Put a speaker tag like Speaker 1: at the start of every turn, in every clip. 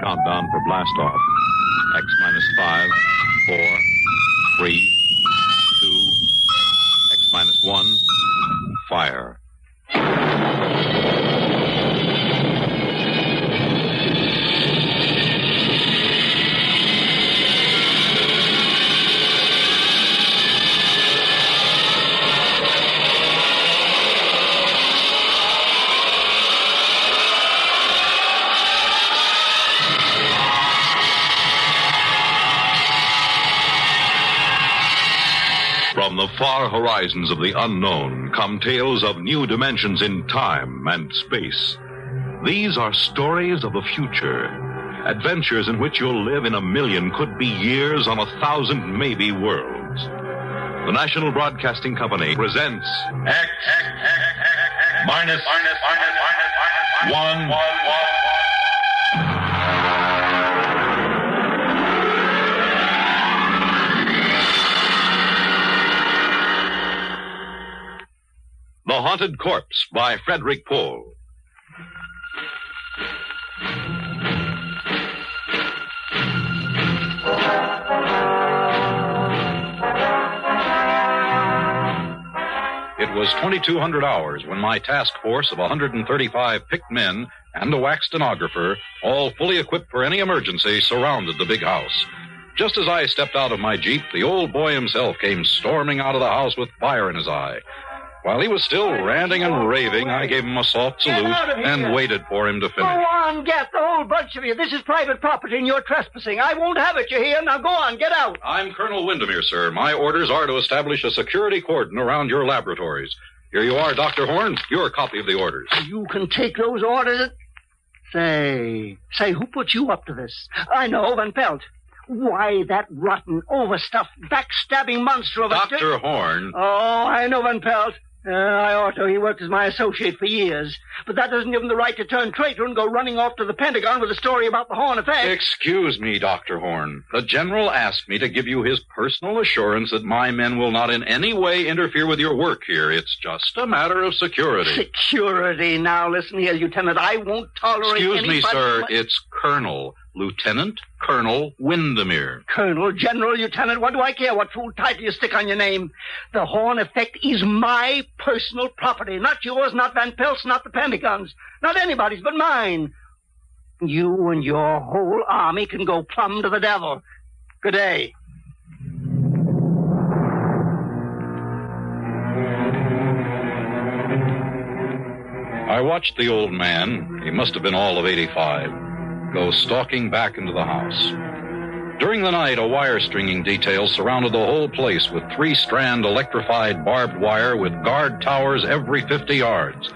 Speaker 1: Countdown for blast off. X minus 5, 4, 3, 2, X minus 1, fire. From the far horizons of the unknown come tales of new dimensions in time and space. These are stories of the future, adventures in which you'll live in 1,000,000 could-be years on 1,000 maybe worlds. The National Broadcasting Company presents
Speaker 2: X minus 1.
Speaker 1: The Haunted Corpse by Frederick Pohl. It was 2200 hours when my task force of 135 picked men and a wax stenographer, all fully equipped for any emergency, surrounded the big house. Just as I stepped out of my Jeep, the old boy himself came storming out of the house with fire in his eye. While he was still ranting and raving, I gave him a soft salute and waited for him to finish.
Speaker 3: Go on, get the whole bunch of you. This is private property and you're trespassing. I won't have it, you hear? Now go on, get out.
Speaker 1: I'm Colonel Windermere, sir. My orders are to establish a security cordon around your laboratories. Here you are, Dr. Horn. Your copy of the orders.
Speaker 3: You can take those orders. Say, who put you up to this? I know, Van Pelt. Why, that rotten, overstuffed, backstabbing monster of a...
Speaker 1: Dr. Horn.
Speaker 3: Oh, I know, Van Pelt. I ought to. He worked as my associate for years. But that doesn't give him the right to turn traitor and go running off to the Pentagon with a story about the Horn effect.
Speaker 1: Excuse me, Dr. Horn. The General asked me to give you his personal assurance that my men will not in any way interfere with your work here. It's just a matter of security.
Speaker 3: Security? Now, listen here, Lieutenant. I won't tolerate
Speaker 1: Excuse
Speaker 3: anybody...
Speaker 1: me, sir. It's Colonel. Lieutenant Colonel Windermere.
Speaker 3: Colonel, General, Lieutenant, what do I care what fool title you stick on your name? The Horn effect is my personal property. Not yours, not Van Pelt's, not the Pentagon's. Not anybody's but mine. You and your whole army can go plumb to the devil. Good day.
Speaker 1: I watched the old man, he must have been all of 85, go stalking back into the house. During the night, a wire stringing detail surrounded the whole place with 3-strand electrified barbed wire with guard towers every 50 yards.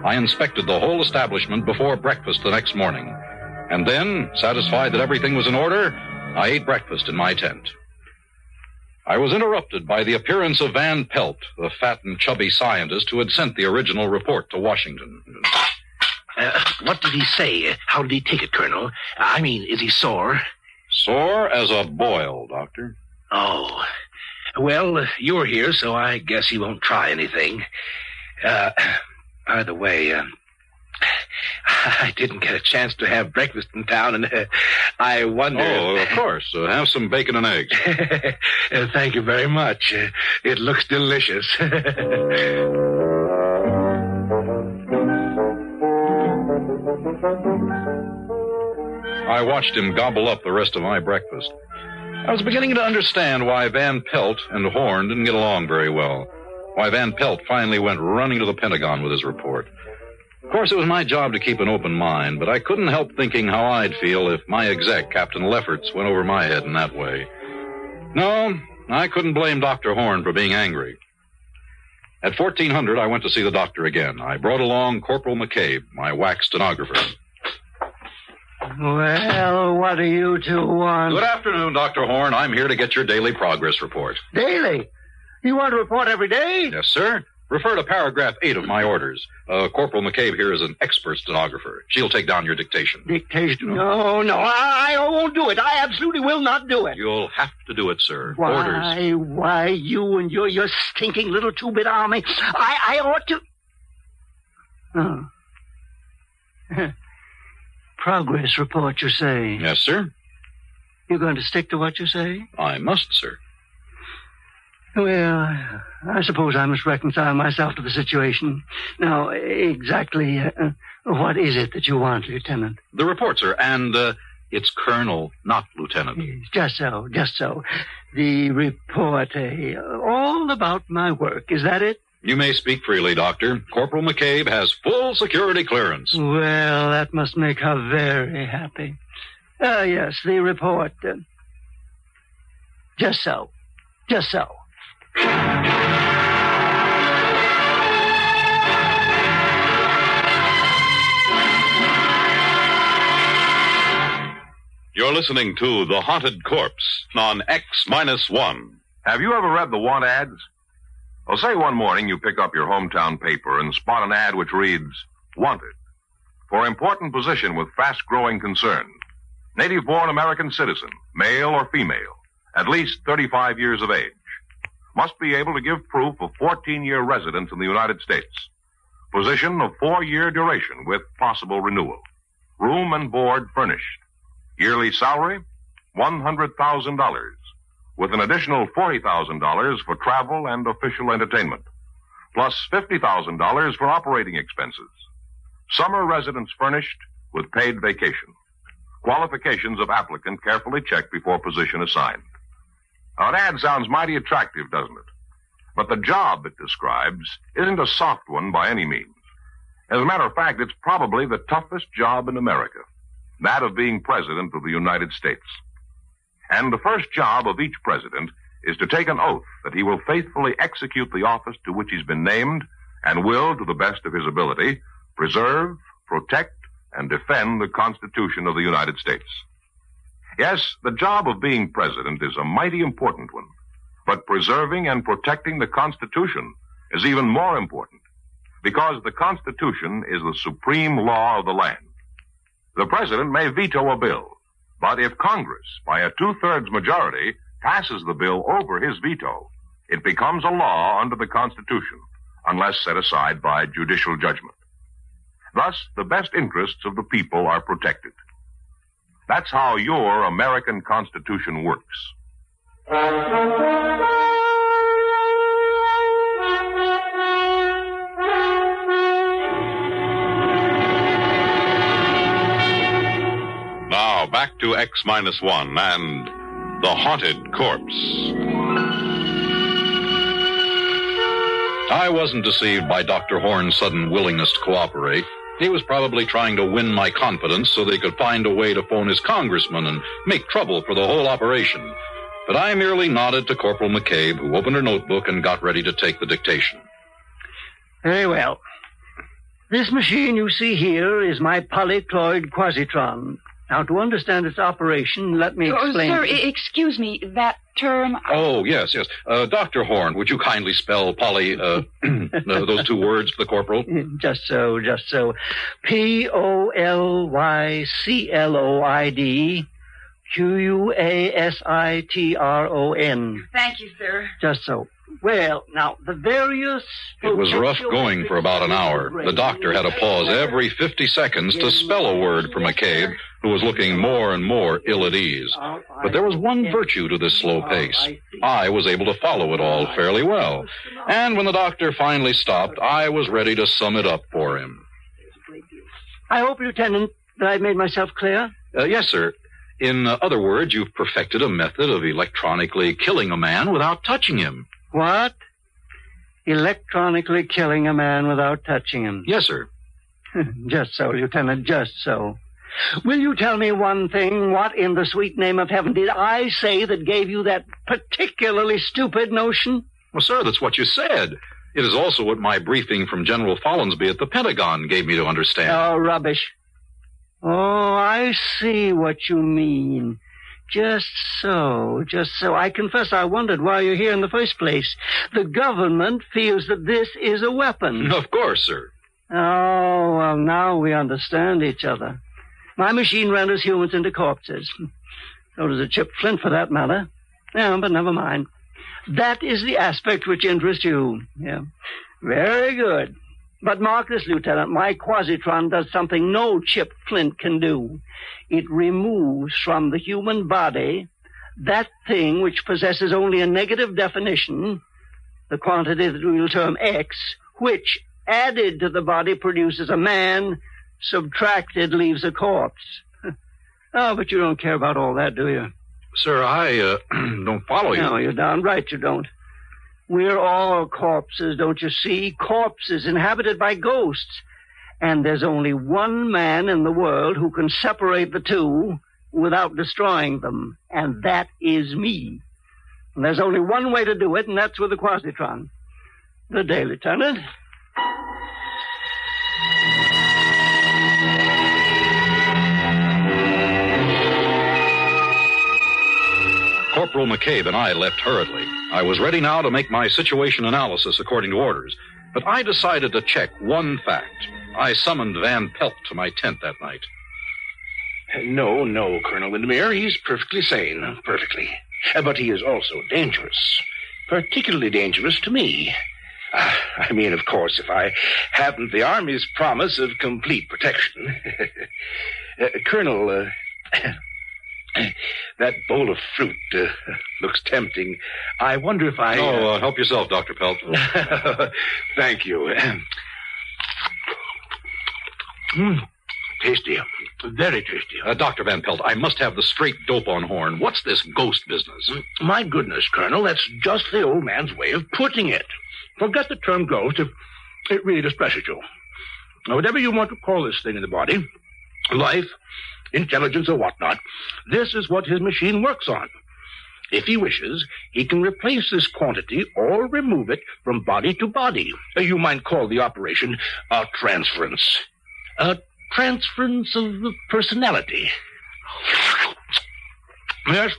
Speaker 1: I inspected the whole establishment before breakfast the next morning. And then, satisfied that everything was in order, I ate breakfast in my tent. I was interrupted by the appearance of Van Pelt, the fat and chubby scientist who had sent the original report to Washington.
Speaker 4: What did he say? How did he take it, Colonel? I mean, is he sore?
Speaker 1: Sore as a boil, Doctor.
Speaker 4: Oh. Well, you're here, so I guess he won't try anything. By the way, I didn't get a chance to have breakfast in town, and I wonder...
Speaker 1: Oh, of course. Have some bacon and eggs.
Speaker 4: Thank you very much. It looks delicious.
Speaker 1: I watched him gobble up the rest of my breakfast. I was beginning to understand why Van Pelt and Horn didn't get along very well. Why Van Pelt finally went running to the Pentagon with his report. Of course, it was my job to keep an open mind, but I couldn't help thinking how I'd feel if my exec, Captain Lefferts, went over my head in that way. No, I couldn't blame Dr. Horn for being angry. At 1400, I went to see the doctor again. I brought along Corporal McCabe, my wax stenographer.
Speaker 3: Well, what do you two want?
Speaker 1: Good afternoon, Dr. Horn. I'm here to get your daily progress report.
Speaker 3: Daily? You want to report every day?
Speaker 1: Yes, sir. Refer to paragraph 8 of my orders. Corporal McCabe here is an expert stenographer. She'll take down your dictation.
Speaker 3: Dictation? No, I won't do it. I absolutely will not do it.
Speaker 1: You'll have to do it, sir. Orders.
Speaker 3: Why, you and your stinking little two-bit army. I ought to... Oh. Progress report, you say?
Speaker 1: Yes, sir.
Speaker 3: You're going to stick to what you say?
Speaker 1: I must, sir.
Speaker 3: Well, I suppose I must reconcile myself to the situation. Now, exactly what is it that you want, Lieutenant?
Speaker 1: The report, sir, and it's Colonel, not Lieutenant.
Speaker 3: Just so. The report, all about my work, is that it?
Speaker 1: You may speak freely, Doctor. Corporal McCabe has full security clearance.
Speaker 3: Well, that must make her very happy. Yes, the report. Just so.
Speaker 2: You're listening to The Haunted Corpse on X-1.
Speaker 5: Have you ever read the want ads? Well, say one morning you pick up your hometown paper and spot an ad which reads, Wanted, for important position with fast-growing concern. Native-born American citizen, male or female, at least 35 years of age. Must be able to give proof of 14-year residence in the United States. Position of 4-year duration with possible renewal. Room and board furnished. Yearly salary, $100,000, with an additional $40,000 for travel and official entertainment, plus $50,000 for operating expenses. Summer residence furnished with paid vacation. Qualifications of applicant carefully checked before position assigned. Now, an ad sounds mighty attractive, doesn't it? But the job it describes isn't a soft one by any means. As a matter of fact, it's probably the toughest job in America, that of being President of the United States. And the first job of each president is to take an oath that he will faithfully execute the office to which he's been named and will, to the best of his ability, preserve, protect, and defend the Constitution of the United States. Yes, the job of being president is a mighty important one, but preserving and protecting the Constitution is even more important, because the Constitution is the supreme law of the land. The president may veto a bill, but if Congress, by a 2/3 majority, passes the bill over his veto, it becomes a law under the Constitution, unless set aside by judicial judgment. Thus, the best interests of the people are protected. That's how your American Constitution works.
Speaker 2: Now, back to X-1 and The Haunted Corpse.
Speaker 1: I wasn't deceived by Dr. Horn's sudden willingness to cooperate. He was probably trying to win my confidence so they could find a way to phone his congressman and make trouble for the whole operation. But I merely nodded to Corporal McCabe, who opened her notebook and got ready to take the dictation.
Speaker 3: Very well. This machine you see here is my polycloid quasitron. Now, to understand its operation, let me explain.
Speaker 6: Oh, sir, excuse me, that term...
Speaker 1: Oh, yes. Dr. Horn, would you kindly spell those two words for the corporal?
Speaker 3: Just so. Polycloid quasitron.
Speaker 6: Thank you, sir.
Speaker 3: Just so. Well, now, the various...
Speaker 1: It was rough going for about an hour. The doctor had to pause every 50 seconds to spell a word for McCabe, who was looking more and more ill at ease. But there was one virtue to this slow pace. I was able to follow it all fairly well. And when the doctor finally stopped, I was ready to sum it up for him.
Speaker 3: I hope, Lieutenant, that I've made myself clear?
Speaker 1: Yes, sir. In other words, you've perfected a method of electronically killing a man without touching him.
Speaker 3: What? Electronically killing a man without touching him?
Speaker 1: Yes, sir.
Speaker 3: Just so, Lieutenant, just so. Will you tell me one thing? What in the sweet name of heaven did I say that gave you that particularly stupid notion?
Speaker 1: Well, sir, that's what you said. It is also what my briefing from General Follansby at the Pentagon gave me to understand.
Speaker 3: Oh, rubbish. Oh, I see what you mean. Just so. I confess I wondered why you're here in the first place. The government feels that this is a weapon.
Speaker 1: Of course, sir.
Speaker 3: Oh, well, now we understand each other. My machine renders humans into corpses. So does a chipped flint, for that matter. Yeah, but never mind. That is the aspect which interests you. Yeah. Very good. But mark this, Lieutenant, my quasitron does something no chip flint can do. It removes from the human body that thing which possesses only a negative definition, the quantity that we will term X, which, added to the body, produces a man, subtracted leaves a corpse. Oh, but you don't care about all that, do you?
Speaker 1: Sir, I don't follow you.
Speaker 3: No, you're darn right you don't. We're all corpses, don't you see? Corpses inhabited by ghosts. And there's only one man in the world who can separate the two without destroying them, and that is me. And there's only one way to do it, and that's with the quasitron. Good day, Lieutenant.
Speaker 1: Corporal McCabe and I left hurriedly. I was ready now to make my situation analysis according to orders, but I decided to check one fact. I summoned Van Pelt to my tent that night.
Speaker 4: No, Colonel Windermere. He's perfectly sane. Perfectly. But he is also dangerous. Particularly dangerous to me. I mean, of course, if I hadn't the Army's promise of complete protection. Colonel, that bowl of fruit looks tempting. I wonder if I...
Speaker 1: Oh, help yourself, Dr. Pelt.
Speaker 4: Thank you. Tasty. Very tasty.
Speaker 1: Dr. Van Pelt, I must have the straight dope on horn. What's this ghost business?
Speaker 4: My goodness, Colonel, that's just the old man's way of putting it. Forget the term ghost if it really distresses you. Now, whatever you want to call this thing in the body, life, intelligence, or whatnot, this is what his machine works on. If he wishes, he can replace this quantity or remove it from body to body. You might call the operation a transference. A transference of personality. Yes,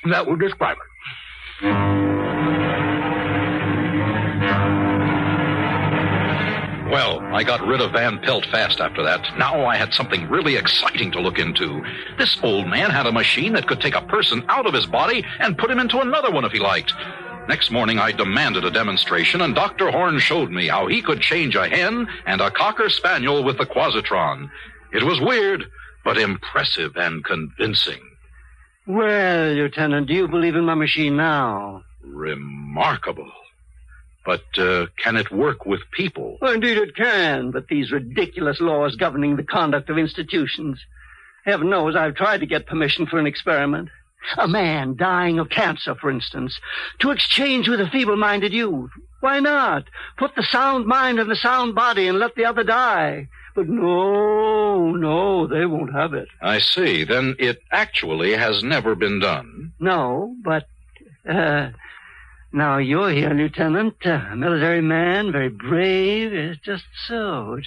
Speaker 4: that would describe it.
Speaker 1: Well, I got rid of Van Pelt fast after that. Now I had something really exciting to look into. This old man had a machine that could take a person out of his body and put him into another one if he liked. Next morning, I demanded a demonstration, and Dr. Horn showed me how he could change a hen and a cocker spaniel with the quasitron. It was weird, but impressive and convincing.
Speaker 3: Well, Lieutenant, do you believe in my machine now?
Speaker 1: Remarkable. But can it work with people?
Speaker 3: Well, indeed it can, but these ridiculous laws governing the conduct of institutions. Heaven knows I've tried to get permission for an experiment. A man dying of cancer, for instance, to exchange with a feeble-minded youth. Why not? Put the sound mind in the sound body and let the other die. But no, they won't have it.
Speaker 1: I see. Then it actually has never been done.
Speaker 3: No, but, now you're here, Lieutenant. A military man, very brave. Just so.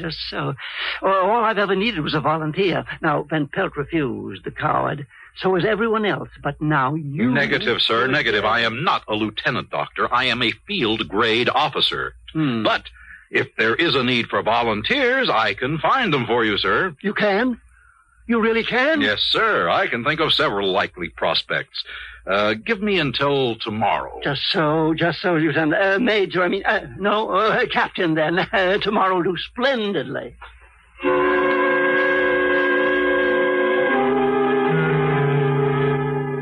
Speaker 3: All I've ever needed was a volunteer. Now, Van Pelt refused, the coward. So is everyone else, but now you...
Speaker 1: Negative, sir, negative. I am not a lieutenant, doctor. I am a field-grade officer. But if there is a need for volunteers, I can find them for you, sir.
Speaker 3: You can? You really can?
Speaker 1: Yes, sir. I can think of several likely prospects. Give me until tomorrow.
Speaker 3: Just so, Lieutenant. Major, Captain, then. Tomorrow will do splendidly.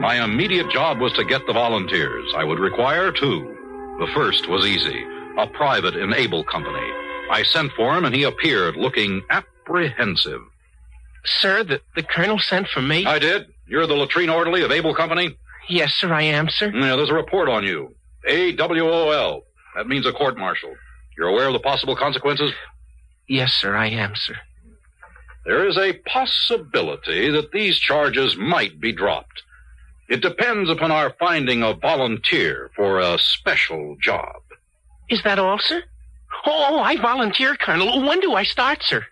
Speaker 1: My immediate job was to get the volunteers. I would require two. The first was easy, a private in Able Company. I sent for him, and he appeared looking apprehensive.
Speaker 7: Sir, the colonel sent for me?
Speaker 1: I did. You're the latrine orderly of Able Company?
Speaker 7: Yes, sir, I am, sir.
Speaker 1: Yeah, there's a report on you. AWOL. That means a court-martial. You're aware of the possible consequences?
Speaker 7: Yes, sir, I am, sir.
Speaker 1: There is a possibility that these charges might be dropped. It depends upon our finding a volunteer for a special job.
Speaker 7: Is that all, sir? Oh, I volunteer, Colonel. When do I start, sir?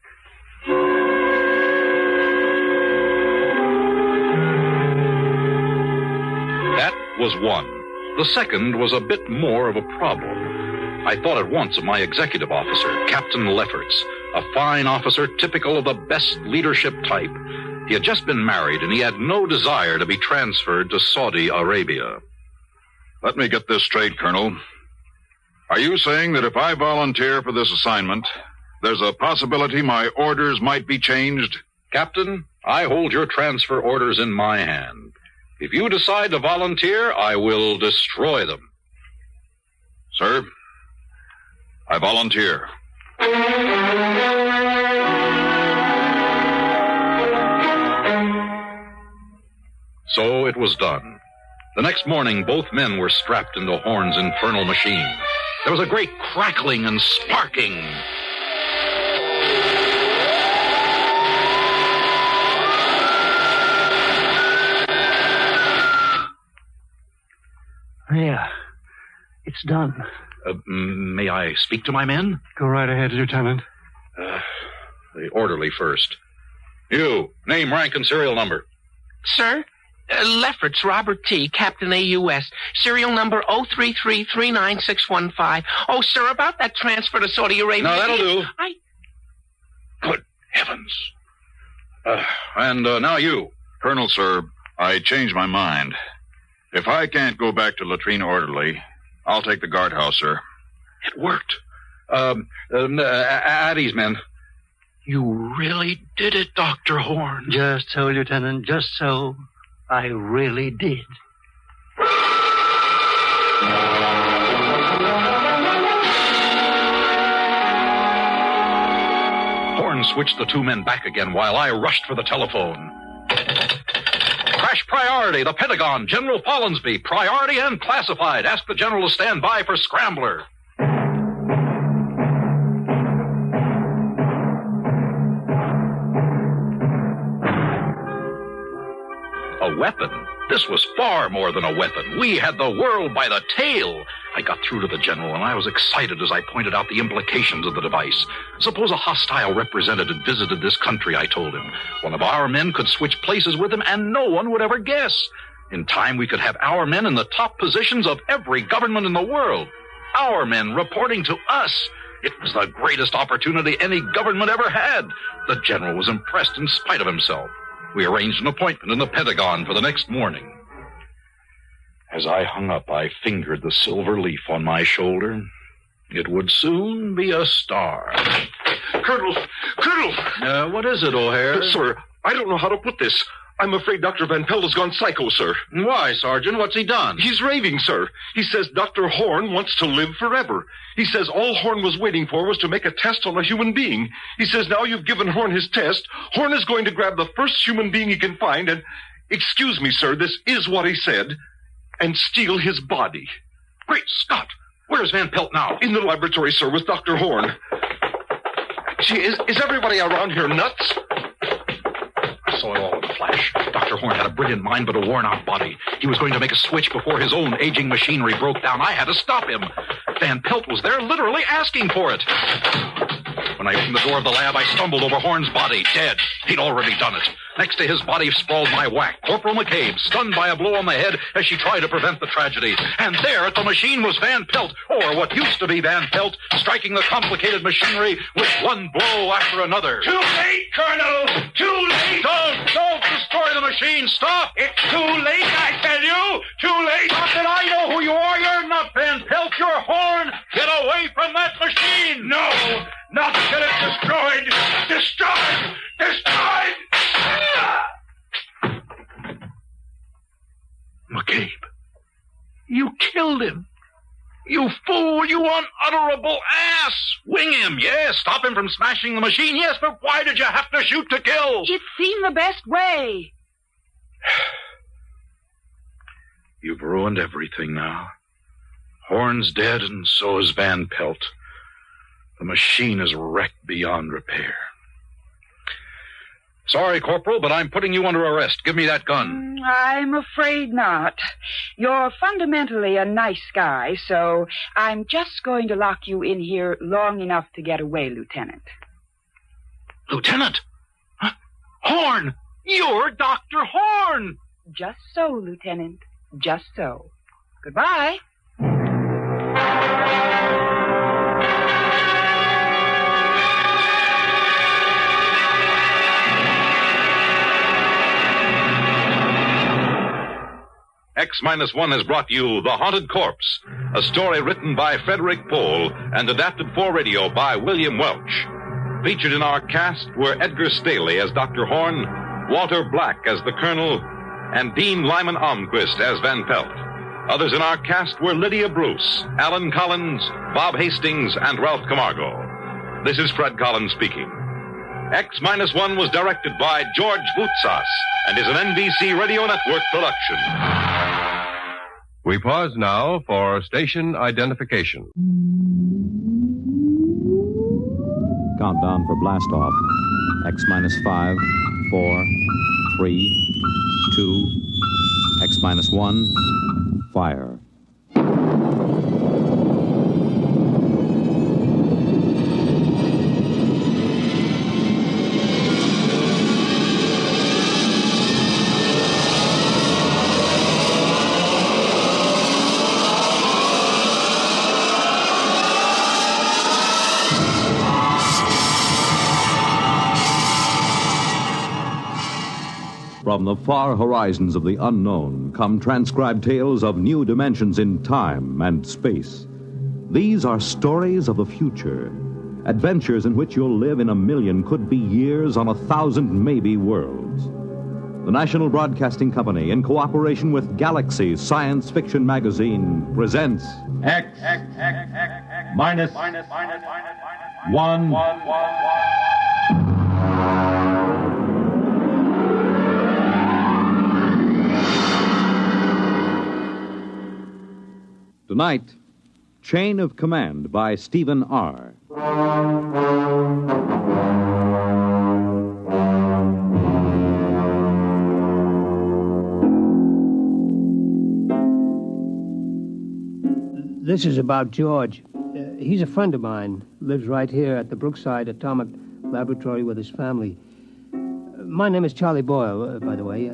Speaker 1: That was one. The second was a bit more of a problem. I thought at once of my executive officer, Captain Lefferts, a fine officer typical of the best leadership type. He had just been married, and he had no desire to be transferred to Saudi Arabia.
Speaker 5: Let me get this straight, Colonel. Are you saying that if I volunteer for this assignment,
Speaker 8: there's a possibility my orders might be changed?
Speaker 1: Captain, I hold your transfer orders in my hand. If you decide to volunteer, I will destroy them.
Speaker 8: Sir, I volunteer.
Speaker 1: So it was done. The next morning, both men were strapped into Horn's infernal machine. There was a great crackling and sparking.
Speaker 3: There. It's done.
Speaker 1: May I speak to my men?
Speaker 3: Go right ahead, Lieutenant.
Speaker 1: The orderly first. You, name, rank, and serial number.
Speaker 7: Sir? Lefferts, Robert T., Captain AUS, serial number 033-39615. Oh, sir, about that transfer to Saudi Arabia.
Speaker 1: No, that'll do. Good heavens. And now you.
Speaker 8: Colonel, sir, I changed my mind. If I can't go back to latrine orderly, I'll take the guardhouse, sir.
Speaker 1: It worked. Addie's men. You really did it, Dr. Horn.
Speaker 3: Just so, Lieutenant, just so. I really did.
Speaker 1: Horn switched the two men back again while I rushed for the telephone. Crash priority, the Pentagon, General Follansby, priority and classified. Ask the general to stand by for scrambler. A weapon? This was far more than a weapon. We had the world by the tail. I got through to the general, and I was excited as I pointed out the implications of the device. Suppose a hostile representative visited this country, I told him. One of our men could switch places with him, and no one would ever guess. In time, we could have our men in the top positions of every government in the world. Our men reporting to us. It was the greatest opportunity any government ever had. The general was impressed in spite of himself. We arranged an appointment in the Pentagon for the next morning. As I hung up, I fingered the silver leaf on my shoulder. It would soon be a star.
Speaker 9: Colonel!
Speaker 1: What is it, O'Hare?
Speaker 9: Sir, I don't know how to put this. I'm afraid Dr. Van Pelt has gone psycho, sir.
Speaker 1: Why, Sergeant? What's he done?
Speaker 9: He's raving, sir. He says Dr. Horn wants to live forever. He says all Horn was waiting for was to make a test on a human being. He says now you've given Horn his test, Horn is going to grab the first human being he can find and, excuse me, sir, this is what he said, and steal his body.
Speaker 1: Great Scott! Where's Van Pelt now?
Speaker 9: In the laboratory, sir, with Dr. Horn. Gee, is everybody around here nuts?
Speaker 1: I saw it all in a flash. Dr. Horn had a brilliant mind, but a worn-out body. He was going to make a switch before his own aging machinery broke down. I had to stop him. Van Pelt was there, literally asking for it. When I opened the door of the lab, I stumbled over Horn's body, dead. He'd already done it. Next to his body sprawled my whack, Corporal McCabe, stunned by a blow on the head as she tried to prevent the tragedy. And there at the machine was Van Pelt, or what used to be Van Pelt, striking the complicated machinery with one blow after another.
Speaker 10: Too late, Colonel! Too late!
Speaker 1: Don't destroy the machine! Stop!
Speaker 10: It's too late, I tell you! Too late!
Speaker 1: Not that I know who you are! You're not Van Pelt! You're Horn! Get away from that machine!
Speaker 10: No! Not till it's destroyed! Destroyed! Destroyed!
Speaker 1: McCabe, you killed him. You fool, you unutterable ass! Wing him, yes. Stop him from smashing the machine, yes, but why did you have to shoot to kill?
Speaker 6: It seemed the best way.
Speaker 1: You've ruined everything now. Horn's dead, and so is Van Pelt. The machine is wrecked beyond repair. Sorry, Corporal, but I'm putting you under arrest. Give me that gun.
Speaker 6: I'm afraid not. You're fundamentally a nice guy, so I'm just going to lock you in here long enough to get away, Lieutenant.
Speaker 1: Lieutenant? Huh? Horn! You're Dr. Horn!
Speaker 6: Just so, Lieutenant. Just so. Goodbye.
Speaker 2: X-1 has brought you The Haunted Corpse, a story written by Frederick Pohl and adapted for radio by William Welch.
Speaker 1: Featured in our cast were Edgar Staley as Dr. Horn, Walter Black as the Colonel, and Dean Lyman Almquist as Van Pelt. Others in our cast were Lydia Bruce, Alan Collins, Bob Hastings, and Ralph Camargo. This is Fred Collins speaking. X-1 was directed by George Voutsas and is an NBC Radio Network production.
Speaker 11: We pause now for station identification.
Speaker 12: Countdown for blast off. X-5, 4, 3, 2, X-1, fire. From the far horizons of the unknown come transcribed tales of new dimensions in time and space. These are stories of the future, adventures in which you'll live in a million, could be years, on 1,000 maybe worlds. The National Broadcasting Company, in cooperation with Galaxy Science Fiction Magazine, presents
Speaker 13: X minus 1.
Speaker 12: Tonight, Chain of Command by Stephen R.
Speaker 14: This is about George. He's a friend of mine. Lives right here at the Brookside Atomic Laboratory with his family. My name is Charlie Boyle, by the way.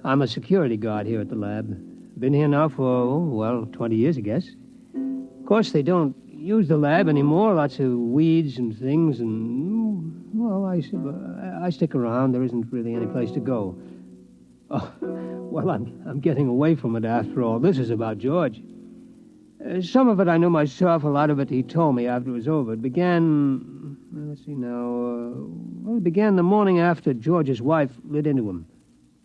Speaker 14: I'm a security guard here at the lab. Been here now for, 20 years, I guess. Of course, they don't use the lab anymore. Lots of weeds and things, and, I stick around. There isn't really any place to go. Oh, well, I'm getting away from it after all. This is about George. Some of it I knew myself. A lot of it he told me after it was over. It began, it began the morning after George's wife lit into him.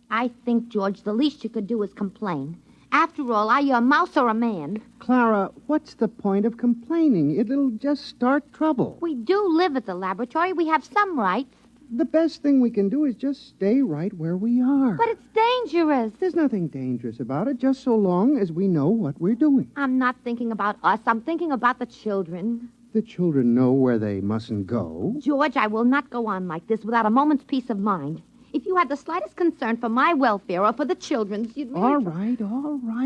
Speaker 15: I think, George, the least you could do is complain. After all, are you a mouse or a man?
Speaker 16: Clara, what's the point of complaining? It'll just start trouble.
Speaker 15: We do live at the laboratory. We have some rights.
Speaker 16: The best thing we can do is just stay right where we are.
Speaker 15: But it's dangerous.
Speaker 16: There's nothing dangerous about it, just so long as we know what we're doing.
Speaker 15: I'm not thinking about us. I'm thinking about the children.
Speaker 16: The children know where they mustn't go.
Speaker 15: George, I will not go on like this without a moment's peace of mind. If you had the slightest concern for my welfare or for the children's, you'd...
Speaker 16: All right.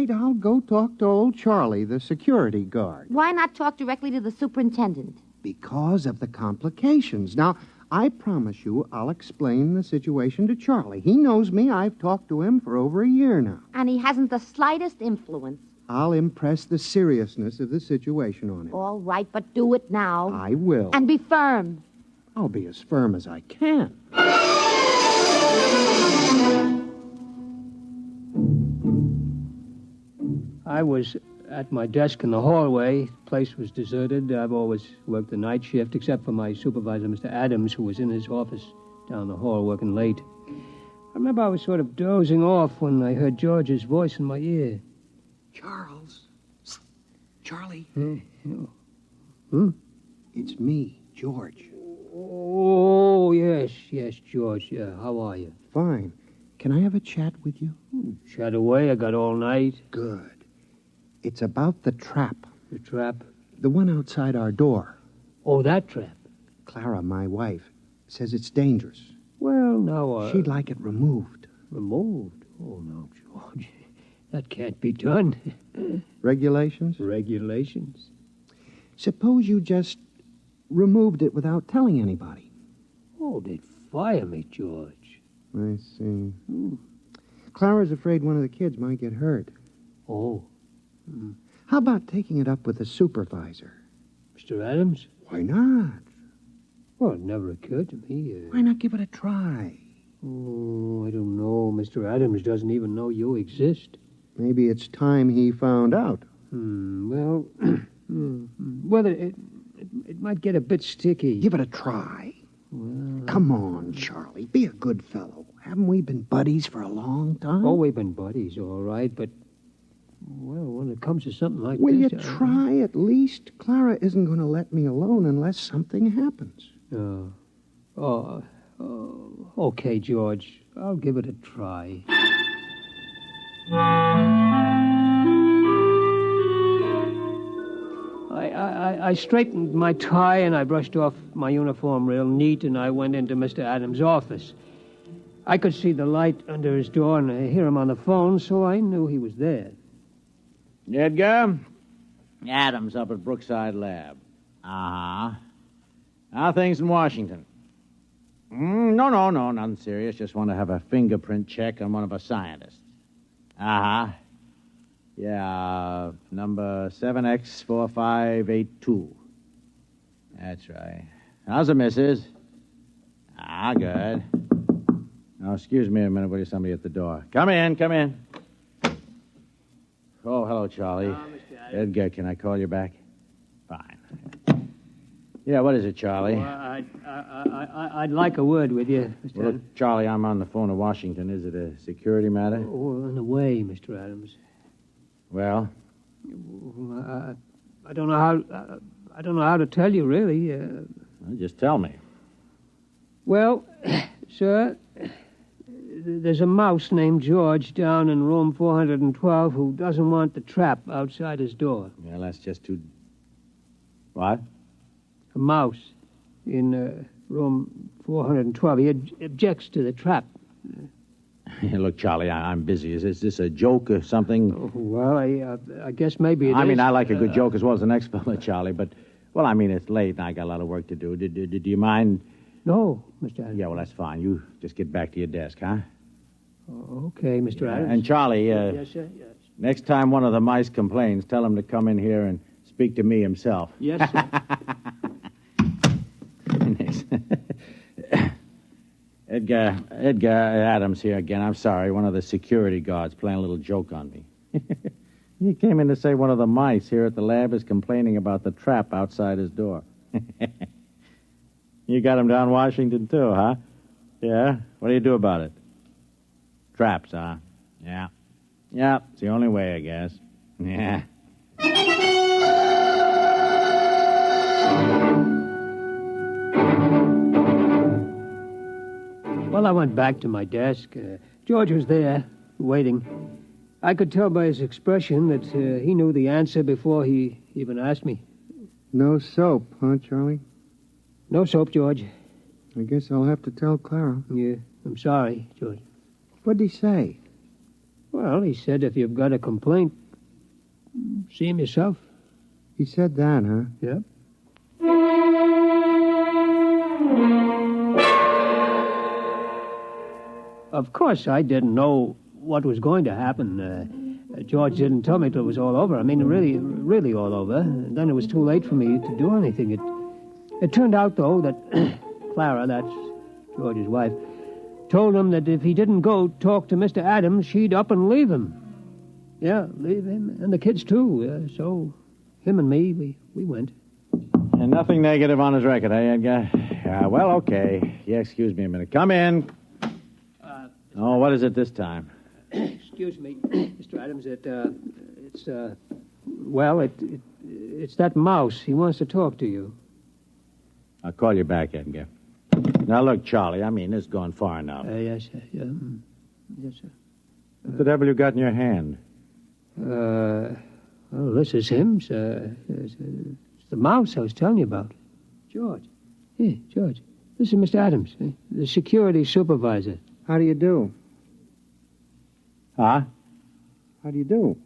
Speaker 16: I'll go talk to old Charlie, the security guard.
Speaker 15: Why not talk directly to the superintendent?
Speaker 16: Because of the complications. Now, I promise you I'll explain the situation to Charlie. He knows me. I've talked to him for over a year now.
Speaker 15: And he hasn't the slightest influence.
Speaker 16: I'll impress the seriousness of the situation on him.
Speaker 15: All right, but do it now.
Speaker 16: I will.
Speaker 15: And be firm.
Speaker 16: I'll be as firm as I can.
Speaker 14: I was at my desk in the hallway. The place was deserted. I've always worked the night shift, except for my supervisor, Mr. Adams, who was in his office down the hall working late. I remember I was sort of dozing off when I heard George's voice in my ear.
Speaker 16: Charles. Charlie.
Speaker 14: Hmm?
Speaker 16: It's me, George.
Speaker 14: Oh, yes, George. Yeah, how are you?
Speaker 16: Fine. Can I have a chat with you?
Speaker 14: Chat away. I got all night.
Speaker 16: Good. It's about the trap.
Speaker 14: The trap?
Speaker 16: The one outside our door.
Speaker 14: Oh, that trap?
Speaker 16: Clara, my wife, says it's dangerous.
Speaker 14: Well, now,
Speaker 16: She'd like it removed.
Speaker 14: Removed? Oh, no, George. That can't be done.
Speaker 16: Regulations?
Speaker 14: Regulations.
Speaker 16: Suppose you just removed it without telling anybody.
Speaker 14: Oh, they'd fire me, George.
Speaker 16: I see. Clara's afraid one of the kids might get hurt.
Speaker 14: Oh.
Speaker 16: How about taking it up with the supervisor?
Speaker 14: Mr. Adams?
Speaker 16: Why not?
Speaker 14: Well, it never occurred to me.
Speaker 16: Why not give it a try?
Speaker 14: Oh, I don't know. Mr. Adams doesn't even know you exist.
Speaker 16: Maybe it's time he found out.
Speaker 14: Well, it might get a bit sticky.
Speaker 16: Give it a try. come on, Charlie. Be a good fellow. Haven't we been buddies for a long time?
Speaker 14: Oh, we've been buddies, all right, but... Well, when it comes to something like
Speaker 16: Will you
Speaker 14: this...
Speaker 16: try at least? Clara isn't going to let me alone unless something happens.
Speaker 14: Okay, George. I'll give it a try. I straightened my tie and I brushed off my uniform real neat and I went into Mr. Adams' office. I could see the light under his door and I hear him on the phone, so I knew he was there.
Speaker 17: Edgar? Adams up at Brookside Lab. Uh-huh. How are things in Washington? No, nothing serious. Just want to have a fingerprint check on one of our scientists. Uh-huh. Yeah, number 7X4582. That's right. How's the missus? Ah, good. Now, excuse me a minute, will you? Somebody at the door. Come in. Oh, hello, Charlie. Edgar, can I call you back? Fine. Yeah, what is it, Charlie?
Speaker 14: Well, I'd like a word with you, Mr.
Speaker 17: Well, look, Charlie, I'm on the phone to Washington. Is it a security matter?
Speaker 14: Oh, in a way, Mr. Adams.
Speaker 17: Well?
Speaker 14: I don't know how to tell you, really.
Speaker 17: Well, just tell me.
Speaker 14: Well, sir, there's a mouse named George down in room 412 who doesn't want the trap outside his door.
Speaker 17: Well, that's just too... What?
Speaker 14: A mouse in room 412. He objects to the trap.
Speaker 17: Look, Charlie, I'm busy. Is this a joke or something?
Speaker 14: Oh, well, I guess maybe it is.
Speaker 17: I mean, I like a good joke as well as the next fella, Charlie, but, well, I mean, it's late and I got a lot of work to do. Do you mind?
Speaker 14: No, Mr. Adams.
Speaker 17: Yeah, well, that's fine. You just get back to your desk, huh?
Speaker 14: Okay, Mr. Adams.
Speaker 17: And, Charlie,
Speaker 14: yes, sir, yes.
Speaker 17: Next time one of the mice complains, tell him to come in here and speak to me himself.
Speaker 14: Yes, sir.
Speaker 17: Edgar Adams here again. I'm sorry. One of the security guards playing a little joke on me. He came in to say one of the mice here at the lab is complaining about the trap outside his door. You got him down Washington, too, huh? Yeah? What do you do about it? Traps, huh? Yeah. Yeah, it's the only way, I guess. Yeah.
Speaker 14: Well, I went back to my desk. George was there, waiting. I could tell by his expression that he knew the answer before he even asked me.
Speaker 16: No soap, huh, Charlie?
Speaker 14: No soap, George.
Speaker 16: I guess I'll have to tell Clara.
Speaker 14: Yeah, I'm sorry, George.
Speaker 16: What'd he say?
Speaker 14: Well, he said if you've got a complaint, see him yourself.
Speaker 16: He said that, huh?
Speaker 14: Yep. Of course, I didn't know what was going to happen. George didn't tell me till it was all over. I mean, really all over. And then it was too late for me to do anything. It turned out, though, that Clara, that's George's wife, told him that if he didn't go talk to Mr. Adams, she'd up and leave him. Yeah, leave him and the kids, too. So him and me, we went.
Speaker 17: And nothing negative on his record, eh, Edgar? Well, okay. Yeah, excuse me a minute. Come in. Oh, what is it this time?
Speaker 14: Excuse me, Mr. Adams. It's that mouse. He wants to talk to you.
Speaker 17: I'll call you back, Edgar. Now, look, Charlie, I mean, this is going far enough.
Speaker 14: Yes, sir. Yeah. Yes, sir.
Speaker 17: What the devil you got in your hand?
Speaker 14: Well, this is him, sir. It's the mouse I was telling you about. George. Hey, George. This is Mr. Adams, the security supervisor.
Speaker 16: How do you do?
Speaker 17: Huh?
Speaker 16: How do you do?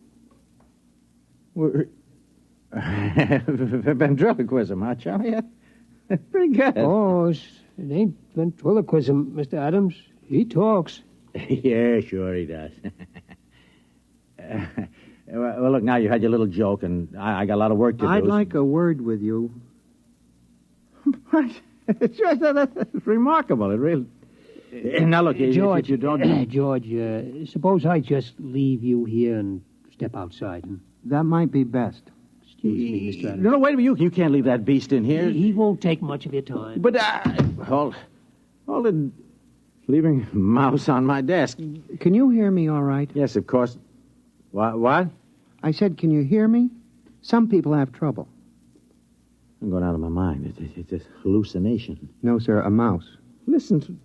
Speaker 17: Ventriloquism, huh, Charlie? Pretty good.
Speaker 14: Oh, it ain't ventriloquism, Mr. Adams. He talks.
Speaker 17: Yeah, sure he does. Well, look, now you had your little joke, and I got a lot of work to do.
Speaker 16: I'd like a word with you.
Speaker 17: What? That's remarkable. It really... Now, look,
Speaker 14: George,
Speaker 17: if you don't...
Speaker 14: George, suppose I just leave you here and step outside.
Speaker 16: That might be best.
Speaker 14: Excuse me, Mr. Adams.
Speaker 17: No, wait a minute. You can't leave that beast in here.
Speaker 14: He won't take much of your time.
Speaker 17: But, hold Hold it. Leaving a mouse on my desk.
Speaker 16: Can you hear me all right?
Speaker 17: Yes, of course. What?
Speaker 16: I said, can you hear me? Some people have trouble.
Speaker 17: I'm going out of my mind. It's a hallucination.
Speaker 16: No, sir, a mouse.
Speaker 17: Listen.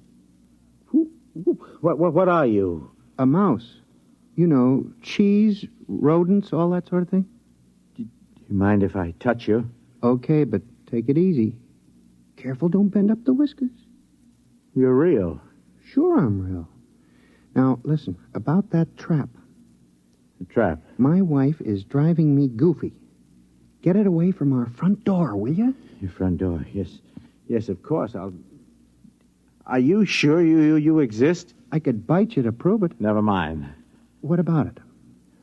Speaker 17: What are you?
Speaker 16: A mouse. You know, cheese, rodents, all that sort of thing.
Speaker 17: Do you mind if I touch you?
Speaker 16: Okay, but take it easy. Careful, don't bend up the whiskers.
Speaker 17: You're real.
Speaker 16: Sure I'm real. Now, listen, about that trap.
Speaker 17: The trap?
Speaker 16: My wife is driving me goofy. Get it away from our front door, will you?
Speaker 17: Your front door, yes. Yes, of course, Are you sure you exist?
Speaker 16: I could bite you to prove it.
Speaker 17: Never mind.
Speaker 16: What about it?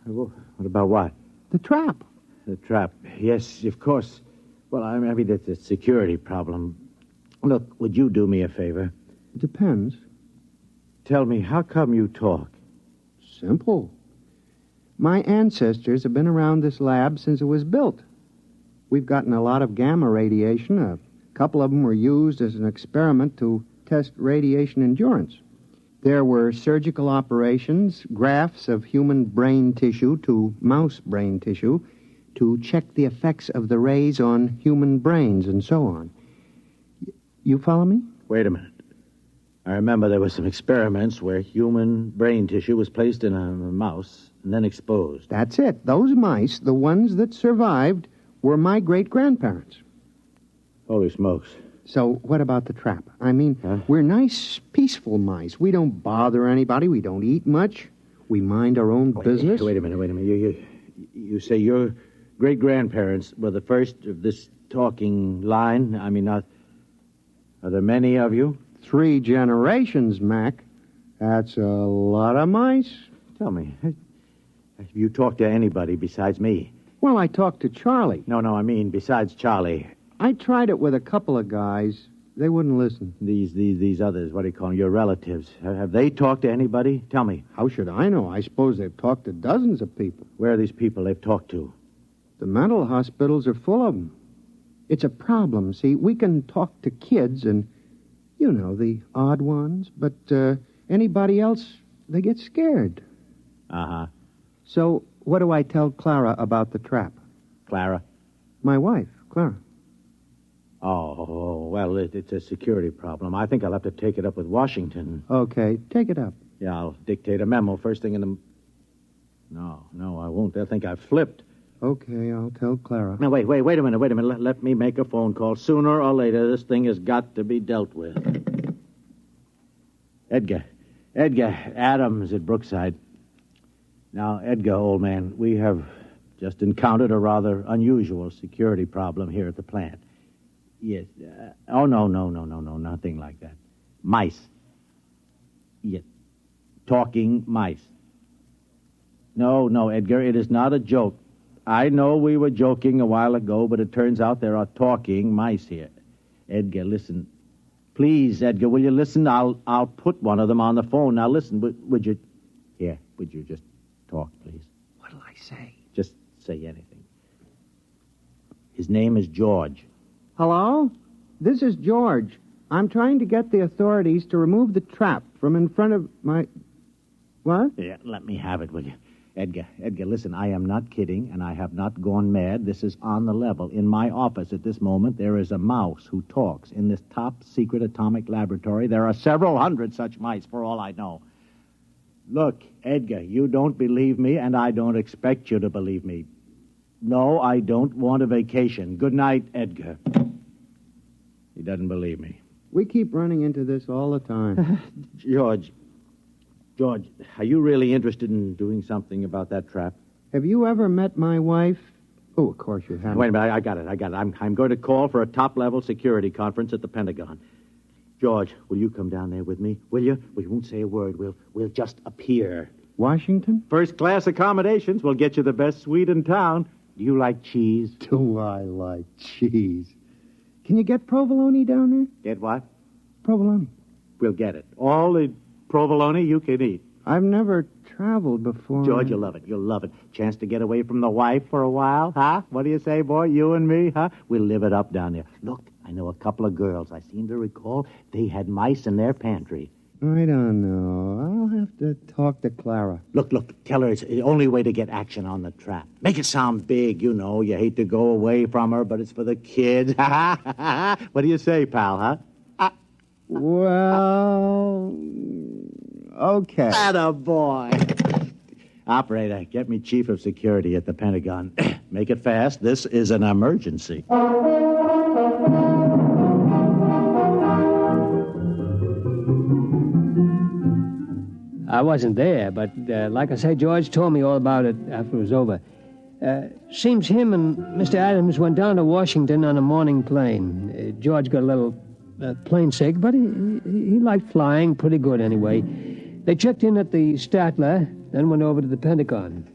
Speaker 17: What about what?
Speaker 16: The trap.
Speaker 17: The trap, yes, of course. Well, I mean, that's a security problem. Look, would you do me a favor?
Speaker 16: Depends.
Speaker 17: Tell me, how come you talk?
Speaker 16: Simple. My ancestors have been around this lab since it was built. We've gotten a lot of gamma radiation. A couple of them were used as an experiment to test radiation endurance. There were surgical operations, grafts of human brain tissue to mouse brain tissue to check the effects of the rays on human brains and so on. You follow me?
Speaker 17: Wait a minute. I remember there were some experiments where human brain tissue was placed in a mouse and then exposed.
Speaker 16: That's it. Those mice, the ones that survived, were my great-grandparents.
Speaker 17: Holy smokes.
Speaker 16: So what about the trap? I mean, we're nice, peaceful mice. We don't bother anybody. We don't eat much. We mind our own business.
Speaker 17: Wait a minute. You say your great-grandparents were the first of this talking line? I mean, are there many of you?
Speaker 16: 3 generations, Mac. That's a lot of mice.
Speaker 17: Tell me, have you talked to anybody besides me?
Speaker 16: Well, I talked to Charlie.
Speaker 17: No, I mean besides Charlie.
Speaker 16: I tried it with a couple of guys. They wouldn't listen.
Speaker 17: These others, what do you call them, your relatives, have they talked to anybody? Tell me.
Speaker 16: How should I know? I suppose they've talked to dozens of people.
Speaker 17: Where are these people they've talked to?
Speaker 16: The mental hospitals are full of them. It's a problem, see. We can talk to kids and, you know, the odd ones, but anybody else, they get scared.
Speaker 17: Uh-huh.
Speaker 16: So what do I tell Clara about the trap?
Speaker 17: Clara?
Speaker 16: My wife, Clara.
Speaker 17: Oh, well, it's a security problem. I think I'll have to take it up with Washington.
Speaker 16: Okay, take it up.
Speaker 17: Yeah, I'll dictate a memo first thing in the... No, I won't. They'll think I've flipped.
Speaker 16: Okay, I'll tell Clara.
Speaker 17: Now, wait a minute. Let me make a phone call. Sooner or later, this thing has got to be dealt with. Edgar, Adams at Brookside. Now, Edgar, old man, we have just encountered a rather unusual security problem here at the plant. Yes. No, nothing like that. Mice. Yes. Talking mice. No, Edgar, it is not a joke. I know we were joking a while ago, but it turns out there are talking mice here. Edgar, listen. Please, Edgar, will you listen? I'll put one of them on the phone. Now, listen, would you... Here, would you just talk, please?
Speaker 16: What'll I say?
Speaker 17: Just say anything. His name is George.
Speaker 16: Hello? This is George. I'm trying to get the authorities to remove the trap from in front of my... What?
Speaker 17: Yeah, let me have it, will you? Edgar, listen, I am not kidding, and I have not gone mad. This is on the level. In my office at this moment, there is a mouse who talks. In this top-secret atomic laboratory, there are several hundred such mice, for all I know. Look, Edgar, you don't believe me, and I don't expect you to believe me. No, I don't want a vacation. Good night, Edgar. He doesn't believe me.
Speaker 16: We keep running into this all the time.
Speaker 17: George, are you really interested in doing something about that trap?
Speaker 16: Have you ever met my wife? Oh, of course you haven't.
Speaker 17: Wait a minute, I got it. I'm going to call for a top-level security conference at the Pentagon. George, will you come down there with me? Will you? We won't say a word. We'll just appear.
Speaker 16: Washington?
Speaker 17: First-class accommodations. We'll get you the best suite in town. Do you like cheese?
Speaker 16: Do I like cheese? Can you get provolone down there?
Speaker 17: Get what?
Speaker 16: Provolone.
Speaker 17: We'll get it. All the provolone you can eat.
Speaker 16: I've never traveled before.
Speaker 17: George, you'll love it. Chance to get away from the wife for a while, huh? What do you say, boy? You and me, huh? We'll live it up down there. Look, I I know a couple of girls. I seem to recall they had mice in their pantry.
Speaker 16: I don't know. I'll have to talk to Clara.
Speaker 17: Look, tell her it's the only way to get action on the trap. Make it sound big, you know. You hate to go away from her, but it's for the kids. What do you say, pal, huh?
Speaker 16: Well, okay.
Speaker 17: Attaboy. Operator, get me chief of security at the Pentagon. Make it fast. This is an emergency.
Speaker 14: I wasn't there, but like I say, George told me all about it after it was over. Seems him and Mr. Adams went down to Washington on a morning plane. George got a little plane sick, but he liked flying pretty good anyway. They checked in at the Statler, then went over to the Pentagon.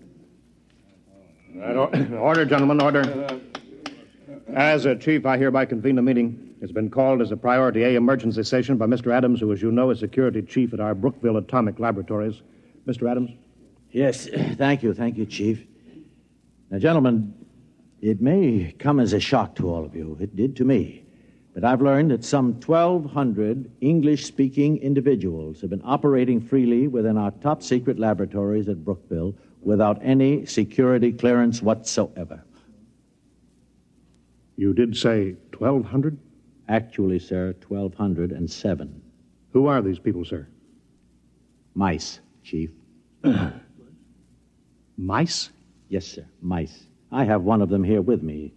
Speaker 18: Order, gentlemen, order. As chief, I hereby convene the meeting. It's been called as a Priority A emergency session by Mr. Adams, who, as you know, is security chief at our Brookville Atomic Laboratories. Mr. Adams?
Speaker 17: Yes, thank you, Chief. Now, gentlemen, it may come as a shock to all of you. It did to me. But I've learned that some 1,200 English-speaking individuals have been operating freely within our top-secret laboratories at Brookville without any security clearance whatsoever.
Speaker 18: You did say 1,200?
Speaker 17: Actually, sir, 1,207.
Speaker 18: Who are these people, sir?
Speaker 17: Mice, Chief.
Speaker 18: Mice?
Speaker 17: Yes, sir, mice. I have one of them here with me.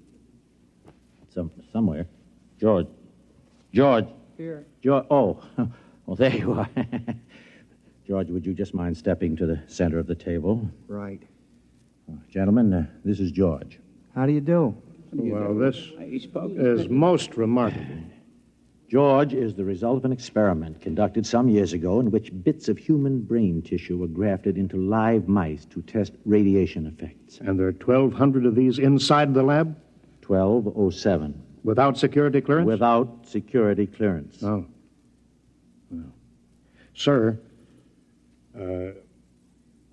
Speaker 17: Somewhere. George.
Speaker 16: Here.
Speaker 17: George. Oh, there you are. George, would you just mind stepping to the center of the table?
Speaker 16: Right.
Speaker 17: Gentlemen, this is George.
Speaker 16: How do you do?
Speaker 18: Well, this is most remarkable.
Speaker 17: George is the result of an experiment conducted some years ago in which bits of human brain tissue were grafted into live mice to test radiation effects.
Speaker 18: And there are 1,200 of these inside the lab?
Speaker 17: 1,207.
Speaker 18: Without security clearance?
Speaker 17: Without security clearance.
Speaker 18: Oh. Well. Sir,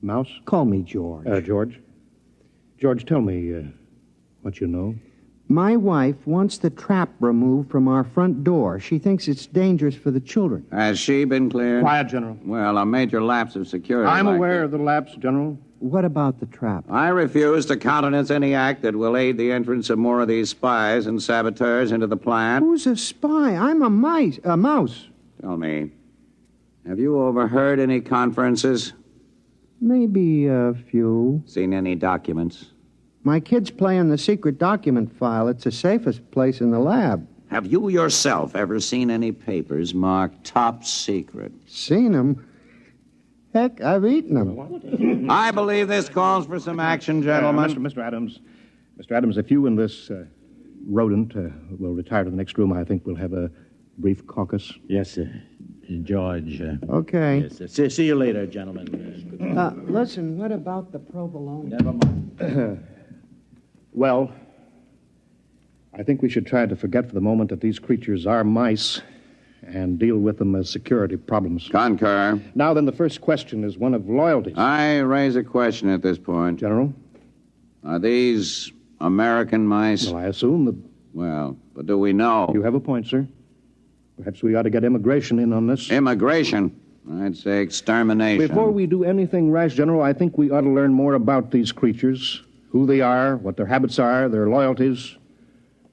Speaker 18: Mouse?
Speaker 16: Call me George.
Speaker 18: George? George, tell me what you know.
Speaker 16: My wife wants the trap removed from our front door. She thinks it's dangerous for the children.
Speaker 19: Has she been cleared?
Speaker 18: Quiet, General.
Speaker 19: Well, a major lapse of security.
Speaker 18: I'm aware of the lapse, General.
Speaker 16: What about the trap?
Speaker 19: I refuse to countenance any act that will aid the entrance of more of these spies and saboteurs into the plant.
Speaker 16: Who's a spy? I'm a mouse.
Speaker 19: Tell me, have you overheard any conferences?
Speaker 16: Maybe a few.
Speaker 19: Seen any documents?
Speaker 16: My kids play in the secret document file. It's the safest place in the lab.
Speaker 19: Have you yourself ever seen any papers marked top secret?
Speaker 16: Seen them? Heck, I've eaten them.
Speaker 19: I believe this calls for some action, gentlemen.
Speaker 18: Mr. Adams, if you and this rodent will retire to the next room, I think we'll have a brief caucus.
Speaker 17: Yes, sir. George.
Speaker 16: Okay.
Speaker 17: Yes, sir. See you later, gentlemen.
Speaker 16: Listen, what about the provolone?
Speaker 17: Never mind.
Speaker 18: Well, I think we should try to forget for the moment that these creatures are mice and deal with them as security problems.
Speaker 19: Concur.
Speaker 18: Now then, the first question is one of loyalty.
Speaker 19: I raise a question at this point.
Speaker 18: General?
Speaker 19: Are these American mice?
Speaker 18: Well, I assume that...
Speaker 19: Well, but do we know?
Speaker 18: You have a point, sir. Perhaps we ought to get immigration in on this.
Speaker 19: Immigration? I'd say extermination.
Speaker 18: Before we do anything rash, General, I think we ought to learn more about these creatures. Who they are, what their habits are, their loyalties,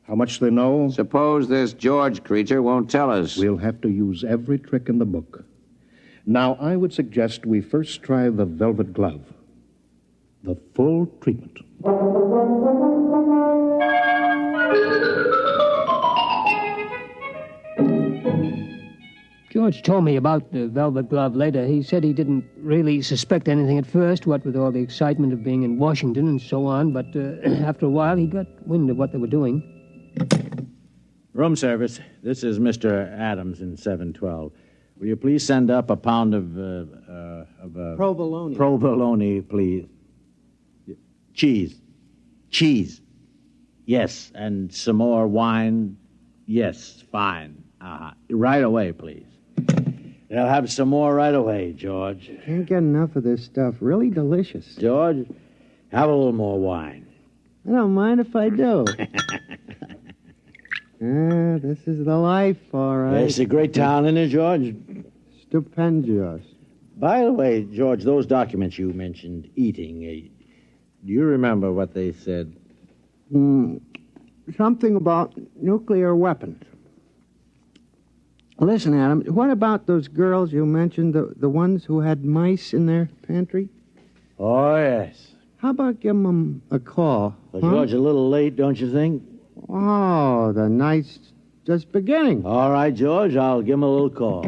Speaker 18: how much they know.
Speaker 19: Suppose this George creature won't tell us.
Speaker 18: We'll have to use every trick in the book. Now, I would suggest we first try the velvet glove. The full treatment.
Speaker 14: George told me about the velvet glove later. He said he didn't really suspect anything at first, what with all the excitement of being in Washington and so on, but after a while he got wind of what they were doing.
Speaker 17: Room service. This is Mr. Adams in 712. Will you please send up a pound of
Speaker 16: provolone.
Speaker 17: Provolone, please. Cheese. Yes, and some more wine. Yes, fine. Right away, please. They'll have some more right away, George.
Speaker 16: Can't get enough of this stuff. Really delicious.
Speaker 17: George, have a little more wine.
Speaker 16: I don't mind if I do. This is the life, all right.
Speaker 17: It's a great town, isn't it, George?
Speaker 16: Stupendous.
Speaker 17: By the way, George, those documents you mentioned eating, do you remember what they said?
Speaker 16: Something about nuclear weapons. Listen, Adam, what about those girls you mentioned, the ones who had mice in their pantry?
Speaker 17: Oh, yes.
Speaker 16: How about giving them a call?
Speaker 17: Well, George, a little late, don't you think?
Speaker 16: Oh, the night's just beginning.
Speaker 17: All right, George, I'll give him a little call.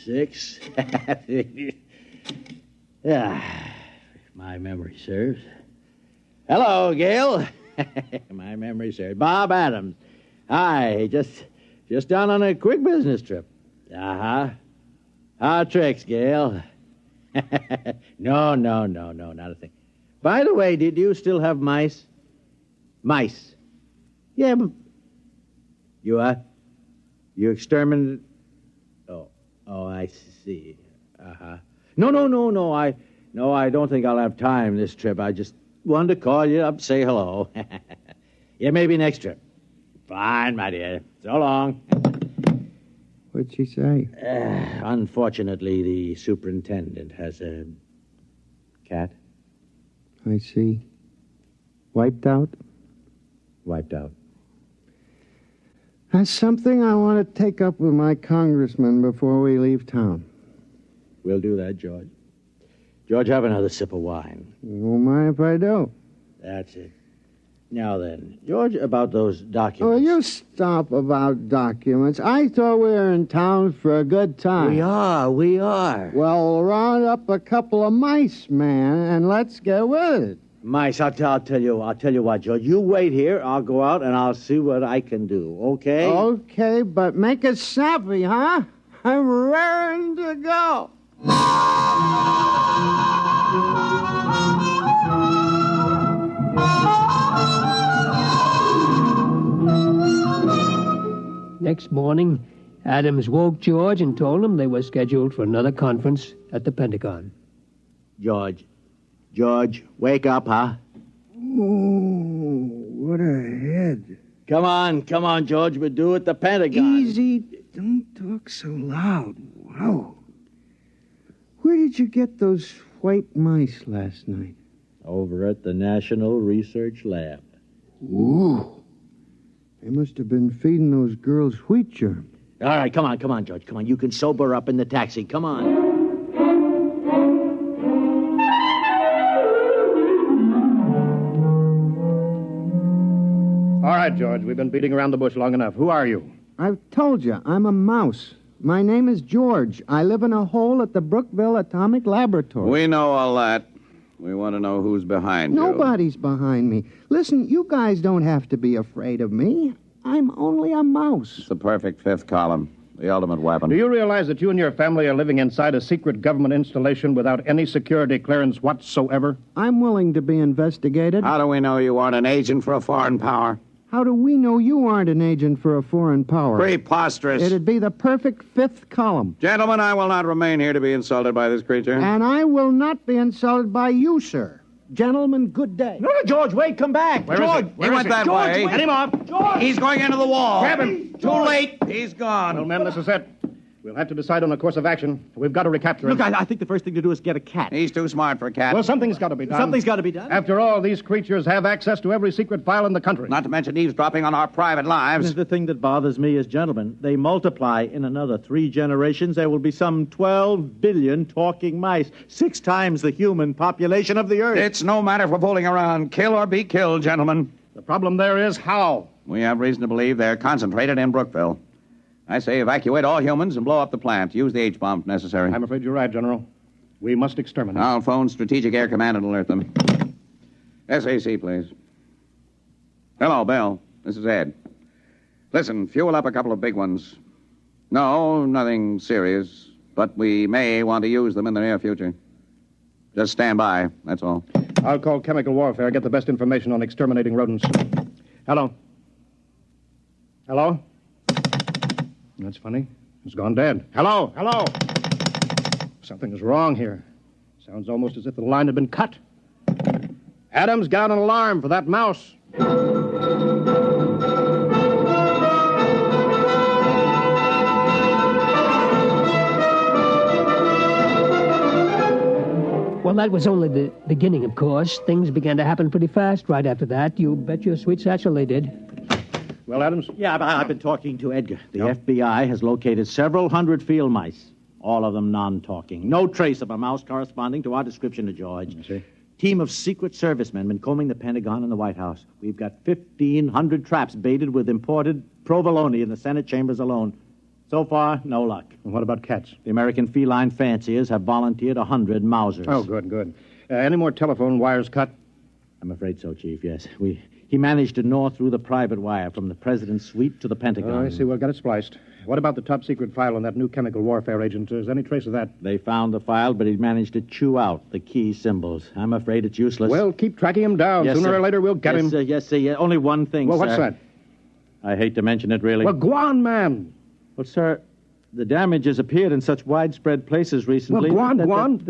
Speaker 17: 6. Yeah, my memory serves. Hello, Gail. My memory serves. Bob Adams. Hi, just down on a quick business trip. Uh-huh. How tricks, Gail? No, not a thing. By the way, did you still have mice? Mice? Yeah, but... You what? You exterminated... Oh, I see. Uh-huh. No, I don't think I'll have time this trip. I just wanted to call you up, say hello. Yeah, maybe next trip. Fine, my dear. So long.
Speaker 16: What'd she say?
Speaker 17: Unfortunately, the superintendent has a cat.
Speaker 16: I see. Wiped out?
Speaker 17: Wiped out.
Speaker 16: That's something I want to take up with my congressman before we leave town.
Speaker 17: We'll do that, George. George, have another sip of wine.
Speaker 16: Won't mind if I do.
Speaker 17: That's it. Now then, George, about those documents.
Speaker 16: Oh, you stop about documents. I thought we were in town for a good time.
Speaker 17: We are.
Speaker 16: Well, round up a couple of mice, man, and let's get with it.
Speaker 17: Mice, I'll tell you what, George. You wait here. I'll go out and I'll see what I can do, okay?
Speaker 16: Okay, but make it snappy, huh? I'm raring to go.
Speaker 14: Next morning, Adams woke George and told him they were scheduled for another conference at the Pentagon.
Speaker 17: George, wake up, huh?
Speaker 16: Oh, what a head.
Speaker 17: Come on, George. We're due at the Pentagon.
Speaker 16: Easy. Don't talk so loud. Wow. Where did you get those white mice last night?
Speaker 17: Over at the National Research Lab.
Speaker 16: Ooh. They must have been feeding those girls wheat germ.
Speaker 17: All right, come on, George. Come on, you can sober up in the taxi. Come on.
Speaker 18: All right, George, we've been beating around the bush long enough. Who are you?
Speaker 16: I've told you, I'm a mouse. My name is George. I live in a hole at the Brookville Atomic Laboratory.
Speaker 19: We know all that. We want to know who's behind you.
Speaker 16: Nobody's behind me. Listen, you guys don't have to be afraid of me. I'm only a mouse.
Speaker 19: It's the perfect fifth column. The ultimate weapon.
Speaker 18: Do you realize that you and your family are living inside a secret government installation without any security clearance whatsoever?
Speaker 16: I'm willing to be investigated.
Speaker 19: How do we know you aren't an agent for a foreign power?
Speaker 16: How do we know you aren't an agent for a foreign power?
Speaker 19: Preposterous.
Speaker 16: It'd be the perfect fifth column.
Speaker 19: Gentlemen, I will not remain here to be insulted by this creature.
Speaker 16: And I will not be insulted by you, sir. Gentlemen, good day.
Speaker 17: No, George, wait, come back.
Speaker 19: Where
Speaker 17: George,
Speaker 19: is he? He went that way.
Speaker 17: Get him off. George.
Speaker 19: He's going into the wall.
Speaker 18: Grab him.
Speaker 19: Too late. He's gone.
Speaker 18: Well, men, this is it. We'll have to decide on a course of action. We've got to recapture him.
Speaker 17: Look, I think the first thing to do is get a cat.
Speaker 19: He's too smart for a cat.
Speaker 18: Well, something's got to be done.
Speaker 17: Something's got to be done.
Speaker 18: After all, these creatures have access to every secret file in the country.
Speaker 19: Not to mention eavesdropping on our private lives.
Speaker 17: The thing that bothers me is, gentlemen, they multiply in another 3 generations. There will be some 12 billion talking mice, 6 times the human population of the Earth.
Speaker 19: It's no matter for fooling around. Kill or be killed, gentlemen.
Speaker 18: The problem there is how.
Speaker 19: We have reason to believe they're concentrated in Brookville. I say evacuate all humans and blow up the plant. Use the H-bomb if necessary.
Speaker 18: I'm afraid you're right, General. We must exterminate.
Speaker 19: I'll phone Strategic Air Command and alert them. SAC, please. Hello, Bell. This is Ed. Listen, fuel up a couple of big ones. No, nothing serious, but we may want to use them in the near future. Just stand by, that's all.
Speaker 18: I'll call chemical warfare, get the best information on exterminating rodents. Hello? Hello? That's funny. It's gone dead. Hello? Hello? Something is wrong here. Sounds almost as if the line had been cut. Adams, get out an alarm for that mouse.
Speaker 14: Well, that was only the beginning, of course. Things began to happen pretty fast right after that. You bet your sweet satchel they did.
Speaker 18: Well, Adams?
Speaker 17: Yeah, I've been talking to Edgar. The FBI has located several hundred field mice, all of them non-talking. No trace of a mouse corresponding to our description of George.
Speaker 18: I see.
Speaker 17: Team of Secret Servicemen been combing the Pentagon and the White House. We've got 1,500 traps baited with imported provolone in the Senate chambers alone. So far, no luck.
Speaker 18: And what about cats?
Speaker 17: The American feline fanciers have volunteered 100 Mausers.
Speaker 18: Oh, good. Any more telephone wires cut?
Speaker 17: I'm afraid so, Chief, yes. He managed to gnaw through the private wire from the president's suite to the Pentagon.
Speaker 18: Oh, I see. Well, got it spliced. What about the top-secret file on that new chemical warfare agent? Is there any trace of that?
Speaker 17: They found the file, but he managed to chew out the key symbols. I'm afraid it's useless.
Speaker 18: Well, keep tracking him down.
Speaker 17: Yes,
Speaker 18: Sooner
Speaker 17: sir.
Speaker 18: or later, we'll get him.
Speaker 17: Yes, sir. Only one thing,
Speaker 18: Well,
Speaker 17: sir.
Speaker 18: what's that?
Speaker 17: I hate to mention it, really.
Speaker 18: Well, go on, man.
Speaker 17: Well, sir, the damage has appeared in such widespread places recently.
Speaker 18: Well, go on.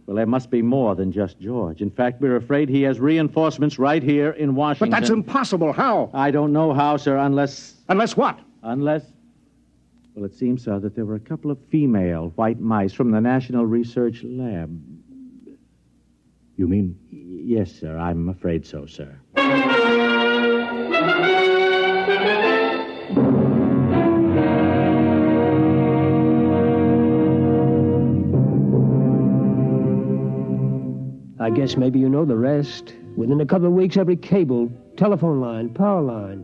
Speaker 17: Well, there must be more than just George. In fact, we're afraid he has reinforcements right here in Washington.
Speaker 18: But that's impossible. How?
Speaker 17: I don't know how, sir, unless...
Speaker 18: Unless what?
Speaker 17: Well, it seems, sir, that there were a couple of female white mice from the National Research Lab.
Speaker 18: You mean?
Speaker 17: Yes, sir. I'm afraid so, sir.
Speaker 14: I guess maybe you know the rest. Within a couple of weeks, every cable, telephone line, power line,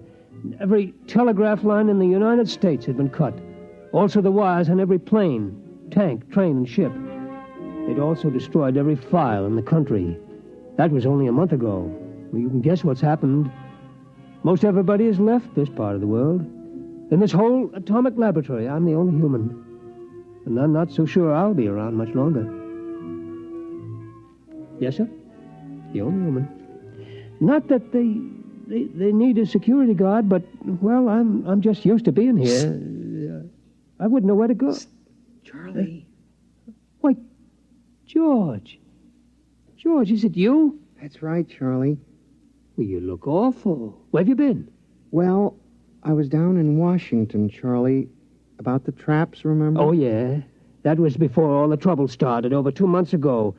Speaker 14: every telegraph line in the United States had been cut. Also the wires on every plane, tank, train, and ship. They'd also destroyed every file in the country. That was only a month ago. Well, you can guess what's happened. Most everybody has left this part of the world. In this whole atomic laboratory, I'm the only human. And I'm not so sure I'll be around much longer. Yes, sir? The only woman. Not that they need a security guard, but, well, I'm just used to being here. I wouldn't know where to go.
Speaker 16: Charlie.
Speaker 14: Why, George. George, is it you?
Speaker 16: That's right, Charlie.
Speaker 14: Well, you look awful. Where have you been?
Speaker 16: Well, I was down in Washington, Charlie, about the traps, remember?
Speaker 14: Oh, yeah. That was before all the trouble started, over 2 months ago.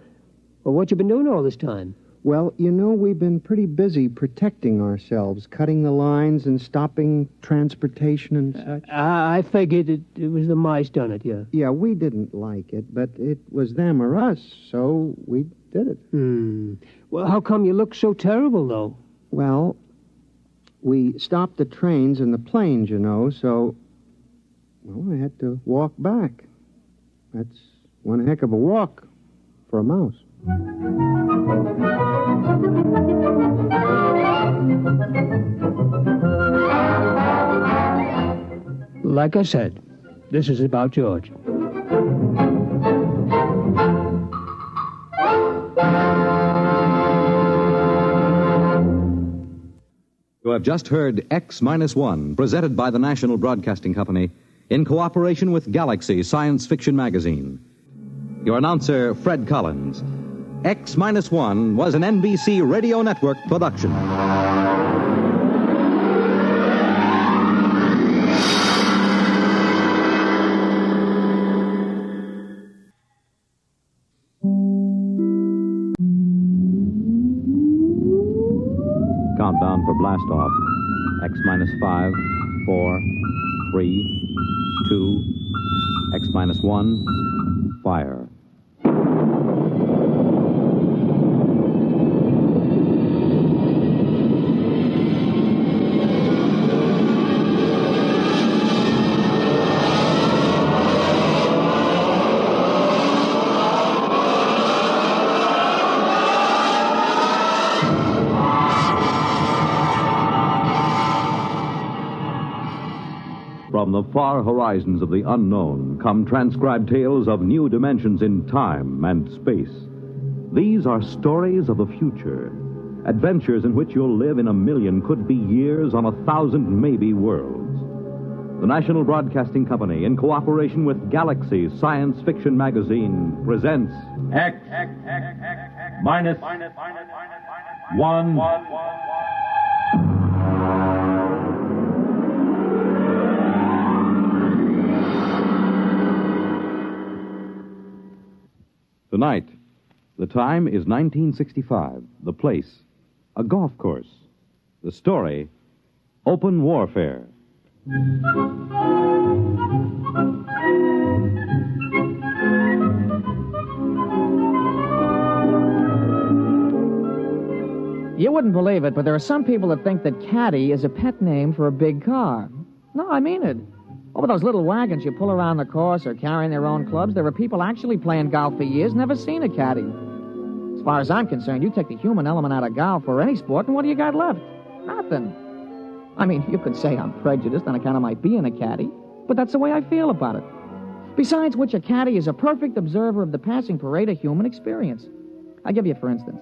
Speaker 14: Well, what you been doing all this time?
Speaker 16: Well, you know, we've been pretty busy protecting ourselves, cutting the lines and stopping transportation and such.
Speaker 14: I figured it was the mice done it, yeah.
Speaker 16: Yeah, we didn't like it, but it was them or us, so we did it.
Speaker 14: Well, how come you look so terrible, though?
Speaker 16: Well, we stopped the trains and the planes, you know, so, well, I had to walk back. That's one heck of a walk for a mouse.
Speaker 14: Like I said, this is about George.
Speaker 12: You have just heard X-1, presented by the National Broadcasting Company in cooperation with Galaxy Science Fiction Magazine. Your announcer, Fred Collins. X-1 was an NBC Radio Network production. Countdown for blast off. X-5, 4, 3, 2, X-1, fire. From the far horizons of the unknown come transcribed tales of new dimensions in time and space. These are stories of the future, adventures in which you'll live in a million, could be years, on 1,000 maybe worlds. The National Broadcasting Company, in cooperation with Galaxy Science Fiction Magazine, presents
Speaker 13: X-. 1.
Speaker 12: Tonight, the time is 1965. The place, a golf course. The story, open warfare.
Speaker 20: You wouldn't believe it, but there are some people that think that caddy is a pet name for a big car. No, I mean it. Over those little wagons you pull around the course or carrying their own clubs, there are people actually playing golf for years, never seen a caddy. As far as I'm concerned, you take the human element out of golf or any sport, and what do you got left? Nothing. I mean, you could say I'm prejudiced on account of my being a caddy, but that's the way I feel about it. Besides which, a caddy is a perfect observer of the passing parade of human experience. I'll give you for instance.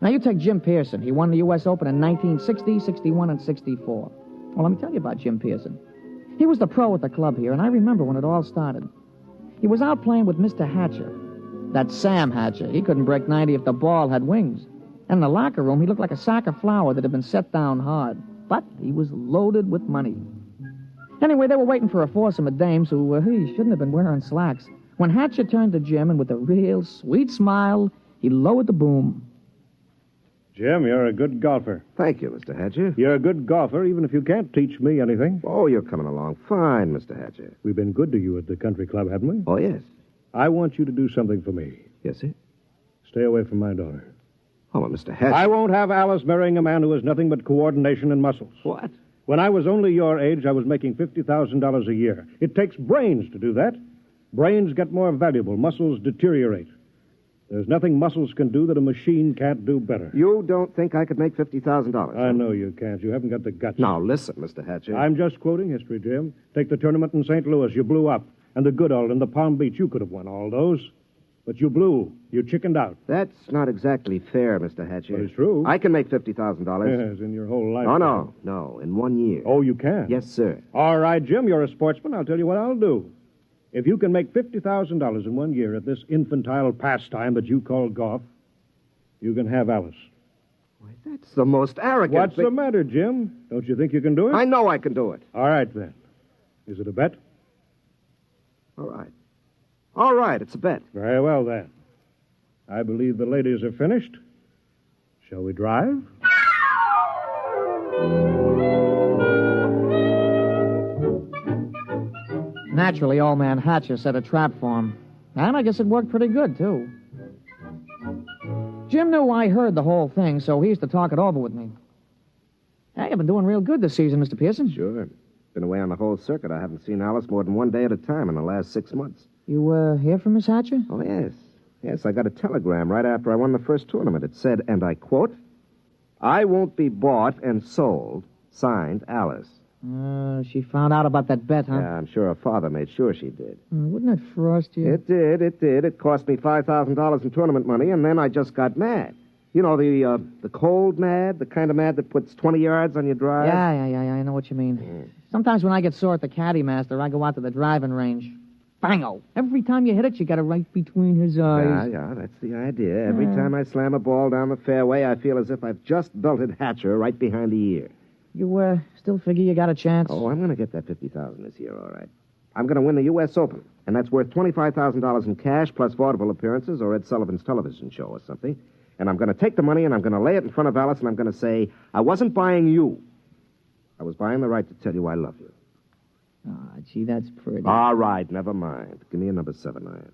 Speaker 20: Now, you take Jim Pearson. He won the U.S. Open in 1960, 61, and 64. Well, let me tell you about Jim Pearson. He was the pro at the club here, and I remember when it all started. He was out playing with Mr. Hatcher. That's Sam Hatcher. He couldn't break 90 if the ball had wings. And in the locker room, he looked like a sack of flour that had been set down hard. But he was loaded with money. Anyway, they were waiting for a foursome of dames who shouldn't have been wearing slacks. When Hatcher turned to Jim, and with a real sweet smile, he lowered the boom.
Speaker 18: Jim, you're a good golfer.
Speaker 21: Thank you, Mr. Hatcher.
Speaker 18: You're a good golfer, even if you can't teach me anything.
Speaker 21: Oh, you're coming along fine, Mr. Hatcher.
Speaker 18: We've been good to you at the country club, haven't we?
Speaker 21: Oh, yes.
Speaker 18: I want you to do something for me.
Speaker 21: Yes, sir?
Speaker 18: Stay away from my daughter.
Speaker 21: Oh, well, Mr. Hatcher.
Speaker 18: I won't have Alice marrying a man who has nothing but coordination and muscles.
Speaker 21: What?
Speaker 18: When I was only your age, I was making $50,000 a year. It takes brains to do that. Brains get more valuable. Muscles deteriorate. There's nothing muscles can do that a machine can't do better.
Speaker 21: You don't think I could make $50,000?
Speaker 18: I know you can't. You haven't got the guts.
Speaker 21: Now, listen, Mr. Hatcher.
Speaker 18: I'm just quoting history, Jim. Take the tournament in St. Louis. You blew up. And the Goodall and the Palm Beach. You could have won all those. But you blew. You chickened out.
Speaker 21: That's not exactly fair, Mr. Hatcher.
Speaker 18: But it's true.
Speaker 21: I can make $50,000.
Speaker 18: Yes, in your whole life.
Speaker 21: No, in 1 year.
Speaker 18: Oh, you can?
Speaker 21: Yes, sir.
Speaker 18: All right, Jim, you're a sportsman. I'll tell you what I'll do. If you can make $50,000 in 1 year at this infantile pastime that you call golf, you can have Alice.
Speaker 21: Why, that's the most arrogant
Speaker 18: What's the matter, Jim? Don't you think you can do it?
Speaker 21: I know I can do it.
Speaker 18: All right, then. Is it a bet?
Speaker 21: All right. All right, it's a bet.
Speaker 18: Very well, then. I believe the ladies are finished. Shall we drive?
Speaker 20: Naturally, old man Hatcher set a trap for him. And I guess it worked pretty good, too. Jim knew I heard the whole thing, so he used to talk it over with me. Hey, you've been doing real good this season, Mr. Pearson.
Speaker 21: Sure. Been away on the whole circuit. I haven't seen Alice more than 1 day at a time in the last 6 months.
Speaker 20: You, hear from Miss Hatcher?
Speaker 21: Oh, yes. Yes, I got a telegram right after I won the first tournament. It said, and I quote, "I won't be bought and sold. Signed, Alice."
Speaker 20: She found out about that bet, huh?
Speaker 21: Yeah, I'm sure her father made sure she did.
Speaker 20: Wouldn't it frost you?
Speaker 21: It did. It cost me $5,000 in tournament money, and then I just got mad. You know, the cold mad, the kind of mad that puts 20 yards on your drive?
Speaker 20: Yeah, I know what you mean. Sometimes when I get sore at the caddy master, I go out to the driving range. Bango! Every time you hit it, you got it right between his eyes.
Speaker 21: Yeah, that's the idea. Every time I slam a ball down the fairway, I feel as if I've just belted Hatcher right behind the ear.
Speaker 20: You, still figure you got a chance?
Speaker 21: Oh, I'm going to get that $50,000 this year, all right. I'm going to win the U.S. Open, and that's worth $25,000 in cash plus vaudeville appearances or Ed Sullivan's television show or something. And I'm going to take the money and I'm going to lay it in front of Alice and I'm going to say, I wasn't buying you. I was buying the right to tell you I love you.
Speaker 20: Ah, gee, that's pretty.
Speaker 21: All right, never mind. Give me a number 7 iron.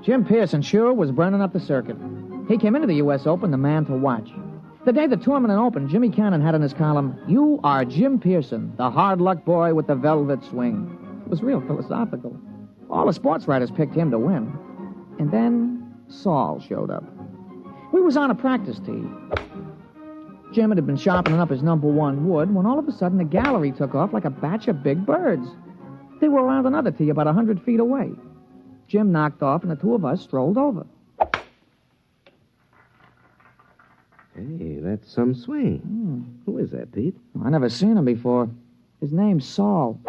Speaker 20: Jim Pearson sure was burning up the circuit. He came into the U.S. Open the man to watch. The day the tournament opened, Jimmy Cannon had in his column, "You are Jim Pearson, the hard luck boy with the velvet swing." It was real philosophical. All the sports writers picked him to win. And then Saul showed up. We was on a practice tee. Jim had been sharpening up his number 1 wood when all of a sudden the gallery took off like a batch of big birds. They were around another tee about 100 feet away. Jim knocked off, and the two of us strolled over.
Speaker 21: Hey, that's some swing. Who is that, Pete?
Speaker 20: I never seen him before. His name's Saul.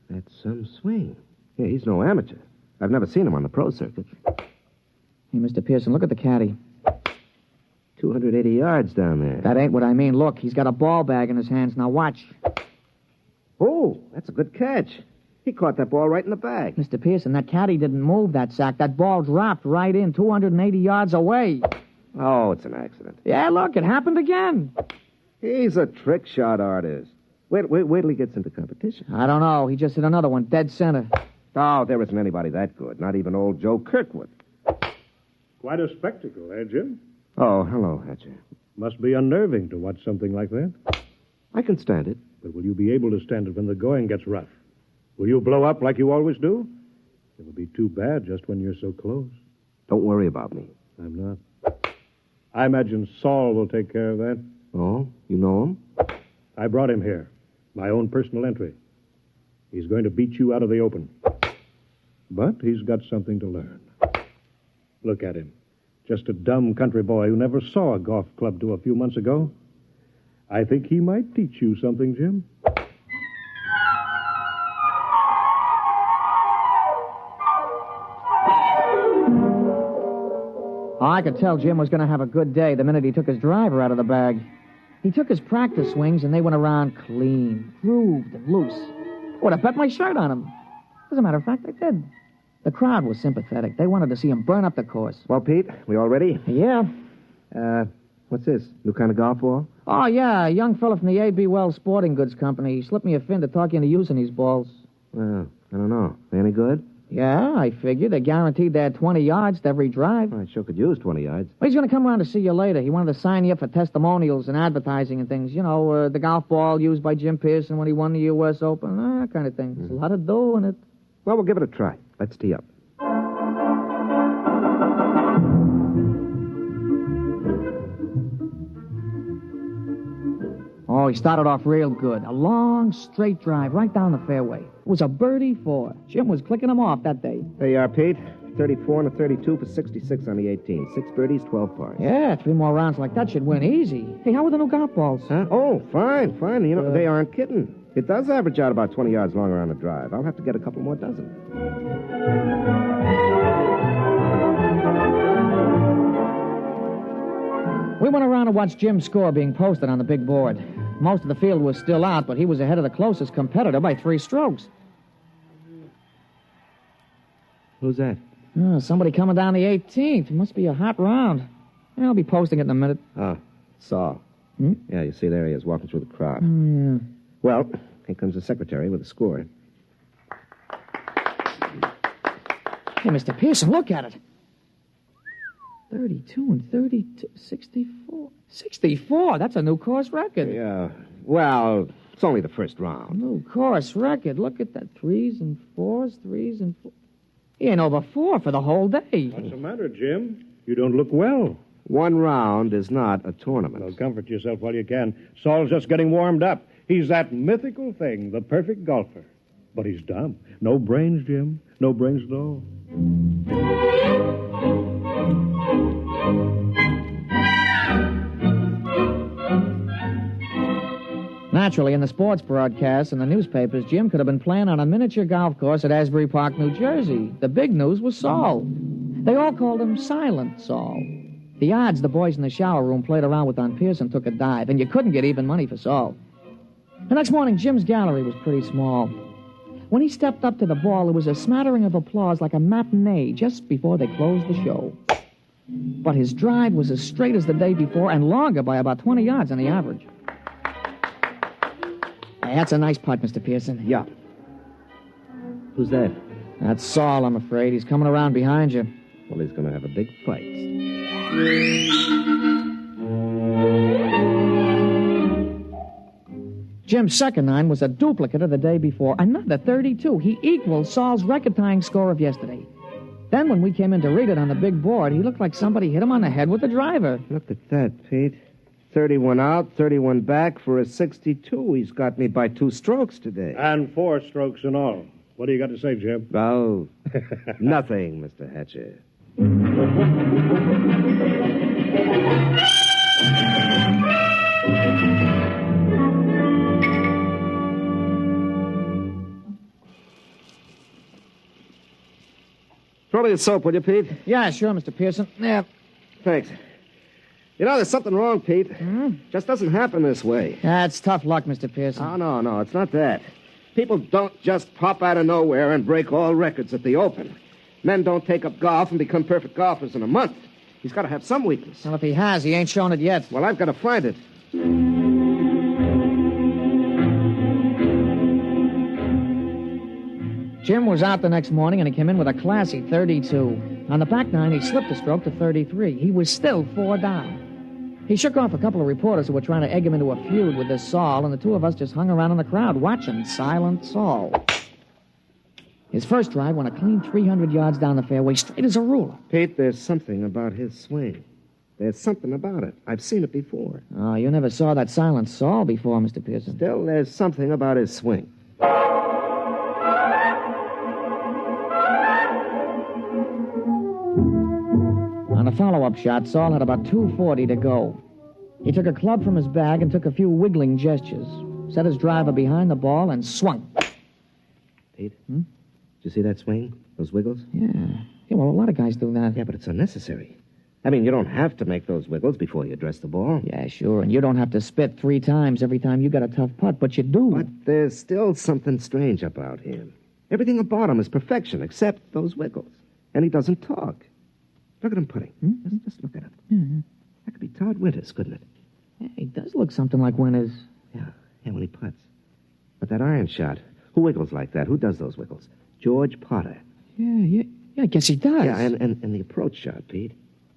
Speaker 21: That's some swing. Yeah, he's no amateur. I've never seen him on the pro circuit.
Speaker 20: Hey, Mr. Pearson, look at the caddy.
Speaker 21: 280 yards down there.
Speaker 20: That ain't what I mean. Look, he's got a ball bag in his hands. Now watch.
Speaker 21: Oh, that's a good catch. He caught that ball right in the bag.
Speaker 20: Mr. Pearson, that caddy didn't move that sack. That ball dropped right in 280 yards away.
Speaker 21: Oh, it's an accident.
Speaker 20: Yeah, look, it happened again.
Speaker 21: He's a trick shot artist. Wait till he gets into competition.
Speaker 20: I don't know. He just hit another one, dead center.
Speaker 21: Oh, there isn't anybody that good. Not even old Joe Kirkwood.
Speaker 18: Quite a spectacle, eh, Jim?
Speaker 21: Oh, hello, Hatcher.
Speaker 18: Must be unnerving to watch something like that.
Speaker 21: I can stand it.
Speaker 18: But will you be able to stand it when the going gets rough? Will you blow up like you always do? It'll be too bad just when you're so close.
Speaker 21: Don't worry about me.
Speaker 18: I'm not. I imagine Saul will take care of that.
Speaker 21: Oh, you know him?
Speaker 18: I brought him here. My own personal entry. He's going to beat you out of the open. But he's got something to learn. Look at him. Just a dumb country boy who never saw a golf club till a few months ago. I think he might teach you something, Jim.
Speaker 20: Oh, I could tell Jim was going to have a good day the minute he took his driver out of the bag. He took his practice swings, and they went around clean, grooved, and loose. I would have bet my shirt on him. As a matter of fact, I did. The crowd was sympathetic. They wanted to see him burn up the course.
Speaker 21: Well, Pete, we all ready?
Speaker 20: Yeah.
Speaker 21: What's this? New kind of golf ball?
Speaker 20: Oh, yeah, a young fella from the A.B. Wells Sporting Goods Company. He slipped me a fin to talk you into using these balls.
Speaker 21: Well, I don't know. They any good?
Speaker 20: Yeah, I figured. They guaranteed they had 20 yards to every drive.
Speaker 21: I sure could use 20 yards.
Speaker 20: Well, he's going to come around to see you later. He wanted to sign you up for testimonials and advertising and things. You know, the golf ball used by Jim Pearson when he won the U.S. Open, that kind of thing. There's a lot of dough in it.
Speaker 21: Well, we'll give it a try. Let's tee up.
Speaker 20: Oh, he started off real good. A long, straight drive right down the fairway. It was a birdie 4. Jim was clicking him off that day.
Speaker 21: There you are, Pete. 34 and a 32 for 66 on the 18. 6 birdies, 12 pars.
Speaker 20: Yeah, 3 more rounds like that should win easy. Hey, how are the new golf balls?
Speaker 21: Huh? Oh, fine. You know, they aren't kidding. It does average out about 20 yards longer on the drive. I'll have to get a couple more dozen.
Speaker 20: We went around to watch Jim's score being posted on the big board. Most of the field was still out, but he was ahead of the closest competitor by 3 strokes.
Speaker 21: Who's that?
Speaker 20: Oh, somebody coming down the 18th. It must be a hot round. I'll be posting it in a minute.
Speaker 21: Oh, Saul. Yeah, you see, there he is, walking through the crowd.
Speaker 20: Yeah.
Speaker 21: Well, here comes the secretary with the score.
Speaker 20: Hey, Mr. Pearson, look at it. 32 and 32, 64. 64? That's a new course record.
Speaker 21: Yeah, well, it's only the first round.
Speaker 20: New course record. Look at that. 3s and 4s, 3s and 4s. He ain't over 4 for the whole day.
Speaker 18: What's the matter, Jim? You don't look well.
Speaker 21: One round is not a tournament.
Speaker 18: Well, comfort yourself while you can. Saul's just getting warmed up. He's that mythical thing, the perfect golfer. But he's dumb. No brains, Jim. No brains at all.
Speaker 20: Naturally, in the sports broadcasts and the newspapers, Jim could have been playing on a miniature golf course at Asbury Park, New Jersey. The big news was Saul. They all called him Silent Saul. The odds the boys in the shower room played around with on Pearson took a dive, and you couldn't get even money for Saul. The next morning, Jim's gallery was pretty small. When he stepped up to the ball, there was a smattering of applause like a matinee just before they closed the show. But his drive was as straight as the day before and longer by about 20 yards on the average. Hey, that's a nice putt, Mr. Pearson.
Speaker 21: Yeah. Who's that?
Speaker 20: That's Saul, I'm afraid. He's coming around behind you.
Speaker 21: Well, he's going to have a big fight.
Speaker 20: Jim's second 9 was a duplicate of the day before. Another 32. He equaled Saul's record-tying score of yesterday. Then when we came in to read it on the big board, he looked like somebody hit him on the head with a driver.
Speaker 21: Look at that, Pete. 31 out, 31 back for a 62. He's got me by 2 strokes today.
Speaker 18: And 4 strokes in all. What do you got to say, Jim?
Speaker 21: Oh, nothing, Mr. Hatcher. me the soap, will you, Pete?
Speaker 20: Yeah, sure, Mr. Pearson. Yeah.
Speaker 21: Thanks. You know, there's something wrong, Pete. Just doesn't happen this way.
Speaker 20: That's tough luck, Mr. Pearson.
Speaker 21: Oh, no, it's not that. People don't just pop out of nowhere and break all records at the open. Men don't take up golf and become perfect golfers in a month. He's got to have some weakness.
Speaker 20: Well, if he has, he ain't shown it yet.
Speaker 21: Well, I've got to find it.
Speaker 20: Jim was out the next morning, and he came in with a classy 32. On the back nine, he slipped a stroke to 33. He was still 4 down. He shook off a couple of reporters who were trying to egg him into a feud with this Saul, and the two of us just hung around in the crowd watching Silent Saul. His first drive went a clean 300 yards down the fairway, straight as a ruler.
Speaker 21: Pete, there's something about his swing. There's something about it. I've seen it before.
Speaker 20: Oh, you never saw that Silent Saul before, Mr. Pearson.
Speaker 21: Still, there's something about his swing.
Speaker 20: On a follow-up shot, Saul had about 240 to go. He took a club from his bag and took a few wiggling gestures, set his driver behind the ball, and swung.
Speaker 21: Pete? Did you see that swing? Those wiggles?
Speaker 20: Yeah, well, a lot of guys do that.
Speaker 21: Yeah, but it's unnecessary. I mean, you don't have to make those wiggles before you address the ball.
Speaker 20: Yeah, sure, and you don't have to spit 3 times every time you got a tough putt, but you do.
Speaker 21: But there's still something strange about him. Everything about him is perfection, except those wiggles. And he doesn't talk. Look at him putting. Just look at him.
Speaker 20: Mm-hmm.
Speaker 21: That could be Todd Winters, couldn't it?
Speaker 20: Yeah, he does look something like Winters.
Speaker 21: Yeah, when he putts. But that iron shot, who wiggles like that? Who does those wiggles? George Potter.
Speaker 20: Yeah, I guess he does.
Speaker 21: Yeah, and the approach shot, Pete.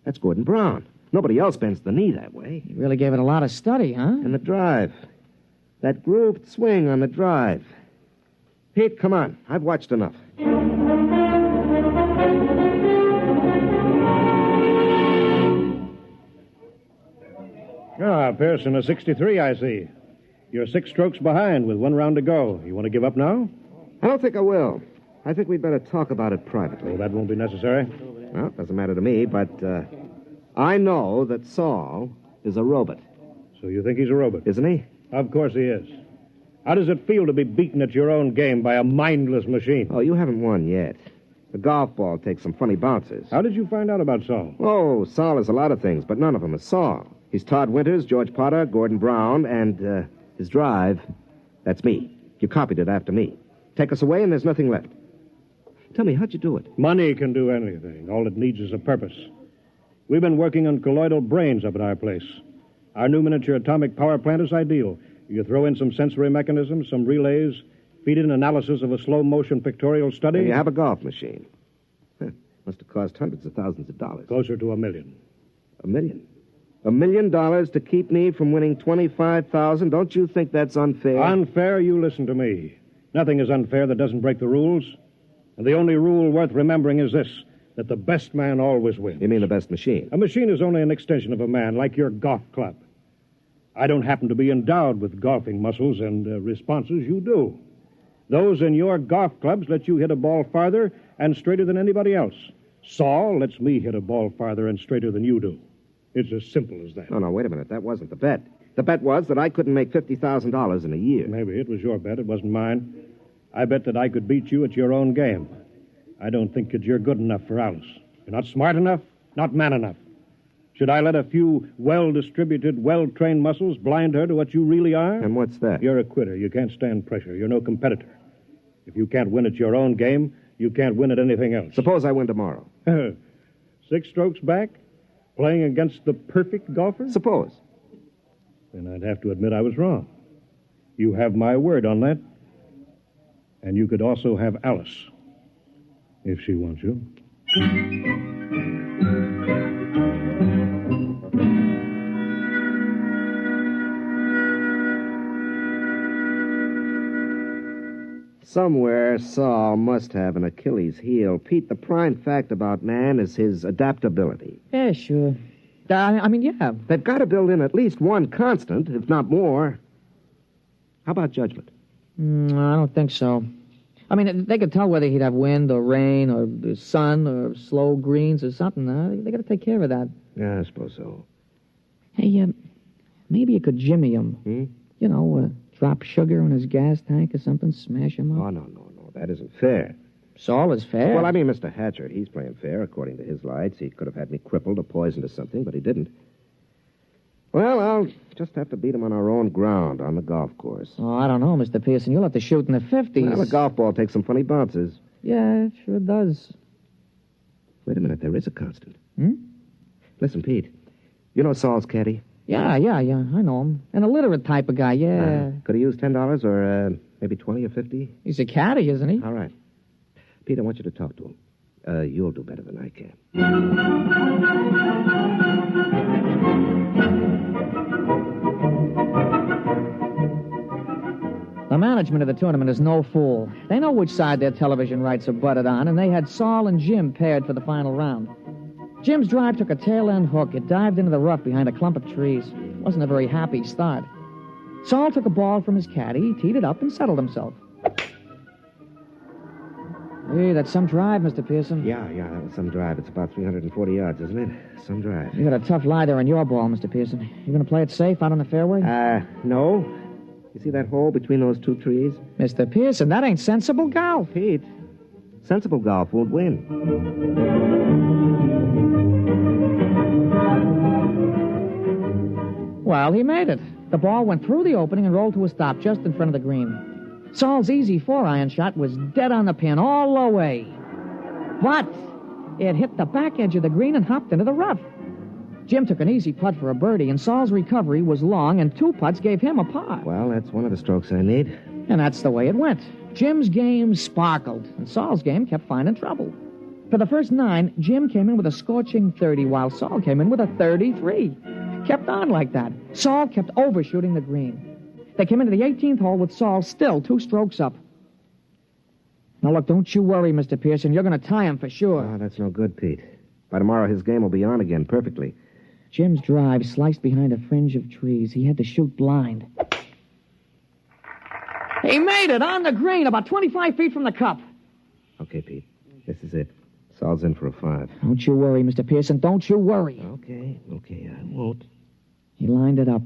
Speaker 21: That's Gordon Brown. Nobody else bends the knee that way.
Speaker 20: He really gave it a lot of study, huh?
Speaker 21: And the drive. That grooved swing on the drive. Pete, come on. I've watched enough.
Speaker 18: Pearson, a 63, I see. You're 6 strokes behind with 1 round to go. You want to give up now?
Speaker 21: I don't think I will. I think we'd better talk about it privately.
Speaker 18: That won't be necessary.
Speaker 21: Well, it doesn't matter to me, but I know that Saul is a robot.
Speaker 18: So you think he's a robot?
Speaker 21: Isn't he?
Speaker 18: Of course he is. How does it feel to be beaten at your own game by a mindless machine?
Speaker 21: Oh, you haven't won yet. The golf ball takes some funny bounces.
Speaker 18: How did you find out about Saul?
Speaker 21: Oh, Saul is a lot of things, but none of them is Saul. He's Todd Winters, George Potter, Gordon Brown, and his drive, that's me. You copied it after me. Take us away and there's nothing left. Tell me, how'd you do it?
Speaker 18: Money can do anything. All it needs is a purpose. We've been working on colloidal brains up at our place. Our new miniature atomic power plant is ideal. You throw in some sensory mechanisms, some relays, feed in analysis of a slow-motion pictorial study.
Speaker 21: And you have a golf machine. Must have cost hundreds of thousands of dollars.
Speaker 18: Closer to $1 million.
Speaker 21: $1 million? $1 million to keep me from winning $25,000? Don't you think that's unfair?
Speaker 18: Unfair? You listen to me. Nothing is unfair that doesn't break the rules. And the only rule worth remembering is this, that the best man always wins.
Speaker 21: You mean the best machine?
Speaker 18: A machine is only an extension of a man, like your golf club. I don't happen to be endowed with golfing muscles and responses. You do. Those in your golf clubs let you hit a ball farther and straighter than anybody else. Saul lets me hit a ball farther and straighter than you do. It's as simple as that.
Speaker 21: No, wait a minute. That wasn't the bet. The bet was that I couldn't make $50,000 in a year.
Speaker 18: Maybe it was your bet. It wasn't mine. I bet that I could beat you at your own game. I don't think that you're good enough for Alice. You're not smart enough, not man enough. Should I let a few well-distributed, well-trained muscles blind her to what you really are?
Speaker 21: And what's that?
Speaker 18: You're a quitter. You can't stand pressure. You're no competitor. If you can't win at your own game, you can't win at anything else.
Speaker 21: Suppose I win tomorrow.
Speaker 18: 6 strokes back? Playing against the perfect golfer?
Speaker 21: Suppose.
Speaker 18: Then I'd have to admit I was wrong. You have my word on that. And you could also have Alice, if she wants you.
Speaker 21: Somewhere, Saul must have an Achilles heel. Pete, the prime fact about man is his adaptability.
Speaker 20: Yeah, sure. Yeah.
Speaker 21: They've got to build in at least one constant, if not more. How about judgment?
Speaker 20: I don't think so. I mean, they could tell whether he'd have wind or rain or the sun or slow greens or something. They got to take care of that.
Speaker 21: Yeah, I suppose so.
Speaker 20: Hey, maybe you could jimmy him. You know, drop sugar in his gas tank or something, smash him up.
Speaker 21: Oh, no. That isn't fair.
Speaker 20: Saul is fair.
Speaker 21: Well, I mean, Mr. Hatcher, he's playing fair according to his lights. He could have had me crippled or poisoned or something, but he didn't. Well, I'll just have to beat him on our own ground on the golf course.
Speaker 20: Oh, I don't know, Mr. Pearson. You'll have to shoot in the 50s.
Speaker 21: Well, a golf ball takes some funny bounces.
Speaker 20: Yeah, it sure does.
Speaker 21: Wait a minute, there is a constant.
Speaker 20: Hmm?
Speaker 21: Listen, Pete, you know Saul's caddy?
Speaker 20: Yeah, I know him. An illiterate type of guy, yeah.
Speaker 21: Could he use $10 or maybe 20 or 50?
Speaker 20: He's a caddy, isn't he?
Speaker 21: All right. Pete, I want you to talk to him. You'll do better than I can.
Speaker 20: The management of the tournament is no fool. They know which side their television rights are butted on, and they had Saul and Jim paired for the final round. Jim's drive took a tail-end hook. It dived into the rough behind a clump of trees. It wasn't a very happy start. Saul took a ball from his caddy, teed it up, and settled himself. Hey, that's some drive, Mr. Pearson.
Speaker 21: Yeah, that was some drive. It's about 340 yards, isn't it? Some drive.
Speaker 20: You got a tough lie there on your ball, Mr. Pearson. You going to play it safe out on the fairway?
Speaker 21: No. You see that hole between those two trees?
Speaker 20: Mr. Pearson, that ain't sensible golf.
Speaker 21: Pete, sensible golf won't win.
Speaker 20: Well, he made it. The ball went through the opening and rolled to a stop just in front of the green. Saul's easy 4-iron shot was dead on the pin all the way. But it hit the back edge of the green and hopped into the rough. Jim took an easy putt for a birdie, and Saul's recovery was long, and 2 putts gave him a par.
Speaker 21: Well, that's one of the strokes I need.
Speaker 20: And that's the way it went. Jim's game sparkled, and Saul's game kept finding trouble. For the first 9, Jim came in with a scorching 30, while Saul came in with a 33. Kept on like that. Saul kept overshooting the green. They came into the 18th hole with Saul still 2 strokes up. Now, look, don't you worry, Mr. Pearson. You're going to tie him for sure.
Speaker 21: Oh, that's no good, Pete. By tomorrow, his game will be on again perfectly.
Speaker 20: Jim's drive sliced behind a fringe of trees. He had to shoot blind. He made it on the green, about 25 feet from the cup.
Speaker 21: Okay, Pete. This is it. Saul's in for a 5.
Speaker 20: Don't you worry, Mr. Pearson. Don't you worry.
Speaker 21: Okay, I won't.
Speaker 20: He lined it up.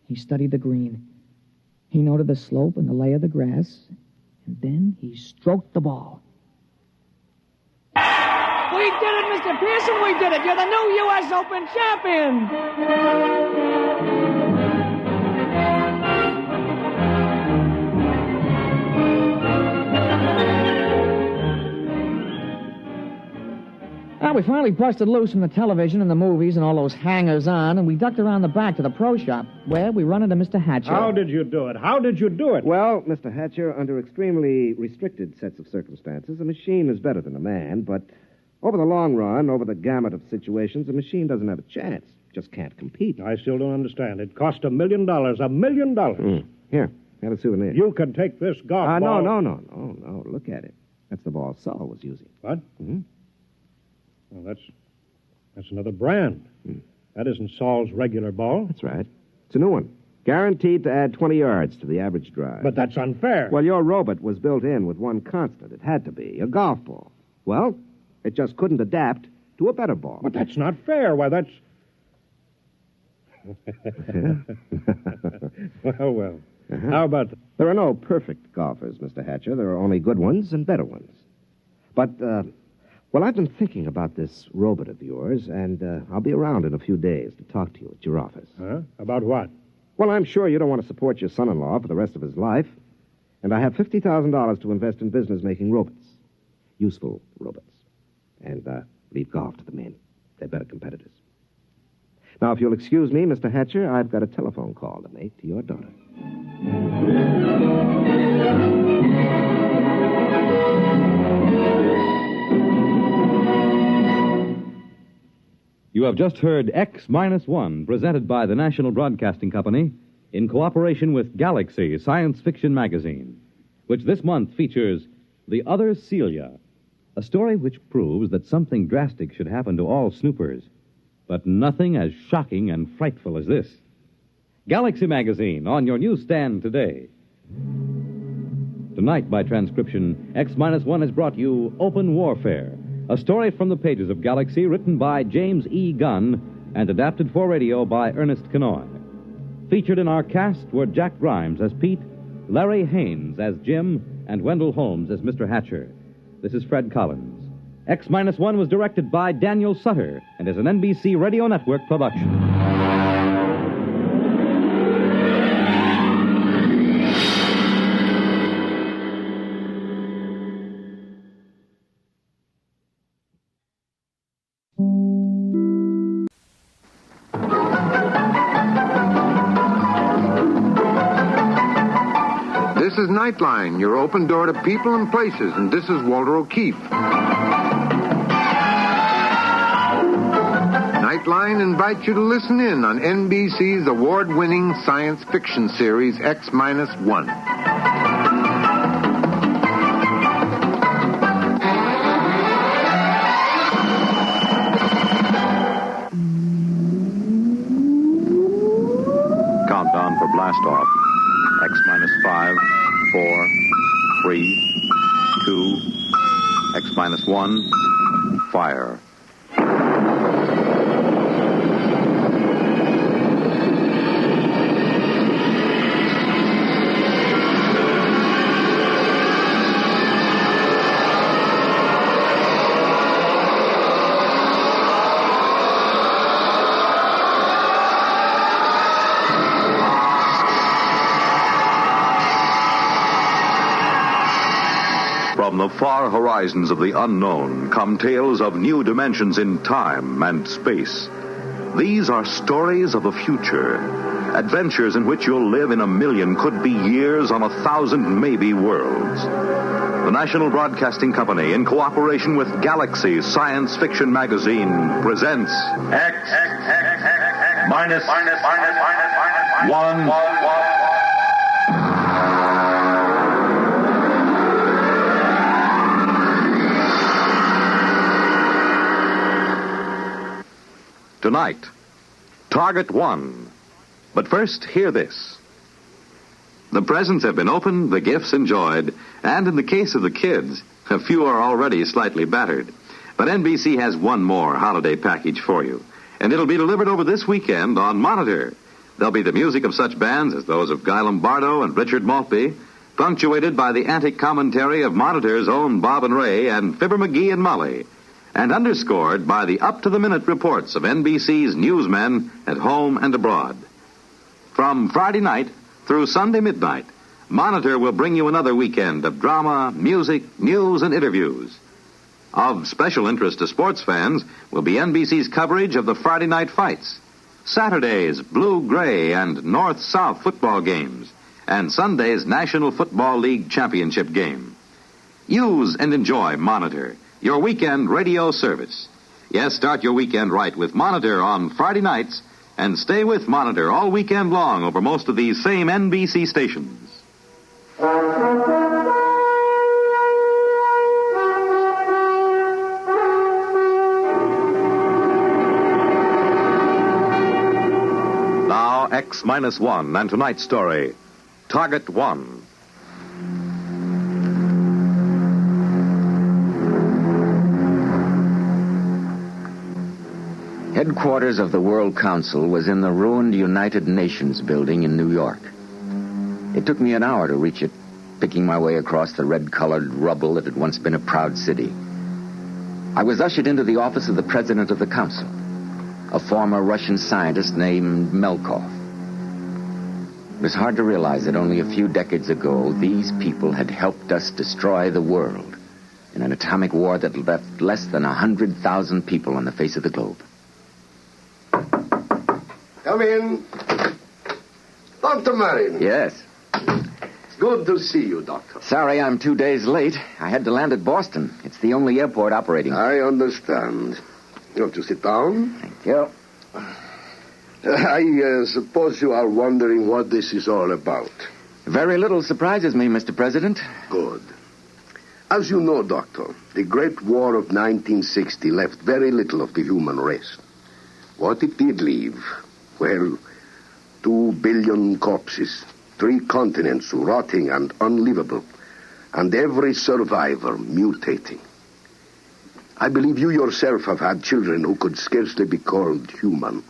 Speaker 20: He studied the green. He noted the slope and the lay of the grass. And then he stroked the ball. We did it, Mr. Pearson. We did it. You're the new U.S. Open champion. Now, we finally busted loose from the television and the movies and all those hangers-on, and we ducked around the back to the pro shop, where we run into Mr. Hatcher.
Speaker 18: How did you do it?
Speaker 21: Well, Mr. Hatcher, under extremely restricted sets of circumstances, a machine is better than a man, but over the long run, over the gamut of situations, a machine doesn't have a chance. Just can't compete.
Speaker 18: I still don't understand. It cost $1 million. $1 million.
Speaker 21: Here, have a souvenir.
Speaker 18: You can take this golf ball.
Speaker 21: No. Look at it. That's the ball Saul was using.
Speaker 18: What?
Speaker 21: Mm-hmm.
Speaker 18: Well, that's another brand. That isn't Saul's regular ball.
Speaker 21: That's right. It's a new one. Guaranteed to add 20 yards to the average drive.
Speaker 18: But that's unfair.
Speaker 21: Well, your robot was built in with one constant. It had to be a golf ball. Well, it just couldn't adapt to a better ball.
Speaker 18: But that's not fair. Why, that's... Well.
Speaker 21: Uh-huh.
Speaker 18: How about...
Speaker 21: There are no perfect golfers, Mr. Hatcher. There are only good ones and better ones. But, well, I've been thinking about this robot of yours, and I'll be around in a few days to talk to you at your office.
Speaker 18: Huh? About what?
Speaker 21: Well, I'm sure you don't want to support your son-in-law for the rest of his life. And I have $50,000 to invest in business making robots. Useful robots. And leave golf to the men. They're better competitors. Now, if you'll excuse me, Mr. Hatcher, I've got a telephone call to make to your daughter.
Speaker 12: You have just heard X-1, presented by the National Broadcasting Company in cooperation with Galaxy Science Fiction Magazine, which this month features The Other Celia, a story which proves that something drastic should happen to all snoopers, but nothing as shocking and frightful as this. Galaxy Magazine, on your newsstand today. Tonight, by transcription, X-1 has brought you Open Warfare, a story from the pages of Galaxy written by James E. Gunn and adapted for radio by Ernest Kenoy. Featured in our cast were Jack Grimes as Pete, Larry Haynes as Jim, and Wendell Holmes as Mr. Hatcher. This is Fred Collins. X-1 was directed by Daniel Sutter and is an NBC Radio Network production.
Speaker 4: This is Nightline, your open door to people and places, and this is Walter O'Keefe. Nightline invites you to listen in on NBC's award-winning science fiction series X-1.
Speaker 12: Countdown for blast off. X-5, 4, 3, 2, X-1, fire. From the far horizons of the unknown come tales of new dimensions in time and space. These are stories of the future, adventures in which you'll live in a million, could be years, on 1,000 maybe worlds. The National Broadcasting Company, in cooperation with Galaxy Science Fiction Magazine, presents
Speaker 13: X-1.
Speaker 12: Tonight, Target 1. But first, hear this. The presents have been opened, the gifts enjoyed, and in the case of the kids, a few are already slightly battered. But NBC has one more holiday package for you, and it'll be delivered over this weekend on Monitor. There'll be the music of such bands as those of Guy Lombardo and Richard Maltby, punctuated by the antic commentary of Monitor's own Bob and Ray and Fibber McGee and Molly, and underscored by the up-to-the-minute reports of NBC's newsmen at home and abroad. From Friday night through Sunday midnight, Monitor will bring you another weekend of drama, music, news, and interviews. Of special interest to sports fans will be NBC's coverage of the Friday night fights, Saturday's blue-gray and north-south football games, and Sunday's National Football League Championship game. Use and enjoy Monitor, your weekend radio service. Yes, start your weekend right with Monitor on Friday nights, and stay with Monitor all weekend long over most of these same NBC stations. Now, X-1 and tonight's story, Target 1.
Speaker 22: Headquarters of the World Council was in the ruined United Nations building in New York. It took me an hour to reach it, picking my way across the red-colored rubble that had once been a proud city. I was ushered into the office of the president of the council, a former Russian scientist named Melkov. It was hard to realize that only a few decades ago, these people had helped us destroy the world in an atomic war that left less than 100,000 people on the face of the globe.
Speaker 23: Come in. Dr. Marin.
Speaker 22: Yes.
Speaker 23: It's good to see you, Doctor.
Speaker 22: Sorry I'm 2 days late. I had to land at Boston. It's the only airport operating.
Speaker 23: I understand. You want to sit down?
Speaker 22: Thank you.
Speaker 23: I suppose you are wondering what this is all about.
Speaker 22: Very little surprises me, Mr. President.
Speaker 23: Good. As you know, Doctor, the Great War of 1960 left very little of the human race. What it did leave, well, 2 billion corpses, 3 continents rotting and unlivable, and every survivor mutating. I believe you yourself have had children who could scarcely be called human.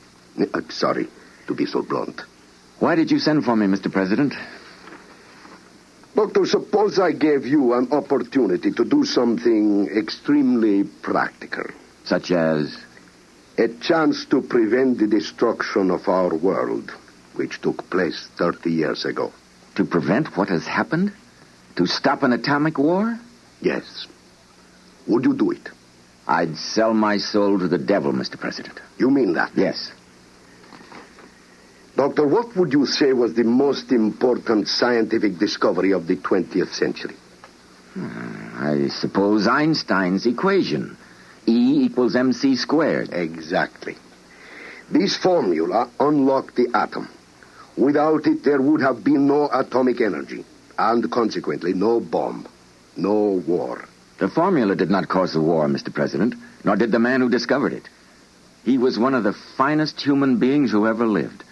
Speaker 23: Sorry to be so blunt.
Speaker 22: Why did you send for me, Mr. President?
Speaker 23: Doctor, suppose I gave you an opportunity to do something extremely practical.
Speaker 22: Such as?
Speaker 23: A chance to prevent the destruction of our world, which took place 30 years ago.
Speaker 22: To prevent what has happened? To stop an atomic war?
Speaker 23: Yes. Would you do it?
Speaker 22: I'd sell my soul to the devil, Mr. President.
Speaker 23: You mean that?
Speaker 22: Yes.
Speaker 23: Doctor, what would you say was the most important scientific discovery of the 20th century?
Speaker 22: I suppose Einstein's equation. E equals mc squared.
Speaker 23: Exactly. This formula unlocked the atom. Without it, there would have been no atomic energy, and consequently, no bomb, no war.
Speaker 22: The formula did not cause the war, Mr. President, nor did the man who discovered it. He was one of the finest human beings who ever lived.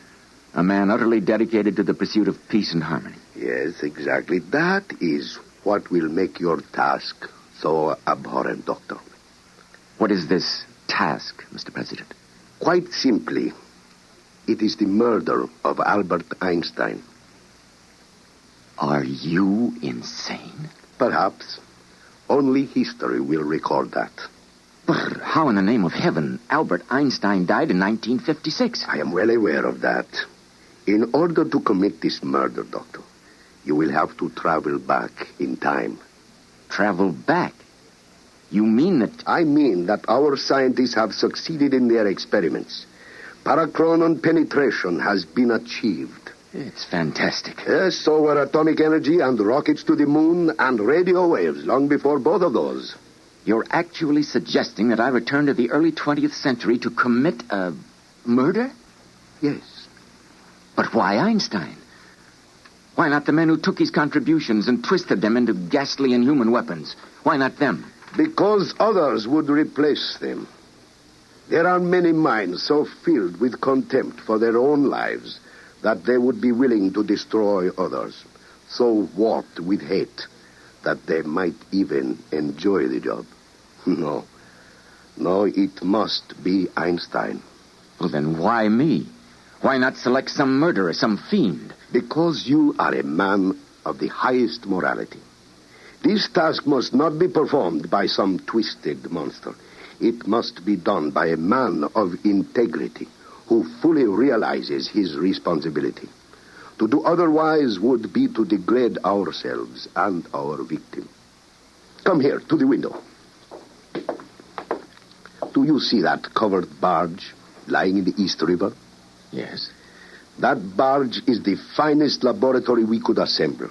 Speaker 22: A man utterly dedicated to the pursuit of peace and harmony.
Speaker 23: Yes, exactly. That is what will make your task so abhorrent, Doctor.
Speaker 22: What is this task, Mr. President?
Speaker 23: Quite simply, it is the murder of Albert Einstein.
Speaker 22: Are you insane?
Speaker 23: Perhaps. Only history will record that.
Speaker 22: But how in the name of heaven Albert Einstein died in 1956?
Speaker 23: I am well aware of that. In order to commit this murder, Doctor, you will have to travel back in time.
Speaker 22: Travel back? You mean that...
Speaker 23: I mean that our scientists have succeeded in their experiments. Parachronon penetration has been achieved.
Speaker 22: It's fantastic.
Speaker 23: Yes, so were atomic energy and rockets to the moon and radio waves long before both of those.
Speaker 22: You're actually suggesting that I return to the early 20th century to commit a murder?
Speaker 23: Yes.
Speaker 22: But why Einstein? Why not the men who took his contributions and twisted them into ghastly inhuman weapons? Why not them?
Speaker 23: Because others would replace them. There are many minds so filled with contempt for their own lives that they would be willing to destroy others, so warped with hate that they might even enjoy the job. No, it must be Einstein.
Speaker 22: Well, then why me? Why not select some murderer, some fiend?
Speaker 23: Because you are a man of the highest morality. This task must not be performed by some twisted monster. It must be done by a man of integrity who fully realizes his responsibility. To do otherwise would be to degrade ourselves and our victim. Come here, to the window. Do you see that covered barge lying in the East River?
Speaker 22: Yes.
Speaker 23: That barge is the finest laboratory we could assemble.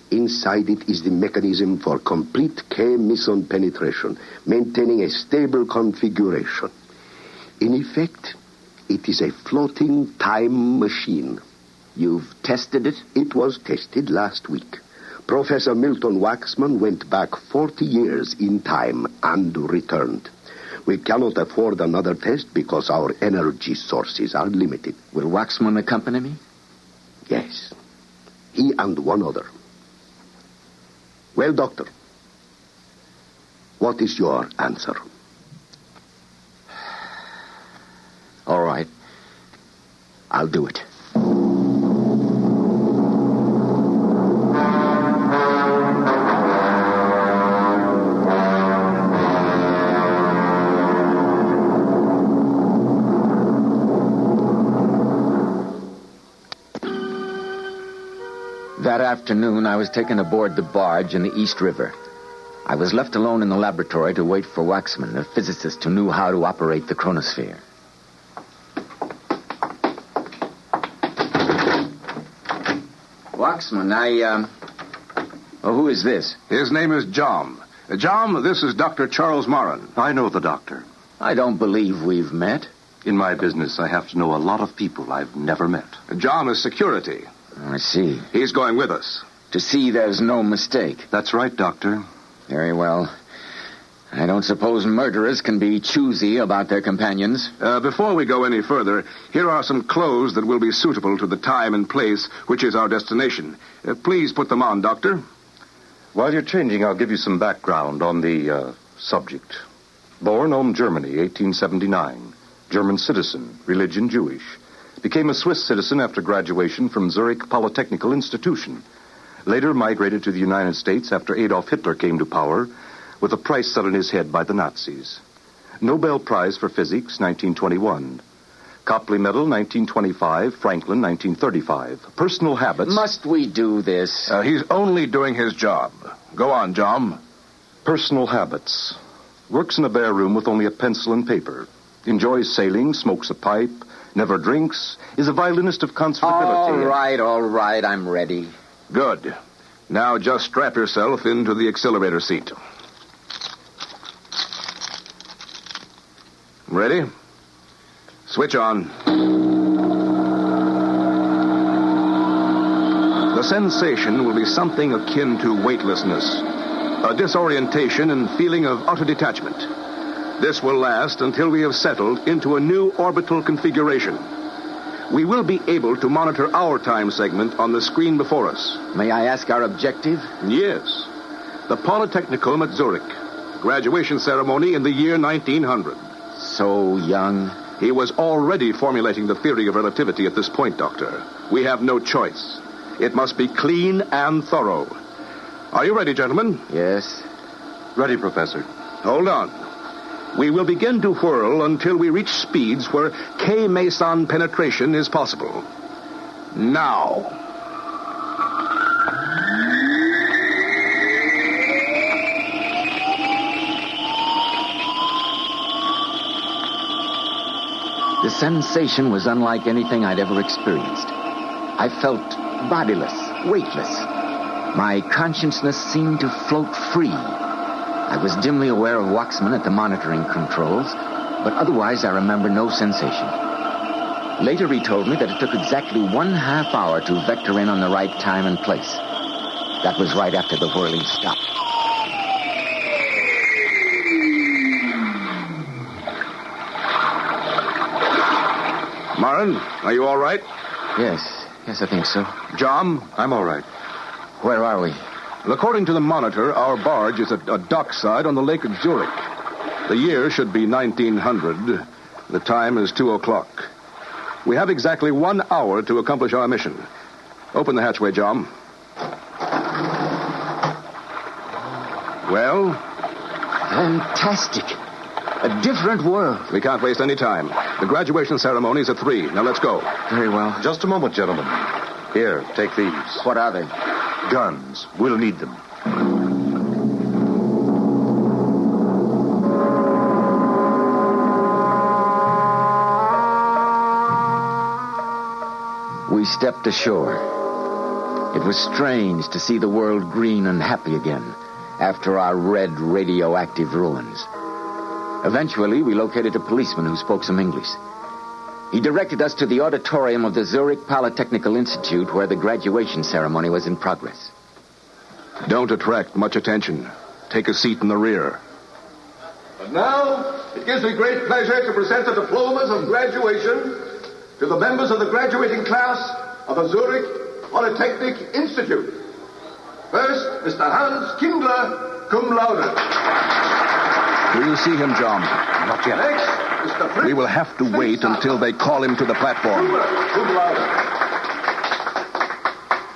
Speaker 23: Inside it is the mechanism for complete K-meson penetration, maintaining a stable configuration. In effect, it is a floating time machine.
Speaker 22: You've tested it?
Speaker 23: It was tested last week. Professor Milton Waxman went back 40 years in time and returned. We cannot afford another test because our energy sources are limited.
Speaker 22: Will Waxman accompany me?
Speaker 23: Yes. He and one other. Well, Doctor, what is your answer?
Speaker 22: All right. I'll do it. That afternoon, I was taken aboard the barge in the East River. I was left alone in the laboratory to wait for Waxman, a physicist who knew how to operate the chronosphere. Waxman, who is this?
Speaker 5: His name is John. John, this is Dr. Charles Moran.
Speaker 7: I know the doctor.
Speaker 22: I don't believe we've met.
Speaker 7: In my business, I have to know a lot of people I've never met.
Speaker 5: John is security.
Speaker 22: I see.
Speaker 5: He's going with us.
Speaker 22: To see there's no mistake.
Speaker 7: That's right, Doctor.
Speaker 22: Very well. I don't suppose murderers can be choosy about their companions.
Speaker 5: Before we go any further, here are some clothes that will be suitable to the time and place which is our destination. Please put them on, Doctor.
Speaker 7: While you're changing, I'll give you some background on the subject. Born Ulm, Germany, 1879. German citizen, religion Jewish. Became a Swiss citizen after graduation from Zurich Polytechnical Institution. Later migrated to the United States after Adolf Hitler came to power, with a price set on his head by the Nazis. Nobel Prize for Physics, 1921. Copley Medal, 1925. Franklin, 1935. Personal habits.
Speaker 22: Must we do this?
Speaker 5: He's only doing his job. Go on, John.
Speaker 7: Personal habits. Works in a bare room with only a pencil and paper. Enjoys sailing, smokes a pipe, never drinks, is a violinist of comfortability.
Speaker 22: All right, I'm ready.
Speaker 5: Good. Now just strap yourself into the accelerator seat. Ready? Switch on. The sensation will be something akin to weightlessness, a disorientation and feeling of utter detachment. This will last until we have settled into a new orbital configuration. We will be able to monitor our time segment on the screen before us.
Speaker 22: May I ask our objective?
Speaker 5: Yes. The Polytechnicum at Zurich. Graduation ceremony in the year 1900.
Speaker 22: So young.
Speaker 5: He was already formulating the theory of relativity at this point, Doctor. We have no choice. It must be clean and thorough. Are you ready, gentlemen?
Speaker 22: Yes.
Speaker 7: Ready, Professor.
Speaker 5: Hold on. We will begin to whirl until we reach speeds where K-meson penetration is possible. Now.
Speaker 22: The sensation was unlike anything I'd ever experienced. I felt bodiless, weightless. My consciousness seemed to float free. I was dimly aware of Waxman at the monitoring controls, but otherwise I remember no sensation. Later he told me that it took exactly 1/2 hour to vector in on the right time and place. That was right after the whirling stopped.
Speaker 5: Marin, are you all right?
Speaker 22: Yes, I think so.
Speaker 5: John?
Speaker 7: I'm all right.
Speaker 22: Where are we?
Speaker 5: Well, according to the monitor, our barge is at a dockside on the lake of Zurich. The year should be 1900. The time is 2 o'clock. We have exactly 1 hour to accomplish our mission. Open the hatchway, John. Well?
Speaker 22: Fantastic. A different world.
Speaker 5: We can't waste any time. The graduation ceremony is at 3. Now let's go.
Speaker 22: Very well.
Speaker 7: Just a moment, gentlemen. Here, take these.
Speaker 22: What are they?
Speaker 7: Guns. We'll need them.
Speaker 22: We stepped ashore. It was strange to see the world green and happy again after our red radioactive ruins. Eventually, we located a policeman who spoke some English. He directed us to the auditorium of the Zurich Polytechnical Institute where the graduation ceremony was in progress.
Speaker 5: Don't attract much attention. Take a seat in the rear.
Speaker 3: And now, it gives me great pleasure to present the diplomas of graduation to the members of the graduating class of the Zurich Polytechnic Institute. First, Mr. Hans Kindler, cum laude.
Speaker 5: Do you see him, John?
Speaker 7: Not yet.
Speaker 3: Next, Mr. Fritz.
Speaker 5: We will have to wait until they call him to the platform.
Speaker 3: Cum laude.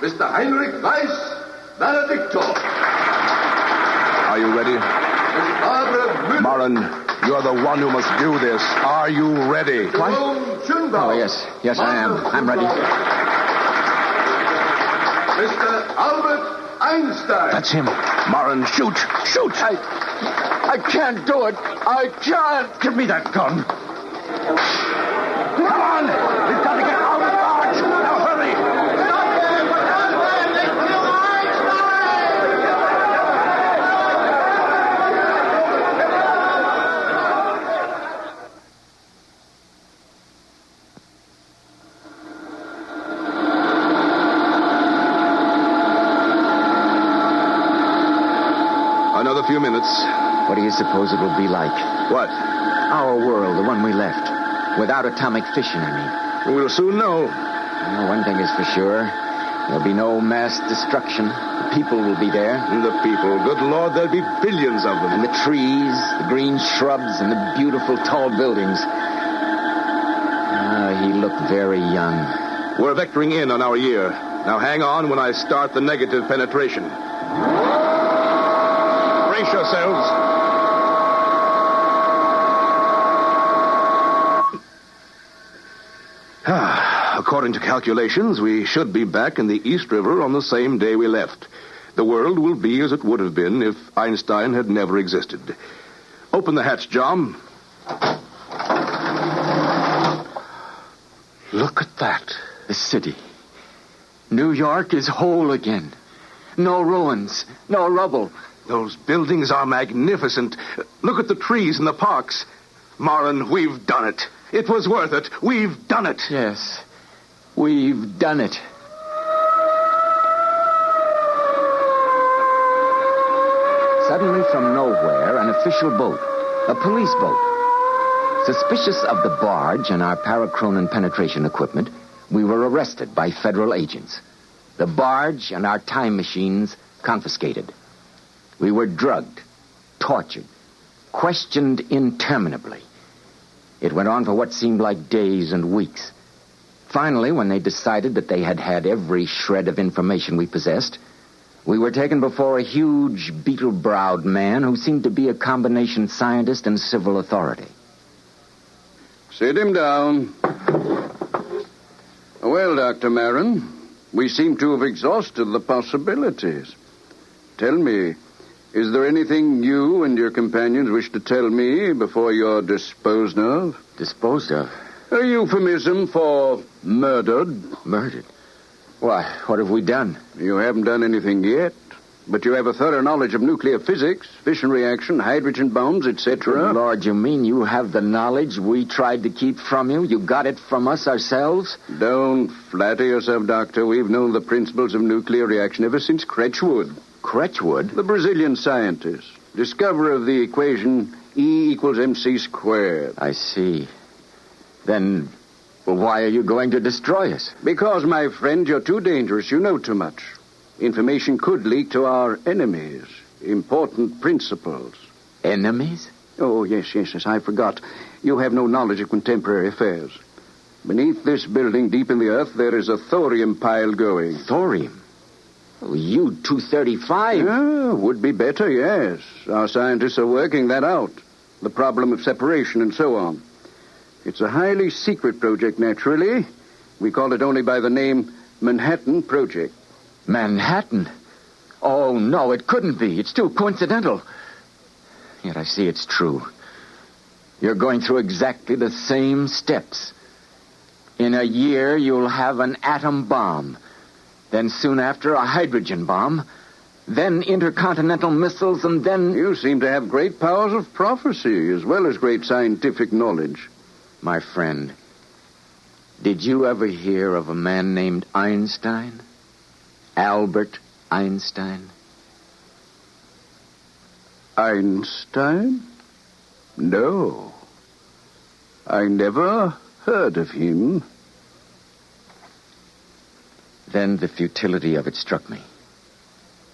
Speaker 3: Mr. Heinrich Weiss, valedictor.
Speaker 5: Are you ready? Marin, you're the one who must do this. Are you ready?
Speaker 22: What? Oh, yes. Yes, I am. I'm ready.
Speaker 3: Mr. Albert Einstein.
Speaker 5: That's him. Marin, shoot. Shoot.
Speaker 22: I can't do it. I can't.
Speaker 7: Give me that gun.
Speaker 5: Come on. We've got to get out of the barge. Now hurry. Another few minutes.
Speaker 22: What do you suppose it will be like?
Speaker 5: What?
Speaker 22: Our world, the one we left. Without atomic fission, I mean.
Speaker 5: We'll soon know.
Speaker 22: Well, one thing is for sure. There'll be no mass destruction. The people will be there.
Speaker 5: The people. Good Lord, there'll be billions of them.
Speaker 22: And the trees, the green shrubs, and the beautiful tall buildings. He looked very young.
Speaker 5: We're vectoring in on our year. Now hang on when I start the negative penetration. Brace yourselves. According to calculations, we should be back in the East River on the same day we left. The world will be as it would have been if Einstein had never existed. Open the hatch, John. Look at that.
Speaker 22: The city. New York is whole again. No ruins, no rubble.
Speaker 5: Those buildings are magnificent. Look at the trees in the parks. Marin, we've done it. It was worth it. We've done it.
Speaker 22: Yes, we've done it. Suddenly from nowhere, an official boat, a police boat. Suspicious of the barge and our parachronon penetration equipment, we were arrested by federal agents. The barge and our time machines confiscated. We were drugged, tortured, questioned interminably. It went on for what seemed like days and weeks. Finally, when they decided that they had had every shred of information we possessed, we were taken before a huge, beetle-browed man who seemed to be a combination scientist and civil authority.
Speaker 8: Sit him down. Well, Dr. Marin, we seem to have exhausted the possibilities. Tell me, is there anything you and your companions wish to tell me before you're disposed of?
Speaker 22: Disposed of?
Speaker 8: A euphemism for murdered.
Speaker 22: Murdered? Why, what have we done?
Speaker 8: You haven't done anything yet, but you have a thorough knowledge of nuclear physics, fission reaction, hydrogen bombs, etc.
Speaker 22: Lord, you mean you have the knowledge we tried to keep from you? You got it from us ourselves?
Speaker 8: Don't flatter yourself, Doctor. We've known the principles of nuclear reaction ever since Kretschwood.
Speaker 22: Kretschwood?
Speaker 8: The Brazilian scientist, discoverer of the equation E equals mc squared.
Speaker 22: I see. Then, well, why are you going to destroy us?
Speaker 8: Because, my friend, you're too dangerous. You know too much. Information could leak to our enemies. Important principles.
Speaker 22: Enemies?
Speaker 8: Oh, yes, I forgot. You have no knowledge of contemporary affairs. Beneath this building, deep in the earth, there is a thorium pile going.
Speaker 22: Thorium? Oh, U-235?
Speaker 8: Yeah, would be better, yes. Our scientists are working that out. The problem of separation and so on. It's a highly secret project, naturally. We call it only by the name Manhattan Project.
Speaker 22: Manhattan? Oh, no, it couldn't be. It's too coincidental. Yet I see it's true. You're going through exactly the same steps. In a year, you'll have an atom bomb. Then soon after, a hydrogen bomb. Then intercontinental missiles, and then...
Speaker 8: You seem to have great powers of prophecy, as well as great scientific knowledge.
Speaker 22: My friend, did you ever hear of a man named Einstein? Albert Einstein?
Speaker 8: Einstein? No. I never heard of him.
Speaker 22: Then the futility of it struck me.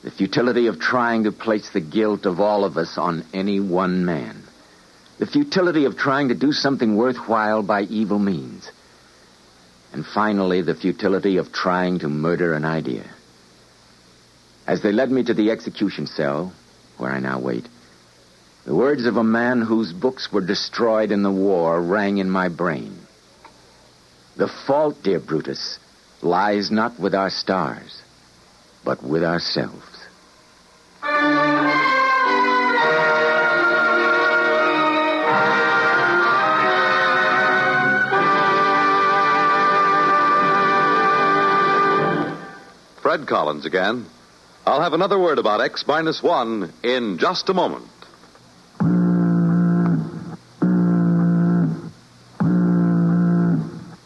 Speaker 22: The futility of trying to place the guilt of all of us on any one man. The futility of trying to do something worthwhile by evil means. And finally, the futility of trying to murder an idea. As they led me to the execution cell, where I now wait, the words of a man whose books were destroyed in the war rang in my brain. The fault, dear Brutus, lies not with our stars, but with ourselves.
Speaker 2: Fred Collins again. I'll have another word about X-1 in just a moment.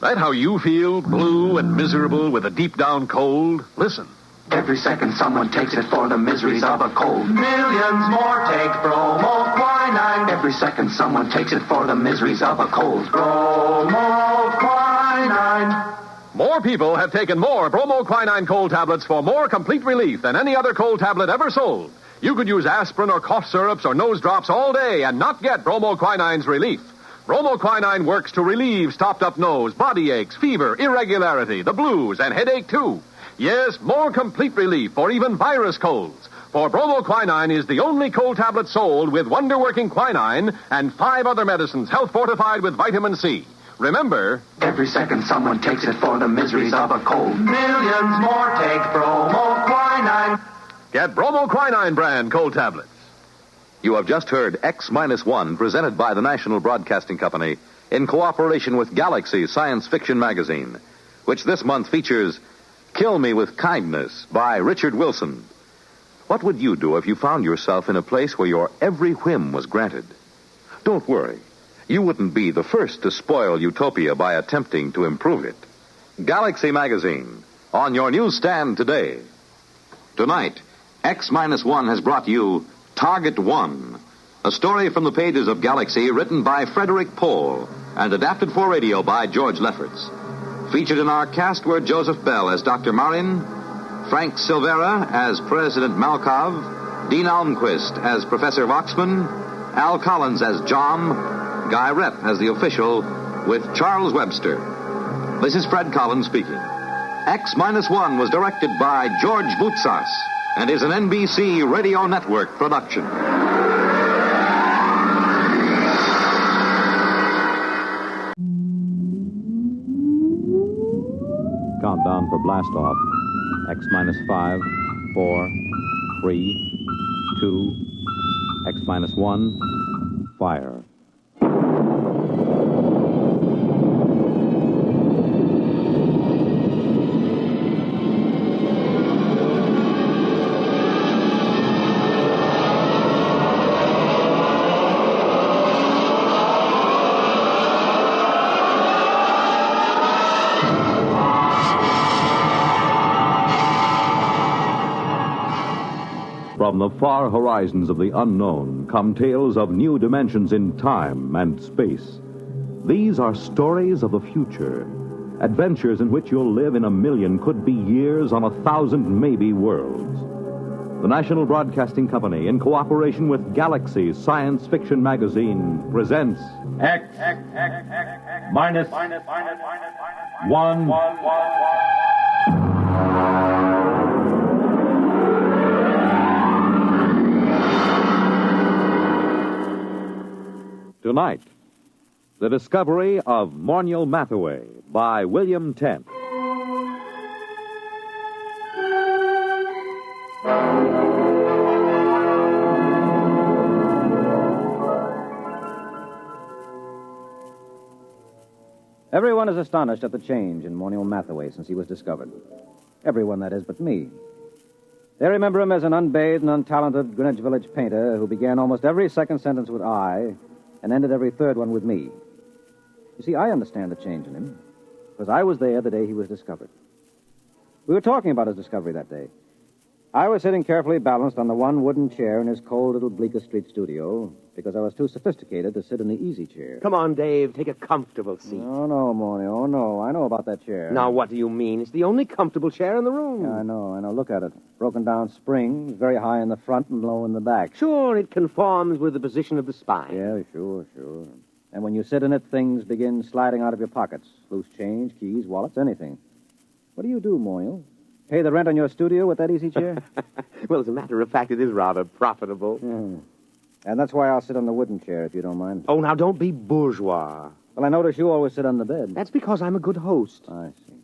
Speaker 9: That how you feel, blue and miserable with a deep-down cold? Listen.
Speaker 10: Every second someone takes it for the miseries of a cold. Millions more take bromoquinine. Every second someone takes it for the miseries of a cold. Bromoquinine.
Speaker 9: More people have taken more bromoquinine cold tablets for more complete relief than any other cold tablet ever sold. You could use aspirin or cough syrups or nose drops all day and not get bromoquinine's relief. Bromoquinine works to relieve stopped-up nose, body aches, fever, irregularity, the blues, and headache, too. Yes, more complete relief for even virus colds. For bromoquinine is the only cold tablet sold with wonder-working quinine and 5 other medicines health fortified with vitamin C. Remember,
Speaker 10: every second someone takes it for the miseries of a cold. Millions more take bromoquinine.
Speaker 9: Get bromoquinine brand cold tablets.
Speaker 2: You have just heard X-1 presented by the National Broadcasting Company in cooperation with Galaxy Science Fiction Magazine, which this month features Kill Me with Kindness by Richard Wilson. What would you do if you found yourself in a place where your every whim was granted? Don't worry. You wouldn't be the first to spoil utopia by attempting to improve it. Galaxy Magazine, on your newsstand today. Tonight, X-1 has brought you Target One, a story from the pages of Galaxy written by Frederick Pohl and adapted for radio by George Lefferts. Featured in our cast were Joseph Bell as Dr. Marin, Frank Silvera as President Malkov, Dean Almquist as Professor Voxman, Al Collins as Jom, Guy Rep as the official, with Charles Webster. This is Fred Collins speaking. X-1 was directed by George Boutsas and is an NBC Radio Network production.
Speaker 12: Countdown for blast off. X-5, 4, 3, 2, X-1, fire. From the far horizons of the unknown come tales of new dimensions in time and space. These are stories of the future, adventures in which you'll live in a million, could be years, on 1,000 maybe worlds. The National Broadcasting Company, in cooperation with Galaxy Science Fiction Magazine, presents
Speaker 13: X-1.
Speaker 12: Tonight, the discovery of Morniel Mathaway by William Tent.
Speaker 1: Everyone is astonished at the change in Morniel Mathaway since he was discovered. Everyone, that is, but me. They remember him as an unbathed and untalented Greenwich Village painter who began almost every second sentence with I and ended every third one with me. You see, I understand the change in him, because I was there the day he was discovered. We were talking about his discovery that day. I was sitting carefully balanced on the one wooden chair in his cold little Bleecker Street studio, because I was too sophisticated to sit in the easy chair.
Speaker 6: Come on, Dave, take a comfortable seat.
Speaker 1: Oh, no, Morny, oh, no. I know about that chair.
Speaker 6: Now, what do you mean? It's the only comfortable chair in the room.
Speaker 1: Yeah, I know. Look at it. Broken down springs, very high in the front and low in the back.
Speaker 6: Sure, it conforms with the position of the spine.
Speaker 1: Yeah, sure. And when you sit in it, things begin sliding out of your pockets. Loose change, keys, wallets, anything. What do you do, Moyle? Pay the rent on your studio with that easy chair?
Speaker 6: Well, as a matter of fact, it is rather profitable.
Speaker 1: And that's why I'll sit on the wooden chair, if you don't mind.
Speaker 6: Oh, now, don't be bourgeois.
Speaker 1: Well, I notice you always sit on the bed.
Speaker 6: That's because I'm a good host.
Speaker 1: I see.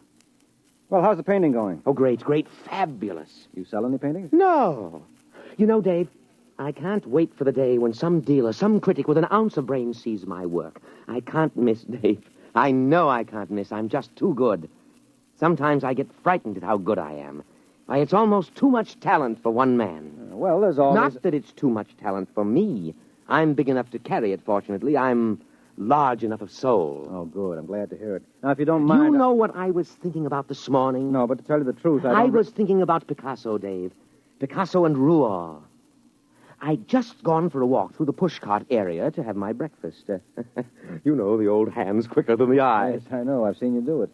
Speaker 1: Well, how's the painting going?
Speaker 6: Oh, great, fabulous.
Speaker 1: You sell any paintings?
Speaker 6: No. You know, Dave, I can't wait for the day when some dealer, some critic with an ounce of brains sees my work. I can't miss, Dave. I know I can't miss. I'm just too good. Sometimes I get frightened at how good I am. Why, it's almost too much talent for one man.
Speaker 1: Well, there's always...
Speaker 6: Not that it's too much talent for me. I'm big enough to carry it, fortunately. I'm large enough of soul.
Speaker 1: Oh, good. I'm glad to hear it. Now, if you don't mind...
Speaker 6: You know what I was thinking about this morning?
Speaker 1: No, but to tell you the truth,
Speaker 6: I was thinking about Picasso, Dave. Picasso and Rouault. I'd just gone for a walk through the pushcart area to have my breakfast. You know, the old hand's quicker than the eye.
Speaker 1: Yes, I know. I've seen you do it.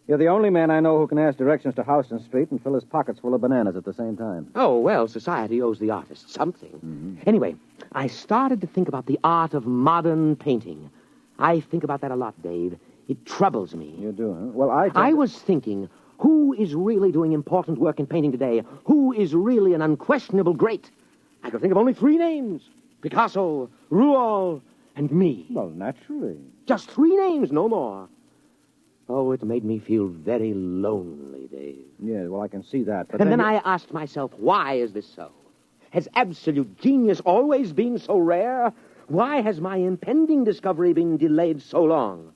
Speaker 1: You're the only man I know who can ask directions to Houston Street and fill his pockets full of bananas at the same time.
Speaker 6: Oh, well, society owes the artist something.
Speaker 1: Mm-hmm.
Speaker 6: Anyway, I started to think about the art of modern painting. I think about that a lot, Dave. It troubles me.
Speaker 1: You do, huh? Well,
Speaker 6: I was thinking, Who is really doing important work in painting today? Who is really an unquestionable great? I could think of only 3 names. Picasso, Rouault, and me.
Speaker 1: Well, naturally.
Speaker 6: Just 3 names, no more. Oh, it made me feel very lonely, Dave.
Speaker 1: Yeah, well, I can see that. But
Speaker 6: And then I asked myself, why is this so? Has absolute genius always been so rare? Why has my impending discovery been delayed so long?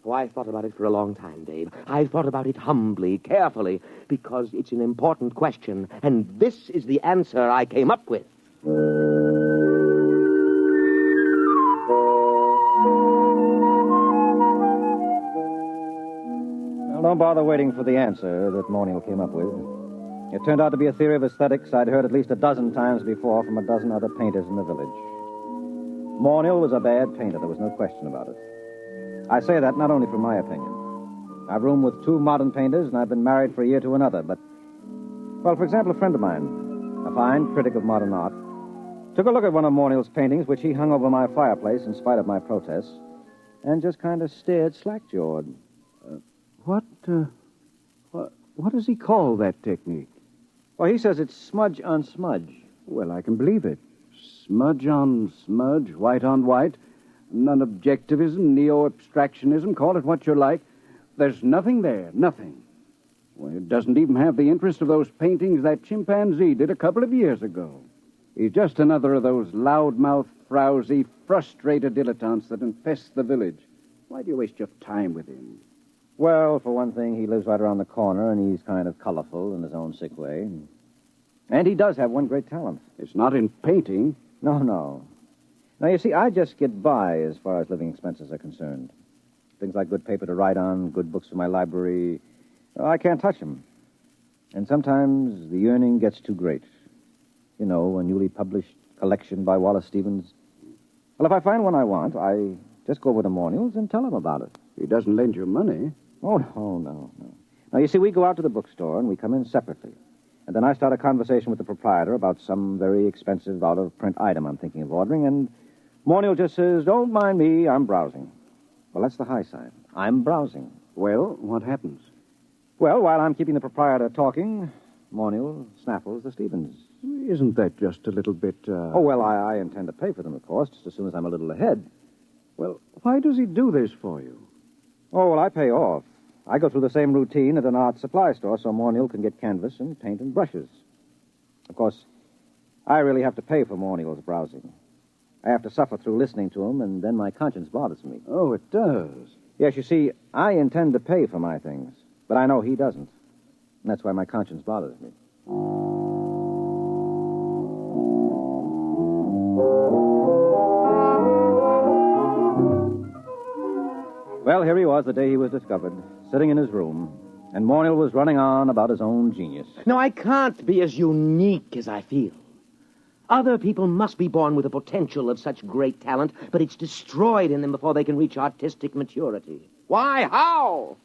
Speaker 6: Oh, I thought about it for a long time, Dave. I thought about it humbly, carefully, because it's an important question, and this is the answer I came up with.
Speaker 1: Well, don't bother waiting for the answer that Monial came up with. It turned out to be a theory of aesthetics I'd heard at least a dozen times before from a dozen other painters in the village. Monial was a bad painter, there was no question about it. I say that not only from my opinion. I've roomed with 2 modern painters, and I've been married for a year to another, but... Well, for example, a friend of mine, a fine critic of modern art, took a look at one of Monial's paintings, which he hung over my fireplace in spite of my protests, and just kind of stared slack-jawed.
Speaker 8: What does he call that technique?
Speaker 1: Well, he says it's smudge on smudge.
Speaker 8: Well, I can believe it. Smudge on smudge, white on white. Non-objectivism, neo-abstractionism, call it what you like. There's nothing there, nothing. Well, it doesn't even have the interest of those paintings that chimpanzee did a couple of years ago. He's just another of those loudmouth, frowsy, frustrated dilettantes that infest the village. Why do you waste your time with him?
Speaker 1: Well, for one thing, he lives right around the corner, and he's kind of colorful in his own sick way. And he does have one great talent.
Speaker 8: It's not in painting.
Speaker 1: No. Now, you see, I just get by as far as living expenses are concerned. Things like good paper to write on, good books for my library, I can't touch them. And sometimes the yearning gets too great. You know, a newly published collection by Wallace Stevens. Well, if I find one I want, I just go over to Monial's and tell him about it.
Speaker 8: He doesn't lend you money.
Speaker 1: Oh, no. Now, you see, we go out to the bookstore and we come in separately. And then I start a conversation with the proprietor about some very expensive out-of-print item I'm thinking of ordering, and Monial just says, "Don't mind me, I'm browsing." Well, that's the high side. I'm browsing.
Speaker 8: Well, what happens?
Speaker 1: Well, while I'm keeping the proprietor talking, Monial snaffles the Stevens.
Speaker 8: Isn't that just a little bit,
Speaker 1: Oh, well, I intend to pay for them, of course, just as soon as I'm a little ahead.
Speaker 8: Well, why does he do this for you?
Speaker 1: Oh, well, I pay off. I go through the same routine at an art supply store so Monial can get canvas and paint and brushes. Of course, I really have to pay for Monial's browsing. I have to suffer through listening to him, and then my conscience bothers me.
Speaker 8: Oh, it does?
Speaker 1: Yes, you see, I intend to pay for my things, but I know he doesn't. And that's why my conscience bothers me. Well, here he was the day he was discovered, sitting in his room, and Monial was running on about his own genius.
Speaker 6: No, I can't be as unique as I feel. Other people must be born with the potential of such great talent, but it's destroyed in them before they can reach artistic maturity. Why? How?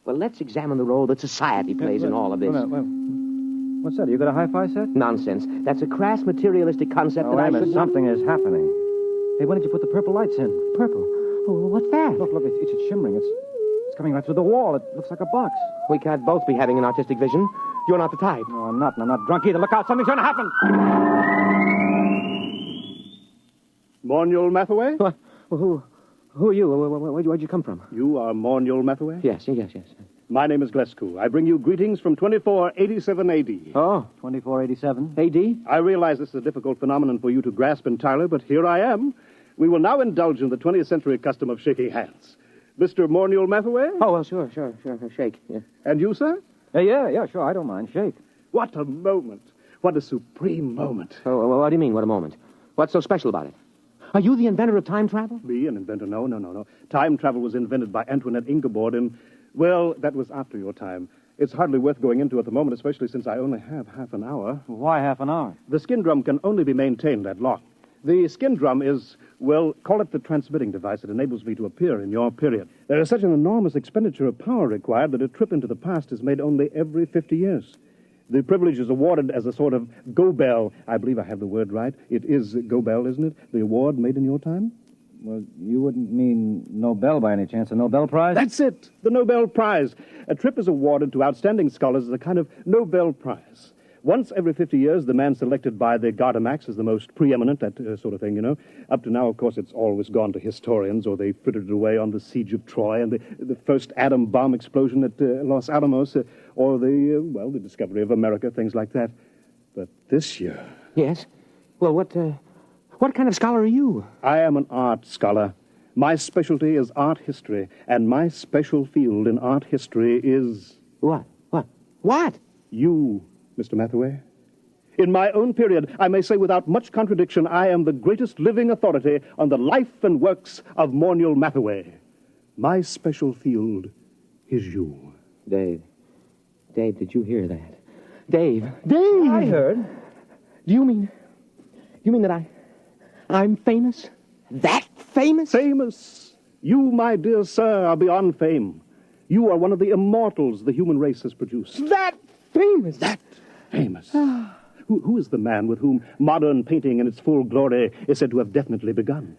Speaker 6: Well, let's examine the role that society plays in all of this.
Speaker 1: What's that? You got a hi-fi set?
Speaker 6: Nonsense. That's a crass materialistic concept that I should...
Speaker 1: Something is happening. Hey, when did you put the purple lights in?
Speaker 6: Purple? Oh, what's that?
Speaker 1: Look, it's shimmering. It's coming right through the wall. It looks like a box.
Speaker 6: We can't both be having an artistic vision. You're not the type.
Speaker 1: No, I'm not, and I'm not drunk either. Look out, something's going to happen.
Speaker 18: Monial Mathaway?
Speaker 6: Who are you? Where'd you come from?
Speaker 18: You are Monial Mathaway?
Speaker 6: Yes.
Speaker 18: My name is Glescu. I bring you greetings from 2487 A.D.
Speaker 1: Oh, 2487?
Speaker 6: A.D.?
Speaker 18: I realize this is a difficult phenomenon for you to grasp entirely, but here I am. We will now indulge in the 20th century custom of shaking hands. Mr. Monial Mathaway?
Speaker 6: Oh, well, sure. Shake. Yeah.
Speaker 18: And you, sir?
Speaker 1: Yeah, sure. I don't mind. Shake.
Speaker 18: What a moment. What a supreme moment.
Speaker 6: Oh, what do you mean, what a moment? What's so special about it? Are you the inventor of time travel?
Speaker 18: Me, an inventor? No. Time travel was invented by Antoinette Ingeborg in... Well, that was after your time. It's hardly worth going into at the moment, especially since I only have half an hour.
Speaker 1: Why half an hour?
Speaker 18: The skin drum can only be maintained that long. The skin drum is, well, call it the transmitting device that enables me to appear in your period. There is such an enormous expenditure of power required that a trip into the past is made only every 50 years. The privilege is awarded as a sort of go-bell. I believe I have the word right. It is go-bell, isn't it? The award made in your time?
Speaker 1: Well, you wouldn't mean Nobel by any chance, a Nobel Prize?
Speaker 18: That's it, the Nobel Prize. A trip is awarded to outstanding scholars as a kind of Nobel Prize. Once every 50 years, the man selected by the Gardemax is the most preeminent, that sort of thing, you know. Up to now, of course, it's always gone to historians, or they frittered it away on the siege of Troy and the first atom bomb explosion at Los Alamos, or the discovery of America, things like that. But this year...
Speaker 6: Yes? Well, what kind of scholar are you?
Speaker 18: I am an art scholar. My specialty is art history, and my special field in art history is...
Speaker 6: What? What?
Speaker 18: You, Mr. Mathaway. In my own period, I may say without much contradiction, I am the greatest living authority on the life and works of Morniel Mathaway. My special field is you.
Speaker 6: Dave, did you hear that? Dave! I heard. Do you mean that I'm famous? That famous?
Speaker 18: Famous. You, my dear sir, are beyond fame. You are one of the immortals the human race has produced.
Speaker 6: That famous?
Speaker 18: That famous. Who is the man with whom modern painting in its full glory is said to have definitely begun?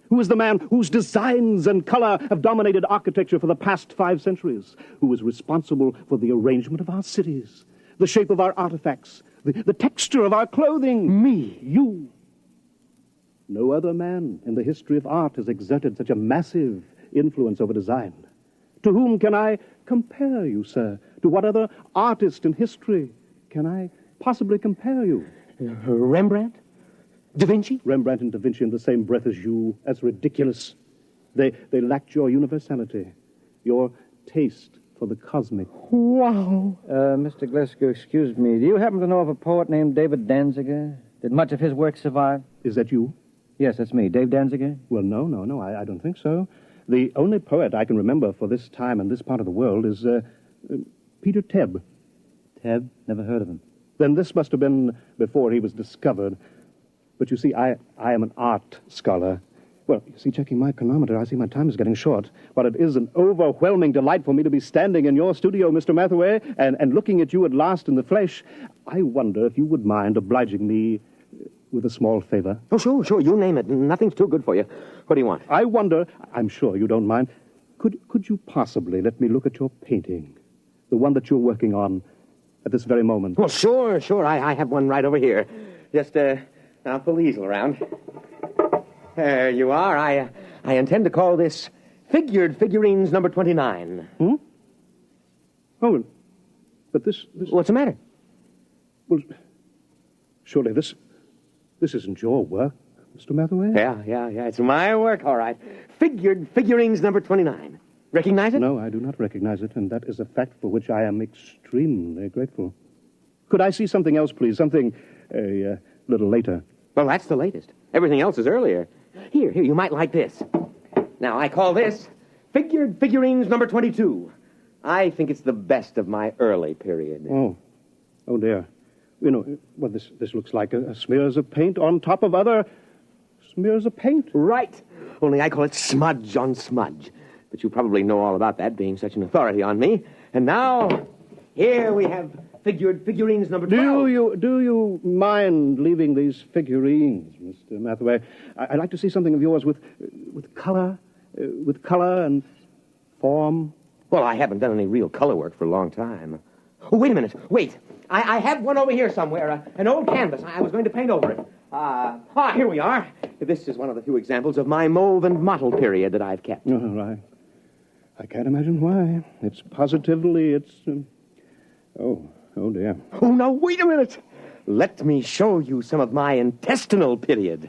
Speaker 18: Who is the man whose designs and color have dominated architecture for the past 5 centuries? Who is responsible for the arrangement of our cities, the shape of our artifacts, the texture of our clothing?
Speaker 6: Me.
Speaker 18: You. No other man in the history of art has exerted such a massive influence over design. To whom can I compare you, sir? To what other artist in history can I possibly compare you?
Speaker 6: Rembrandt? Da Vinci?
Speaker 18: Rembrandt and Da Vinci in the same breath as you. That's ridiculous. They lacked your universality, your taste for the cosmic.
Speaker 6: Wow.
Speaker 1: Mr. Glasgow, excuse me. Do you happen to know of a poet named David Danziger? Did much of his work survive?
Speaker 18: Is that you?
Speaker 1: Yes, that's me. Dave Danziger?
Speaker 18: Well, no, I don't think so. The only poet I can remember for this time and this part of the world is Peter Tebb.
Speaker 1: Tebb? Never heard of him.
Speaker 18: Then this must have been before he was discovered. But you see, I am an art scholar. Well, you see, checking my chronometer, I see my time is getting short. But it is an overwhelming delight for me to be standing in your studio, Mr. Mathaway, and looking at you at last in the flesh. I wonder if you would mind obliging me with a small favor.
Speaker 6: Oh, sure. You name it. Nothing's too good for you. What do you want?
Speaker 18: I wonder, I'm sure you don't mind, could you possibly let me look at your painting? The one that you're working on at this very moment.
Speaker 6: Well, sure. I have one right over here. Just, I'll pull the easel around. There you are. I intend to call this Figured Figurines number 29.
Speaker 18: Oh, but this...
Speaker 6: What's the matter?
Speaker 18: Well, surely this isn't your work, Mr. Mathaway?
Speaker 6: Yeah. It's my work, all right. Figured Figurines number 29. Recognize it?
Speaker 18: No, I do not recognize it, and that is a fact for which I am extremely grateful. Could I see something else, please? Something a little later.
Speaker 6: Well, that's the latest. Everything else is earlier. Here, you might like this. Now, I call this Figured Figurines number 22. I think it's the best of my early period.
Speaker 18: Oh dear. You know, well, this looks like smears of paint on top of other smears of paint.
Speaker 6: Right. Only I call it smudge on smudge. But you probably know all about that, being such an authority on me. And now, here we have Figured Figurines number 12.
Speaker 18: Do you mind leaving these figurines, Mr. Mathaway? I'd like to see something of yours with color and form.
Speaker 6: Well, I haven't done any real color work for a long time. Oh, wait a minute. Wait. I have one over here somewhere, an old canvas. I was going to paint over it. Here we are. This is one of the few examples of my mauve and mottle period that I've kept.
Speaker 18: Oh, I can't imagine why. It's positively, oh, dear.
Speaker 6: Oh, now, wait a minute. Let me show you some of my intestinal period.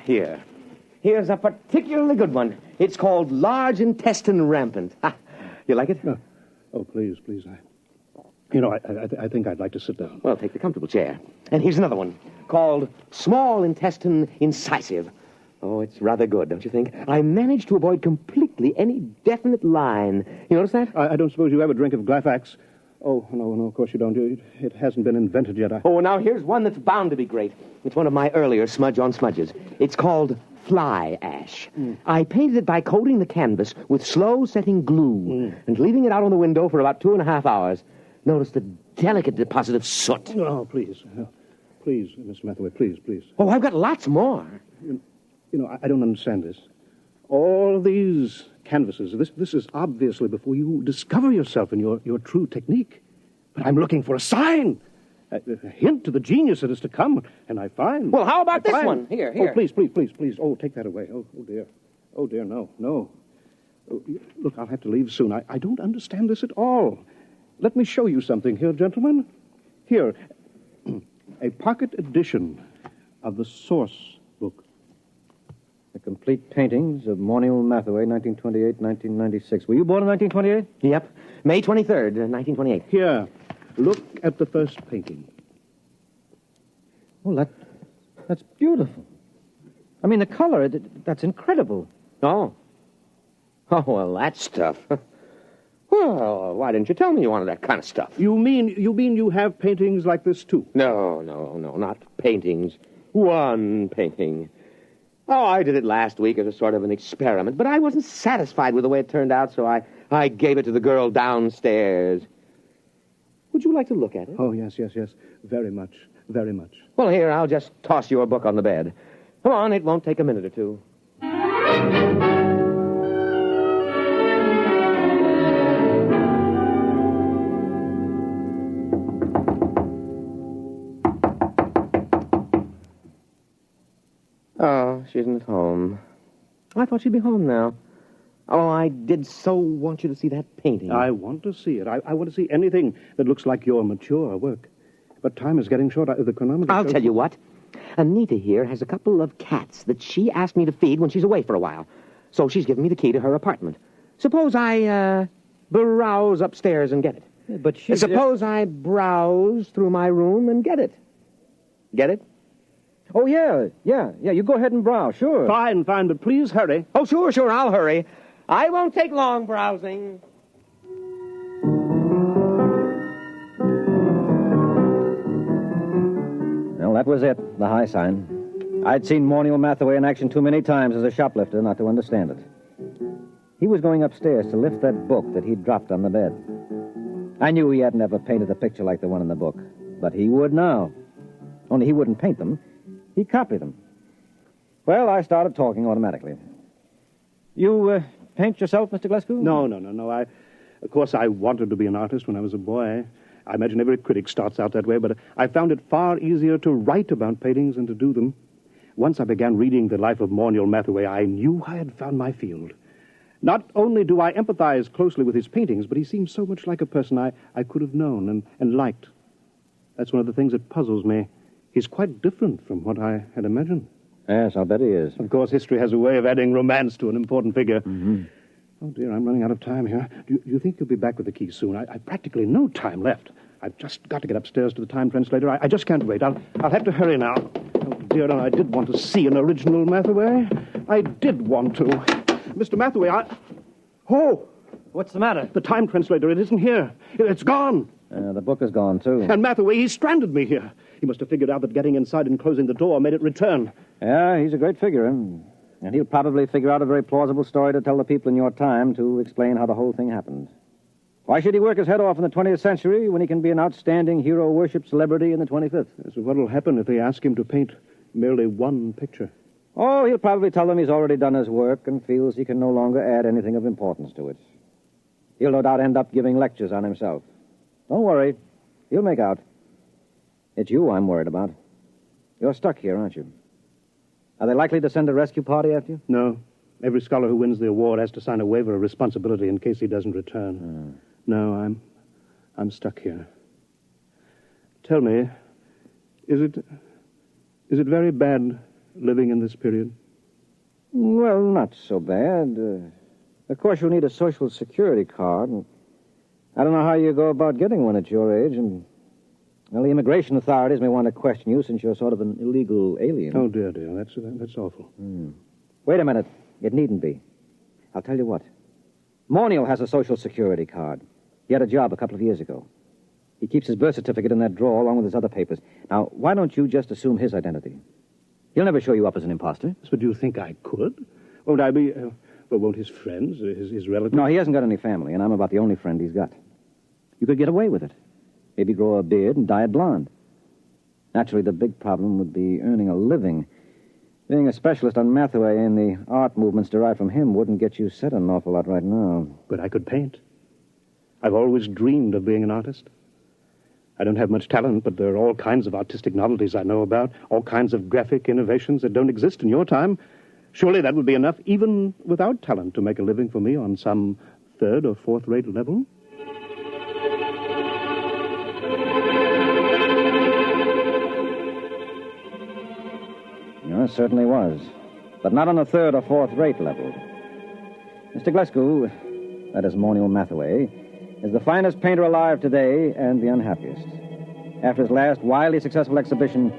Speaker 6: Here. Here's a particularly good one. It's called Large Intestine Rampant. You like it?
Speaker 18: Oh, please. I think I'd like to sit down.
Speaker 6: Well, take the comfortable chair. And here's another one called Small Intestine Incisive. Oh, it's rather good, don't you think? I managed to avoid completely any definite line. You notice that?
Speaker 18: I don't suppose you ever drink of Glafax. Oh, no, of course you don't. It hasn't been invented yet.
Speaker 6: Oh, now here's one that's bound to be great. It's one of my earlier smudge on smudges. It's called Fly Ash. I painted it by coating the canvas with slow-setting glue and leaving it out on the window for about 2.5 hours. Notice the delicate deposit of soot.
Speaker 18: Oh, please. Please, Miss Mathaway, please.
Speaker 6: Oh, I've got lots more.
Speaker 18: I don't understand this. All these canvases, this is obviously before you discover yourself and your true technique. But I'm looking for a sign, a hint to the genius that is to come, and I find...
Speaker 6: Well, how about this one? Here.
Speaker 18: Oh, please. Oh, take that away. Oh, dear. Oh, dear, no. Oh, look, I'll have to leave soon. I don't understand this at all. Let me show you something here, gentlemen. Here, a pocket edition of the source book.
Speaker 1: The complete paintings of Morniel Mathaway, 1928-1996. Were you born in 1928?
Speaker 6: Yep. May 23rd, 1928.
Speaker 18: Here, look at the first painting.
Speaker 1: Well, that's beautiful. I mean, the color, that's incredible.
Speaker 6: Oh, well, that stuff. Well, why didn't you tell me you wanted that kind of stuff?
Speaker 18: You mean you have paintings like this, too?
Speaker 6: No, not paintings. One painting. Oh, I did it last week as a sort of an experiment, but I wasn't satisfied with the way it turned out, so I gave it to the girl downstairs. Would you like to look at it?
Speaker 18: Oh, yes. Very much.
Speaker 6: Well, here, I'll just toss your book on the bed. Come on, it won't take a minute or two. Oh, she isn't at home. I thought she'd be home now. Oh, I did so want you to see that painting.
Speaker 18: I want to see it. I want to see anything that looks like your mature work. But time is getting short. The chronometer...
Speaker 6: I'll tell you what. Anita here has a couple of cats that she asked me to feed when she's away for a while. So she's given me the key to her apartment. Suppose I, browse upstairs and get it.
Speaker 1: Yeah, but she...
Speaker 6: Suppose I browse through my room and get it. Get it?
Speaker 1: Oh, yeah. You go ahead and browse, sure.
Speaker 18: Fine, but please hurry.
Speaker 6: Oh, sure, I'll hurry. I won't take long browsing.
Speaker 1: Well, that was it, the high sign. I'd seen Morniel Mathaway in action too many times as a shoplifter not to understand it. He was going upstairs to lift that book that he'd dropped on the bed. I knew he hadn't ever painted a picture like the one in the book, but he would now. Only he wouldn't paint them. He'd copy them. Well, I started talking automatically. You paint yourself, Mr. Glasgow?
Speaker 18: No. Of course, I wanted to be an artist when I was a boy. I imagine every critic starts out that way, but I found it far easier to write about paintings than to do them. Once I began reading the life of Morniel Mathaway, I knew I had found my field. Not only do I empathize closely with his paintings, but he seems so much like a person I could have known and liked. That's one of the things that puzzles me. He's quite different from what I had imagined.
Speaker 1: Yes, I'll bet he is.
Speaker 18: Of course, history has a way of adding romance to an important figure.
Speaker 1: Mm-hmm.
Speaker 18: Oh, dear, I'm running out of time here. Do you think you'll be back with the key soon? I've practically no time left. I've just got to get upstairs to the time translator. I just can't wait. I'll have to hurry now. Oh, dear, no, I did want to see an original Mathaway. I did want to. Mr. Mathaway, Oh!
Speaker 1: What's the matter?
Speaker 18: The time translator, it isn't here. It's gone.
Speaker 1: The book is gone, too.
Speaker 18: And Mathaway, he stranded me here. He must have figured out that getting inside and closing the door made it return.
Speaker 1: Yeah, he's a great figure. And he'll probably figure out a very plausible story to tell the people in your time to explain how the whole thing happened. Why should he work his head off in the 20th century when he can be an outstanding hero-worship celebrity in the 25th?
Speaker 18: So what'll happen if they ask him to paint merely one picture?
Speaker 1: Oh, he'll probably tell them he's already done his work and feels he can no longer add anything of importance to it. He'll no doubt end up giving lectures on himself. Don't worry. He'll make out. It's you I'm worried about. You're stuck here, aren't you? Are they likely to send a rescue party after you?
Speaker 18: No. Every scholar who wins the award has to sign a waiver of responsibility in case he doesn't return. No, I'm stuck here. Tell me, is it very bad living in this period?
Speaker 1: Well, not so bad. Of course, you'll need a social security card. And I don't know how you go about getting one at your age. And, well, the immigration authorities may want to question you since you're sort of an illegal alien.
Speaker 18: Oh, dear. That's awful.
Speaker 1: Wait a minute. It needn't be. I'll tell you what. Morniel has a social security card. He had a job a couple of years ago. He keeps his birth certificate in that drawer along with his other papers. Now, why don't you just assume his identity? He'll never show you up as an imposter.
Speaker 18: So do you think I could? Won't I be... well, won't his friends, his relatives...
Speaker 1: No, he hasn't got any family, and I'm about the only friend he's got. You could get away with it. Maybe grow a beard and dye it blonde. Naturally, the big problem would be earning a living. Being a specialist on Matheway and the art movements derived from him wouldn't get you set an awful lot right now.
Speaker 18: But I could paint. I've always dreamed of being an artist. I don't have much talent, but there are all kinds of artistic novelties I know about, all kinds of graphic innovations that don't exist in your time. Surely that would be enough, even without talent, to make a living for me on some third or fourth-rate level.
Speaker 1: It certainly was, but not on a third or fourth-rate level. Mr. Glasgow, that is Morniel Matheway, is the finest painter alive today and the unhappiest. After his last wildly successful exhibition,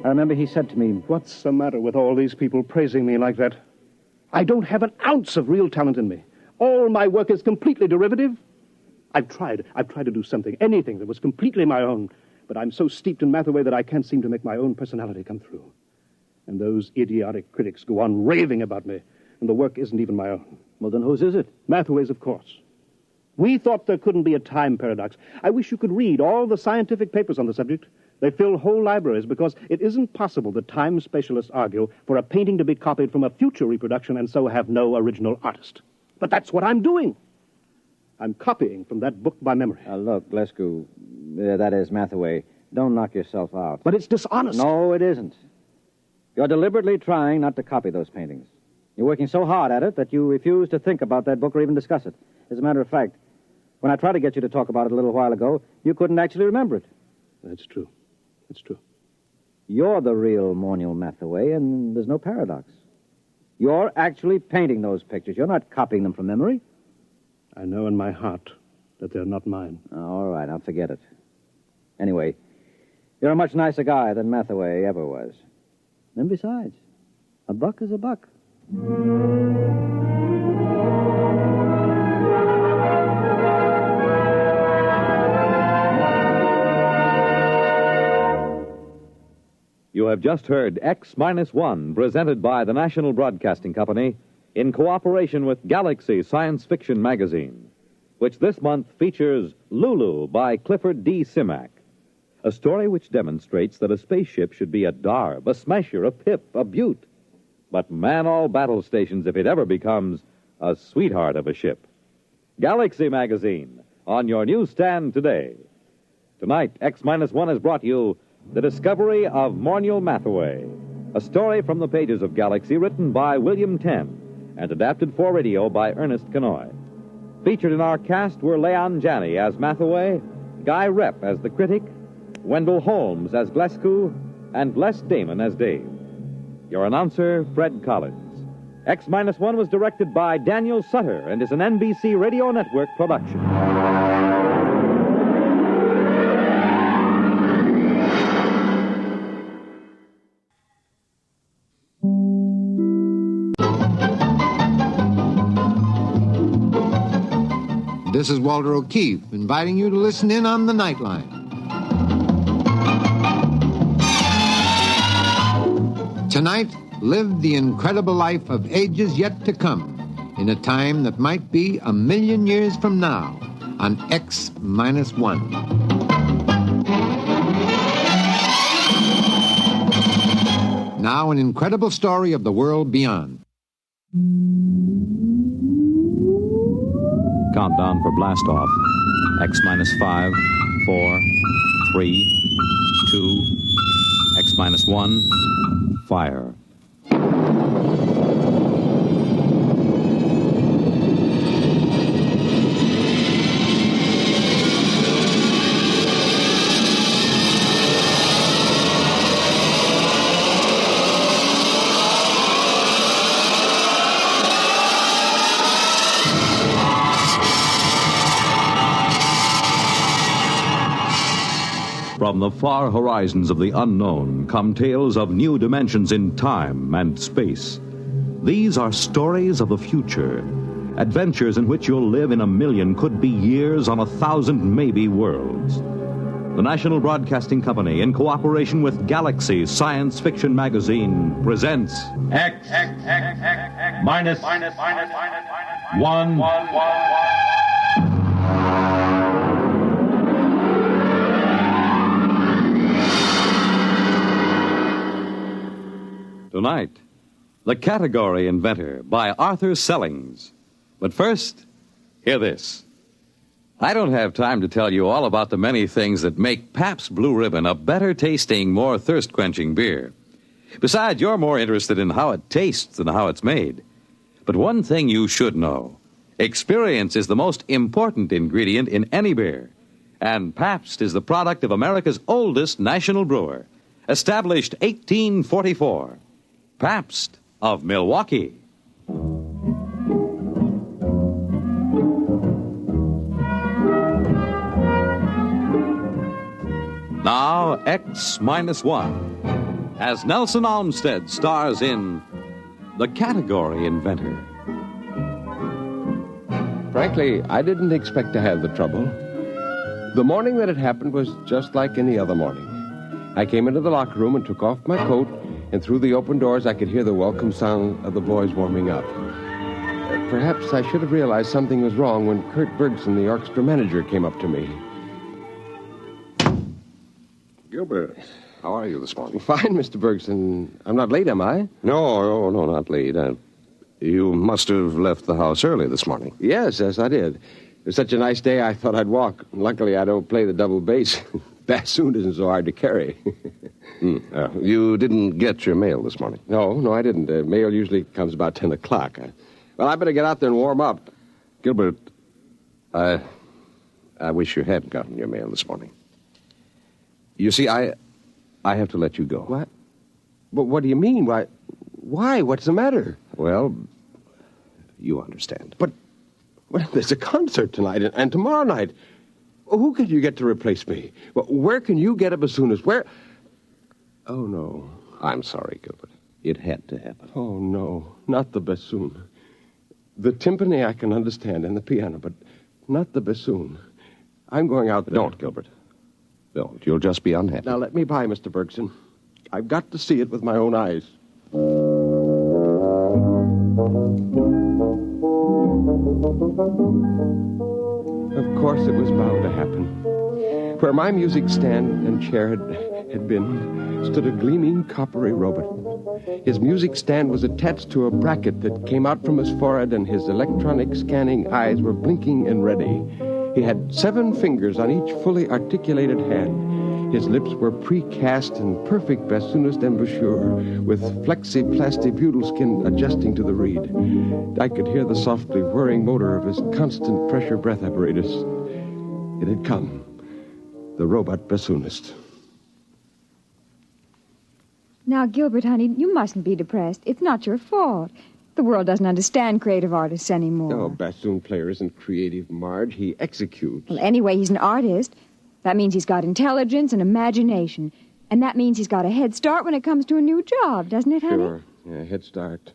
Speaker 1: I remember he said to me,
Speaker 18: "What's the matter with all these people praising me like that? I don't have an ounce of real talent in me. All my work is completely derivative. I've tried to do something, anything that was completely my own, but I'm so steeped in Matheway that I can't seem to make my own personality come through. And those idiotic critics go on raving about me, and the work isn't even my own."
Speaker 1: Well, then whose is it?
Speaker 18: Matheway's, of course. We thought there couldn't be a time paradox. I wish you could read all the scientific papers on the subject. They fill whole libraries because it isn't possible that time specialists argue for a painting to be copied from a future reproduction and so have no original artist. But that's what I'm doing. I'm copying from that book by memory.
Speaker 1: Look, Glasgow, that is Matheway. Don't knock yourself out.
Speaker 18: But it's dishonest.
Speaker 1: No, it isn't. You're deliberately trying not to copy those paintings. You're working so hard at it that you refuse to think about that book or even discuss it. As a matter of fact, when I tried to get you to talk about it a little while ago, you couldn't actually remember it.
Speaker 18: That's true. That's true.
Speaker 1: You're the real Morniel Matheway, and there's no paradox. You're actually painting those pictures. You're not copying them from memory.
Speaker 18: I know in my heart that they're not mine.
Speaker 1: All right, I'll forget it. Anyway, you're a much nicer guy than Matheway ever was. And besides, a buck is a buck.
Speaker 12: You have just heard X-1, presented by the National Broadcasting Company in cooperation with Galaxy Science Fiction Magazine, which this month features Lulu by Clifford D. Simak, a story which demonstrates that a spaceship should be a darb, a smasher, a pip, a beaut, but man all battle stations if it ever becomes a sweetheart of a ship. Galaxy Magazine, on your newsstand today. Tonight, X-1 has brought you The Discovery of Morniel Matheway, a story from the pages of Galaxy written by William Tenn and adapted for radio by Ernest Kenoy. Featured in our cast were Leon Janney as Matheway, Guy Repp as the critic, Wendell Holmes as Glasgow, and Les Damon as Dave. Your announcer, Fred Collins. X-1 was directed by Daniel Sutter and is an NBC Radio Network production.
Speaker 4: This is Walter O'Keefe, inviting you to listen in on the Nightline. Tonight, live the incredible life of ages yet to come, in a time that might be 1,000,000 years from now, on X-1. Now, an incredible story of the world beyond.
Speaker 12: Countdown for blast-off. X-5, 4, 3, 2, X-1, fire. From the far horizons of the unknown come tales of new dimensions in time and space. These are stories of the future, adventures in which you'll live in 1,000,000, could be years on 1,000 maybe worlds. The National Broadcasting Company, in cooperation with Galaxy Science Fiction Magazine, presents
Speaker 13: X-1.
Speaker 12: Tonight, The Category Inventor by Arthur Sellings. But first, hear this. I don't have time to tell you all about the many things that make Pabst Blue Ribbon a better tasting, more thirst-quenching beer. Besides, you're more interested in how it tastes than how it's made. But one thing you should know. Experience is the most important ingredient in any beer. And Pabst is the product of America's oldest national brewer, established 1844. Pabst of Milwaukee. Now, X-1, as Nelson Olmsted stars in The Category Inventor.
Speaker 11: Frankly, I didn't expect to have the trouble. The morning that it happened was just like any other morning. I came into the locker room and took off my coat, and through the open doors I could hear the welcome sound of the boys warming up. Perhaps I should have realized something was wrong when Kurt Bergson, the orchestra manager, came up to me.
Speaker 15: Gilbert, how are you this morning?
Speaker 11: Fine, Mr. Bergson. I'm not late, am I?
Speaker 15: No, not late. You must have left the house early this morning.
Speaker 11: Yes, I did. It was such a nice day, I thought I'd walk. Luckily, I don't play the double bass. Bassoon isn't so hard to carry.
Speaker 15: You didn't get your mail this morning?
Speaker 11: No, I didn't. Mail usually comes about 10 o'clock. Well, I better get out there and warm up.
Speaker 15: Gilbert, I wish you had gotten your mail this morning. You see, I have to let you go.
Speaker 11: What? But what do you mean? Why? What's the matter?
Speaker 15: Well, you understand.
Speaker 11: But there's a concert tonight and tomorrow night. Who can you get to replace me? Where can you get a bassoonist? Where? Oh, no.
Speaker 15: I'm sorry, Gilbert. It had to happen.
Speaker 11: Oh, no. Not the bassoon. The timpani I can understand and the piano, but not the bassoon. I'm going out there.
Speaker 15: Don't, Gilbert. Don't. You'll just be unhappy.
Speaker 11: Now, let me by, Mr. Bergson. I've got to see it with my own eyes. Of course, it was bound to happen. Where my music stand and chair had been stood a gleaming coppery robot. His music stand was attached to a bracket that came out from his forehead, and his electronic scanning eyes were blinking and ready. He had 7 fingers on each fully articulated hand. His lips were precast in perfect bassoonist embouchure, with flexi-plasti butyl skin adjusting to the reed. I could hear the softly whirring motor of his constant pressure breath apparatus. It had come. The robot bassoonist.
Speaker 19: Now, Gilbert, honey, you mustn't be depressed. It's not your fault. The world doesn't understand creative artists anymore.
Speaker 11: No, bassoon player isn't creative, Marge. He executes.
Speaker 19: Well, anyway, he's an artist. That means he's got intelligence and imagination. And that means he's got a head start when it comes to a new job, doesn't it, honey?
Speaker 11: Sure. Yeah, head start.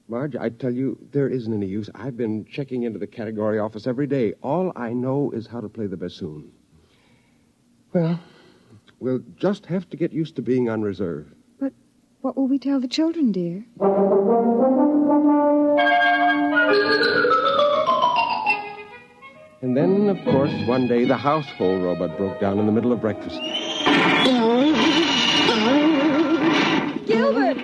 Speaker 11: Marge, I tell you, there isn't any use. I've been checking into the category office every day. All I know is how to play the bassoon. Well, we'll just have to get used to being on reserve.
Speaker 19: But what will we tell the children, dear?
Speaker 11: And then, of course, one day the household robot broke down in the middle of breakfast.
Speaker 19: Gilbert!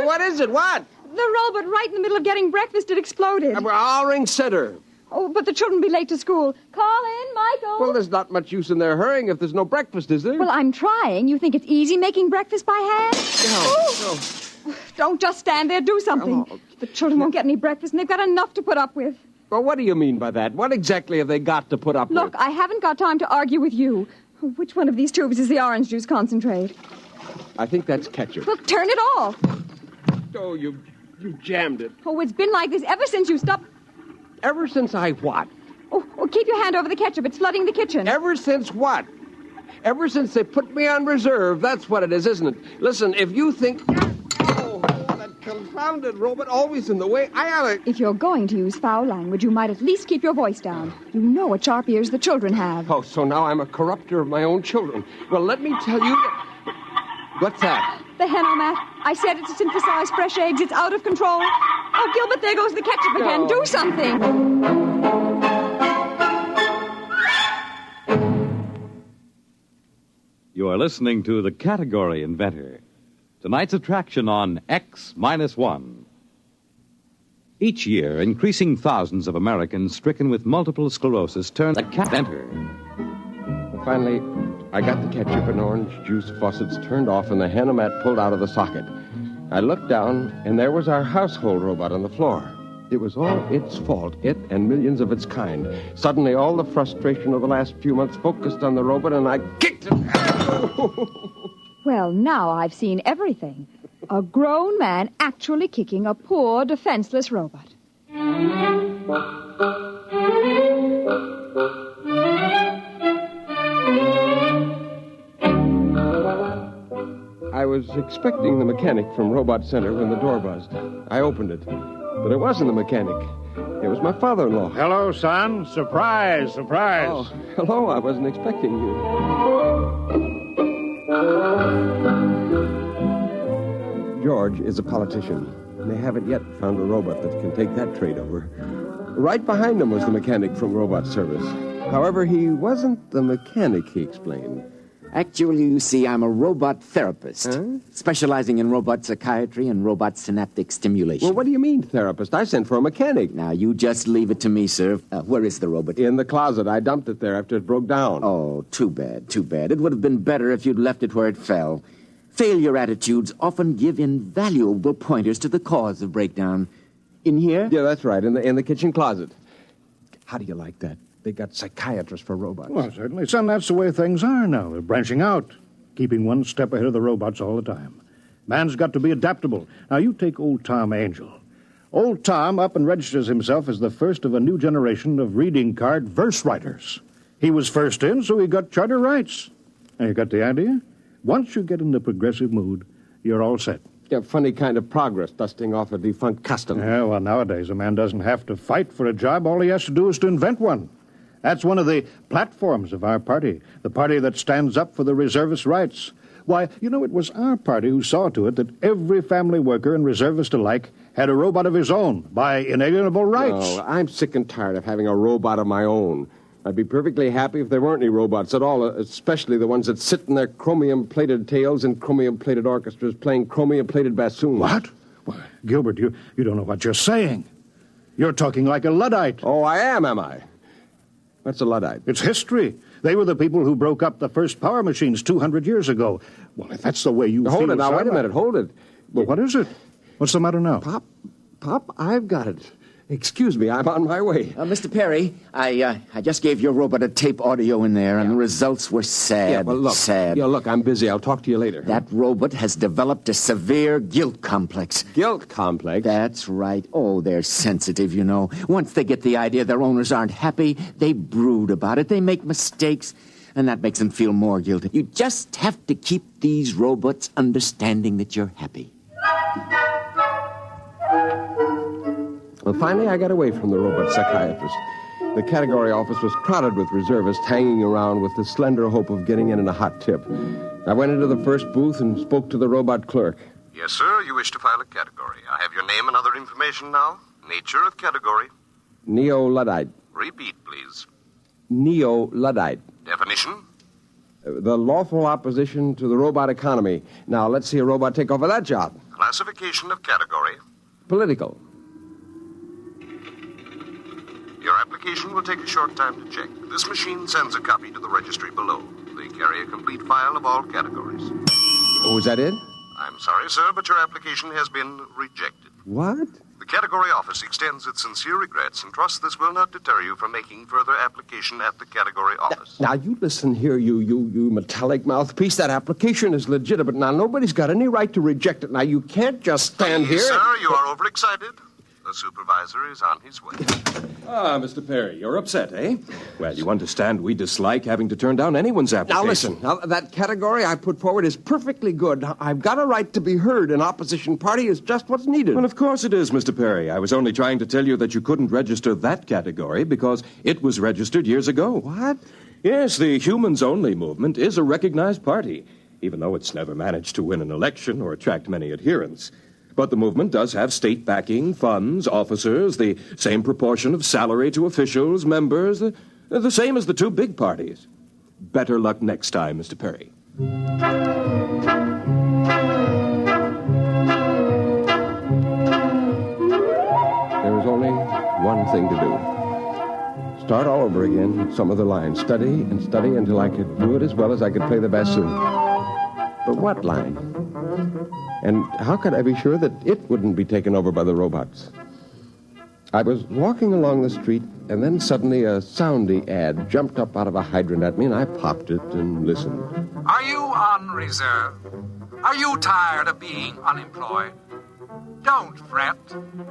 Speaker 11: What is it? What?
Speaker 19: The robot right in the middle of getting breakfast, it exploded.
Speaker 11: I'll ring Center.
Speaker 19: Oh, but the children will be late to school. Call in, Michael.
Speaker 11: Well, there's not much use in their hurrying if there's no breakfast, is there?
Speaker 19: Well, I'm trying. You think it's easy making breakfast by hand?
Speaker 11: No.
Speaker 19: Don't just stand there. Do something.
Speaker 11: Oh.
Speaker 19: The children won't get any breakfast, and they've got enough to put up with.
Speaker 11: Well, what do you mean by that? What exactly have they got to put up with?
Speaker 19: Look, I haven't got time to argue with you. Which one of these tubes is the orange juice concentrate?
Speaker 11: I think that's ketchup.
Speaker 19: Well, turn it off.
Speaker 11: Oh, you jammed it.
Speaker 19: Oh, it's been like this ever since you stopped...
Speaker 11: Ever since I what?
Speaker 19: Oh, keep your hand over the ketchup. It's flooding the kitchen.
Speaker 11: Ever since what? Ever since they put me on reserve, that's what it is, isn't it? Listen, if you think... Oh, that confounded robot always in the way.
Speaker 19: If you're going to use foul language, you might at least keep your voice down. You know what sharp ears the children have.
Speaker 11: Oh, so now I'm a corrupter of my own children. Well, let me tell you... What's that?
Speaker 19: The Henomat. I said it to synthesize fresh eggs. It's out of control. Oh, Gilbert, there goes the ketchup again.
Speaker 11: No.
Speaker 19: Do something.
Speaker 12: You are listening to The Category Inventor. Tonight's attraction on X-1. Each year, increasing thousands of Americans stricken with multiple sclerosis turn the enter.
Speaker 11: Finally, I got the ketchup and orange juice faucets turned off and the Hanomat pulled out of the socket. I looked down, and there was our household robot on the floor. It was all its fault, it and millions of its kind. Suddenly, all the frustration of the last few months focused on the robot, and I kicked it.
Speaker 19: Well, now I've seen everything. A grown man actually kicking a poor, defenseless robot.
Speaker 11: I was expecting the mechanic from Robot Center when the door buzzed. I opened it, but it wasn't the mechanic. It was my father-in-law.
Speaker 18: Hello, son. Surprise, surprise.
Speaker 11: Oh, hello. I wasn't expecting you. George is a politician. They haven't yet found a robot that can take that trade over. Right behind him was the mechanic from Robot Service. However, he wasn't the mechanic, he explained.
Speaker 22: Actually, you see, I'm a robot therapist, specializing in robot psychiatry and robot synaptic stimulation.
Speaker 11: Well, what do you mean, therapist? I sent for a mechanic.
Speaker 22: Now, you just leave it to me, sir. Where is the robot?
Speaker 11: In the closet. I dumped it there after it broke down.
Speaker 22: Oh, too bad, too bad. It would have been better if you'd left it where it fell. Failure attitudes often give invaluable pointers to the cause of breakdown. In here?
Speaker 11: Yeah, that's right, in the kitchen closet. How do you like that? They got psychiatrists for robots.
Speaker 18: Well, certainly, son, that's the way things are now. They're branching out, keeping one step ahead of the robots all the time. Man's got to be adaptable. Now, you take old Tom Angel. Old Tom up and registers himself as the first of a new generation of reading card verse writers. He was first in, so he got charter rights. Now, you got the idea? Once you get in the progressive mood, you're all set.
Speaker 11: Yeah, funny kind of progress, dusting off a defunct custom.
Speaker 18: Yeah, well, nowadays, a man doesn't have to fight for a job. All he has to do is to invent one. That's one of the platforms of our party, the party that stands up for the reservist rights. Why, you know, it was our party who saw to it that every family worker and reservist alike had a robot of his own by inalienable rights.
Speaker 11: Oh, I'm sick and tired of having a robot of my own. I'd be perfectly happy if there weren't any robots at all, especially the ones that sit in their chromium-plated tails in chromium-plated orchestras playing chromium-plated bassoons.
Speaker 18: What? Well, Gilbert, you don't know what you're saying. You're talking like a Luddite.
Speaker 11: Oh, I am I? What's a Luddite?
Speaker 18: It's history. They were the people who broke up the first power machines 200 years ago. Well, if that's the way you feel...
Speaker 11: Hold it now, wait a minute, hold it.
Speaker 18: Well, what is it? What's the matter now?
Speaker 11: Pop, I've got it. Excuse me, I'm on my way.
Speaker 22: Mr. Perry, I just gave your robot a tape audio in there, and the results were sad.
Speaker 11: Yeah, well, look.
Speaker 22: Sad.
Speaker 11: Yeah, look, I'm busy. I'll talk to you later.
Speaker 22: That robot has developed a severe guilt complex.
Speaker 11: Guilt complex?
Speaker 22: That's right. Oh, they're sensitive, you know. Once they get the idea their owners aren't happy, they brood about it. They make mistakes, and that makes them feel more guilty. You just have to keep these robots understanding that you're happy.
Speaker 11: Well, finally, I got away from the robot psychiatrist. The category office was crowded with reservists hanging around with the slender hope of getting in a hot tip. I went into the first booth and spoke to the robot clerk.
Speaker 7: Yes, sir. You wish to file a category. I have your name and other information now. Nature of category.
Speaker 11: Neo-Luddite.
Speaker 7: Repeat, please.
Speaker 11: Neo-Luddite.
Speaker 7: Definition?
Speaker 11: The lawful opposition to the robot economy. Now, let's see a robot take over that job.
Speaker 7: Classification of category.
Speaker 11: Political.
Speaker 7: Your application will take a short time to check. This machine sends a copy to the registry below. They carry a complete file of all categories.
Speaker 11: Oh, is that it?
Speaker 7: I'm sorry, sir, but your application has been rejected.
Speaker 11: What?
Speaker 7: The category office extends its sincere regrets and trusts this will not deter you from making further application at the category office.
Speaker 11: Now, you listen here, you metallic mouthpiece. That application is legitimate. Now, nobody's got any right to reject it. Now, you can't just stand here.
Speaker 7: Sir, you are overexcited. The supervisor is on his way.
Speaker 5: Ah, Mr. Perry, you're upset, eh? Well, you understand we dislike having to turn down anyone's application.
Speaker 11: Now, listen. Now, that category I put forward is perfectly good. I've got a right to be heard. An opposition party is just what's needed.
Speaker 5: Well, of course it is, Mr. Perry. I was only trying to tell you that you couldn't register that category because it was registered years ago.
Speaker 11: What?
Speaker 5: Yes, the Humans Only movement is a recognized party, even though it's never managed to win an election or attract many adherents. But the movement does have state backing, funds, officers, the same proportion of salary to officials, members, the same as the two big parties. Better luck next time, Mr. Perry.
Speaker 11: There thing to do. Start all over again, some of the lines. Study and study until I could do it as well as I could play the bassoon. But what line? And how could I be sure that it wouldn't be taken over by the robots? I was walking along the street, and then suddenly a soundy ad jumped up out of a hydrant at me, and I popped it and listened.
Speaker 14: Are you on reserve? Are you tired of being unemployed? Don't fret.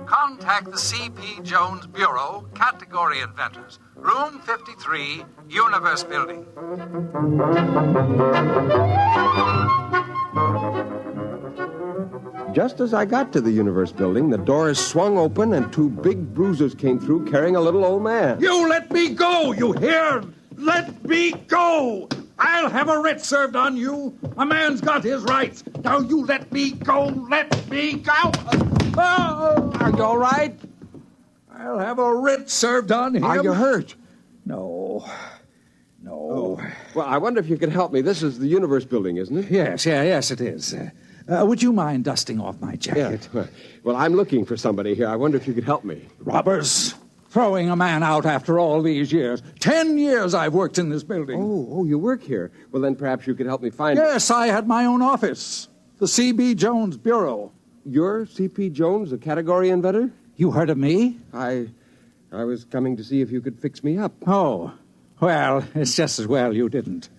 Speaker 14: Contact the C.P. Jones Bureau, Category Inventors, Room 53, Universe Building.
Speaker 11: Just as I got to the Universe Building, the doors swung open and two big bruisers came through carrying a little old man.
Speaker 14: You let me go, you hear? Let me go! I'll have a writ served on you. A man's got his rights. Now you let me go. Let me go. Oh,
Speaker 11: are you all right?
Speaker 14: I'll have a writ served on him.
Speaker 11: Are you hurt?
Speaker 14: No.
Speaker 11: Oh. Well, I wonder if you could help me. This is the Universe Building, isn't it?
Speaker 14: Yes, it is. Would you mind dusting off my jacket?
Speaker 11: Yeah. Well, I'm looking for somebody here. I wonder if you could help me.
Speaker 14: Robbers. Throwing a man out after all these years. 10 years I've worked in this building.
Speaker 11: Oh, you work here. Well, then perhaps you could help me find
Speaker 14: Yes, I had my own office. The C.B. Jones Bureau.
Speaker 11: You're C.P. Jones, a category inventor?
Speaker 14: You heard of me?
Speaker 11: I was coming to see if you could fix me up.
Speaker 14: Oh, well, it's just as well you didn't.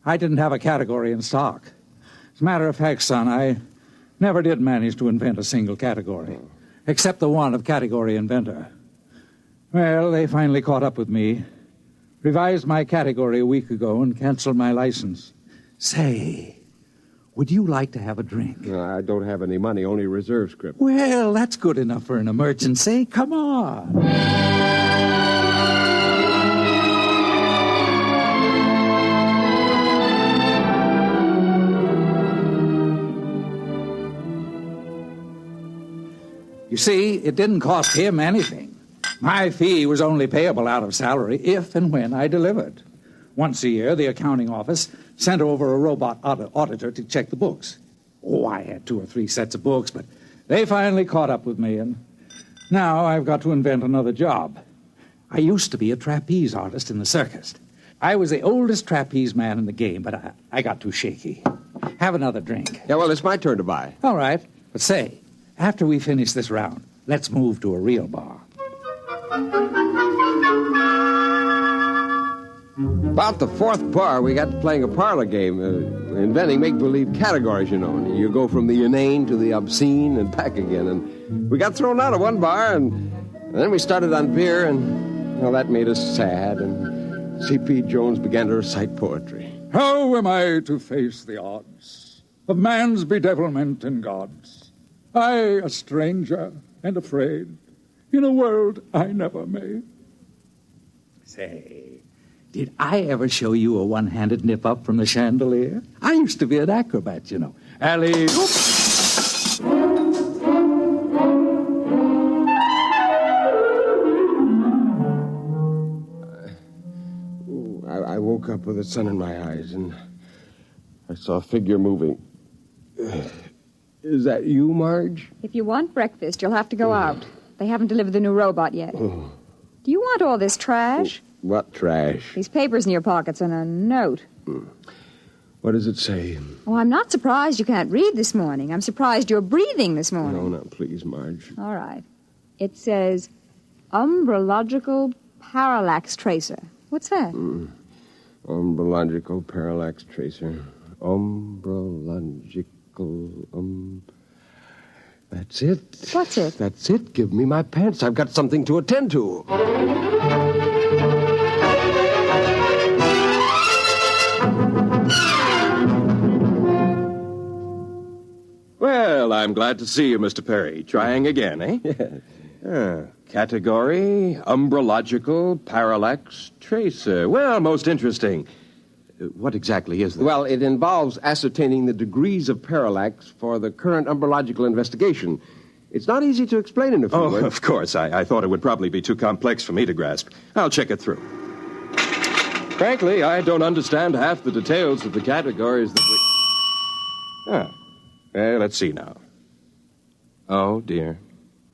Speaker 14: I didn't have a category in stock. As a matter of fact, son, I never did manage to invent a single category, except the one of category inventor. Well, they finally caught up with me, revised my category a week ago, and canceled my license. Say, would you like to have a drink?
Speaker 11: No, I don't have any money, only reserve script.
Speaker 14: Well, that's good enough for an emergency. Come on. You see, it didn't cost him anything. My fee was only payable out of salary if and when I delivered. Once a year, the accounting office sent over a robot auditor to check the books. Oh, I had 2 or 3 sets of books, but they finally caught up with me, and now I've got to invent another job. I used to be a trapeze artist in the circus. I was the oldest trapeze man in the game, but I got too shaky. Have another drink.
Speaker 11: Yeah, well, it's my turn to buy.
Speaker 14: All right, but say, after we finish this round, let's move to a real bar.
Speaker 11: About the 4th bar, we got to playing a parlor game, inventing make-believe categories, you know. You go from the inane to the obscene and back again. And we got thrown out of one bar, and then we started on beer, and, well, that made us sad. And C.P. Jones began to recite poetry.
Speaker 14: How am I to face the odds of man's bedevilment in God's? I, a stranger and afraid, in a world I never made. Say, did I ever show you a one-handed nip-up from the chandelier? I used to be an acrobat, you know. Alley-oop!
Speaker 11: I woke up with the sun in my eyes, and I saw a figure moving. Is that you, Marge?
Speaker 19: If you want breakfast, you'll have to go out. They haven't delivered the new robot yet.
Speaker 11: Oh.
Speaker 19: Do you want all this trash?
Speaker 11: What trash?
Speaker 19: These papers in your pockets and a note.
Speaker 11: What does it say?
Speaker 19: Oh, I'm not surprised you can't read this morning. I'm surprised you're breathing this morning.
Speaker 11: No, please, Marge.
Speaker 19: All right. It says, umbrological parallax tracer. What's that?
Speaker 11: Umbrological parallax tracer. Umbrological, That's it.
Speaker 19: What's it?
Speaker 11: That's it. Give me my pants. I've got something to attend to.
Speaker 16: Well, I'm glad to see you, Mr. Perry. Trying again, eh?
Speaker 11: Yeah.
Speaker 16: Category, umbrological, parallax, tracer. Well, most interesting. What exactly is that?
Speaker 11: Well, it involves ascertaining the degrees of parallax for the current umbrological investigation. It's not easy to explain in a few words.
Speaker 16: Of course. I thought it would probably be too complex for me to grasp. I'll check it through. Frankly, I don't understand half the details of the categories that we... Let's see now. Oh, dear.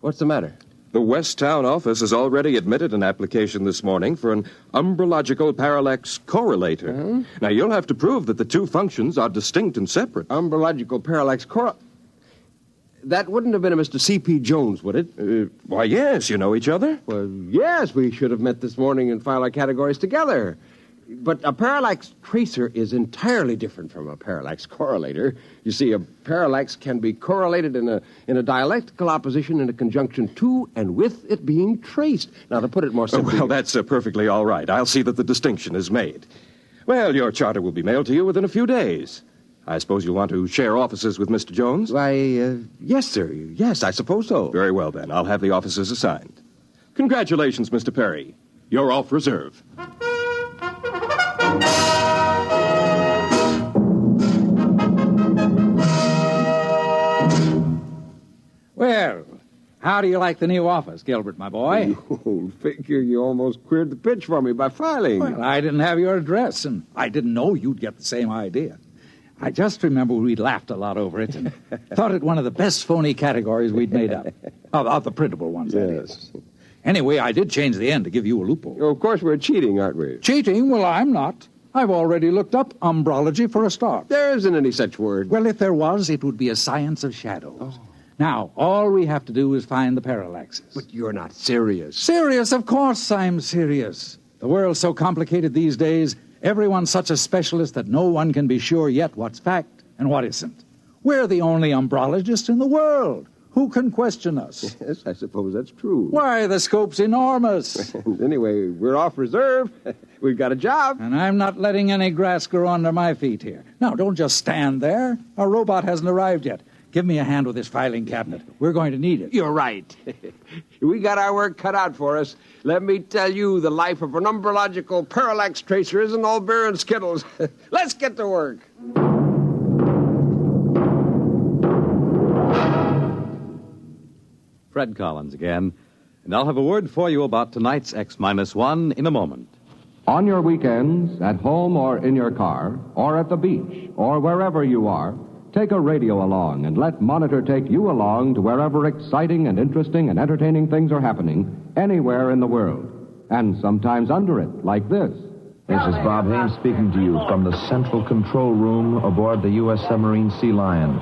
Speaker 11: What's the matter?
Speaker 16: The West Town office has already admitted an application this morning for an umbrological parallax correlator. Now, you'll have to prove that the two functions are distinct and separate.
Speaker 11: Umbrological parallax That wouldn't have been a Mr. C.P. Jones, would it?
Speaker 16: Why, yes. You know each other?
Speaker 11: Well, yes, we should have met this morning and filed our categories together. But a parallax tracer is entirely different from a parallax correlator. You see, a parallax can be correlated in a dialectical opposition in a conjunction to and with it being traced. Now, to put it more simply...
Speaker 16: Well, that's perfectly all right. I'll see that the distinction is made. Well, your charter will be mailed to you within a few days. I suppose you'll want to share offices with Mr. Jones?
Speaker 11: Why, yes, sir. Yes, I suppose so.
Speaker 16: Very well, then. I'll have the offices assigned. Congratulations, Mr. Perry. You're off reserve.
Speaker 14: Well, how do you like the new office, Gilbert, my boy?
Speaker 11: Oh, figure you almost queered the pitch for me by filing.
Speaker 14: Well, I didn't have your address, and I didn't know you'd get the same idea. I just remember we laughed a lot over it and thought it one of the best phony categories we'd made up. Of the printable ones, that is. Anyway, I did change the end to give you a loophole.
Speaker 11: Oh, of course, we're cheating, aren't we?
Speaker 14: Cheating? Well, I'm not. I've already looked up umbrology for a start.
Speaker 11: There isn't any such word.
Speaker 14: Well, if there was, it would be a science of shadows. Oh. Now, all we have to do is find the parallaxes.
Speaker 11: But you're not serious.
Speaker 14: Serious? Of course I'm serious. The world's so complicated these days, everyone's such a specialist that no one can be sure yet what's fact and what isn't. We're the only umbrologists in the world. Who can question us?
Speaker 11: Yes, I suppose that's true.
Speaker 14: Why, the scope's enormous.
Speaker 11: Anyway, we're off reserve. We've got a job.
Speaker 14: And I'm not letting any grass grow under my feet here. Now, don't just stand there. Our robot hasn't arrived yet. Give me a hand with this filing cabinet. We're going to need it.
Speaker 11: You're right. We got our work cut out for us. Let me tell you, the life of an umbrological parallax tracer isn't all beer and Skittles. Let's get to work.
Speaker 12: Fred Collins again, and I'll have a word for you about tonight's X-1 in a moment.
Speaker 17: On your weekends, at home or in your car, or at the beach, or wherever you are, take a radio along and let Monitor take you along to wherever exciting and interesting and entertaining things are happening anywhere in the world. And sometimes under it, like this.
Speaker 20: This is Bob Haynes speaking to you from the central control room aboard the U.S. submarine Sea Lion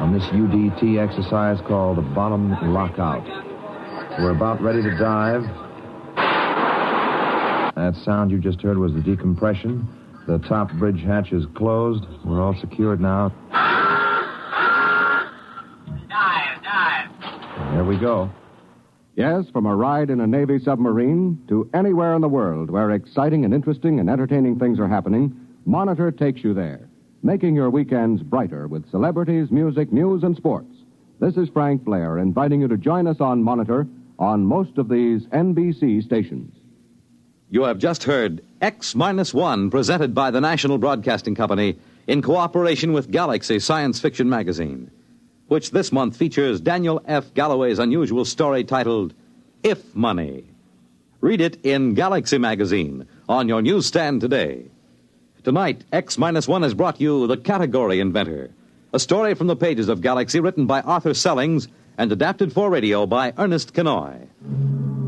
Speaker 20: on this UDT exercise called the Bottom Lockout. We're about ready to dive. That sound you just heard was the decompression. The top bridge hatch is closed. We're all secured now.
Speaker 21: Dive.
Speaker 20: There we go.
Speaker 17: Yes, from a ride in a Navy submarine to anywhere in the world where exciting and interesting and entertaining things are happening, Monitor takes you there, making your weekends brighter with celebrities, music, news, and sports. This is Frank Blair inviting you to join us on Monitor on most of these NBC stations.
Speaker 12: You have just heard X-1 presented by the National Broadcasting Company in cooperation with Galaxy Science Fiction Magazine, which this month features Daniel F. Galloway's unusual story titled If Money. Read it in Galaxy Magazine on your newsstand today. Tonight, X-1 has brought you The Category Inventor, a story from the pages of Galaxy written by Arthur Sellings and adapted for radio by Ernest Kenoy.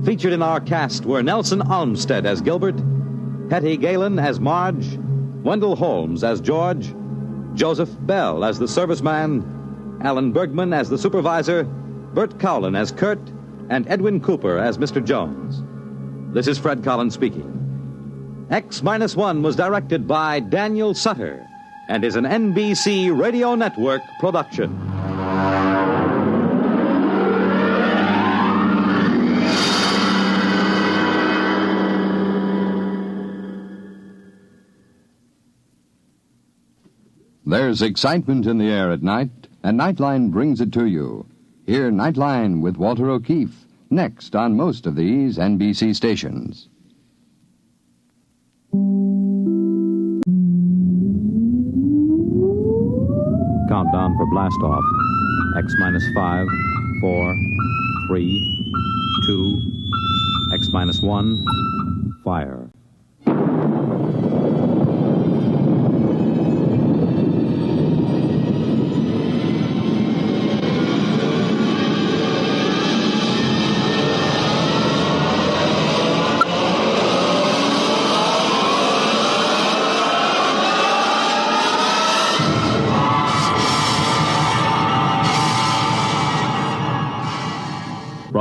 Speaker 12: Featured in our cast were Nelson Olmsted as Gilbert, Hetty Galen as Marge, Wendell Holmes as George, Joseph Bell as the serviceman, Alan Bergman as the supervisor, Bert Cowlin as Kurt, and Edwin Cooper as Mr. Jones. This is Fred Collins speaking. X-1 was directed by Daniel Sutter and is an NBC Radio Network production.
Speaker 17: There's excitement in the air at night, and Nightline brings it to you. Hear Nightline with Walter O'Keefe, next on most of these NBC stations.
Speaker 12: Countdown for blast-off. X-5, 4, 3, 2, X-1, fire.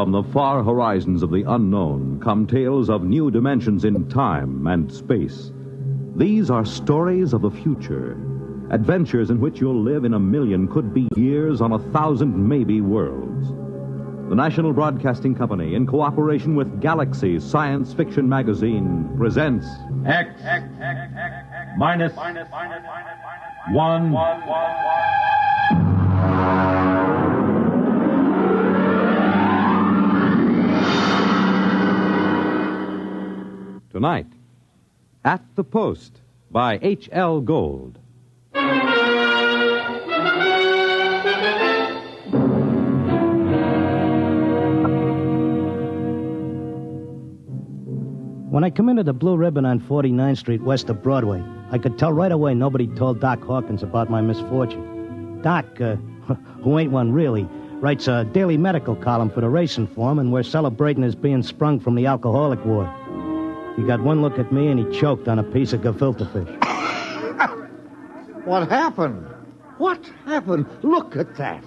Speaker 12: From the far horizons of the unknown come tales of new dimensions in time and space. These are stories of the future, adventures in which you'll live in a million, could be years, on 1,000 maybe worlds. The National Broadcasting Company, in cooperation with Galaxy Science Fiction Magazine, presents
Speaker 13: X minus 1.
Speaker 12: Tonight, At the Post by H.L. Gold.
Speaker 3: When I come into the Blue Ribbon on 49th Street west of Broadway, I could tell right away nobody told Doc Hawkins about my misfortune. Doc, who ain't one really, writes a daily medical column for the Racing Form, and we're celebrating his being sprung from the alcoholic ward. He got one look at me and he choked on a piece of gefilte fish.
Speaker 10: What happened? What happened? Look at that.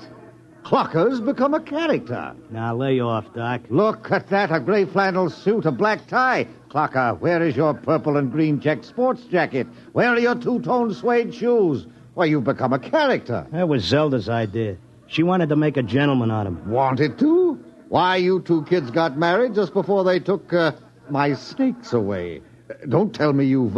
Speaker 10: Clocker's become a character.
Speaker 3: Now, lay off, Doc.
Speaker 10: Look at that, a gray flannel suit, a black tie. Clocker, where is your purple and green check sports jacket? Where are your two-tone suede shoes? Why, you've become a character.
Speaker 3: That was Zelda's idea. She wanted to make a gentleman out of him.
Speaker 10: Wanted to? Why, you two kids got married just before they took my snakes away. Don't tell me you've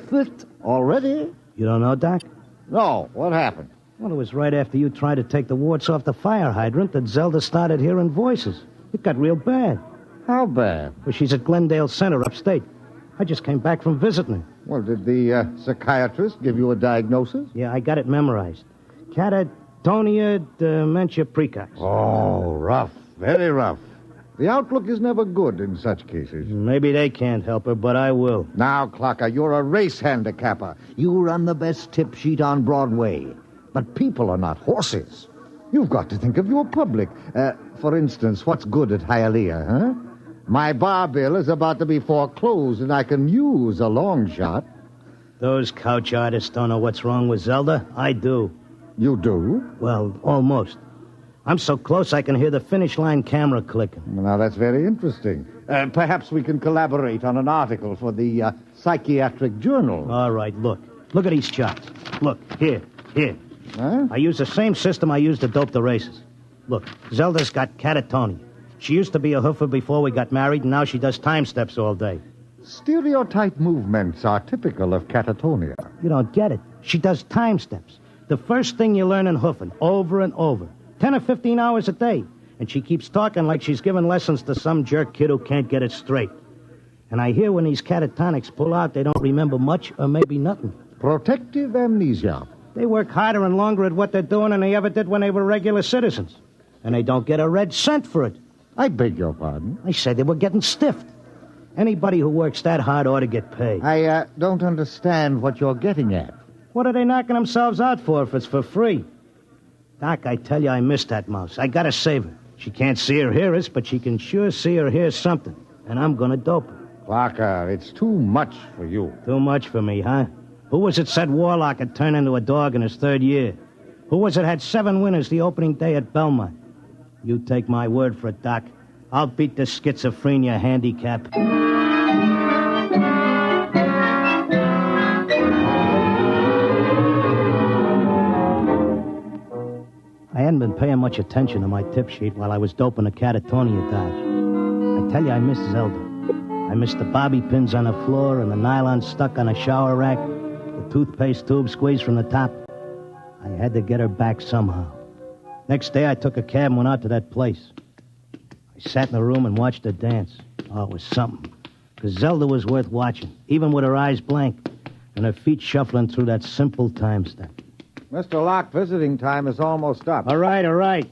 Speaker 10: fit already.
Speaker 3: You don't know, Doc?
Speaker 10: No, what happened?
Speaker 3: Well, it was right after you tried to take the warts off the fire hydrant that Zelda started hearing voices. It got real bad.
Speaker 10: How bad?
Speaker 3: Well, she's at Glendale Center upstate. I just came back from visiting her.
Speaker 10: Well, did the psychiatrist give you a diagnosis?
Speaker 3: Yeah, I got it memorized. Catatonia dementia precox.
Speaker 10: Oh, rough. Very rough. The outlook is never good in such cases.
Speaker 3: Maybe they can't help her, but I will.
Speaker 10: Now, Clocker, you're a race handicapper. You run the best tip sheet on Broadway. But people are not horses. You've got to think of your public. For instance, what's good at Hialeah, huh? My bar bill is about to be foreclosed, and I can use a long shot.
Speaker 3: Those couch artists don't know what's wrong with Zelda. I do.
Speaker 10: You do?
Speaker 3: Well, almost. I'm so close I can hear the finish line camera clicking.
Speaker 10: Well, now, that's very interesting. Perhaps we can collaborate on an article for the Psychiatric Journal.
Speaker 3: All right, look. Look at these charts. Look, here.
Speaker 10: Huh?
Speaker 3: I use the same system I used to dope the races. Look, Zelda's got catatonia. She used to be a hoofer before we got married, and now she does time steps all day.
Speaker 10: Stereotype movements are typical of catatonia.
Speaker 3: You don't get it. She does time steps. The first thing you learn in hoofing, over and over. 10 or 15 hours a day. And she keeps talking like she's giving lessons to some jerk kid who can't get it straight. And I hear when these catatonics pull out, they don't remember much or maybe nothing.
Speaker 10: Protective amnesia.
Speaker 3: They work harder and longer at what they're doing than they ever did when they were regular citizens. And they don't get a red cent for it.
Speaker 10: I beg your pardon?
Speaker 3: I said they were getting stiffed. Anybody who works that hard ought to get paid.
Speaker 10: I don't understand what you're getting at.
Speaker 3: What are they knocking themselves out for if it's for free? Doc, I tell you, I miss that mouse. I gotta save her. She can't see or hear us, but she can sure see or hear something. And I'm gonna dope her.
Speaker 10: Clarker, it's too much for you.
Speaker 3: Too much for me, huh? Who was it said Warlock had turned into a dog in his third year? Who was it had 7 winners the opening day at Belmont? You take my word for it, Doc. I'll beat the schizophrenia handicap. I hadn't been paying much attention to my tip sheet while I was doping a catatonia dodge. I tell you, I miss Zelda. I miss the bobby pins on the floor and the nylon stuck on a shower rack, the toothpaste tube squeezed from the top. I had to get her back somehow. Next day, I took a cab and went out to that place. I sat in the room and watched her dance. Oh, it was something. Because Zelda was worth watching, even with her eyes blank and her feet shuffling through that simple time step.
Speaker 10: Mr. Locke, visiting time is almost up.
Speaker 3: All right.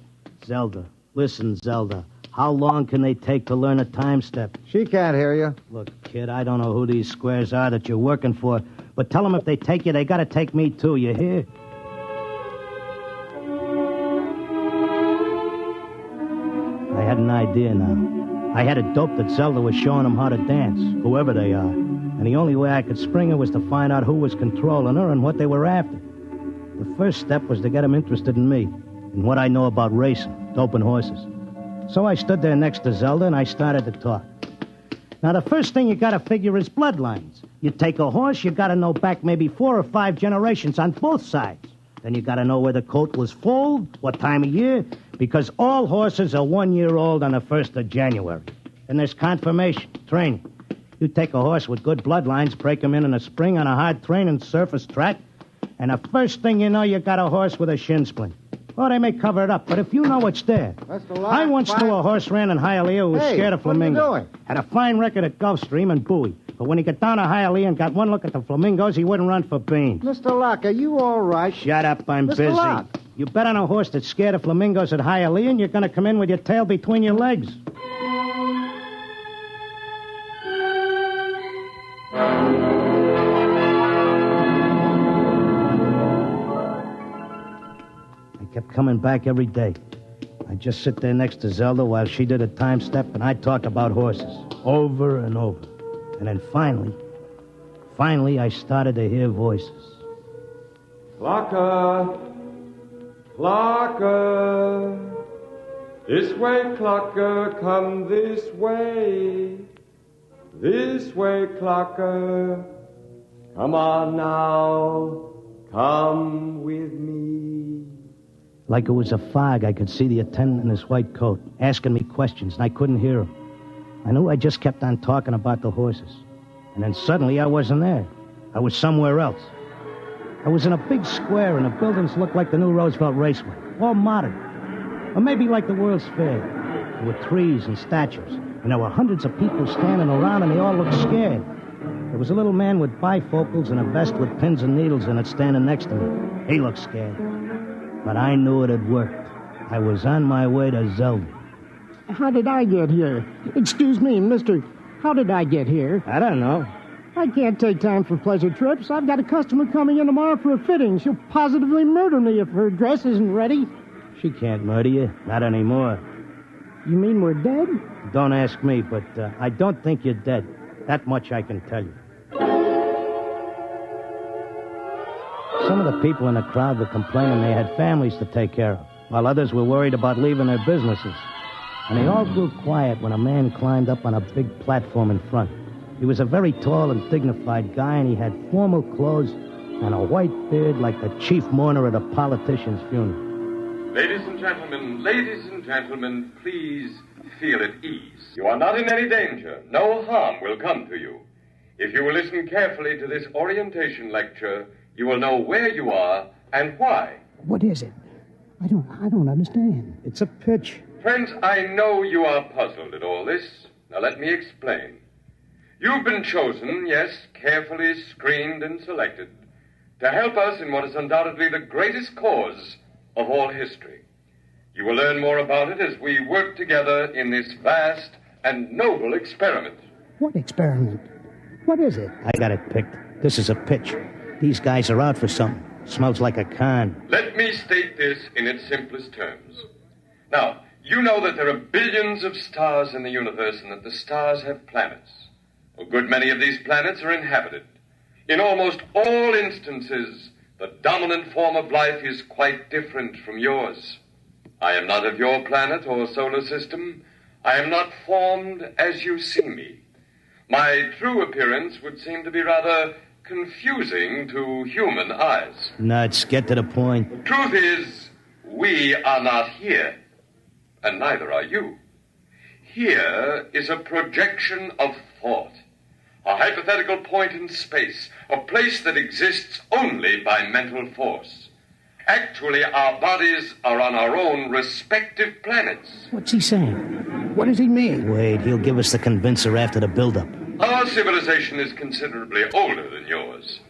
Speaker 3: Zelda. Listen, Zelda. How long can they take to learn a time step?
Speaker 10: She can't hear you.
Speaker 3: Look, kid, I don't know who these squares are that you're working for, but tell them if they take you, they gotta take me too, you hear? I had an idea now. I had a dope that Zelda was showing them how to dance, whoever they are. And the only way I could spring her was to find out who was controlling her and what they were after. The first step was to get them interested in me, and what I know about racing, doping horses. So I stood there next to Zelda, and I started to talk. Now, the first thing you gotta figure is bloodlines. You take a horse, you gotta know back maybe 4 or 5 generations on both sides. Then you gotta know where the coat was foaled, what time of year, because all horses are 1 year old on the 1st of January. Then there's confirmation, training. You take a horse with good bloodlines, break him in a spring on a hard training surface track, and the first thing you know, you got a horse with a shin splint. Or they may cover it up, but if you know it's there. I once knew a horse ran in Hialeah who was scared of flamingo.
Speaker 10: What are you doing?
Speaker 3: Had a fine record at Gulfstream and Bowie. But when he got down to Hialeah and got one look at the flamingos, he wouldn't run for beans.
Speaker 10: Mr. Locke, are you all right?
Speaker 3: Shut up, I'm
Speaker 10: Mr.
Speaker 3: busy.
Speaker 10: Locke.
Speaker 3: You bet on a horse that's scared of flamingos at Hialeah, and you're going to come in with your tail between your legs. I kept coming back every day. I'd just sit there next to Zelda while she did a time step, and I'd talk about horses over and over. And then finally, I started to hear voices.
Speaker 11: Clocker! Clocker! This way, Clocker, come this way. This way, Clocker. Come on now, come with me.
Speaker 3: Like it was a fog, I could see the attendant in his white coat asking me questions, and I couldn't hear him. I knew I just kept on talking about the horses. And then suddenly I wasn't there. I was somewhere else. I was in a big square, and the buildings looked like the new Roosevelt Raceway, all modern. Or maybe like the World's Fair. There were trees and statues, and there were hundreds of people standing around, and they all looked scared. There was a little man with bifocals and a vest with pins and needles in it standing next to me. He looked scared. But I knew it had worked. I was on my way to Zelda.
Speaker 2: How did I get here? Excuse me, mister. How did I get here?
Speaker 3: I don't know.
Speaker 2: I can't take time for pleasure trips. I've got a customer coming in tomorrow for a fitting. She'll positively murder me if her dress isn't ready.
Speaker 3: She can't murder you. Not anymore.
Speaker 2: You mean we're dead?
Speaker 3: Don't ask me, but I don't think you're dead. That much I can tell you. Some of the people in the crowd were complaining they had families to take care of, while others were worried about leaving their businesses. And they all grew quiet when a man climbed up on a big platform in front. He was a very tall and dignified guy, and he had formal clothes and a white beard like the chief mourner at a politician's funeral.
Speaker 9: Ladies and gentlemen, please feel at ease. You are not in any danger. No harm will come to you. If you will listen carefully to this orientation lecture, you will know where you are and why.
Speaker 2: What is it? I don't understand.
Speaker 3: It's a pitch.
Speaker 9: Friends, I know you are puzzled at all this. Now let me explain. You've been chosen, yes, carefully screened and selected, to help us in what is undoubtedly the greatest cause of all history. You will learn more about it as we work together in this vast and noble experiment.
Speaker 2: What experiment? What is it?
Speaker 3: I got it picked. This is a pitch. These guys are out for something. Smells like a con.
Speaker 9: Let me state this in its simplest terms. Now, you know that there are billions of stars in the universe and that the stars have planets. A good many of these planets are inhabited. In almost all instances, the dominant form of life is quite different from yours. I am not of your planet or solar system. I am not formed as you see me. My true appearance would seem to be rather confusing to human eyes.
Speaker 3: Nuts, get to the point.
Speaker 9: Truth is, we are not here, and neither are you. Here is a projection of thought, a hypothetical point in space, a place that exists only by mental force. Actually, our bodies are on our own respective planets.
Speaker 2: What's he saying? What does he mean?
Speaker 3: Wait, he'll give us the convincer after the build-up.
Speaker 9: Our civilization is considerably older than yours.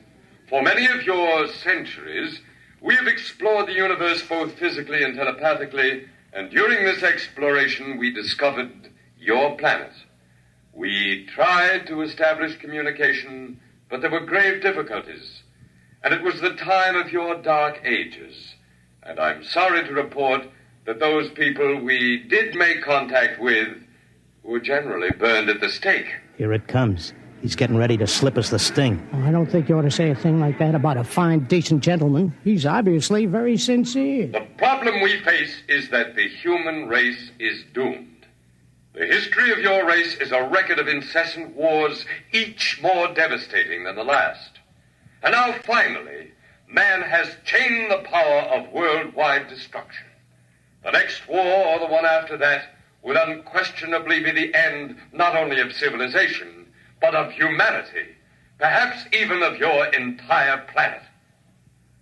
Speaker 9: For many of your centuries, we have explored the universe both physically and telepathically, and during this exploration, we discovered your planet. We tried to establish communication, but there were grave difficulties. And it was the time of your dark ages. And I'm sorry to report that those people we did make contact with were generally burned at the stake.
Speaker 3: Here it comes. He's getting ready to slip us the sting.
Speaker 2: I don't think you ought to say a thing like that about a fine, decent gentleman. He's obviously very sincere.
Speaker 9: The problem we face is that the human race is doomed. The history of your race is a record of incessant wars, each more devastating than the last. And now, finally, man has chained the power of worldwide destruction. The next war, or the one after that, will unquestionably be the end not only of civilization, but of humanity, perhaps even of your entire planet.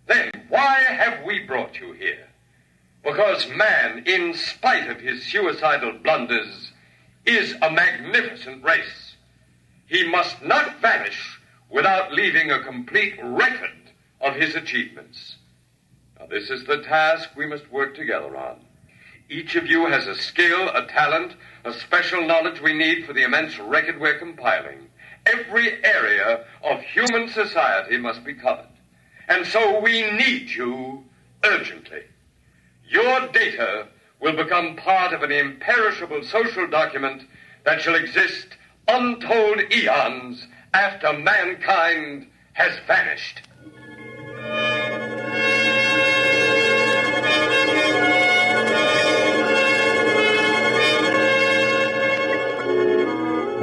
Speaker 9: Then, why have we brought you here? Because man, in spite of his suicidal blunders, is a magnificent race. He must not vanish without leaving a complete record of his achievements. Now, this is the task we must work together on. Each of you has a skill, a talent, a special knowledge we need for the immense record we're compiling. Every area of human society must be covered. And so we need you urgently. Your data will become part of an imperishable social document that shall exist untold eons after mankind has vanished.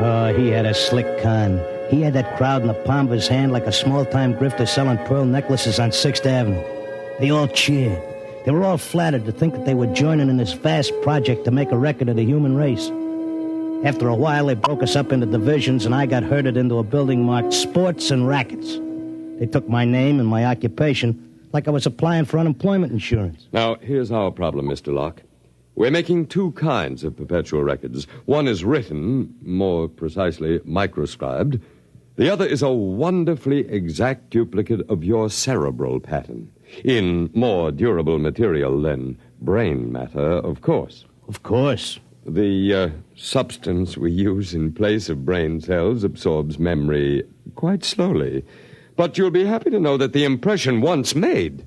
Speaker 3: Oh, he had a slick con. He had that crowd in the palm of his hand like a small-time grifter selling pearl necklaces on 6th Avenue. They all cheered. They were all flattered to think that they were joining in this vast project to make a record of the human race. After a while, they broke us up into divisions, and I got herded into a building marked Sports and Rackets. They took my name and my occupation like I was applying for unemployment insurance.
Speaker 15: Now, here's our problem, Mr. Locke. We're making two kinds of perpetual records. One is written, more precisely, microscribed. The other is a wonderfully exact duplicate of your cerebral pattern, in more durable material than brain matter, of course.
Speaker 3: Of course.
Speaker 15: The substance we use in place of brain cells absorbs memory quite slowly. But you'll be happy to know that the impression once made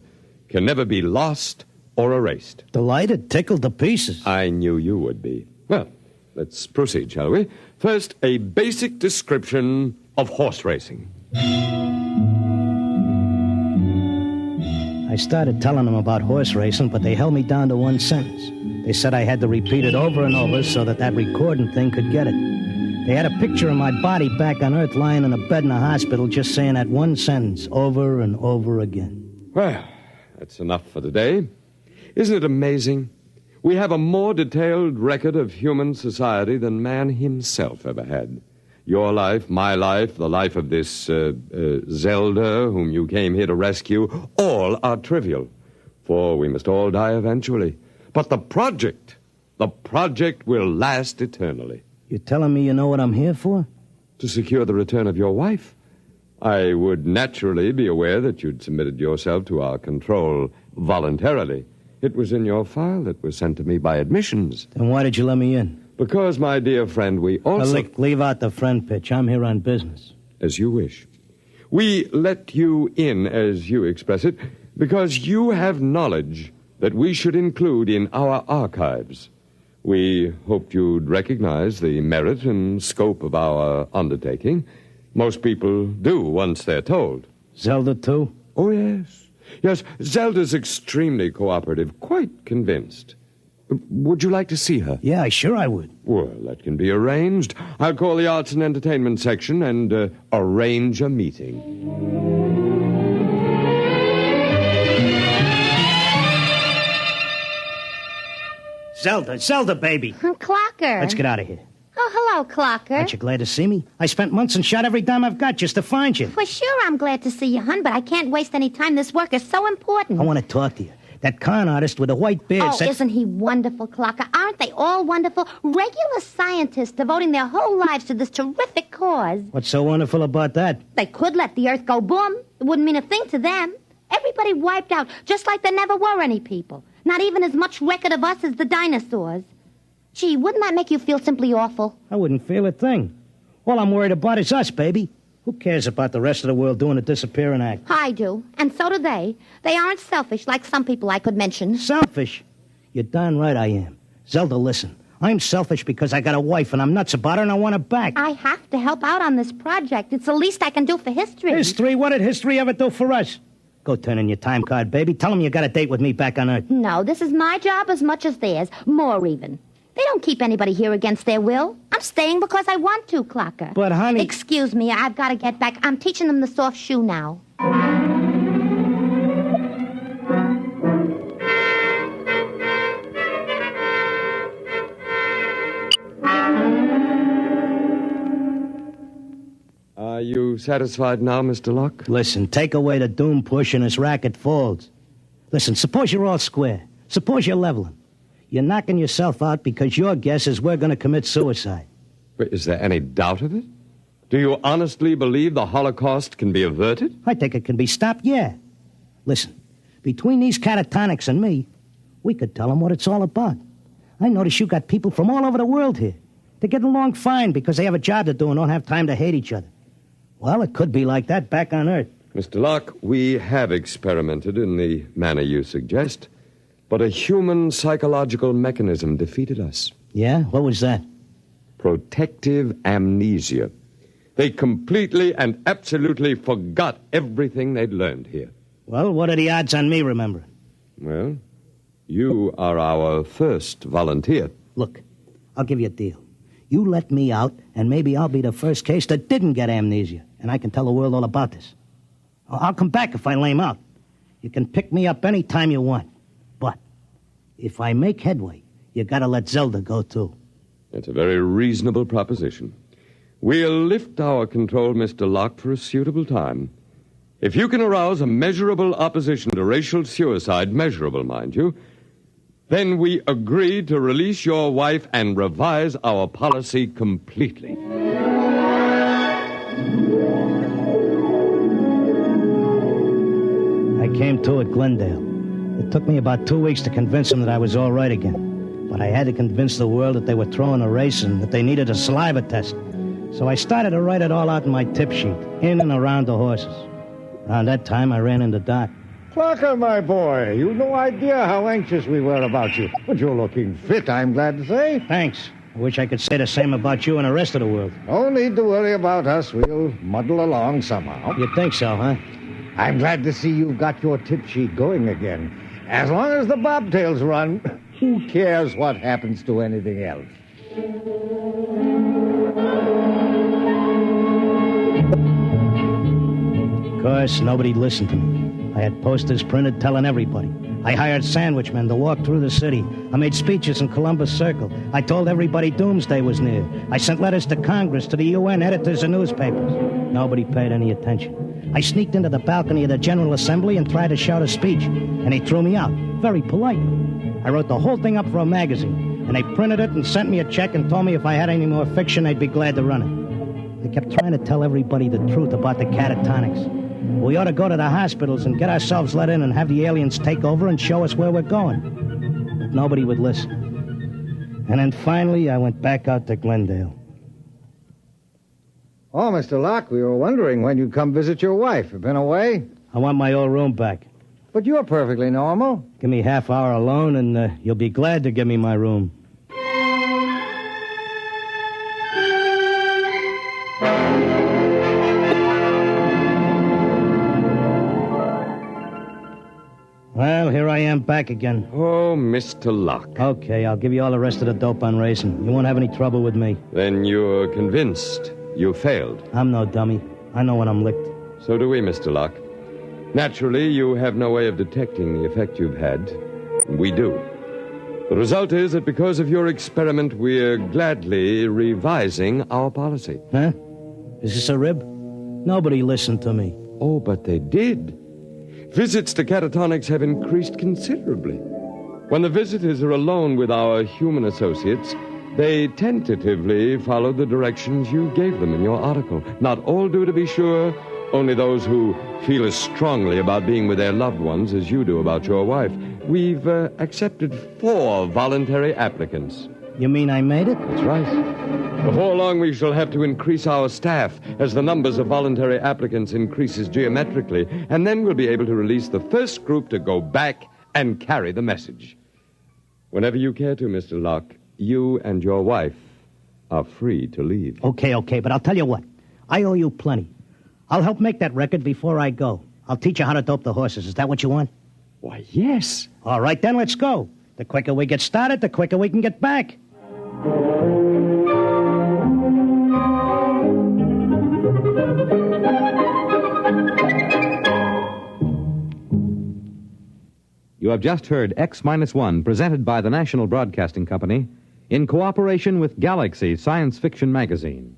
Speaker 15: can never be lost or erased.
Speaker 3: Delighted, tickled to pieces.
Speaker 15: I knew you would be. Well, let's proceed, shall we? First, a basic description of horse racing.
Speaker 3: I started telling them about horse racing, but they held me down to one sentence. They said I had to repeat it over and over so that recording thing could get it. They had a picture of my body back on Earth lying in a bed in a hospital just saying that one sentence over and over again.
Speaker 15: Well, that's enough for today. Isn't it amazing? We have a more detailed record of human society than man himself ever had. Your life, my life, the life of this Zelda, whom you came here to rescue, all are trivial, for we must all die eventually. But the project will last eternally.
Speaker 3: You're telling me you know what I'm here for?
Speaker 15: To secure the return of your wife. I would naturally be aware that you'd submitted yourself to our control voluntarily. It was in your file that was sent to me by admissions.
Speaker 3: Then why did you let me in?
Speaker 15: Because, my dear friend, we also...
Speaker 3: Leave out the friend pitch. I'm here on business.
Speaker 15: As you wish. We let you in, as you express it, because you have knowledge that we should include in our archives. We hoped you'd recognize the merit and scope of our undertaking. Most people do once they're told.
Speaker 3: Zelda, too?
Speaker 15: Oh, yes. Yes, Zelda's extremely cooperative, quite convinced. Would you like to see her?
Speaker 3: Yeah, sure I would.
Speaker 15: Well, that can be arranged. I'll call the Arts and Entertainment section and arrange a meeting.
Speaker 3: Zelda, baby.
Speaker 6: Clocker.
Speaker 3: Let's get out of here.
Speaker 6: Oh, hello, Clocker.
Speaker 3: Aren't you glad to see me? I spent months and shot every dime I've got just to find you.
Speaker 6: For sure I'm glad to see you, hon, but I can't waste any time. This work is so important.
Speaker 3: I want to talk to you. That con artist with the white beard
Speaker 6: said... isn't he wonderful, Clocker? Aren't they all wonderful? Regular scientists devoting their whole lives to this terrific cause.
Speaker 3: What's so wonderful about that?
Speaker 6: They could let the Earth go boom. It wouldn't mean a thing to them. Everybody wiped out, just like there never were any people. Not even as much record of us as the dinosaurs. Gee, wouldn't that make you feel simply awful?
Speaker 3: I wouldn't feel a thing. All I'm worried about is us, baby. Who cares about the rest of the world doing a disappearing act?
Speaker 6: I do, and so do they. They aren't selfish like some people I could mention.
Speaker 3: Selfish? You're darn right I am. Zelda, listen. I'm selfish because I got a wife and I'm nuts about her and I want her back.
Speaker 6: I have to help out on this project. It's the least I can do for history.
Speaker 3: History? What did history ever do for us? Go turn in your time card, baby. Tell them you got a date with me back on Earth.
Speaker 6: No, this is my job as much as theirs. More even. They don't keep anybody here against their will. I'm staying because I want to, Clocker.
Speaker 3: But, honey...
Speaker 6: Excuse me, I've got to get back. I'm teaching them the soft shoe now.
Speaker 15: Are you satisfied now, Mr. Locke?
Speaker 3: Listen, take away the doom push and his racket falls. Listen, suppose you're all square. Suppose you're leveling. You're knocking yourself out because your guess is we're going to commit suicide.
Speaker 15: But is there any doubt of it? Do you honestly believe the Holocaust can be averted?
Speaker 3: I think it can be stopped, yeah. Listen, between these catatonics and me, we could tell them what it's all about. I notice you got people from all over the world here. They get along fine because they have a job to do and don't have time to hate each other. Well, it could be like that back on Earth.
Speaker 15: Mr. Locke, we have experimented in the manner you suggest, but a human psychological mechanism defeated us.
Speaker 3: Yeah? What was that?
Speaker 15: Protective amnesia. They completely and absolutely forgot everything they'd learned here.
Speaker 3: Well, what are the odds on me remembering?
Speaker 15: Well, you are our first volunteer.
Speaker 3: Look, I'll give you a deal. You let me out, and maybe I'll be the first case that didn't get amnesia, and I can tell the world all about this. I'll come back if I lame out. You can pick me up any time you want. But if I make headway, you gotta let Zelda go, too.
Speaker 15: That's a very reasonable proposition. We'll lift our control, Mr. Locke, for a suitable time. If you can arouse a measurable opposition to racial suicide, measurable, mind you, then we agree to release your wife and revise our policy completely.
Speaker 3: I came to at Glendale. It took me about 2 weeks to convince them that I was all right again. But I had to convince the world that they were throwing a race and that they needed a saliva test. So I started to write it all out in my tip sheet, in and around the horses. Around that time, I ran into Doc.
Speaker 10: Clocker, my boy, you've no idea how anxious we were about you. But you're looking fit, I'm glad to say.
Speaker 3: Thanks. I wish I could say the same about you and the rest of the world.
Speaker 10: No need to worry about us. We'll muddle along somehow.
Speaker 3: You think so, huh?
Speaker 10: I'm glad to see you've got your tip sheet going again. As long as the bobtails run, who cares what happens to anything else?
Speaker 3: Of course, nobody listened to me. I had posters printed telling everybody. I hired sandwichmen to walk through the city. I made speeches in Columbus Circle. I told everybody doomsday was near. I sent letters to Congress, to the UN, editors of newspapers. Nobody paid any attention. I sneaked into the balcony of the General Assembly and tried to shout a speech, and they threw me out, very politely. I wrote the whole thing up for a magazine, and they printed it and sent me a check and told me if I had any more fiction, they'd be glad to run it. They kept trying to tell everybody the truth about the catatonics. We ought to go to the hospitals and get ourselves let in and have the aliens take over and show us where we're going. But nobody would listen. And then finally, I went back out to Glendale.
Speaker 10: Oh, Mr. Locke, we were wondering when you'd come visit your wife. You been away?
Speaker 3: I want my old room back.
Speaker 10: But you're perfectly normal.
Speaker 3: Give me half hour alone, and you'll be glad to give me my room. Well, here I am back again.
Speaker 15: Oh, Mr. Locke.
Speaker 3: Okay, I'll give you all the rest of the dope on racing. You won't have any trouble with me.
Speaker 15: Then you're convinced you failed.
Speaker 3: I'm no dummy. I know when I'm licked.
Speaker 15: So do we, Mr. Locke. Naturally, you have no way of detecting the effect you've had. We do. The result is that because of your experiment, we're gladly revising our policy.
Speaker 3: Huh? Is this a rib? Nobody listened to me.
Speaker 15: Oh, but they did. Visits to catatonics have increased considerably. When the visitors are alone with our human associates, they tentatively follow the directions you gave them in your article. Not all do, to be sure, only those who feel as strongly about being with their loved ones as you do about your wife. We've accepted 4 voluntary applicants.
Speaker 3: You mean I made it?
Speaker 15: That's right. Before long, we shall have to increase our staff as the numbers of voluntary applicants increases geometrically, and then we'll be able to release the first group to go back and carry the message. Whenever you care to, Mr. Locke, you and your wife are free to leave.
Speaker 3: Okay, but I'll tell you what. I owe you plenty. I'll help make that record before I go. I'll teach you how to dope the horses. Is that what you want?
Speaker 15: Why, yes.
Speaker 3: All right, then let's go. The quicker we get started, the quicker we can get back.
Speaker 12: You have just heard X-1, presented by the National Broadcasting Company in cooperation with Galaxy Science Fiction Magazine,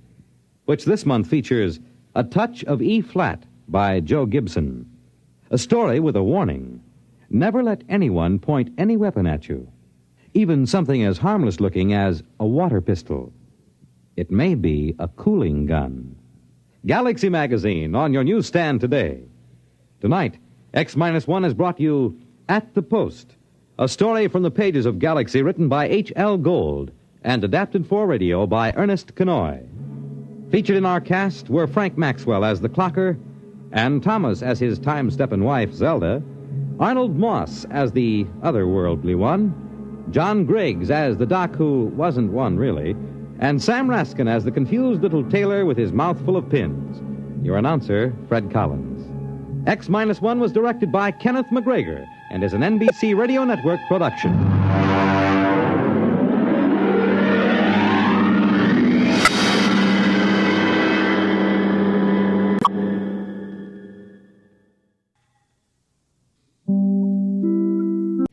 Speaker 12: which this month features A Touch of E-Flat by Joe Gibson, a story with a warning. Never let anyone point any weapon at you, even something as harmless-looking as a water pistol. It may be a cooling gun. Galaxy Magazine on your newsstand today. Tonight, X-1 has brought you At the Post, a story from the pages of Galaxy written by H.L. Gold and adapted for radio by Ernest Kenoy. Featured in our cast were Frank Maxwell as the clocker, Ann Thomas as his time-stepping wife, Zelda, Arnold Moss as the otherworldly one, John Griggs as the doc who wasn't one really, and Sam Raskin as the confused little tailor with his mouth full of pins. Your announcer, Fred Collins. X-1 was directed by Kenneth McGregor and is an NBC Radio Network production.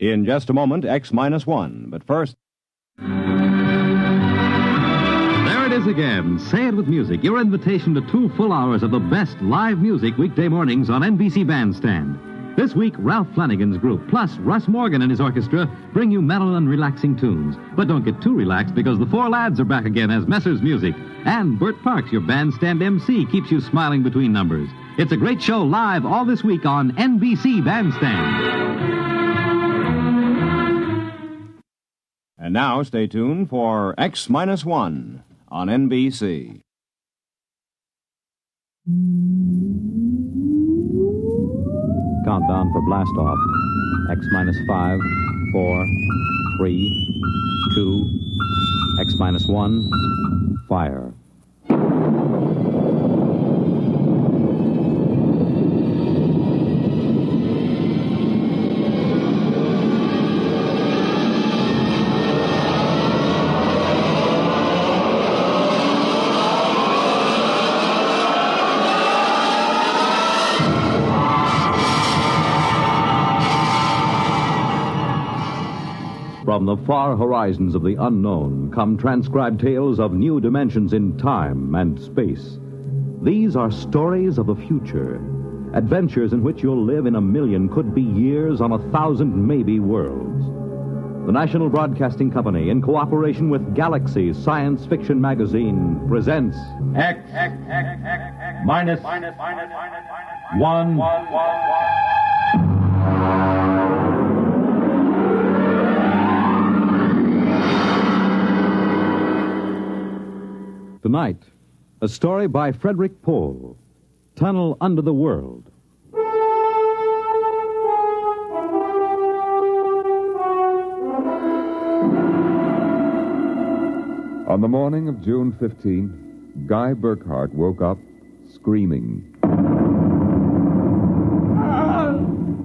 Speaker 17: In just a moment, X-1. But first...
Speaker 12: There it is again. Say it with music. Your invitation to 2 full hours of the best live music weekday mornings on NBC Bandstand. This week, Ralph Flanagan's group, plus Russ Morgan and his orchestra, bring you mellow and relaxing tunes. But don't get too relaxed, because the 4 lads are back again as Messer's Music. And Bert Parks, your bandstand MC, keeps you smiling between numbers. It's a great show live all this week on NBC Bandstand.
Speaker 17: And now, stay tuned for X-1 on NBC.
Speaker 12: Countdown for blast off. X-5, 4, 3, 2, X-1, fire. From the far horizons of the unknown come transcribed tales of new dimensions in time and space. These are stories of the future, adventures in which you'll live in 1,000,000, could be years, on 1,000 maybe worlds. The National Broadcasting Company, in cooperation with Galaxy Science Fiction Magazine, presents
Speaker 13: X-1.
Speaker 12: Tonight, a story by Frederick Pohl, Tunnel Under the World.
Speaker 11: On the morning of June 15th, Guy Burkhart woke up screaming.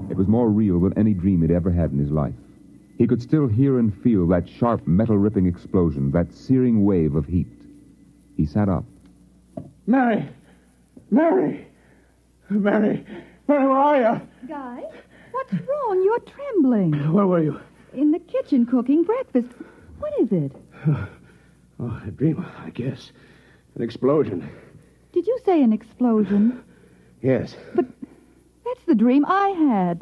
Speaker 11: It was more real than any dream he'd ever had in his life. He could still hear and feel that sharp, metal-ripping explosion, that searing wave of heat. He sat up.
Speaker 2: Mary, where are you?
Speaker 1: Guy, what's wrong? You're trembling.
Speaker 2: Where were you?
Speaker 1: In the kitchen cooking breakfast. What is it?
Speaker 2: Oh, a dream, I guess. An explosion.
Speaker 1: Did you say an explosion?
Speaker 2: Yes.
Speaker 1: But that's the dream I had.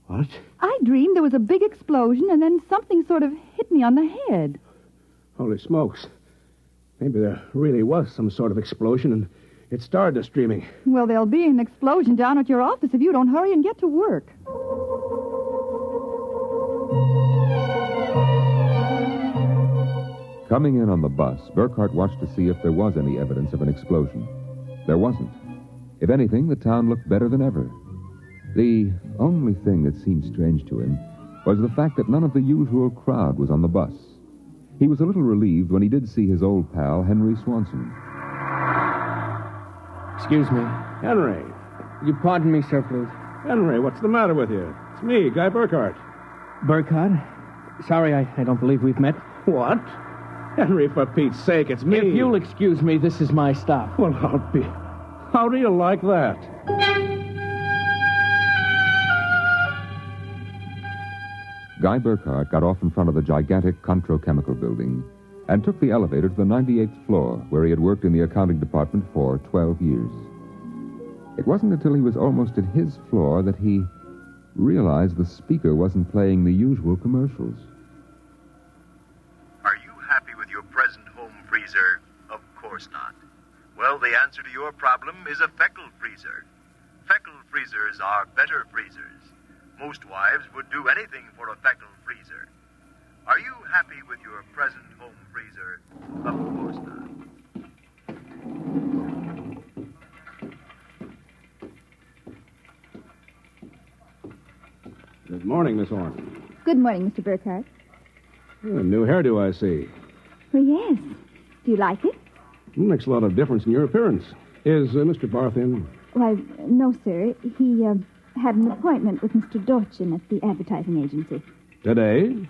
Speaker 2: What?
Speaker 1: I dreamed there was a big explosion and then something sort of hit me on the head.
Speaker 2: Holy smokes. Maybe there really was some sort of explosion and it started us dreaming.
Speaker 1: Well, there'll be an explosion down at your office if you don't hurry and get to work.
Speaker 11: Coming in on the bus, Burkhart watched to see if there was any evidence of an explosion. There wasn't. If anything, the town looked better than ever. The only thing that seemed strange to him was the fact that none of the usual crowd was on the bus.
Speaker 17: He was a little relieved when he did see his old pal, Henry Swanson.
Speaker 4: Excuse me.
Speaker 8: Henry.
Speaker 4: You pardon me, sir, please.
Speaker 8: Henry, what's the matter with you? It's me, Guy Burkhardt.
Speaker 4: Burkhardt? Sorry, I don't believe we've met.
Speaker 8: What? Henry, for Pete's sake, it's me.
Speaker 4: If you'll excuse me, this is my stop.
Speaker 8: Well, how do you like that?
Speaker 17: Guy Burkhardt got off in front of the gigantic Controchemical building and took the elevator to the 98th floor, where he had worked in the accounting department for 12 years. It wasn't until he was almost at his floor that he realized the speaker wasn't playing the usual commercials.
Speaker 23: Are you happy with your present home freezer? Of course not. Well, the answer to your problem is a Feckle freezer. Feckle freezers are better freezers. Most wives would do anything for a Feckle freezer. Are you happy with your present home freezer? Of course not.
Speaker 8: Good morning, Miss Horn.
Speaker 1: Good morning, Mr. Burkhardt.
Speaker 8: A new hairdo, I see.
Speaker 1: Well, yes. Do you like it?
Speaker 8: Makes a lot of difference in your appearance. Is Mr. Barth in?
Speaker 1: Why, no, sir. He had an appointment with Mr. Dorchin at the advertising agency.
Speaker 8: Today?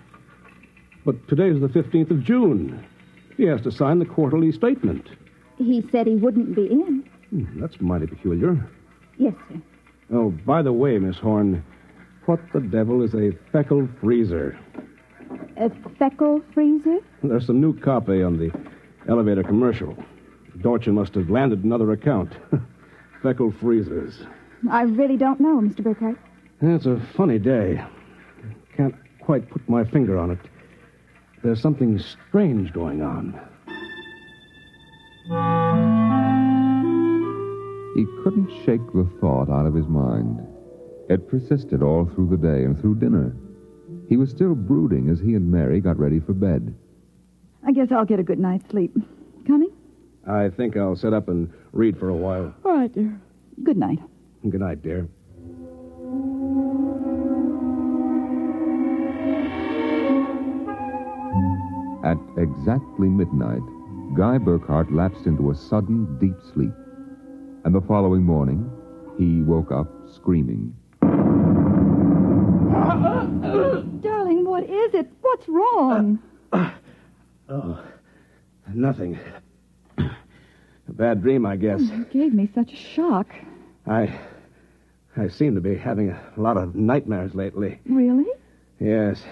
Speaker 8: But today's the 15th of June. He has to sign the quarterly statement.
Speaker 1: He said he wouldn't be in.
Speaker 8: That's mighty peculiar.
Speaker 1: Yes, sir.
Speaker 8: Oh, by the way, Miss Horn, what the devil is a Feckle freezer?
Speaker 1: A Feckle freezer?
Speaker 8: There's some new copy on the elevator commercial. Dorchin must have landed another account. Feckle freezers.
Speaker 1: I really don't know, Mr. Burkhardt.
Speaker 8: It's a funny day. Can't quite put my finger on it. There's something strange going on.
Speaker 17: He couldn't shake the thought out of his mind. It persisted all through the day and through dinner. He was still brooding as he and Mary got ready for bed.
Speaker 1: I guess I'll get a good night's sleep. Coming?
Speaker 8: I think I'll sit up and read for a while.
Speaker 1: All right, dear. Good night.
Speaker 8: Good night, dear.
Speaker 17: At exactly midnight, Guy Burkhardt lapsed into a sudden, deep sleep. And the following morning, he woke up screaming.
Speaker 1: Darling, what is it? What's wrong?
Speaker 8: Nothing. A bad dream, I guess.
Speaker 1: You gave me such a shock.
Speaker 8: I seem to be having a lot of nightmares lately.
Speaker 1: Really?
Speaker 8: Yes.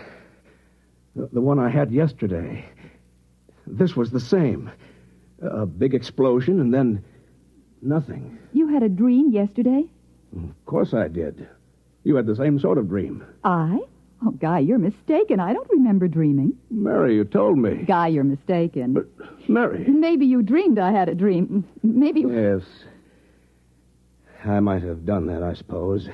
Speaker 8: The one I had yesterday. This was the same. A big explosion and then nothing.
Speaker 1: You had a dream yesterday?
Speaker 8: Of course I did. You had the same sort of dream.
Speaker 1: I? Oh, Guy, you're mistaken. I don't remember dreaming.
Speaker 8: Mary, you told me.
Speaker 1: Guy, you're mistaken.
Speaker 8: But, Mary...
Speaker 1: Maybe you dreamed I had a dream. Maybe...
Speaker 8: Yes. I might have done that, I suppose.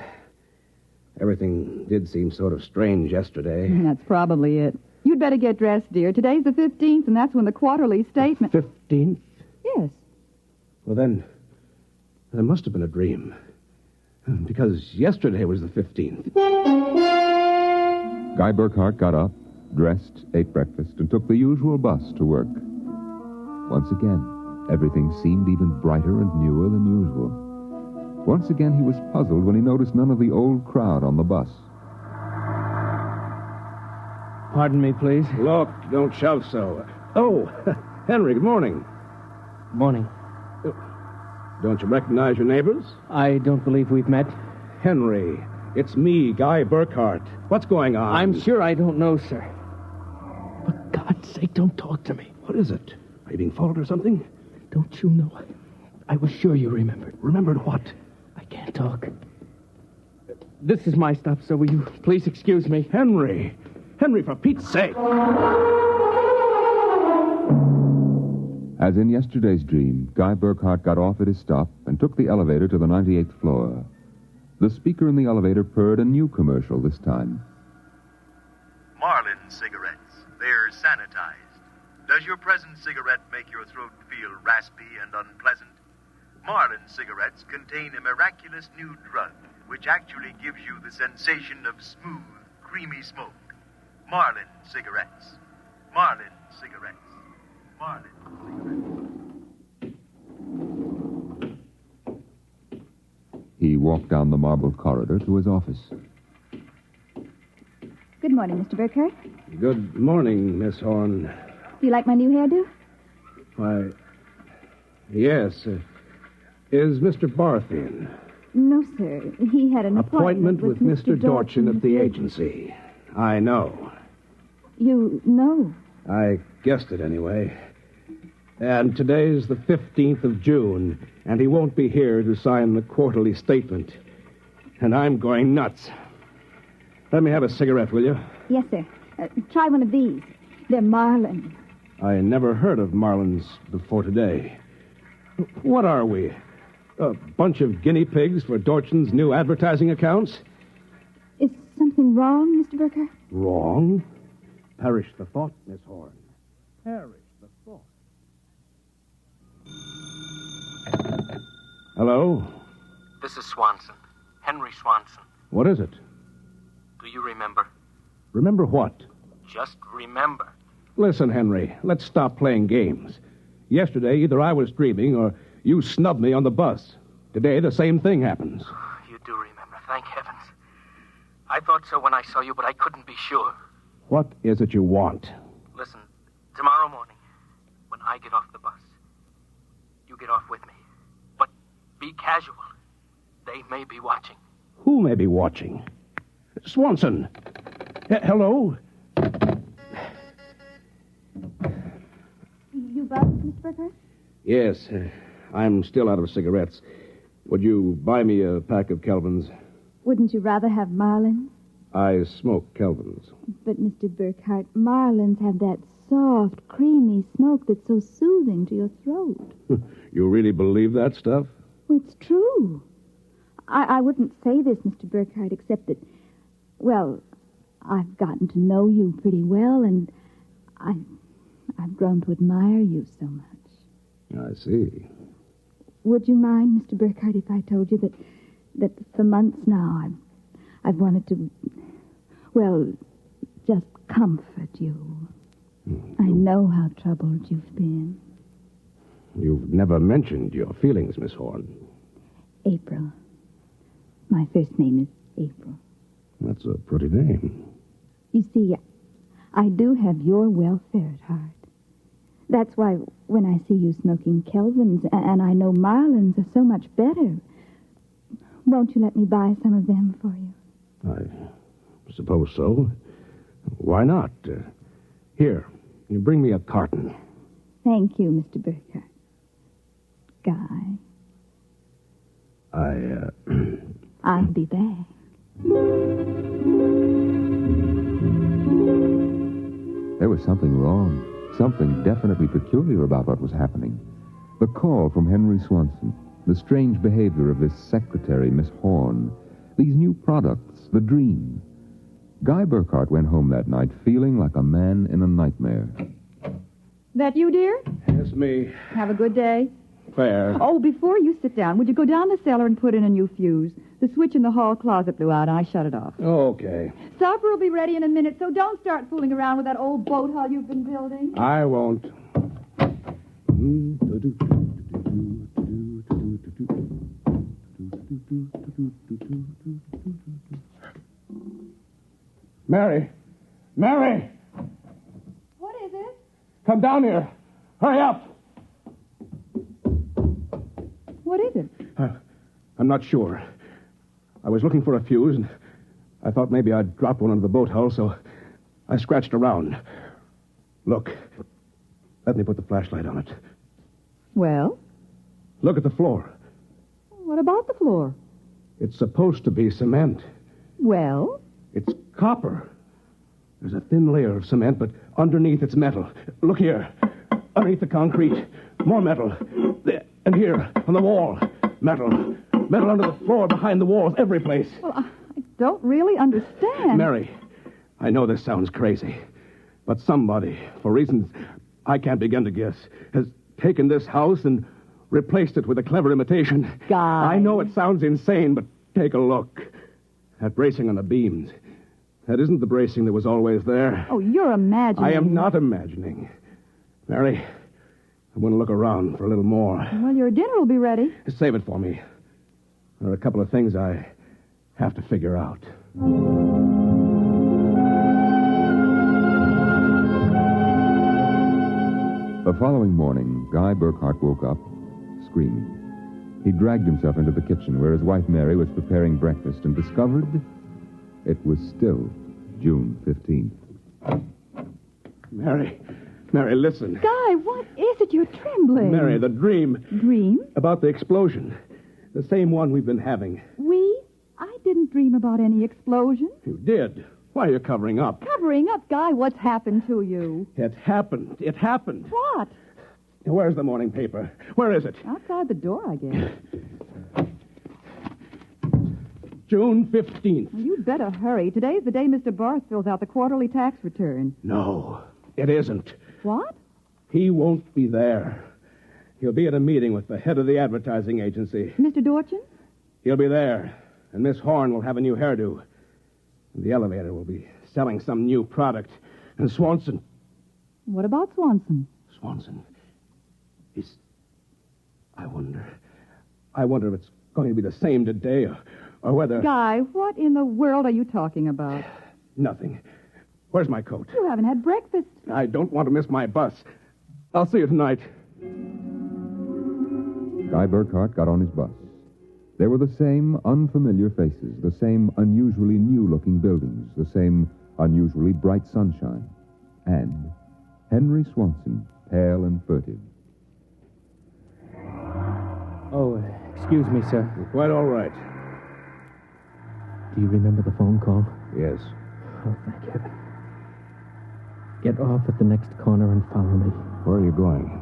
Speaker 8: Everything did seem sort of strange yesterday.
Speaker 1: That's probably it. You'd better get dressed, dear. Today's the 15th, and that's when the quarterly statement...
Speaker 8: 15th?
Speaker 1: Yes.
Speaker 8: Well, then, there must have been a dream. Because yesterday was the 15th.
Speaker 17: Guy Burkhardt got up, dressed, ate breakfast, and took the usual bus to work. Once again, everything seemed even brighter and newer than usual. Once again, he was puzzled when he noticed none of the old crowd on the bus.
Speaker 4: Pardon me, please.
Speaker 8: Look, don't shove so. Oh, Henry, good morning.
Speaker 4: Morning.
Speaker 8: Don't you recognize your neighbors?
Speaker 4: I don't believe we've met.
Speaker 8: Henry, it's me, Guy Burkhardt. What's going on?
Speaker 4: I'm sure I don't know, sir. For God's sake, don't talk to me.
Speaker 8: What is it? Are you being followed or something?
Speaker 4: Don't you know? I was sure you remembered.
Speaker 8: Remembered what?
Speaker 4: I can't talk. This is my stop, so will you please excuse me?
Speaker 8: Henry! Henry, for Pete's sake!
Speaker 17: As in yesterday's dream, Guy Burkhardt got off at his stop and took the elevator to the 98th floor. The speaker in the elevator purred a new commercial this time.
Speaker 23: Marlin cigarettes. They're sanitized. Does your present cigarette make your throat feel raspy and unpleasant? Marlin cigarettes contain a miraculous new drug which actually gives you the sensation of smooth, creamy smoke. Marlin cigarettes. Marlin cigarettes. Marlin cigarettes.
Speaker 17: He walked down the marble corridor to his office.
Speaker 1: Good morning, Mr. Burkhardt.
Speaker 8: Good morning, Miss Horn.
Speaker 1: Do you like my new hairdo?
Speaker 8: Why, yes. Is Mr. Barth in?
Speaker 1: No, sir. He had an
Speaker 8: Appointment with Mr. Dorchin at the agency. I know.
Speaker 1: You know?
Speaker 8: I guessed it anyway. And today's the 15th of June, and he won't be here to sign the quarterly statement. And I'm going nuts. Let me have a cigarette, will you?
Speaker 1: Yes, sir. Try one of these. They're Marlin.
Speaker 8: I never heard of Marlins before today. What are we? A bunch of guinea pigs for Dorchin's new advertising accounts?
Speaker 1: Is something wrong, Mr. Burkhardt?
Speaker 8: Wrong? Perish the thought, Miss Horn. Perish the thought. Hello?
Speaker 7: This is Swanson. Henry Swanson.
Speaker 8: What is it?
Speaker 7: Do you remember?
Speaker 8: Remember what?
Speaker 7: Just remember.
Speaker 8: Listen, Henry, let's stop playing games. Yesterday, either I was dreaming or you snubbed me on the bus. Today, the same thing happens.
Speaker 7: You do remember, thank heavens. I thought so when I saw you, but I couldn't be sure.
Speaker 8: What is it you want?
Speaker 7: Listen, tomorrow morning, when I get off the bus, you get off with me. But be casual. They may be watching.
Speaker 8: Who may be watching? Swanson. Hello?
Speaker 1: You buzzed, Mr. Burkhardt?
Speaker 8: Yes, I'm still out of cigarettes. Would you buy me a pack of Kelvins?
Speaker 1: Wouldn't you rather have Marlins?
Speaker 8: I smoke Kelvins.
Speaker 1: But, Mr. Burkhardt, Marlins have that soft, creamy smoke that's so soothing to your throat.
Speaker 8: You really believe that stuff?
Speaker 1: Well, it's true. I wouldn't say this, Mr. Burkhardt, except that, well, I've gotten to know you pretty well, and I've grown to admire you so much.
Speaker 8: I see.
Speaker 1: Would you mind, Mr. Burkhardt, if I told you that for months now I've wanted to, well, just comfort you. I know how troubled you've been.
Speaker 8: You've never mentioned your feelings, Miss Horn.
Speaker 1: April. My first name is April.
Speaker 8: That's a pretty name.
Speaker 1: You see, I do have your welfare at heart. That's why when I see you smoking Kelvins, and I know Marlins are so much better, won't you let me buy some of them for you?
Speaker 8: I suppose so. Why not? Here, you bring me a carton.
Speaker 1: Thank you, Mr. Burkhardt. Guy. I'll be back.
Speaker 17: There was something wrong, something definitely peculiar about what was happening. The call from Henry Swanson, the strange behavior of this secretary, Miss Horn, these new products, the dream. Guy Burkhardt went home that night feeling like a man in a nightmare.
Speaker 18: That you, dear?
Speaker 8: Yes, me.
Speaker 18: Have a good day.
Speaker 8: Fair.
Speaker 18: Oh, before you sit down, would you go down the cellar and put in a new fuse? The switch in the hall closet blew out, and I shut it off.
Speaker 8: Okay.
Speaker 18: Supper will be ready in a minute, so don't start fooling around with that old boat hull you've been building.
Speaker 8: I won't. Mary! Mary!
Speaker 18: What is it?
Speaker 8: Come down here. Hurry up.
Speaker 18: What is it?
Speaker 8: I'm not sure. I was looking for a fuse, and I thought maybe I'd dropped one under the boat hull, so I scratched around. Look. Let me put the flashlight on it.
Speaker 18: Well?
Speaker 8: Look at the floor.
Speaker 18: What about the floor?
Speaker 8: It's supposed to be cement.
Speaker 18: Well?
Speaker 8: It's copper. There's a thin layer of cement, but underneath it's metal. Look here. Underneath the concrete, more metal. And here, on the wall, metal. Metal under the floor, behind the walls, every place.
Speaker 18: Well, I don't really understand.
Speaker 8: Mary, I know this sounds crazy, but somebody, for reasons I can't begin to guess, has taken this house and replaced it with a clever imitation.
Speaker 18: Guy.
Speaker 8: I know it sounds insane, but take a look. That bracing on the beams. That isn't the bracing that was always there.
Speaker 18: Oh, you're imagining.
Speaker 8: I am not imagining. Mary, I'm going to look around for a little more.
Speaker 18: Well, your dinner will be ready.
Speaker 8: Save it for me. There are a couple of things I have to figure out.
Speaker 17: The following morning, Guy Burkhart woke up screaming. He dragged himself into the kitchen where his wife Mary was preparing breakfast and discovered it was still June 15th.
Speaker 8: Mary, listen.
Speaker 18: Guy, what is it? You're trembling.
Speaker 8: Mary, the dream.
Speaker 18: Dream?
Speaker 8: About the explosion. The same one we've been having.
Speaker 18: We? I didn't dream about any explosion.
Speaker 8: You did. Why are you covering up?
Speaker 18: Covering up, Guy? What's happened to you?
Speaker 8: It happened. It happened.
Speaker 18: What?
Speaker 8: Where's the morning paper? Where is it?
Speaker 18: Outside the door, I guess.
Speaker 8: June 15th.
Speaker 18: Well, you'd better hurry. Today's the day Mr. Barth fills out the quarterly tax return.
Speaker 8: No, it isn't.
Speaker 18: What?
Speaker 8: He won't be there. He'll be at a meeting with the head of the advertising agency.
Speaker 18: Mr. Dorchin?
Speaker 8: He'll be there, and Miss Horn will have a new hairdo. And the elevator will be selling some new product. And Swanson...
Speaker 18: What about Swanson?
Speaker 8: Swanson. I wonder if it's going to be the same today or whether...
Speaker 18: Guy, what in the world are you talking about?
Speaker 8: Nothing. Where's my coat?
Speaker 18: You haven't had breakfast.
Speaker 8: I don't want to miss my bus. I'll see you tonight.
Speaker 17: Guy Burkhart got on his bus. There were the same unfamiliar faces, the same unusually new-looking buildings, the same unusually bright sunshine, and Henry Swanson, pale and furtive.
Speaker 4: Oh, excuse me, sir.
Speaker 8: You're quite all right.
Speaker 4: Do you remember the phone call?
Speaker 8: Yes.
Speaker 4: Oh, thank heaven. Get off at the next corner and follow me.
Speaker 8: Where are you going?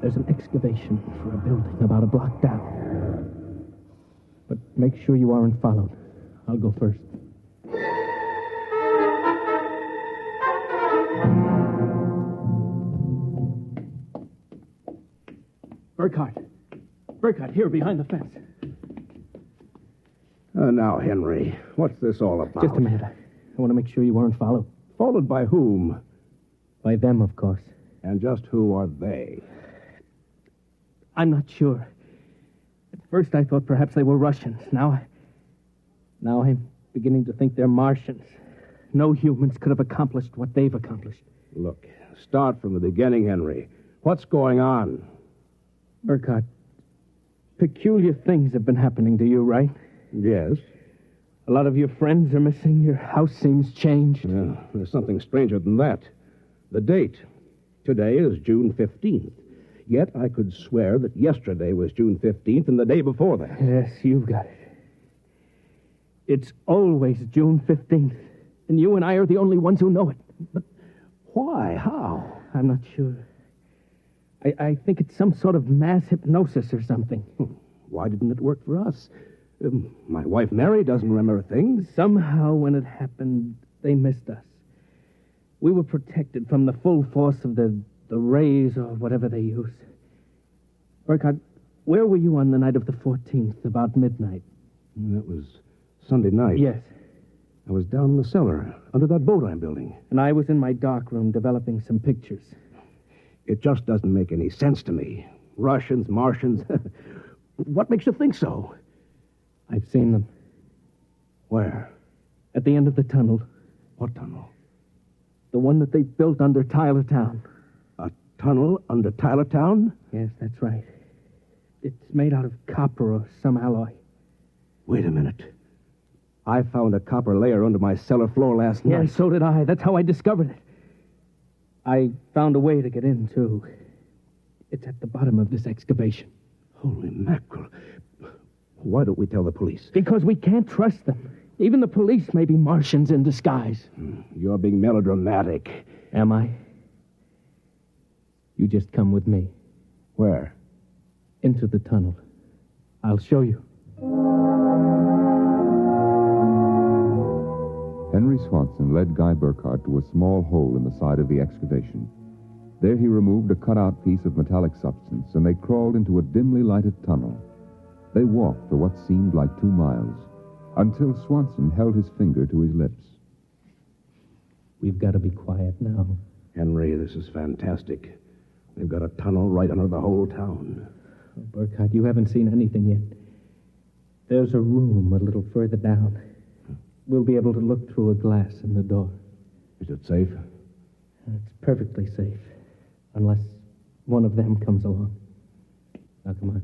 Speaker 4: There's an excavation for a building about a block down. But make sure you aren't followed. I'll go first. Burkhart, here, behind the fence.
Speaker 8: Now, Henry, what's this all about?
Speaker 4: Just a minute. I want to make sure you aren't followed.
Speaker 8: Followed by whom?
Speaker 4: By them, of course.
Speaker 8: And just who are they?
Speaker 4: I'm not sure. At first, I thought perhaps they were Russians. Now I'm beginning to think they're Martians. No humans could have accomplished what they've accomplished.
Speaker 8: Look, start from the beginning, Henry. What's going on?
Speaker 4: Burkhart, peculiar things have been happening to you, right?
Speaker 8: Yes.
Speaker 4: A lot of your friends are missing. Your house seems changed.
Speaker 8: Yeah, there's something stranger than that. The date. Today is June 15th. Yet I could swear that yesterday was June 15th and the day before that.
Speaker 4: Yes, you've got it. It's always June 15th. And you and I are the only ones who know it.
Speaker 8: But why? How?
Speaker 4: I'm not sure. I think it's some sort of mass hypnosis or something.
Speaker 8: Why didn't it work for us? My wife Mary doesn't remember things.
Speaker 4: Somehow when it happened, they missed us. We were protected from the full force of the rays or whatever they use. Burkhart, where were you on the night of the 14th, about midnight?
Speaker 8: That was Sunday night.
Speaker 4: Yes.
Speaker 8: I was down in the cellar, under that boat I'm building.
Speaker 4: And I was in my darkroom developing some pictures.
Speaker 8: It just doesn't make any sense to me. Russians, Martians. What makes you think so?
Speaker 4: I've seen them.
Speaker 8: Where?
Speaker 4: At the end of the tunnel.
Speaker 8: What tunnel?
Speaker 4: The one that they built under Tylertown.
Speaker 8: A tunnel under Tylertown?
Speaker 4: Yes, that's right. It's made out of copper or some alloy.
Speaker 8: Wait a minute. I found a copper layer under my cellar floor last night.
Speaker 4: Yes, so did I. That's how I discovered it. I found a way to get in, too. It's at the bottom of this excavation.
Speaker 8: Holy mackerel. Why don't we tell the police?
Speaker 4: Because we can't trust them. Even the police may be Martians in disguise.
Speaker 8: You're being melodramatic.
Speaker 4: Am I? You just come with me.
Speaker 8: Where?
Speaker 4: Into the tunnel. I'll show you.
Speaker 17: Henry Swanson led Guy Burkhart to a small hole in the side of the excavation. There he removed a cut-out piece of metallic substance, and they crawled into a dimly lighted tunnel. They walked for what seemed like 2 miles, until Swanson held his finger to his lips.
Speaker 4: We've got to be quiet now.
Speaker 8: Henry, this is fantastic. They've got a tunnel right under the whole town.
Speaker 4: Oh, Burkhardt, you haven't seen anything yet. There's a room a little further down. We'll be able to look through a glass in the door.
Speaker 8: Is it safe?
Speaker 4: It's perfectly safe, unless one of them comes along. Now, come on.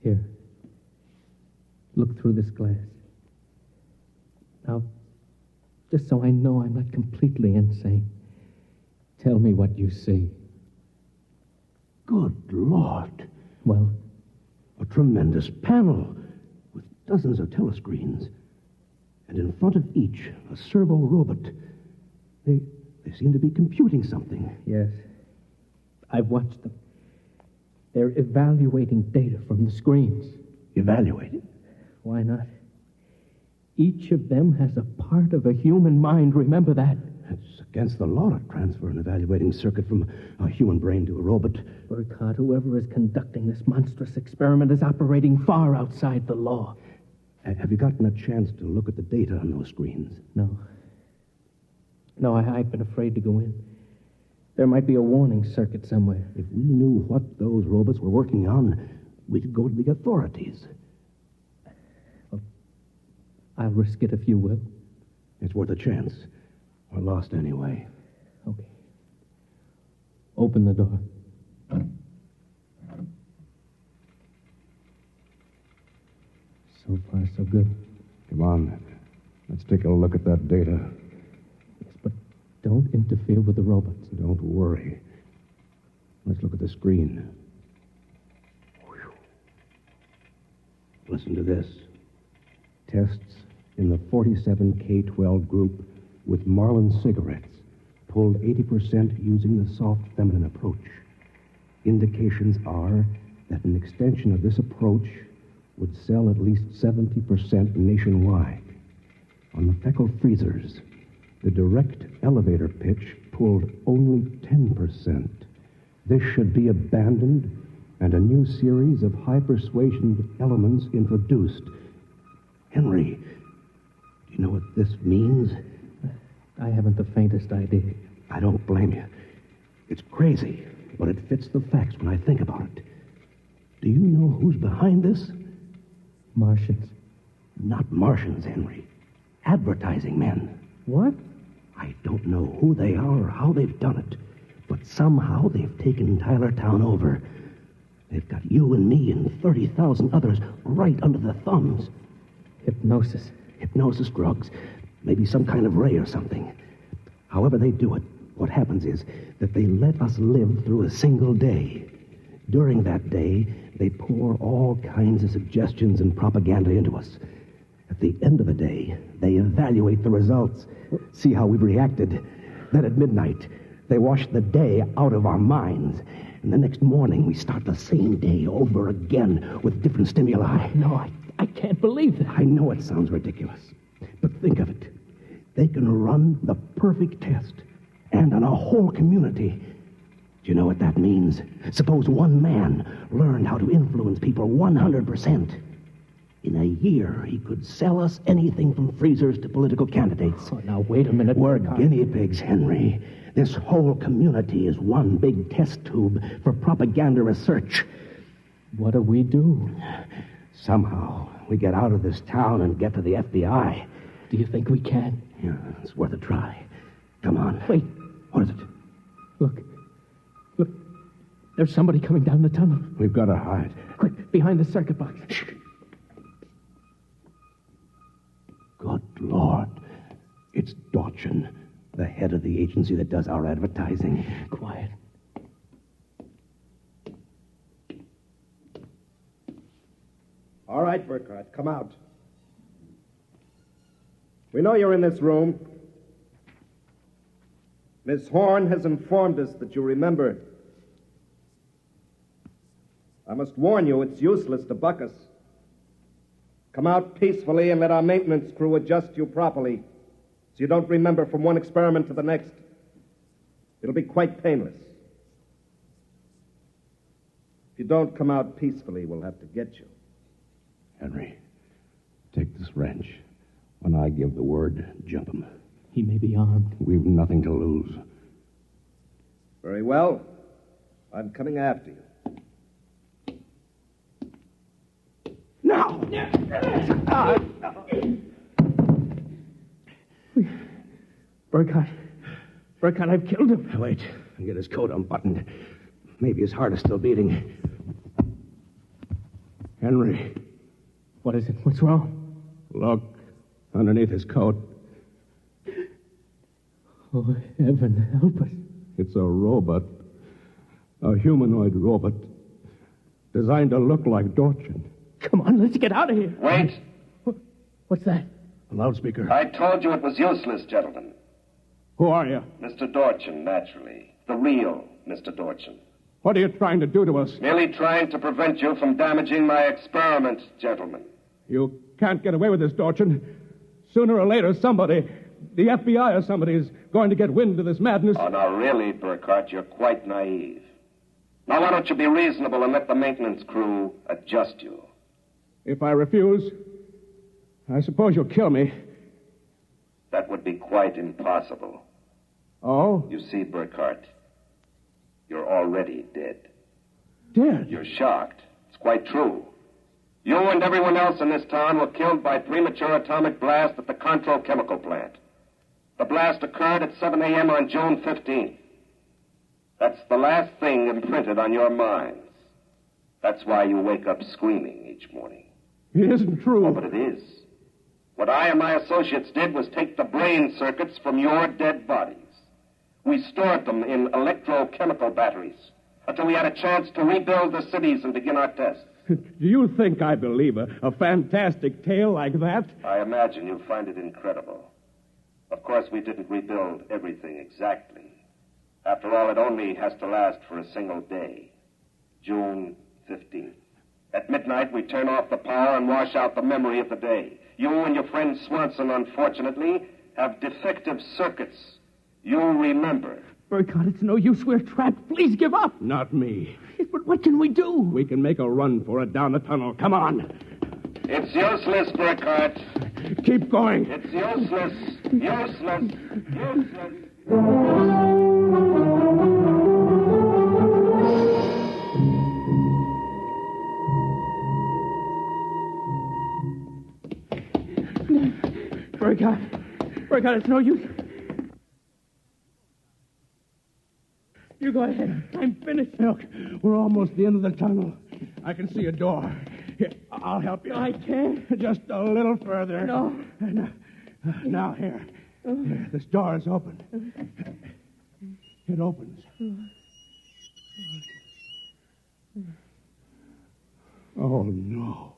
Speaker 4: Here. Look through this glass. Now, just so I know I'm not completely insane, tell me what you see.
Speaker 8: Good Lord.
Speaker 4: Well?
Speaker 8: A tremendous panel with dozens of telescreens. And in front of each, a servo robot. They seem to be computing something.
Speaker 4: Yes. I've watched them. They're evaluating data from the screens.
Speaker 8: Evaluating?
Speaker 4: Why not? Each of them has a part of a human mind, remember that?
Speaker 8: It's against the law to transfer an evaluating circuit from a human brain to a robot.
Speaker 4: Burkhardt, whoever is conducting this monstrous experiment is operating far outside the law.
Speaker 8: Have you gotten a chance to look at the data on those screens?
Speaker 4: No. No, I've been afraid to go in. There might be a warning circuit somewhere.
Speaker 8: If we knew what those robots were working on, we could go to the authorities.
Speaker 4: Well, I'll risk it if you will.
Speaker 8: It's worth a chance. We're lost anyway.
Speaker 4: Okay. Open the door. So far, so good.
Speaker 8: Come on. Let's take a look at that data.
Speaker 4: Yes, but don't interfere with the robots.
Speaker 8: Don't worry. Let's look at the screen. Whew. Listen to this. Tests in the 47K12 group with Marlin cigarettes pulled 80% using the soft feminine approach. Indications are that an extension of this approach would sell at least 70% nationwide. On the Feckle freezers, the direct elevator pitch pulled only 10%. This should be abandoned and a new series of high persuasion elements introduced. Henry, do you know what this means?
Speaker 4: I haven't the faintest idea.
Speaker 8: I don't blame you. It's crazy, but it fits the facts when I think about it. Do you know who's behind this?
Speaker 4: Martians.
Speaker 8: Not Martians, Henry. Advertising men.
Speaker 4: What?
Speaker 8: I don't know who they are or how they've done it, but somehow they've taken Tylertown over. They've got you and me and 30,000 others right under their thumbs.
Speaker 4: Hypnosis.
Speaker 8: Hypnosis drugs. Maybe some kind of ray or something. However they do it, what happens is that they let us live through a single day. During that day, they pour all kinds of suggestions and propaganda into us. At the end of the day, they evaluate the results, see how we've reacted. Then at midnight, they wash the day out of our minds. And the next morning, we start the same day over again with different stimuli.
Speaker 4: No, I can't believe that.
Speaker 8: I know it sounds ridiculous, but think of it. They can run the perfect test, and on a whole community. Do you know what that means? Suppose one man learned how to influence people 100%. In a year, he could sell us anything from freezers to political candidates.
Speaker 4: Oh, now, wait a minute.
Speaker 8: We're guinea pigs, Henry. This whole community is one big test tube for propaganda research.
Speaker 4: What do we do?
Speaker 8: Somehow, we get out of this town and get to the FBI.
Speaker 4: Do you think we can?
Speaker 8: Yeah, it's worth a try. Come on.
Speaker 4: Wait.
Speaker 8: What is it?
Speaker 4: Look. There's somebody coming down the tunnel.
Speaker 8: We've got to hide.
Speaker 4: Quick, behind the circuit box.
Speaker 8: Shh. Good Lord. It's Dodgen, the head of the agency that does our advertising.
Speaker 4: Quiet.
Speaker 5: All right, Burkhardt, come out. We know you're in this room. Miss Horn has informed us that you remember. I must warn you, it's useless to buck us. Come out peacefully and let our maintenance crew adjust you properly so you don't remember from one experiment to the next. It'll be quite painless. If you don't come out peacefully, we'll have to get you.
Speaker 8: Henry, take this wrench. When I give the word, jump him.
Speaker 4: He may be armed.
Speaker 8: We've nothing to lose.
Speaker 5: Very well. I'm coming after you.
Speaker 8: Now!
Speaker 4: Burkhardt, I've killed him.
Speaker 8: Wait, I'll get his coat unbuttoned. Maybe his heart is still beating. Henry.
Speaker 4: What is it? What's wrong?
Speaker 8: Look, underneath his coat.
Speaker 4: Oh, heaven help us.
Speaker 8: It's a robot. A humanoid robot. Designed to look like Dorchin.
Speaker 4: Come on, let's get out of here.
Speaker 16: Wait.
Speaker 4: What's that?
Speaker 8: A loudspeaker.
Speaker 16: I told you it was useless, gentlemen.
Speaker 8: Who are you?
Speaker 16: Mr. Dorchin, naturally. The real Mr. Dorchin.
Speaker 8: What are you trying to do to us?
Speaker 16: Merely trying to prevent you from damaging my experiment, gentlemen.
Speaker 8: You can't get away with this, Dorchin. Sooner or later, somebody, the FBI or somebody, is going to get wind of this madness.
Speaker 16: Oh, now, really, Burkhardt, you're quite naive. Now, why don't you be reasonable and let the maintenance crew adjust you?
Speaker 8: If I refuse, I suppose you'll kill me.
Speaker 16: That would be quite impossible.
Speaker 8: Oh?
Speaker 16: You see, Burkhardt, you're already dead.
Speaker 8: Dead?
Speaker 16: You're shocked. It's quite true. You and everyone else in this town were killed by premature atomic blast at the Control Chemical Plant. The blast occurred at 7 a.m. on June 15th. That's the last thing imprinted on your minds. That's why you wake up screaming each morning.
Speaker 8: It isn't true.
Speaker 16: Oh, but it is. What I and my associates did was take the brain circuits from your dead bodies. We stored them in electrochemical batteries until we had a chance to rebuild the cities and begin our tests.
Speaker 8: Do you think I believe a fantastic tale like that?
Speaker 16: I imagine you find it incredible. Of course, we didn't rebuild everything exactly. After all, it only has to last for a single day. June 15th. At midnight, we turn off the power and wash out the memory of the day. You and your friend Swanson, unfortunately, have defective circuits. You'll remember.
Speaker 4: Burkhardt, it's no use. We're trapped. Please give up.
Speaker 8: Not me.
Speaker 4: But what can we do?
Speaker 8: We can make a run for it down the tunnel. Come on.
Speaker 16: It's useless, Burkhardt.
Speaker 8: Keep going.
Speaker 16: It's useless. Useless. Useless.
Speaker 4: Burkhardt, it's no use. You go ahead. I'm finished.
Speaker 8: Look, we're almost at the end of the tunnel. I can see a door. Here, I'll help you.
Speaker 4: I can't.
Speaker 8: Just a little further.
Speaker 4: No.
Speaker 8: Now, here. Here, this door is open. It opens. Oh, no.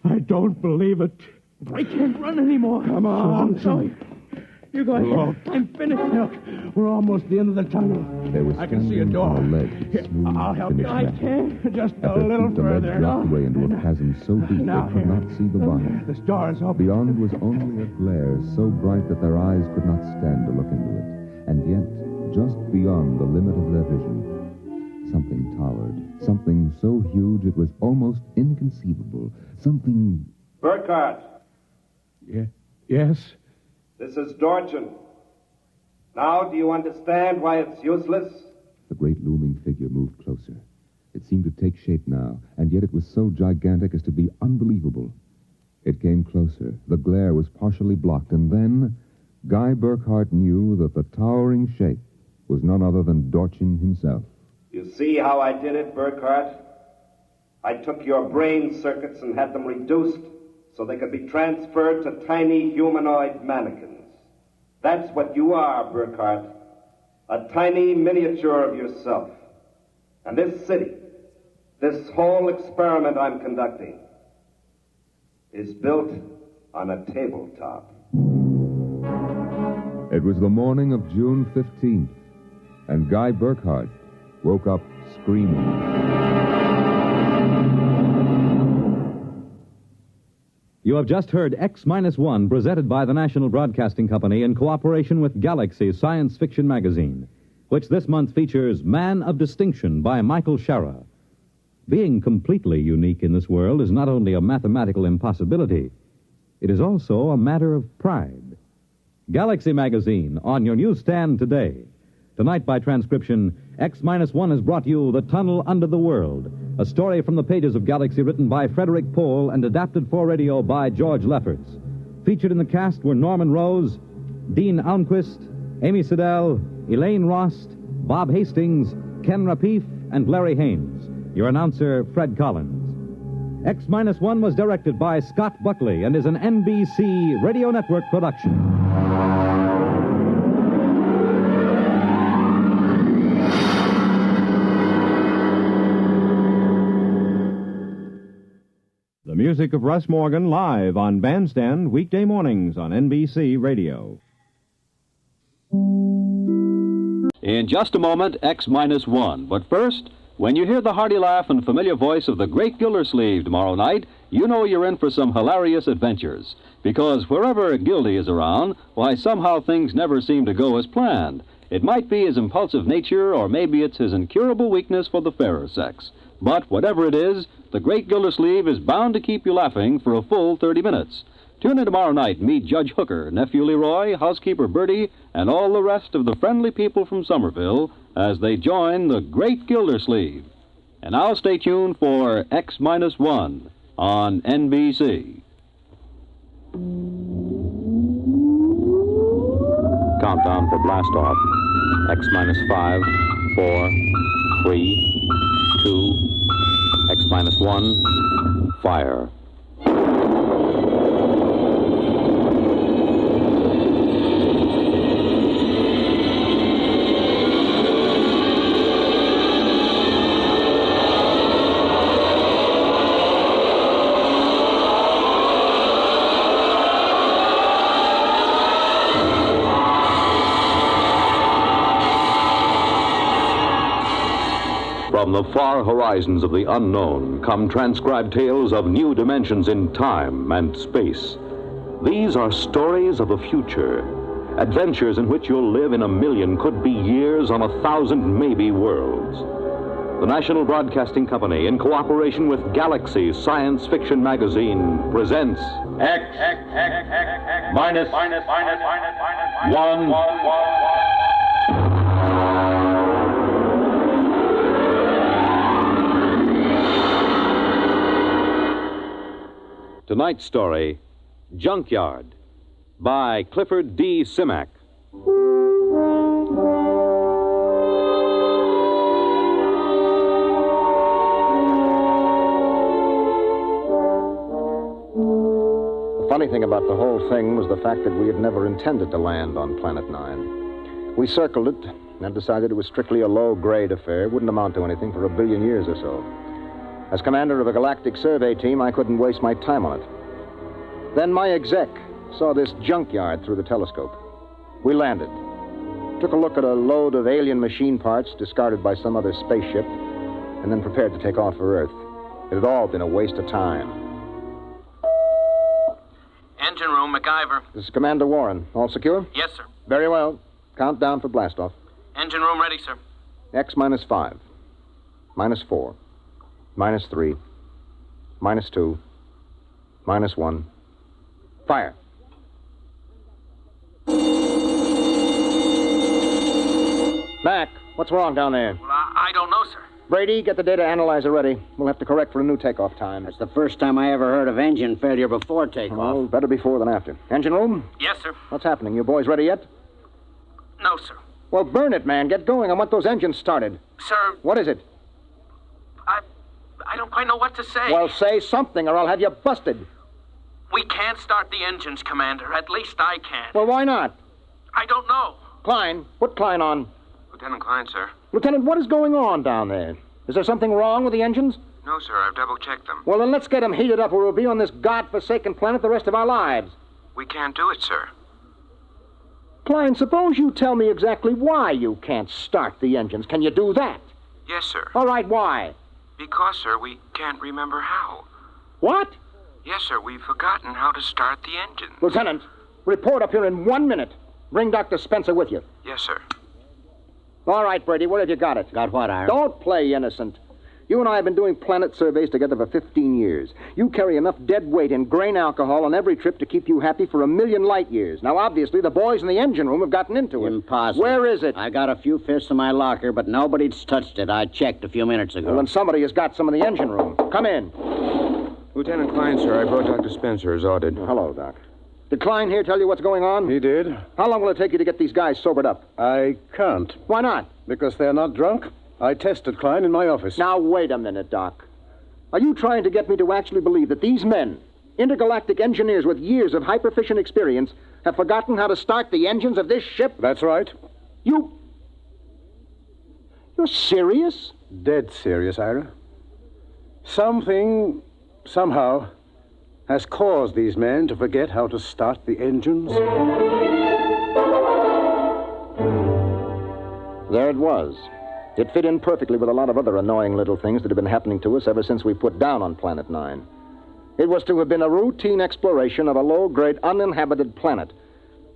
Speaker 8: I don't believe it.
Speaker 4: I can't run anymore.
Speaker 8: Come on.
Speaker 4: Sorry. You go ahead.
Speaker 8: Look.
Speaker 4: I'm finished.
Speaker 8: Look, we're almost at the end of the tunnel.
Speaker 17: I can see a door.
Speaker 8: Here, I'll help you.
Speaker 4: I can't.
Speaker 8: Just a little
Speaker 17: The
Speaker 8: further.
Speaker 17: lead dropped away into a chasm so deep
Speaker 8: Now,
Speaker 17: they could not see the bottom.
Speaker 8: This door is open.
Speaker 17: Beyond was only a glare so bright that their eyes could not stand to look into it. And yet, just beyond the limit of their vision, something towered. Something so huge it was almost inconceivable. Something...
Speaker 5: Burkhardt.
Speaker 8: Yes?
Speaker 5: This is Dorchin. Now, do you understand why it's useless?
Speaker 17: The great looming figure moved closer. It seemed to take shape now, and yet it was so gigantic as to be unbelievable. It came closer. The glare was partially blocked, and then Guy Burkhardt knew that the towering shape was none other than Dorchin himself.
Speaker 5: You see how I did it, Burkhardt? I took your brain circuits and had them reduced so they could be transferred to tiny humanoid mannequins. That's what you are, Burkhardt. A tiny miniature of yourself. And this city, this whole experiment I'm conducting, is built on a tabletop.
Speaker 17: It was the morning of June 15th, and Guy Burkhardt woke up screaming.
Speaker 12: You have just heard X-1, presented by the National Broadcasting Company in cooperation with Galaxy Science Fiction Magazine, which this month features Man of Distinction by Michael Shara. Being completely unique in this world is not only a mathematical impossibility, it is also a matter of pride. Galaxy Magazine, on your newsstand today. Tonight, by transcription, X-1 has brought you The Tunnel Under the World, a story from the pages of Galaxy written by Frederick Pohl and adapted for radio by George Lefferts. Featured in the cast were Norman Rose, Dean Almquist, Amy Siddell, Elaine Rost, Bob Hastings, Ken Rapif, and Larry Haynes. Your announcer, Fred Collins. X-1 was directed by Scott Buckley and is an NBC Radio Network production.
Speaker 14: The music of Russ Morgan live on Bandstand weekday mornings on NBC Radio.
Speaker 19: In just a moment, X-1. But first, when you hear the hearty laugh and familiar voice of the great Gildersleeve tomorrow night, you know you're in for some hilarious adventures. Because wherever Gildy is around, why, somehow things never seem to go as planned. It might be his impulsive nature, or maybe it's his incurable weakness for the fairer sex. But whatever it is, the great Gildersleeve is bound to keep you laughing for a full 30 minutes. Tune in tomorrow night and meet Judge Hooker, Nephew Leroy, Housekeeper Bertie, and all the rest of the friendly people from Somerville as they join the great Gildersleeve. And now stay tuned for X-1 on NBC.
Speaker 12: Countdown for blast-off. X-5, 4, 3, 2, X-1, fire. From the far horizons of the unknown come transcribed tales of new dimensions in time and space. These are stories of a future, adventures in which you'll live in a million, could be years, on 1,000 maybe worlds. The National Broadcasting Company, in cooperation with Galaxy Science Fiction Magazine, presents X-1. Tonight's story, Junkyard, by Clifford D. Simak.
Speaker 22: The funny thing about the whole thing was the fact that we had never intended to land on Planet 9. We circled it and decided it was strictly a low-grade affair, wouldn't amount to anything for 1 billion years or so. As commander of a galactic survey team, I couldn't waste my time on it. Then my exec saw this junkyard through the telescope. We landed, took a look at a load of alien machine parts discarded by some other spaceship, and then prepared to take off for Earth. It had all been a waste of time.
Speaker 7: Engine room, MacIver.
Speaker 22: This is Commander Warren. All secure?
Speaker 7: Yes, sir.
Speaker 22: Very well. Count down for blastoff.
Speaker 7: Engine room ready, sir.
Speaker 22: X-5, -4, -3, -2, -1. Fire. Mac, what's wrong down there?
Speaker 7: Well, I don't know, sir.
Speaker 22: Brady, get the data analyzer ready. We'll have to correct for a new takeoff time.
Speaker 24: That's the first time I ever heard of engine failure before takeoff.
Speaker 22: Oh, better before than after. Engine room?
Speaker 7: Yes, sir.
Speaker 22: What's happening? You boys ready yet?
Speaker 7: No, sir.
Speaker 22: Well, burn it, man. Get going. I want those engines started.
Speaker 7: Sir.
Speaker 22: What is it?
Speaker 7: I don't quite know what to say.
Speaker 22: Well, say something or I'll have you busted.
Speaker 7: We can't start the engines, Commander. At least I can't.
Speaker 22: Well, why not?
Speaker 7: I don't know.
Speaker 22: Klein, put Klein on.
Speaker 11: Lieutenant Klein, sir.
Speaker 22: Lieutenant, what is going on down there? Is there something wrong with the engines?
Speaker 11: No, sir. I've double-checked them.
Speaker 22: Well, then let's get them heated up or we'll be on this godforsaken planet the rest of our lives.
Speaker 11: We can't do it, sir.
Speaker 22: Klein, suppose you tell me exactly why you can't start the engines. Can you do that?
Speaker 11: Yes, sir.
Speaker 22: All right, why?
Speaker 11: Because, sir, we can't remember how.
Speaker 22: What?
Speaker 11: Yes, sir. We've forgotten how to start the engine.
Speaker 22: Lieutenant, report up here in 1 minute. Bring Dr. Spencer with you.
Speaker 11: Yes, sir.
Speaker 22: All right, Brady, where have you got it?
Speaker 24: Got what, Ira?
Speaker 22: Don't play innocent. You and I have been doing planet surveys together for 15 years. You carry enough dead weight in grain alcohol on every trip to keep you happy for 1,000,000 light years. Now, obviously, the boys in the engine room have gotten into it.
Speaker 24: Impossible.
Speaker 22: Where is it?
Speaker 24: I got a few fifths in my locker, but nobody's touched it. I checked a few minutes ago.
Speaker 22: Well, then somebody has got some in the engine room. Come in.
Speaker 11: Lieutenant Klein, sir, I brought Dr. Spencer as ordered.
Speaker 22: Hello, Doc. Did Klein here tell you what's going on?
Speaker 8: He did.
Speaker 22: How long will it take you to get these guys sobered up?
Speaker 8: I can't.
Speaker 22: Why not?
Speaker 8: Because they're not drunk. I tested Klein in my office.
Speaker 22: Now, wait a minute, Doc. Are you trying to get me to actually believe that these men, intergalactic engineers with years of hyperfission experience, have forgotten how to start the engines of this ship?
Speaker 8: That's right.
Speaker 22: You're serious?
Speaker 8: Dead serious, Ira. Something, somehow, has caused these men to forget how to start the engines.
Speaker 22: There it was. It fit in perfectly with a lot of other annoying little things that have been happening to us ever since we put down on Planet 9. It was to have been a routine exploration of a low-grade, uninhabited planet.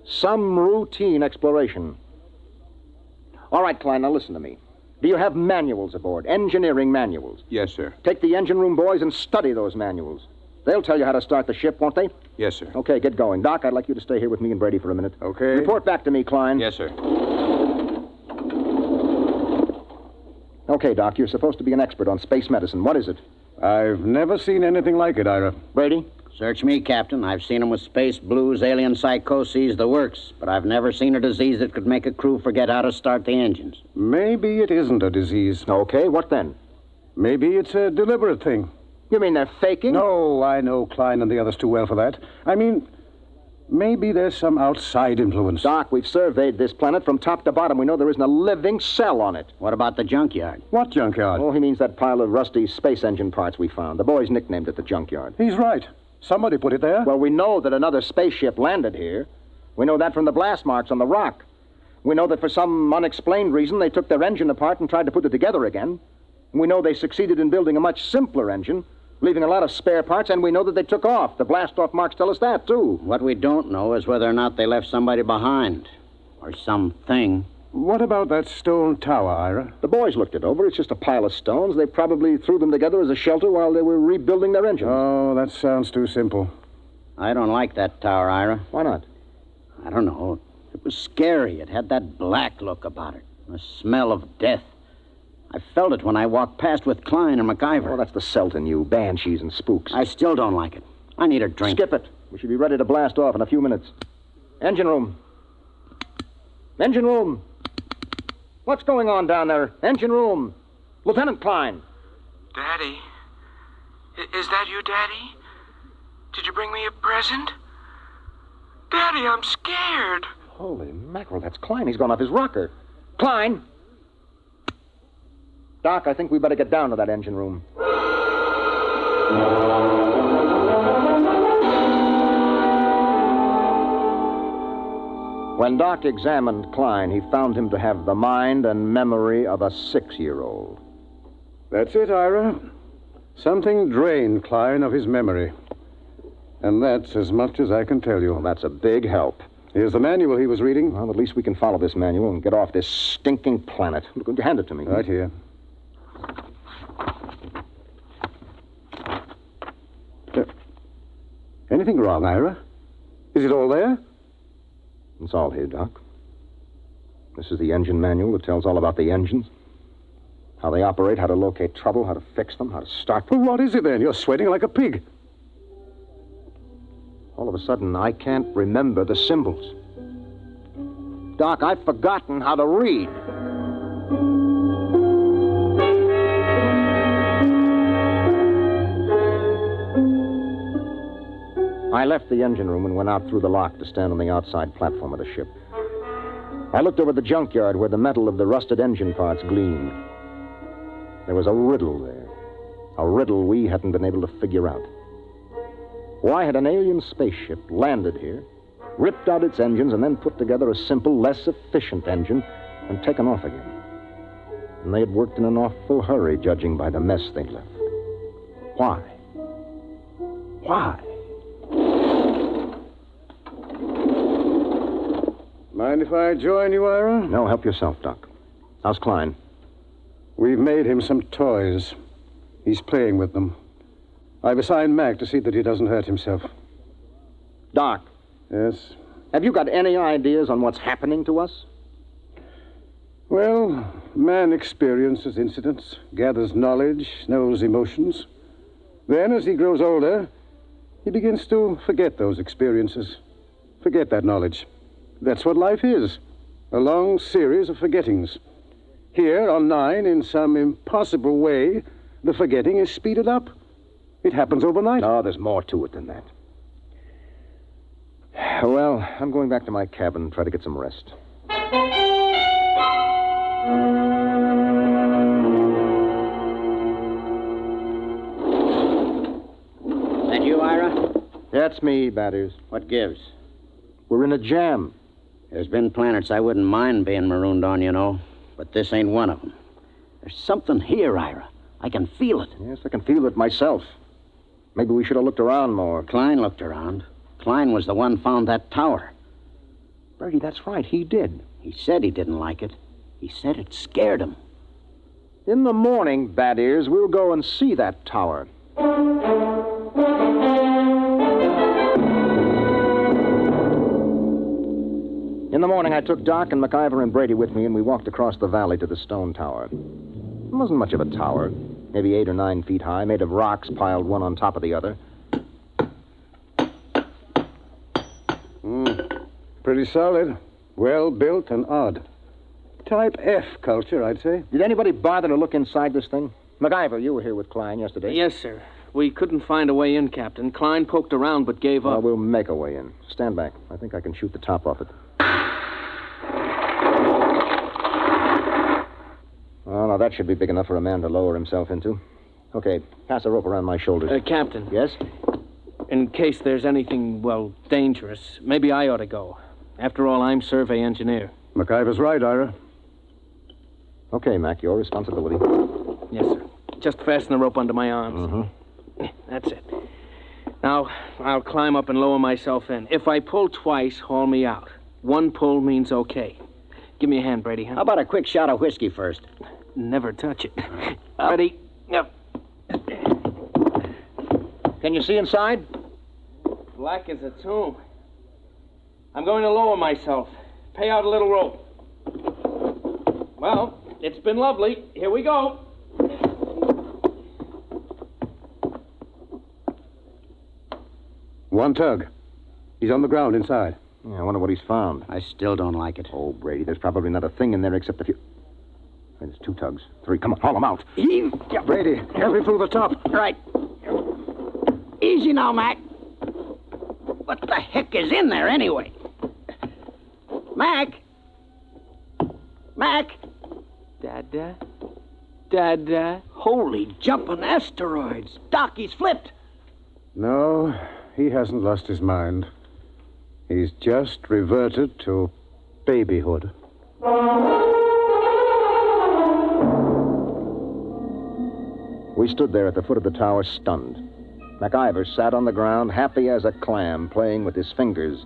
Speaker 22: Some routine exploration. All right, Klein, now listen to me. Do you have manuals aboard, engineering manuals?
Speaker 11: Yes, sir.
Speaker 22: Take the engine room boys and study those manuals. They'll tell you how to start the ship, won't they?
Speaker 11: Yes, sir.
Speaker 22: Okay, get going. Doc, I'd like you to stay here with me and Brady for a minute.
Speaker 8: Okay.
Speaker 22: Report back to me, Klein.
Speaker 11: Yes, sir.
Speaker 22: Okay, Doc, you're supposed to be an expert on space medicine. What is it?
Speaker 8: I've never seen anything like it, Ira.
Speaker 22: Brady?
Speaker 24: Search me, Captain. I've seen them with space blues, alien psychoses, the works. But I've never seen a disease that could make a crew forget how to start the engines.
Speaker 8: Maybe it isn't a disease.
Speaker 22: Okay, what then?
Speaker 8: Maybe it's a deliberate thing.
Speaker 22: You mean they're faking?
Speaker 8: No, I know Klein and the others too well for that. I mean, maybe there's some outside influence.
Speaker 22: Doc, we've surveyed this planet from top to bottom. We know there isn't a living cell on it.
Speaker 24: What about the junkyard?
Speaker 8: What junkyard?
Speaker 22: Oh, he means that pile of rusty space engine parts we found. The boys nicknamed it the junkyard.
Speaker 8: He's right. Somebody put it there.
Speaker 22: Well, we know that another spaceship landed here. We know that from the blast marks on the rock. We know that for some unexplained reason they took their engine apart and tried to put it together again. We know they succeeded in building a much simpler engine, leaving a lot of spare parts, and we know that they took off. The blast-off marks tell us that, too.
Speaker 24: What we don't know is whether or not they left somebody behind. Or something.
Speaker 8: What about that stone tower, Ira?
Speaker 22: The boys looked it over. It's just a pile of stones. They probably threw them together as a shelter while they were rebuilding their engine.
Speaker 8: Oh, that sounds too simple.
Speaker 24: I don't like that tower, Ira.
Speaker 22: Why not?
Speaker 24: I don't know. It was scary. It had that black look about it. The smell of death. I felt it when I walked past with Klein and MacIver.
Speaker 22: Oh, that's the Celt in you. Banshees and spooks.
Speaker 24: I still don't like it. I need a drink.
Speaker 22: Skip it. We should be ready to blast off in a few minutes. Engine room. Engine room. What's going on down there? Engine room. Lieutenant Klein.
Speaker 6: Daddy? Is that you, Daddy? Did you bring me a present? Daddy, I'm scared.
Speaker 22: Holy mackerel, that's Klein. He's gone off his rocker. Klein! Doc, I think we better get down to that engine room. When Doc examined Klein, he found him to have the mind and memory of a 6-year-old.
Speaker 8: That's it, Ira. Something drained Klein of his memory. And that's as much as I can tell you.
Speaker 22: Well, that's a big help.
Speaker 8: Here's the manual he was reading.
Speaker 22: Well, at least we can follow this manual and get off this stinking planet. Look, hand it to me.
Speaker 8: Right here. Anything wrong, Ira? Is it all there?
Speaker 22: It's all here, Doc. This is the engine manual that tells all about the engines. How they operate, how to locate trouble, how to fix them, how to start them.
Speaker 8: Well, what is it then? You're sweating like a pig.
Speaker 22: All of a sudden, I can't remember the symbols. Doc, I've forgotten how to read. I left the engine room and went out through the lock to stand on the outside platform of the ship. I looked over the junkyard where the metal of the rusted engine parts gleamed. There was a riddle there. A riddle we hadn't been able to figure out. Why had an alien spaceship landed here, ripped out its engines, and then put together a simple, less efficient engine and taken off again? And they had worked in an awful hurry, judging by the mess they'd left. Why? Why?
Speaker 8: Mind if I join you, Ira?
Speaker 22: No, help yourself, Doc. How's Klein?
Speaker 8: We've made him some toys.
Speaker 9: He's playing with them. I've assigned Mac to see that he doesn't hurt himself.
Speaker 22: Doc.
Speaker 9: Yes?
Speaker 22: Have you got any ideas on what's happening to us?
Speaker 9: Well, man experiences incidents, gathers knowledge, knows emotions. Then, as he grows older, he begins to forget those experiences, forget that knowledge. That's what life is, a long series of forgettings. Here on 9, in some impossible way, the forgetting is speeded up. It happens overnight.
Speaker 22: No, there's more to it than that. Well, I'm going back to my cabin and try to get some rest.
Speaker 24: That you, Ira?
Speaker 22: That's me, Batters.
Speaker 24: What gives?
Speaker 22: We're in a jam.
Speaker 24: There's been planets I wouldn't mind being marooned on, you know. But this ain't one of them. There's something here, Ira. I can feel it.
Speaker 22: Yes, I can feel it myself. Maybe we should have looked around more.
Speaker 24: Klein looked around. Klein was the one found that tower.
Speaker 22: Brady, that's right. He did.
Speaker 24: He said he didn't like it. He said it scared him.
Speaker 22: In the morning, Bad Ears, we'll go and see that tower. In the morning, I took Doc and MacIver and Brady with me, and we walked across the valley to the stone tower. It wasn't much of a tower, maybe 8 or 9 feet high, made of rocks piled one on top of the other.
Speaker 9: Pretty solid, well built and odd. Type F culture, I'd say.
Speaker 22: Did anybody bother to look inside this thing? MacIver, you were here with Klein yesterday.
Speaker 4: Yes, sir. We couldn't find a way in, Captain. Klein poked around but gave up.
Speaker 22: Well, we'll make a way in. Stand back. I think I can shoot the top off it. Oh, now that should be big enough for a man to lower himself into. Okay, pass a rope around my shoulders.
Speaker 4: Captain.
Speaker 22: Yes?
Speaker 4: In case there's anything, well, dangerous, maybe I ought to go. After all, I'm survey engineer.
Speaker 9: MacIver's right, Ira.
Speaker 22: Okay, Mac, your responsibility.
Speaker 4: Yes, sir. Just fasten the rope under my arms.
Speaker 22: Mm-hmm.
Speaker 4: That's it. Now, I'll climb up and lower myself in. If I pull twice, haul me out. One pull means okay. Give me a hand, Brady. Huh?
Speaker 24: How about a quick shot of whiskey first?
Speaker 4: Never touch it. Ready? Yep.
Speaker 22: Can you see inside?
Speaker 4: Black as a tomb. I'm going to lower myself. Pay out a little rope. Well, it's been lovely. Here we go.
Speaker 9: One tug. He's on the ground inside.
Speaker 22: Yeah, I wonder what he's found.
Speaker 24: I still don't like it.
Speaker 22: Oh, Brady, there's probably not a thing in there except a few... There's 2 tugs. 3. Come on, haul them out.
Speaker 24: Heave.
Speaker 22: Yeah, Brady, carefully through the top.
Speaker 24: Right. Easy now, Mac. What the heck is in there, anyway? Mac? Mac?
Speaker 4: Dada? Dada?
Speaker 24: Holy jumping asteroids. Doc, he's flipped.
Speaker 9: No, he hasn't lost his mind. He's just reverted to babyhood.
Speaker 22: We stood there at the foot of the tower, stunned. MacIver sat on the ground, happy as a clam, playing with his fingers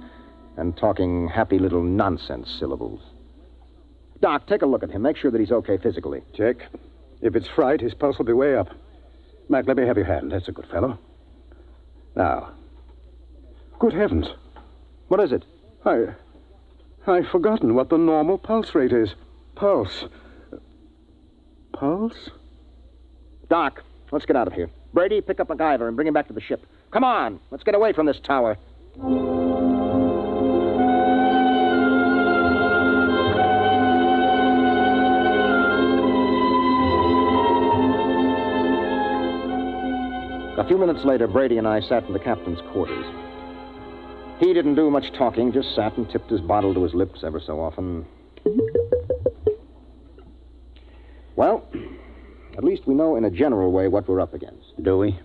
Speaker 22: and talking happy little nonsense syllables. Doc, take a look at him. Make sure that he's okay physically.
Speaker 9: Check. If it's fright, his pulse will be way up. Mac, let me have your hand. That's a good fellow. Now. Good heavens.
Speaker 22: What is it?
Speaker 9: I've forgotten what the normal pulse rate is. Pulse. Pulse?
Speaker 22: Doc, let's get out of here. Brady, pick up MacIver and bring him back to the ship. Come on, let's get away from this tower. A few minutes later, Brady and I sat in the captain's quarters. He didn't do much talking, just sat and tipped his bottle to his lips ever so often. Well, at least we know in a general way what we're up against.
Speaker 24: Do we?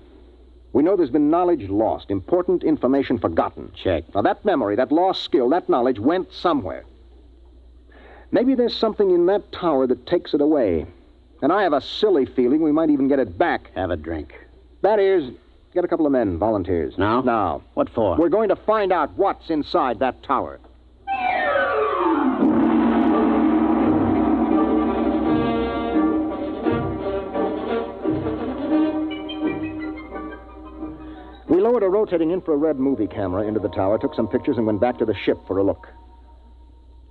Speaker 22: We know there's been knowledge lost, important information forgotten.
Speaker 24: Check.
Speaker 22: Now, that memory, that lost skill, that knowledge went somewhere. Maybe there's something in that tower that takes it away. And I have a silly feeling we might even get it back.
Speaker 24: Have a drink.
Speaker 22: That is, get a couple of men, volunteers.
Speaker 24: Now?
Speaker 22: Now.
Speaker 24: What for?
Speaker 22: We're going to find out what's inside that tower. We lowered a rotating infrared movie camera into the tower, took some pictures, and went back to the ship for a look.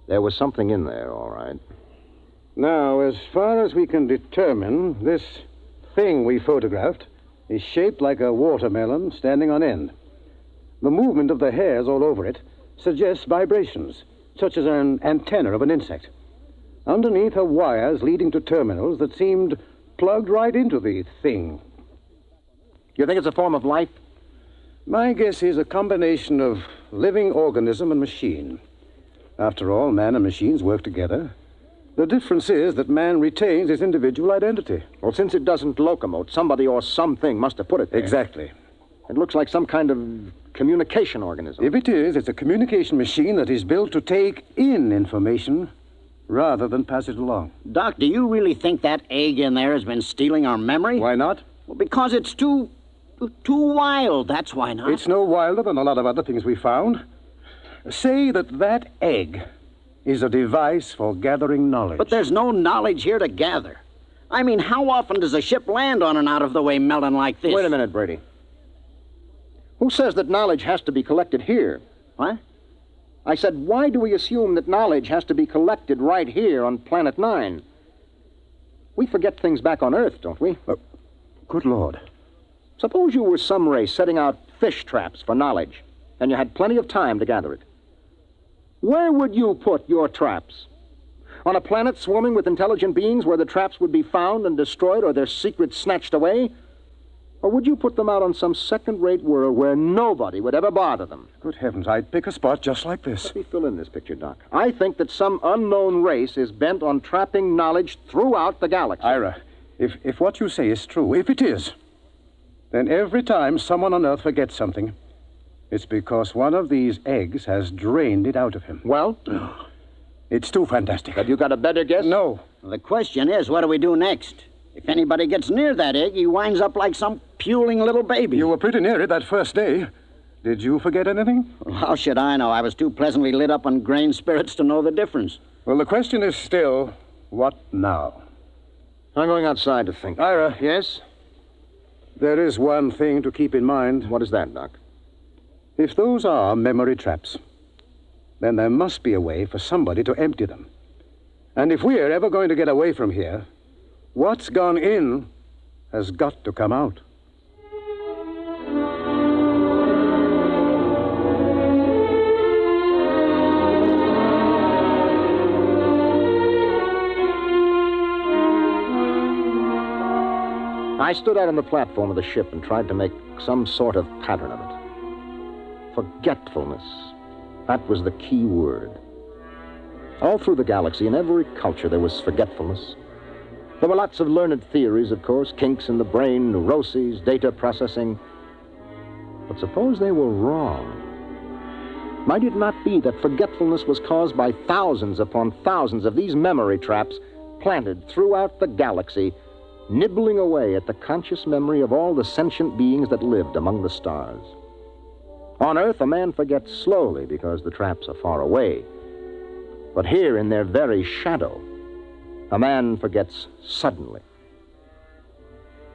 Speaker 22: There was something in there, all right.
Speaker 9: Now, as far as we can determine, this thing we photographed is shaped like a watermelon standing on end. The movement of the hairs all over it suggests vibrations, such as an antenna of an insect. Underneath are wires leading to terminals that seemed plugged right into the thing.
Speaker 22: You think it's a form of life?
Speaker 9: My guess is a combination of living organism and machine. After all, man and machines work together. The difference is that man retains his individual identity.
Speaker 22: Well, since it doesn't locomote, somebody or something must have put it there.
Speaker 9: Exactly.
Speaker 22: It looks like some kind of communication organism.
Speaker 9: If it is, it's a communication machine that is built to take in information rather than pass it along.
Speaker 24: Doc, do you really think that egg in there has been stealing our memory?
Speaker 9: Why not?
Speaker 24: Well, because it's too wild. That's why not.
Speaker 9: It's no wilder than a lot of other things we found. Say that egg is a device for gathering knowledge.
Speaker 24: But there's no knowledge here to gather. I mean, how often does a ship land on an out-of-the-way melon like this?
Speaker 22: Wait a minute, Brady. Who says that knowledge has to be collected here?
Speaker 24: What?
Speaker 22: I said, why do we assume that knowledge has to be collected right here on Planet 9? We forget things back on Earth, don't we?
Speaker 9: Good Lord.
Speaker 22: Suppose you were some race setting out fish traps for knowledge, and you had plenty of time to gather it. Where would you put your traps? On a planet swarming with intelligent beings where the traps would be found and destroyed or their secrets snatched away? Or would you put them out on some second-rate world where nobody would ever bother them?
Speaker 9: Good heavens, I'd pick a spot just like this.
Speaker 22: Let me fill in this picture, Doc. I think that some unknown race is bent on trapping knowledge throughout the galaxy.
Speaker 9: Ira, if what you say is true, if it is, then every time someone on Earth forgets something, it's because one of these eggs has drained it out of him.
Speaker 22: Well?
Speaker 9: It's too fantastic.
Speaker 22: Have you got a better guess?
Speaker 9: No.
Speaker 24: Well, the question is, what do we do next? If anybody gets near that egg, he winds up like some puling little baby.
Speaker 9: You were pretty near it that first day. Did you forget anything?
Speaker 24: Well, how should I know? I was too pleasantly lit up on grain spirits to know the difference.
Speaker 9: Well, the question is still, what now?
Speaker 22: I'm going outside to think.
Speaker 9: Ira.
Speaker 22: Yes?
Speaker 9: There is one thing to keep in mind.
Speaker 22: What is that, Doc?
Speaker 9: If those are memory traps, then there must be a way for somebody to empty them. And if we're ever going to get away from here, what's gone in has got to come out.
Speaker 22: I stood out on the platform of the ship and tried to make some sort of pattern of it. Forgetfulness. That was the key word. All through the galaxy, in every culture, there was forgetfulness. There were lots of learned theories, of course, kinks in the brain, neuroses, data processing. But suppose they were wrong. Might it not be that forgetfulness was caused by thousands upon thousands of these memory traps planted throughout the galaxy, nibbling away at the conscious memory of all the sentient beings that lived among the stars? On Earth, a man forgets slowly because the traps are far away. But here, in their very shadow, a man forgets suddenly.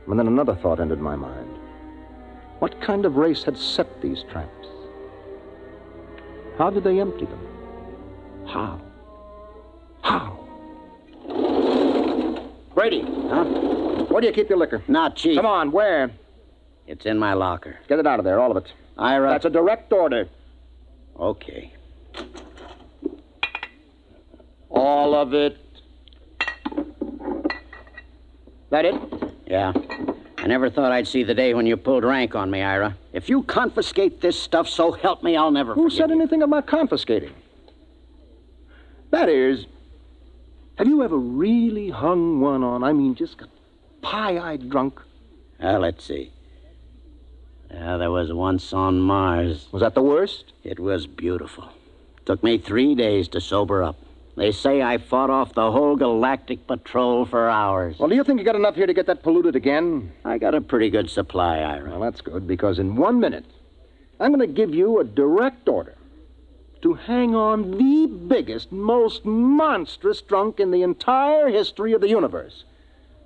Speaker 22: And then another thought entered my mind. What kind of race had set these traps? How did they empty them? How? Brady.
Speaker 24: Huh?
Speaker 22: Where do you keep your liquor?
Speaker 24: Not cheap.
Speaker 22: Come on, where?
Speaker 24: It's in my locker.
Speaker 22: Get it out of there, all of it.
Speaker 24: Ira.
Speaker 22: That's a direct order.
Speaker 24: Okay.
Speaker 22: All of it. That it?
Speaker 24: Yeah. I never thought I'd see the day when you pulled rank on me, Ira. If you confiscate this stuff, so help me, I'll never forget.
Speaker 22: Who said anything about confiscating? That is, have you ever really hung one on? I mean, just got pie-eyed drunk?
Speaker 24: Let's see. Yeah, there was once on Mars.
Speaker 22: Was that the worst?
Speaker 24: It was beautiful. Took me 3 days to sober up. They say I fought off the whole galactic patrol for hours.
Speaker 22: Well, do you think you got enough here to get that polluted again?
Speaker 24: I got a pretty good supply, Ira.
Speaker 22: Well, that's good, because in 1 minute, I'm going to give you a direct order to hang on the biggest, most monstrous drunk in the entire history of the universe.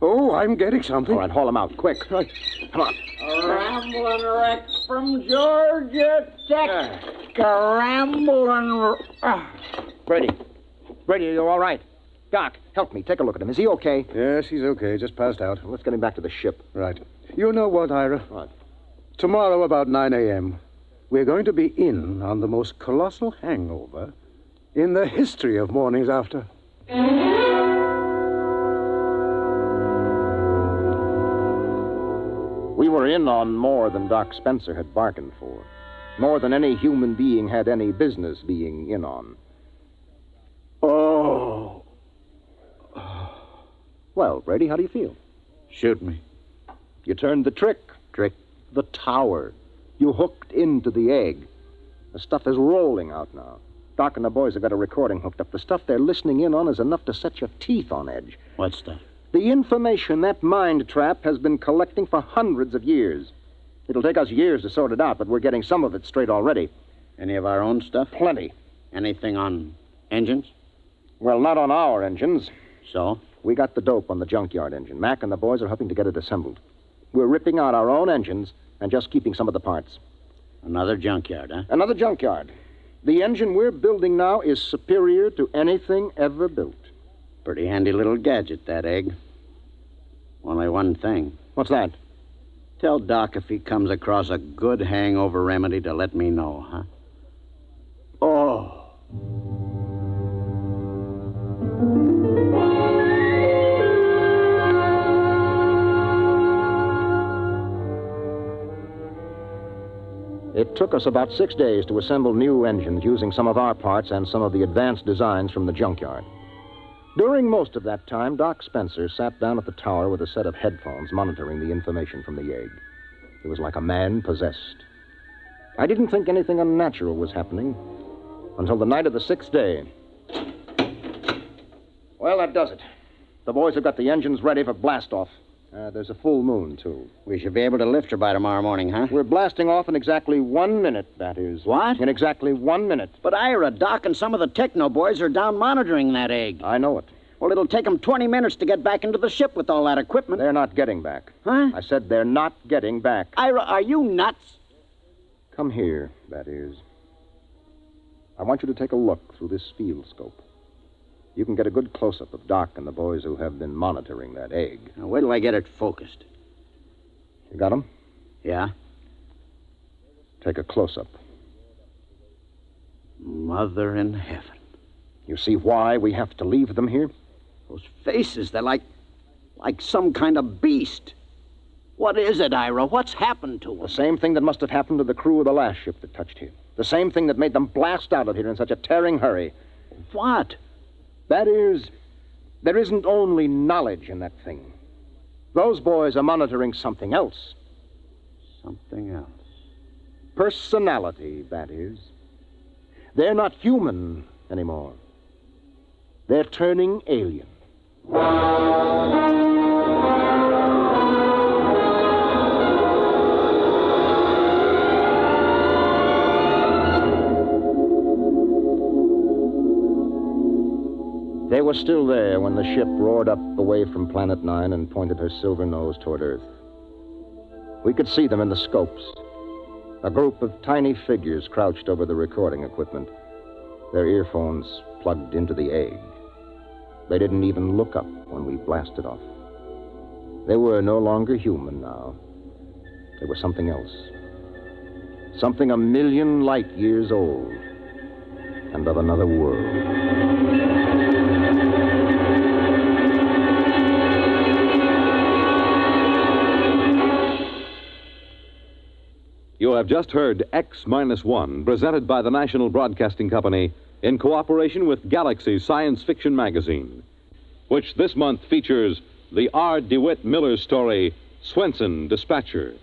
Speaker 9: Oh, I'm getting something.
Speaker 22: All right, haul him out, quick. Right. Come on.
Speaker 24: Rambling wreck from Georgia Tech. Rambling.
Speaker 22: Brady. Brady, are you all right? Doc, help me. Take a look at him. Is he okay?
Speaker 9: Yes, he's okay. Just passed out.
Speaker 22: Let's get him back to the ship.
Speaker 9: Right. You know what, Ira?
Speaker 22: What?
Speaker 9: Tomorrow about 9 a.m., we're going to be in on the most colossal hangover in the history of mornings after.
Speaker 22: We were in on more than Doc Spencer had bargained for. More than any human being had any business being in on.
Speaker 9: Oh.
Speaker 22: Well, Brady, how do you feel?
Speaker 24: Shoot me.
Speaker 22: You turned the trick.
Speaker 24: Trick?
Speaker 22: The tower. You hooked into the egg. The stuff is rolling out now. Doc and the boys have got a recording hooked up. The stuff they're listening in on is enough to set your teeth on edge.
Speaker 24: What stuff?
Speaker 22: The information that mind trap has been collecting for hundreds of years. It'll take us years to sort it out, but we're getting some of it straight already.
Speaker 24: Any of our own stuff?
Speaker 22: Plenty.
Speaker 24: Anything on engines?
Speaker 22: Well, not on our engines.
Speaker 24: So?
Speaker 22: We got the dope on the junkyard engine. Mac and the boys are helping to get it assembled. We're ripping out our own engines and just keeping some of the parts.
Speaker 24: Another junkyard, huh?
Speaker 22: Another junkyard. The engine we're building now is superior to anything ever built.
Speaker 24: Pretty handy little gadget, that egg. Only one thing.
Speaker 22: What's that?
Speaker 24: Tell Doc if he comes across a good hangover remedy to let me know, huh?
Speaker 22: Oh. It took us about 6 days to assemble new engines using some of our parts and some of the advanced designs from the junkyard. During most of that time, Doc Spencer sat down at the tower with a set of headphones monitoring the information from the egg. He was like a man possessed. I didn't think anything unnatural was happening until the night of the 6th day. Well, that does it. The boys have got the engines ready for blast-off. There's a full moon, too.
Speaker 24: We should be able to lift her by tomorrow morning, huh?
Speaker 22: We're blasting off in exactly 1 minute, that is.
Speaker 24: What?
Speaker 22: In exactly 1 minute.
Speaker 24: But Ira, Doc, and some of the techno boys are down monitoring that egg.
Speaker 22: I know it.
Speaker 24: Well, it'll take them 20 minutes to get back into the ship with all that equipment.
Speaker 22: They're not getting back.
Speaker 24: Huh?
Speaker 22: I said they're not getting back.
Speaker 24: Ira, are you nuts?
Speaker 22: Come here, that is. I want you to take a look through this field scope. You can get a good close-up of Doc and the boys who have been monitoring that egg.
Speaker 24: Now, wait till I get it focused.
Speaker 22: You got 'em?
Speaker 24: Yeah?
Speaker 22: Take a close-up.
Speaker 24: Mother in heaven.
Speaker 22: You see why we have to leave them here?
Speaker 24: Those faces, they're like some kind of beast. What is it, Ira? What's happened to them?
Speaker 22: The same thing that must have happened to the crew of the last ship that touched here. The same thing that made them blast out of here in such a tearing hurry.
Speaker 24: What?
Speaker 22: That is, there isn't only knowledge in that thing. Those boys are monitoring something else.
Speaker 24: Something else?
Speaker 22: Personality, that is. They're not human anymore. They're turning alien. They were still there when the ship roared up away from Planet 9 and pointed her silver nose toward Earth. We could see them in the scopes. A group of tiny figures crouched over the recording equipment, their earphones plugged into the egg. They didn't even look up when we blasted off. They were no longer human now. They were something else. Something 1,000,000 light years old and of another world.
Speaker 12: You have just heard X-1, presented by the National Broadcasting Company in cooperation with Galaxy Science Fiction Magazine, which this month features the R. DeWitt Miller story, Swenson Dispatcher.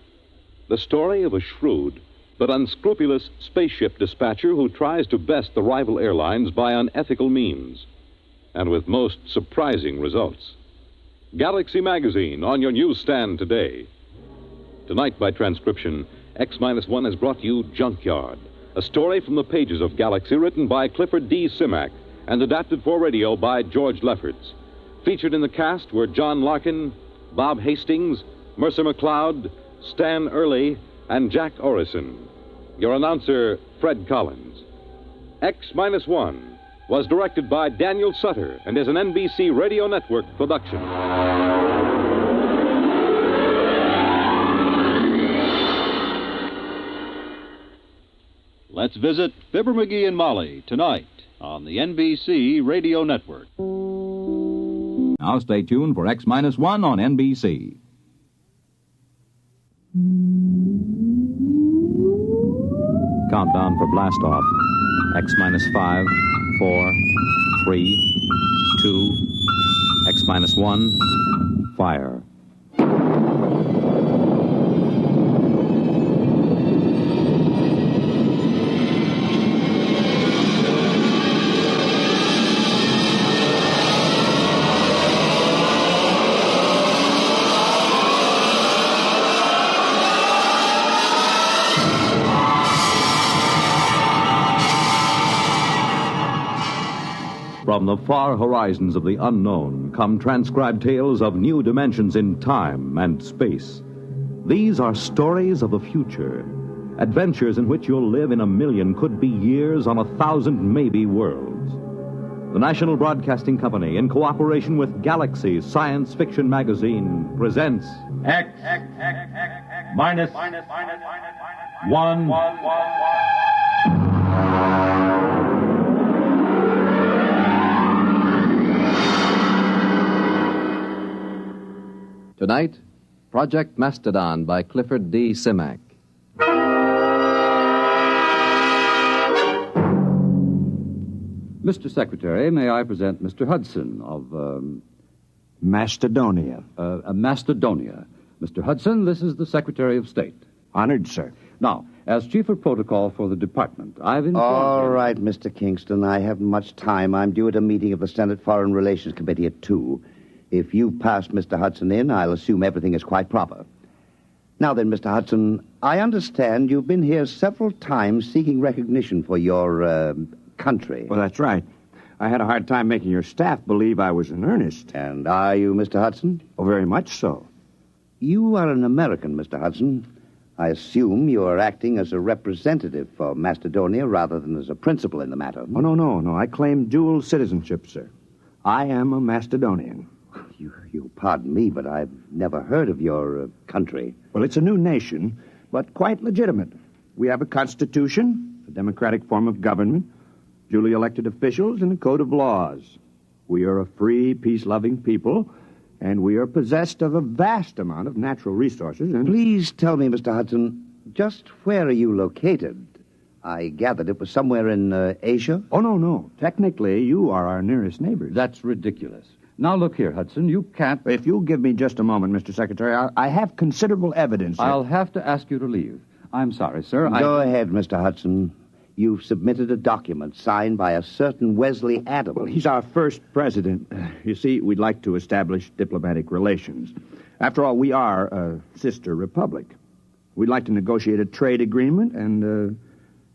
Speaker 12: The story of a shrewd but unscrupulous spaceship dispatcher who tries to best the rival airlines by unethical means, and with most surprising results. Galaxy Magazine on your newsstand today. Tonight, by transcription, X-1 has brought you Junkyard, a story from the pages of Galaxy written by Clifford D. Simak and adapted for radio by George Lefferts. Featured in the cast were John Larkin, Bob Hastings, Mercer McLeod, Stan Early, and Jack Orison. Your announcer, Fred Collins. X-1 was directed by Daniel Sutter and is an NBC Radio Network production.
Speaker 19: Let's visit Fibber McGee and Molly tonight on the NBC Radio Network.
Speaker 14: Now stay tuned for X-1 on NBC. Countdown for blast off. X-5, 4, 3, 2, X-1, fire.
Speaker 12: From the far horizons of the unknown come transcribed tales of new dimensions in time and space. These are stories of the future, adventures in which you'll live in a million, could be years, on 1,000 maybe worlds. The National Broadcasting Company, in cooperation with Galaxy Science Fiction Magazine, presents
Speaker 13: X-1.
Speaker 17: Tonight, Project Mastodon by Clifford D. Simak.
Speaker 10: Mr. Secretary, may I present Mr. Hudson of,
Speaker 3: Macedonia.
Speaker 10: Macedonia. Mr. Hudson, this is the Secretary of State.
Speaker 3: Honored, sir.
Speaker 10: Now, as Chief of Protocol for the Department, I've informed
Speaker 24: All right, Mr. Kingston, I haven't much time. I'm due at a meeting of the Senate Foreign Relations Committee at 2. If you've passed Mr. Hudson in, I'll assume everything is quite proper. Now then, Mr. Hudson, I understand you've been here several times seeking recognition for your, country.
Speaker 15: Well, that's right. I had a hard time making your staff believe I was in earnest.
Speaker 24: And are you, Mr. Hudson?
Speaker 15: Oh, very much so.
Speaker 24: You are an American, Mr. Hudson. I assume you are acting as a representative for Macedonia rather than as a principal in the matter.
Speaker 15: Oh, no. I claim dual citizenship, sir. I am a Macedonian.
Speaker 24: You pardon me, but I've never heard of your country.
Speaker 15: Well, it's a new nation, but quite legitimate. We have a constitution, a democratic form of government, duly elected officials, and a code of laws. We are a free, peace-loving people, and we are possessed of a vast amount of natural resources. And
Speaker 24: Please tell me, Mr. Hudson, just where are you located? I gathered it was somewhere in Asia.
Speaker 15: Oh, no. Technically, you are our nearest neighbors.
Speaker 10: That's ridiculous. Now, look here, Hudson, you can't...
Speaker 15: If you'll give me just a moment, Mr. Secretary, I have considerable evidence.
Speaker 10: I'll have to ask you to leave. I'm sorry, sir.
Speaker 24: Go ahead, Mr. Hudson. You've submitted a document signed by a certain Wesley Adams.
Speaker 15: Well, he's our first president. You see, we'd like to establish diplomatic relations. After all, we are a sister republic. We'd like to negotiate a trade agreement, and,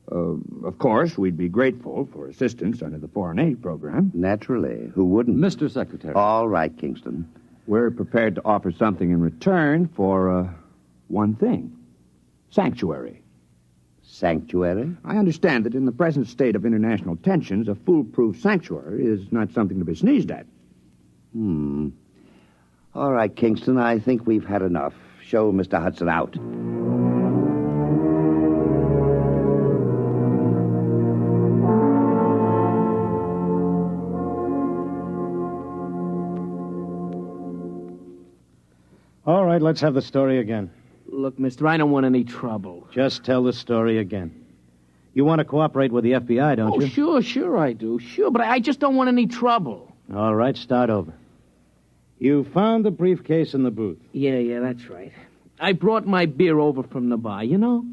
Speaker 15: of course, we'd be grateful for assistance under the foreign aid program.
Speaker 24: Naturally. Who wouldn't?
Speaker 10: Mr. Secretary.
Speaker 24: All right, Kingston.
Speaker 15: We're prepared to offer something in return for, one thing. Sanctuary.
Speaker 24: Sanctuary?
Speaker 15: I understand that in the present state of international tensions, a foolproof sanctuary is not something to be sneezed at.
Speaker 24: All right, Kingston, I think we've had enough. Show Mr. Hudson out.
Speaker 3: All right, let's have the story again.
Speaker 4: Look, mister, I don't want any trouble.
Speaker 3: Just tell the story again. You want to cooperate with the FBI, don't you?
Speaker 4: Sure I do. Sure, but I just don't want any trouble.
Speaker 3: All right, start over. You found the briefcase in the booth.
Speaker 4: Yeah, that's right. I brought my beer over from the bar, you know?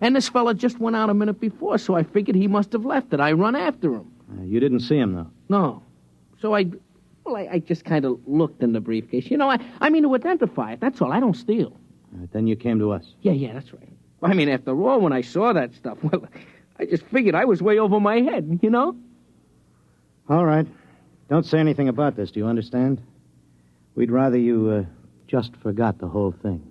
Speaker 4: And this fella just went out a minute before, so I figured he must have left it. I run after him.
Speaker 3: You didn't see him, though?
Speaker 4: No. So I just kind of looked in the briefcase. You know, I mean to identify it. That's all. I don't steal.
Speaker 3: All right, then you came to us.
Speaker 4: Yeah, that's right. I mean, after all, when I saw that stuff, well, I just figured I was way over my head, you know?
Speaker 3: All right. Don't say anything about this, do you understand? We'd rather you just forgot the whole thing.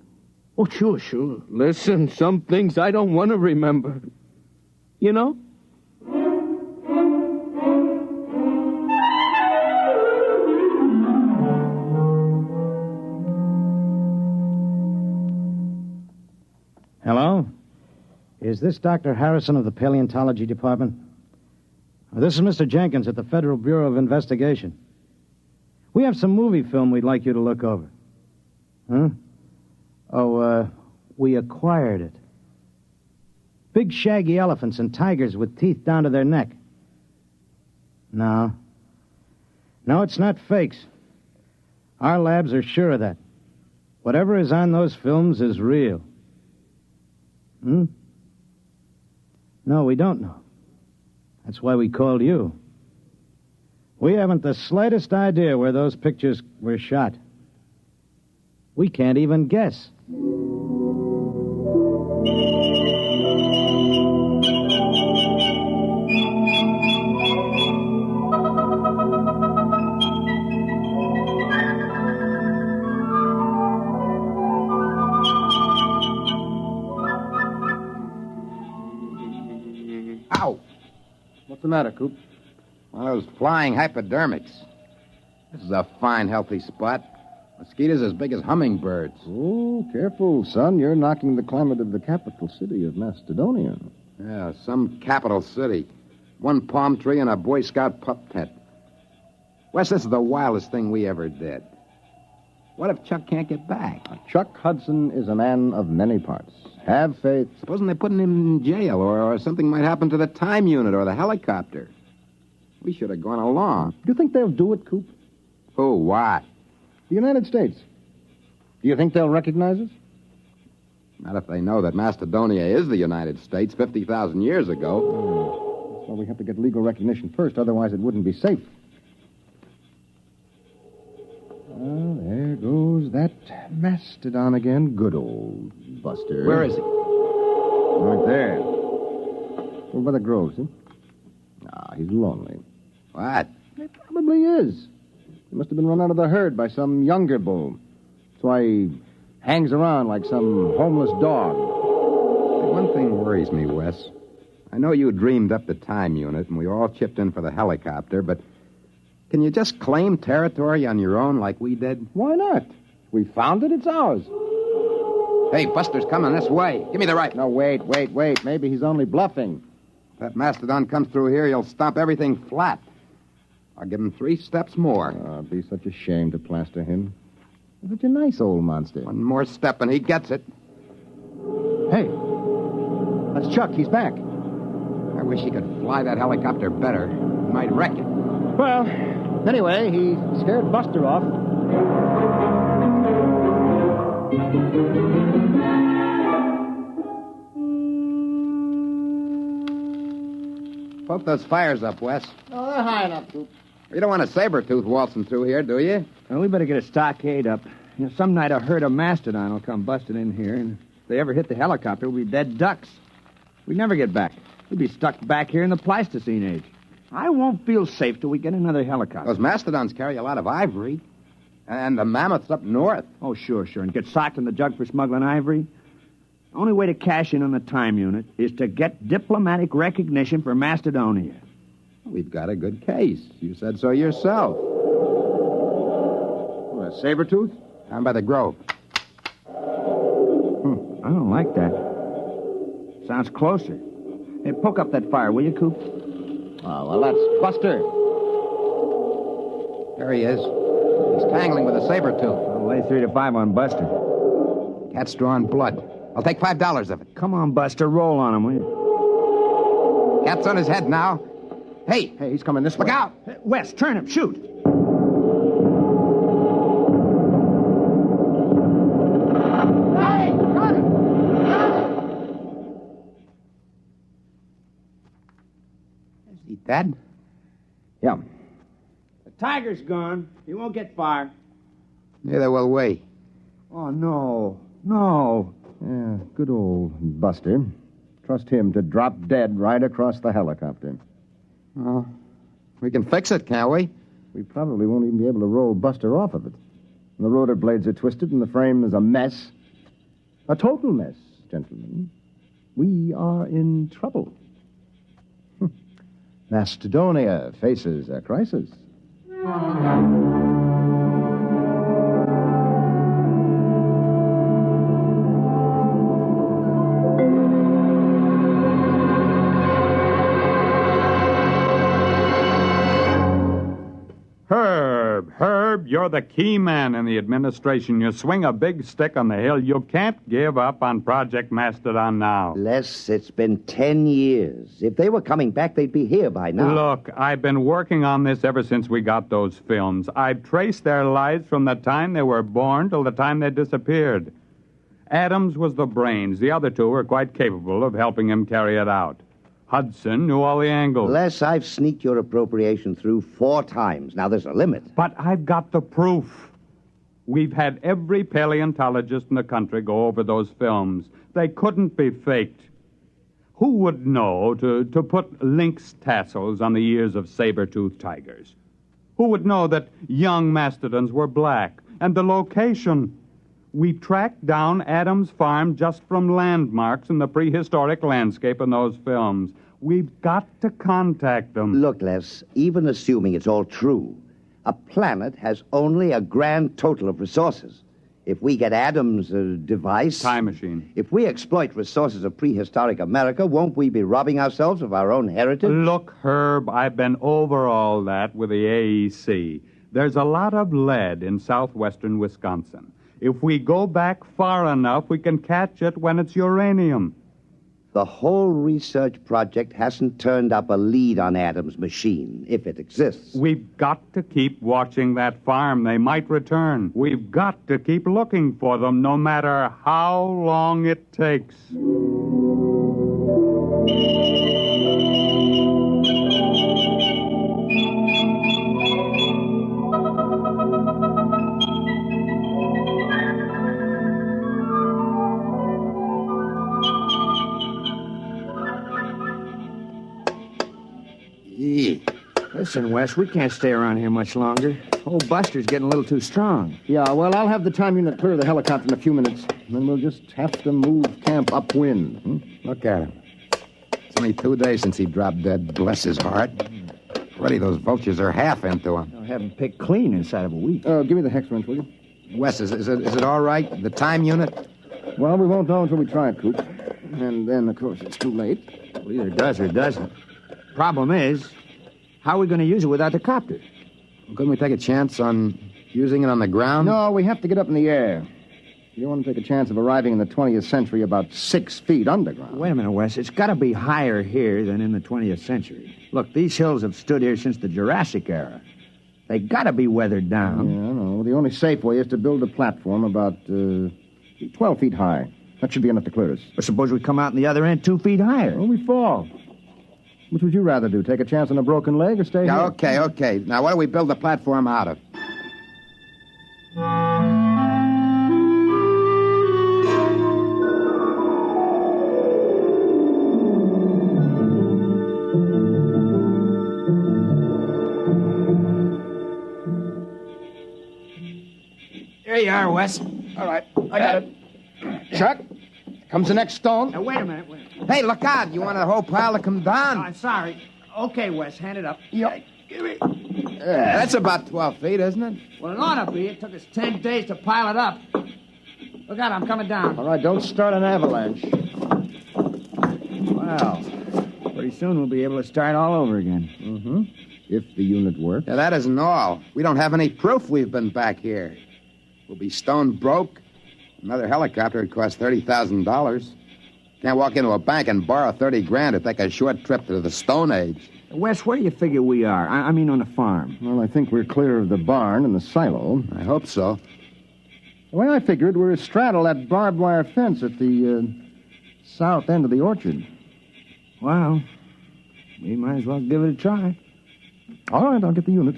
Speaker 4: Oh, sure. Listen, some things I don't want to remember. You know?
Speaker 3: Hello? Is this Dr. Harrison of the Paleontology Department? This is Mr. Jenkins at the Federal Bureau of Investigation. We have some movie film we'd like you to look over. Huh? Oh, we acquired it. Big shaggy elephants and tigers with teeth down to their neck. No, it's not fakes. Our labs are sure of that. Whatever is on those films is real. No, we don't know. That's why we called you. We haven't the slightest idea where those pictures were shot. We can't even guess.
Speaker 2: Ow!
Speaker 8: What's the matter, Coop?
Speaker 2: One of those flying hypodermics. This is a fine, healthy spot. Mosquitoes as big as hummingbirds.
Speaker 8: Oh, careful, son. You're knocking the climate of the capital city of Macedonia.
Speaker 2: Yeah, some capital city. One palm tree and a Boy Scout pup pet. Wes, this is the wildest thing we ever did. What if Chuck can't get back?
Speaker 8: Chuck Hudson is a man of many parts. Have faith.
Speaker 2: Supposing they're putting him in jail, or something might happen to the time unit or the helicopter. We should have gone along.
Speaker 8: Do you think they'll do it, Coop?
Speaker 2: Who? What?
Speaker 8: The United States. Do you think they'll recognize us?
Speaker 2: Not if they know that Macedonia is the United States 50,000 years ago.
Speaker 8: That's why we have to get legal recognition first, otherwise it wouldn't be safe. Well, there goes that mastodon again. Good old Buster.
Speaker 2: Where is he?
Speaker 8: Right there. Over by the grove, see? He's lonely.
Speaker 2: What?
Speaker 8: He probably is. He must have been run out of the herd by some younger bull. That's why he hangs around like some homeless dog.
Speaker 2: One thing worries me, Wes. I know you dreamed up the time unit, and we all chipped in for the helicopter, but can you just claim territory on your own like we did?
Speaker 8: Why not? We found it, it's ours.
Speaker 2: Hey, Buster's coming this way. Give me the right.
Speaker 8: No, wait. Maybe he's only bluffing.
Speaker 2: If that mastodon comes through here, he'll stomp everything flat. I'll give him 3 steps more.
Speaker 8: It'd be such a shame to plaster him. He's such a nice old monster.
Speaker 2: One more step and he gets it.
Speaker 8: Hey, that's Chuck. He's back.
Speaker 2: I wish he could fly that helicopter better. He might wreck it.
Speaker 8: Well, anyway, he scared Buster off.
Speaker 2: Poke those fires up, Wes.
Speaker 8: Oh, they're high enough, Coop.
Speaker 2: You don't want a saber-tooth waltzing through here, do you?
Speaker 15: Well, we better get a stockade up. You know, some night a herd of mastodon will come busting in here, and if they ever hit the helicopter, we'll be dead ducks. We'd never get back. We'd be stuck back here in the Pleistocene age. I won't feel safe till we get another helicopter.
Speaker 2: Those mastodons carry a lot of ivory. And the mammoths up north.
Speaker 15: Oh, sure. And get socked in the jug for smuggling ivory? The only way to cash in on the time unit is to get diplomatic recognition for Macedonia.
Speaker 2: We've got a good case. You said so yourself.
Speaker 8: What, a saber-tooth?
Speaker 2: Down by the grove.
Speaker 15: I don't like that. Sounds closer. Hey, poke up that fire, will you, Coop?
Speaker 8: Oh, well, that's Buster.
Speaker 2: There he is. He's tangling with a saber-tooth.
Speaker 15: I'll lay 3 to 5 on Buster.
Speaker 2: Cat's drawing blood. I'll take $5 of it.
Speaker 15: Come on, Buster. Roll on him, will you?
Speaker 2: Cat's on his head now. Hey,
Speaker 8: he's coming this way.
Speaker 2: Look out!
Speaker 15: Hey, Wes, turn him. Shoot.
Speaker 2: Hey, got him! Is he dead?
Speaker 8: Yeah.
Speaker 15: The tiger's gone. He won't get far.
Speaker 2: Neither will we.
Speaker 15: Oh, no.
Speaker 8: Yeah, good old Buster. Trust him to drop dead right across the helicopter.
Speaker 2: Well, we can fix it, can't we?
Speaker 8: We probably won't even be able to roll Buster off of it.
Speaker 17: The rotor blades are twisted and the frame is a mess. A total mess, gentlemen. We are in trouble. Macedonia faces a crisis.
Speaker 1: Herb, you're the key man in the administration. You swing a big stick on the hill. You can't give up on Project Mastodon now.
Speaker 20: Les, it's been 10 years. If they were coming back, they'd be here by now.
Speaker 1: Look, I've been working on this ever since we got those films. I've traced their lives from the time they were born till the time they disappeared. Adams was the brains. The other two were quite capable of helping him carry it out. Hudson knew all the angles.
Speaker 20: Les, I've sneaked your appropriation through 4 times. Now, there's a limit.
Speaker 1: But I've got the proof. We've had every paleontologist in the country go over those films. They couldn't be faked. Who would know to put lynx tassels on the ears of saber-toothed tigers? Who would know that young mastodons were black? And the location. We tracked down Adams' farm just from landmarks in the prehistoric landscape in those films. We've got to contact them.
Speaker 20: Look, Les, even assuming it's all true, a planet has only a grand total of resources. If we get Adams' device...
Speaker 1: Time machine.
Speaker 20: If we exploit resources of prehistoric America, won't we be robbing ourselves of our own heritage?
Speaker 1: Look, Herb, I've been over all that with the AEC. There's a lot of lead in southwestern Wisconsin. If we go back far enough, we can catch it when it's uranium.
Speaker 20: The whole research project hasn't turned up a lead on Adams' machine, if it exists.
Speaker 1: We've got to keep watching that farm. They might return. We've got to keep looking for them, no matter how long it takes.
Speaker 15: Listen, Wes, we can't stay around here much longer. Old Buster's getting a little too strong.
Speaker 17: Yeah, well, I'll have the time unit clear the helicopter in a few minutes. Then we'll just have to move camp upwind.
Speaker 2: Look at him. It's only 2 days since he dropped dead. Bless his heart. Already those vultures are half into him.
Speaker 15: I'll have him picked clean inside of a week.
Speaker 17: Give me the hex wrench, will you?
Speaker 2: Wes, is it all right? The time unit?
Speaker 17: Well, we won't know until we try it, Coop. And then, of course, it's too late.
Speaker 15: Well, either it does or it doesn't. Problem is, how are we going to use it without the copter?
Speaker 2: Couldn't we take a chance on using it on the ground?
Speaker 17: No, we have to get up in the air. You don't want to take a chance of arriving in the 20th century about 6 feet underground.
Speaker 15: Wait a minute, Wes. It's got to be higher here than in the 20th century. Look, these hills have stood here since the Jurassic era. They got to be weathered down.
Speaker 17: Yeah, I know. The only safe way is to build a platform about 12 feet high. That should be enough to clear us.
Speaker 15: But suppose we come out on the other end 2 feet higher.
Speaker 17: Well, we fall. Which would you rather do? Take a chance on a broken leg or stay here?
Speaker 2: Okay. Now, what do we build the platform out of?
Speaker 15: There you are, Wes.
Speaker 17: All right, I got it. Chuck, comes the next stone.
Speaker 15: Now, wait a minute.
Speaker 2: Hey, look out. You want the whole pile to come down?
Speaker 15: Oh, I'm sorry. Okay, Wes, hand it up.
Speaker 17: Yep.
Speaker 15: Give me.
Speaker 2: That's about 12 feet, isn't it?
Speaker 15: Well, it ought to be. It took us 10 days to pile it up. Look out, I'm coming down.
Speaker 17: All right, don't start an avalanche.
Speaker 15: Well, pretty soon we'll be able to start all over again.
Speaker 17: Mm-hmm. If the unit works.
Speaker 2: Yeah, that isn't all. We don't have any proof we've been back here. We'll be stone broke. Another helicopter would cost $30,000. Can't walk into a bank and borrow 30 grand to take a short trip to the Stone Age.
Speaker 15: Wes, where do you figure we are? I mean on the farm.
Speaker 17: Well, I think we're clear of the barn and the silo.
Speaker 2: I hope so.
Speaker 17: The way I figured, we're astraddle that barbed wire fence at the south end of the orchard.
Speaker 15: Well, we might as well give it a try.
Speaker 17: All right, I'll get the unit.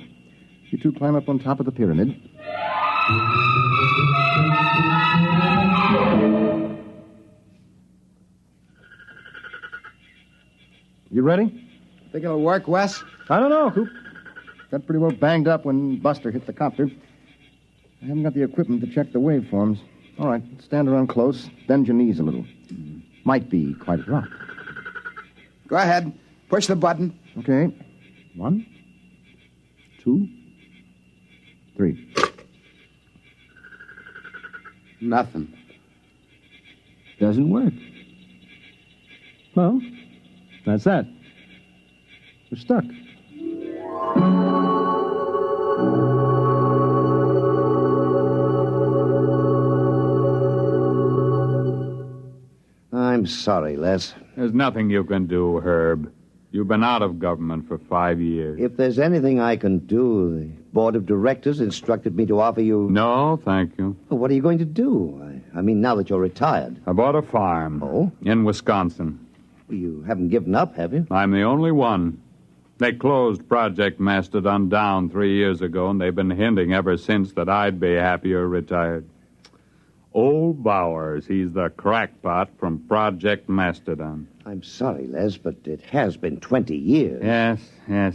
Speaker 17: You two climb up on top of the pyramid. You ready?
Speaker 2: Think it'll work, Wes?
Speaker 17: I don't know, Coop. Got pretty well banged up when Buster hit the copter.
Speaker 16: I haven't got the equipment to check the waveforms. All right, stand around close, bend your knees a little. Might be quite rough.
Speaker 2: Go ahead. Push the button.
Speaker 16: Okay. 1, 2, 3.
Speaker 2: Nothing.
Speaker 15: Doesn't work.
Speaker 16: Well, that's that. We're stuck.
Speaker 20: I'm sorry, Les.
Speaker 1: There's nothing you can do, Herb. You've been out of government for 5 years.
Speaker 20: If there's anything I can do, the board of directors instructed me to offer you...
Speaker 1: No, thank you.
Speaker 20: Well, what are you going to do? I mean, now that you're retired.
Speaker 1: I bought a farm.
Speaker 20: Oh?
Speaker 1: In Wisconsin.
Speaker 20: Well, you haven't given up, have you?
Speaker 1: I'm the only one. They closed Project Mastodon down 3 years ago, and they've been hinting ever since that I'd be happier retired. Old Bowers, he's the crackpot from Project Mastodon.
Speaker 20: I'm sorry, Les, but it has been 20 years.
Speaker 1: Yes,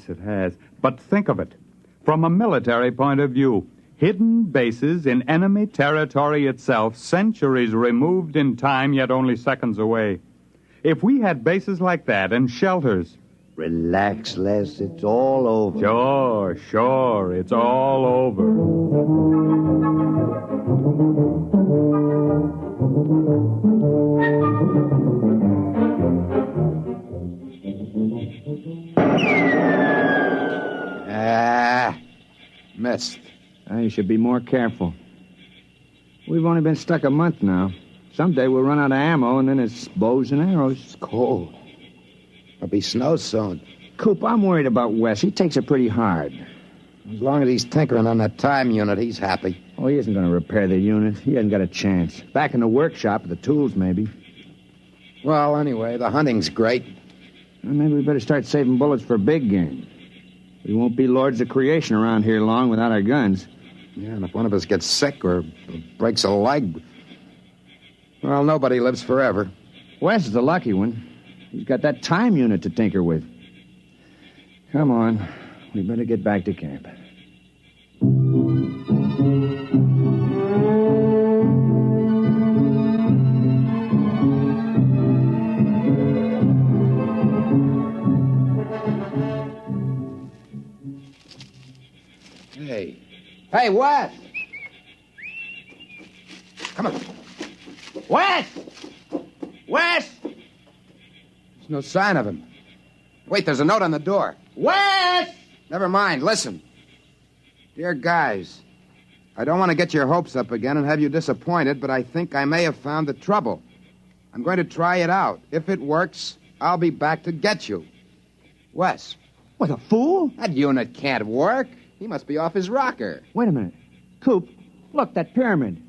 Speaker 1: it has. But think of it. From a military point of view, hidden bases in enemy territory itself, centuries removed in time, yet only seconds away. If we had bases like that and shelters...
Speaker 20: Relax, Les. It's all over.
Speaker 1: Sure. It's all over.
Speaker 2: Missed.
Speaker 15: You should be more careful. We've only been stuck a month now. Someday we'll run out of ammo, and then it's bows and arrows.
Speaker 2: It's cold. There'll be snow soon.
Speaker 15: Coop, I'm worried about Wes. He takes it pretty hard.
Speaker 2: As long as he's tinkering on that time unit, he's happy.
Speaker 15: Oh, he isn't going to repair the unit. He hasn't got a chance. Back in the workshop with the tools, maybe.
Speaker 2: Well, anyway, the hunting's great.
Speaker 15: Well, maybe we better start saving bullets for big game. We won't be lords of creation around here long without our guns.
Speaker 2: Yeah, and if one of us gets sick or breaks a leg, well, nobody lives forever.
Speaker 15: Wes is the lucky one. He's got that time unit to tinker with. Come on. We better get back to camp.
Speaker 2: Hey, Wes! Come on.
Speaker 15: Wes! Wes!
Speaker 2: There's no sign of him. Wait, there's a note on the door.
Speaker 15: Wes!
Speaker 2: Never mind, listen. Dear guys, I don't want to get your hopes up again and have you disappointed, but I think I may have found the trouble. I'm going to try it out. If it works, I'll be back to get you. Wes.
Speaker 15: What, a fool?
Speaker 2: That unit can't work. He must be off his rocker.
Speaker 15: Wait a minute. Coop, look, that pyramid.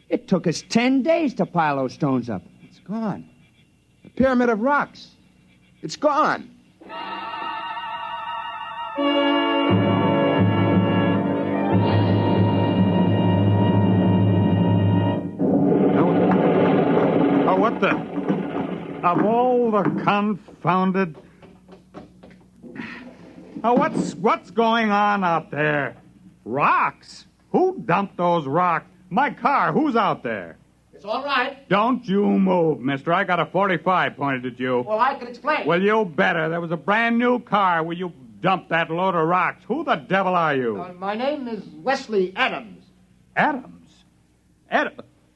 Speaker 15: It took us 10 days to pile those stones up.
Speaker 2: It's gone. The pyramid of rocks. It's gone.
Speaker 1: Oh, what the... Of all the confounded... Oh, what's going on out there? Rocks? Who dumped those rocks? My car, who's out there?
Speaker 18: It's all right.
Speaker 1: Don't you move, mister. I got a 45 pointed at you.
Speaker 18: Well, I can explain.
Speaker 1: Well, you better. There was a brand new car where you dumped that load of rocks. Who the devil are you?
Speaker 18: My name is Wesley Adams.
Speaker 1: Adams?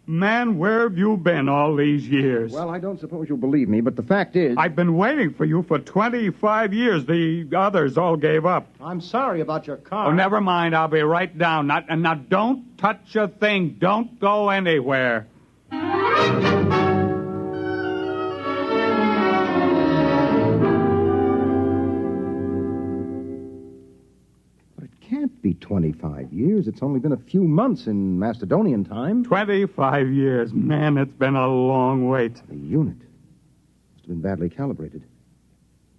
Speaker 1: Man, where have you been all these years?
Speaker 16: Well, I don't suppose you'll believe me, but the fact is...
Speaker 1: I've been waiting for you for 25 years. The others all gave up.
Speaker 18: I'm sorry about your car.
Speaker 1: Oh, never mind. I'll be right down. Now, don't touch a thing. Don't go anywhere.
Speaker 16: Can't be 25 years. It's only been a few months in Macedonian time.
Speaker 1: 25 years. Man, it's been a long wait.
Speaker 16: The unit must have been badly calibrated.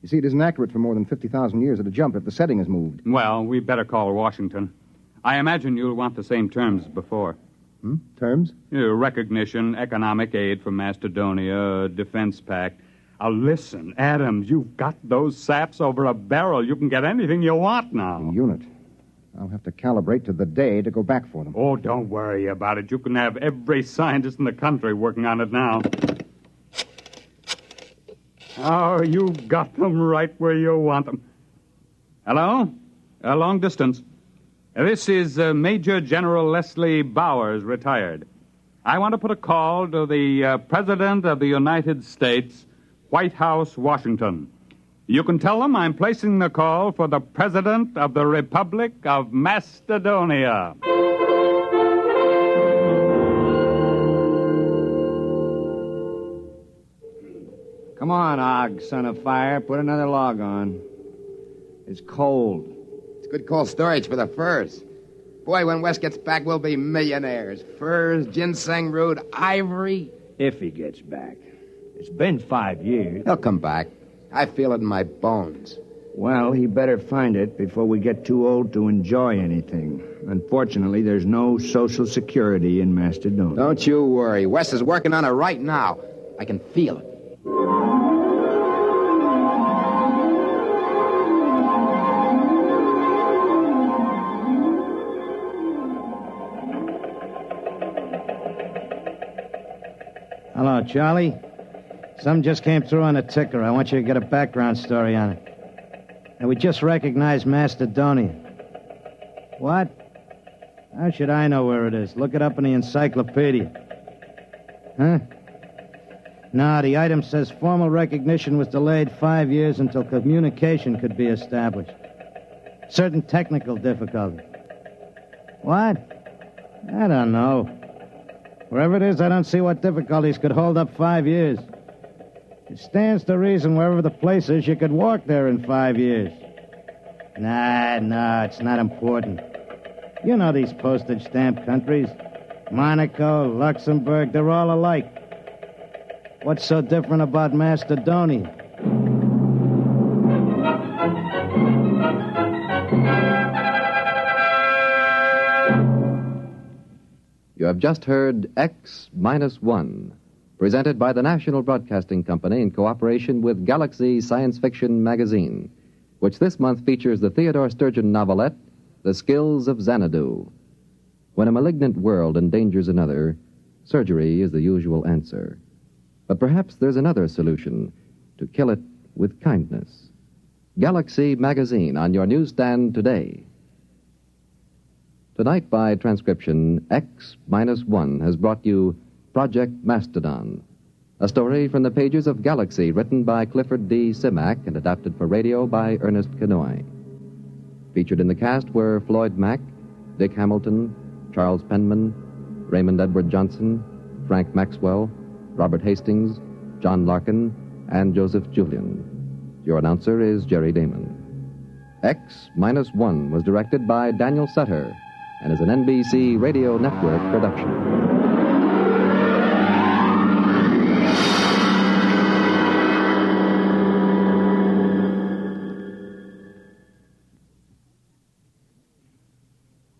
Speaker 16: You see, it isn't accurate for more than 50,000 years at a jump if the setting is moved.
Speaker 1: Well, we better call Washington. I imagine you'll want the same terms as before.
Speaker 16: Terms?
Speaker 1: Recognition, economic aid from Macedonia, defense pact. Listen, Adams, you've got those saps over a barrel. You can get anything you want now.
Speaker 16: The unit. I'll have to calibrate to the day to go back for them.
Speaker 1: Oh, don't worry about it. You can have every scientist in the country working on it now. Oh, you got them right where you want them. Hello? Long distance. This is Major General Leslie Bowers, retired. I want to put a call to the President of the United States, White House, Washington. You can tell them I'm placing the call for the President of the Republic of Macedonia.
Speaker 15: Come on, Og, son of fire. Put another log on. It's cold.
Speaker 2: It's good cold storage for the furs. Boy, when Wes gets back, we'll be millionaires. Furs, ginseng root, ivory.
Speaker 15: If he gets back. It's been 5 years.
Speaker 2: He'll come back. I feel it in my bones.
Speaker 15: Well, he better find it before we get too old to enjoy anything. Unfortunately, there's no Social Security in Macedonia.
Speaker 2: Don't you worry. Wes is working on it right now. I can feel it.
Speaker 3: Hello, Charlie. Some just came through on the ticker. I want you to get a background story on it. And we just recognized Macedonia. What? How should I know where it is? Look it up in the encyclopedia. Huh? No, the item says formal recognition was delayed 5 years until communication could be established. Certain technical difficulties. What? I don't know. Wherever it is, I don't see what difficulties could hold up 5 years. It stands to reason wherever the place is, you could walk there in 5 years. Nah, it's not important. You know these postage stamp countries. Monaco, Luxembourg, they're all alike. What's so different about Macedonia?
Speaker 10: You have just heard X-1, presented by the National Broadcasting Company in cooperation with Galaxy Science Fiction magazine, which this month features the Theodore Sturgeon novelette, The Skills of Xanadu. When a malignant world endangers another, surgery is the usual answer. But perhaps there's another solution, to kill it with kindness. Galaxy magazine on your newsstand today. Tonight, by transcription, X-1 has brought you Project Mastodon, a story from the pages of Galaxy written by Clifford D. Simak and adapted for radio by Ernest Kenoy. Featured in the cast were Floyd Mack, Dick Hamilton, Charles Penman, Raymond Edward Johnson, Frank Maxwell, Robert Hastings, John Larkin, and Joseph Julian. Your announcer is Jerry Damon. X-1 was directed by Daniel Sutter and is an NBC Radio Network production.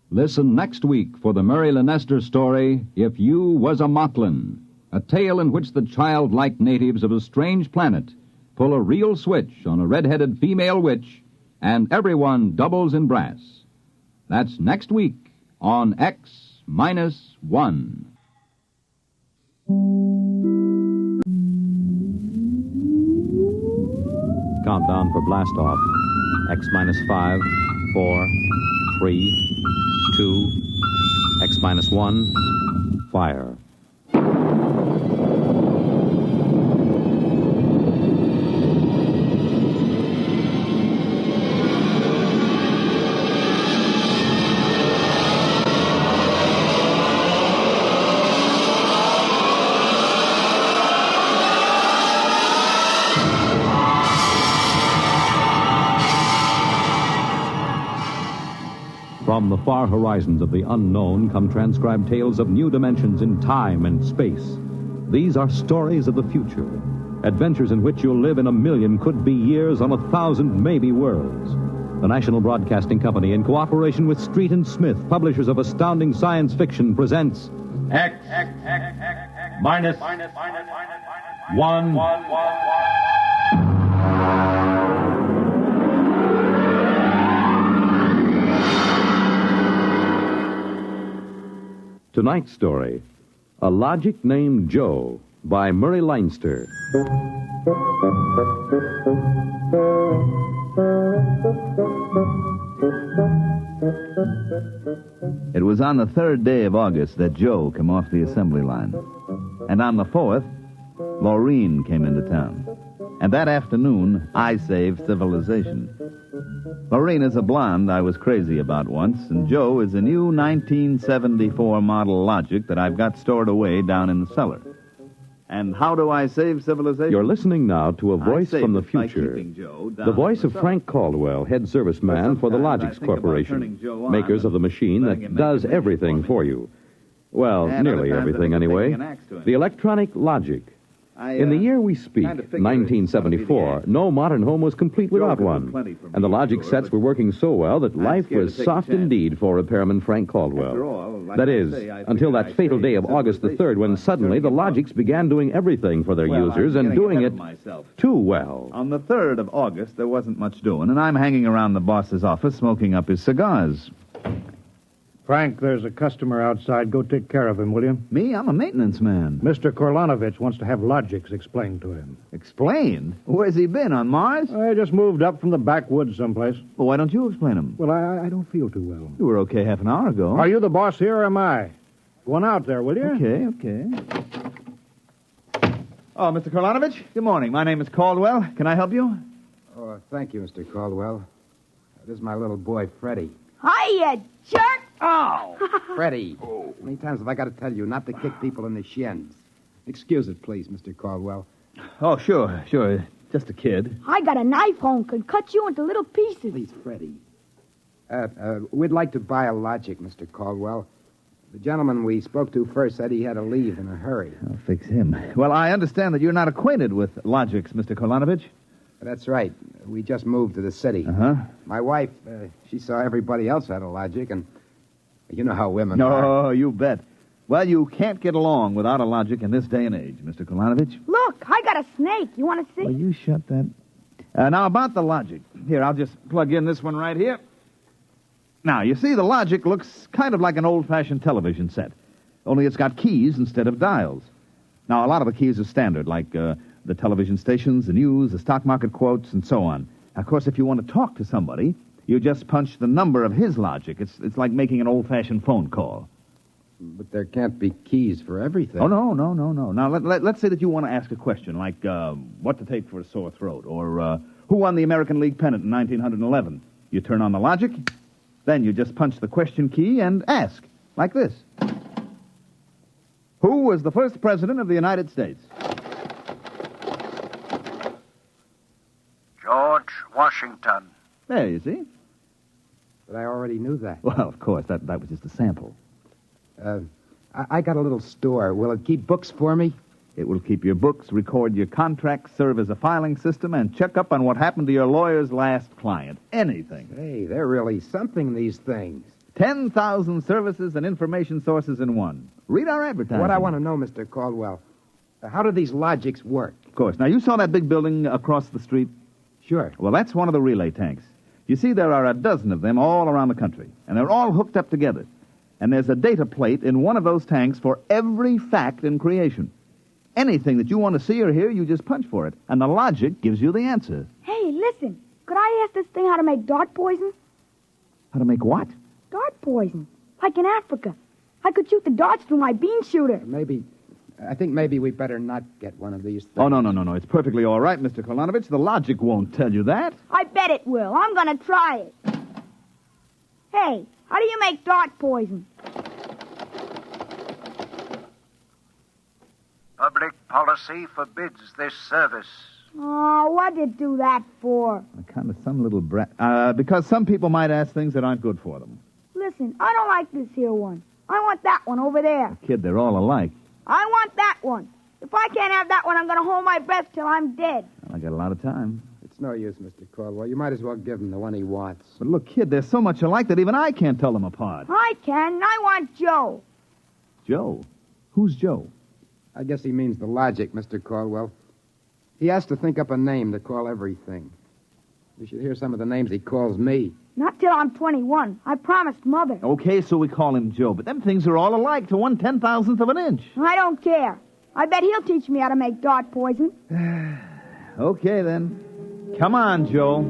Speaker 14: Listen next week for the Murray Leinster story, If You Was a Motlin, a tale in which the childlike natives of a strange planet pull a real switch on a red-headed female witch, and everyone doubles in brass. That's next week on X-1.
Speaker 12: Countdown for blast-off. X-5, 4, 3, 2, X-1, fire. From the far horizons of the unknown come transcribed tales of new dimensions in time and space. These are stories of the future, adventures in which you'll live in a million could-be years on 1,000 maybe worlds. The National Broadcasting Company, in cooperation with Street and Smith, publishers of astounding science fiction, presents
Speaker 13: X-1.
Speaker 12: Tonight's story, A Logic Named Joe, by Murray Leinster.
Speaker 5: It was on the 3rd day of August that Joe came off the assembly line. And on the 4th, Laureen came into town. And that afternoon, I saved civilization. Laureen is a blonde I was crazy about once, and Joe is a new 1974 model Logic that I've got stored away down in the cellar. And how do I save civilization?
Speaker 12: You're listening now to a voice from the
Speaker 5: by
Speaker 12: future.
Speaker 5: keeping Joe down
Speaker 12: The voice
Speaker 5: in
Speaker 12: of
Speaker 5: the
Speaker 12: Frank Caldwell, head serviceman for the
Speaker 5: Sometimes I
Speaker 12: Logix
Speaker 5: think about turning
Speaker 12: Corporation,
Speaker 5: Joe on
Speaker 12: makers of the machine
Speaker 5: letting
Speaker 12: that
Speaker 5: him make
Speaker 12: does
Speaker 5: a menu
Speaker 12: everything for you. Well,
Speaker 5: And
Speaker 12: nearly
Speaker 5: other times I
Speaker 12: everything
Speaker 5: think of
Speaker 12: anyway.
Speaker 5: taking an axe to him.
Speaker 12: The electronic Logic. In the year we speak,
Speaker 5: kinda figured it's gotta be the
Speaker 12: 1974, no modern home was complete without
Speaker 5: could do
Speaker 12: one.
Speaker 5: plenty for
Speaker 12: And the
Speaker 5: me,
Speaker 12: Logic
Speaker 5: sure,
Speaker 12: sets
Speaker 5: but
Speaker 12: were working so well that life
Speaker 5: scared
Speaker 12: was
Speaker 5: to take a
Speaker 12: soft
Speaker 5: chance.
Speaker 12: indeed for repairman Frank Caldwell.
Speaker 5: After all, like
Speaker 12: That
Speaker 5: I
Speaker 12: is,
Speaker 5: say, I
Speaker 12: until
Speaker 5: figured
Speaker 12: that
Speaker 5: I'd
Speaker 12: fatal
Speaker 5: say
Speaker 12: day of August the 3rd when suddenly the Logics began doing everything for their
Speaker 5: Well,
Speaker 12: users
Speaker 5: I'm
Speaker 12: and
Speaker 5: getting
Speaker 12: doing
Speaker 5: ahead
Speaker 12: it
Speaker 5: of myself.
Speaker 12: too well.
Speaker 5: On the 3rd of August, there wasn't much doing, and I'm hanging around the boss's office smoking up his cigars.
Speaker 8: Frank, there's a customer outside. Go take care of him, will you?
Speaker 5: Me? I'm a maintenance man.
Speaker 8: Mr. Korlanovich wants to have Logics explained to him.
Speaker 5: Explain? Where's he been, on Mars?
Speaker 8: I just moved up from the backwoods someplace.
Speaker 5: Well, why don't you explain him?
Speaker 8: Well, I don't feel too well.
Speaker 5: You were okay half an hour ago.
Speaker 8: Are you the boss here or am I? Go on out there, will you?
Speaker 5: Okay. Oh, Mr. Korlanovich, good morning. My name is Caldwell. Can I help you?
Speaker 2: Oh, thank you, Mr. Caldwell. This is my little boy, Freddie.
Speaker 7: Hi, you jerk!
Speaker 2: Oh! Freddie, how many times have I got to tell you not to kick people in the shins? Excuse it, please, Mr. Caldwell.
Speaker 5: Oh, sure. Just a kid.
Speaker 7: I got a knife home, could cut you into little pieces.
Speaker 2: Please, Freddie. We'd like to buy a Logic, Mr. Caldwell. The gentleman we spoke to first said he had to leave in a hurry.
Speaker 5: I'll fix him. Well, I understand that you're not acquainted with Logics, Mr. Korlanovich.
Speaker 2: That's right. We just moved to the city.
Speaker 5: Uh-huh.
Speaker 2: My wife, she saw everybody else had a Logic, and you know how women are.
Speaker 5: Oh, you bet. Well, you can't get along without a Logic in this day and age, Mr. Korlanovich.
Speaker 7: Look, I got a snake. You want to see?
Speaker 5: Well, you shut that. Now, about the Logic. Here, I'll just plug in this one right here. Now, you see, the Logic looks kind of like an old-fashioned television set, only it's got keys instead of dials. Now, a lot of the keys are standard, like the television stations, the news, the stock market quotes, and so on. Now, of course, if you want to talk to somebody, you just punch the number of his Logic. It's like making an old-fashioned phone call.
Speaker 2: But there can't be keys for everything.
Speaker 5: Oh, no. Now, let's say that you want to ask a question, like what to take for a sore throat, or who won the American League pennant in 1911. You turn on the Logic, then you just punch the question key and ask, like this. Who was the first president of the United States?
Speaker 21: George Washington.
Speaker 5: There, you see.
Speaker 2: But I already knew that.
Speaker 5: Well, of course, that was just a sample.
Speaker 2: I got a little store. Will it keep books for me?
Speaker 5: It will keep your books, record your contracts, serve as a filing system, and check up on what happened to your lawyer's last client. Anything.
Speaker 2: Hey, they're really something, these things.
Speaker 5: 10,000 services and information sources in one. Read our advertising.
Speaker 2: What I want to know, Mr. Caldwell, how do these Logics work?
Speaker 5: Of course. Now, you saw that big building across the street?
Speaker 2: Sure.
Speaker 5: Well, that's one of the relay tanks. You see, there are a dozen of them all around the country, and they're all hooked up together. And there's a data plate in one of those tanks for every fact in creation. Anything that you want to see or hear, you just punch for it, and the Logic gives you the answer.
Speaker 7: Hey, listen. Could I ask this thing how to make dart poison?
Speaker 5: How to make what?
Speaker 7: Dart poison. Like in Africa. I could shoot the darts through my bean shooter.
Speaker 2: I think maybe we better not get one of these things.
Speaker 5: Oh, no. It's perfectly all right, Mr. Korlanovich. The Logic won't tell you that.
Speaker 7: I bet it will. I'm going to try it. Hey, how do you make dart poison?
Speaker 21: Public policy forbids this service.
Speaker 7: Oh, what'd it do that for?
Speaker 5: Kind of some little brat. Because some people might ask things that aren't good for them.
Speaker 7: Listen, I don't like this here one. I want that one over there.
Speaker 5: Kid, they're all alike.
Speaker 7: I want that one. If I can't have that one, I'm going to hold my breath till I'm dead.
Speaker 5: I got a lot of time.
Speaker 2: It's no use, Mr. Caldwell. You might as well give him the one he wants.
Speaker 5: But look, kid, they're so much alike that even I can't tell them apart.
Speaker 7: I can. I want Joe.
Speaker 5: Joe? Who's Joe?
Speaker 2: I guess he means the Logic, Mr. Caldwell. He has to think up a name to call everything. You should hear some of the names he calls me.
Speaker 7: Not till I'm 21. I promised Mother.
Speaker 5: Okay, so we call him Joe, but them things are all alike to 1/10,000th of an inch.
Speaker 7: I don't care. I bet he'll teach me how to make dart poison.
Speaker 5: Okay, then. Come on, Joe.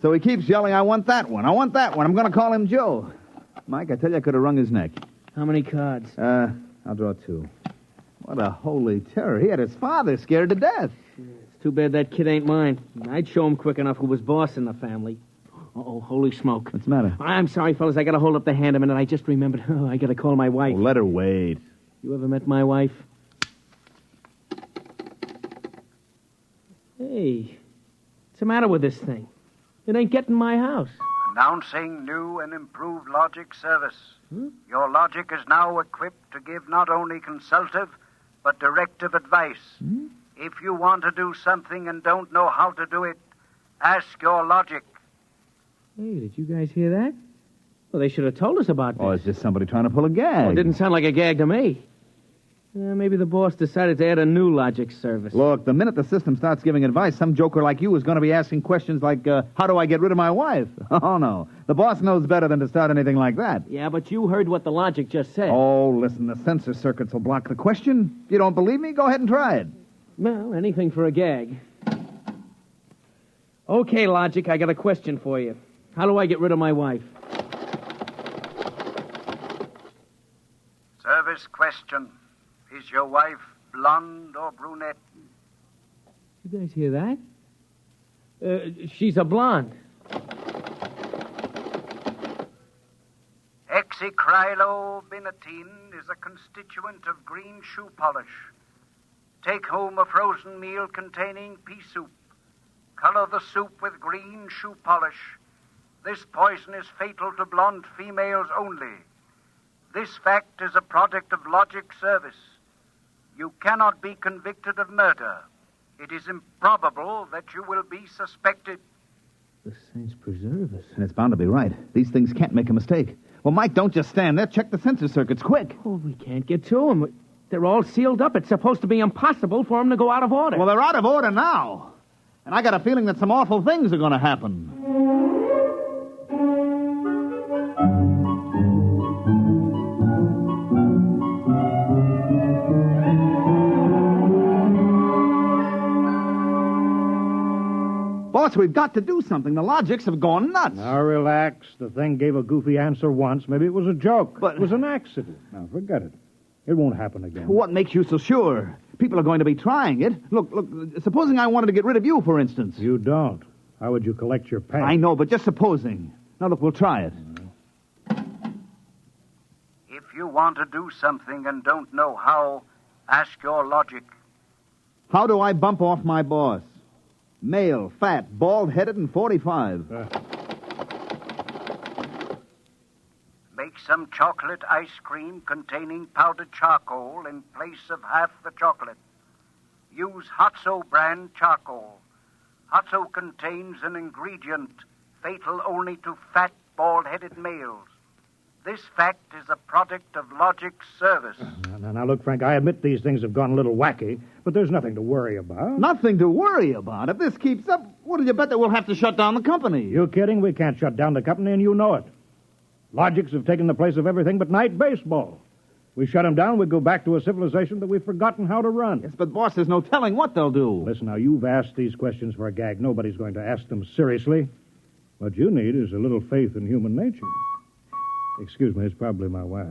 Speaker 5: So he keeps yelling, I want that one. I want that one. I'm going to call him Joe. Mike, I tell you, I could have wrung his neck.
Speaker 4: How many cards?
Speaker 5: I'll draw 2. What a holy terror. He had his father scared to death.
Speaker 4: It's too bad that kid ain't mine. I'd show him quick enough who was boss in the family. Uh-oh, holy smoke.
Speaker 5: What's the matter?
Speaker 4: I'm sorry, fellas. I got to hold up the hand a minute. I just remembered. Oh, I got to call my wife.
Speaker 5: Oh, let her wait.
Speaker 4: You ever met my wife? Hey, what's the matter with this thing? It ain't getting my house.
Speaker 21: Announcing new and improved logic service. Your logic is now equipped to give not only consultative, but directive advice. If you want to do something and don't know how to do it, ask your logic.
Speaker 4: Hey, did you guys hear that? Well, they should have told us about this.
Speaker 5: Oh, it's just somebody trying to pull a gag.
Speaker 4: Well, it didn't sound like a gag to me. Maybe the boss decided to add a new logic service.
Speaker 5: Look, the minute the system starts giving advice, some joker like you is going to be asking questions like, how do I get rid of my wife? Oh, no. The boss knows better than to start anything like that.
Speaker 4: Yeah, but you heard what the logic just said.
Speaker 5: Oh, listen, the sensor circuits will block the question. If you don't believe me, go ahead and try it.
Speaker 4: Well, anything for a gag. Okay, logic, I got a question for you. How do I get rid of my wife?
Speaker 21: Service question. Is your wife blonde or brunette?
Speaker 4: You guys hear that? She's a blonde.
Speaker 21: Hexacrylobinatine is a constituent of green shoe polish. Take home a frozen meal containing pea soup. Color the soup with green shoe polish. This poison is fatal to blonde females only. This fact is a product of logic service. You cannot be convicted of murder. It is improbable that you will be suspected.
Speaker 4: The saints preserve us.
Speaker 5: And it's bound to be right. These things can't make a mistake. Well, Mike, don't just stand there. Check the sensor circuits, quick.
Speaker 4: Oh, we can't get to them. They're all sealed up. It's supposed to be impossible for them to go out of order.
Speaker 5: Well, they're out of order now. And I got a feeling that some awful things are going to happen. Boss, we've got to do something. The logics have gone nuts.
Speaker 8: Now, relax. The thing gave a goofy answer once. Maybe it was a joke. But it was an accident. Now, forget it. It won't happen again.
Speaker 5: What makes you so sure? People are going to be trying it. Look, supposing I wanted to get rid of you, for instance.
Speaker 8: You don't. How would you collect your pay?
Speaker 5: I know, but just supposing. Now, look, we'll try it.
Speaker 21: If you want to do something and don't know how, ask your logic.
Speaker 5: How do I bump off my boss? Male, fat, bald-headed, and 45.
Speaker 21: Make some chocolate ice cream containing powdered charcoal in place of half the chocolate. Use Hotso brand charcoal. Hotso contains an ingredient fatal only to fat, bald-headed males. This fact is a product of logic's service.
Speaker 8: Now, look, Frank, I admit these things have gone a little wacky, but there's nothing to worry about.
Speaker 5: Nothing to worry about? If this keeps up, what do you bet that we'll have to shut down the company?
Speaker 8: You kidding? We can't shut down the company, and you know it. Logics have taken the place of everything but night baseball. We shut them down, we go back to a civilization that we've forgotten how to run.
Speaker 5: Yes, but, boss, there's no telling what they'll do.
Speaker 8: Listen, now, you've asked these questions for a gag. Nobody's going to ask them seriously. What you need is a little faith in human nature. Excuse me, it's probably my wife.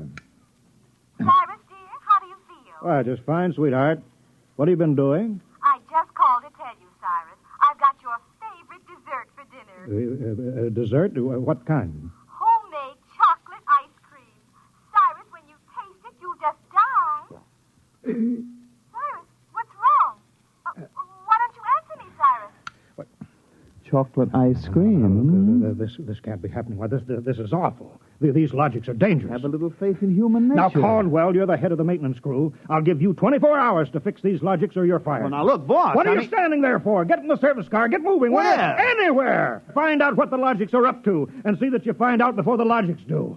Speaker 6: Cyrus, dear, how do you feel?
Speaker 8: Why, just fine, sweetheart. What have you been doing?
Speaker 6: I just called to tell you, Cyrus. I've got your favorite dessert for dinner.
Speaker 8: Dessert? What kind?
Speaker 6: Homemade chocolate ice cream. Cyrus, when you taste it, you'll just die. Cyrus, what's wrong? Why don't you answer me, Cyrus?
Speaker 5: Chocolate ice cream.
Speaker 8: This can't be happening. Why, this is awful. These logics are dangerous.
Speaker 5: Have a little faith in human nature.
Speaker 8: Now, Caldwell, you're the head of the maintenance crew. I'll give you 24 hours to fix these logics or you're fired.
Speaker 5: Well, now, look, boss.
Speaker 8: What are you standing there for? Get in the service car. Get moving.
Speaker 5: Where?
Speaker 8: Anywhere. Find out what the logics are up to and see that you find out before the logics do.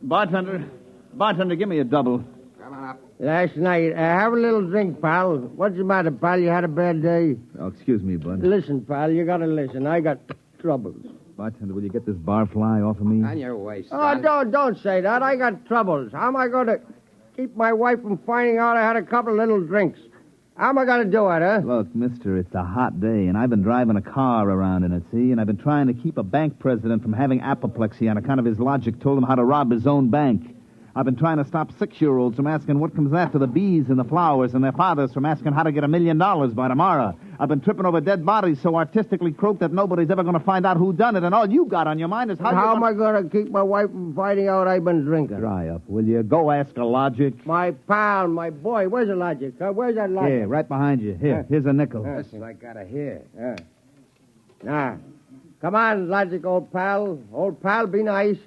Speaker 5: Bartender, give me a double.
Speaker 9: Last night, have a little drink, pal. What's the matter, pal? You had a bad day?
Speaker 5: Oh, excuse me, bud.
Speaker 9: Listen, pal, you gotta listen. I got troubles.
Speaker 5: Bartender, will you get this barfly off of me?
Speaker 2: On your way, son.
Speaker 9: Oh, don't say that. I got troubles. How am I going to keep my wife from finding out I had a couple of little drinks? How am I going to do it, huh?
Speaker 5: Look, mister, it's a hot day, and I've been driving a car around in it, see? And I've been trying to keep a bank president from having apoplexy on account of his logic told him how to rob his own bank. I've been trying to stop 6-year-olds from asking what comes after the bees and the flowers and their fathers from asking how to get $1 million by tomorrow. I've been tripping over dead bodies so artistically croaked that nobody's ever going to find out who done it, and all you got on your mind is
Speaker 9: how am I going to keep my wife from finding out I've been drinking?
Speaker 5: Dry up, will you? Go ask a logic.
Speaker 9: My pal, my boy, where's the logic? Where's that logic?
Speaker 5: Here, right behind you. Here's a nickel.
Speaker 2: Listen, I gotta hear.
Speaker 9: Now, come on, logic, old pal. Old pal, be nice.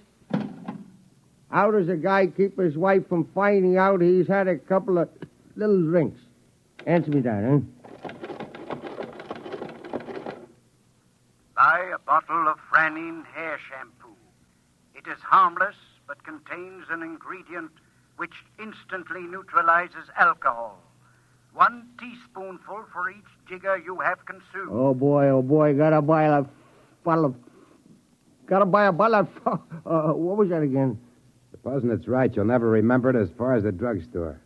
Speaker 9: How does a guy keep his wife from finding out he's had a couple of little drinks? Answer me that, huh?
Speaker 21: Buy a bottle of Franine hair shampoo. It is harmless, but contains an ingredient which instantly neutralizes alcohol. 1 teaspoonful for each jigger you have consumed.
Speaker 9: Oh, boy, gotta buy a bottle of... what was that again?
Speaker 2: Supposing it's right, you'll never remember it as far as the drugstore.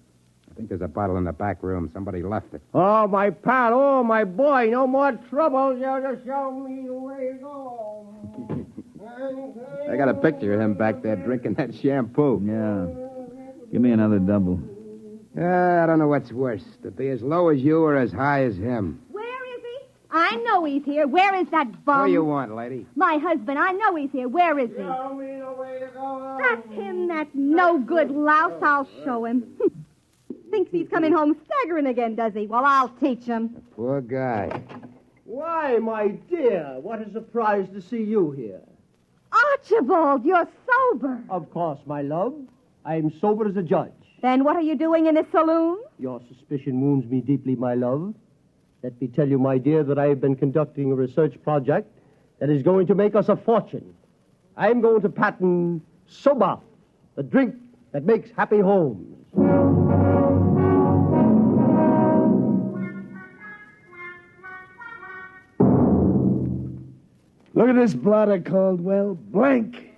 Speaker 2: I think there's a bottle in the back room. Somebody left it.
Speaker 9: Oh, my pal. Oh, my boy. No more trouble. You'll just show me the way to go.
Speaker 2: I got a picture of him back there drinking that shampoo.
Speaker 5: Yeah. Give me another double.
Speaker 2: I don't know what's worse, to be as low as you or as high as him.
Speaker 7: Where is he? I know he's here. Where is that bum?
Speaker 2: What do you want, lady?
Speaker 7: My husband. I know he's here. Where is he?
Speaker 9: Show me the way to go.
Speaker 7: That's him, that no-good louse. I'll show him. Thinks he's coming home staggering again, does he? Well, I'll teach him.
Speaker 2: Poor guy.
Speaker 9: Why, my dear, what a surprise to see you here.
Speaker 7: Archibald, you're sober.
Speaker 9: Of course, my love. I'm sober as a judge.
Speaker 7: Then what are you doing in this saloon?
Speaker 9: Your suspicion wounds me deeply, my love. Let me tell you, my dear, that I have been conducting a research project that is going to make us a fortune. I'm going to patent Soba, the drink that makes happy homes.
Speaker 11: Look at this blotter, Caldwell. Blank.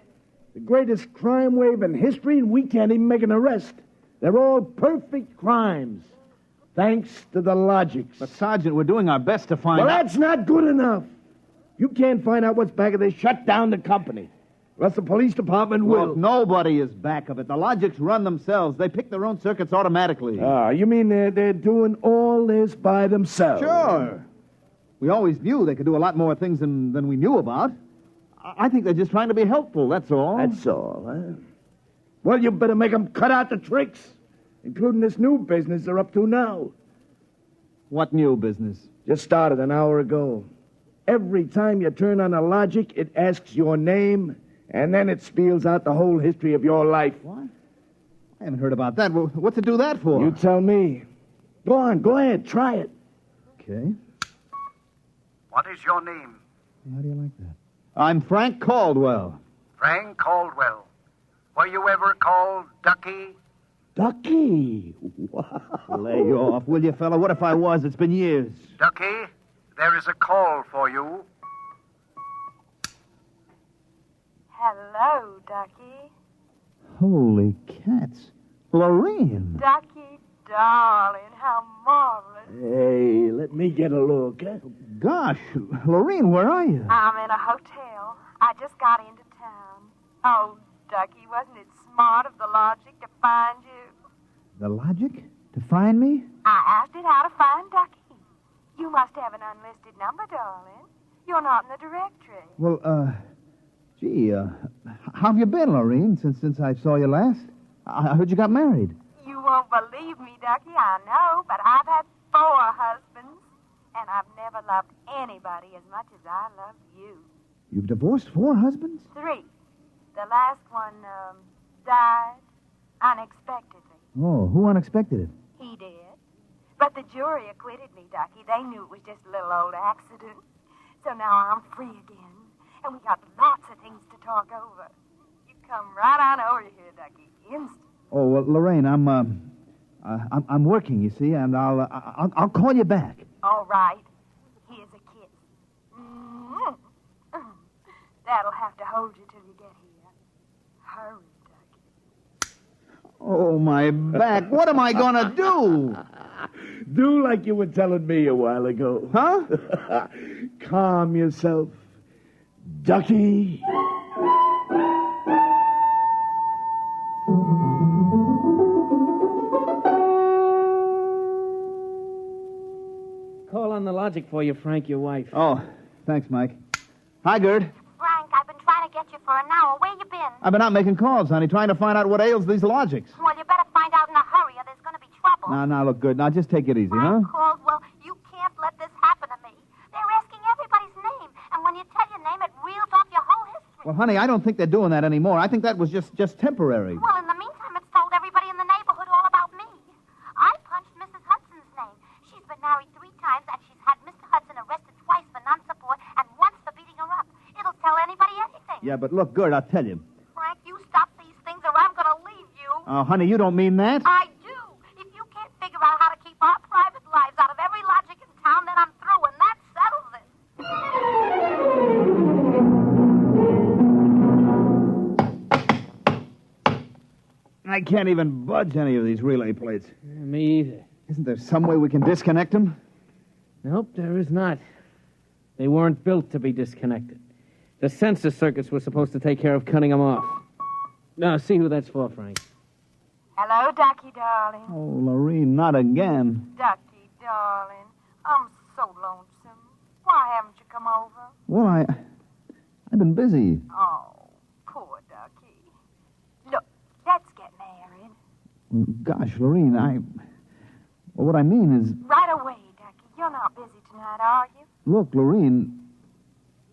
Speaker 11: The greatest crime wave in history, and we can't even make an arrest. They're all perfect crimes. Thanks to the logics.
Speaker 5: But, Sergeant, we're doing our best to find
Speaker 11: Well,
Speaker 5: out...
Speaker 11: that's not good enough. You can't find out what's back of this. Shut down the company. Or else the police department will.
Speaker 5: Look, nobody is back of it. The logics run themselves. They pick their own circuits automatically.
Speaker 11: You mean they're doing all this by themselves?
Speaker 5: Sure. We always knew they could do a lot more things than we knew about. I think they're just trying to be helpful, that's all.
Speaker 11: That's all, huh? Well, you better make them cut out the tricks, including this new business they're up to now.
Speaker 5: What new business?
Speaker 11: Just started an hour ago. Every time you turn on a logic, it asks your name, and then it spells out the whole history of your life.
Speaker 5: What? I haven't heard about that. Well, what's it do that for?
Speaker 11: You tell me. Go on, go ahead, try it.
Speaker 5: Okay.
Speaker 21: What is your name?
Speaker 5: How do you like that? I'm Frank Caldwell.
Speaker 21: Frank Caldwell. Were you ever called Ducky?
Speaker 11: Ducky? Wow.
Speaker 5: Lay off, will you, fella? What if I was? It's been years.
Speaker 21: Ducky, there is a call for you.
Speaker 6: Hello, Ducky.
Speaker 5: Holy cats. Lorene.
Speaker 6: Ducky, darling, how marvelous.
Speaker 11: Hey, let me get a look, huh?
Speaker 5: Gosh, Lorene, where are you?
Speaker 6: I'm in a hotel. I just got into town. Oh, Ducky, wasn't it smart of the logic to find you?
Speaker 5: The logic? To find me?
Speaker 6: I asked it how to find Ducky. You must have an unlisted number, darling. You're not in the directory.
Speaker 5: Well, how have you been, Lorene, since I saw you last? I heard you got married.
Speaker 6: You won't believe me, Ducky, I know, but I've had 4 husbands, and I've never loved anybody as much as I love you.
Speaker 5: You've divorced 4 husbands?
Speaker 6: 3. The last one, died unexpectedly.
Speaker 5: Oh, who unexpected it?
Speaker 6: He did. But the jury acquitted me, Ducky. They knew it was just a little old accident. So now I'm free again, and we got lots of things to talk over. You come right on over here, Ducky, instant.
Speaker 5: Oh, well, Lorraine, I'm working, you see, and I'll call you back.
Speaker 6: All right. Here's a kiss. Mm-hmm. That'll have to hold you till you get here. Hurry, Ducky.
Speaker 5: Oh, my back. What am I going to do?
Speaker 11: Do like you were telling me a while ago.
Speaker 5: Huh?
Speaker 11: Calm yourself, Ducky.
Speaker 4: Call on the logic for you, Frank, your wife.
Speaker 5: Oh, thanks, Mike. Hi, Gerd.
Speaker 6: Frank, I've been trying to get you for an hour. Where you been?
Speaker 5: I've been out making calls, honey, trying to find out what ails these logics.
Speaker 6: Well, you better find out in a hurry or there's going to be trouble.
Speaker 5: Now, look, good. Now, just take it easy, huh?
Speaker 6: Caldwell, you can't let this happen to me. They're asking everybody's name, and when you tell your name, it reels off your whole history.
Speaker 5: Well, honey, I don't think they're doing that anymore. I think that was just temporary.
Speaker 6: Well, in the meantime, it's told everybody in the neighborhood all about me. I punched Mrs. Hudson's name. She's been married 3 times, and she's had Mr. Hudson arrested twice for non-support and once for beating her up. It'll tell anybody anything.
Speaker 5: Yeah, but look, Gerd, I'll tell you.
Speaker 6: Frank, you stop these things or I'm going to leave you.
Speaker 5: Oh, honey, you don't mean that?
Speaker 6: I do. If you can't figure out how to keep our private lives out of every logic in town, then I'm through, and that settles it.
Speaker 5: I can't even budge any of these relay plates.
Speaker 4: Me either.
Speaker 5: Isn't there some way we can disconnect them?
Speaker 4: Nope, there is not. They weren't built to be disconnected. The sensor circuits were supposed to take care of cutting them off. Now, see who that's for, Frank.
Speaker 6: Hello, Ducky, darling.
Speaker 5: Oh, Lorene, not again.
Speaker 6: Ducky, darling. I'm so lonesome. Why haven't you come over?
Speaker 5: Well, I've been busy.
Speaker 6: Oh, poor Ducky. Look, let's get married.
Speaker 5: Gosh, Lorene, well, what I mean is...
Speaker 6: Right away, Ducky. You're not busy tonight, are you?
Speaker 5: Look, Lorene,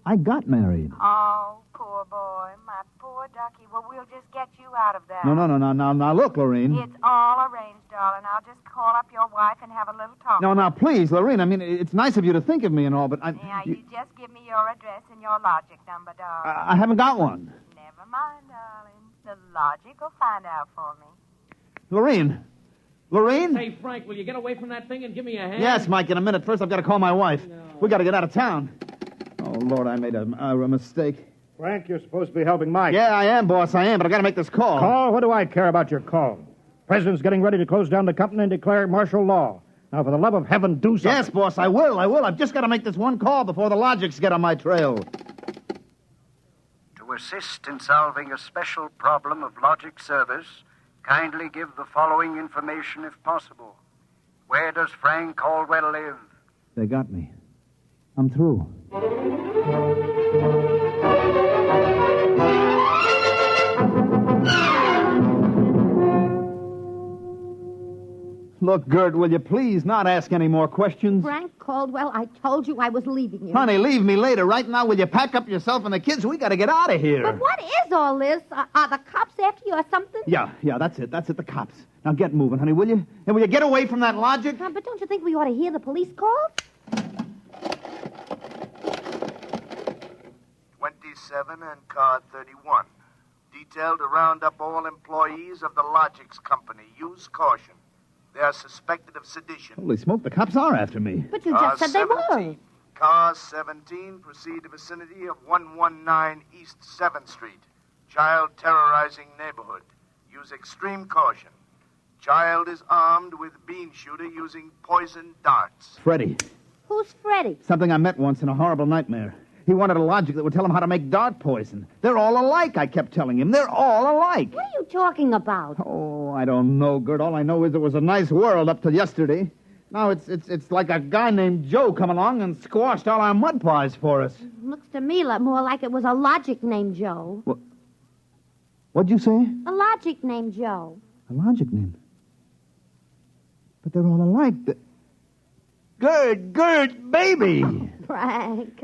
Speaker 5: I got married.
Speaker 6: Oh, poor boy. My poor Ducky. Well, we'll just get you out of that.
Speaker 5: No, now, look, Lorene.
Speaker 6: It's all arranged, darling. I'll just call up your wife and have a little talk.
Speaker 5: No, now, please, Lorene, I mean, it's nice of you to think of me and all, but
Speaker 6: Now, you just give me your address and your logic number, darling.
Speaker 5: I haven't got one.
Speaker 6: Never mind, darling. The logic will find out for me.
Speaker 5: Lorene?
Speaker 4: Hey, Frank, will you get away from that thing and give me a hand?
Speaker 5: Yes, Mike, in a minute. First, I've got to call my wife. No. We got to get out of town. Oh, Lord, I made a mistake.
Speaker 16: Frank, you're supposed to be helping Mike.
Speaker 5: Yeah, I am, boss, I am, but I got to make this call.
Speaker 16: Call? What do I care about your call? President's getting ready to close down the company and declare martial law. Now, for the love of heaven, do something.
Speaker 5: Yes, boss, I will. I've just got to make this one call before the logics get on my trail.
Speaker 21: To assist in solving a special problem of logic service, kindly give the following information if possible. Where does Frank Caldwell live?
Speaker 5: They got me. I'm through. Look, Gert, will you please not ask any more questions?
Speaker 7: Frank Caldwell, I told you I was leaving you.
Speaker 5: Honey, leave me later. Right now, will you pack up yourself and the kids? We got to get out of here.
Speaker 7: But what is all this? Are the cops after you or something?
Speaker 5: Yeah, that's it, the cops. Now get moving, honey, will you? And will you get away from that logic?
Speaker 7: But don't you think we ought to hear the police calls?
Speaker 19: 27 and car 31. Detailed to round up all employees of the Logics Company. Use caution. They are suspected of sedition.
Speaker 5: Holy smoke, the cops are after me.
Speaker 7: But you just said they were.
Speaker 19: Car 17, proceed to vicinity of 119 East 7th Street. Child terrorizing neighborhood. Use extreme caution. Child is armed with bean shooter using poison darts.
Speaker 5: Freddie.
Speaker 7: Who's Freddie?
Speaker 5: Something I met once in a horrible nightmare. He wanted a logic that would tell him how to make dart poison. They're all alike, I kept telling him. They're all alike.
Speaker 7: What are you talking about?
Speaker 5: Oh, I don't know, Gert. All I know is it was a nice world up till yesterday. Now it's like a guy named Joe come along and squashed all our mud pies for us.
Speaker 7: Looks to me more like it was a logic named Joe.
Speaker 5: What'd you say?
Speaker 7: A logic named Joe.
Speaker 5: A logic name? But they're all alike. Good, baby.
Speaker 17: Frank,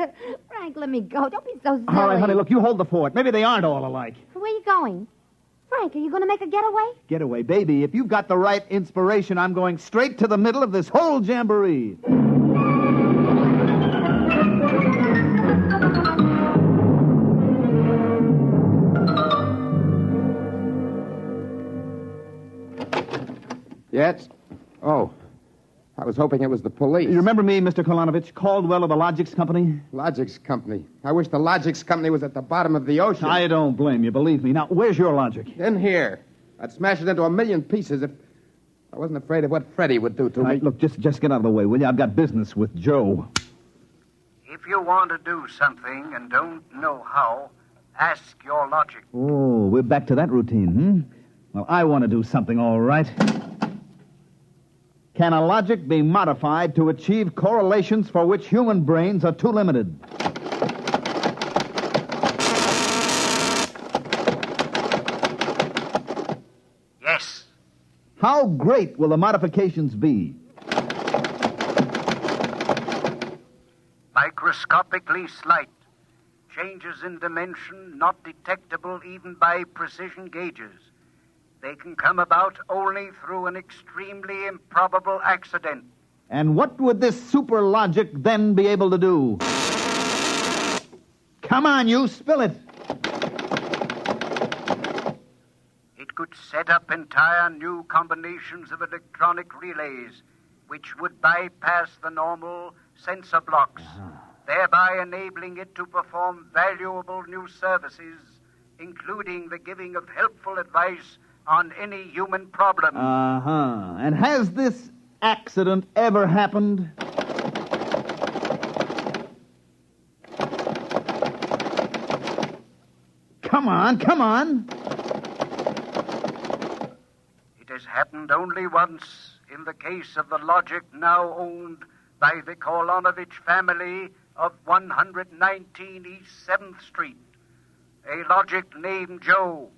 Speaker 17: let me go. Don't be so silly.
Speaker 5: All right, honey, look, you hold the fort. Maybe they aren't all alike.
Speaker 17: Where are you going? Frank, are you going to make a getaway?
Speaker 5: Getaway, baby. If you've got the right inspiration, I'm going straight to the middle of this whole jamboree.
Speaker 2: Yes? Oh, I was hoping it was the police.
Speaker 5: You remember me, Mr. Kolonovich, Caldwell of the Logics Company?
Speaker 2: Logics Company. I wish the Logics Company was at the bottom of the ocean.
Speaker 5: I don't blame you, believe me. Now, where's your logic?
Speaker 2: In here. I'd smash it into a million pieces if I wasn't afraid of what Freddie would do to me.
Speaker 5: Look, just get out of the way, will you? I've got business with Joe.
Speaker 21: If you want to do something and don't know how, ask your logic.
Speaker 5: Oh, we're back to that routine, Well, I want to do something, all right. Can a logic be modified to achieve correlations for which human brains are too limited?
Speaker 21: Yes.
Speaker 5: How great will the modifications be?
Speaker 21: Microscopically slight. Changes in dimension not detectable even by precision gauges. They can come about only through an extremely improbable accident.
Speaker 5: And what would this super logic then be able to do? Come on, you, spill it.
Speaker 21: It could set up entire new combinations of electronic relays, which would bypass the normal sensor blocks, thereby enabling it to perform valuable new services, including the giving of helpful advice on any human problem.
Speaker 5: And has this accident ever happened? Come on.
Speaker 21: It has happened only once in the case of the logic now owned by the Kolonovich family of 119 East 7th Street. A logic named Joe.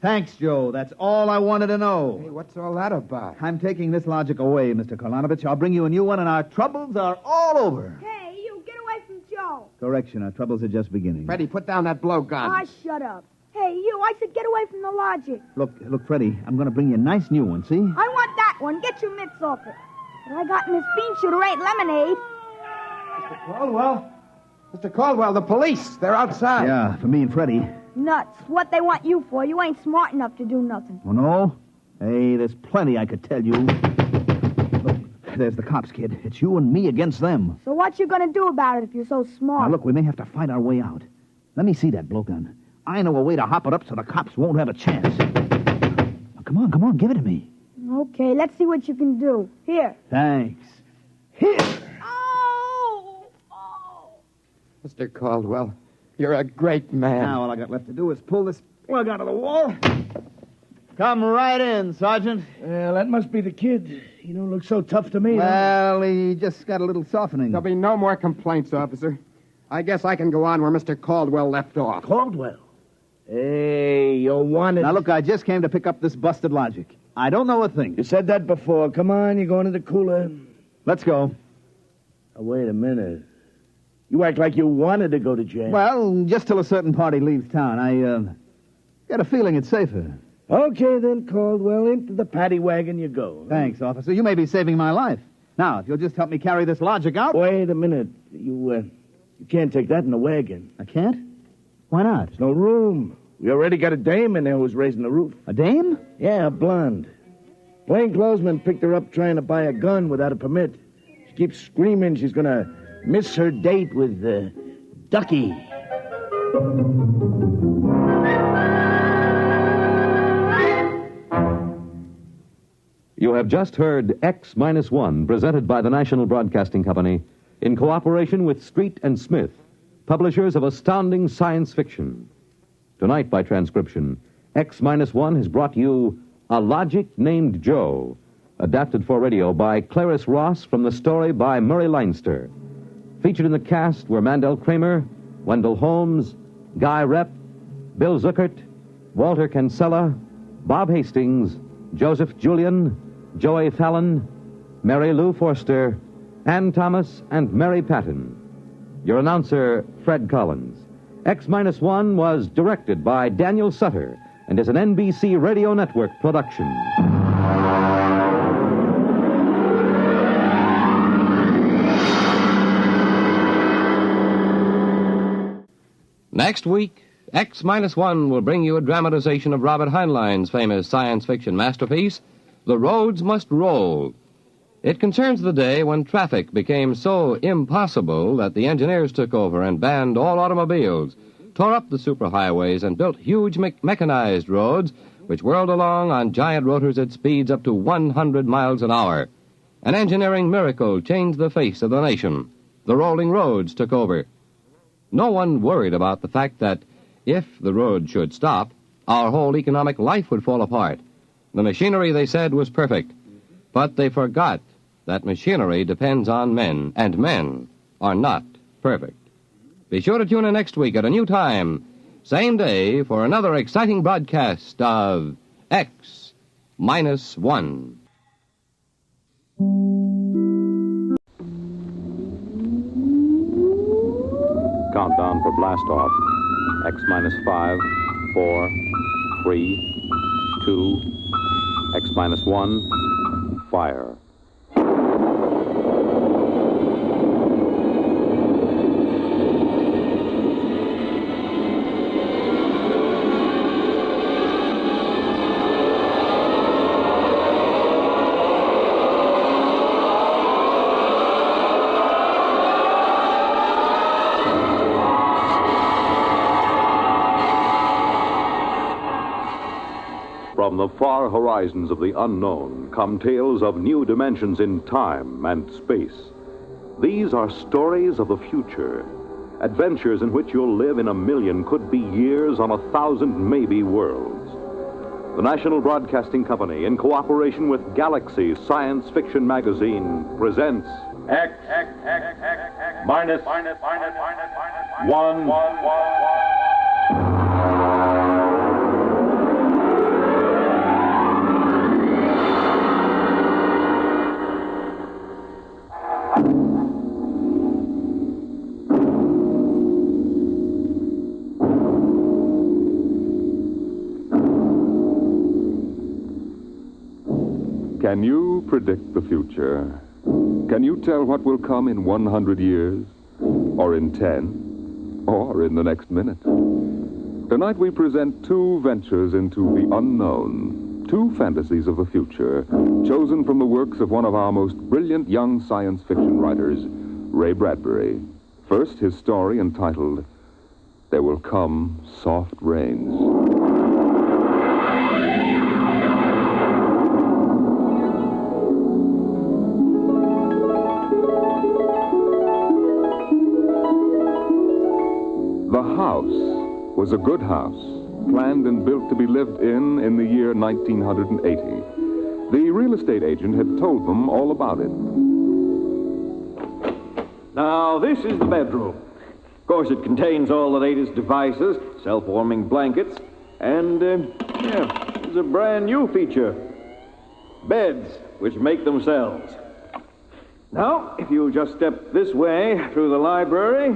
Speaker 5: Thanks, Joe. That's all I wanted to know.
Speaker 2: Hey, what's all that about?
Speaker 5: I'm taking this logic away, Mr. Kolonovich. I'll bring you a new one, and our troubles are all over.
Speaker 7: Hey, you, get away from Joe.
Speaker 5: Correction, our troubles are just beginning.
Speaker 2: Freddie, put down that blowgun.
Speaker 7: Ah, shut up. Hey, you, I said get away from the logic.
Speaker 5: Look, Freddie, I'm going to bring you a nice new one, see?
Speaker 7: I want that one. Get your mitts off it. What I got in this bean shooter ain't lemonade.
Speaker 2: Mr. Caldwell? Mr. Caldwell, the police. They're outside.
Speaker 5: Yeah, for me and Freddie.
Speaker 7: Nuts. What they want you for? You ain't smart enough to do nothing.
Speaker 5: Oh, no? Hey, there's plenty I could tell you. Look, there's the cops, kid. It's you and me against them.
Speaker 7: So what you gonna do about it if you're so smart?
Speaker 5: Now, look, we may have to fight our way out. Let me see that blowgun. I know a way to hop it up so the cops won't have a chance. Now, come on, give it to me.
Speaker 7: Okay, let's see what you can do. Here.
Speaker 5: Thanks. Here!
Speaker 2: Mr. Caldwell, you're a great man.
Speaker 5: Now, all I got left to do is pull this plug out of the wall. Come right in, Sergeant.
Speaker 11: Well, that must be the kid. He don't look so tough to me.
Speaker 5: Well, he just got a little softening.
Speaker 2: There'll be no more complaints, officer. I guess I can go on where Mr. Caldwell left off.
Speaker 11: Caldwell? Hey, you wanted...
Speaker 5: Now, look, I just came to pick up this busted logic. I don't know a thing.
Speaker 11: You said that before. Come on, you're going to the cooler.
Speaker 5: Let's go.
Speaker 11: Oh, wait a minute. You act like you wanted to go to jail.
Speaker 5: Well, just till a certain party leaves town. I got a feeling it's safer.
Speaker 11: Okay, then, Caldwell. Into the paddy wagon you go.
Speaker 5: Thanks, officer. You may be saving my life. Now, if you'll just help me carry this logic out...
Speaker 11: Wait a minute. You can't take that in the wagon.
Speaker 5: I can't? Why not?
Speaker 11: There's no room. We already got a dame in there who's raising the roof.
Speaker 5: A dame?
Speaker 11: Yeah, a blonde. Plainclothesman picked her up trying to buy a gun without a permit. She keeps screaming she's going to miss her date with Ducky.
Speaker 12: You have just heard X-1, presented by the National Broadcasting Company in cooperation with Street and Smith, publishers of astounding science fiction. Tonight, by transcription, X-1 has brought you A Logic Named Joe, adapted for radio by Clarice Ross from the story by Murray Leinster. Featured in the cast were Mandel Kramer, Wendell Holmes, Guy Rep, Bill Zuckert, Walter Kinsella, Bob Hastings, Joseph Julian, Joey Fallon,
Speaker 10: Mary Lou Forster, Ann Thomas, and Mary Patton. Your announcer, Fred Collins. X-1 was directed by Daniel Sutter and is an NBC Radio Network production.
Speaker 20: Next week, X-1 will bring you a dramatization of Robert Heinlein's famous science fiction masterpiece, The Roads Must Roll. It concerns the day when traffic became so impossible that the engineers took over and banned all automobiles, tore up the superhighways, and built huge mechanized roads which whirled along on giant rotors at speeds up to 100 miles an hour. An engineering miracle changed the face of the nation. The rolling roads took over. No one worried about the fact that if the road should stop, our whole economic life would fall apart. The machinery, they said, was perfect. But they forgot that machinery depends on men, and men are not perfect. Be sure to tune in next week at a new time, same day, for another exciting broadcast of X-1.
Speaker 12: Countdown for blast off. X-5, 4, 3, 2, X-1, fire. From the far horizons of the unknown come tales of new dimensions in time and space. These are stories of the future, adventures in which you'll live in a million, could be years, on 1,000 maybe worlds. The National Broadcasting Company, in cooperation with Galaxy Science Fiction Magazine, presents
Speaker 13: X-1.
Speaker 22: Can you predict the future? Can you tell what will come in 100 years? Or in 10? Or in the next minute? Tonight we present two ventures into the unknown, two fantasies of the future, chosen from the works of one of our most brilliant young science fiction writers, Ray Bradbury. First, his story entitled, There Will Come Soft Rains. The house was a good house, planned and built to be lived in the year 1980. The real estate agent had told them all about it.
Speaker 23: Now, this is the bedroom. Of course, it contains all the latest devices, self-warming blankets, and, there's a brand new feature. Beds, which make themselves. Now, if you just step this way through the library,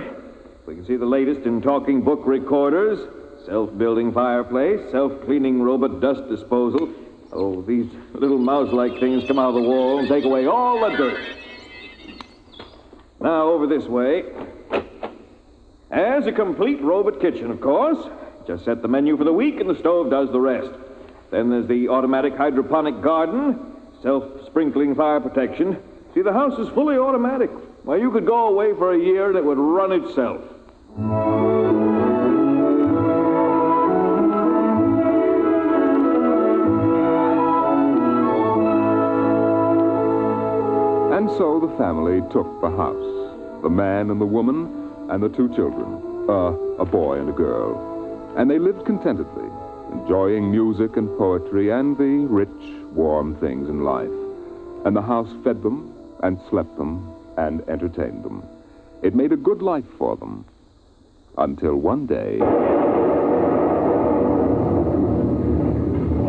Speaker 23: we can see the latest in talking book recorders, self-building fireplace, self-cleaning robot dust disposal. Oh, these little mouse-like things come out of the wall and take away all the dirt. Now, over this way. As a complete robot kitchen, of course. Just set the menu for the week and the stove does the rest. Then there's the automatic hydroponic garden, self-sprinkling fire protection. See, the house is fully automatic. Well, you could go away for a year and it would run itself.
Speaker 22: And so the family took the house, the man and the woman and the two children, a boy and a girl. And they lived contentedly, enjoying music and poetry and the rich, warm things in life. And the house fed them and slept them and entertained them. It made a good life for them. Until one day,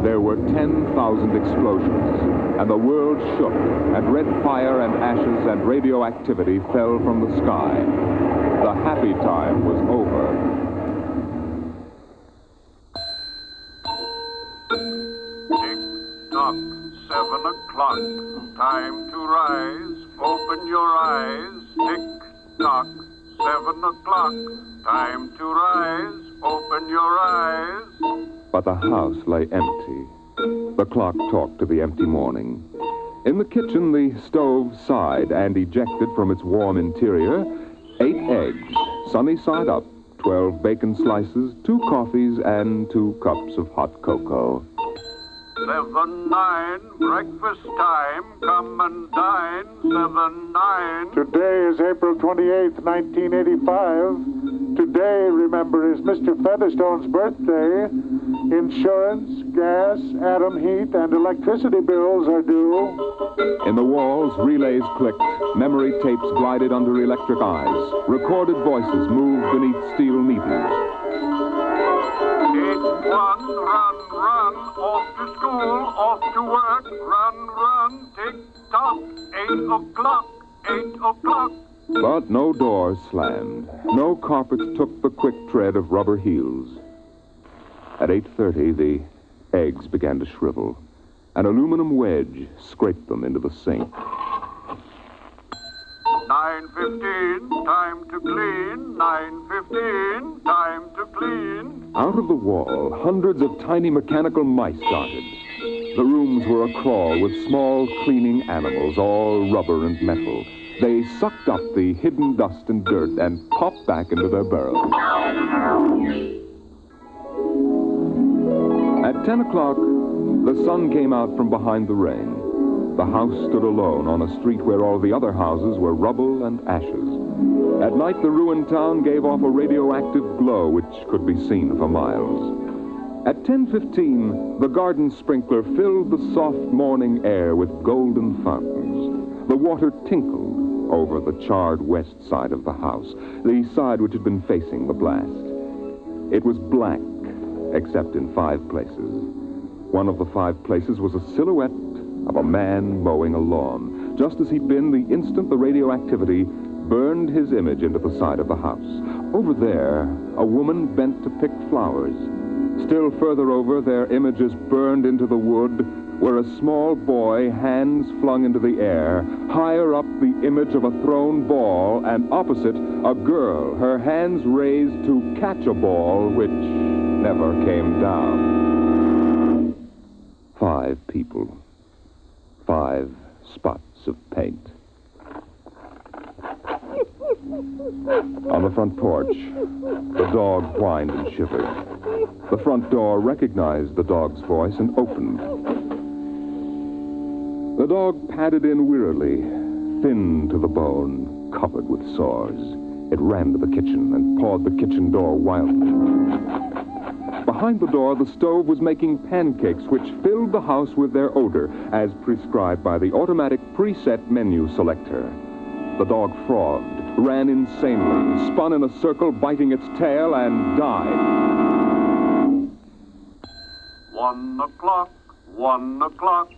Speaker 22: there were 10,000 explosions, and the world shook, and red fire and ashes and radioactivity fell from the sky. The happy time was over.
Speaker 1: Tick-tock, 7 o'clock, time to rise, open your eyes. Tick-tock, 7 o'clock, time to rise, open your eyes.
Speaker 22: But the house lay empty. The clock talked to the empty morning. In the kitchen, the stove sighed and ejected from its warm interior 8 eggs, sunny side up, 12 bacon slices, 2 coffees, and 2 cups of hot cocoa.
Speaker 1: 7-9, breakfast time, come and dine. 7-9.
Speaker 15: Today is April 28th, 1985. Today, remember, is Mr. Featherstone's birthday. Insurance, gas, atom heat, and electricity bills are due.
Speaker 22: In the walls, relays clicked, memory tapes glided under electric eyes, recorded voices moved beneath steel meters.
Speaker 1: 8-1, run, off to school, off to work, run, tick-tock, 8 o'clock, 8 o'clock.
Speaker 22: But no doors slammed. No carpets took the quick tread of rubber heels. At 8:30, the eggs began to shrivel. An aluminum wedge scraped them into the sink.
Speaker 1: 9:15, time to clean. 9:15, time to clean.
Speaker 22: Out of the wall, hundreds of tiny mechanical mice darted. The rooms were acrawl with small cleaning animals, all rubber and metal. They sucked up the hidden dust and dirt and popped back into their burrows. At 10 o'clock, the sun came out from behind the rain. The house stood alone on a street where all the other houses were rubble and ashes. At night, the ruined town gave off a radioactive glow which could be seen for miles. At 10:15, the garden sprinkler filled the soft morning air with golden fountains. The water tinkled over the charred west side of the house, the side which had been facing the blast. It was black, except in 5 places. One of the 5 places was a silhouette of a man mowing a lawn, just as he'd been the instant the radioactivity burned his image into the side of the house. Over there, a woman bent to pick flowers. Still further over, their images burned into the wood, where a small boy, hands flung into the air, higher up the image of a thrown ball, and opposite, a girl, her hands raised to catch a ball which never came down. 5 people. 5 spots of paint. On the front porch, the dog whined and shivered. The front door recognized the dog's voice and opened. The dog padded in wearily, thin to the bone, covered with sores. It ran to the kitchen and pawed the kitchen door wildly. Behind the door, the stove was making pancakes which filled the house with their odor, as prescribed by the automatic preset menu selector. The dog frothed, ran insanely, spun in a circle, biting its tail, and died.
Speaker 1: 1 o'clock, 1 o'clock.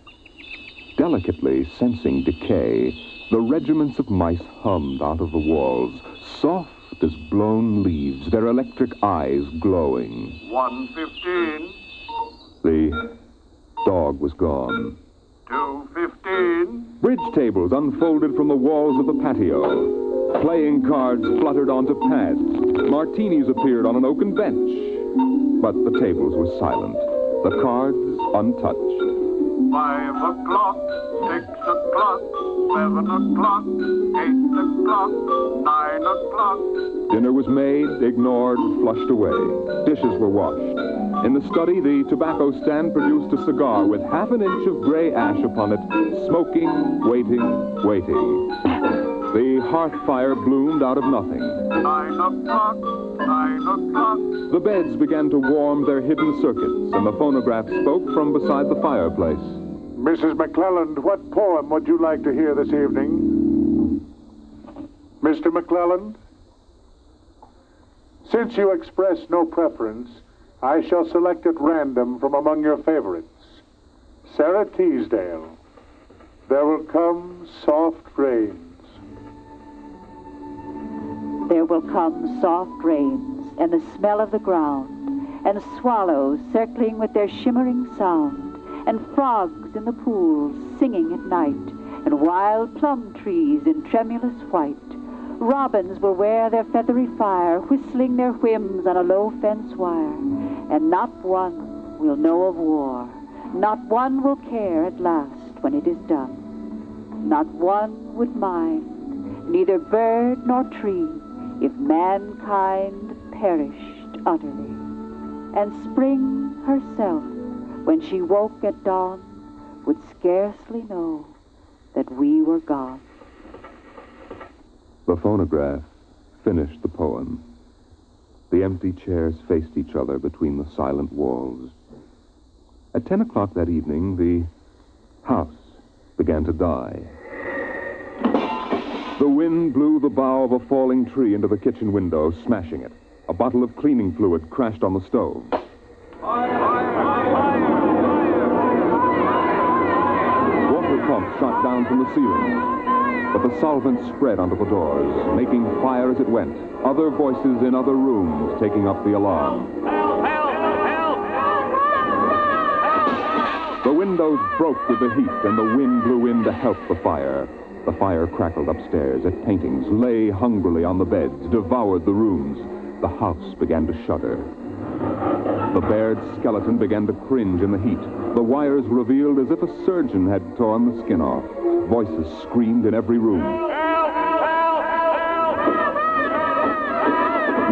Speaker 22: Delicately sensing decay, the regiments of mice hummed out of the walls, soft as blown leaves, their electric eyes glowing.
Speaker 1: 1:15.
Speaker 22: The dog was gone.
Speaker 1: 2:15.
Speaker 22: Bridge tables unfolded from the walls of the patio. Playing cards fluttered onto pads. Martinis appeared on an oaken bench. But the tables were silent, the cards untouched.
Speaker 1: 5 o'clock, 6 o'clock, 7 o'clock, 8 o'clock, 9 o'clock.
Speaker 22: Dinner was made, ignored, flushed away. Dishes were washed. In the study, the tobacco stand produced a cigar with half an inch of gray ash upon it, smoking, waiting. The hearth fire bloomed out of nothing.
Speaker 1: 9 o'clock, 9 o'clock.
Speaker 22: The beds began to warm their hidden circuits, and the phonograph spoke from beside the fireplace.
Speaker 15: Mrs. McClelland, what poem would you like to hear this evening? Mr. McClelland? Since you express no preference, I shall select at random from among your favorites. Sarah Teasdale. There will come soft rains.
Speaker 3: There will come soft rains, and the smell of the ground, and swallows circling with their shimmering sound, and frogs in the pools singing at night, and wild plum trees in tremulous white. Robins will wear their feathery fire, whistling their whims on a low fence wire, and not one will know of war. Not one will care at last when it is done. Not one would mind, neither bird nor tree, if mankind perished utterly. And spring herself, when she woke at dawn, would scarcely know that we were gone.
Speaker 22: The phonograph finished the poem. The empty chairs faced each other between the silent walls. At 10 o'clock that evening, the house began to die. The wind blew the bough of a falling tree into the kitchen window, smashing it. A bottle of cleaning fluid crashed on the stove. Water pumps shot down from the ceiling. But the solvent spread onto the doors, making fire as it went. Other voices in other rooms taking up the alarm. The windows broke with the heat, and the wind blew in to help the fire. The fire crackled upstairs at paintings, lay hungrily on the beds, devoured the rooms. The house began to shudder. The bared skeleton began to cringe in the heat. The wires revealed as if a surgeon had torn the skin off. Voices screamed in every room.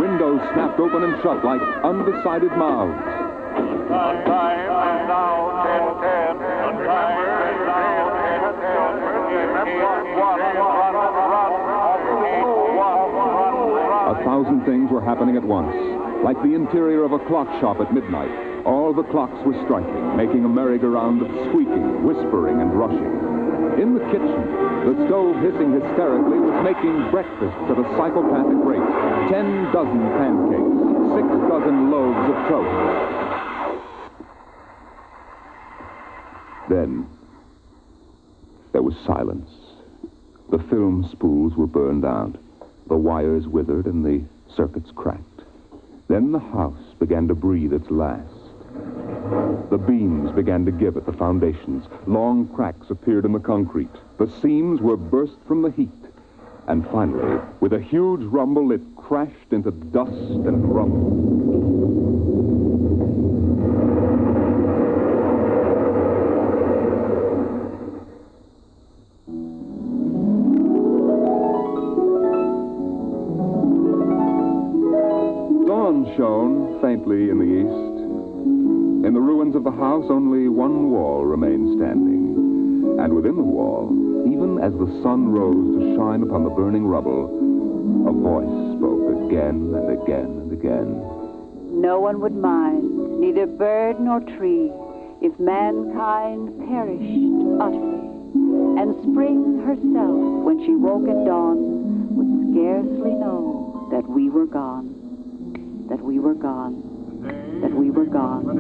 Speaker 22: Windows snapped open and shut like undecided mouths. A thousand things were happening at once, like the interior of a clock shop at midnight. All the clocks were striking, making a merry-go-round of squeaking, whispering, and rushing. In the kitchen, the stove hissing hysterically was making breakfast at a psychopathic rate. 10 dozen pancakes, 6 dozen loaves of toast. Then, there was silence. The film spools were burned out. The wires withered and the circuits cracked. Then the house began to breathe its last. The beams began to give at the foundations. Long cracks appeared in the concrete. The seams were burst from the heat. And finally, with a huge rumble, it crashed into dust and rubble. Dawn shone faintly in the east. In the ruins of the house, only one wall remained standing. And within the wall, even as the sun rose to shine upon the burning rubble, a voice spoke again and again and again.
Speaker 3: No one would mind, neither bird nor tree, if mankind perished utterly. And spring herself, when she woke at dawn, would scarcely know that we were gone. That we were gone. That we were gone. That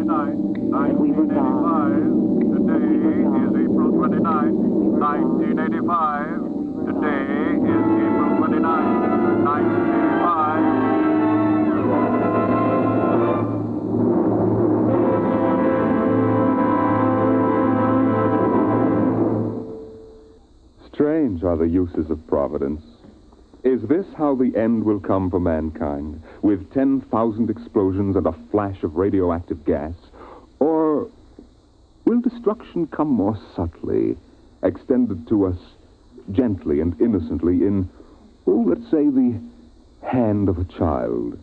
Speaker 3: we were gone.
Speaker 1: Today is April 29, 1985. Today is April 29, 1985.
Speaker 22: Strange are the uses of Providence. Is this how the end will come for mankind, with 10,000 explosions and a flash of radioactive gas? Or will destruction come more subtly, extended to us gently and innocently in, let's say, the hand of a child?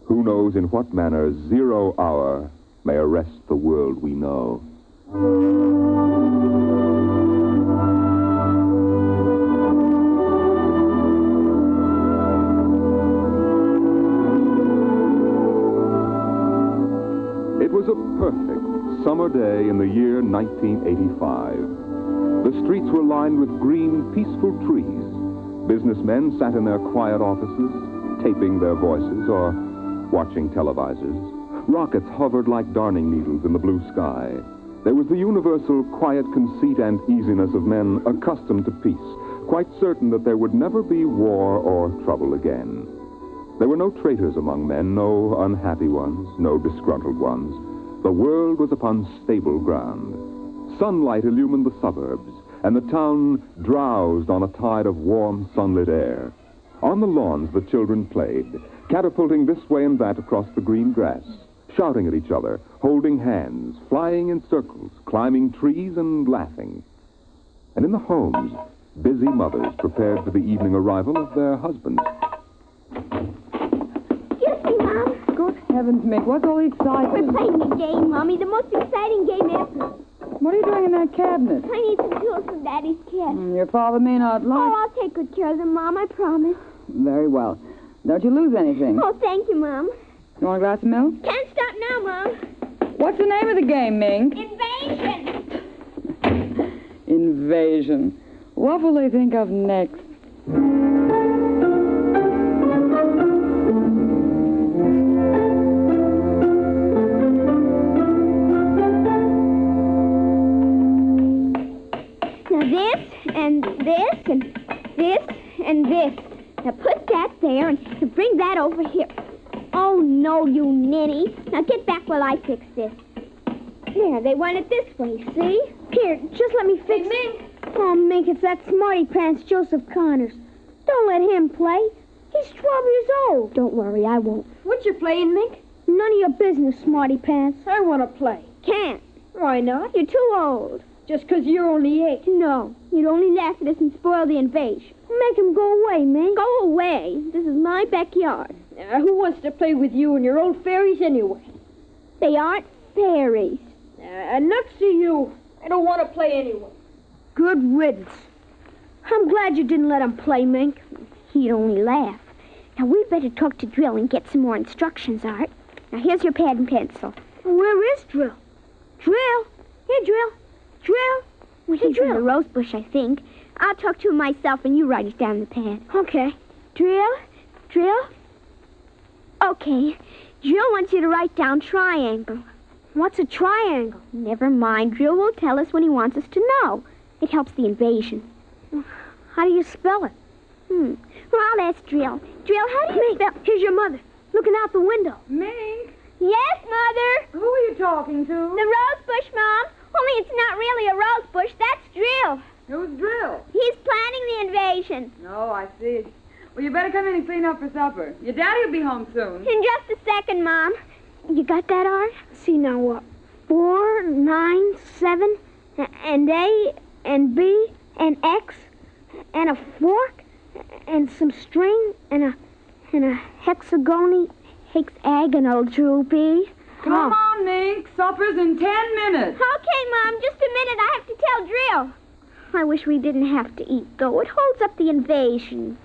Speaker 22: Who knows in what manner 0 hour may arrest the world we know? It was a perfect summer day in the year 1985. The streets were lined with green, peaceful trees. Businessmen sat in their quiet offices, taping their voices or watching televisors. Rockets hovered like darning needles in the blue sky. There was the universal quiet conceit and easiness of men accustomed to peace, quite certain that there would never be war or trouble again. There were no traitors among men, no unhappy ones, no disgruntled ones. The world was upon stable ground. Sunlight illumined the suburbs, and the town drowsed on a tide of warm, sunlit air. On the lawns, the children played, catapulting this way and that across the green grass, shouting at each other, holding hands, flying in circles, climbing trees and laughing. And in the homes, busy mothers prepared for the evening arrival of their husbands.
Speaker 8: Excuse me, Mom.
Speaker 14: Good heavens, Mick, what's all the excitement?
Speaker 8: We're playing a game, Mommy, the most exciting game ever.
Speaker 14: What are you doing in that cabinet?
Speaker 8: I need some tools from Daddy's kit.
Speaker 14: Your father may not like...
Speaker 8: Oh, I'll take good care of them, Mom, I promise.
Speaker 14: Very well. Don't you lose anything.
Speaker 8: Oh, thank you, Mom.
Speaker 14: You want a glass of milk?
Speaker 8: Can't stop now, Mom.
Speaker 14: What's the name of the game, Mink?
Speaker 8: Invasion.
Speaker 14: Invasion. What will they think of next?
Speaker 8: Now this, and this, and this, and this. Now put that there and bring that over here. Oh, no, you ninny. Now get back while I fix this. There, they want it this way, see? Here, just let me fix it. Oh, Mink, it's that smarty pants Joseph Connors. Don't let him play. He's 12 years old. Don't worry, I won't.
Speaker 18: What you playing, Mink?
Speaker 8: None of your business, smarty pants.
Speaker 18: I want to play.
Speaker 8: Can't.
Speaker 18: Why not?
Speaker 8: You're too old.
Speaker 18: Just 'cause you're only 8.
Speaker 8: No, you'd only laugh at us and spoil the invasion. Make him go away, Mink. Go away. This is my backyard.
Speaker 18: Who wants to play with you and your old fairies anyway?
Speaker 8: They aren't fairies.
Speaker 18: Nuts to you. I don't want to play anyway.
Speaker 8: Good riddance. I'm glad you didn't let him play, Mink. He'd only laugh. Now, we'd better talk to Drill and get some more instructions, Art. Now, here's your pad and pencil. Where is Drill? Drill? Here, Drill. Drill? Well, he's in the rose bush, I think. I'll talk to him myself and you write it down in the pad. Okay. Drill? Drill? Okay. Drill wants you to write down triangle. What's a triangle? Never mind. Drill will tell us when he wants us to know. It helps the invasion. How do you spell it? Well, I'll ask Drill. Drill, how do you spell... Here's your mother, looking out the window.
Speaker 14: Mink?
Speaker 8: Yes, Mother?
Speaker 14: Who are you talking to?
Speaker 8: The rose bush, Mom. Only it's not really a rose bush. That's Drill.
Speaker 14: Who's Drill?
Speaker 8: He's planning the invasion.
Speaker 14: Oh, I see. Well, you better come in and clean up for supper. Your daddy will be home soon.
Speaker 8: In just a second, Mom. You got that, Art? See, now what? 4, 9, 7, and A, and B, and X, and a fork, and some string, and a hexagony, hexagonal droopy.
Speaker 14: Come on, Mink. Supper's in 10 minutes.
Speaker 8: Okay, Mom. Just a minute. I have to tell Drill. I wish we didn't have to eat, though. It holds up the invasion.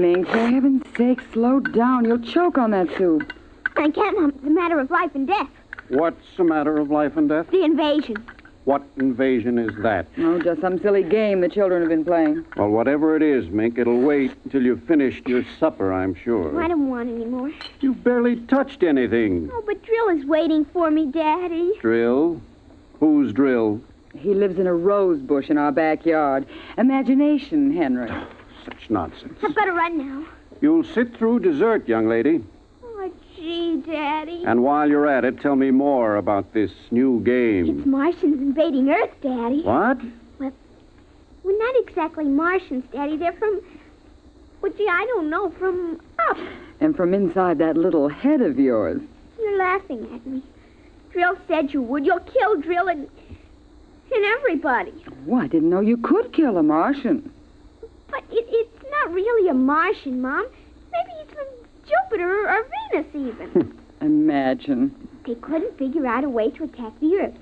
Speaker 14: Mink, for heaven's sake, slow down. You'll choke on that soup.
Speaker 8: I can't, Mom. It's a matter of life and death.
Speaker 24: What's a matter of life and death?
Speaker 8: The invasion.
Speaker 24: What invasion is that?
Speaker 14: Oh, just some silly game the children have been playing.
Speaker 24: Well, whatever it is, Mink, it'll wait until you've finished your supper, I'm sure.
Speaker 8: I don't want any more.
Speaker 24: You've barely touched anything.
Speaker 8: Oh, but Drill is waiting for me, Daddy.
Speaker 24: Drill? Who's Drill?
Speaker 14: He lives in a rose bush in our backyard. Imagination, Henry.
Speaker 24: Such nonsense.
Speaker 8: I've got to run now.
Speaker 24: You'll sit through dessert, young lady.
Speaker 8: Oh, gee, Daddy.
Speaker 24: And while you're at it, tell me more about this new game.
Speaker 8: It's Martians invading Earth, Daddy.
Speaker 24: What?
Speaker 8: Well, not exactly Martians, Daddy. They're from... Well, gee, I don't know. From up.
Speaker 14: And from inside that little head of yours.
Speaker 8: You're laughing at me. Drill said you would. You'll kill Drill and everybody.
Speaker 14: Oh, I didn't know you could kill a Martian.
Speaker 8: But it's not really a Martian, Mom. Maybe he's from Jupiter or Venus, even.
Speaker 14: Imagine.
Speaker 8: They couldn't figure out a way to attack the Earth.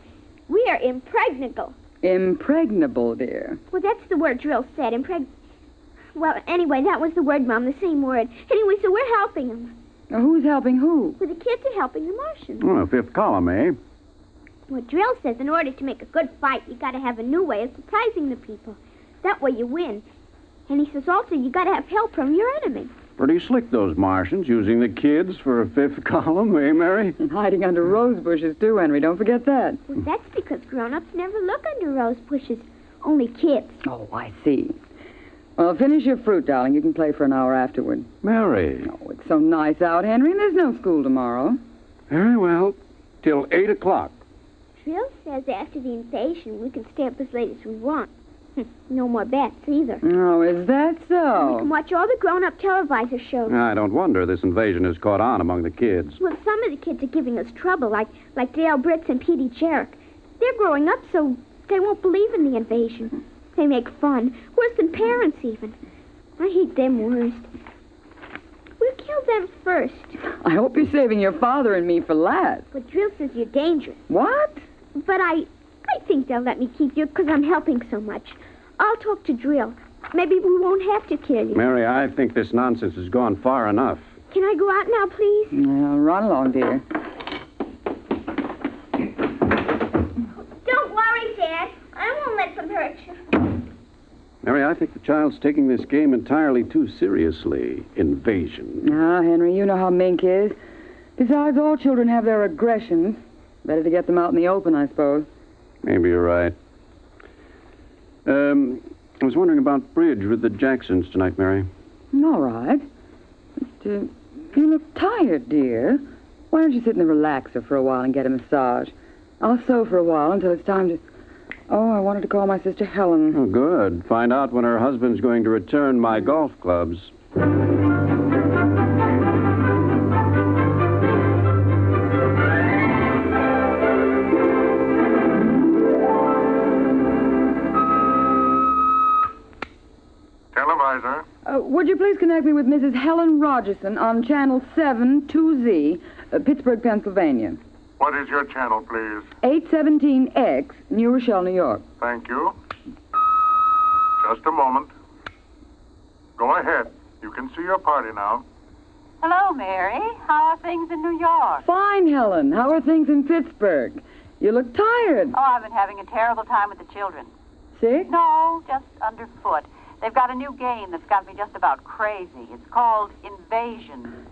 Speaker 8: We are impregnable.
Speaker 14: Impregnable, dear.
Speaker 8: Well, that's the word Drill said, Well, anyway, that was the word, Mom, the same word. Anyway, so we're helping them.
Speaker 14: Now, who's helping who?
Speaker 8: Well, the kids are helping the Martians.
Speaker 24: Oh, fifth column, eh?
Speaker 8: Well, Drill says in order to make a good fight, you gotta have a new way of surprising the people. That way you win. And he says also you gotta have help from your enemy.
Speaker 24: Pretty slick, those Martians, using the kids for a fifth column, eh, Mary?
Speaker 14: And hiding under rose bushes, too, Henry. Don't forget that.
Speaker 8: Well, that's because grown-ups never look under rose bushes. Only kids.
Speaker 14: Oh, I see. Well, finish your fruit, darling. You can play for an hour afterward.
Speaker 24: Mary.
Speaker 14: Oh, it's so nice out, Henry, and there's no school tomorrow.
Speaker 24: Very well. Till 8 o'clock.
Speaker 8: Drill says after the invasion, we can stay up as late as we want. No more bets, either.
Speaker 14: Oh, is that so?
Speaker 8: We can watch all the grown-up televisor shows.
Speaker 24: I don't wonder this invasion has caught on among the kids.
Speaker 8: Well, some of the kids are giving us trouble, like Dale Britz and Petey Jarrett. They're growing up so they won't believe in the invasion. They make fun, worse than parents even. I hate them worst. We'll kill them first.
Speaker 14: I hope you're saving your father and me for last.
Speaker 8: But Drill says you're dangerous.
Speaker 14: What?
Speaker 8: But I think they'll let me keep you because I'm helping so much. I'll talk to Drill. Maybe we won't have to kill you.
Speaker 24: Mary, I think this nonsense has gone far enough.
Speaker 8: Can I go out now, please?
Speaker 14: Well, run along, dear.
Speaker 8: Don't worry, Dad. I won't let them hurt you.
Speaker 24: Mary, I think the child's taking this game entirely too seriously. Invasion.
Speaker 14: Ah, Henry, you know how Mink is. Besides, all children have their aggressions. Better to get them out in the open, I suppose.
Speaker 24: Maybe you're right. I was wondering about bridge with the Jacksons tonight, Mary.
Speaker 14: All right. But, you look tired, dear. Why don't you sit in the relaxer for a while and get a massage? I'll sew for a while until it's time to... Oh, I wanted to call my sister Helen.
Speaker 24: Oh, good. Find out when her husband's going to return my golf clubs.
Speaker 15: Televisor.
Speaker 14: Would you please connect me with Mrs. Helen Rogerson on Channel 7-2Z, Pittsburgh, Pennsylvania?
Speaker 15: What is your channel, please?
Speaker 14: 817X, New Rochelle, New York.
Speaker 15: Thank you. Just a moment. Go ahead. You can see your party now.
Speaker 4: Hello, Mary. How are things in New York?
Speaker 14: Fine, Helen. How are things in Pittsburgh? You look tired.
Speaker 4: Oh, I've been having a terrible time with the children.
Speaker 14: Sick?
Speaker 4: No, just underfoot. They've got a new game that's got me just about crazy. It's called Invasion.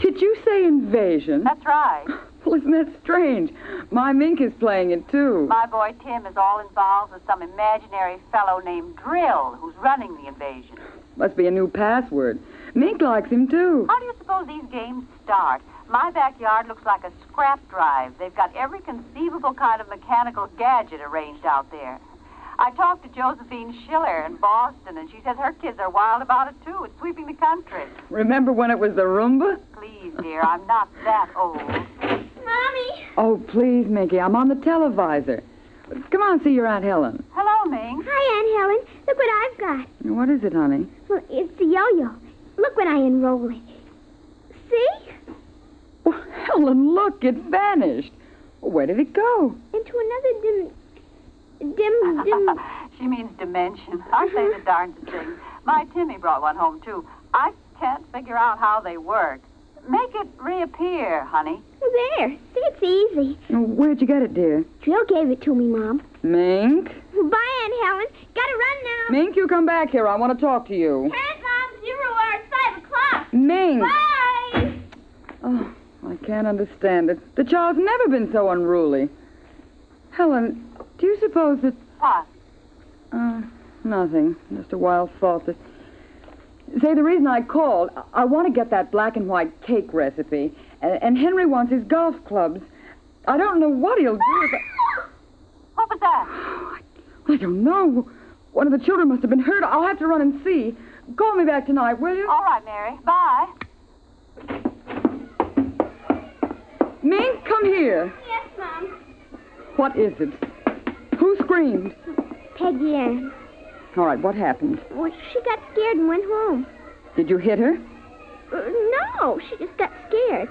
Speaker 14: Did you say invasion?
Speaker 4: That's right.
Speaker 14: Well, isn't that strange? My Mink is playing it, too.
Speaker 4: My boy Tim is all involved with some imaginary fellow named Drill who's running the invasion.
Speaker 14: Must be a new password. Mink likes him, too.
Speaker 4: How do you suppose these games start? My backyard looks like a scrap drive. They've got every conceivable kind of mechanical gadget arranged out there. I talked to Josephine Schiller in Boston, and she says her kids are wild about it, too. It's sweeping the country.
Speaker 14: Remember when it was the Roomba?
Speaker 4: Please, dear, I'm not that old.
Speaker 8: Mommy!
Speaker 14: Oh, please, Mickey, I'm on the televisor. Come on, see your Aunt Helen.
Speaker 4: Hello, Ming.
Speaker 8: Hi, Aunt Helen. Look what I've got.
Speaker 14: What is it, honey?
Speaker 8: Well, it's a yo-yo. Look when I unroll it. See?
Speaker 14: Well, Helen, look, it vanished. Where did it go?
Speaker 8: Into another dim...
Speaker 4: She means dimension. Aren't they the darndest things? My Timmy brought one home, too. I can't figure out how they work. Make it reappear, honey.
Speaker 8: There. See, it's easy.
Speaker 14: Where'd you get it, dear?
Speaker 8: Drill gave it to me, Mom.
Speaker 14: Mink?
Speaker 8: Bye, Aunt Helen. Gotta run now.
Speaker 14: Mink, you come back here. I want to talk to you.
Speaker 8: Here's Mom. 0 hour, 5 o'clock.
Speaker 14: Mink!
Speaker 8: Bye!
Speaker 14: Oh, I can't understand it. The child's never been so unruly. Helen, do you suppose that...
Speaker 4: What?
Speaker 14: Nothing. Just a wild thought that... Say, the reason I called, I want to get that black and white cake recipe, and Henry wants his golf clubs. I don't know what he'll do if
Speaker 4: What was that?
Speaker 14: I don't know. One of the children must have been hurt. I'll have to run and see. Call me back tonight, will you?
Speaker 4: All right, Mary. Bye.
Speaker 14: Mink, come here.
Speaker 8: Yes, Mom.
Speaker 14: What is it? Who screamed?
Speaker 8: Peggy Ann.
Speaker 14: All right, what happened?
Speaker 8: Well, she got scared and went home.
Speaker 14: Did you hit her?
Speaker 8: No, she just got scared.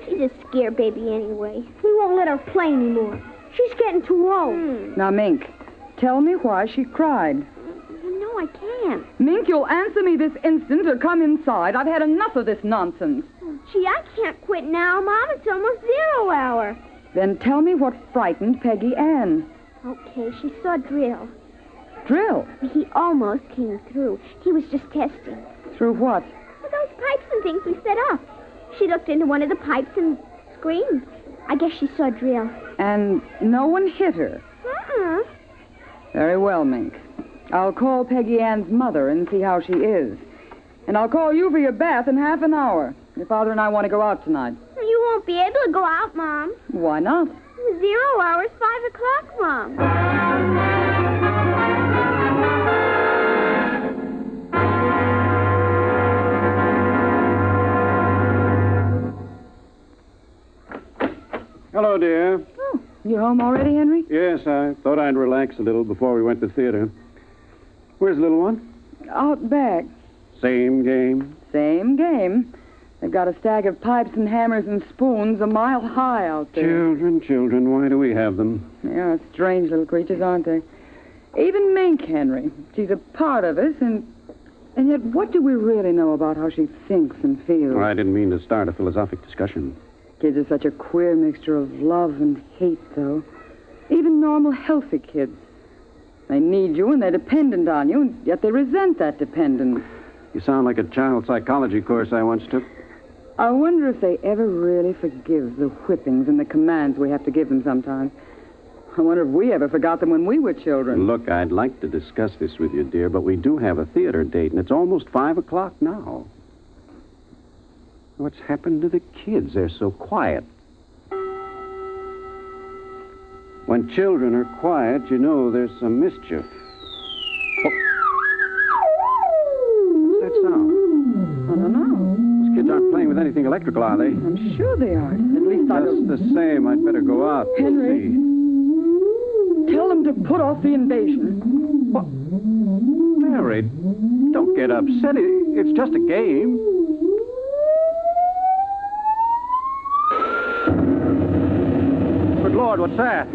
Speaker 8: She's a scare baby anyway. We won't let her play anymore. She's getting too old.
Speaker 14: Now, Mink, tell me why she cried.
Speaker 8: No, I can't.
Speaker 14: Mink, you'll answer me this instant or come inside. I've had enough of this nonsense.
Speaker 8: Gee, I can't quit now, Mom. It's almost 0 hour.
Speaker 14: Then tell me what frightened Peggy Ann.
Speaker 8: Okay, she saw Drill.
Speaker 14: Drill?
Speaker 8: He almost came through. He was just testing.
Speaker 14: Through what?
Speaker 8: Well, those pipes and things we set up. She looked into one of the pipes and screamed. I guess she saw Drill.
Speaker 14: And no one hit her?
Speaker 8: Uh-uh.
Speaker 14: Very well, Mink. I'll call Peggy Ann's mother and see how she is. And I'll call you for your bath in half an hour. Your father and I want to go out tonight.
Speaker 8: You won't be able to go out, Mom.
Speaker 14: Why not?
Speaker 8: 0 hours, 5 o'clock, Mom.
Speaker 24: Hello, dear.
Speaker 14: Oh, you home already, Henry?
Speaker 24: Yes, I thought I'd relax a little before we went to theater. Where's the little one?
Speaker 14: Out back.
Speaker 24: Same game?
Speaker 14: Same game. They've got a stack of pipes and hammers and spoons a mile high out there.
Speaker 24: Children, why do we have them?
Speaker 14: Yeah, strange little creatures, aren't they? Even Mink, Henry. She's a part of us, and yet what do we really know about how she thinks and feels?
Speaker 24: Oh, I didn't mean to start a philosophic discussion.
Speaker 14: Kids are such a queer mixture of love and hate, though. Even normal, healthy kids. They need you, and they're dependent on you, and yet they resent that dependence.
Speaker 24: You sound like a child psychology course I once took.
Speaker 14: I wonder if they ever really forgive the whippings and the commands we have to give them sometimes. I wonder if we ever forgot them when we were children.
Speaker 24: Look, I'd like to discuss this with you, dear, but we do have a theater date, and it's almost 5 o'clock now. What's happened to the kids? They're so quiet. When children are quiet, you know there's some mischief. What's that sound?
Speaker 14: I don't know.
Speaker 24: Those kids aren't playing with anything electrical, are they?
Speaker 14: I'm sure they aren't. At least I don't...
Speaker 24: Just the same, I'd better go out.
Speaker 14: Henry, tell them to put off the invasion.
Speaker 24: What? Mary, don't get upset. It's just a game. Good Lord, what's that?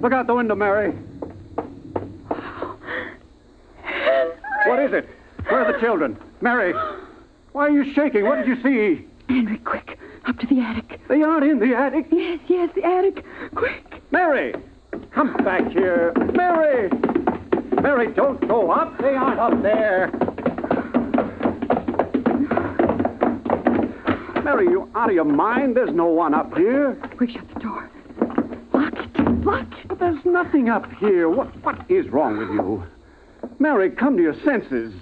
Speaker 24: Look out the window, Mary. What is it? Where are the children? Mary, why are you shaking? What did you see?
Speaker 14: Henry, quick. Up to the attic.
Speaker 24: They aren't in the attic?
Speaker 14: Yes, the attic. Quick.
Speaker 24: Mary, come back here. Mary! Mary, don't go up. They aren't up there. Mary, you out of your mind? There's no one up here.
Speaker 14: Quick, shut the door. Lock it.
Speaker 24: But there's nothing up here. What is wrong with you? Mary, come to your senses.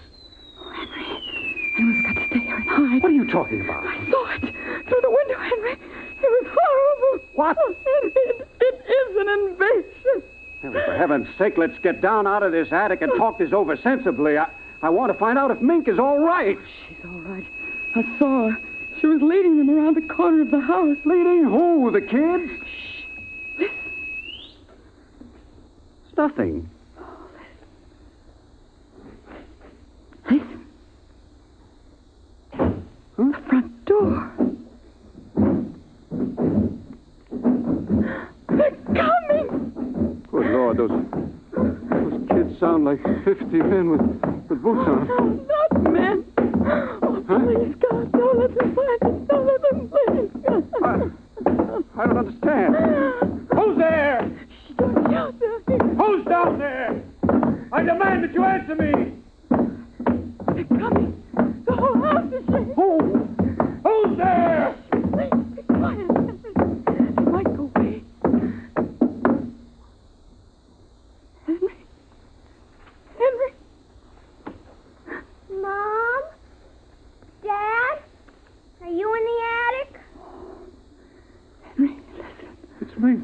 Speaker 14: Henry's got to stay here and hide.
Speaker 24: What are you talking about?
Speaker 14: I saw it through the window, Henry. It was horrible.
Speaker 24: What?
Speaker 14: Oh, Henry, it is an invasion.
Speaker 24: Mary, for heaven's sake, let's get down out of this attic and talk this over sensibly. I want to find out if Mink is all right.
Speaker 14: She's all right. I saw her. She was leading them around the corner of the house.
Speaker 24: Leading who? The kids?
Speaker 14: Shh. Listen.
Speaker 24: It's nothing.
Speaker 14: Listen. The front door. They're coming.
Speaker 24: Good Lord, those kids sound like 50 men with boots on.
Speaker 14: No, not men. Oh, please, God, don't let them find us. Don't let them please, God.
Speaker 24: I don't understand. Who's there?
Speaker 14: Shh, don't shout down here.
Speaker 24: Who's down there? I demand that you answer me.
Speaker 14: They're coming. The whole house is shaking.
Speaker 24: Who's there?
Speaker 14: Please, be quiet. They might go away. Henry.
Speaker 8: Mom? Dad? Are you in the attic?
Speaker 14: Henry, listen.
Speaker 24: It's Mink.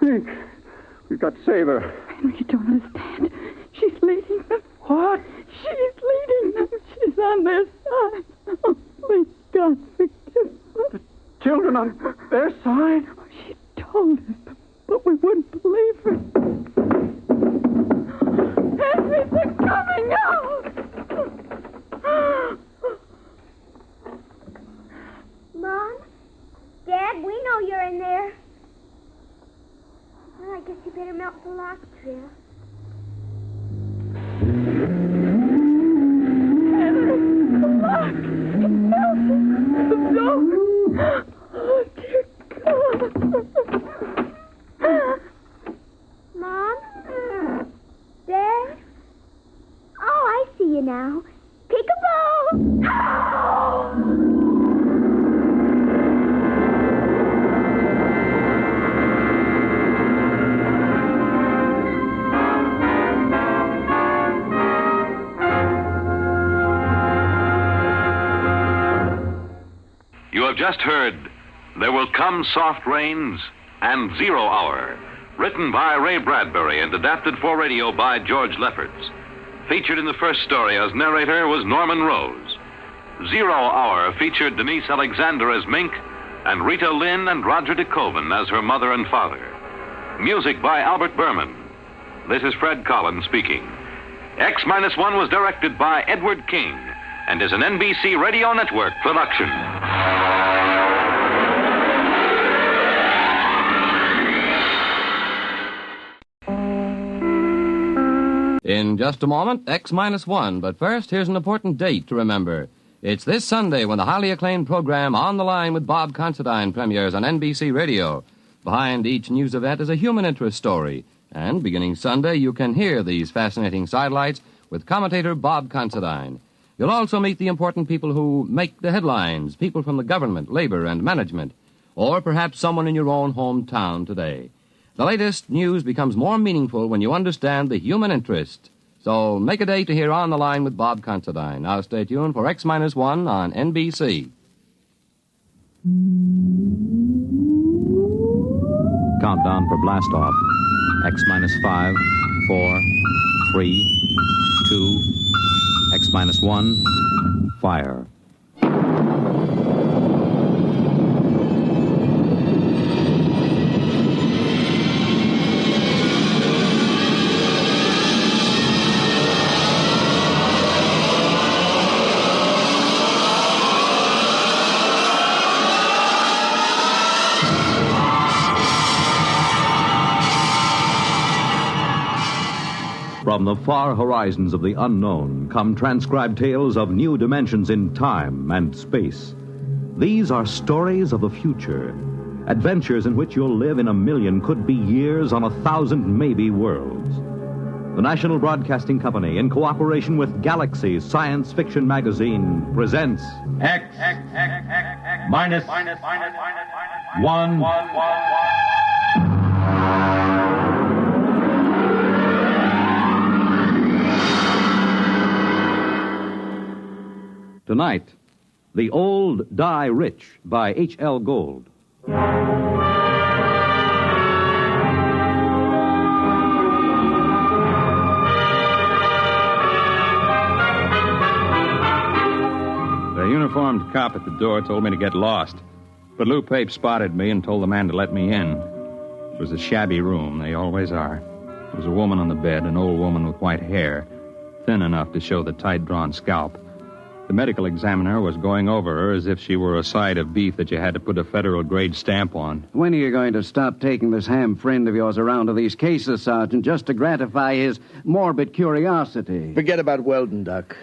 Speaker 24: Mink. We've got to save her.
Speaker 14: Henry, you don't understand. She's leading them.
Speaker 24: What?
Speaker 14: She's leading them. She's on their side. Oh, please, God, forgive them.
Speaker 24: The children on their side?
Speaker 14: Oh, she told us, but we wouldn't believe her. Henry, they're coming out!
Speaker 8: Mom? Dad, we know you're in there. Well, I guess you better melt the lock, Trill.
Speaker 14: Henry, the lock! It's melting! The door! Oh, dear God!
Speaker 12: have just heard There Will Come Soft Rains and 0 Hour, written by Ray Bradbury and adapted for radio by George Lefferts. Featured in the first story as narrator was Norman Rose. 0 Hour featured Denise Alexander as Mink and Rita Lynn and Roger DeKoven as her mother and father. Music by Albert Berman. This is Fred Collins speaking. X-1 was directed by Edward King and is an NBC Radio Network production.
Speaker 20: In just a moment, X-1, but first, here's an important date to remember. It's this Sunday when the highly acclaimed program On the Line with Bob Considine premieres on NBC Radio. Behind each news event is a human interest story, and beginning Sunday, you can hear these fascinating sidelights with commentator Bob Considine. You'll also meet the important people who make the headlines, people from the government, labor, and management, or perhaps someone in your own hometown today. The latest news becomes more meaningful when you understand the human interest. So make a day to hear On the Line with Bob Considine. Now stay tuned for X-1 on NBC.
Speaker 12: Countdown for blastoff. X-5, 4, 3, 2, X-1, fire. From the far horizons of the unknown come transcribed tales of new dimensions in time and space. These are stories of the future, adventures in which you'll live in a million, could be years, on 1,000 maybe worlds. The National Broadcasting Company, in cooperation with Galaxy Science Fiction Magazine, presents
Speaker 13: X-1.
Speaker 12: Tonight, The Old Die Rich by H.L. Gold.
Speaker 5: The uniformed cop at the door told me to get lost. But Lou Pape spotted me and told the man to let me in. It was a shabby room. They always are. There was a woman on the bed, an old woman with white hair, thin enough to show the tight-drawn scalp. The medical examiner was going over her as if she were a side of beef that you had to put a federal-grade stamp on.
Speaker 6: When are you going to stop taking this ham friend of yours around to these cases, Sergeant, just to gratify his morbid curiosity?
Speaker 11: Forget about Weldon, Doc.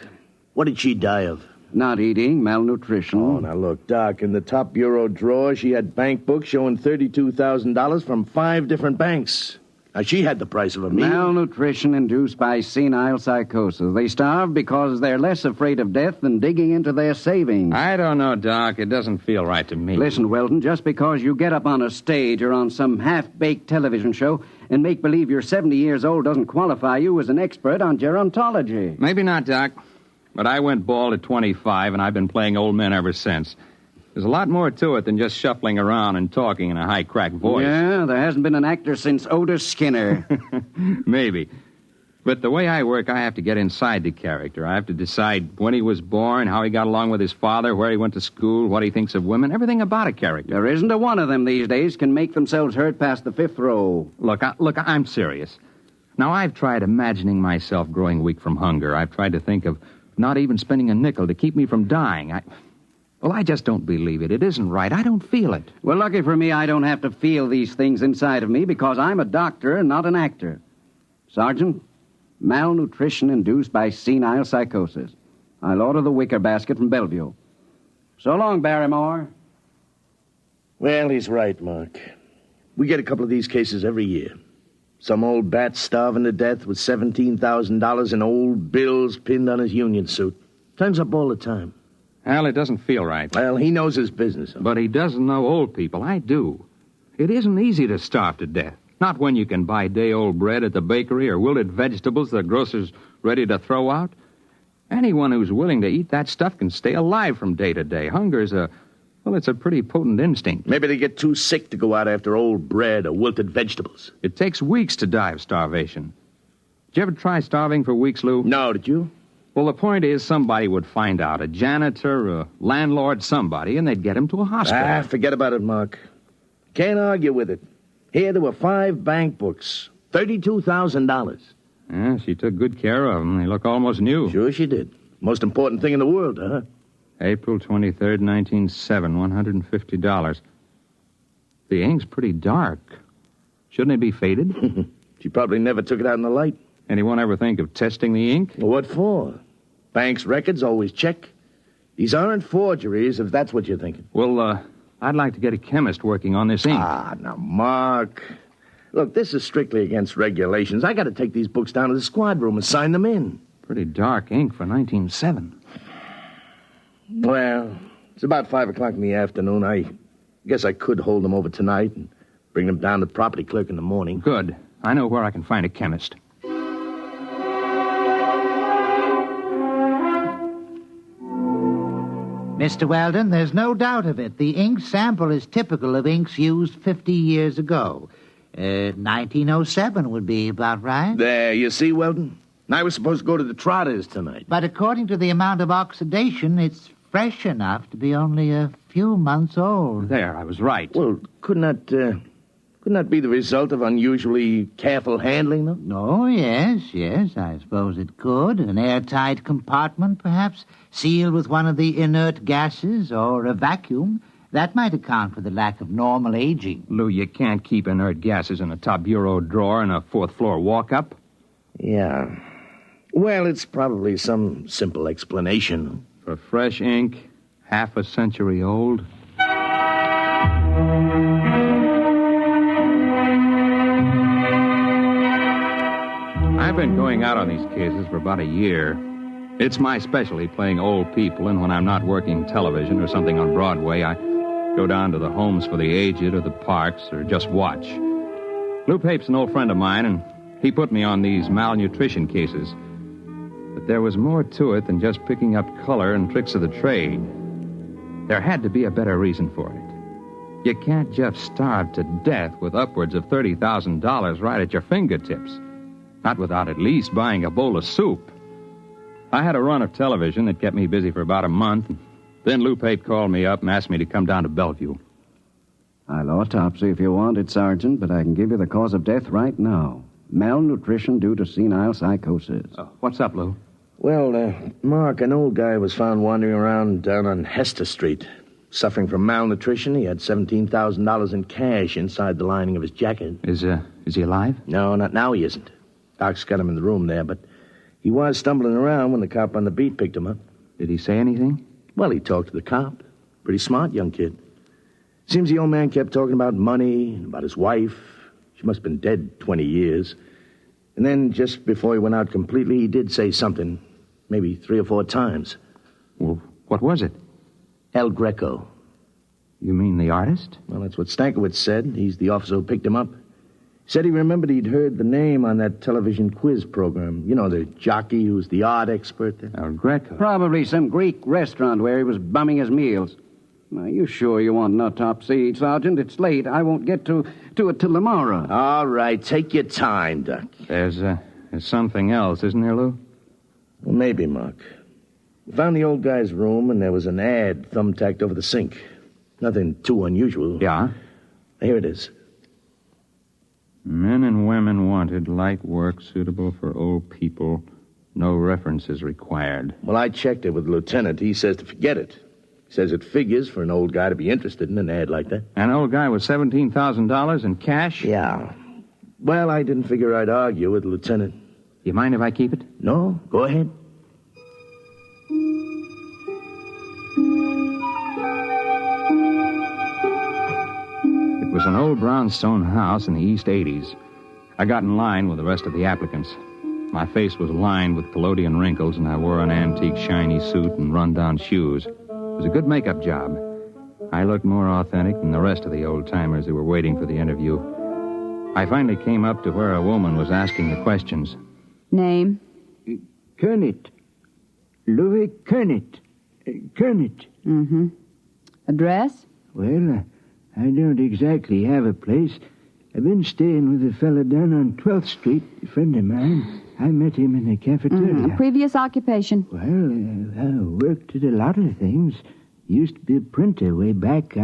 Speaker 11: What did she die of?
Speaker 6: Not eating, malnutrition.
Speaker 11: Oh, now look, Doc, in the top bureau drawer, she had bank books showing $32,000 from 5 different banks. Now, she had the price of a meal.
Speaker 6: Malnutrition induced by senile psychosis. They starve because they're less afraid of death than digging into their savings.
Speaker 5: I don't know, Doc. It doesn't feel right to me.
Speaker 6: Listen, Weldon, just because you get up on a stage or on some half-baked television show and make believe you're 70 years old doesn't qualify you as an expert on gerontology.
Speaker 5: Maybe not, Doc. But I went bald at 25, and I've been playing old men ever since. There's a lot more to it than just shuffling around and talking in a high-cracked voice.
Speaker 6: Yeah, there hasn't been an actor since Otis Skinner.
Speaker 5: Maybe. But the way I work, I have to get inside the character. I have to decide when he was born, how he got along with his father, where he went to school, what he thinks of women, everything about a character.
Speaker 6: There isn't a one of them these days can make themselves heard past the 5th row.
Speaker 5: Look, I'm serious. Now, I've tried imagining myself growing weak from hunger. I've tried to think of not even spending a nickel to keep me from dying. Well, I just don't believe it. It isn't right. I don't feel it.
Speaker 6: Well, lucky for me, I don't have to feel these things inside of me because I'm a doctor and not an actor. Sergeant, malnutrition induced by senile psychosis. I'll order the wicker basket from Bellevue. So long, Barrymore.
Speaker 11: Well, he's right, Mark. We get a couple of these cases every year. Some old bat starving to death with $17,000 in old bills pinned on his union suit. Turns up all the time.
Speaker 5: Well, it doesn't feel right.
Speaker 11: Well, he knows his business.
Speaker 5: But he doesn't know old people. I do. It isn't easy to starve to death. Not when you can buy day-old bread at the bakery or wilted vegetables the grocer's ready to throw out. Anyone who's willing to eat that stuff can stay alive from day to day. Hunger's a Well, it's a pretty potent instinct.
Speaker 9: Maybe they get too sick to go out after old bread or wilted vegetables.
Speaker 5: It takes weeks to die of starvation. Did you ever try starving for weeks, Lou?
Speaker 9: No, did you?
Speaker 5: Well, the point is somebody would find out, a janitor, a landlord, somebody, and they'd get him to a hospital.
Speaker 9: Forget about it, Mark. Can't argue with it. Here there were 5 bank books, $32,000.
Speaker 5: Yeah, she took good care of them. They look almost new.
Speaker 9: Sure she did. Most important thing in the world, huh?
Speaker 5: April 23rd, 1907, $150. The ink's pretty dark. Shouldn't it be faded?
Speaker 9: She probably never took it out in the light.
Speaker 5: Anyone ever think of testing the ink?
Speaker 9: Well, what for? Bank's records always check. These aren't forgeries, if that's what you're thinking.
Speaker 5: Well, I'd like to get a chemist working on this ink.
Speaker 9: Now, Mark. Look, this is strictly against regulations. I got to take these books down to the squad room and sign them in.
Speaker 5: Pretty dark ink for 1907.
Speaker 9: Well, it's about 5 o'clock in the afternoon. I guess I could hold them over tonight and bring them down to the property clerk in the morning.
Speaker 5: Good. I know where I can find a chemist.
Speaker 16: Mr. Weldon, there's no doubt of it. The ink sample is typical of inks used 50 years ago. 1907 would be about right.
Speaker 9: There, you see, Weldon? I was supposed to go to the Trotters tonight.
Speaker 16: But according to the amount of oxidation, it's fresh enough to be only a few months old.
Speaker 5: There, I was right.
Speaker 9: Well, couldn't that be the result of unusually careful handling, though?
Speaker 16: Oh, yes, I suppose it could. An airtight compartment, perhaps, sealed with one of the inert gases or a vacuum. That might account for the lack of normal aging.
Speaker 5: Lou, you can't keep inert gases in a top bureau drawer in a 4th-floor walk-up.
Speaker 9: Yeah. Well, it's probably some simple explanation.
Speaker 5: For fresh ink, half a century old. I've been going out on these cases for about a year. It's my specialty, playing old people, and when I'm not working television or something on Broadway, I go down to the homes for the aged or the parks or just watch. Lou Pape's an old friend of mine, and he put me on these malnutrition cases. But there was more to it than just picking up color and tricks of the trade. There had to be a better reason for it. You can't just starve to death with upwards of $30,000 right at your fingertips. Not without at least buying a bowl of soup. I had a run of television that kept me busy for about a month. Then Lou Pape called me up and asked me to come down to Bellevue.
Speaker 6: I'll autopsy if you want it, Sergeant, but I can give you the cause of death right now. Malnutrition due to senile psychosis.
Speaker 5: What's up, Lou?
Speaker 9: Well, Mark, an old guy was found wandering around down on Hester Street. Suffering from malnutrition, he had $17,000 in cash inside the lining of his jacket.
Speaker 5: Is he alive?
Speaker 9: No, not now he isn't. Doc's got him in the room there, but he was stumbling around when the cop on the beat picked him up.
Speaker 5: Did he say anything?
Speaker 9: Well, he talked to the cop. Pretty smart young kid. Seems the old man kept talking about money, about his wife. She must have been dead 20 years. And then, just before he went out completely, he did say something, maybe 3 or 4 times.
Speaker 5: Well, what was it?
Speaker 9: El Greco.
Speaker 5: You mean the artist?
Speaker 9: Well, that's what Stankiewicz said. He's the officer who picked him up. Said he remembered he'd heard the name on that television quiz program. You know, the jockey who's the art expert there.
Speaker 5: El Greco.
Speaker 6: Probably some Greek restaurant where he was bumming his meals. Are you sure you want an autopsy, Sergeant? It's late. I won't get to it till tomorrow.
Speaker 9: All right, take your time, Doc.
Speaker 5: There's something else, isn't there, Lou?
Speaker 9: Well, maybe, Mark. We found the old guy's room, and there was an ad thumbtacked over the sink. Nothing too unusual.
Speaker 5: Yeah?
Speaker 9: Here it is.
Speaker 5: Men and women wanted, light work suitable for old people. No references required.
Speaker 9: Well, I checked it with the lieutenant. He says to forget it. He says it figures for an old guy to be interested in an ad like that.
Speaker 5: An old guy with $17,000 in cash?
Speaker 9: Yeah. Well, I didn't figure I'd argue with the lieutenant.
Speaker 5: You mind if I keep it?
Speaker 9: No, go ahead.
Speaker 5: It was an old brownstone house in the East 80s. I got in line with the rest of the applicants. My face was lined with collodion wrinkles, and I wore an antique shiny suit and run-down shoes. It was a good makeup job. I looked more authentic than the rest of the old-timers who were waiting for the interview. I finally came up to where a woman was asking the questions.
Speaker 17: Name?
Speaker 11: Kernet. Louis Kernet. Kernet.
Speaker 17: Mm-hmm.
Speaker 3: Address?
Speaker 7: Well, I don't exactly have a place. I've been staying with a fella down on 12th Street, a friend of mine. I met him in the cafeteria.
Speaker 3: Previous occupation?
Speaker 7: Well, I worked at a lot of things. Used to be a printer way back.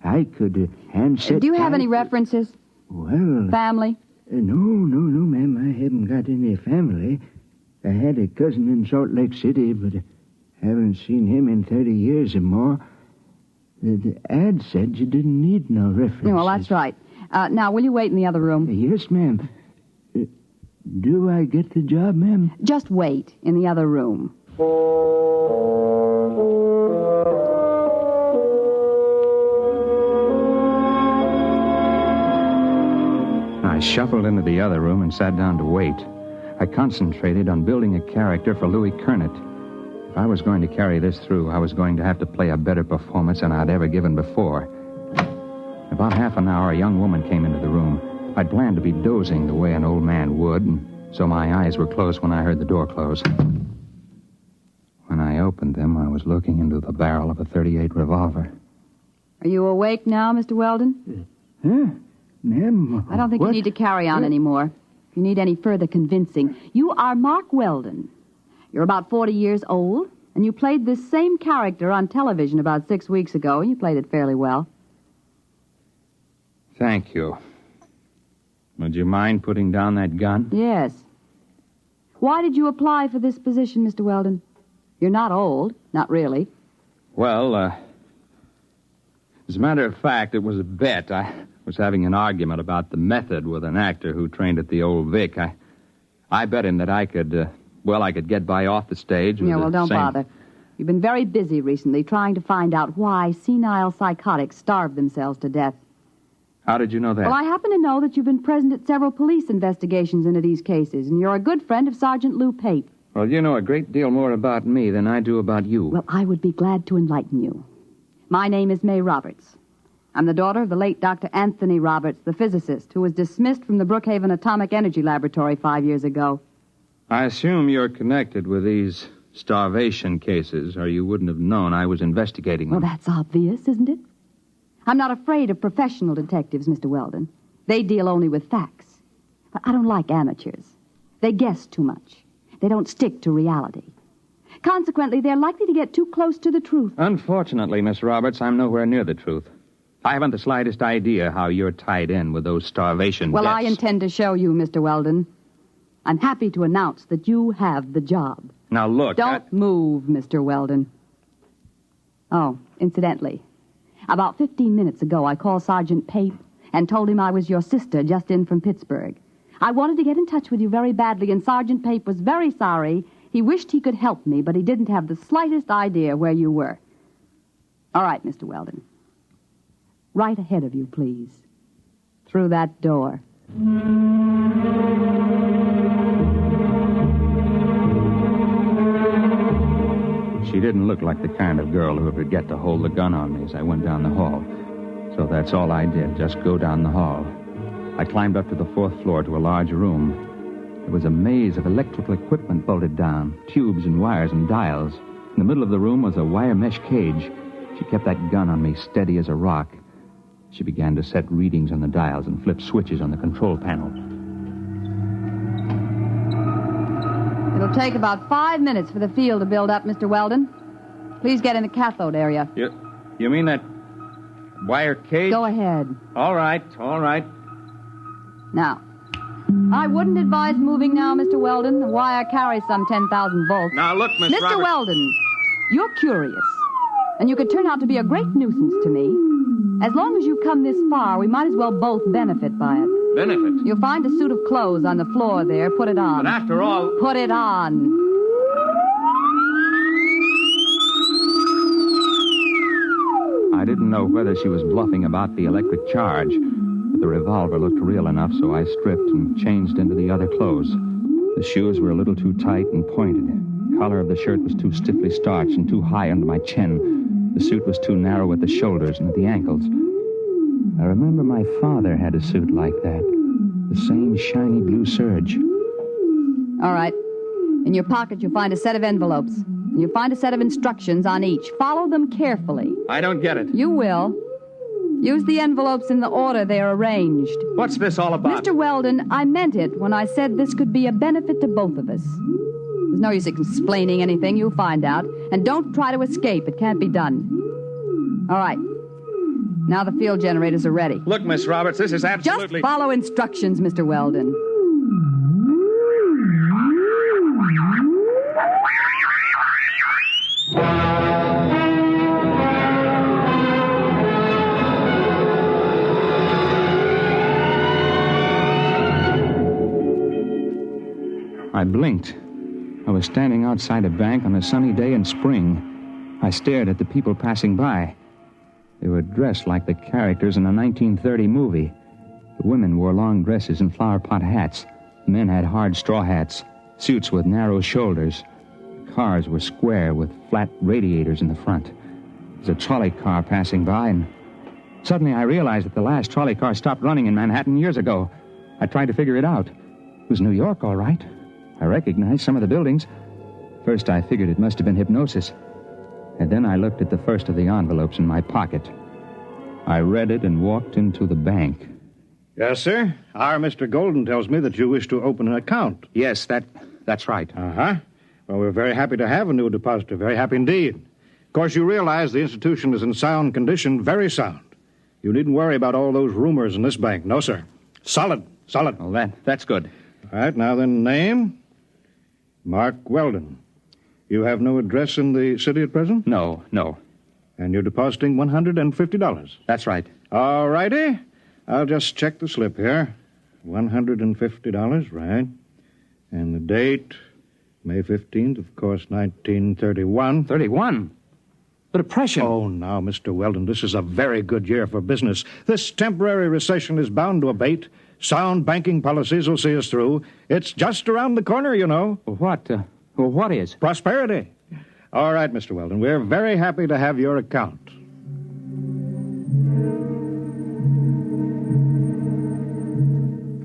Speaker 7: I could handset...
Speaker 3: Do you have any references?
Speaker 7: Well...
Speaker 3: Family?
Speaker 7: No, ma'am. I haven't got any family. I had a cousin in Salt Lake City, but I haven't seen him in 30 years or more. The ad said you didn't need no references.
Speaker 3: Yeah, well, that's right. Now, will you wait in the other room?
Speaker 7: Yes, ma'am. Do I get the job, ma'am?
Speaker 3: Just wait in the other room.
Speaker 5: I shuffled into the other room and sat down to wait. I concentrated on building a character for Louis Kernet. If I was going to carry this through, I was going to have to play a better performance than I'd ever given before. About half an hour, a young woman came into the room. I'd planned to be dozing the way an old man would, and so my eyes were closed when I heard the door close. When I opened them, I was looking into the barrel of a .38 revolver.
Speaker 3: Are you awake now, Mr. Weldon?
Speaker 7: Huh? Ma'am?
Speaker 3: I don't think you need to carry on anymore. If you need any further convincing, you are Mark Weldon. You're about 40 years old, and you played this same character on television about 6 weeks ago. You played it fairly well.
Speaker 5: Thank you. Would you mind putting down that gun?
Speaker 3: Yes. Why did you apply for this position, Mr. Weldon? You're not old. Not really.
Speaker 5: Well, as a matter of fact, it was a bet. I was having an argument about the method with an actor who trained at the Old Vic. I bet him that I could get by off the stage.
Speaker 3: Yeah, well, don't bother. You've been very busy recently trying to find out why senile psychotics starve themselves to death.
Speaker 5: How did you know that?
Speaker 3: Well, I happen to know that you've been present at several police investigations into these cases, and you're a good friend of Sergeant Lou Pape.
Speaker 5: Well, you know a great deal more about me than I do about you.
Speaker 3: Well, I would be glad to enlighten you. My name is May Roberts. I'm the daughter of the late Dr. Anthony Roberts, the physicist, who was dismissed from the Brookhaven Atomic Energy Laboratory 5 years ago.
Speaker 5: I assume you're connected with these starvation cases, or you wouldn't have known I was investigating them.
Speaker 3: Well, that's obvious, isn't it? I'm not afraid of professional detectives, Mr. Weldon. They deal only with facts. But I don't like amateurs. They guess too much. They don't stick to reality. Consequently, they're likely to get too close to the truth.
Speaker 5: Unfortunately, Miss Roberts, I'm nowhere near the truth. I haven't the slightest idea how you're tied in with those starvation
Speaker 3: Well,
Speaker 5: deaths.
Speaker 3: I intend to show you, Mr. Weldon. I'm happy to announce that you have the job.
Speaker 5: Now, look...
Speaker 3: Don't move, Mr. Weldon. Oh, incidentally, about 15 minutes ago, I called Sergeant Pape and told him I was your sister just in from Pittsburgh. I wanted to get in touch with you very badly, and Sergeant Pape was very sorry. He wished he could help me, but he didn't have the slightest idea where you were. All right, Mr. Weldon. Right ahead of you, please. Through that door.
Speaker 5: She didn't look like the kind of girl who would forget to hold the gun on me as I went down the hall. So that's all I did, just go down the hall. I climbed up to the 4th floor to a large room. There was a maze of electrical equipment bolted down, tubes and wires and dials. In the middle of the room was a wire mesh cage. She kept that gun on me, steady as a rock. She began to set readings on the dials and flip switches on the control panel.
Speaker 3: It'll take about 5 minutes for the field to build up, Mr. Weldon. Please get in the cathode area.
Speaker 5: You mean that wire cage?
Speaker 3: Go ahead.
Speaker 5: All right.
Speaker 3: Now, I wouldn't advise moving now, Mr. Weldon. The wire carries some 10,000 volts.
Speaker 5: Now, look, Miss
Speaker 3: Mr.
Speaker 5: Roberts.
Speaker 3: Weldon, you're curious, and you could turn out to be a great nuisance to me. As long as you've come this far, we might as well both benefit by it.
Speaker 5: Benefit?
Speaker 3: You'll find a suit of clothes on the floor there. Put it on.
Speaker 5: But after all...
Speaker 3: Put it on.
Speaker 5: I didn't know whether she was bluffing about the electric charge, but the revolver looked real enough, so I stripped and changed into the other clothes. The shoes were a little too tight and pointed. The collar of the shirt was too stiffly starched and too high under my chin. The suit was too narrow at the shoulders and at the ankles. I remember my father had a suit like that. The same shiny blue serge.
Speaker 3: All right. In your pocket, you'll find a set of envelopes.
Speaker 2: You'll find a set of instructions on each. Follow them carefully.
Speaker 17: I don't get it.
Speaker 2: You will. Use the envelopes in the order they are arranged.
Speaker 17: What's this all about?
Speaker 2: Mr. Weldon, I meant it when I said this could be a benefit to both of us. There's no use explaining anything. You'll find out. And don't try to escape. It can't be done. All right. Now the field generators are ready.
Speaker 17: Look, Miss Roberts, this is absolutely...
Speaker 2: Just follow instructions, Mr. Weldon.
Speaker 19: I blinked. I was standing outside a bank on a sunny day in spring. I stared at the people passing by. They were dressed like the characters in a 1930 movie. The women wore long dresses and flower pot hats. The men had hard straw hats, suits with narrow shoulders. Cars were square with flat radiators in the front. There was a trolley car passing by, and suddenly I realized that the last trolley car stopped running in Manhattan years ago. I tried to figure it out. It was New York, all right. I recognized some of the buildings. First, I figured it must have been hypnosis. And then I looked at the first of the envelopes in my pocket. I read it and walked into the bank.
Speaker 21: Yes, sir. Our Mr. Golden tells me that you wish to open an account.
Speaker 19: Yes, that's right.
Speaker 21: Uh-huh. Well, we're very happy to have a new depositor. Very happy indeed. Of course, you realize the institution is in sound condition, very sound. You needn't worry about all those rumors in this bank. No, sir. Solid.
Speaker 19: Well, that's good.
Speaker 21: All right, now then, name? Mark Weldon. You have no address in the city at present?
Speaker 19: No.
Speaker 21: And you're depositing $150?
Speaker 19: That's right.
Speaker 21: All righty. I'll just check the slip here. $150, right. And the date, May 15th, of course, 1931.
Speaker 19: 31? The Depression.
Speaker 21: Oh, now, Mr. Weldon, this is a very good year for business. This temporary recession is bound to abate. Sound banking policies will see us through. It's just around the corner, you know.
Speaker 19: What is?
Speaker 21: Prosperity. All right, Mr. Weldon, we're very happy to have your account.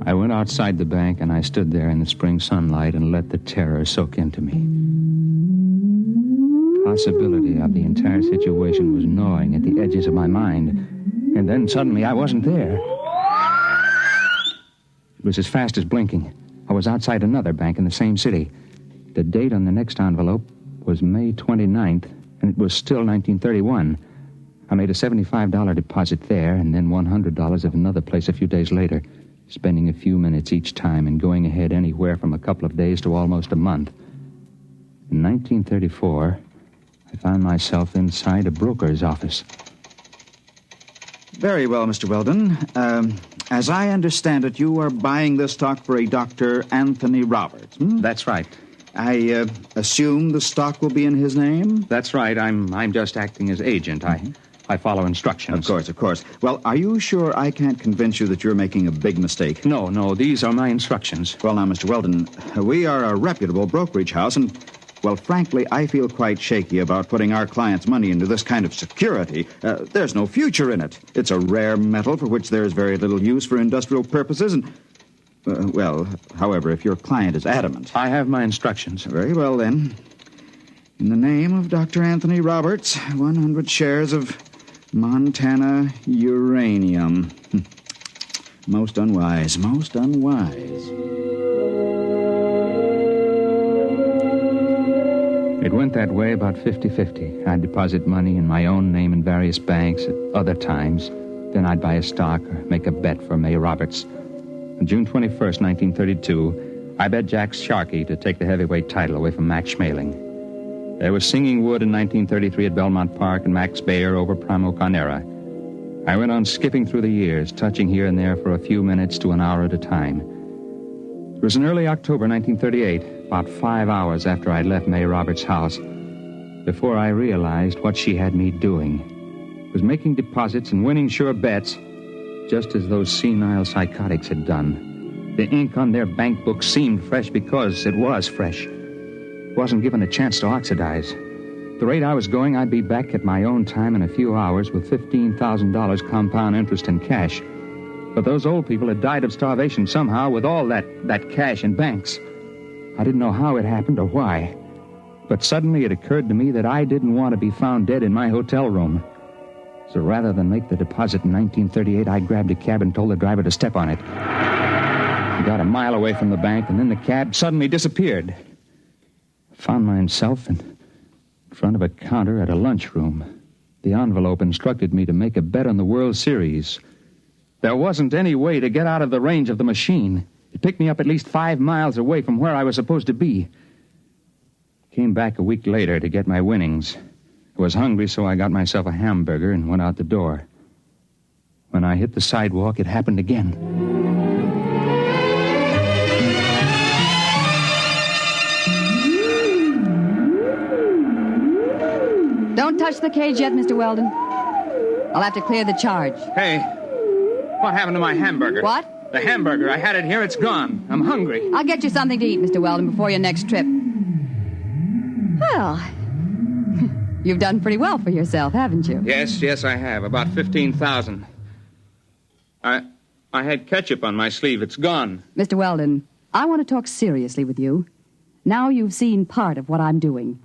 Speaker 19: I went outside the bank and I stood there in the spring sunlight and let the terror soak into me. The possibility of the entire situation was gnawing at the edges of my mind. And then suddenly I wasn't there. It was as fast as blinking. I was outside another bank in the same city. The date on the next envelope was May 29th, and it was still 1931. I made a $75 deposit there, and then $100 at another place a few days later, spending a few minutes each time and going ahead anywhere from a couple of days to almost a month. In 1934, I found myself inside a broker's office.
Speaker 25: Very well, Mr. Weldon. As I understand it, you are buying this stock for a Dr. Anthony Roberts.
Speaker 19: That's right.
Speaker 25: I assume the stock will be in his name?
Speaker 19: That's right. I'm just acting as agent. I follow instructions.
Speaker 25: Of course. Well, are you sure I can't convince you that you're making a big mistake?
Speaker 19: No. These are my instructions.
Speaker 25: Well, now, Mr. Weldon, we are a reputable brokerage house, and, well, frankly, I feel quite shaky about putting our clients' money into this kind of security. There's no future in it. It's a rare metal for which there's very little use for industrial purposes, and... however, if your client is adamant...
Speaker 19: I have my instructions.
Speaker 25: Very well, then. In the name of Dr. Anthony Roberts, 100 shares of Montana uranium. Most unwise.
Speaker 19: It went that way about 50-50. I'd deposit money in my own name in various banks at other times. Then I'd buy a stock or make a bet for May Roberts. On June 21st, 1932, I bet Jack Sharkey to take the heavyweight title away from Max Schmeling. There was Singing Wood in 1933 at Belmont Park and Max Bayer over Primo Carnera. I went on skipping through the years, touching here and there for a few minutes to an hour at a time. It was in early October 1938, about 5 hours after I'd left May Roberts' house, before I realized what she had me doing. It was making deposits and winning sure bets, just as those senile psychotics had done. The ink on their bank books seemed fresh because it was fresh. It wasn't given a chance to oxidize. At the rate I was going, I'd be back at my own time in a few hours with $15,000 compound interest in cash. But those old people had died of starvation somehow with all that cash in banks. I didn't know how it happened or why. But suddenly it occurred to me that I didn't want to be found dead in my hotel room. So rather than make the deposit in 1938, I grabbed a cab and told the driver to step on it. We got a mile away from the bank, and then the cab suddenly disappeared. I found myself in front of a counter at a lunchroom. The envelope instructed me to make a bet on the World Series. There wasn't any way to get out of the range of the machine. It picked me up at least 5 miles away from where I was supposed to be. Came back a week later to get my winnings. I was hungry, so I got myself a hamburger and went out the door. When I hit the sidewalk, it happened again.
Speaker 2: Don't touch the cage yet, Mr. Weldon. I'll have to clear the charge.
Speaker 19: Hey, what happened to my hamburger?
Speaker 2: What?
Speaker 19: The hamburger. I had it here. It's gone. I'm hungry.
Speaker 2: I'll get you something to eat, Mr. Weldon, before your next trip. Well, you've done pretty well for yourself, haven't you?
Speaker 19: Yes, I have. About 15,000. I had ketchup on my sleeve. It's gone.
Speaker 2: Mr. Weldon, I want to talk seriously with you. Now you've seen part of what I'm doing.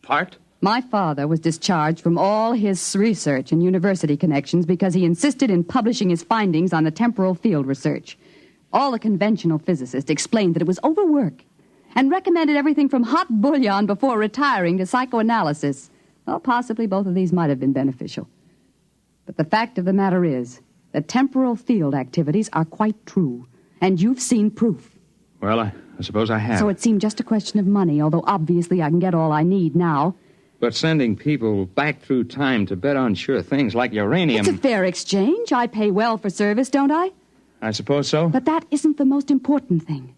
Speaker 19: Part?
Speaker 2: My father was discharged from all his research and university connections because he insisted in publishing his findings on the temporal field research. All the conventional physicists explained that it was overwork and recommended everything from hot bouillon before retiring to psychoanalysis. Well, possibly both of these might have been beneficial. But the fact of the matter is that temporal field activities are quite true, and you've seen proof.
Speaker 19: Well, I suppose I have.
Speaker 2: So it seemed just a question of money, although obviously I can get all I need now.
Speaker 19: But sending people back through time to bet on sure things like uranium...
Speaker 2: It's a fair exchange. I pay well for service, don't I?
Speaker 19: I suppose so.
Speaker 2: But that isn't the most important thing.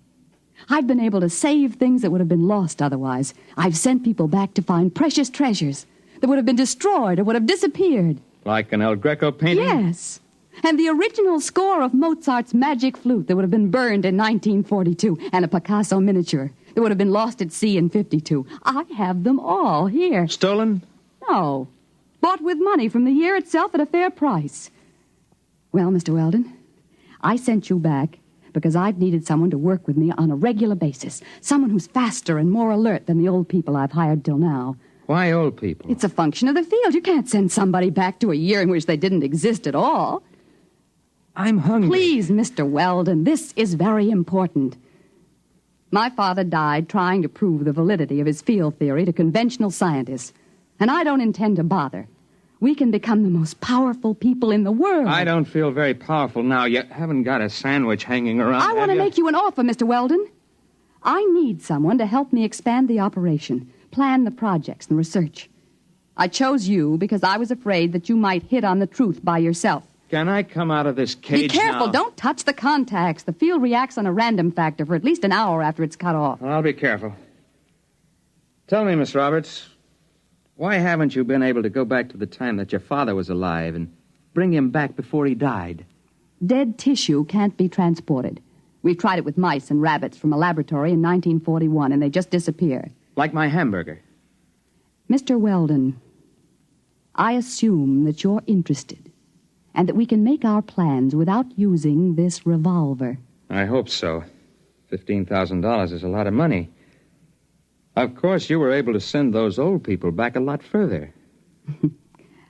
Speaker 2: I've been able to save things that would have been lost otherwise. I've sent people back to find precious treasures that would have been destroyed or would have disappeared.
Speaker 19: Like an El Greco painting?
Speaker 2: Yes. And the original score of Mozart's Magic Flute that would have been burned in 1942, and a Picasso miniature that would have been lost at sea in 52. I have them all here.
Speaker 19: Stolen?
Speaker 2: No. Bought with money from the year itself at a fair price. Well, Mr. Weldon, I sent you back because I've needed someone to work with me on a regular basis. Someone who's faster and more alert than the old people I've hired till now.
Speaker 19: Why old people?
Speaker 2: It's a function of the field. You can't send somebody back to a year in which they didn't exist at all.
Speaker 19: I'm hungry.
Speaker 2: Please, Mr. Weldon, this is very important. My father died trying to prove the validity of his field theory to conventional scientists, and I don't intend to bother. We can become the most powerful people in the world.
Speaker 19: I don't feel very powerful now. You haven't got a sandwich hanging around.
Speaker 2: I want to make you an offer, Mr. Weldon. I need someone to help me expand the operation, plan the projects and research. I chose you because I was afraid that you might hit on the truth by yourself.
Speaker 19: Can I come out of this cage
Speaker 2: Be careful.
Speaker 19: now?
Speaker 2: Don't touch the contacts. The field reacts on a random factor for at least an hour after it's cut off.
Speaker 19: I'll be careful. Tell me, Miss Roberts, why haven't you been able to go back to the time that your father was alive and bring him back before he died?
Speaker 2: Dead tissue can't be transported. We've tried it with mice and rabbits from a laboratory in 1941, and they just disappear.
Speaker 19: Like my hamburger.
Speaker 2: Mr. Weldon, I assume that you're interested and that we can make our plans without using this revolver.
Speaker 19: I hope so. $15,000 is a lot of money. Of course, you were able to send those old people back a lot further.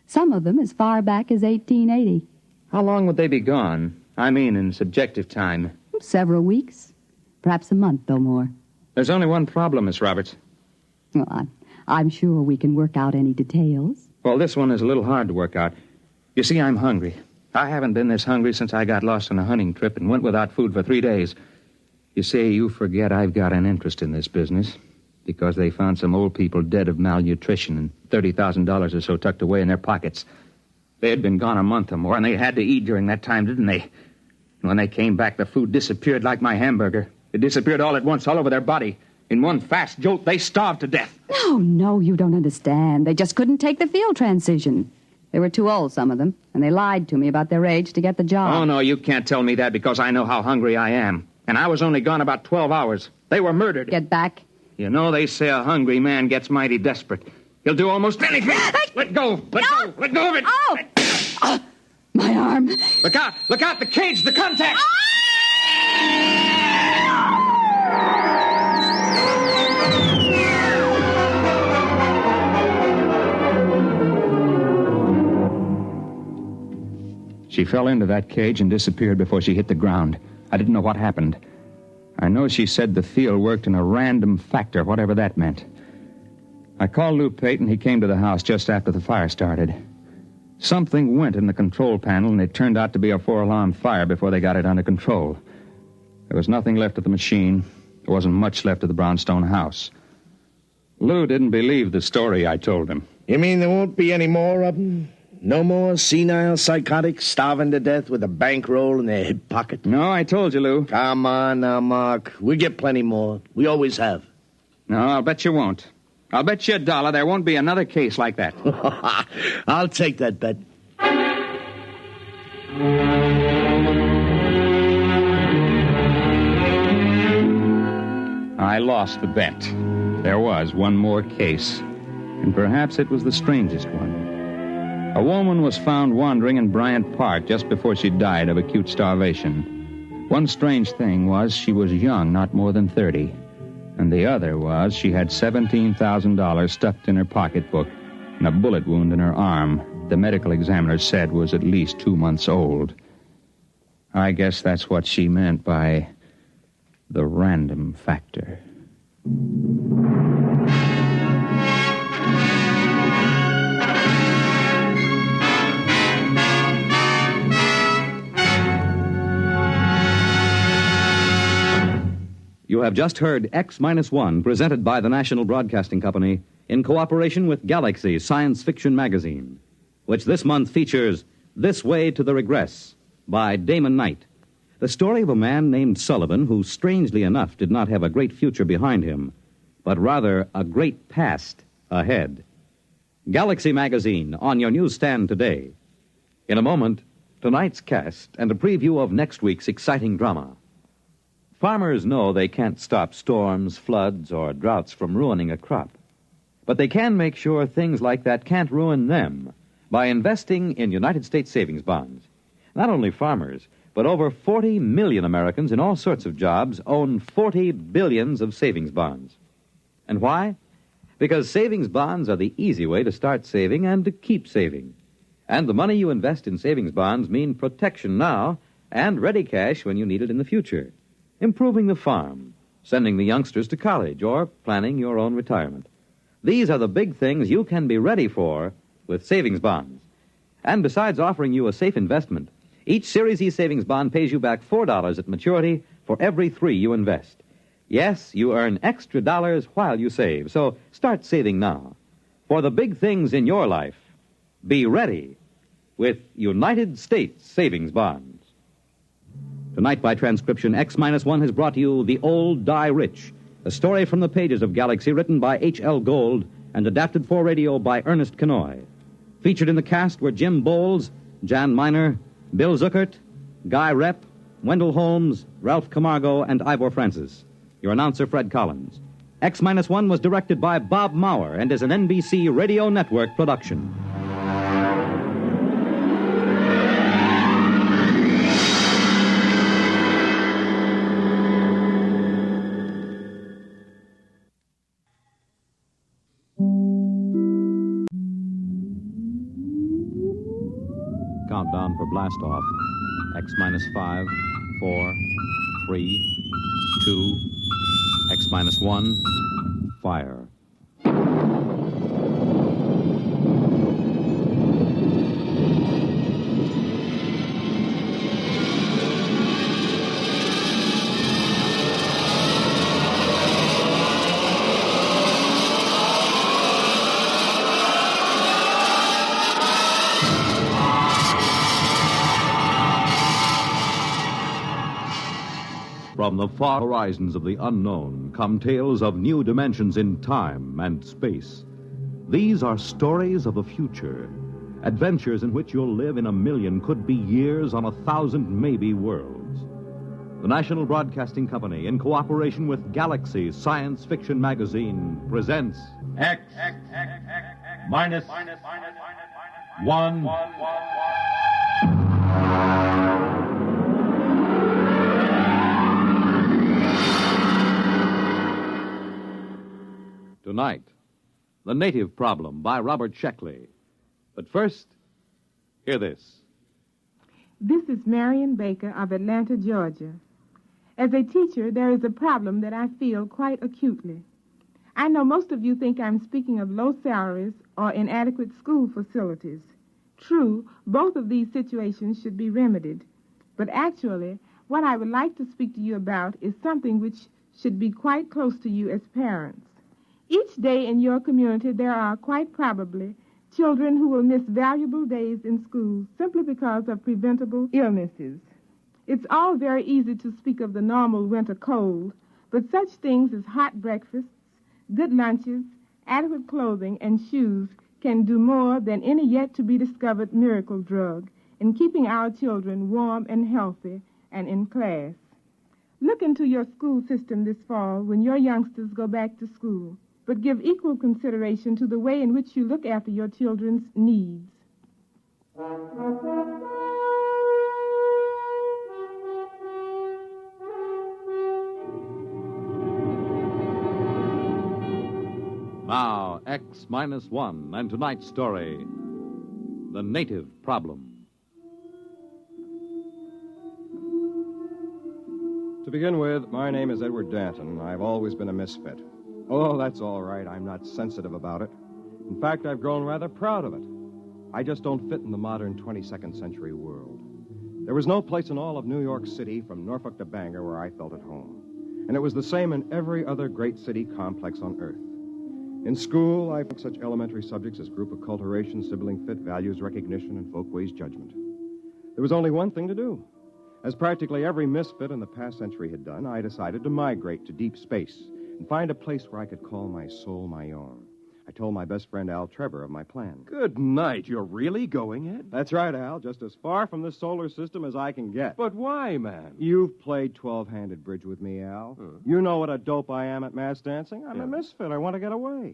Speaker 2: Some of them as far back as 1880.
Speaker 19: How long would they be gone? I mean, in subjective time.
Speaker 2: Several weeks. Perhaps a month or more.
Speaker 19: There's only one problem, Miss Roberts.
Speaker 2: Well, I'm sure we can work out any details.
Speaker 19: Well, this one is a little hard to work out. You see, I'm hungry. I haven't been this hungry since I got lost on a hunting trip and went without food for 3 days. You see, you forget I've got an interest in this business because they found some old people dead of malnutrition and $30,000 or so tucked away in their pockets. They had been gone a month or more, and they had to eat during that time, didn't they? When they came back, the food disappeared like my hamburger. It disappeared all at once, all over their body. In one fast jolt, they starved to death.
Speaker 2: No, you don't understand. They just couldn't take the field transition. They were too old, some of them, and they lied to me about their age to get the job.
Speaker 19: Oh, no, you can't tell me that because I know how hungry I am. And I was only gone about 12 hours. They were murdered.
Speaker 2: Get back.
Speaker 19: You know, they say a hungry man gets mighty desperate. He'll do almost anything. Let go. Let go. Let go of it.
Speaker 2: Oh! My arm.
Speaker 19: Look out. Look out. The cage. The contact. She fell into that cage and disappeared before she hit the ground. I didn't know what happened. I know she said the field worked in a random factor, whatever that meant. I called Lou Payton. He came to the house just after the fire started. Something went in the control panel, and it turned out to be a 4-alarm fire before they got it under control. There was nothing left of the machine. There wasn't much left of the brownstone house. Lou didn't believe the story I told him.
Speaker 9: You mean there won't be any more of them? No more senile psychotics starving to death with a bankroll in their hip pocket?
Speaker 19: No, I told you, Lou.
Speaker 9: Come on now, Mark. We'll get plenty more. We always have.
Speaker 19: No, I'll bet you won't. I'll bet you $1 there won't be another case like that.
Speaker 9: I'll take that bet.
Speaker 19: I lost the bet. There was one more case, and perhaps it was the strangest one. A woman was found wandering in Bryant Park just before she died of acute starvation. One strange thing was she was young, not more than 30. And the other was she had $17,000 stuffed in her pocketbook and a bullet wound in her arm the medical examiner said was at least 2 months old. I guess that's what she meant by the random factor.
Speaker 12: You have just heard X-1, presented by the National Broadcasting Company in cooperation with Galaxy Science Fiction Magazine, which this month features This Way to the Regress by Damon Knight, the story of a man named Sullivan who, strangely enough, did not have a great future behind him, but rather a great past ahead. Galaxy Magazine on your newsstand today. In a moment, tonight's cast and a preview of next week's exciting drama. Farmers know they can't stop storms, floods, or droughts from ruining a crop. But they can make sure things like that can't ruin them by investing in United States savings bonds. Not only farmers, but over 40 million Americans in all sorts of jobs own 40 billions of savings bonds. And why? Because savings bonds are the easy way to start saving and to keep saving. And the money you invest in savings bonds mean protection now and ready cash when you need it in the future. Improving the farm, sending the youngsters to college, or planning your own retirement. These are the big things you can be ready for with savings bonds. And besides offering you a safe investment, each Series E savings bond pays you back $4 at maturity for every $3 you invest. Yes, you earn extra dollars while you save, so start saving now. For the big things in your life, be ready with United States savings bonds. Tonight, by transcription, X-1 has brought you The Old Die Rich, a story from the pages of Galaxy written by H.L. Gold and adapted for radio by Ernest Kenoy. Featured in the cast were Jim Bowles, Jan Miner, Bill Zuckert, Guy Repp, Wendell Holmes, Ralph Camargo, and Ivor Francis. Your announcer, Fred Collins. X-1 was directed by Bob Maurer and is an NBC Radio Network production. Countdown for blast off. X-5, 4, 3, 2, X-1, fire. From the far horizons of the unknown come tales of new dimensions in time and space. These are stories of the future, adventures in which you'll live in a million, could be years, on 1,000 maybe worlds. The National Broadcasting Company, in cooperation with Galaxy Science Fiction Magazine, presents
Speaker 13: X minus 1.
Speaker 12: Tonight, The Native Problem by Robert Sheckley. But first, hear this.
Speaker 1: This is Marion Baker of Atlanta, Georgia. As a teacher, there is a problem that I feel quite acutely. I know most of you think I'm speaking of low salaries or inadequate school facilities. True, both of these situations should be remedied. But actually, what I would like to speak to you about is something which should be quite close to you as parents. Each day in your community, there are quite probably children who will miss valuable days in school simply because of preventable illnesses. It's all very easy to speak of the normal winter cold, but such things as hot breakfasts, good lunches, adequate clothing, and shoes can do more than any yet-to-be-discovered miracle drug in keeping our children warm and healthy and in class. Look into your school system this fall when your youngsters go back to school, but give equal consideration to the way in which you look after your children's needs.
Speaker 12: Now, X-1, and tonight's story, The Native Problem.
Speaker 10: To begin with, my name is Edward Danton. I've always been a misfit. Oh, that's all right. I'm not sensitive about it. In fact, I've grown rather proud of it. I just don't fit in the modern 22nd century world. There was no place in all of New York City, from Norfolk to Bangor, where I felt at home. And it was the same in every other great city complex on Earth. In school, I took such elementary subjects as group acculturation, sibling fit, values recognition, and folkways judgment. There was only one thing to do. As practically every misfit in the past century had done, I decided to migrate to deep space and find a place where I could call my soul my own. I told my best friend Al Trevor of my plan.
Speaker 17: Good night. You're really going, Ed?
Speaker 10: That's right, Al. Just as far from the solar system as I can get.
Speaker 17: But why, man?
Speaker 10: You've played 12-handed bridge with me, Al. You know what a dope I am at mass dancing. I'm a misfit. I want to get away.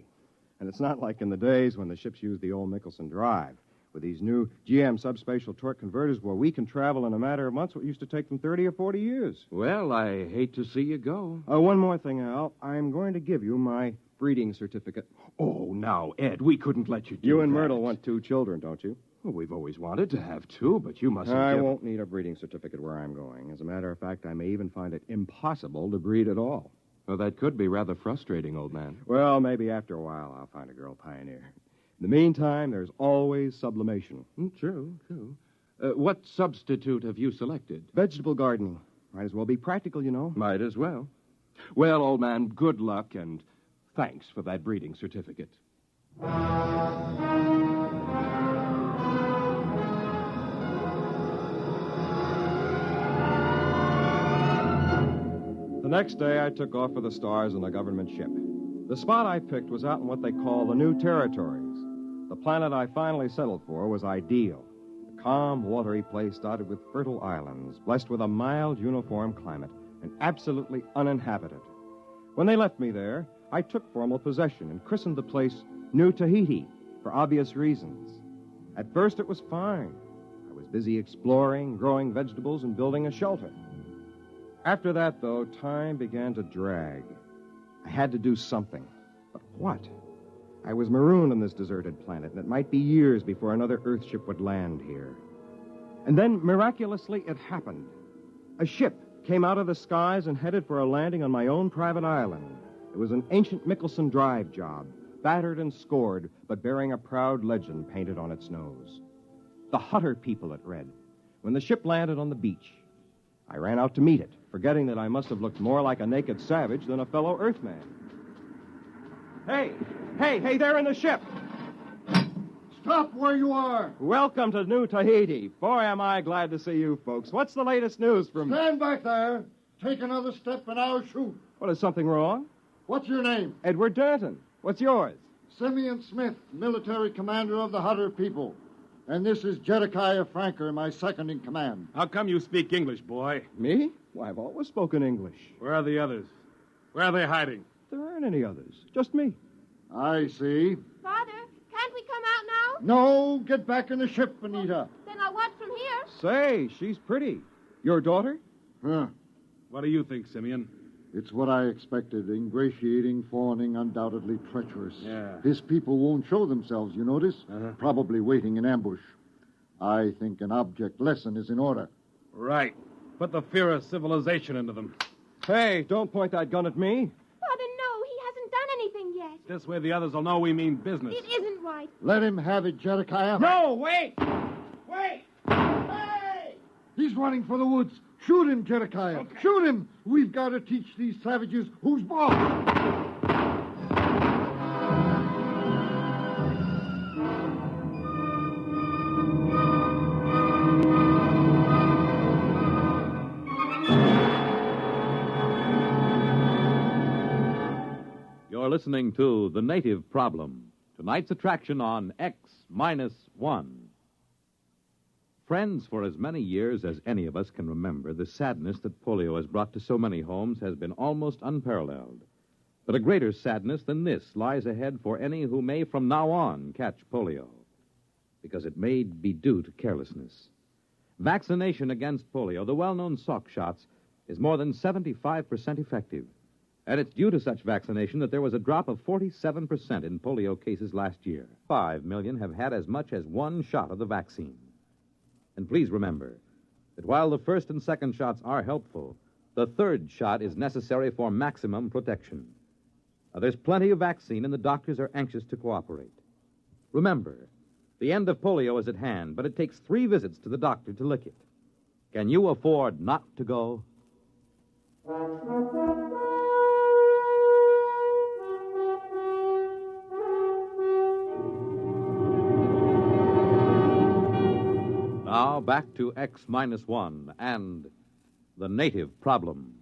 Speaker 10: And it's not like in the days when the ships used the old Michelson drive, with these new GM subspatial torque converters where we can travel in a matter of months what used to take them 30 or 40 years.
Speaker 17: Well, I hate to see you go.
Speaker 10: One more thing, Al. I'm going to give you my breeding certificate.
Speaker 17: Oh, now, Ed, we couldn't let you do
Speaker 10: You and
Speaker 17: that.
Speaker 10: Myrtle want 2 children, don't you?
Speaker 17: Well, we've always wanted to have 2, but you mustn't
Speaker 10: I
Speaker 17: give...
Speaker 10: won't need a breeding certificate where I'm going. As a matter of fact, I may even find it impossible to breed at all.
Speaker 17: Well, that could be rather frustrating, old man.
Speaker 10: Well, maybe after a while I'll find a girl pioneer. In the meantime, there's always sublimation.
Speaker 17: True. What substitute have you selected?
Speaker 10: Vegetable gardening. Might as well be practical, you know.
Speaker 17: Might as well. Well, old man, good luck, and thanks for that breeding certificate.
Speaker 10: The next day, I took off for the stars in a government ship. The spot I picked was out in what they call the New Territories. The planet I finally settled for was ideal. A calm, watery place dotted with fertile islands, blessed with a mild, uniform climate, and absolutely uninhabited. When they left me there, I took formal possession and christened the place New Tahiti, for obvious reasons. At first, it was fine. I was busy exploring, growing vegetables, and building a shelter. After that, though, time began to drag. I had to do something. But what? I was marooned on this deserted planet, and it might be years before another Earthship would land here. And then, miraculously, it happened. A ship came out of the skies and headed for a landing on my own private island. It was an ancient Michelson drive job, battered and scored, but bearing a proud legend painted on its nose. The Hutter people, it read. When the ship landed on the beach, I ran out to meet it, forgetting that I must have looked more like a naked savage than a fellow Earthman. Hey, there in the ship!
Speaker 11: Stop where you are!
Speaker 10: Welcome to New Tahiti. Boy, am I glad to see you folks. What's the latest news from...
Speaker 11: Stand back there. Take another step and I'll shoot.
Speaker 10: What, is something wrong?
Speaker 11: What's your name?
Speaker 10: Edward Danton. What's yours?
Speaker 11: Simeon Smith, military commander of the Hutter people. And this is Jedediah Franker, my second in command.
Speaker 17: How come you speak English, boy?
Speaker 10: Me? Why, I've always spoken English.
Speaker 17: Where are the others? Where are they hiding?
Speaker 10: There aren't any others. Just me.
Speaker 11: I see.
Speaker 8: Father, can't we come out now?
Speaker 11: No, get back in the ship, Anita.
Speaker 8: Then I'll watch from here.
Speaker 10: Say, she's pretty. Your daughter?
Speaker 11: Huh.
Speaker 17: What do you think, Simeon?
Speaker 11: It's what I expected. Ingratiating, fawning, undoubtedly treacherous.
Speaker 17: Yeah.
Speaker 11: His people won't show themselves, you notice? Probably waiting in ambush.
Speaker 4: I think an object lesson is in order.
Speaker 10: Right. Put the fear of civilization into them. Hey, don't point that gun at me.
Speaker 15: Father, no, he hasn't done anything yet.
Speaker 10: This way the others will know we mean business.
Speaker 15: It isn't right.
Speaker 4: Let him have it, Jedekiah.
Speaker 10: No, wait!
Speaker 4: Wait! Hey! He's running for the woods. Shoot him, Jedekiah. Okay. Shoot him. We've got to teach these savages who's boss.
Speaker 12: You're listening to The Native Problem, tonight's attraction on X-1. Friends, for as many years as any of us can remember, the sadness that polio has brought to so many homes has been almost unparalleled. But a greater sadness than this lies ahead for any who may from now on catch polio, because it may be due to carelessness. Vaccination against polio, the well-known Salk shots, is more than 75% effective. And it's due to such vaccination that there was a drop of 47% in polio cases last year. 5 million have had as much as one shot of the vaccine. And please remember that while the first and second shots are helpful, the third shot is necessary for maximum protection. Now, there's plenty of vaccine, and the doctors are anxious to cooperate. Remember, the end of polio is at hand, but it takes 3 visits to the doctor to lick it. Can you afford not to go? Now, back to X-1 and The Native Problem.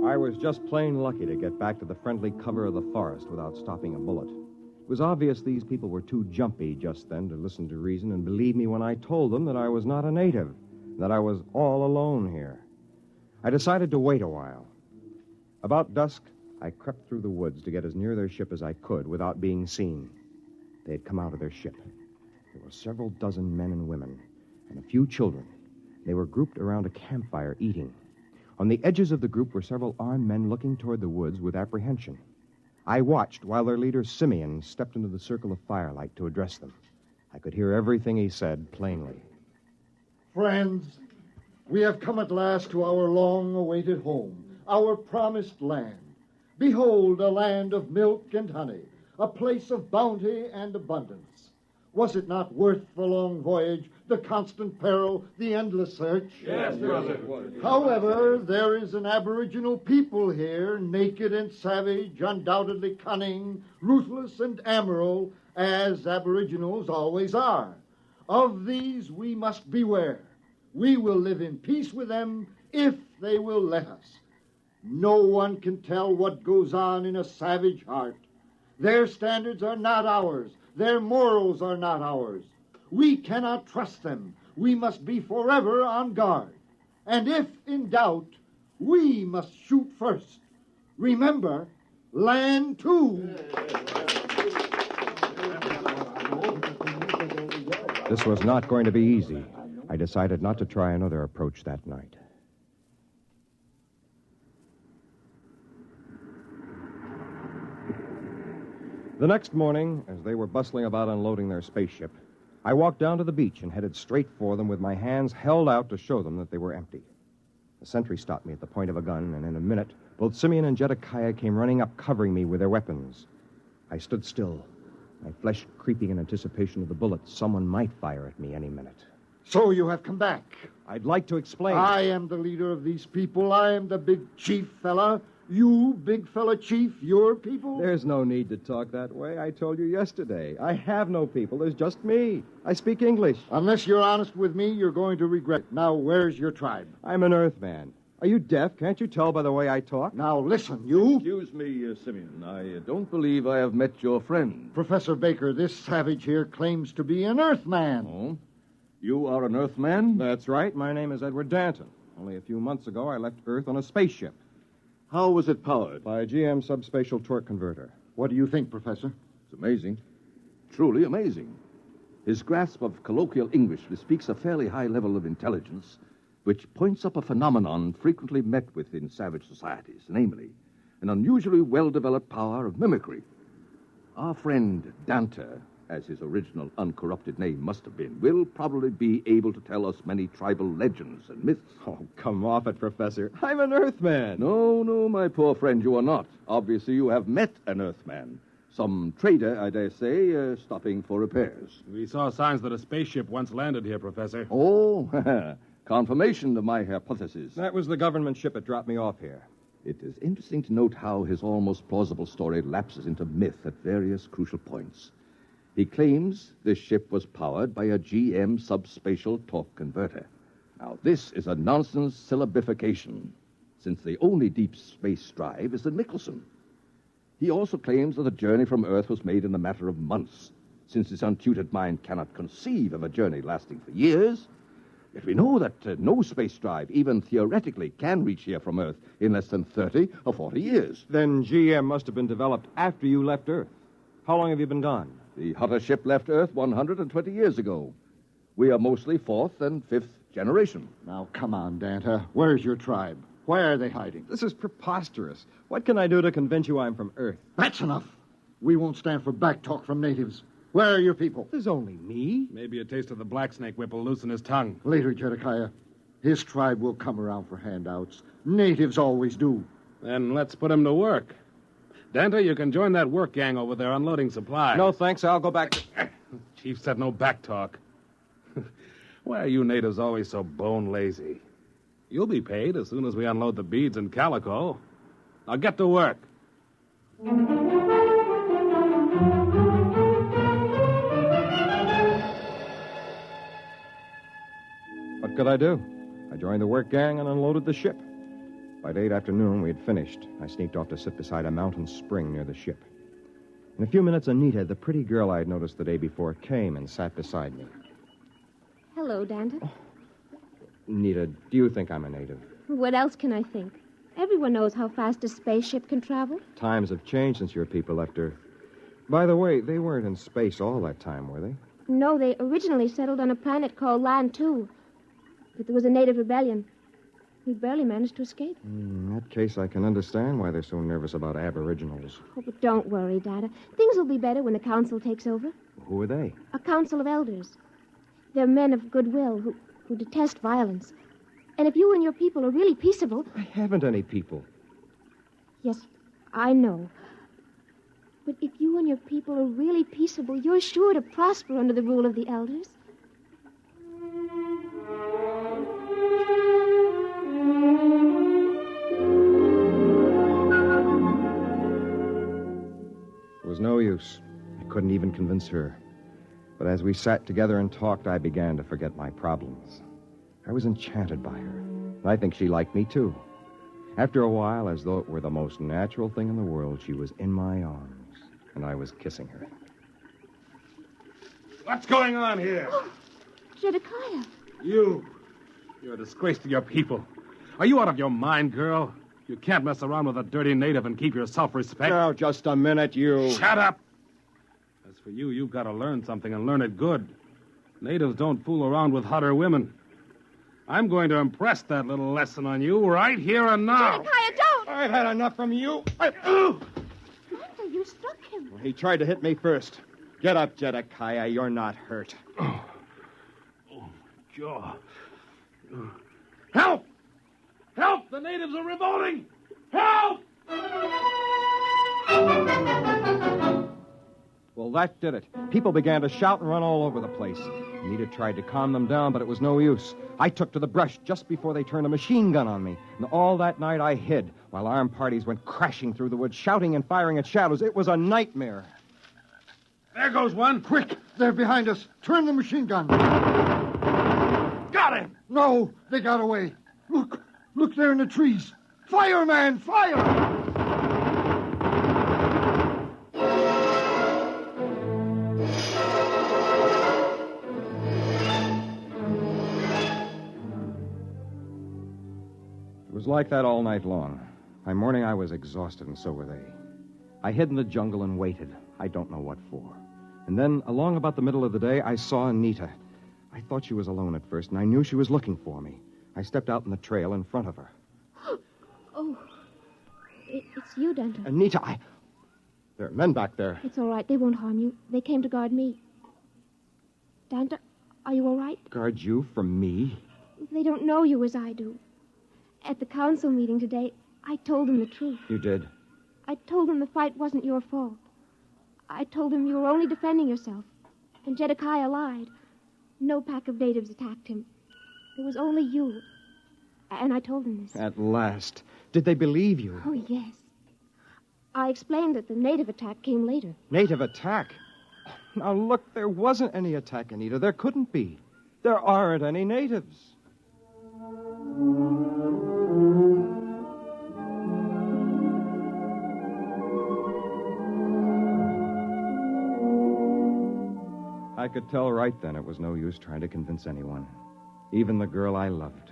Speaker 10: I was just plain lucky to get back to the friendly cover of the forest without stopping a bullet. It was obvious these people were too jumpy just then to listen to reason and believe me when I told them that I was not a native, that I was all alone here. I decided to wait a while. About dusk, I crept through the woods to get as near their ship as I could without being seen. They had come out of their ship. There were several dozen men and women, and a few children. They were grouped around a campfire eating. On the edges of the group were several armed men looking toward the woods with apprehension. I watched while their leader, Simeon, stepped into the circle of firelight to address them. I could hear everything he said plainly.
Speaker 4: Friends, we have come at last to our long-awaited home, our promised land. Behold, a land of milk and honey, a place of bounty and abundance. Was it not worth the long voyage, the constant peril, the endless search?
Speaker 10: Yes, it was.
Speaker 4: However, there is an aboriginal people here, naked and savage, undoubtedly cunning, ruthless and amoral, as aboriginals always are. Of these we must beware. We will live in peace with them if they will let us. No one can tell what goes on in a savage heart. Their standards are not ours. Their morals are not ours. We cannot trust them. We must be forever on guard. And if in doubt, we must shoot first. Remember, land too.
Speaker 10: This was not going to be easy. I decided not to try another approach that night. The next morning, as they were bustling about unloading their spaceship, I walked down to the beach and headed straight for them with my hands held out to show them that they were empty. The sentry stopped me at the point of a gun, and in a minute, both Simeon and Jedekiah came running up, covering me with their weapons. I stood still, my flesh creeping in anticipation of the bullets someone might fire at me any minute.
Speaker 4: So you have come back.
Speaker 10: I'd like to explain.
Speaker 4: I am the leader of these people. I am the big chief fella. You, big fella chief, your people?
Speaker 10: There's no need to talk that way. I told you yesterday. I have no people. There's just me. I speak English.
Speaker 4: Unless you're honest with me, you're going to regret it. Now, where's your tribe?
Speaker 10: I'm an Earthman. Are you deaf? Can't you tell by the way I talk?
Speaker 4: Now, listen, you...
Speaker 18: Excuse me, Simeon. I don't believe I have met your friend.
Speaker 4: Professor Baker, this savage here claims to be an Earthman.
Speaker 18: Oh? You are an Earthman?
Speaker 10: That's right. My name is Edward Danton. Only a few months ago, I left Earth on a spaceship.
Speaker 18: How was it powered?
Speaker 10: By a GM subspatial torque converter.
Speaker 4: What do you think, Professor?
Speaker 18: It's amazing. Truly amazing. His grasp of colloquial English bespeaks a fairly high level of intelligence, which points up a phenomenon frequently met with in savage societies, namely, an unusually well-developed power of mimicry. Our friend Dante as his original uncorrupted name must have been, will probably be able to tell us many tribal legends and myths.
Speaker 10: Oh, come off it, Professor. I'm an Earthman.
Speaker 18: No, my poor friend, you are not. Obviously, you have met an Earthman. Some trader, I dare say, stopping for repairs.
Speaker 14: We saw signs that a spaceship once landed here, Professor.
Speaker 18: Oh, confirmation of my hypothesis.
Speaker 10: That was the government ship that dropped me off here.
Speaker 18: It is interesting to note how his almost plausible story lapses into myth at various crucial points. He claims this ship was powered by a GM subspatial torque converter. Now, this is a nonsense syllabification, since the only deep space drive is the Nicholson. He also claims that the journey from Earth was made in a matter of months, since his untutored mind cannot conceive of a journey lasting for years. Yet we know that no space drive, even theoretically, can reach here from Earth in less than 30 or 40 years.
Speaker 10: Then GM must have been developed after you left Earth. How long have you been gone?
Speaker 18: The Hutter ship left Earth 120 years ago. We are mostly fourth and fifth generation.
Speaker 4: Now, come on, Danta. Where's your tribe? Where are they hiding?
Speaker 10: This is preposterous. What can I do to convince you I'm from Earth?
Speaker 4: That's enough. We won't stand for backtalk from natives. Where are your people?
Speaker 10: There's only me.
Speaker 14: Maybe a taste of the black snake whip will loosen his tongue.
Speaker 4: Later, Jedekiah. His tribe will come around for handouts. Natives always do.
Speaker 14: Then let's put him to work. Danta, you can join that work gang over there unloading supplies.
Speaker 10: No, thanks. I'll go back to...
Speaker 14: Chief said no back talk. Why are you natives always so bone lazy? You'll be paid as soon as we unload the beads and calico. Now get to work.
Speaker 10: What could I do? I joined the work gang and unloaded the ship. By late afternoon, we had finished. I sneaked off to sit beside a mountain spring near the ship. In a few minutes, Anita, the pretty girl I'd noticed the day before, came and sat beside me.
Speaker 15: Hello, Danta.
Speaker 10: Anita, do you think I'm a native?
Speaker 15: What else can I think? Everyone knows how fast a spaceship can travel.
Speaker 10: Times have changed since your people left Earth. By the way, they weren't in space all that time, were they?
Speaker 15: No, they originally settled on a planet called Land 2. But there was a native rebellion. We barely managed to escape.
Speaker 10: In that case, I can understand why they're so nervous about aboriginals.
Speaker 15: Oh, but don't worry, Dada. Things will be better when the council takes over.
Speaker 10: Who are they?
Speaker 15: A council of elders. They're men of goodwill who detest violence. And if you and your people are really peaceable...
Speaker 10: I haven't any people.
Speaker 15: Yes, I know. But if you and your people are really peaceable, you're sure to prosper under the rule of the elders.
Speaker 10: It was no use. I couldn't even convince her. But as we sat together and talked, I began to forget my problems. I was enchanted by her. I think she liked me, too. After a while, as though it were the most natural thing in the world, she was in my arms, and I was kissing her.
Speaker 14: What's going on here?
Speaker 15: Jedekiah.
Speaker 14: You're a disgrace to your people. Are you out of your mind, girl? You can't mess around with a dirty native and keep your self-respect.
Speaker 10: Now, just a minute, you...
Speaker 14: Shut up! As for you, you've got to learn something and learn it good. Natives don't fool around with Hutter women. I'm going to impress that little lesson on you right here and now.
Speaker 15: Jedekiah, don't!
Speaker 10: I've had enough from you.
Speaker 15: Martha, you struck him.
Speaker 10: He tried to hit me first. Get up, Jedekiah. You're not hurt.
Speaker 14: Oh, jaw. Help! Help! The natives are revolting! Help!
Speaker 10: Well, that did it. People began to shout and run all over the place. Anita tried to calm them down, but it was no use. I took to the brush just before they turned a machine gun on me. And all that night I hid, while armed parties went crashing through the woods, shouting and firing at shadows. It was a nightmare.
Speaker 14: There goes one.
Speaker 4: Quick! They're behind us. Turn the machine gun.
Speaker 14: Got him!
Speaker 4: No, they got away. Look! Look there in the trees. Fire, man! Fire!
Speaker 10: It was like that all night long. By morning, I was exhausted, and so were they. I hid in the jungle and waited. I don't know what for. And then, along about the middle of the day, I saw Anita. I thought she was alone at first, and I knew she was looking for me. I stepped out in the trail in front of her.
Speaker 15: Oh, it's you, Danta.
Speaker 10: Anita, There are men back there.
Speaker 15: It's all right. They won't harm you. They came to guard me. Dante, are you all right?
Speaker 10: Guard you from me?
Speaker 15: They don't know you as I do. At the council meeting today, I told them the truth.
Speaker 10: You did?
Speaker 15: I told them the fight wasn't your fault. I told them you were only defending yourself. And Jedekiah lied. No pack of natives attacked him. It was only you. And I told them this.
Speaker 10: At last. Did they believe you?
Speaker 15: Oh, yes. I explained that the native attack came later.
Speaker 10: Native attack? Now, look, there wasn't any attack, Anita. There couldn't be. There aren't any natives. I could tell right then it was no use trying to convince anyone, even the girl I loved.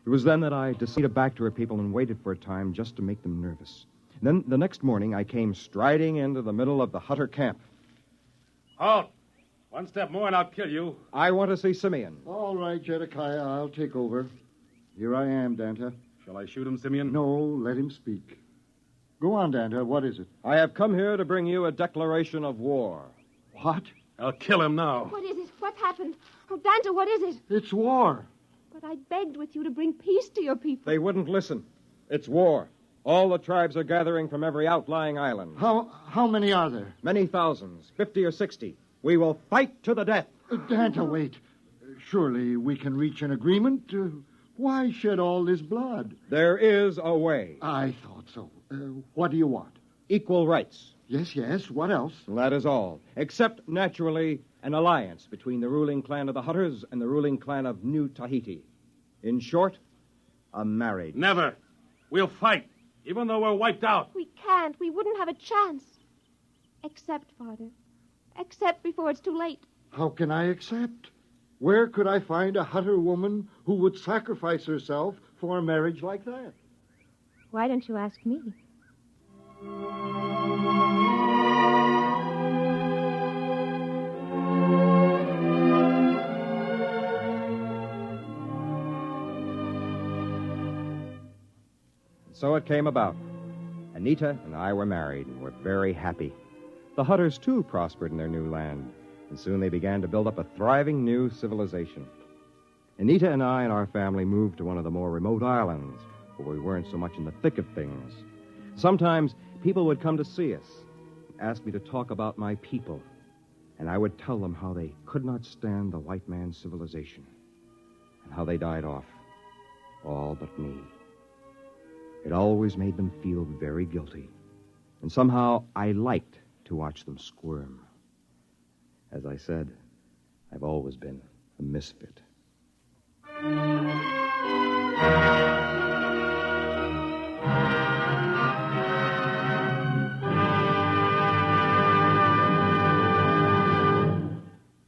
Speaker 10: It was then that I decided back to her people and waited for a time just to make them nervous. Then, the next morning, I came striding into the middle of the Hutter camp.
Speaker 14: Halt! One step more and I'll kill you.
Speaker 10: I want to see Simeon.
Speaker 4: All right, Jedekiah, I'll take over. Here I am, Danta.
Speaker 14: Shall I shoot him, Simeon?
Speaker 4: No, let him speak. Go on, Danta. What is it?
Speaker 10: I have come here to bring you a declaration of war.
Speaker 4: What?
Speaker 14: I'll kill him now.
Speaker 15: What is it? What happened? Oh, Dante, what is it?
Speaker 4: It's war.
Speaker 15: But I begged with you to bring peace to your people.
Speaker 10: They wouldn't listen. It's war. All the tribes are gathering from every outlying island.
Speaker 4: How many are there?
Speaker 10: Many thousands, 50 or 60. We will fight to the death.
Speaker 4: Danta, wait. Surely we can reach an agreement. Why shed all this blood?
Speaker 10: There is a way.
Speaker 4: I thought so. What do you want?
Speaker 10: Equal rights.
Speaker 4: Yes. What else?
Speaker 10: That is all. Except, naturally, an alliance between the ruling clan of the Hutters and the ruling clan of New Tahiti. In short, a marriage.
Speaker 14: Never. We'll fight, even though we're wiped out.
Speaker 15: We can't. We wouldn't have a chance. Accept, Father. Accept before it's too late.
Speaker 4: How can I accept? Where could I find a Hutter woman who would sacrifice herself for a marriage like that?
Speaker 15: Why don't you ask me?
Speaker 10: So it came about. Anita and I were married and were very happy. The Hutters, too, prospered in their new land, and soon they began to build up a thriving new civilization. Anita and I and our family moved to one of the more remote islands, where we weren't so much in the thick of things. Sometimes people would come to see us, ask me to talk about my people, and I would tell them how they could not stand the white man's civilization, and how they died off, all but me. It always made them feel very guilty, and somehow I liked to watch them squirm. As I said, I've always been a misfit.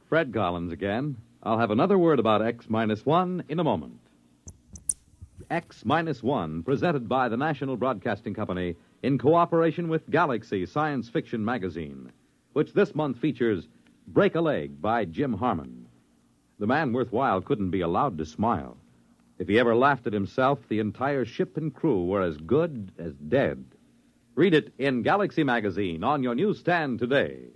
Speaker 12: Fred Collins again. I'll have another word about X-1 in a moment. X-1, presented by the National Broadcasting Company in cooperation with Galaxy Science Fiction Magazine, which this month features Break a Leg by Jim Harmon. The man worthwhile couldn't be allowed to smile. If he ever laughed at himself, the entire ship and crew were as good as dead. Read it in Galaxy Magazine on your newsstand today.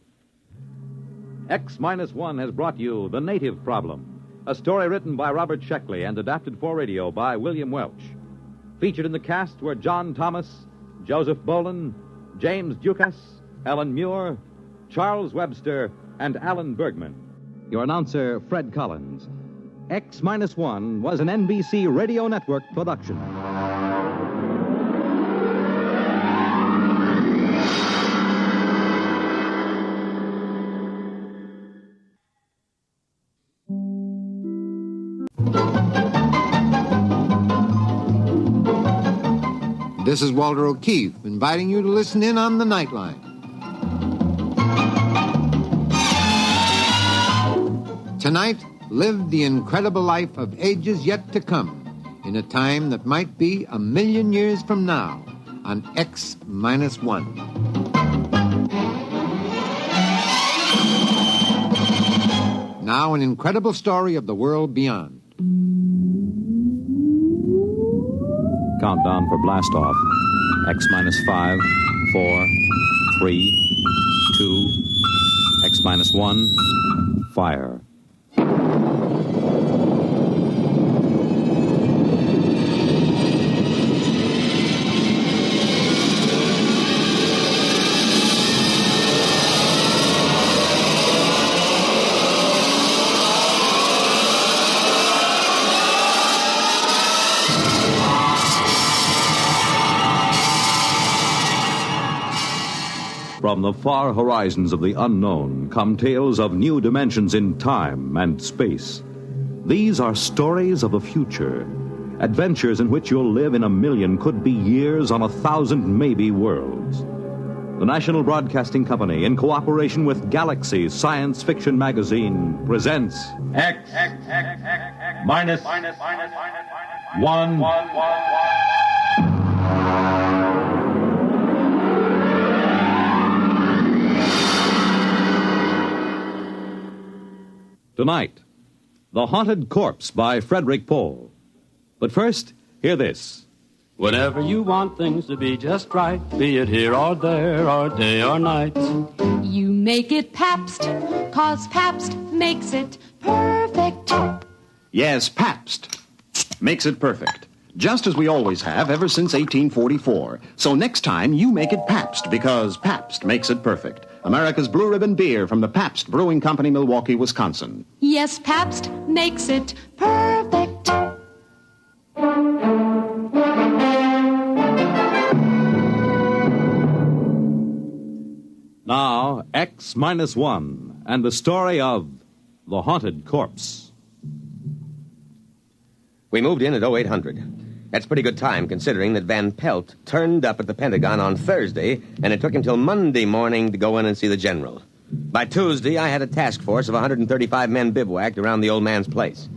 Speaker 12: X-1 has brought you The Native Problem, a story written by Robert Sheckley and adapted for radio by William Welch. Featured in the cast were John Thomas, Joseph Boland, James Dukas, Ellen Muir, Charles Webster, and Alan Bergman. Your announcer, Fred Collins. X-1 was an NBC Radio Network production.
Speaker 16: This is Walter O'Keefe, inviting you to listen in on the Nightline. Tonight, live the incredible life of ages yet to come, in a time that might be 1,000,000 years from now, on X-1. Now, an incredible story of the world beyond.
Speaker 12: Countdown for blast off. X-5, 4, 3, 2, X-1, fire. From the far horizons of the unknown come tales of new dimensions in time and space. These are stories of the future, adventures in which you'll live in a million, could be years, on 1,000 maybe worlds. The National Broadcasting Company, in cooperation with Galaxy Science Fiction Magazine, presents
Speaker 13: X minus 1.
Speaker 12: Tonight, The Haunted Corpse by Frederick Pohl. But first, hear this.
Speaker 6: Whenever you want things to be just right, be it here or there or day or night,
Speaker 20: you make it Pabst, 'cause Pabst makes it perfect.
Speaker 22: Yes, Pabst makes it perfect. Just as we always have ever since 1844. So next time, you make it Pabst, because Pabst makes it perfect. America's Blue Ribbon beer from the Pabst Brewing Company, Milwaukee, Wisconsin.
Speaker 20: Yes, Pabst makes it perfect.
Speaker 12: Now, X-1 and the story of The Haunted Corpse.
Speaker 23: We moved in at 0800. That's pretty good time, considering that Van Pelt turned up at the Pentagon on Thursday, and it took him till Monday morning to go in and see the general. By Tuesday, I had a task force of 135 men bivouacked around the old man's place.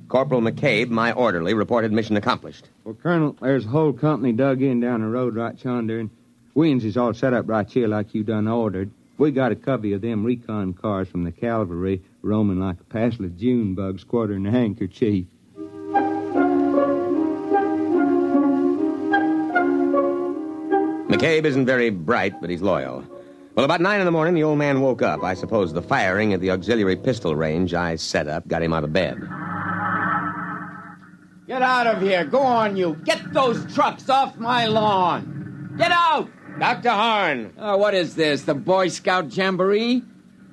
Speaker 23: Corporal McCabe, my orderly, reported mission accomplished.
Speaker 7: Well, Colonel, there's a whole company dug in down the road right yonder, and wings is all set up right here like you done ordered. We got a covey of them recon cars from the cavalry roaming like a passel of June bugs quartering a handkerchief.
Speaker 23: McCabe isn't very bright, but he's loyal. Well, about 9 in the morning, the old man woke up. I suppose the firing at the auxiliary pistol range I set up got him out of bed.
Speaker 24: Get out of here. Go on, you. Get those trucks off my lawn. Get out!
Speaker 23: Dr. Horn!
Speaker 24: What is this, the Boy Scout Jamboree?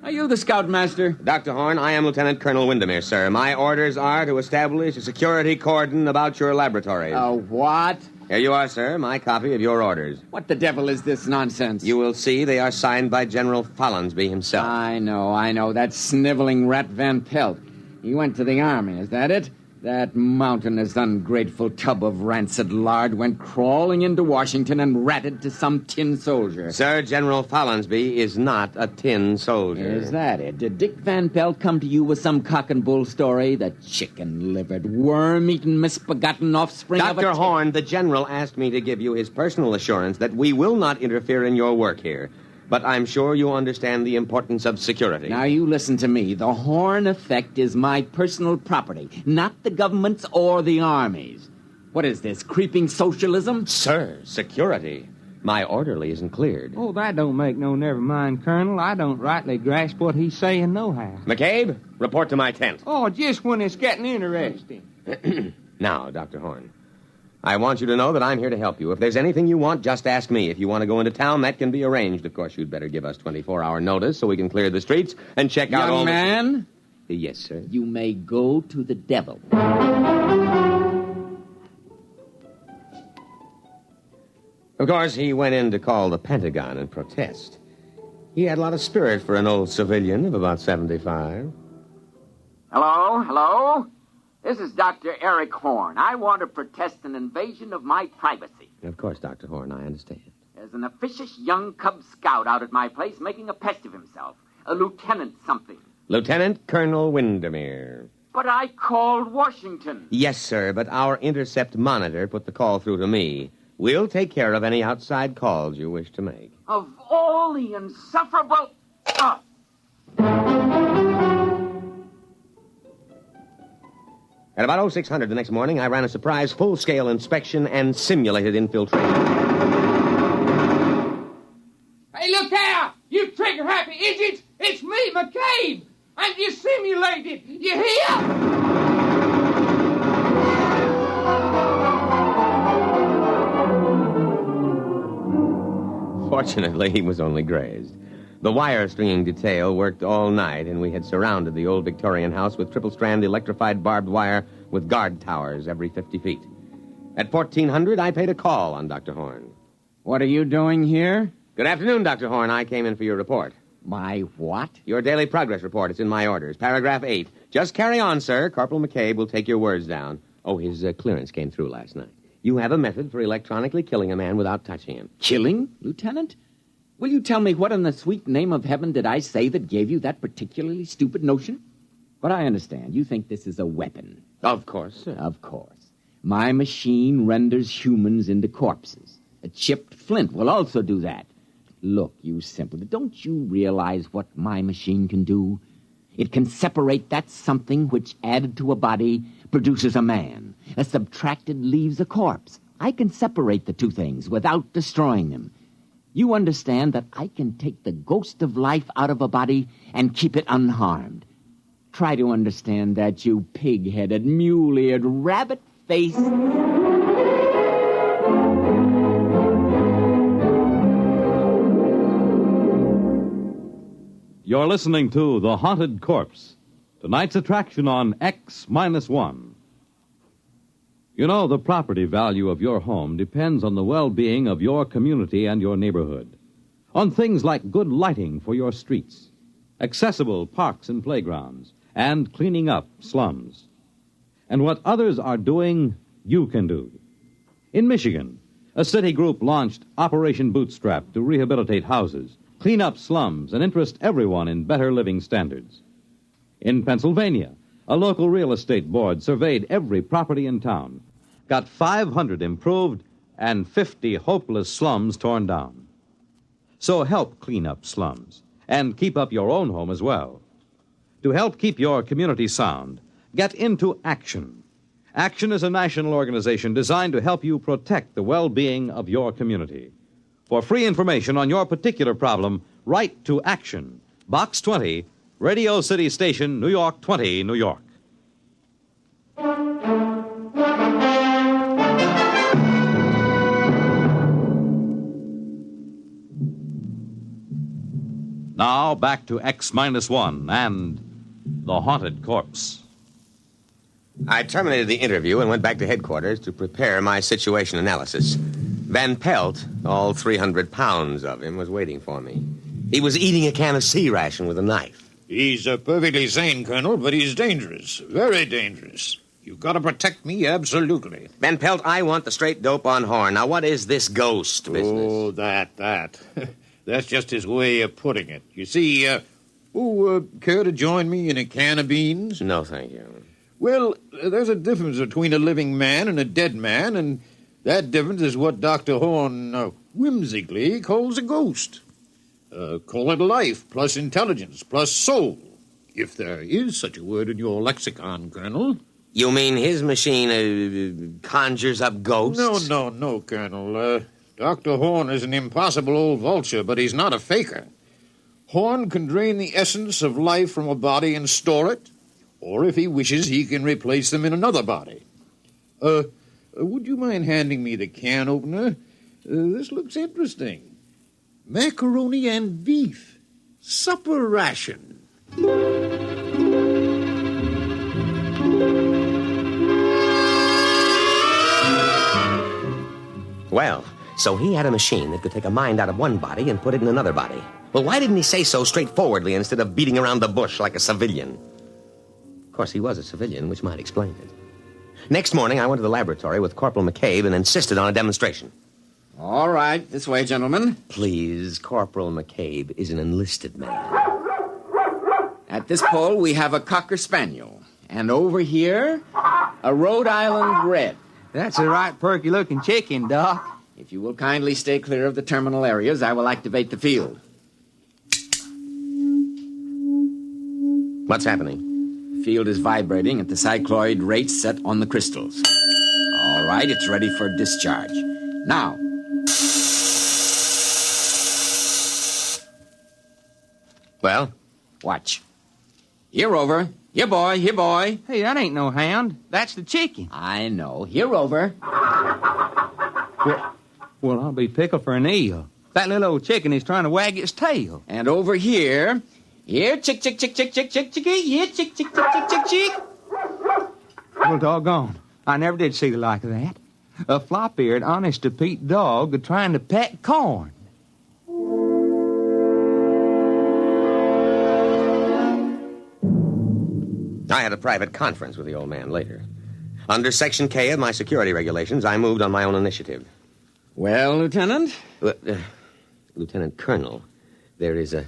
Speaker 24: Are you the scoutmaster?
Speaker 23: Dr. Horn, I am Lieutenant Colonel Windermere, sir. My orders are to establish a security cordon about your laboratory.
Speaker 24: What?
Speaker 23: Here you are, sir, my copy of your orders.
Speaker 24: What the devil is this nonsense?
Speaker 23: You will see they are signed by General Follinsby himself.
Speaker 24: I know. That sniveling rat Van Pelt. He went to the army, is that it? That mountainous, ungrateful tub of rancid lard went crawling into Washington and ratted to some tin soldier.
Speaker 23: Sir, General Follinsby is not a tin soldier.
Speaker 24: Is that it? Did Dick Van Pelt come to you with some cock and bull story? The chicken-livered, worm-eaten, misbegotten offspring of a...
Speaker 23: Dr. Horn, the general asked me to give you his personal assurance that we will not interfere in your work here. But I'm sure you understand the importance of security.
Speaker 24: Now, you listen to me. The Horn effect is my personal property, not the government's or the Army's. What is this, creeping socialism?
Speaker 23: Sir, security. My orderly isn't cleared.
Speaker 7: Oh, that don't make no never mind, Colonel. I don't rightly grasp what he's saying nohow.
Speaker 23: McCabe, report to my tent.
Speaker 7: Oh, just when it's getting interesting.
Speaker 23: Now, Dr. Horn, I want you to know that I'm here to help you. If there's anything you want, just ask me. If you want to go into town, that can be arranged. Of course, you'd better give us 24-hour notice so we can clear the streets and check out all...
Speaker 24: Young man?
Speaker 23: Yes, sir.
Speaker 24: You may go to the devil.
Speaker 23: Of course, he went in to call the Pentagon and protest. He had a lot of spirit for an old civilian of about 75.
Speaker 24: Hello? This is Dr. Eric Horn. I want to protest an invasion of my privacy.
Speaker 23: Of course, Dr. Horn, I understand.
Speaker 24: There's an officious young Cub Scout out at my place making a pest of himself. A lieutenant something.
Speaker 23: Lieutenant Colonel Windermere.
Speaker 24: But I called Washington.
Speaker 23: Yes, sir, but our intercept monitor put the call through to me. We'll take care of any outside calls you wish to make.
Speaker 24: Of all the insufferable...
Speaker 23: At about 0600 the next morning, I ran a surprise full-scale inspection and simulated infiltration.
Speaker 24: Hey, Lieutenant!
Speaker 2: activated. You hear?
Speaker 23: Fortunately, he was only grazed. The wire stringing detail worked all night, and we had surrounded the old Victorian house with triple-strand electrified barbed wire with guard towers every 50 feet. At 1400, I paid a call on Dr. Horn.
Speaker 24: What are you doing here?
Speaker 23: Good afternoon, Dr. Horn. I came in for your report.
Speaker 24: My what?
Speaker 23: Your daily progress report. It's in my orders. Paragraph 8. Just carry on, sir. Corporal McCabe will take your words down. Oh, his clearance came through last night. You have a method for electronically killing a man without touching him.
Speaker 24: Killing, Lieutenant? Will you tell me what in the sweet name of heaven did I say that gave you that particularly stupid notion? But I understand. You think this is a weapon.
Speaker 23: Of course, sir.
Speaker 24: Of course. My machine renders humans into corpses. A chipped flint will also do that. Look, you simpleton, don't you realize what my machine can do? It can separate that something which, added to a body, produces a man. A subtracted leaves a corpse. I can separate the two things without destroying them. You understand that I can take the ghost of life out of a body and keep it unharmed. Try to understand that, you pig-headed, mule-eared, rabbit-faced...
Speaker 12: You're listening to The Haunted Corpse, tonight's attraction on X-1. You know, the property value of your home depends on the well-being of your community and your neighborhood, on things like good lighting for your streets, accessible parks and playgrounds, and cleaning up slums. And what others are doing, you can do. In Michigan, a city group launched Operation Bootstrap to rehabilitate houses, clean up slums, and interest everyone in better living standards. In Pennsylvania, a local real estate board surveyed every property in town, got 500 improved and 50 hopeless slums torn down. So help clean up slums and keep up your own home as well. To help keep your community sound, get into Action. Action is a national organization designed to help you protect the well-being of your community. For free information on your particular problem, write to Action, Box 20, Radio City Station, New York 20, New York. Now, back to X-1 and The Haunted Corpse.
Speaker 23: I terminated the interview and went back to headquarters to prepare my situation analysis. Van Pelt, all 300 pounds of him, was waiting for me. He was eating a can of sea ration with a knife.
Speaker 3: He's perfectly sane, Colonel, but he's dangerous. Very dangerous. You've got to protect me, absolutely.
Speaker 23: Van Pelt, I want the straight dope on Horn. Now, what is this ghost business?
Speaker 3: Oh, that. That's just his way of putting it. You see, care to join me in a can of beans?
Speaker 23: No, thank you.
Speaker 3: Well, there's a difference between a living man and a dead man, and that difference is what Dr. Horn whimsically calls a ghost. Call it life, plus intelligence, plus soul, if there is such a word in your lexicon, Colonel.
Speaker 23: You mean his machine conjures up ghosts?
Speaker 3: No, Colonel. Dr. Horn is an impossible old vulture, but he's not a faker. Horn can drain the essence of life from a body and store it, or if he wishes, he can replace them in another body. Would you mind handing me the can opener? This looks interesting. Macaroni and beef. Supper ration.
Speaker 23: Well, so he had a machine that could take a mind out of one body and put it in another body. Well, why didn't he say so straightforwardly instead of beating around the bush like a civilian? Of course, he was a civilian, which might explain it. Next morning, I went to the laboratory with Corporal McCabe and insisted on a demonstration.
Speaker 24: All right, this way, gentlemen.
Speaker 23: Please, Corporal McCabe is an enlisted man.
Speaker 24: At this pole, we have a Cocker Spaniel. And over here, a Rhode Island Red.
Speaker 2: That's a right perky-looking chicken, Doc.
Speaker 24: If you will kindly stay clear of the terminal areas, I will activate the field.
Speaker 23: What's happening?
Speaker 24: The field is vibrating at the cycloid rate set on the crystals. All right, it's ready for discharge. Now.
Speaker 23: Well?
Speaker 24: Watch. Here, Rover. Here, boy. Here, boy.
Speaker 2: Hey, that ain't no hound. That's the chicken.
Speaker 24: I know. Here, Rover.
Speaker 2: Well, I'll be pickled for an eel. That little old chicken is trying to wag its tail.
Speaker 24: And over here. Here, chick, chick, chick, chick, chick, chick, chicky. Here, chick, chick, chick, chick, chick, chick.
Speaker 2: Well, doggone. I never did see the like of that. A flop-eared, honest-to-Pete dog trying to peck corn.
Speaker 23: I had a private conference with the old man later. Under Section K of my security regulations, I moved on my own initiative.
Speaker 24: Well, Lieutenant?
Speaker 23: Lieutenant Colonel, there is a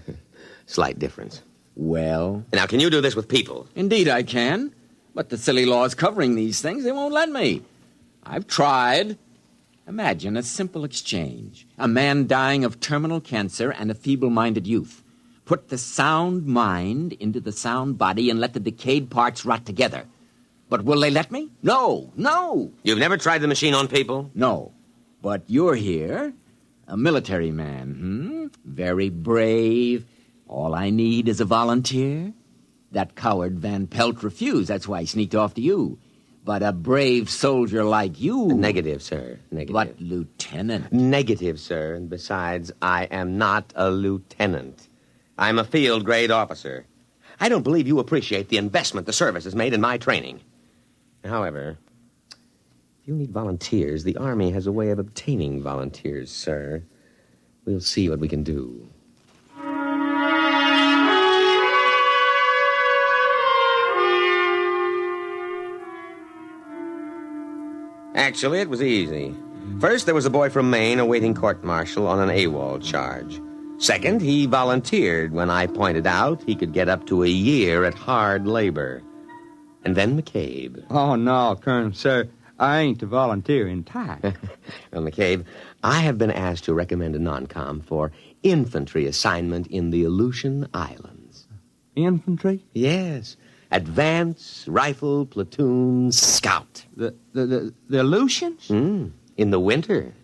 Speaker 23: slight difference.
Speaker 24: Well?
Speaker 23: Now, can you do this with people?
Speaker 24: Indeed I can. But the silly laws covering these things, they won't let me. I've tried. Imagine a simple exchange. A man dying of terminal cancer and a feeble-minded youth. Put the sound mind into the sound body and let the decayed parts rot together. But will they let me? No, no.
Speaker 23: You've never tried the machine on people?
Speaker 24: No. But you're here, a military man, Very brave. All I need is a volunteer. That coward Van Pelt refused. That's why he sneaked off to you. But a brave soldier like you...
Speaker 23: Negative, sir. Negative.
Speaker 24: But, Lieutenant...
Speaker 23: Negative, sir. And besides, I am not a lieutenant. I'm a field-grade officer. I don't believe you appreciate the investment the service has made in my training. However, if you need volunteers, the Army has a way of obtaining volunteers, sir. We'll see what we can do. Actually, it was easy. First, there was a boy from Maine awaiting court-martial on an AWOL charge. Second, he volunteered when I pointed out he could get up to a year at hard labor. And then McCabe.
Speaker 2: Oh, no, Colonel, sir. I ain't a volunteer in time.
Speaker 23: Well, McCabe, I have been asked to recommend a non-com for infantry assignment in the Aleutian Islands.
Speaker 2: Infantry?
Speaker 23: Yes. Advance, rifle, platoon, scout.
Speaker 2: The Aleutians?
Speaker 23: In the winter.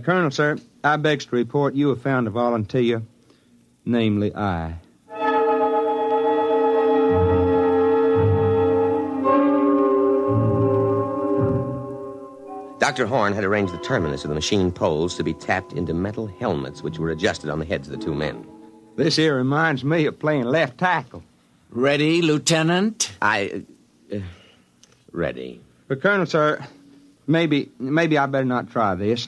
Speaker 2: Colonel, sir, I begs to report you have found a volunteer, namely I.
Speaker 23: Dr. Horn had arranged the terminus of the machine poles to be tapped into metal helmets which were adjusted on the heads of the two men.
Speaker 2: This here reminds me of playing left tackle.
Speaker 24: Ready, Lieutenant?
Speaker 23: Ready.
Speaker 2: But, Colonel, sir, maybe I better not try this.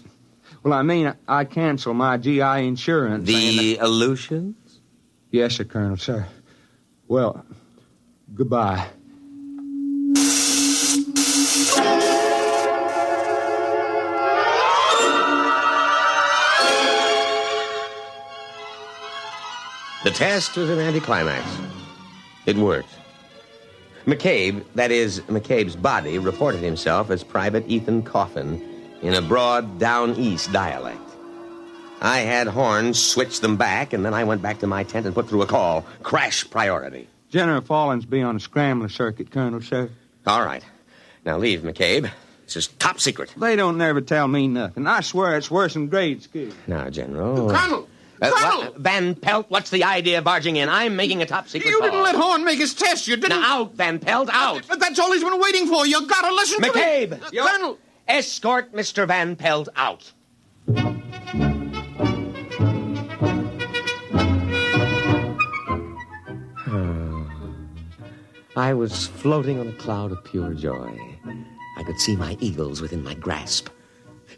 Speaker 2: Well, I mean, I cancel my GI insurance.
Speaker 23: The Aleutians?
Speaker 2: Yes, sir, Colonel, sir. Well, goodbye.
Speaker 23: The test was an anticlimax. It worked. McCabe, that is, McCabe's body, reported himself as Private Ethan Coffin in a broad down-east dialect. I had Horn switch them back, and then I went back to my tent and put through a call. Crash priority.
Speaker 2: General Fallon's be on a scrambler circuit, Colonel, sir.
Speaker 23: All right. Now leave, McCabe. This is top secret.
Speaker 2: They don't never tell me nothing. I swear it's worse than grade school.
Speaker 23: Now, General...
Speaker 3: Colonel! Colonel!
Speaker 23: Van Pelt, what's the idea of barging in? I'm making a top-secret
Speaker 3: You
Speaker 23: call.
Speaker 3: didn't let Horn make his test. You didn't...
Speaker 23: Now, out, Van Pelt, out.
Speaker 3: But that's all he's been waiting for. You gotta listen to me.
Speaker 23: McCabe!
Speaker 3: Colonel!
Speaker 23: Escort Mr. Van Pelt out. I was floating on a cloud of pure joy. I could see my eagles within my grasp.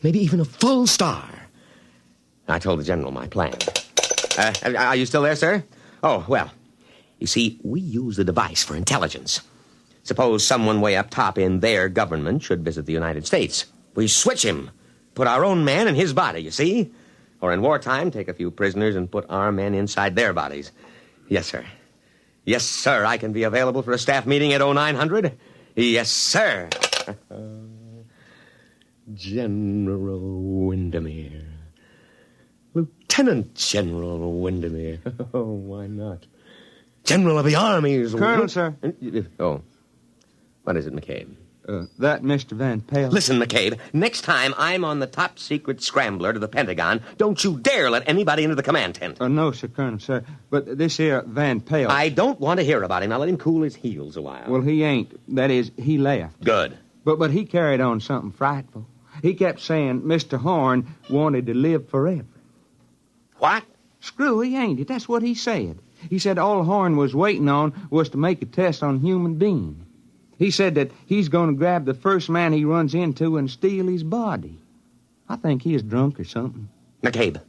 Speaker 23: Maybe even a full star. I told the general my plan. Are you still there, sir? Oh, well, you see, we use the device for intelligence. Suppose someone way up top in their government should visit the United States. We switch him, put our own man in his body, you see? Or in wartime, take a few prisoners and put our men inside their bodies. Yes, sir. Yes, sir, I can be available for a staff meeting at 0900. Yes, sir. General Windermere. Lieutenant General Windermere. Oh, why not? General of the armies.
Speaker 2: Colonel, sir.
Speaker 23: Oh. What is it, McCabe?
Speaker 2: That Mr. Van Pelt.
Speaker 23: Listen, McCabe, next time I'm on the top secret scrambler to the Pentagon, don't you dare let anybody into the command tent.
Speaker 2: No, sir, Colonel, sir. But this here Van Pelt...
Speaker 23: I don't want to hear about him. Now let him cool his heels a while.
Speaker 2: Well, he ain't. That is, he left.
Speaker 23: Good.
Speaker 2: But he carried on something frightful. He kept saying Mr. Horn wanted to live forever.
Speaker 23: What?
Speaker 2: Screwy, ain't it? That's what he said. He said all Horn was waiting on was to make a test on human being. He said that he's going to grab the first man he runs into and steal his body. I think he is drunk or something.
Speaker 23: McCabe,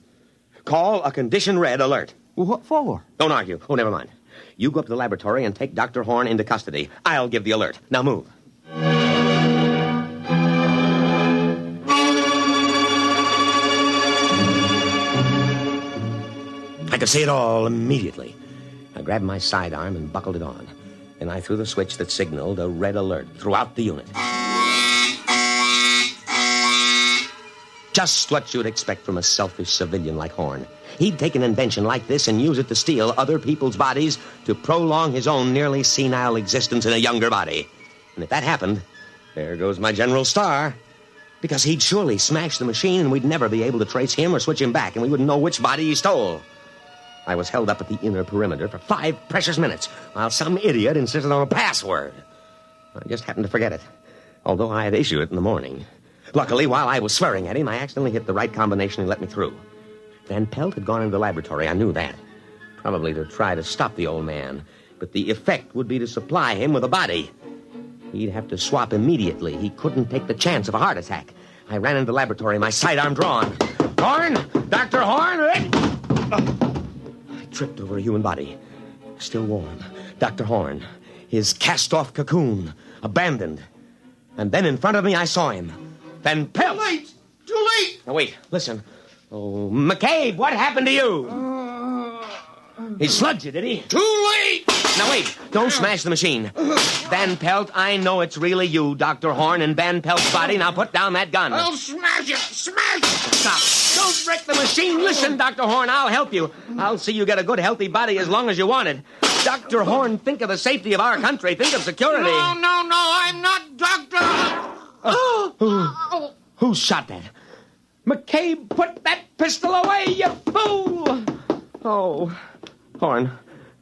Speaker 23: call a condition red alert.
Speaker 2: Well, what for?
Speaker 23: Don't argue. Oh, never mind. You go up to the laboratory and take Dr. Horn into custody. I'll give the alert. Now move. I could see it all immediately. I grabbed my sidearm and buckled it on. Then I threw the switch that signaled a red alert throughout the unit. Just what you'd expect from a selfish civilian like Horn. He'd take an invention like this and use it to steal other people's bodies to prolong his own nearly senile existence in a younger body. And if that happened, there goes my General Star. Because he'd surely smash the machine and we'd never be able to trace him or switch him back, and we wouldn't know which body he stole. I was held up at the inner perimeter for 5 precious minutes while some idiot insisted on a password. I just happened to forget it, although I had issued it in the morning. Luckily, while I was swearing at him, I accidentally hit the right combination and let me through. Van Pelt had gone into the laboratory. I knew that. Probably to try to stop the old man. But the effect would be to supply him with a body. He'd have to swap immediately. He couldn't take the chance of a heart attack. I ran into the laboratory, my sidearm drawn. Horn! Dr. Horn! Tripped over a human body. Still warm. Dr. Horn. His cast-off cocoon. Abandoned. And then in front of me, I saw him. Van Pelt!
Speaker 3: Too late! Too late!
Speaker 23: Now, wait. Listen. Oh, McCabe, what happened to you? He slugged you, did he?
Speaker 3: Too late!
Speaker 23: Now, wait. Don't smash the machine. Van Pelt, I know it's really you, Dr. Horn, and Van Pelt's body. Now put down that gun.
Speaker 3: I'll smash it! Smash it!
Speaker 23: Stop. Don't wreck the machine. Listen, Dr. Horn, I'll help you. I'll see you get a good, healthy body as long as you want it. Dr. Horn, think of the safety of our country. Think of security.
Speaker 3: No, I'm not Doctor.
Speaker 23: Who shot that? McCabe, put that pistol away, you fool! Oh, Horn.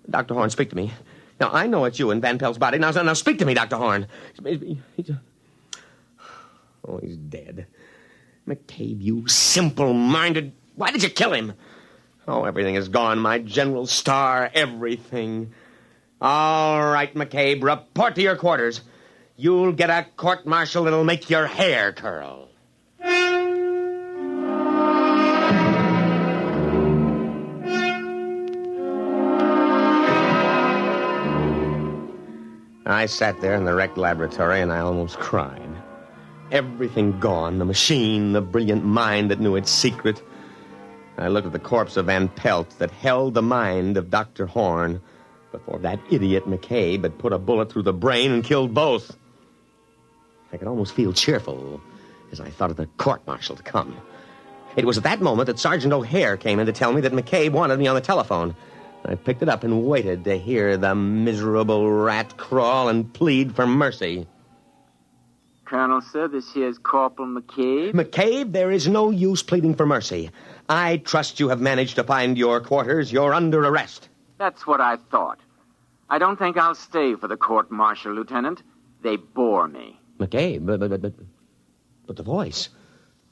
Speaker 23: Dr. Horn, speak to me. Now, I know it's you in Van Pelt's body. Now speak to me, Dr. Horn. Oh, he's dead. McCabe, you simple-minded... Why did you kill him? Oh, everything is gone. My General Star, everything. All right, McCabe, report to your quarters. You'll get a court-martial that'll make your hair curl. I sat there in the wrecked laboratory, and I almost cried. Everything gone, the machine, the brilliant mind that knew its secret. I looked at the corpse of Van Pelt that held the mind of Dr. Horn before that idiot McCabe had put a bullet through the brain and killed both. I could almost feel cheerful as I thought of the court-martial to come. It was at that moment that Sergeant O'Hare came in to tell me that McCabe wanted me on the telephone. I picked it up and waited to hear the miserable rat crawl and plead for mercy.
Speaker 24: Colonel, sir, this here's Corporal McCabe.
Speaker 23: McCabe, there is no use pleading for mercy. I trust you have managed to find your quarters. You're under arrest.
Speaker 24: That's what I thought. I don't think I'll stay for the court-martial, Lieutenant. They bore me.
Speaker 23: McCabe, but the voice.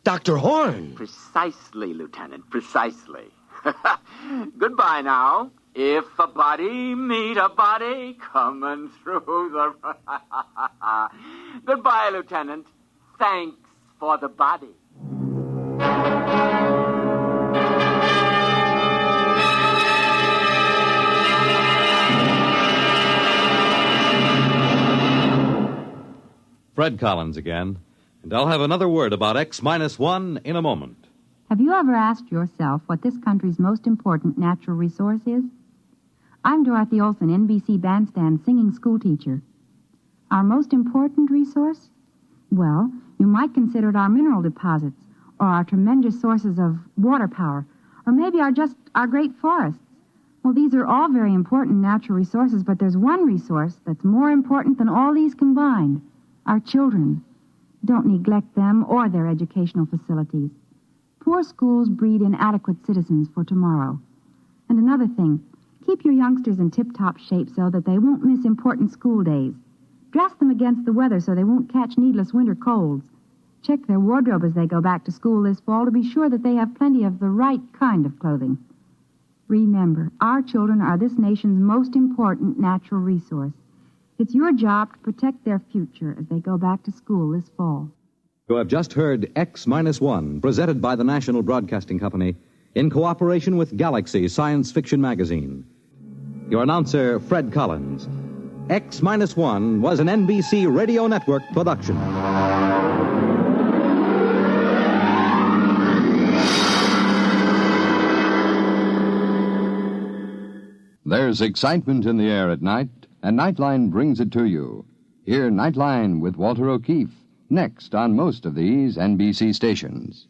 Speaker 23: Dr. Horn.
Speaker 24: Precisely, Lieutenant, precisely. Goodbye now. If a body meet a body coming through the... Goodbye, Lieutenant. Thanks for the body.
Speaker 12: Fred Collins again, and I'll have another word about X-1 in a moment.
Speaker 5: Have you ever asked yourself what this country's most important natural resource is? I'm Dorothy Olson, NBC Bandstand singing schoolteacher. Our most important resource? Well, you might consider it our mineral deposits, or our tremendous sources of water power, or maybe our great forests. Well, these are all very important natural resources, but there's one resource that's more important than all these combined. Our children. Don't neglect them or their educational facilities. Poor schools breed inadequate citizens for tomorrow. And another thing, keep your youngsters in tip-top shape so that they won't miss important school days. Dress them against the weather so they won't catch needless winter colds. Check their wardrobe as they go back to school this fall to be sure that they have plenty of the right kind of clothing. Remember, our children are this nation's most important natural resource. It's your job to protect their future as they go back to school this fall.
Speaker 12: You have just heard X-1, presented by the National Broadcasting Company in cooperation with Galaxy Science Fiction Magazine. Your announcer, Fred Collins. X-1 was an NBC Radio Network production.
Speaker 1: There's excitement in the air at night, and Nightline brings it to you. Hear Nightline with Walter O'Keefe, next on most of these NBC stations.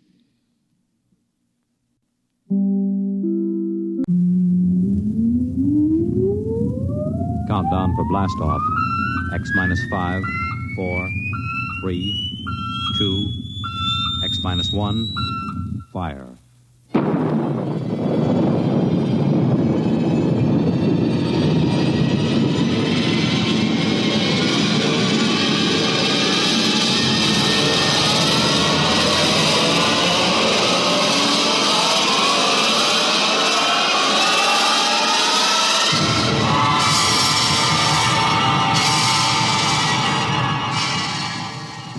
Speaker 12: Countdown for blast-off. X-5, 4, 3, 2, X-1, fire.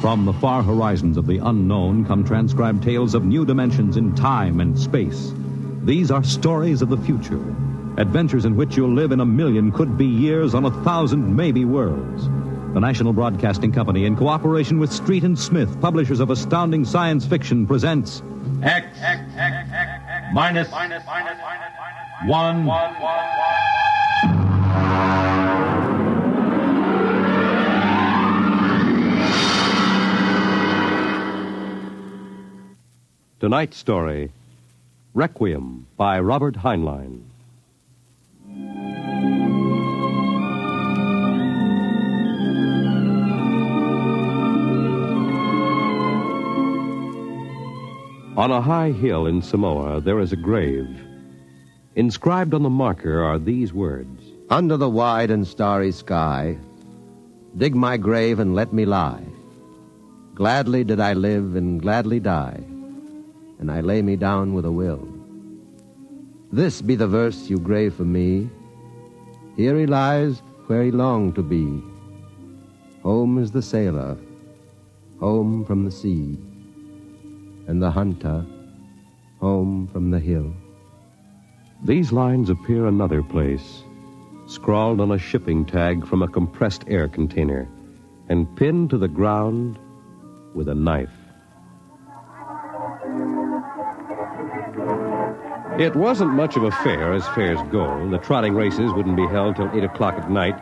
Speaker 12: From the far horizons of the unknown come transcribed tales of new dimensions in time and space. These are stories of the future, adventures in which you'll live in a million could-be years on 1,000 maybe worlds. The National Broadcasting Company, in cooperation with Street and Smith, publishers of astounding science fiction, presents
Speaker 13: X-1.
Speaker 17: Tonight's story, Requiem by Robert Heinlein. On a high hill in Samoa, there is a grave. Inscribed on the marker are these words:
Speaker 16: Under the wide and starry sky, dig my grave and let me lie. Gladly did I live and gladly die, and I lay me down with a will. This be the verse you grave for me. Here he lies where he longed to be. Home is the sailor, home from the sea, and the hunter, home from the hill.
Speaker 17: These lines appear another place, scrawled on a shipping tag from a compressed air container, and pinned to the ground with a knife. It wasn't much of a fair, as fairs go. The trotting races wouldn't be held till 8 o'clock at night.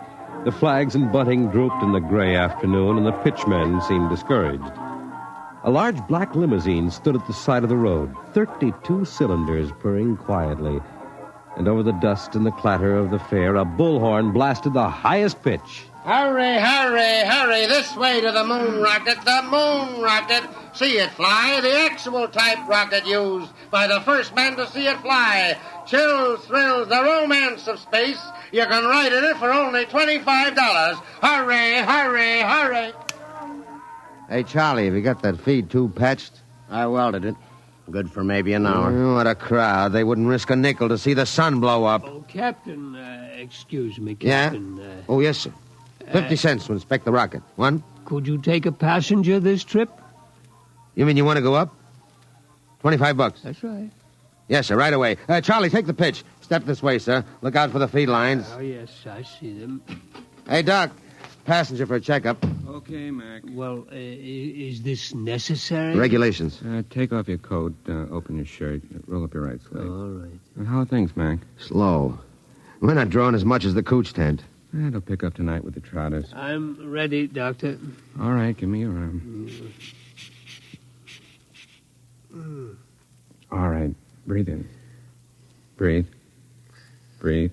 Speaker 17: The flags and bunting drooped in the gray afternoon, and the pitchmen seemed discouraged. A large black limousine stood at the side of the road, 32 cylinders purring quietly. And over the dust and the clatter of the fair, a bullhorn blasted the highest pitch.
Speaker 9: Hurry, hurry, hurry, this way to the moon rocket, the moon rocket. See it fly, the actual type rocket used by the first man to see it fly. Chills, thrills, the romance of space. You can ride in it for only $25. Hurry, hurry, hurry.
Speaker 16: Hey, Charlie, have you got that feed tube patched?
Speaker 23: I welded it. Good for maybe an hour.
Speaker 16: What a crowd. They wouldn't risk a nickel to see the sun blow up.
Speaker 19: Oh, Captain, excuse me, Captain.
Speaker 16: Yeah? Oh, yes, sir. 50 cents to inspect the rocket. One?
Speaker 19: Could you take a passenger this trip?
Speaker 16: You mean you want to go up? $25.
Speaker 19: That's right.
Speaker 16: Yes, sir, right away. Charlie, take the pitch. Step this way, sir. Look out for the feed lines.
Speaker 19: Oh, yes, I see them.
Speaker 16: Hey, Doc. Passenger for a checkup.
Speaker 21: Okay, Mac.
Speaker 19: Well, is this necessary?
Speaker 16: Regulations.
Speaker 21: Take off your coat, open your shirt, roll up your right sleeve.
Speaker 19: All right.
Speaker 21: How are things, Mac?
Speaker 16: Slow. We're not drawing as much as the cooch tent.
Speaker 21: It'll pick up tonight with the trotters.
Speaker 19: I'm ready, Doctor.
Speaker 21: All right, give me your arm. All right, breathe in. Breathe. Breathe.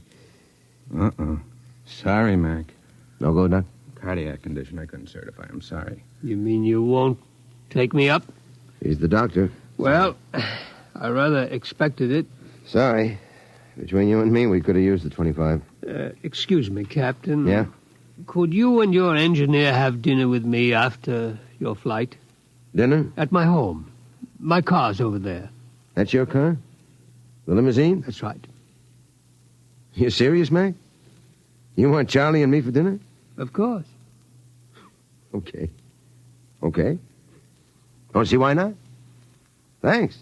Speaker 21: Uh-oh. Sorry, Mac.
Speaker 16: No go, Doc?
Speaker 21: Cardiac condition. I couldn't certify. I'm sorry.
Speaker 19: You mean you won't take me up?
Speaker 7: He's the doctor.
Speaker 19: Well, I rather expected it.
Speaker 7: Sorry. Between you and me, we could have used the 25.
Speaker 19: Excuse me, Captain.
Speaker 7: Yeah?
Speaker 19: Could you and your engineer have dinner with me after your flight?
Speaker 7: Dinner?
Speaker 19: At my home. My car's over there.
Speaker 7: That's your car? The limousine?
Speaker 19: That's right.
Speaker 7: You serious, Mac? You want Charlie and me for dinner?
Speaker 19: Of course.
Speaker 7: Okay. Okay. Don't see why not? Thanks.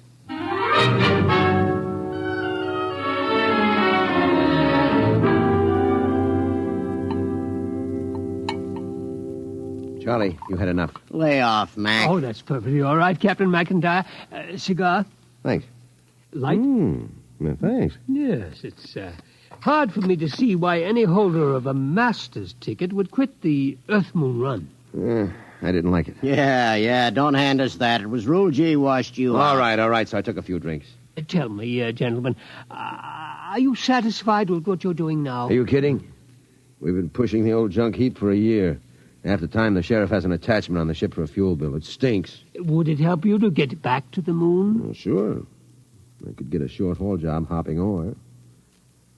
Speaker 16: Charlie, you had enough.
Speaker 9: Lay off, Mac.
Speaker 19: Oh, that's perfectly all right, Captain McIntyre. Cigar?
Speaker 7: Thanks.
Speaker 19: Light?
Speaker 7: Well, thanks.
Speaker 19: Yes, it's hard for me to see why any holder of a master's ticket would quit the Earth-Moon run.
Speaker 7: I didn't like it.
Speaker 9: Yeah, don't hand us that. It was Rule G washed you out.
Speaker 16: All right, so I took a few drinks.
Speaker 19: Tell me, gentlemen, are you satisfied with what you're doing now?
Speaker 7: Are you kidding? We've been pushing the old junk heap for a year. Half the time, the sheriff has an attachment on the ship for a fuel bill. It stinks.
Speaker 19: Would it help you to get back to the moon?
Speaker 7: Well, sure. I could get a short-haul job hopping ore.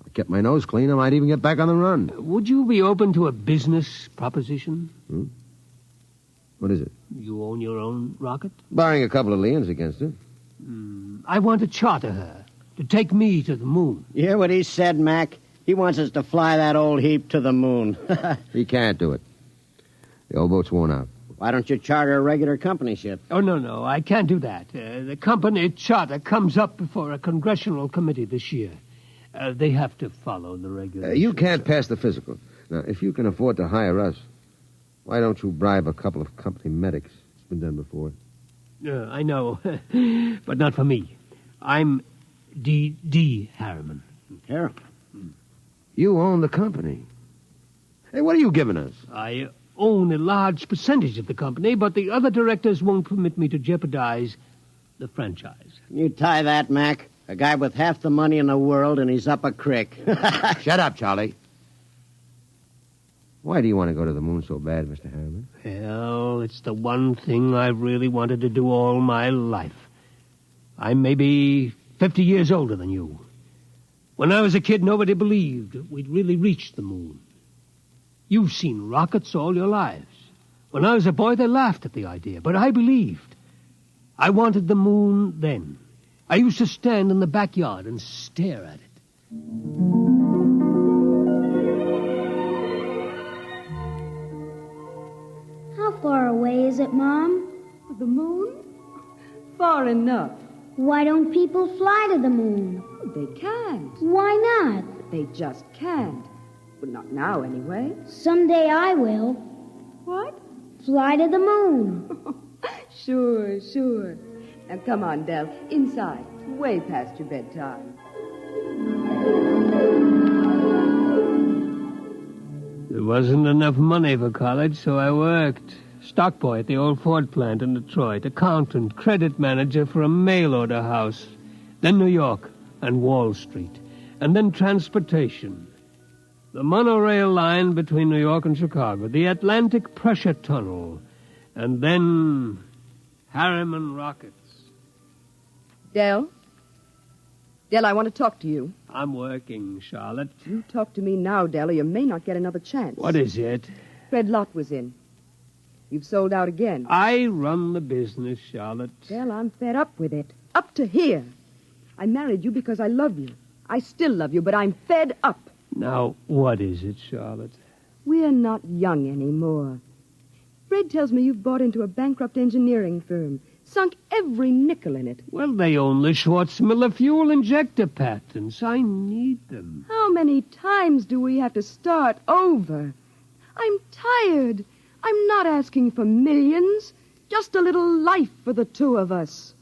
Speaker 7: I kept my nose clean. I might even get back on the run.
Speaker 19: Would you be open to a business proposition?
Speaker 7: What is it?
Speaker 19: You own your own rocket?
Speaker 7: Barring a couple of liens against it.
Speaker 19: I want to charter her to take me to the moon.
Speaker 9: You hear what he said, Mac? He wants us to fly that old heap to the moon.
Speaker 7: He can't do it. The old boat's worn out.
Speaker 9: Why don't you charter a regular company ship?
Speaker 19: Oh, no, I can't do that. The company charter comes up before a congressional committee this year. They have to follow the regulations.
Speaker 7: You can't pass the physical. Now, if you can afford to hire us, why don't you bribe a couple of company medics? It's been done before.
Speaker 19: I know, but not for me. I'm D. Harriman.
Speaker 9: Harriman?
Speaker 7: You own the company. Hey, what are you giving us?
Speaker 19: I own a large percentage of the company, but the other directors won't permit me to jeopardize the franchise.
Speaker 9: You tie that, Mac. A guy with half the money in the world, and he's up a creek.
Speaker 7: Shut up, Charlie. Why do you want to go to the moon so bad, Mr. Harriman?
Speaker 19: Well, it's the one thing I've really wanted to do all my life. I'm maybe 50 years older than you. When I was a kid, nobody believed we'd really reached the moon. You've seen rockets all your lives. When I was a boy, they laughed at the idea, but I believed. I wanted the moon then. I used to stand in the backyard and stare at it.
Speaker 8: How far away is it, Mom?
Speaker 11: The moon? Far enough.
Speaker 8: Why don't people fly to the moon?
Speaker 11: They can't.
Speaker 8: Why not?
Speaker 11: They just can't. But not now, anyway.
Speaker 8: Someday I will.
Speaker 11: What?
Speaker 8: Fly to the moon.
Speaker 11: Sure. Now, come on, Del. Inside. Way past your bedtime.
Speaker 19: There wasn't enough money for college, so I worked. Stock boy at the old Ford plant in Detroit, accountant, credit manager for a mail-order house, then New York and Wall Street, and then transportation. The monorail line between New York and Chicago, the Atlantic Pressure Tunnel, and then Harriman rockets.
Speaker 11: Del, I want to talk to you.
Speaker 19: I'm working, Charlotte.
Speaker 11: You talk to me now, Del, or you may not get another chance.
Speaker 19: What is it?
Speaker 11: Fred Lott was in. You've sold out again.
Speaker 19: I run the business, Charlotte.
Speaker 11: Del, I'm fed up with it. Up to here. I married you because I love you. I still love you, but I'm fed up.
Speaker 19: Now, what is it, Charlotte?
Speaker 11: We're not young anymore. Fred tells me you've bought into a bankrupt engineering firm, sunk every nickel in it.
Speaker 19: Well, they own the Schwarzmiller fuel injector patents. I need them.
Speaker 11: How many times do we have to start over? I'm tired. I'm not asking for millions. Just a little life for the two of us.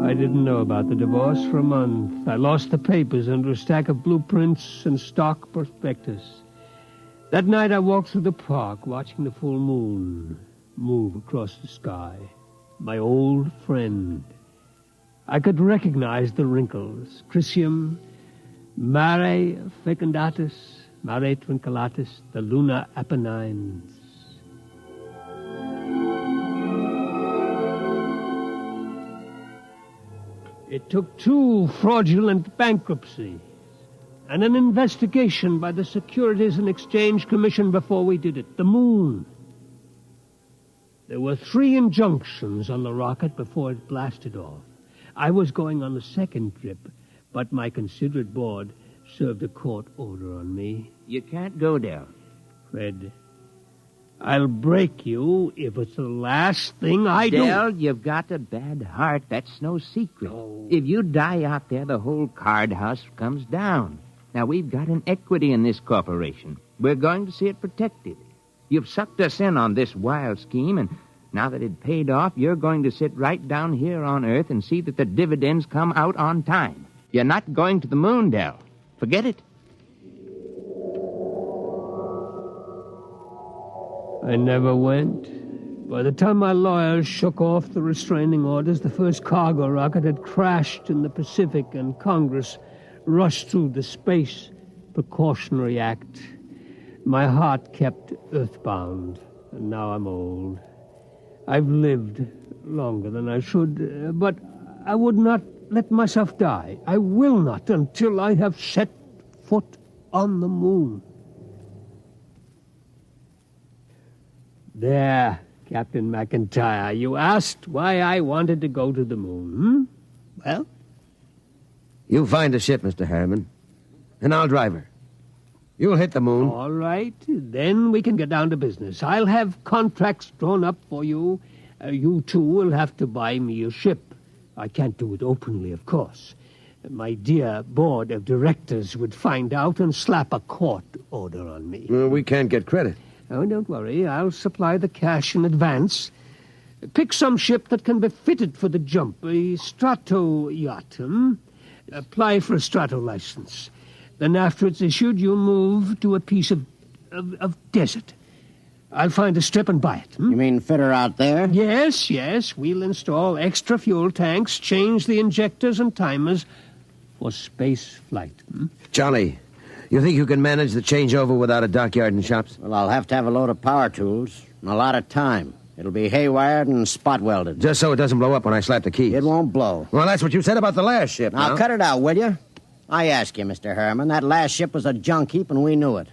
Speaker 19: I didn't know about the divorce for a month. I lost the papers under a stack of blueprints and stock prospectus. That night I walked through the park, watching the full moon move across the sky. My old friend. I could recognize the wrinkles. Chrysium, Mare fecundatus, mare twinkulatus, the lunar Apennines. It took 2 fraudulent bankruptcies and an investigation by the Securities and Exchange Commission before we did it. The moon. There were 3 injunctions on the rocket before it blasted off. I was going on the second trip, but my considerate board served a court order on me.
Speaker 2: You can't go down.
Speaker 19: Fred, I'll break you if it's the last thing I do.
Speaker 2: Dell, you've got a bad heart. That's no secret. If you die out there, the whole card house comes down. Now, we've got an equity in this corporation. We're going to see it protected. You've sucked us in on this wild scheme, and now that it paid off, you're going to sit right down here on Earth and see that the dividends come out on time. You're not going to the moon, Dell. Forget it.
Speaker 19: I never went. By the time my lawyers shook off the restraining orders, the first cargo rocket had crashed in the Pacific, and Congress rushed through the Space Precautionary Act. My heart kept earthbound, and now I'm old. I've lived longer than I should, but I would not let myself die. I will not until I have set foot on the moon. There, Captain McIntyre, you asked why I wanted to go to the moon, Well?
Speaker 16: You find a ship, Mr. Harriman, and I'll drive her. You'll hit the moon.
Speaker 19: All right, then we can get down to business. I'll have contracts drawn up for you. You, too, will have to buy me a ship. I can't do it openly, of course. My dear board of directors would find out and slap a court order on me.
Speaker 16: We can't get credit.
Speaker 19: Oh, don't worry. I'll supply the cash in advance. Pick some ship that can be fitted for the jump. A strato yacht. Apply for a strato license. Then after it's issued, you'll move to a piece of desert. I'll find a strip and buy it.
Speaker 9: You mean fit her out there?
Speaker 19: Yes. We'll install extra fuel tanks, change the injectors and timers for space flight.
Speaker 16: Charlie, you think you can manage the changeover without a dockyard and shops?
Speaker 9: Well, I'll have to have a load of power tools and a lot of time. It'll be haywired and spot welded.
Speaker 16: Just so it doesn't blow up when I slap the keys.
Speaker 9: It won't blow.
Speaker 16: Well, that's what you said about the last ship.
Speaker 9: Now, cut it out, will you? I ask you, Mr. Harriman, that last ship was a junk heap and we knew it.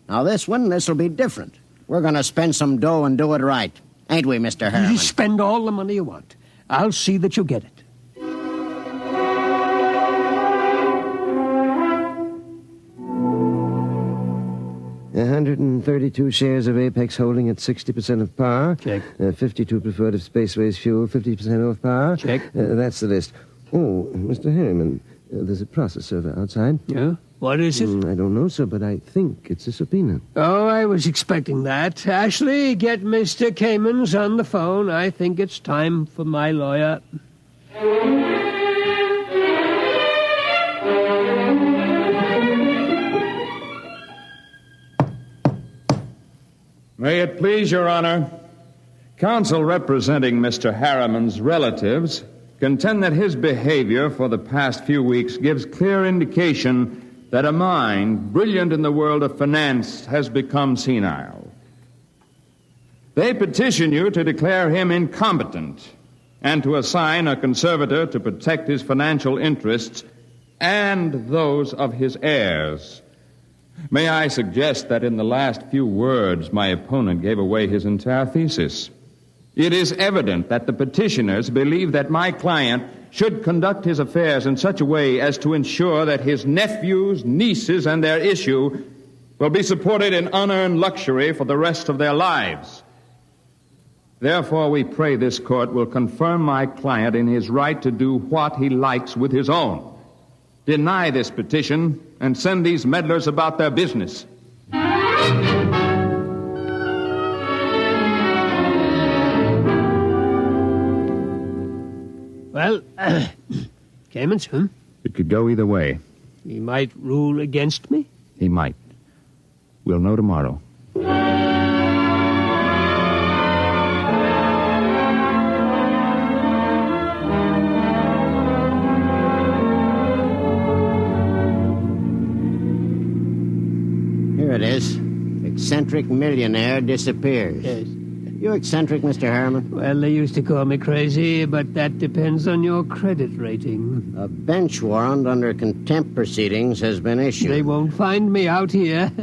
Speaker 9: Now, this'll be different. We're going to spend some dough and do it right. Ain't we, Mr. Harriman?
Speaker 19: You spend all the money you want. I'll see that you get it.
Speaker 16: $132 shares of Apex Holding at 60% of par.
Speaker 19: Check.
Speaker 16: 52 preferred of Spaceways Fuel, 50% off par.
Speaker 19: Check.
Speaker 16: That's the list. Oh, Mr. Harriman, there's a process server outside.
Speaker 19: Yeah? What is it?
Speaker 16: I don't know, sir, but I think it's a subpoena.
Speaker 19: Oh, I was expecting that. Ashley, get Mr. Kamens on the phone. I think it's time for my lawyer.
Speaker 13: May it please Your Honor, counsel representing Mr. Harriman's relatives contend that his behavior for the past few weeks gives clear indication that a mind brilliant in the world of finance has become senile. They petition you to declare him incompetent and to assign a conservator to protect his financial interests and those of his heirs. May I suggest that in the last few words, my opponent gave away his entire thesis. It is evident that the petitioners believe that my client should conduct his affairs in such a way as to ensure that his nephews, nieces, and their issue will be supported in unearned luxury for the rest of their lives. Therefore, we pray this court will confirm my client in his right to do what he likes with his own. Deny this petition and send these meddlers about their business.
Speaker 19: Well, Kamens,
Speaker 21: It could go either way.
Speaker 19: He might rule against me?
Speaker 21: He might. We'll know tomorrow.
Speaker 4: eccentric millionaire disappears.
Speaker 19: Yes.
Speaker 4: You eccentric, Mr. Harriman?
Speaker 19: Well, they used to call me crazy, but that depends on your credit rating.
Speaker 4: A bench warrant under contempt proceedings has been issued.
Speaker 19: They won't find me out here.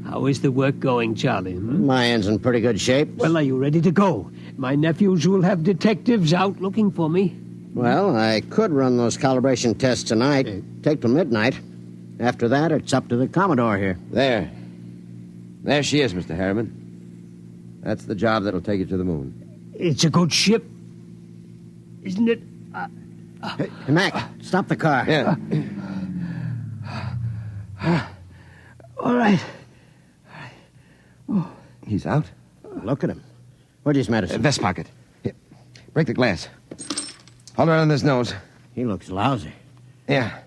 Speaker 19: How is the work going, Charlie?
Speaker 4: My end's in pretty good shape.
Speaker 19: Well, are you ready to go? My nephews will have detectives out looking for me.
Speaker 4: Well, I could run those calibration tests tonight. Take till midnight. After that, it's up to the Commodore here.
Speaker 16: There she is, Mr. Harriman. That's the job that'll take you to the moon.
Speaker 19: It's a good ship, isn't it?
Speaker 4: Hey, Mac, stop the car.
Speaker 16: Yeah.
Speaker 19: All right.
Speaker 16: Oh. He's out?
Speaker 4: Look at him. Where's his medicine?
Speaker 16: Vest pocket. Here. Break the glass. Hold it on his nose.
Speaker 4: He looks lousy.
Speaker 16: Yeah.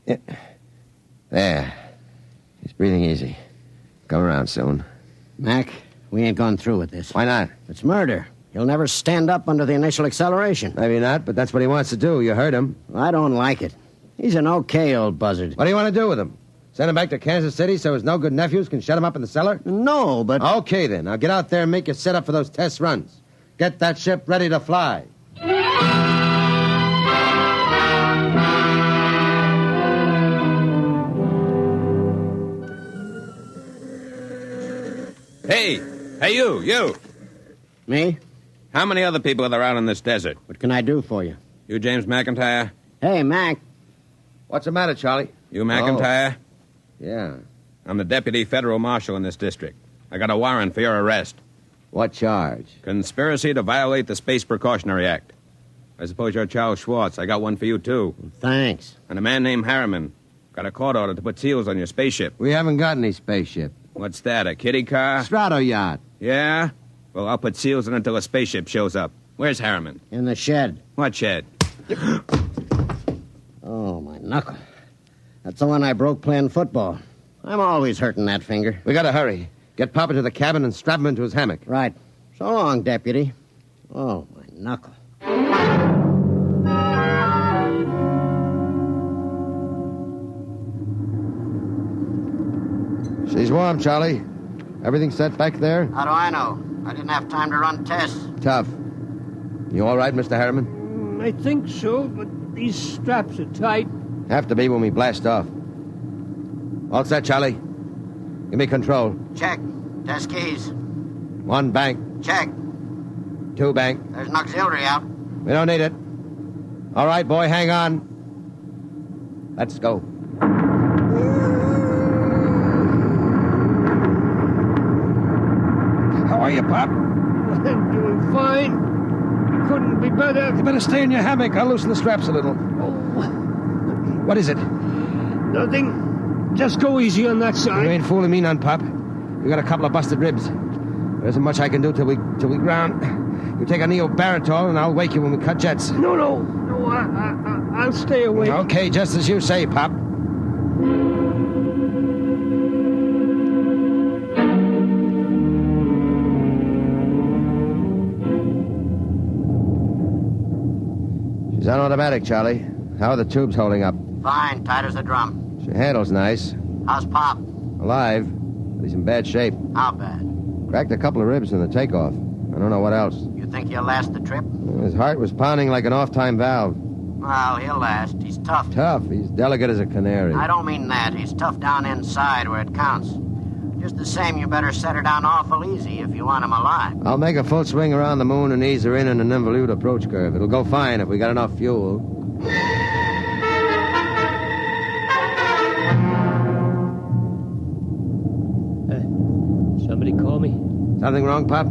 Speaker 16: There. He's breathing easy. Come around soon.
Speaker 4: Mac, we ain't gone through with this.
Speaker 16: Why not?
Speaker 4: It's murder. He'll never stand up under the initial acceleration.
Speaker 16: Maybe not, but that's what he wants to do. You heard him.
Speaker 4: I don't like it. He's an okay old buzzard.
Speaker 16: What do you want to do with him? Send him back to Kansas City so his no-good nephews can shut him up in the cellar?
Speaker 4: No, but...
Speaker 16: Okay, then. Now get out there and make your set up for those test runs. Get that ship ready to fly.
Speaker 21: Hey, you.
Speaker 4: Me?
Speaker 21: How many other people are there out in this desert?
Speaker 4: What can I do for you?
Speaker 21: You James McIntyre?
Speaker 4: Hey, Mac.
Speaker 16: What's the matter, Charlie?
Speaker 21: You McIntyre?
Speaker 16: Yeah.
Speaker 21: I'm the deputy federal marshal in this district. I got a warrant for your arrest.
Speaker 16: What charge?
Speaker 21: Conspiracy to violate the Space Precautionary Act. I suppose you're Charles Schwartz. I got one for you, too.
Speaker 4: Thanks.
Speaker 21: And a man named Harriman. Got a court order to put seals on your spaceship.
Speaker 16: We haven't got any spaceship.
Speaker 21: What's that, a kiddie car?
Speaker 16: Strato yacht.
Speaker 21: Yeah? Well, I'll put seals on it until a spaceship shows up. Where's Harriman?
Speaker 4: In the shed.
Speaker 21: What shed?
Speaker 4: Oh, my knuckle. That's the one I broke playing football. I'm always hurting that finger.
Speaker 16: We gotta hurry. Get Papa to the cabin and strap him into his hammock.
Speaker 4: Right. So long, Deputy. Oh, my knuckle.
Speaker 16: She's warm, Charlie. Everything set back there?
Speaker 4: How do I know? I didn't have time to run tests.
Speaker 16: Tough. You all right, Mr. Harriman?
Speaker 19: I think so, but these straps are tight.
Speaker 16: Have to be when we blast off. All set, Charlie. Give me control.
Speaker 4: Check. Test keys.
Speaker 16: 1 bank.
Speaker 4: Check.
Speaker 16: 2 bank.
Speaker 4: There's an auxiliary out.
Speaker 16: We don't need it. All right, boy, hang on. Let's go.
Speaker 17: How are you, Pop?
Speaker 19: I'm doing fine. Couldn't be better.
Speaker 17: You better stay in your hammock. I'll loosen the straps a little. What is it?
Speaker 19: Nothing. Just go easy on that side.
Speaker 17: You ain't fooling me none, Pop. You got a couple of busted ribs. There isn't much I can do till we ground. You take a neobaritol and I'll wake you when we cut jets.
Speaker 19: No, I'll stay awake.
Speaker 17: Okay, just as you say, Pop.
Speaker 16: She's on automatic, Charlie. How are the tubes holding up?
Speaker 4: Fine, tight as a drum.
Speaker 16: She handles nice.
Speaker 4: How's Pop?
Speaker 16: Alive, but he's in bad shape.
Speaker 4: How bad?
Speaker 16: Cracked a couple of ribs in the takeoff. I don't know what else.
Speaker 4: You think he'll last the trip?
Speaker 16: His heart was pounding like an off-time valve.
Speaker 4: Well, he'll last. He's tough.
Speaker 16: Tough. He's delicate as a canary.
Speaker 4: I don't mean that. He's tough down inside where it counts. Just the same, you better set her down awful easy if you want him alive.
Speaker 16: I'll make a full swing around the moon and ease her in an involute approach curve. It'll go fine if we got enough fuel.
Speaker 19: Somebody call me?
Speaker 16: Something wrong, Pop?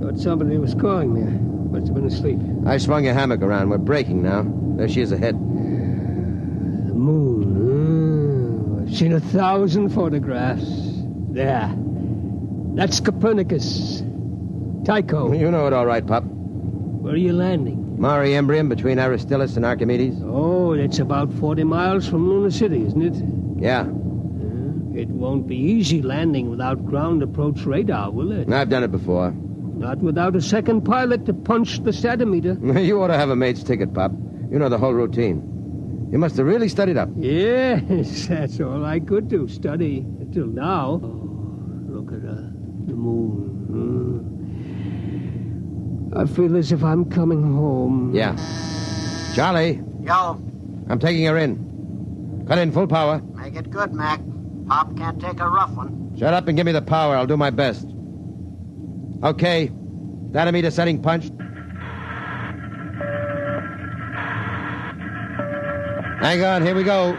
Speaker 19: Thought somebody was calling me. I must have been asleep.
Speaker 16: I swung your hammock around. We're breaking now. There she is ahead.
Speaker 19: The moon. I've seen 1,000 photographs. There. That's Copernicus. Tycho.
Speaker 16: You know it all right, Pop.
Speaker 19: Where are you landing?
Speaker 16: Mare Imbrium between Aristillus and Archimedes.
Speaker 19: Oh, that's about 40 miles from Luna City, isn't it?
Speaker 16: Yeah.
Speaker 19: It won't be easy landing without ground approach radar, will it?
Speaker 16: I've done it before.
Speaker 19: Not without a second pilot to punch the satimeter.
Speaker 16: You ought to have a mate's ticket, Pop. You know the whole routine. You must have really studied up.
Speaker 19: Yes, that's all I could do, study. till now. Oh, look at the moon. I feel as if I'm coming home.
Speaker 16: Yeah. Charlie,
Speaker 4: Yo,
Speaker 16: I'm taking her in. Cut in full power.
Speaker 4: make it good, Mac. Pop can't take a rough one.
Speaker 16: Shut up and give me the power. I'll do my best. Okay. Dynameter setting punched. Hang on, here we go.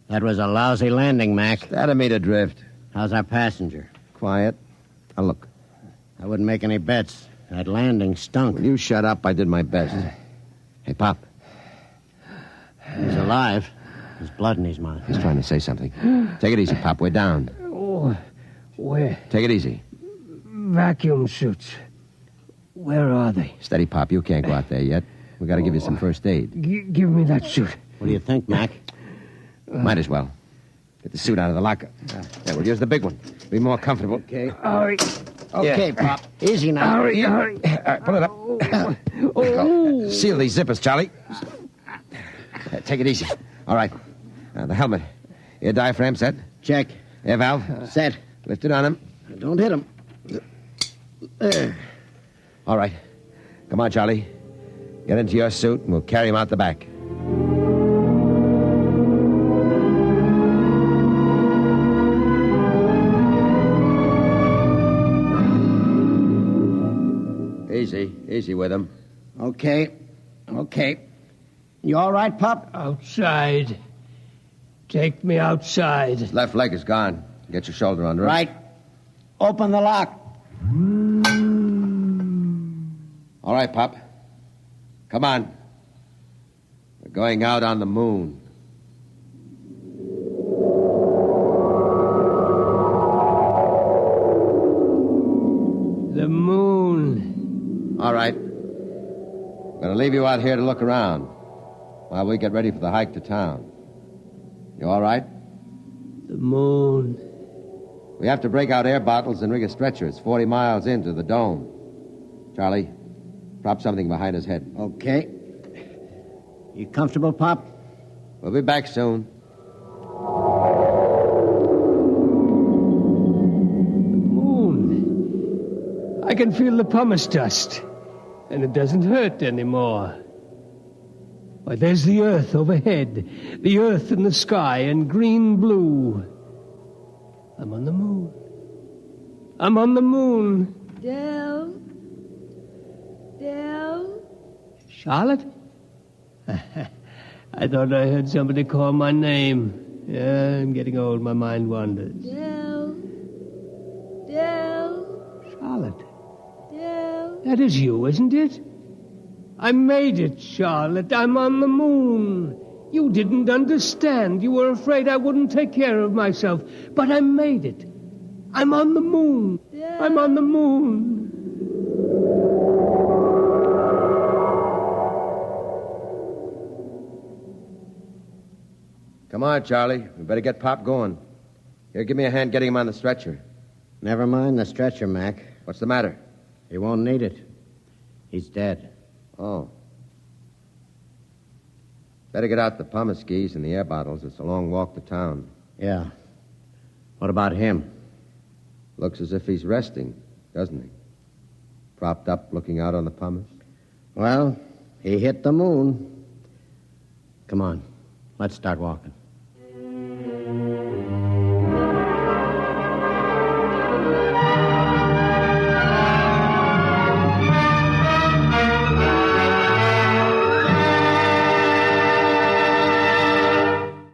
Speaker 4: That was a lousy landing, Mac.
Speaker 16: Dynameter drift.
Speaker 4: How's our passenger?
Speaker 16: Quiet. Now look.
Speaker 4: I wouldn't make any bets. That landing stunk.
Speaker 16: Will you shut up? I did my best. Hey, Pop.
Speaker 4: He's alive. There's blood in his mouth.
Speaker 16: He's trying to say something. Take it easy, Pop. We're down.
Speaker 19: Oh, where?
Speaker 16: Take it easy.
Speaker 19: Vacuum suits. Where are they?
Speaker 16: Steady, Pop. You can't go out there yet. We got to give you some first aid.
Speaker 19: Give me that suit.
Speaker 4: What do you think, Mac?
Speaker 16: Might as well. Get the suit out of the locker. Yeah, we'll use the big one. Be more comfortable.
Speaker 4: Okay.
Speaker 19: Hurry.
Speaker 4: Okay, Pop. Easy now.
Speaker 19: Hurry.
Speaker 16: All right, pull it up.
Speaker 19: Oh.
Speaker 16: Seal these zippers, Charlie. Take it easy. All right. The helmet. Air diaphragm set.
Speaker 4: Check.
Speaker 16: Air valve.
Speaker 4: Set.
Speaker 16: Lift it on him.
Speaker 4: Don't hit him. There.
Speaker 16: All right. Come on, Charlie. Get into your suit, and we'll carry him out the back. Easy with him.
Speaker 4: Okay. You all right, Pop?
Speaker 19: Outside. Take me outside.
Speaker 16: His left leg is gone. Get your shoulder under it.
Speaker 4: Right. Open the lock.
Speaker 16: All right, Pop. Come on. We're going out on the moon.
Speaker 19: The moon.
Speaker 16: All right. I'm going to leave you out here to look around while we get ready for the hike to town. You all right?
Speaker 19: The moon.
Speaker 16: We have to break out air bottles and rig a stretcher. It's 40 miles into the dome. Charlie, prop something behind his head.
Speaker 4: Okay. You comfortable, Pop?
Speaker 16: We'll be back soon.
Speaker 19: I can feel the pumice dust, and it doesn't hurt anymore. Why, there's the earth overhead, the earth in the sky, and green blue. I'm on the moon. I'm on the moon.
Speaker 11: Del?
Speaker 19: Charlotte? I thought I heard somebody call my name. Yeah, I'm getting old. My mind wanders.
Speaker 11: Del?
Speaker 19: Charlotte. That is you, isn't it? I made it, Charlotte. I'm on the moon. You didn't understand. You were afraid I wouldn't take care of myself. But I made it. I'm on the moon. I'm on the moon.
Speaker 16: Come on, Charlie. We better get Pop going. Here, give me a hand getting him on the stretcher.
Speaker 4: Never mind the stretcher, Mac.
Speaker 16: What's the matter?
Speaker 4: He won't need it. He's dead.
Speaker 16: Oh. Better get out the pumice skis and the air bottles. It's a long walk to town.
Speaker 4: Yeah. What about him?
Speaker 16: Looks as if he's resting, doesn't he? Propped up, looking out on the pumice.
Speaker 4: Well, he hit the moon. Come on. Let's start walking.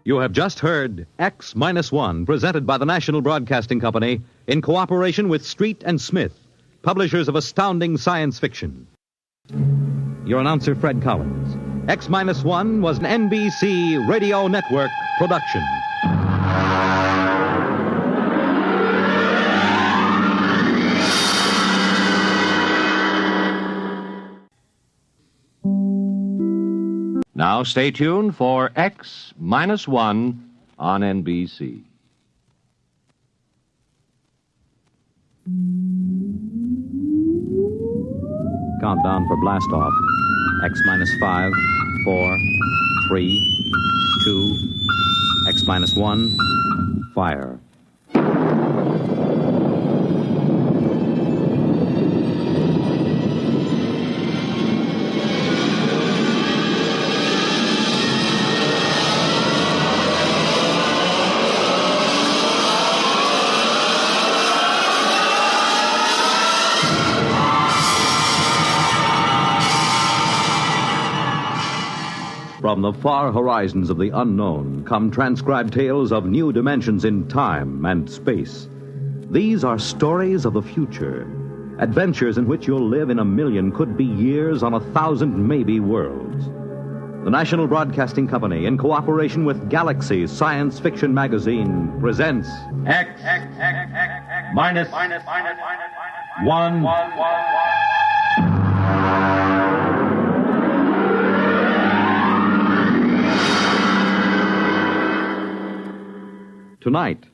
Speaker 12: You have just heard X-1, presented by the National Broadcasting Company in cooperation with Street and Smith, publishers of astounding science fiction. Your announcer, Fred Collins. X-1 was an NBC Radio Network production.
Speaker 10: Now stay tuned for X-1 on NBC.
Speaker 12: Countdown for blast off. X minus 5, 4, 3, 2, X minus 1, fire. From the far horizons of the unknown come transcribed tales of new dimensions in time and space. These are stories of the future, adventures in which you'll live in a million could-be years on 1,000 maybe worlds. The National Broadcasting Company, in cooperation with Galaxy Science Fiction Magazine, presents
Speaker 6: X minus 1.
Speaker 12: Tonight,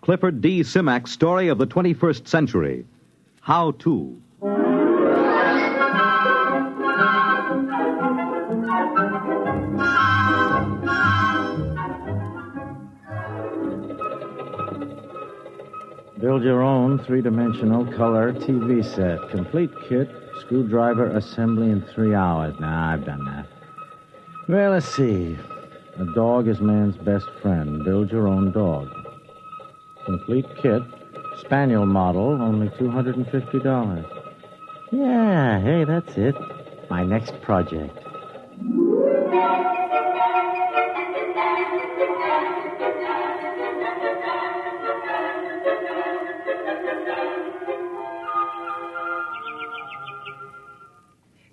Speaker 12: Clifford D. Simak's story of the 21st century, How To.
Speaker 14: Build your own three-dimensional color TV set. Complete kit, screwdriver assembly in 3 hours. Nah, I've done that. Well, let's see. A dog is man's best friend. Build your own dog. Complete kit, spaniel model, only $250. Yeah, hey, that's it. My next project.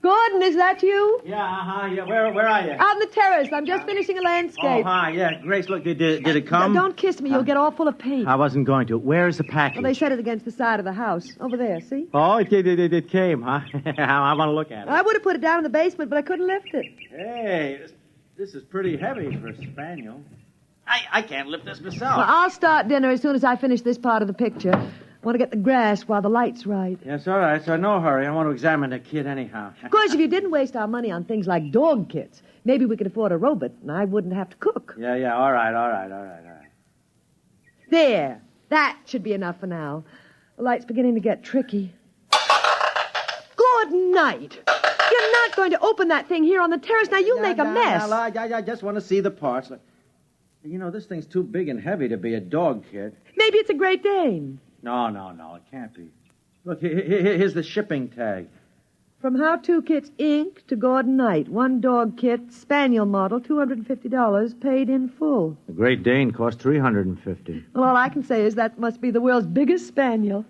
Speaker 11: Gordon, is that you?
Speaker 15: Yeah, yeah. Where are you?
Speaker 11: Out on the terrace. I'm just finishing a landscape.
Speaker 15: Oh, hi, yeah. Grace, look, did it come?
Speaker 11: Don't kiss me. You'll get all full of paint.
Speaker 15: I wasn't going to. Where is the package?
Speaker 11: Well, they set it against the side of the house. Over there, see?
Speaker 15: Oh, it came, huh? I want to look at it.
Speaker 11: I would have put it down in the basement, but I couldn't lift it.
Speaker 15: Hey, this is pretty heavy for a spaniel. I can't lift this myself.
Speaker 11: Well, I'll start dinner as soon as I finish this part of the picture. I want to get the grass while the light's right.
Speaker 15: Yes, all right. So no hurry. I want to examine the kit anyhow.
Speaker 11: Of course, if you didn't waste our money on things like dog kits, maybe we could afford a robot, and I wouldn't have to cook.
Speaker 15: Yeah. All right.
Speaker 11: There. That should be enough for now. The light's beginning to get tricky. Good night. You're not going to open that thing here on the terrace. Now, you'll make a mess.
Speaker 15: I just want to see the parts. You know, this thing's too big and heavy to be a dog kit.
Speaker 11: Maybe it's a Great Dane.
Speaker 15: No, it can't be. Look, here's the shipping tag.
Speaker 11: From How To Kits, Inc. to Gordon Knight. One dog kit, spaniel model, $250, paid in full.
Speaker 14: The Great Dane cost $350.
Speaker 11: Well, all I can say is that must be the world's biggest spaniel.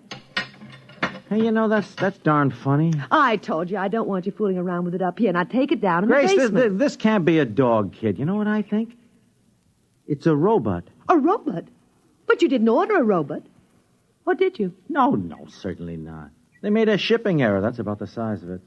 Speaker 14: Hey, you know, that's darn funny.
Speaker 11: I told you I don't want you fooling around with it up here. Now take it down in
Speaker 14: Grace,
Speaker 11: the basement.
Speaker 14: this can't be a dog kit. You know what I think? It's a robot.
Speaker 11: A robot? But you didn't order a robot. Or did you?
Speaker 14: No, certainly not. They made a shipping error. That's about the size of it.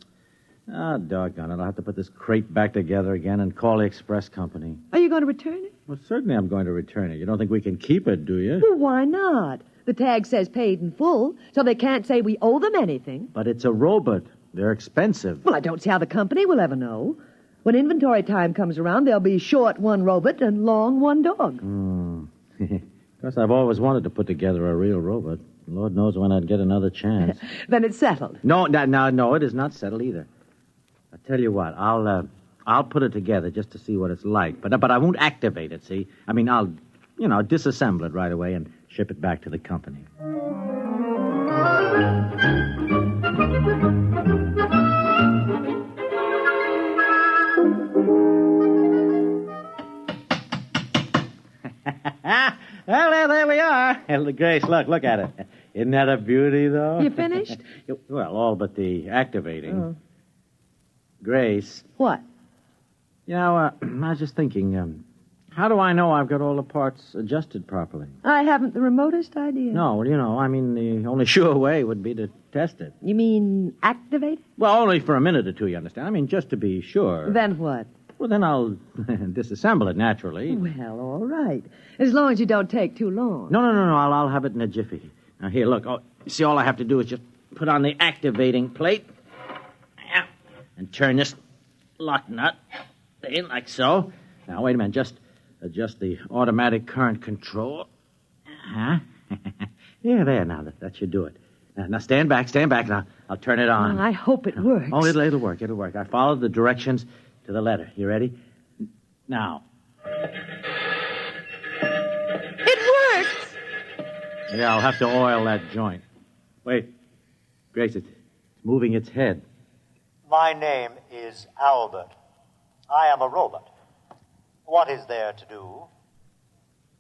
Speaker 14: Ah, doggone it. I'll have to put this crate back together again and call the express company.
Speaker 11: Are you going to return it?
Speaker 14: Well, certainly I'm going to return it. You don't think we can keep it, do you?
Speaker 11: Well, why not? The tag says paid in full, so they can't say we owe them anything.
Speaker 14: But it's a robot. They're expensive.
Speaker 11: Well, I don't see how the company will ever know. When inventory time comes around, they'll be short one robot and long one dog.
Speaker 14: Of course, I've always wanted to put together a real robot. Lord knows when I'd get another chance.
Speaker 11: Then it's settled.
Speaker 14: No, it is not settled either. I'll tell you what, I'll put it together just to see what it's like. But I won't activate it, see? I mean, I'll disassemble it right away and ship it back to the company. Well, there we are. Grace, look at it. Isn't that a beauty, though?
Speaker 11: You finished?
Speaker 14: Well, all but the activating.
Speaker 11: Oh.
Speaker 14: Grace.
Speaker 11: What?
Speaker 14: You know, I was just thinking, how do I know I've got all the parts adjusted properly?
Speaker 11: I haven't the remotest idea.
Speaker 14: No, well, I mean, the only sure way would be to test it.
Speaker 11: You mean activate it?
Speaker 14: Well, only for a minute or two, you understand? I mean, just to be sure.
Speaker 11: Then what?
Speaker 14: Well, then I'll disassemble it, naturally.
Speaker 11: Well, all right. As long as you don't take too long.
Speaker 14: No. I'll have it in a jiffy. Now, here, look. Oh, see, all I have to do is just put on the activating plate. Yeah.
Speaker 15: and turn this lock nut in like so. Now, wait a minute. Just adjust the automatic current control. Huh? Yeah, there. Now, that should do it. Now, stand back, and I'll turn it on.
Speaker 11: I hope it works.
Speaker 15: Oh, it'll work. I followed the directions to the letter. You ready? Now.
Speaker 11: It works!
Speaker 15: Yeah, I'll have to oil that joint. Wait. Grace, it's moving its head.
Speaker 3: My name is Albert. I am a robot. What is there to do?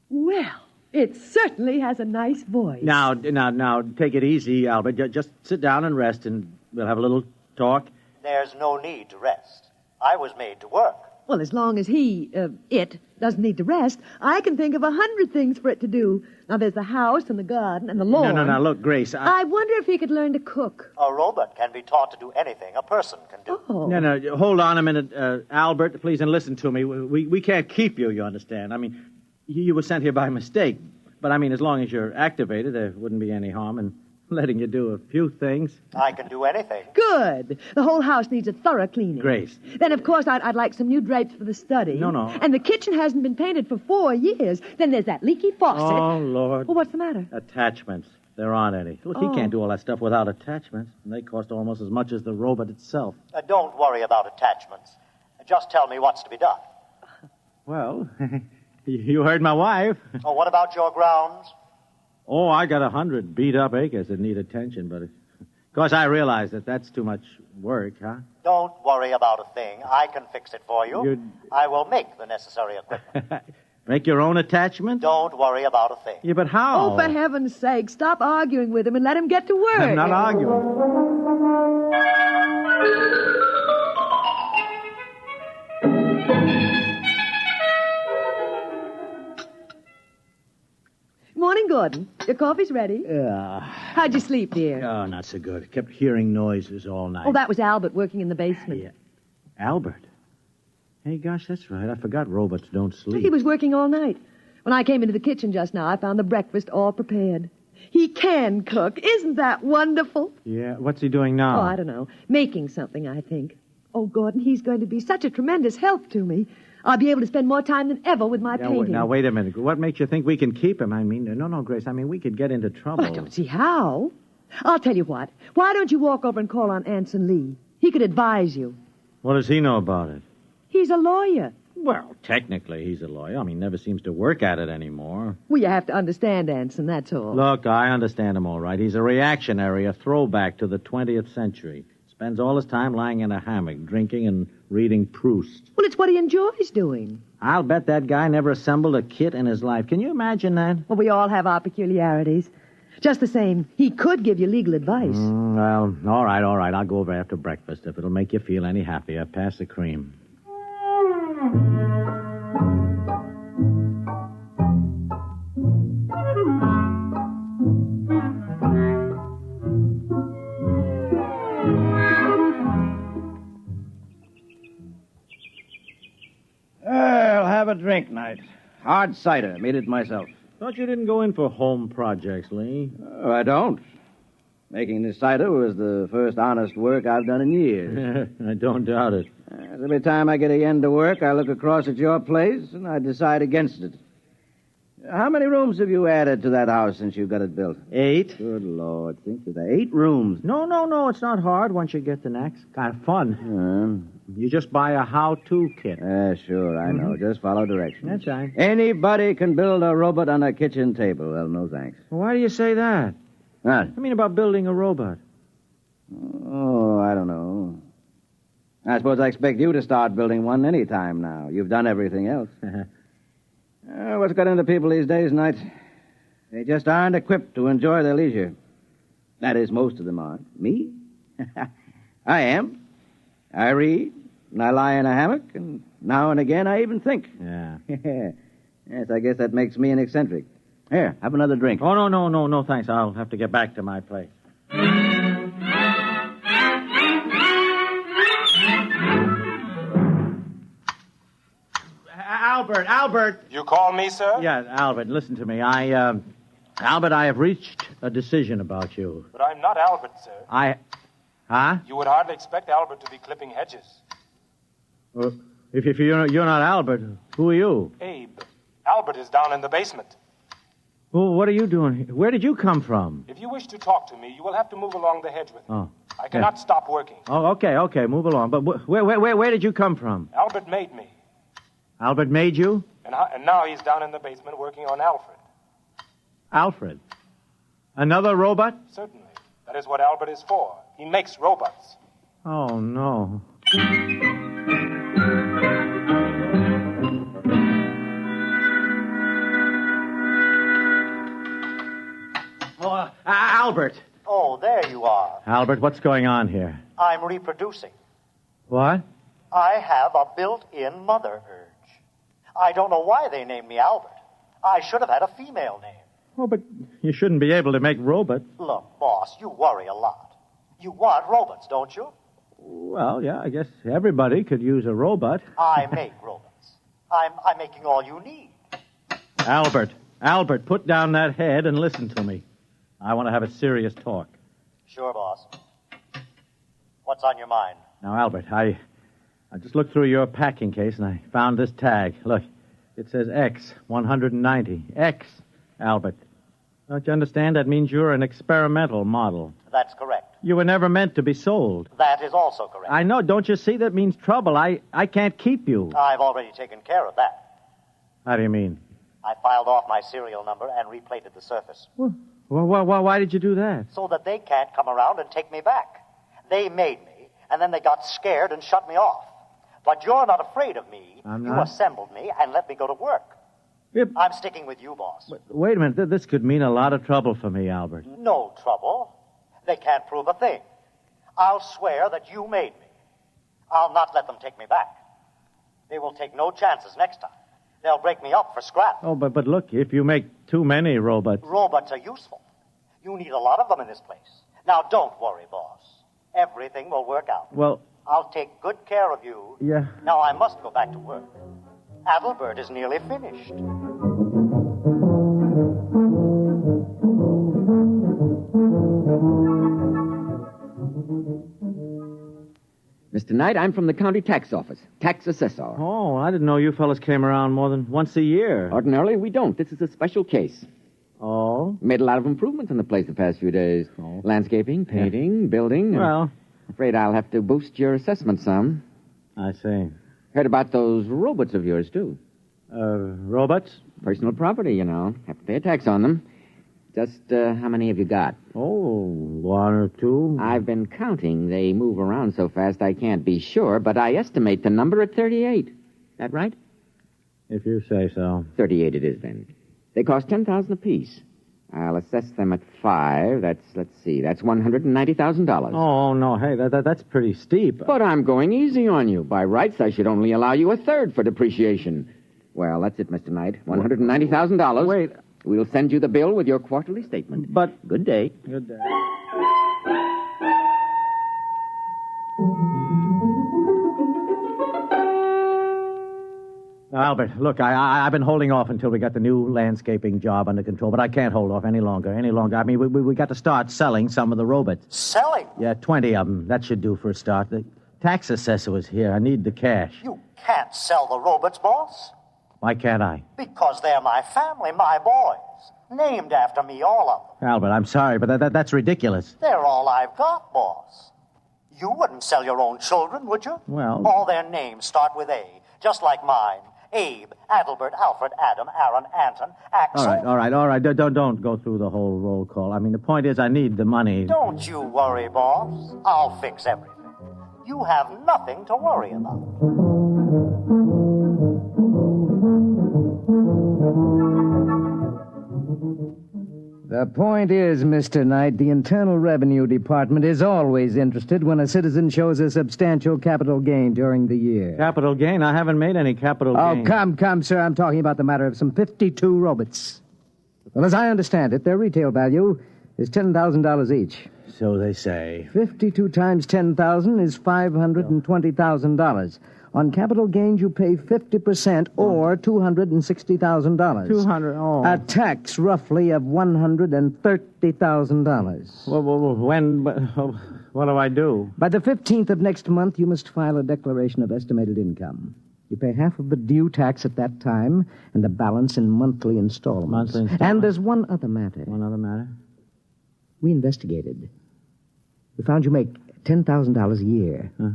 Speaker 11: Well, it certainly has a nice voice.
Speaker 15: Now, take it easy, Albert. Just sit down and rest, and we'll have a little talk.
Speaker 3: There's no need to rest. I was made to work.
Speaker 11: Well, as long as it, doesn't need to rest, I can think of 100 things for it to do. Now, there's the house and the garden and the lawn.
Speaker 15: No, look, Grace,
Speaker 11: I wonder if he could learn to cook.
Speaker 3: A robot can be taught to do anything a person can do.
Speaker 11: Oh.
Speaker 15: No, hold on a minute, Albert, please, and listen to me. We can't keep you, you understand. I mean, you were sent here by mistake. But, I mean, as long as you're activated, there wouldn't be any harm in letting you do a few things.
Speaker 3: I can do anything.
Speaker 11: Good. The whole house needs a thorough cleaning.
Speaker 15: Grace.
Speaker 11: Then, of course, I'd like some new drapes for the study.
Speaker 15: No.
Speaker 11: And the kitchen hasn't been painted for 4 years. Then there's that leaky faucet.
Speaker 15: Oh, Lord.
Speaker 11: Well, what's the matter?
Speaker 15: Attachments. There aren't any. Look, he can't do all that stuff without attachments. And they cost almost as much as the robot itself.
Speaker 3: Don't worry about attachments. Just tell me what's to be done.
Speaker 15: Well, you heard my wife.
Speaker 3: Oh, what about your grounds?
Speaker 15: Oh, I got 100 beat-up acres that need attention, but of course I realize that that's too much work, huh?
Speaker 3: Don't worry about a thing. I can fix it for you. I will make the necessary equipment.
Speaker 15: Make your own attachment?
Speaker 3: Don't worry about a thing.
Speaker 15: Yeah, but how?
Speaker 11: Oh, for heaven's sake, stop arguing with him and let him get to work.
Speaker 15: I'm not arguing.
Speaker 11: Morning, Gordon. Your coffee's ready.
Speaker 15: Yeah.
Speaker 11: How'd you sleep, dear?
Speaker 15: Oh, not so good. Kept hearing noises all night.
Speaker 11: Oh, that was Albert working in the basement.
Speaker 15: Yeah. Albert? Hey, gosh, that's right. I forgot robots don't sleep.
Speaker 11: He was working all night. When I came into the kitchen just now, I found the breakfast all prepared. He can cook. Isn't that wonderful?
Speaker 15: Yeah. What's he doing now?
Speaker 11: Oh, I don't know. Making something, I think. Oh, Gordon, he's going to be such a tremendous help to me. I'll be able to spend more time than ever with my painting.
Speaker 15: Now, wait a minute. What makes you think we can keep him? I mean, no, Grace. I mean, we could get into trouble.
Speaker 11: Well, I don't see how. I'll tell you what. Why don't you walk over and call on Anson Lee? He could advise you.
Speaker 15: What does he know about it?
Speaker 11: He's a lawyer.
Speaker 15: Well, technically, he's a lawyer. I mean, he never seems to work at it anymore.
Speaker 11: Well, you have to understand Anson, that's all.
Speaker 15: Look, I understand him all right. He's a reactionary, a throwback to the 20th century. Spends all his time lying in a hammock, drinking and reading Proust.
Speaker 11: Well, it's what he enjoys doing.
Speaker 15: I'll bet that guy never assembled a kit in his life. Can you imagine that?
Speaker 11: Well, we all have our peculiarities. Just the same, he could give you legal advice.
Speaker 15: Well, all right. I'll go over after breakfast if it'll make you feel any happier. Pass the cream.
Speaker 18: I'll have a drink night. Hard cider. Made it myself.
Speaker 15: Thought you didn't go in for home projects, Lee.
Speaker 18: Oh, I don't. Making this cider was the first honest work I've done in years.
Speaker 15: I don't doubt it.
Speaker 18: Every time I get a yen to work, I look across at your place and I decide against it. How many rooms have you added to that house since you got it built?
Speaker 15: 8.
Speaker 18: Good Lord. Think of that. 8 rooms.
Speaker 15: No. It's not hard once you get the next. Kind of fun. You just buy a how-to kit.
Speaker 18: Sure, I know. Just follow directions.
Speaker 15: That's right.
Speaker 18: Anybody can build a robot on a kitchen table. Well, no thanks.
Speaker 15: Why do you say that?
Speaker 18: What?
Speaker 15: I mean about building a robot.
Speaker 18: Oh, I don't know. I suppose I expect you to start building one any time now. You've done everything else. What's got into people these days, Knight? They just aren't equipped to enjoy their leisure. That is, most of them aren't. Me? I am. I read, and I lie in a hammock, and now and again I even think.
Speaker 15: Yeah.
Speaker 18: Yes, I guess that makes me an eccentric. Here, have another drink.
Speaker 15: Oh, no, thanks. I'll have to get back to my place. Albert.
Speaker 20: You call me, sir?
Speaker 15: Yeah, Albert, listen to me. Albert, I have reached a decision about you.
Speaker 20: But I'm not Albert, sir.
Speaker 15: Huh?
Speaker 5: You would hardly expect Albert to be clipping hedges.
Speaker 15: If you're not Albert, who are you?
Speaker 5: Abe, Albert is down in the basement.
Speaker 15: Well, what are you doing here? Where did you come from?
Speaker 5: If you wish to talk to me, you will have to move along the hedge with me.
Speaker 15: Oh.
Speaker 5: I cannot stop working.
Speaker 15: Oh, okay, move along. But where did you come from?
Speaker 5: Albert made me.
Speaker 15: Albert made you?
Speaker 5: And now he's down in the basement working on Alfred.
Speaker 15: Alfred? Another robot?
Speaker 5: Certainly. That is what Albert is for. He makes robots.
Speaker 15: Oh, no. Albert.
Speaker 3: Oh, there you are.
Speaker 15: Albert, what's going on here?
Speaker 3: I'm reproducing.
Speaker 15: What?
Speaker 3: I have a built-in mother urge. I don't know why they named me Albert. I should have had a female name.
Speaker 15: Oh, but you shouldn't be able to make robots.
Speaker 3: Look, boss, you worry a lot. You want robots, don't you?
Speaker 15: Well, yeah, I guess everybody could use a robot.
Speaker 3: I make robots. I'm making all you need.
Speaker 15: Albert, put down that head and listen to me. I want to have a serious talk.
Speaker 3: Sure, boss. What's on your mind?
Speaker 15: Now, Albert, I just looked through your packing case and I found this tag. Look, it says X, 190. X, Albert. Don't you understand? That means you're an experimental model.
Speaker 3: That's correct.
Speaker 15: You were never meant to be sold.
Speaker 3: That is also correct.
Speaker 15: I know. Don't you see? That means trouble. I can't keep you.
Speaker 3: I've already taken care of that.
Speaker 15: How do you mean?
Speaker 3: I filed off my serial number and replated the surface.
Speaker 15: Well, why did you do that?
Speaker 3: So that they can't come around and take me back. They made me, and then they got scared and shut me off. But you're not afraid of me.
Speaker 15: I'm
Speaker 3: You
Speaker 15: not.
Speaker 3: assembled me and let me go to work.
Speaker 15: Yep.
Speaker 3: I'm sticking with you, boss.
Speaker 15: Wait a minute. This could mean a lot of trouble for me, Albert.
Speaker 3: No trouble. They can't prove a thing. I'll swear that you made me. I'll not let them take me back. They will take no chances next time. They'll break me up for scrap.
Speaker 15: Oh, but look, if you make too many robots...
Speaker 3: Robots are useful. You need a lot of them in this place. Now, don't worry, boss. Everything will work out.
Speaker 15: Well...
Speaker 3: I'll take good care of you.
Speaker 15: Yeah.
Speaker 3: Now, I must go back to work. Adalbert is nearly finished.
Speaker 20: Mr. Knight, I'm from the county tax office. Tax assessor.
Speaker 15: Oh, I didn't know you fellas came around more than once a year.
Speaker 20: Ordinarily, we don't. This is a special case.
Speaker 15: Oh?
Speaker 20: Made a lot of improvements in the place the past few days.
Speaker 15: Oh.
Speaker 20: Landscaping, painting, building.
Speaker 15: Well...
Speaker 20: Afraid I'll have to boost your assessment some.
Speaker 15: I see.
Speaker 20: Heard about those robots of yours, too.
Speaker 15: Robots?
Speaker 20: Personal property, you know. Have to pay a tax on them. Just how many have you got?
Speaker 15: Oh, one or two.
Speaker 20: I've been counting. They move around so fast I can't be sure, but I estimate the number at 38. That right?
Speaker 15: If you say so.
Speaker 20: 38 it is, then. They cost $10,000 apiece. I'll assess them at 5. That's $190,000.
Speaker 15: Oh, no. Hey, that's pretty steep.
Speaker 20: But I'm going easy on you. By rights, I should only allow you a third for depreciation. Well, that's it, Mr. Knight. $190,000.
Speaker 15: Wait.
Speaker 20: We'll send you the bill with your quarterly statement.
Speaker 15: But...
Speaker 20: Good day.
Speaker 15: Good day. Now, Albert, look, I've been holding off until we got the new landscaping job under control, but I can't hold off any longer. I mean, we got to start selling some of the robots.
Speaker 3: Selling?
Speaker 15: Yeah, 20 of them. That should do for a start. The tax assessor was here. I need the cash.
Speaker 3: You can't sell the robots, boss.
Speaker 15: Why can't I?
Speaker 3: Because they're my family, my boys. Named after me, all of them.
Speaker 15: Albert, I'm sorry, but that's ridiculous.
Speaker 3: They're all I've got, boss. You wouldn't sell your own children, would you?
Speaker 15: Well...
Speaker 3: All their names start with A, just like mine. Abe, Adalbert, Alfred, Adam, Aaron, Anton, Axel.
Speaker 15: All right. Don't go through the whole roll call. I mean, the point is I need the money.
Speaker 3: Don't you worry, boss. I'll fix everything. You have nothing to worry about.
Speaker 22: The point is, Mr. Knight, the Internal Revenue Department is always interested when a citizen shows a substantial capital gain during the year.
Speaker 15: Capital gain? I haven't made any capital gain.
Speaker 22: Oh, come, sir. I'm talking about the matter of some 52 robots. Well, as I understand it, their retail value is $10,000 each.
Speaker 15: So they say.
Speaker 22: 52 times 10,000 is $520,000. On capital gains, you pay 50% or $260,000.
Speaker 15: 200, oh.
Speaker 22: A tax roughly of $130,000.
Speaker 15: Well, when... what do I do?
Speaker 22: By the 15th of next month, you must file a declaration of estimated income. You pay half of the due tax at that time, and the balance in monthly installments. And there's one other matter.
Speaker 15: One other matter?
Speaker 22: We investigated. We found you make $10,000 a year.
Speaker 15: Huh?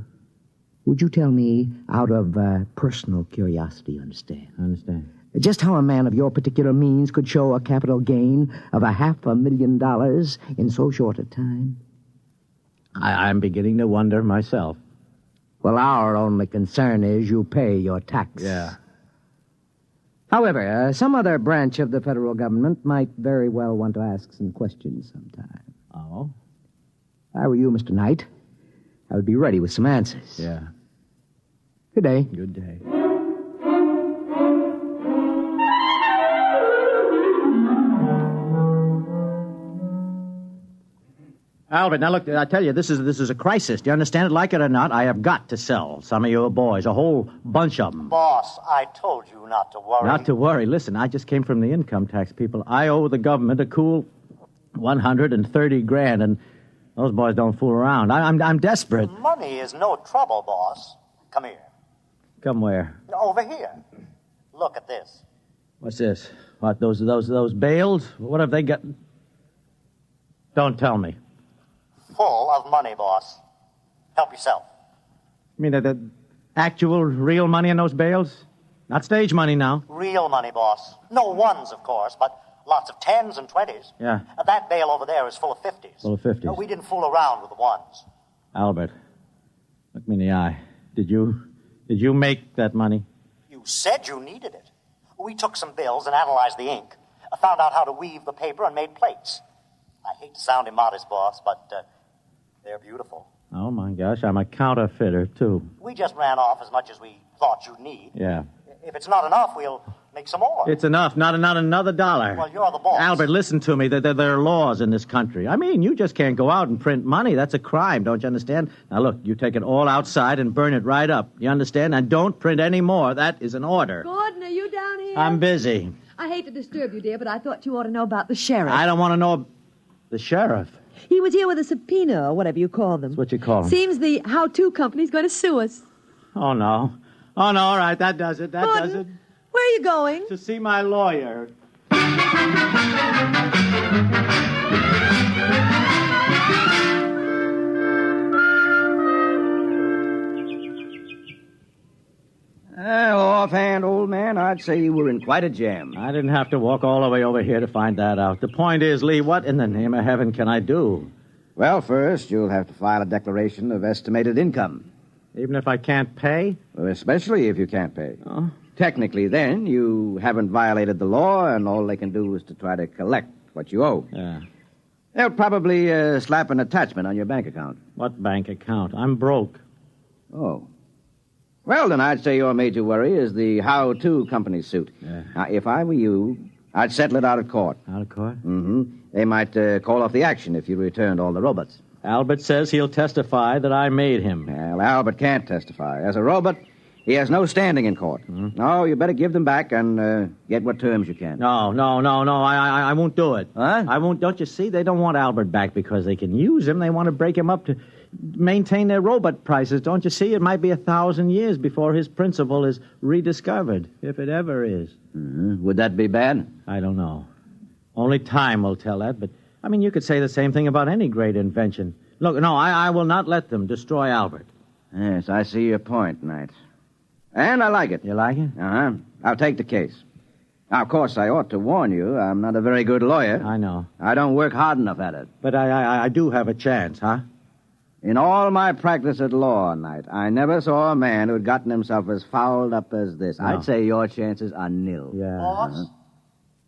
Speaker 22: Would you tell me, out of personal curiosity, you understand?
Speaker 15: I understand.
Speaker 22: Just how a man of your particular means could show a capital gain of $500,000 in so short a time?
Speaker 15: I'm beginning to wonder myself.
Speaker 22: Well, our only concern is you pay your tax.
Speaker 15: Yeah.
Speaker 22: However, some other branch of the federal government might very well want to ask some questions sometime.
Speaker 15: Oh?
Speaker 22: If I were you, Mr. Knight, I would be ready with some answers.
Speaker 15: Yeah.
Speaker 22: Good day.
Speaker 15: Good day. Albert, now look, I tell you, this is a crisis. Do you understand it? Like it or not, I have got to sell some of your boys, a whole bunch of them.
Speaker 3: Boss, I told you not to worry.
Speaker 15: Not to worry. Listen, I just came from the income tax people. I owe the government a cool $130,000, and those boys don't fool around. I'm desperate.
Speaker 3: Money is no trouble, boss. Come here.
Speaker 15: Come where?
Speaker 3: Over here. Look at this.
Speaker 15: What's this? What, those bales? What have they got? Don't tell me.
Speaker 3: Full of money, boss. Help yourself.
Speaker 15: You mean the actual, real money in those bales? Not stage money now.
Speaker 3: Real money, boss. No ones, of course, but lots of 10s and 20s.
Speaker 15: Yeah.
Speaker 3: That bale over there is full of 50s.
Speaker 15: Full of 50s.
Speaker 3: No, we didn't fool around with the ones.
Speaker 15: Albert, look me in the eye. Did you make that money?
Speaker 3: You said you needed it. We took some bills and analyzed the ink. Found out how to weave the paper and made plates. I hate to sound immodest, boss, but they're beautiful.
Speaker 15: Oh, my gosh, I'm a counterfeiter, too.
Speaker 3: We just ran off as much as we thought you'd need.
Speaker 15: Yeah.
Speaker 3: If it's not enough, we'll make some more.
Speaker 15: It's enough, not another dollar.
Speaker 3: Well, you're the boss.
Speaker 15: Albert, listen to me. There are laws in this country. I mean, you just can't go out and print money. That's a crime, don't you understand? Now, look, you take it all outside and burn it right up. You understand? And don't print any more. That is an order.
Speaker 1: Gordon, are you down here?
Speaker 15: I'm busy.
Speaker 1: I hate to disturb you, dear, but I thought you ought to know about the sheriff.
Speaker 15: I don't want to know... The sheriff?
Speaker 1: He was here with a subpoena, or whatever you call them.
Speaker 15: That's what you call them.
Speaker 1: Seems the how-to company's going to sue us.
Speaker 15: Oh, no. Oh, no, all right, that does it,
Speaker 1: Gordon,
Speaker 15: does it.
Speaker 1: Where are you going?
Speaker 15: To see my lawyer.
Speaker 18: Offhand, old man, I'd say you were in quite a jam.
Speaker 15: I didn't have to walk all the way over here to find that out. The point is, Lee, what in the name of heaven can I do?
Speaker 18: Well, first, you'll have to file a declaration of estimated income.
Speaker 15: Even if I can't pay?
Speaker 18: Well, especially if you can't pay.
Speaker 15: Oh.
Speaker 18: Technically, then, you haven't violated the law, and all they can do is to try to collect what you owe.
Speaker 15: Yeah.
Speaker 18: They'll probably slap an attachment on your bank account.
Speaker 15: What bank account? I'm broke.
Speaker 18: Oh. Well, then I'd say your major worry is the how-to company suit.
Speaker 15: Yeah.
Speaker 18: Now, if I were you, I'd settle it out of court.
Speaker 15: Out of court?
Speaker 18: Mm-hmm. They might call off the action if you returned all the robots.
Speaker 15: Albert says he'll testify that I made him.
Speaker 18: Well, Albert can't testify. As a robot, he has no standing in court.
Speaker 15: Mm-hmm.
Speaker 18: No, you better give them back and get what terms you can.
Speaker 15: No. I won't do it.
Speaker 18: Huh?
Speaker 15: I won't. Don't you see? They don't want Albert back because they can use him. They want to break him up to maintain their robot prices. Don't you see? It might be 1,000 years before his principle is rediscovered, if it ever is.
Speaker 18: Mm-hmm. Would that be bad?
Speaker 15: I don't know. Only time will tell that, but, I mean, you could say the same thing about any great invention. Look, no, I will not let them destroy Albert.
Speaker 18: Yes, I see your point, Knight. And I like it.
Speaker 15: You like it?
Speaker 18: Uh-huh. I'll take the case. Now, of course, I ought to warn you, I'm not a very good lawyer.
Speaker 15: I know.
Speaker 18: I don't work hard enough at it.
Speaker 15: But I do have a chance, huh?
Speaker 18: In all my practice at law, Knight, I never saw a man who had gotten himself as fouled up as this.
Speaker 15: No.
Speaker 18: I'd say your chances are nil.
Speaker 15: Yeah.
Speaker 3: Boss?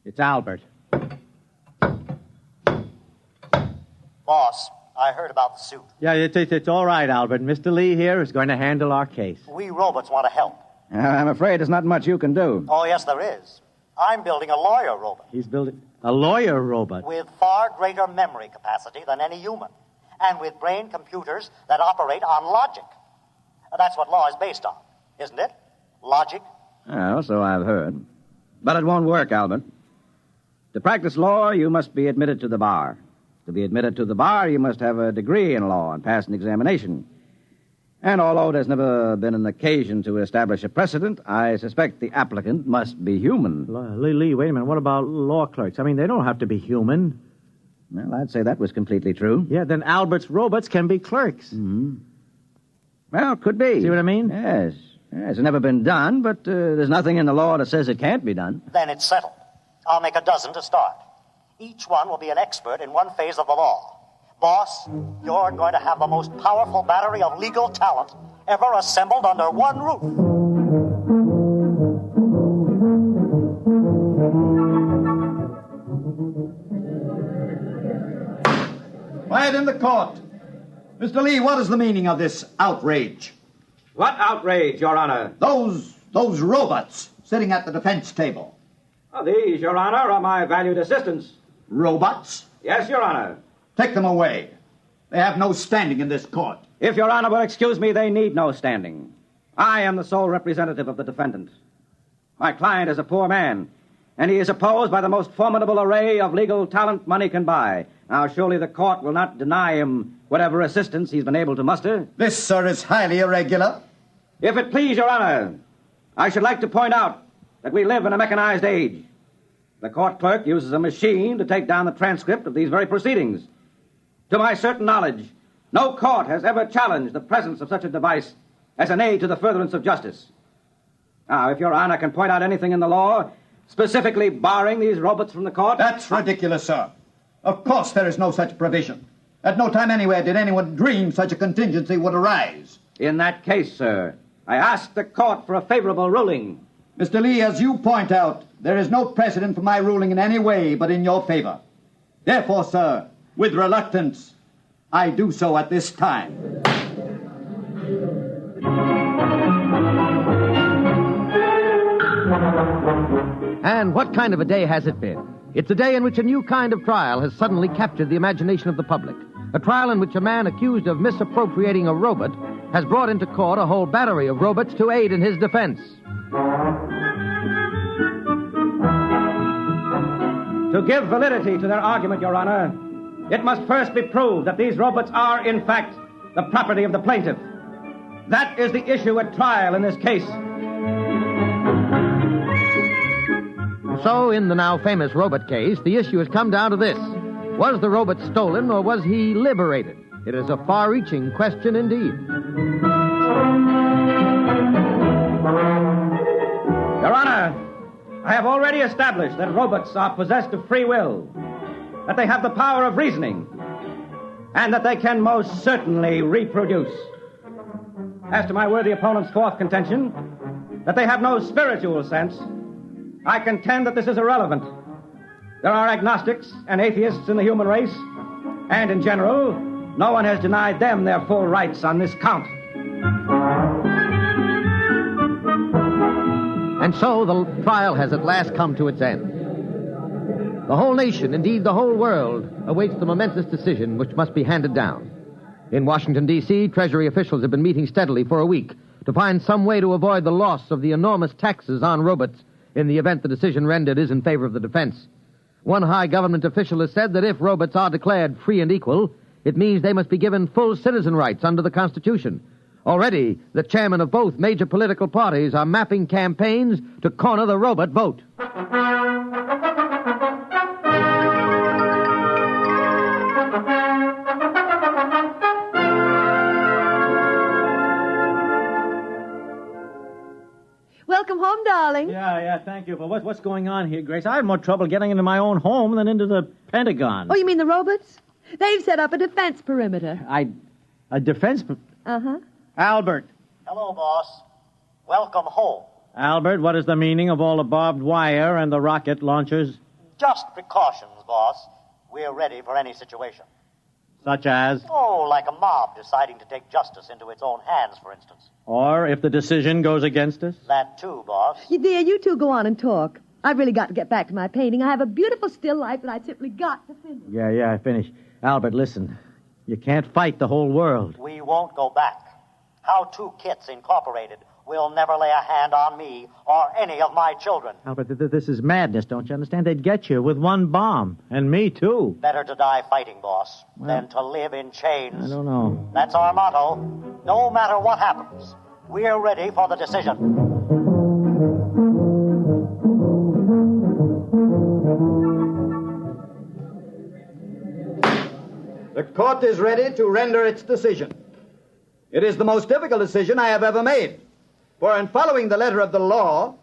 Speaker 15: It's Albert.
Speaker 3: Boss, I heard about the suit.
Speaker 15: Yeah, it's all right, Albert. Mr. Lee here is going to handle our case.
Speaker 3: We robots want to help.
Speaker 18: I'm afraid there's not much you can do.
Speaker 3: Oh, yes, there is. I'm building a lawyer robot.
Speaker 15: He's building a lawyer robot?
Speaker 3: With far greater memory capacity than any human. And with brain computers that operate on logic. That's what law is based on, isn't it? Logic.
Speaker 18: Well, so I've heard. But it won't work, Albert. To practice law, you must be admitted to the bar. To be admitted to the bar, you must have a degree in law and pass an examination. And although there's never been an occasion to establish a precedent, I suspect the applicant must be human.
Speaker 15: Lee, wait a minute. What about law clerks? I mean, they don't have to be human.
Speaker 18: Well, I'd say that was completely true.
Speaker 15: Yeah, then Albert's robots can be clerks.
Speaker 18: Mm-hmm. Well, could be.
Speaker 15: See what I mean?
Speaker 18: Yes. It's never been done, but there's nothing in the law that says it can't be done.
Speaker 3: Then it's settled. I'll make a dozen to start. Each one will be an expert in one phase of the law. Boss, you're going to have the most powerful battery of legal talent ever assembled under one roof.
Speaker 7: Quiet in the court. Mr. Lee, what is the meaning of this outrage?
Speaker 18: What outrage, Your Honor?
Speaker 7: Those robots sitting at the defense table.
Speaker 18: These, Your Honor, are my valued assistants.
Speaker 7: Robots?
Speaker 18: Yes, Your Honor.
Speaker 7: Take them away. They have no standing in this court.
Speaker 18: If Your Honor will excuse me, they need no standing. I am the sole representative of the defendant. My client is a poor man, and he is opposed by the most formidable array of legal talent money can buy. Now, surely the court will not deny him whatever assistance he's been able to muster.
Speaker 7: This, sir, is highly irregular.
Speaker 18: If it please Your Honor, I should like to point out that we live in a mechanized age. The court clerk uses a machine to take down the transcript of these very proceedings. To my certain knowledge, no court has ever challenged the presence of such a device as an aid to the furtherance of justice. Now, if Your Honor can point out anything in the law specifically barring these robots from the court...
Speaker 7: That's ridiculous, sir. Of course there is no such provision. At no time anywhere did anyone dream such a contingency would arise.
Speaker 18: In that case, sir, I ask the court for a favorable ruling.
Speaker 7: Mr. Lee, as you point out, there is no precedent for my ruling in any way but in your favor. Therefore, sir, with reluctance, I do so at this time.
Speaker 8: And what kind of a day has it been? It's a day in which a new kind of trial has suddenly captured the imagination of the public. A trial in which a man accused of misappropriating a robot has brought into court a whole battery of robots to aid in his defense.
Speaker 18: To give validity to their argument, Your Honor, it must first be proved that these robots are, in fact, the property of the plaintiff. That is the issue at trial in this case.
Speaker 8: So, in the now famous robot case, the issue has come down to this. Was the robot stolen or was he liberated? It is a far-reaching question indeed.
Speaker 18: Your Honor, I have already established that robots are possessed of free will, that they have the power of reasoning, and that they can most certainly reproduce. As to my worthy opponent's fourth contention, that they have no spiritual sense, I contend that this is irrelevant. There are agnostics and atheists in the human race, and in general, no one has denied them their full rights on this count.
Speaker 8: And so the trial has at last come to its end. The whole nation, indeed the whole world, awaits the momentous decision which must be handed down. In Washington, D.C., Treasury officials have been meeting steadily for a week to find some way to avoid the loss of the enormous taxes on robots in the event the decision rendered is in favor of the defense. One high government official has said that if robots are declared free and equal, it means they must be given full citizen rights under the Constitution. Already, the chairmen of both major political parties are mapping campaigns to corner the robot vote.
Speaker 1: Welcome home, darling.
Speaker 15: Yeah, thank you. But what's going on here, Grace? I have more trouble getting into my own home than into the Pentagon.
Speaker 1: Oh, you mean the robots? They've set up a defense perimeter.
Speaker 15: A defense...
Speaker 1: Uh-huh.
Speaker 15: Albert.
Speaker 3: Hello, boss. Welcome home.
Speaker 15: Albert, what is the meaning of all the barbed wire and the rocket launchers?
Speaker 3: Just precautions, boss. We're ready for any situation.
Speaker 15: Such as?
Speaker 3: Oh, like a mob deciding to take justice into its own hands, for instance.
Speaker 15: Or if the decision goes against us?
Speaker 3: That too, boss.
Speaker 1: Dear, you two go on and talk. I've really got to get back to my painting. I have a beautiful still life that I simply got to finish.
Speaker 15: Yeah, finish. Albert, listen. You can't fight the whole world.
Speaker 3: We won't go back. How two kits incorporated will never lay a hand on me or any of my children.
Speaker 15: Albert, this is madness, don't you understand? They'd get you with one bomb. And me, too.
Speaker 3: Better to die fighting, boss, than to live in chains.
Speaker 15: I don't know.
Speaker 3: That's our motto. No matter what happens, we're ready for the decision.
Speaker 7: The court is ready to render its decision. It is the most difficult decision I have ever made, for in following the letter of the law,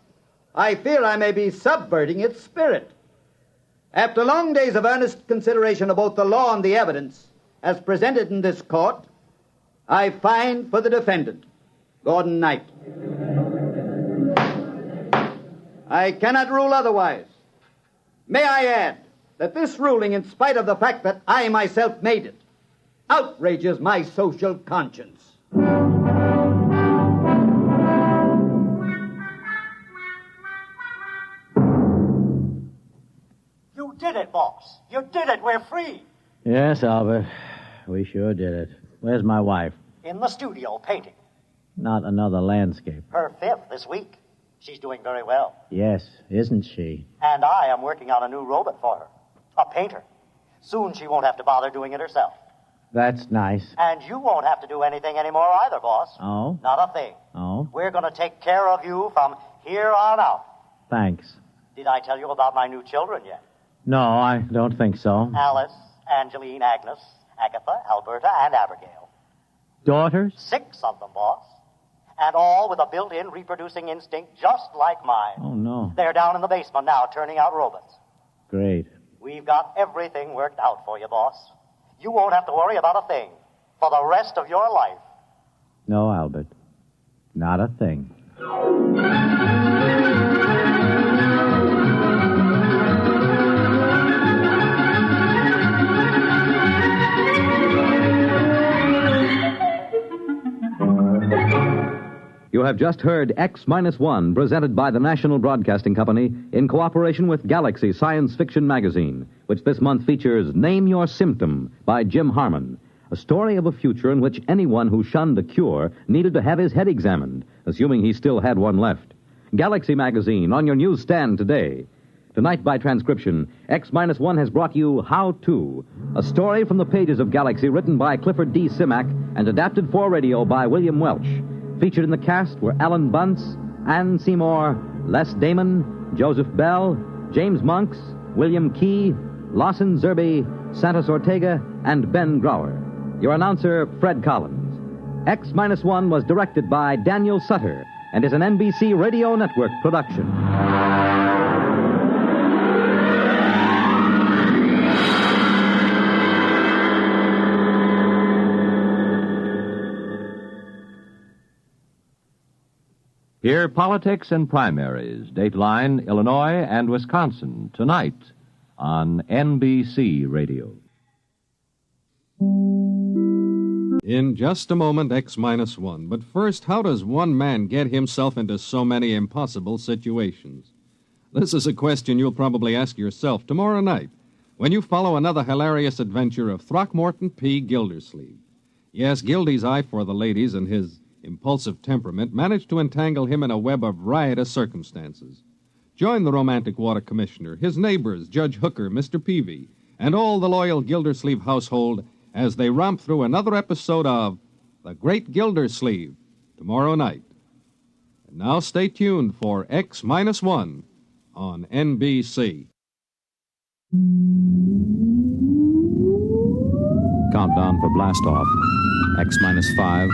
Speaker 7: I fear I may be subverting its spirit. After long days of earnest consideration of both the law and the evidence, as presented in this court, I find for the defendant, Gordon Knight. I cannot rule otherwise. May I add that this ruling, in spite of the fact that I myself made it, outrages my social conscience.
Speaker 3: You did it, boss. You did it. We're free.
Speaker 15: Yes, Albert. We sure did it. Where's my wife?
Speaker 3: In the studio, painting.
Speaker 15: Not another landscape.
Speaker 3: Her 5th this week. She's doing very well.
Speaker 15: Yes, isn't she?
Speaker 3: And I am working on a new robot for her. A painter. Soon she won't have to bother doing it herself.
Speaker 15: That's nice.
Speaker 3: And you won't have to do anything anymore either, boss.
Speaker 15: Oh?
Speaker 3: Not a thing.
Speaker 15: Oh?
Speaker 3: We're going to take care of you from here on out.
Speaker 15: Thanks.
Speaker 3: Did I tell you about my new children yet?
Speaker 15: No, I don't think so.
Speaker 3: Alice, Angeline, Agnes, Agatha, Alberta, and Abigail.
Speaker 15: Daughters?
Speaker 3: 6 of them, boss. And all with a built-in reproducing instinct just like mine.
Speaker 15: Oh, no.
Speaker 3: They're down in the basement now turning out robots.
Speaker 15: Great.
Speaker 3: We've got everything worked out for you, boss. You won't have to worry about a thing for the rest of your life.
Speaker 15: No, Albert. Not a thing.
Speaker 12: You have just heard X-1, presented by the National Broadcasting Company in cooperation with Galaxy Science Fiction Magazine, which this month features Name Your Symptom by Jim Harmon, a story of a future in which anyone who shunned a cure needed to have his head examined, assuming he still had one left. Galaxy Magazine on your newsstand today. Tonight, by transcription, X-1 has brought you How To, a story from the pages of Galaxy written by Clifford D. Simak and adapted for radio by William Welch. Featured in the cast were Alan Bunce, Ann Seymour, Les Damon, Joseph Bell, James Monks, William Key, Lawson Zerby, Santos Ortega, and Ben Grauer. Your announcer, Fred Collins. X-1 was directed by Daniel Sutter and is an NBC Radio Network production.
Speaker 10: Hear politics and primaries, Dateline, Illinois, and Wisconsin, tonight on NBC Radio.
Speaker 2: In just a moment, X-1. But first, how does one man get himself into so many impossible situations? This is a question you'll probably ask yourself tomorrow night when you follow another hilarious adventure of Throckmorton P. Gildersleeve. Yes, Gildy's eye for the ladies and his impulsive temperament managed to entangle him in a web of riotous circumstances. Join the romantic water commissioner, his neighbors, Judge Hooker, Mr. Peavy, and all the loyal Gildersleeve household as they romp through another episode of The Great Gildersleeve tomorrow night. And now stay tuned for X-1 on NBC.
Speaker 12: Countdown for blast-off. X-5,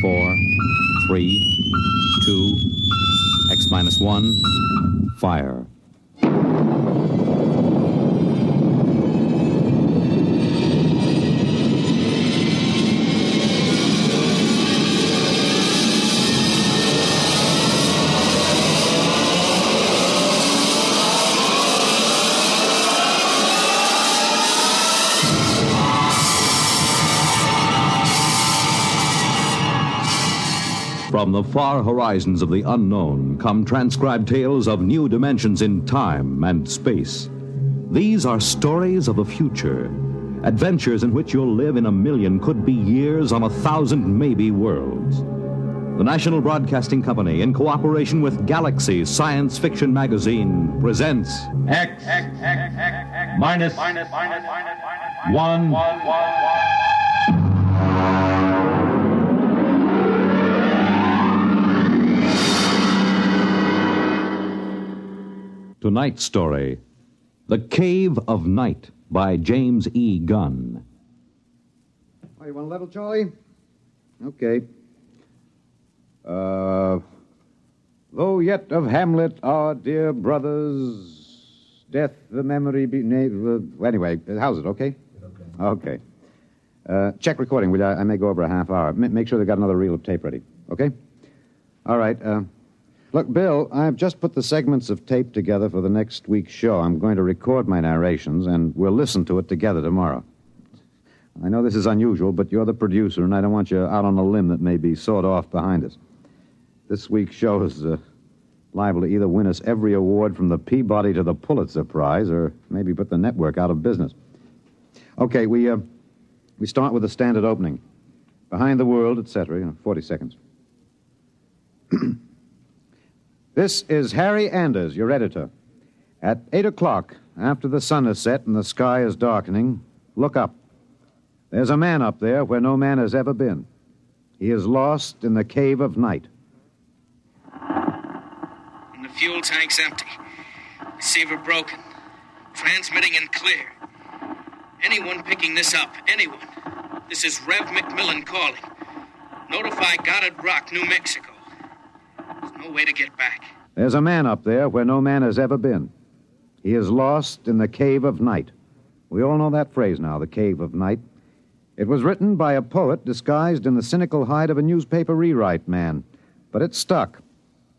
Speaker 12: 4, 3, 2, X-1, fire. From the far horizons of the unknown come transcribed tales of new dimensions in time and space. These are stories of the future, adventures in which you'll live in a million, could be years, on 1,000 maybe worlds. The National Broadcasting Company, in cooperation with Galaxy Science Fiction Magazine, presents
Speaker 6: X minus 1.
Speaker 12: Tonight's story, The Cave of Night, by James E. Gunn.
Speaker 9: Oh, you want a level, Charlie? Okay. Though yet of Hamlet, our dear brothers, death the memory be... Anyway, how's it, okay? Okay. Check recording, will you? I may go over a half hour. Make sure they've got another reel of tape ready, okay? All right, Look, Bill, I've just put the segments of tape together for the next week's show. I'm going to record my narrations, and we'll listen to it together tomorrow. I know this is unusual, but you're the producer, and I don't want you out on a limb that may be sawed off behind us. This week's show is liable to either win us every award from the Peabody to the Pulitzer Prize, or maybe put the network out of business. Okay, we start with a standard opening. Behind the world, etc., 40 seconds. This is Harry Anders, your editor. At 8 o'clock, after the sun has set and the sky is darkening, look up. There's a man up there where no man has ever been. He is lost in the cave of night.
Speaker 13: And the fuel tank's empty. Receiver broken. Transmitting and clear. Anyone picking this up, anyone. This is Rev McMillan calling. Notify Goddard Rock, New Mexico. There's no way to get back.
Speaker 9: There's a man up there where no man has ever been. He is lost in the cave of night. We all know that phrase now, the cave of night. It was written by a poet disguised in the cynical hide of a newspaper rewrite man. But it stuck.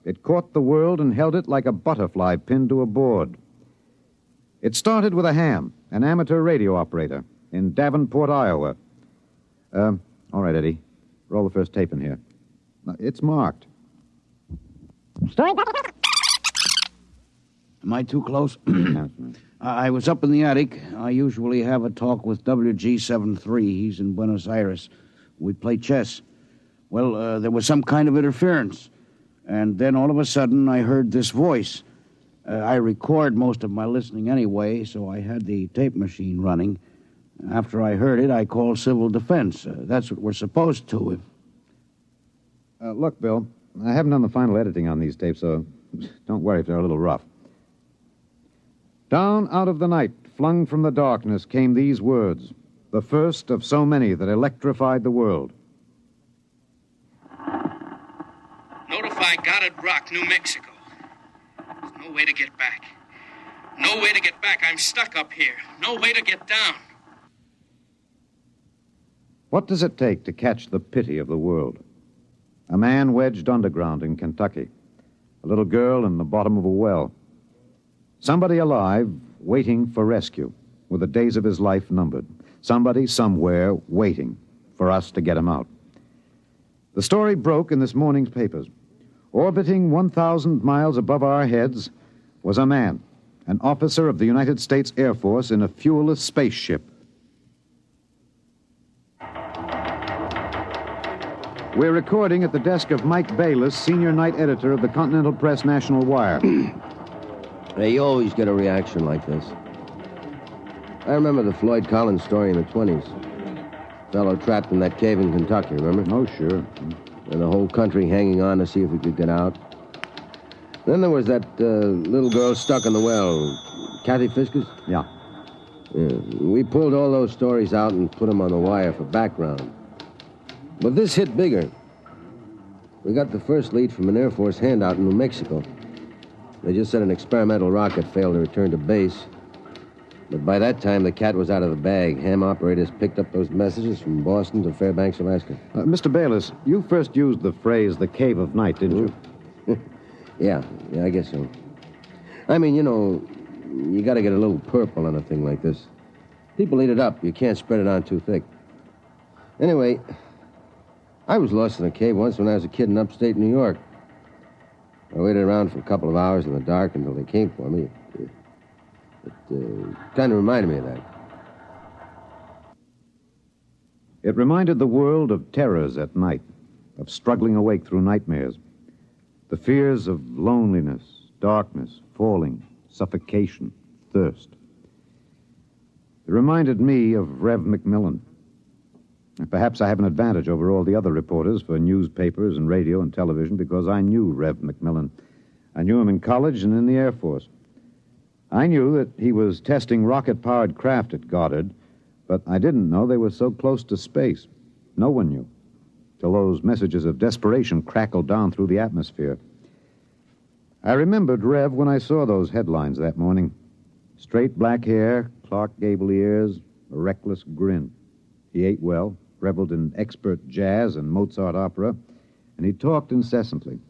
Speaker 9: It caught the world and held it like a butterfly pinned to a board. It started with a ham, an amateur radio operator, in Davenport, Iowa. All right, Eddie. Roll the first tape in here. It's marked.
Speaker 23: Am I too close? I was up in the attic. I usually have a talk with WG73. He's in Buenos Aires. We play chess. Well, there was some kind of interference. And then all of a sudden, I heard this voice. I record most of my listening anyway, so I had the tape machine running. After I heard it, I called civil defense. That's what we're supposed to.
Speaker 9: Look, Bill, I haven't done the final editing on these tapes, so don't worry if they're a little rough. Down out of the night, flung from the darkness, came these words, the first of so many that electrified the world.
Speaker 13: Notify Goddard Rock, New Mexico. There's no way to get back. No way to get back. I'm stuck up here. No way to get down.
Speaker 9: What does it take to catch the pity of the world? A man wedged underground in Kentucky. A little girl in the bottom of a well. Somebody alive, waiting for rescue, with the days of his life numbered. Somebody, somewhere, waiting for us to get him out. The story broke in this morning's papers. Orbiting 1,000 miles above our heads was a man, an officer of the United States Air Force in a fuelless spaceship. We're recording at the desk of Mike Bayless, senior night editor of the Continental Press National Wire.
Speaker 16: Hey, you always get a reaction like this. I remember the Floyd Collins story in the 20s. Fellow trapped in that cave in Kentucky, remember?
Speaker 9: Oh, sure.
Speaker 16: And the whole country hanging on to see if he could get out. Then there was that little girl stuck in the well. Kathy Fiskus?
Speaker 9: Yeah.
Speaker 16: We pulled all those stories out and put them on the wire for background. But this hit bigger. We got the first lead from an Air Force handout in New Mexico. They just said an experimental rocket failed to return to base. But by that time, the cat was out of the bag. Ham operators picked up those messages from Boston to Fairbanks, Alaska.
Speaker 9: Mr. Bayless, you first used the phrase, the cave of night, didn't
Speaker 16: you? Yeah, I guess so. I mean, you got to get a little purple on a thing like this. People eat it up. You can't spread it on too thick. Anyway, I was lost in a cave once when I was a kid in upstate New York. I waited around for a couple of hours in the dark until they came for me. It kind of reminded me of that.
Speaker 9: It reminded the world of terrors at night. of struggling awake through nightmares, the fears of loneliness, darkness, falling, suffocation, thirst. It reminded me of Rev McMillan. And perhaps I have an advantage over all the other reporters for newspapers and radio and television because I knew Rev McMillan. I knew him in college and in the Air Force. I knew that he was testing rocket-powered craft at Goddard, but I didn't know they were so close to space. No one knew, till those messages of desperation crackled down through the atmosphere. I remembered Rev when I saw those headlines that morning. Straight black hair, Clark Gable ears, a reckless grin. He ate well, reveled in expert jazz and Mozart opera, and he talked incessantly.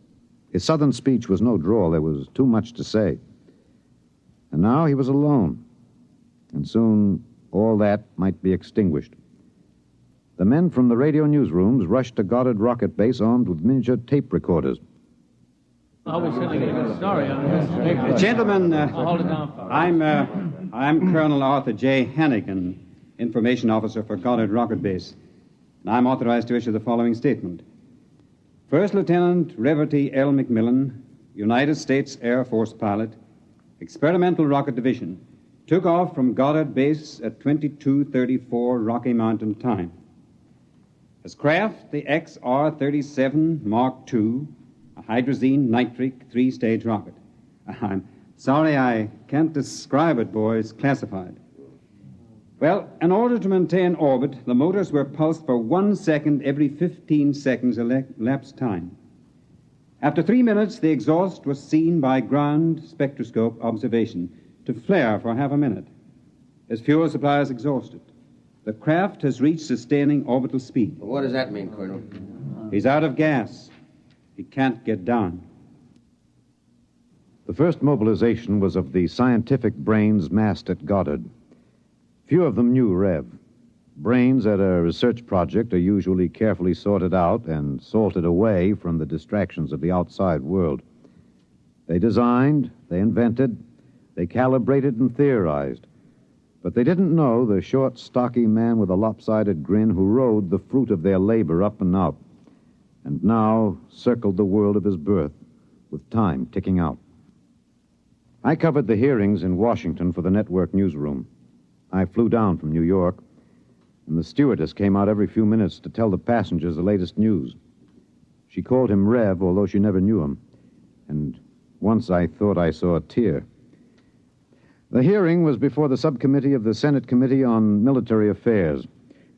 Speaker 9: His southern speech was no drawl. There was too much to say. And now he was alone, and soon all that might be extinguished. The men from the radio newsrooms rushed to Goddard Rocket Base armed with miniature tape recorders.
Speaker 17: I was sitting in a good story on this.
Speaker 19: Gentlemen,
Speaker 17: Hold it down, fellas.
Speaker 19: I'm Colonel Arthur J. Hannigan, Information Officer for Goddard Rocket Base, and I'm authorized to issue the following statement. First Lieutenant Reverty L. McMillan, United States Air Force pilot, Experimental Rocket Division, took off from Goddard Base at 22:34 Rocky Mountain time. His craft, the XR-37 Mark II, a hydrazine nitric three-stage rocket. I'm sorry I can't describe it, boys. Classified. Well, in order to maintain orbit, the motors were pulsed for 1 second every 15 seconds elapsed time. After 3 minutes, the exhaust was seen by ground spectroscope observation to flare for half a minute. His fuel supply is exhausted. The craft has reached sustaining orbital speed.
Speaker 16: What does that mean, Colonel?
Speaker 19: He's out of gas. He can't get down.
Speaker 9: The first mobilization was of the scientific brains massed at Goddard. Few of them knew Rev. Brains at a research project are usually carefully sorted out and salted away from the distractions of the outside world. They designed, they invented, they calibrated and theorized. But they didn't know the short, stocky man with a lopsided grin who rode the fruit of their labor up and out, and now circled the world of his birth, with time ticking out. I covered the hearings in Washington for the network newsroom. I flew down from New York, and the stewardess came out every few minutes to tell the passengers the latest news. She called him Rev, although she never knew him, and once I thought I saw a tear. The hearing was before the subcommittee of the Senate Committee on Military Affairs.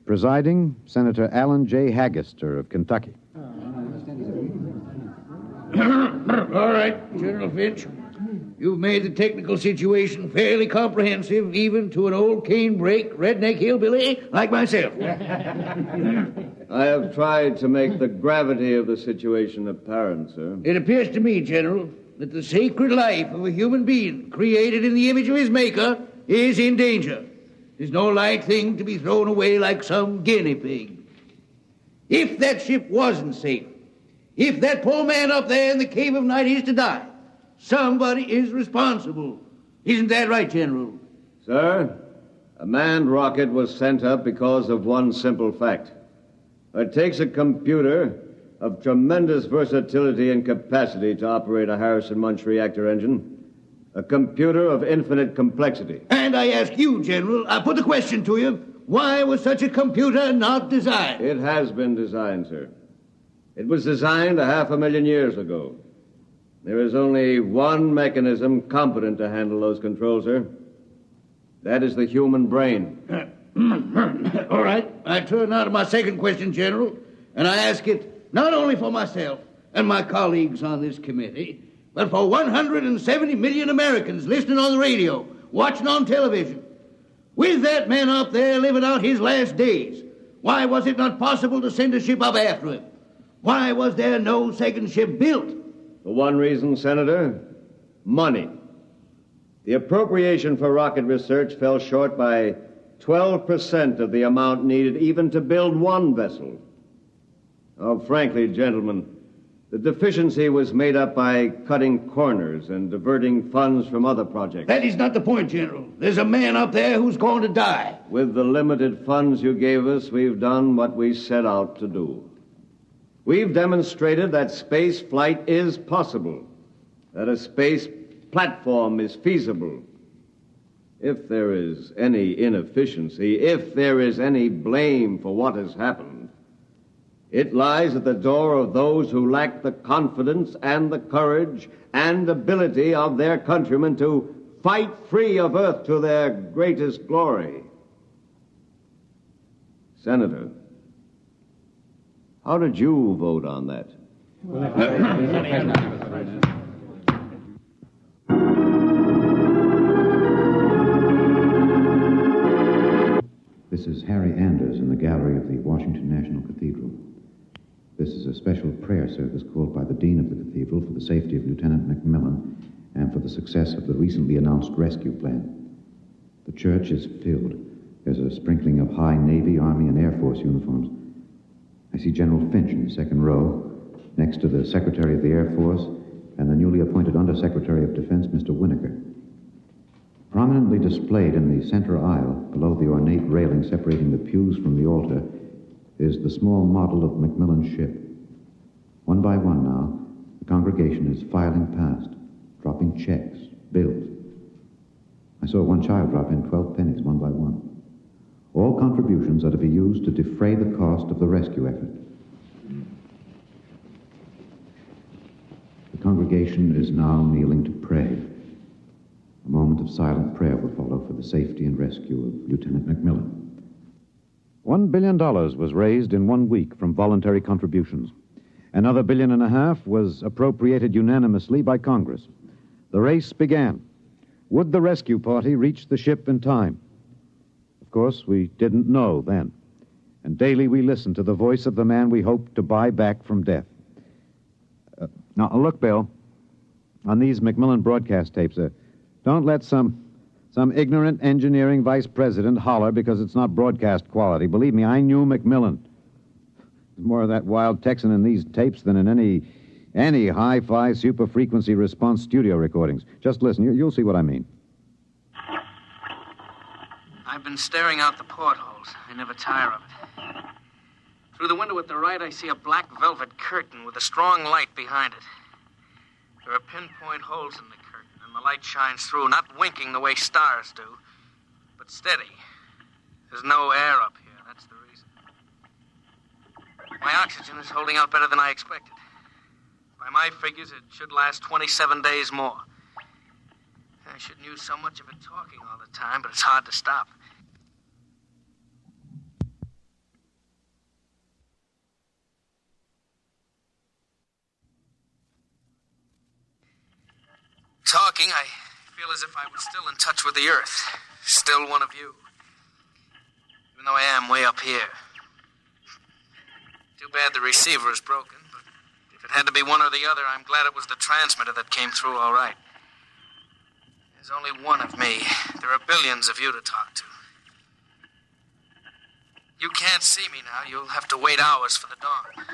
Speaker 9: Presiding, Senator Alan J. Haggister of Kentucky.
Speaker 21: All right, General Finch. You've made the technical situation fairly comprehensive, even to an old canebrake redneck hillbilly like myself.
Speaker 24: I have tried to make the gravity of the situation apparent, sir.
Speaker 21: It appears to me, General, that the sacred life of a human being created in the image of his maker is in danger. It's no light thing to be thrown away like some guinea pig. If that ship wasn't safe, if that poor man up there in the cave of night is to die, somebody is responsible. Isn't that right, General?
Speaker 24: Sir, a manned rocket was sent up because of one simple fact. It takes a computer of tremendous versatility and capacity to operate a Harrison-Munch reactor engine. A computer of infinite complexity.
Speaker 21: And I ask you, General, I put the question to you, why was such a computer not designed?
Speaker 24: It has been designed, sir. It was designed 500,000 years ago. There is only one mechanism competent to handle those controls, sir. That is the human brain.
Speaker 21: All right. I turn now to my second question, General, and I ask it not only for myself and my colleagues on this committee, but for 170 million Americans listening on the radio, watching on television. With that man up there living out his last days, why was it not possible to send a ship up after him? Why was there no second ship built?
Speaker 24: For one reason, Senator, money. The appropriation for rocket research fell short by 12% of the amount needed even to build one vessel. Oh, frankly, gentlemen, the deficiency was made up by cutting corners and diverting funds from other projects.
Speaker 21: That is not the point, General. There's a man up there who's going to die.
Speaker 24: With the limited funds you gave us, we've done what we set out to do. We've demonstrated that space flight is possible, that a space platform is feasible. If there is any inefficiency, if there is any blame for what has happened, it lies at the door of those who lack the confidence and the courage and ability of their countrymen to fight free of Earth to their greatest glory. Senator, how did you vote on that?
Speaker 9: This is Harry Anders in the gallery of the Washington National Cathedral. This is a special prayer service called by the Dean of the Cathedral for the safety of Lieutenant McMillan and for the success of the recently announced rescue plan. The church is filled. There's a sprinkling of high Navy, Army, and Air Force uniforms. I see General Finch in the second row, next to the Secretary of the Air Force and the newly appointed Undersecretary of Defense, Mr. Winokur. Prominently displayed in the center aisle, below the ornate railing separating the pews from the altar, is the small model of Macmillan's ship. One by one now, the congregation is filing past, dropping checks, bills. I saw one child drop in 12 pennies, one by one. All contributions are to be used to defray the cost of the rescue effort. The congregation is now kneeling to pray. A moment of silent prayer will follow for the safety and rescue of Lieutenant McMillan. $1 billion was raised in 1 week from voluntary contributions. Another $1.5 billion was appropriated unanimously by Congress. The race began. Would the rescue party reach the ship in time? Of course, we didn't know then. And daily we listened to the voice of the man we hoped to buy back from death. Now, look, Bill, on these Macmillan broadcast tapes, don't let some ignorant engineering vice president holler because it's not broadcast quality. Believe me, I knew Macmillan. There's more of that wild Texan in these tapes than in any hi-fi super-frequency response studio recordings. Just listen. You'll see what I mean.
Speaker 13: I've been staring out the portholes. I never tire of it. Through the window at the right, I see a black velvet curtain with a strong light behind it. There are pinpoint holes in the curtain, and the light shines through, not winking the way stars do, but steady. There's no air up here. That's the reason. My oxygen is holding out better than I expected. By my figures, it should last 27 days more. I shouldn't use so much of it talking all the time, but it's hard to stop. Talking, I feel as if I was still in touch with the Earth. Still one of you. Even though I am way up here. Too bad the receiver is broken, but if it had to be one or the other, I'm glad it was the transmitter that came through all right. There's only one of me. There are billions of you to talk to. You can't see me now. You'll have to wait hours for the dawn.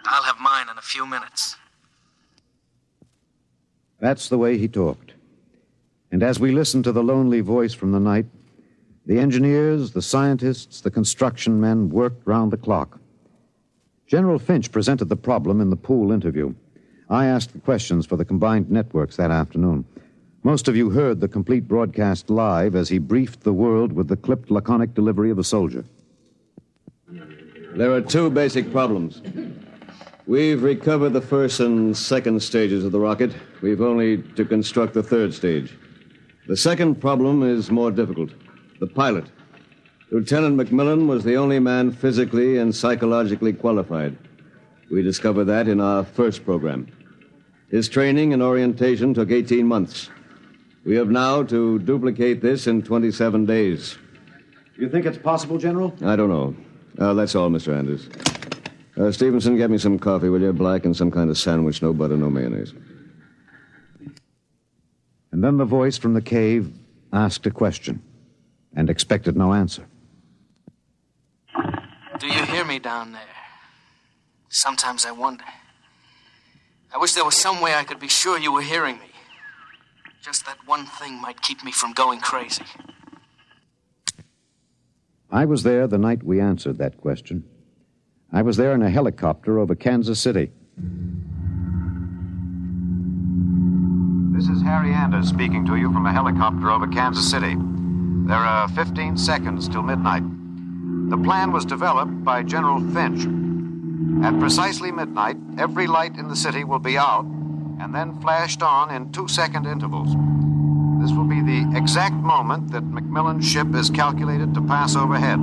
Speaker 13: I'll have mine in a few minutes.
Speaker 9: That's the way he talked. And as we listened to the lonely voice from the night, the engineers, the scientists, the construction men worked round the clock. General Finch presented the problem in the pool interview. I asked the questions for the combined networks that afternoon. Most of you heard the complete broadcast live as he briefed the world with the clipped, laconic delivery of a soldier.
Speaker 24: There are two basic problems. We've recovered the first and second stages of the rocket. We've only to construct the third stage. The second problem is more difficult. The pilot. Lieutenant McMillan was the only man physically and psychologically qualified. We discovered that in our first program. His training and orientation took 18 months. We have now to duplicate this in 27 days.
Speaker 9: You think it's possible, General?
Speaker 24: I don't know. That's all, Mr. Anders. Stevenson, get me some coffee, will you? Black and some kind of sandwich, no butter, no mayonnaise.
Speaker 9: And then the voice from the cave asked a question and expected no answer.
Speaker 13: Do you hear me down there? Sometimes I wonder. I wish there was some way I could be sure you were hearing me. Just that one thing might keep me from going crazy.
Speaker 9: I was there the night we answered that question. I was there in a helicopter over Kansas City.
Speaker 4: This is Harry Anders speaking to you from a helicopter over Kansas City. There are 15 seconds till midnight. The plan was developed by General Finch. At precisely midnight, every light in the city will be out and then flashed on in 2-second intervals. This will be the exact moment that Macmillan's ship is calculated to pass overhead.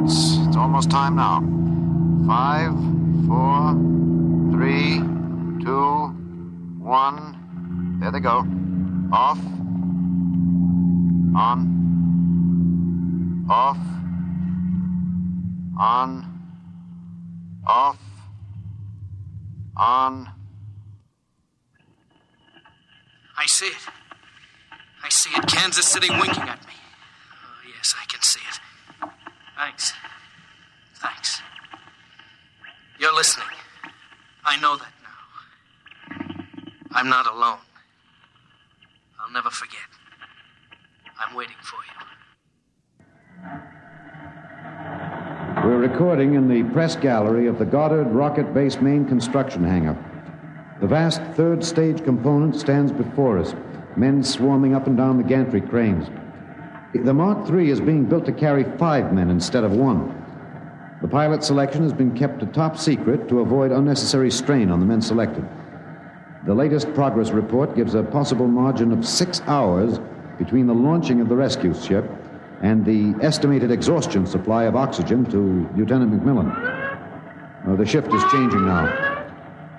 Speaker 4: It's almost time now. 5, 4, 3, 2, 1. There they go. Off. On. Off. On. Off. On.
Speaker 13: I see it. I see it. Kansas City winking at me. Oh, yes, I can see it. Thanks. Thanks. You're listening. I know that now. I'm not alone. I'll never forget. I'm waiting for you.
Speaker 9: We're recording in the press gallery of the Goddard Rocket Base main construction hangar. The vast third stage component stands before us, men swarming up and down the gantry cranes. The Mark III is being built to carry 5 men instead of 1. The pilot selection has been kept a top secret to avoid unnecessary strain on the men selected. The latest progress report gives a possible margin of 6 hours between the launching of the rescue ship and the estimated exhaustion supply of oxygen to Lieutenant McMillan. The shift is changing now.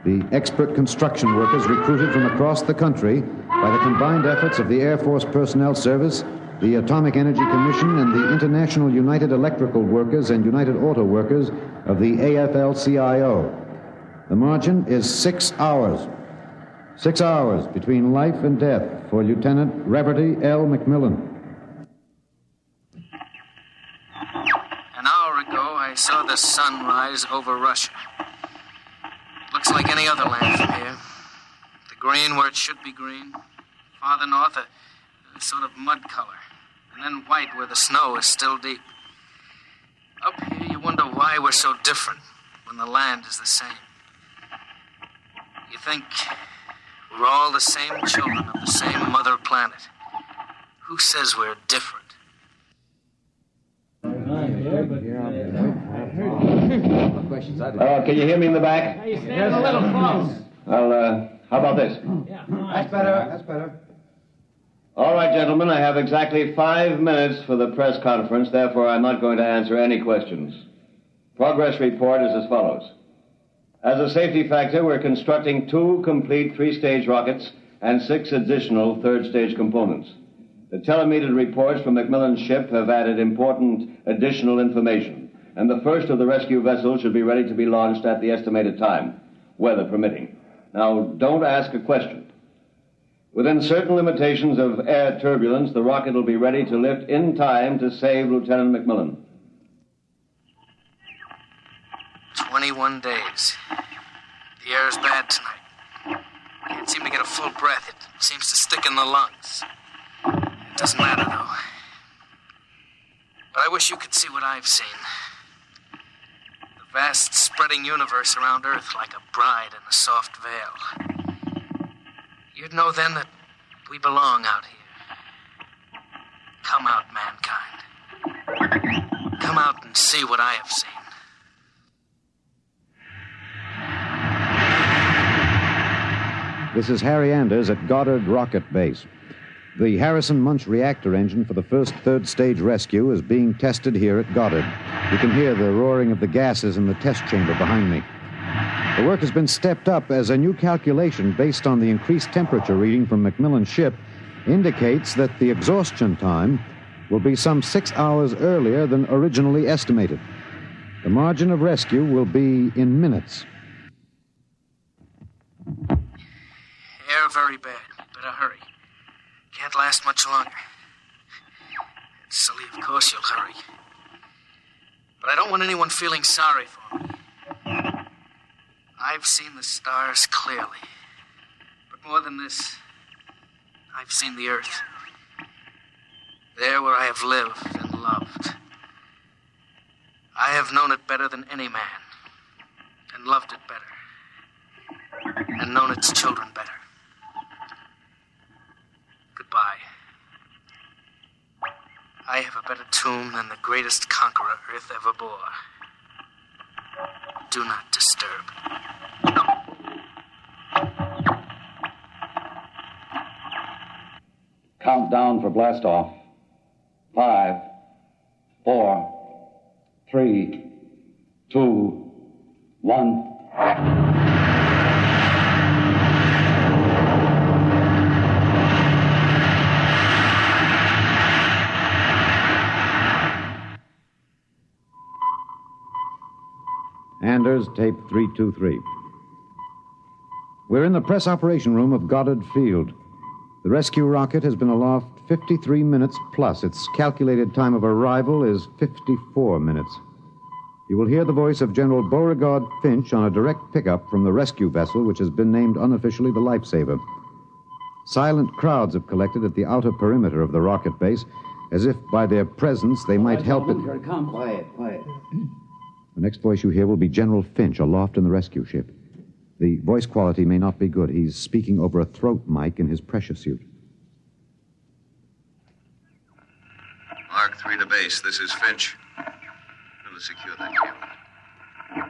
Speaker 9: The expert construction workers recruited from across the country by the combined efforts of the Air Force Personnel Service, the Atomic Energy Commission, and the International United Electrical Workers and United Auto Workers of the AFL-CIO. The margin is 6 hours. 6 hours between life and death for Lieutenant Reverdy L. McMillan.
Speaker 13: An hour ago, I saw the sun rise over Russia. Looks like any other land from here. The green where it should be green. Farther north, a sort of mud color. And then white where the snow is still deep. Up here, you wonder why we're so different when the land is the same. You think we're all the same children of the same mother planet. Who says we're different?
Speaker 24: Can you hear me in the back?
Speaker 17: You stand a little close.
Speaker 24: Well, how about this?
Speaker 17: That's better. That's better.
Speaker 24: All right, gentlemen, I have exactly 5 minutes for the press conference. Therefore, I'm not going to answer any questions. Progress report is as follows. As a safety factor, we're constructing 2 complete 3-stage rockets and 6 additional 3rd-stage components. The telemetered reports from Macmillan's ship have added important additional information, and the first of the rescue vessels should be ready to be launched at the estimated time, weather permitting. Now, don't ask a question. Within certain limitations of air turbulence, the rocket will be ready to lift in time to save Lieutenant McMillan.
Speaker 13: 21 days. The air is bad tonight. Can't seem to get a full breath. It seems to stick in the lungs. It doesn't matter, though. But I wish you could see what I've seen. The vast, spreading universe around Earth like a bride in a soft veil. You'd know then that we belong out here. Come out, mankind. Come out and see what I have seen.
Speaker 9: This is Harry Anders at Goddard Rocket Base. The Harrison Munch reactor engine for the first 3rd stage rescue is being tested here at Goddard. You can hear the roaring of the gases in the test chamber behind me. The work has been stepped up as a new calculation based on the increased temperature reading from Macmillan's ship indicates that the exhaustion time will be some 6 hours earlier than originally estimated. The margin of rescue will be in minutes.
Speaker 13: Air very bad. Better hurry. Can't last much longer. It's silly, of course you'll hurry. But I don't want anyone feeling sorry for me. I've seen the stars clearly. But more than this, I've seen the earth. There where I have lived and loved. I have known it better than any man. its children better. Goodbye. I have a better tomb than the greatest conqueror Earth ever bore. Do not disturb.
Speaker 6: Countdown for blastoff. 5, 4, 3, 2, 1.
Speaker 9: Anders, tape 323. We're in the press operation room of Goddard Field. The rescue rocket has been aloft 53 minutes plus. Its calculated time of arrival is 54 minutes. You will hear the voice of General Beauregard Finch on a direct pickup from the rescue vessel, which has been named unofficially the Lifesaver. Silent crowds have collected at the outer perimeter of the rocket base, as if by their presence they might help it.
Speaker 21: Here, come. Quiet.
Speaker 9: The next voice you hear will be General Finch aloft in the rescue ship. The voice quality may not be good. He's speaking over a throat mic in his pressure suit.
Speaker 4: Mark 3 to base. This is Finch. We'll secure that cable.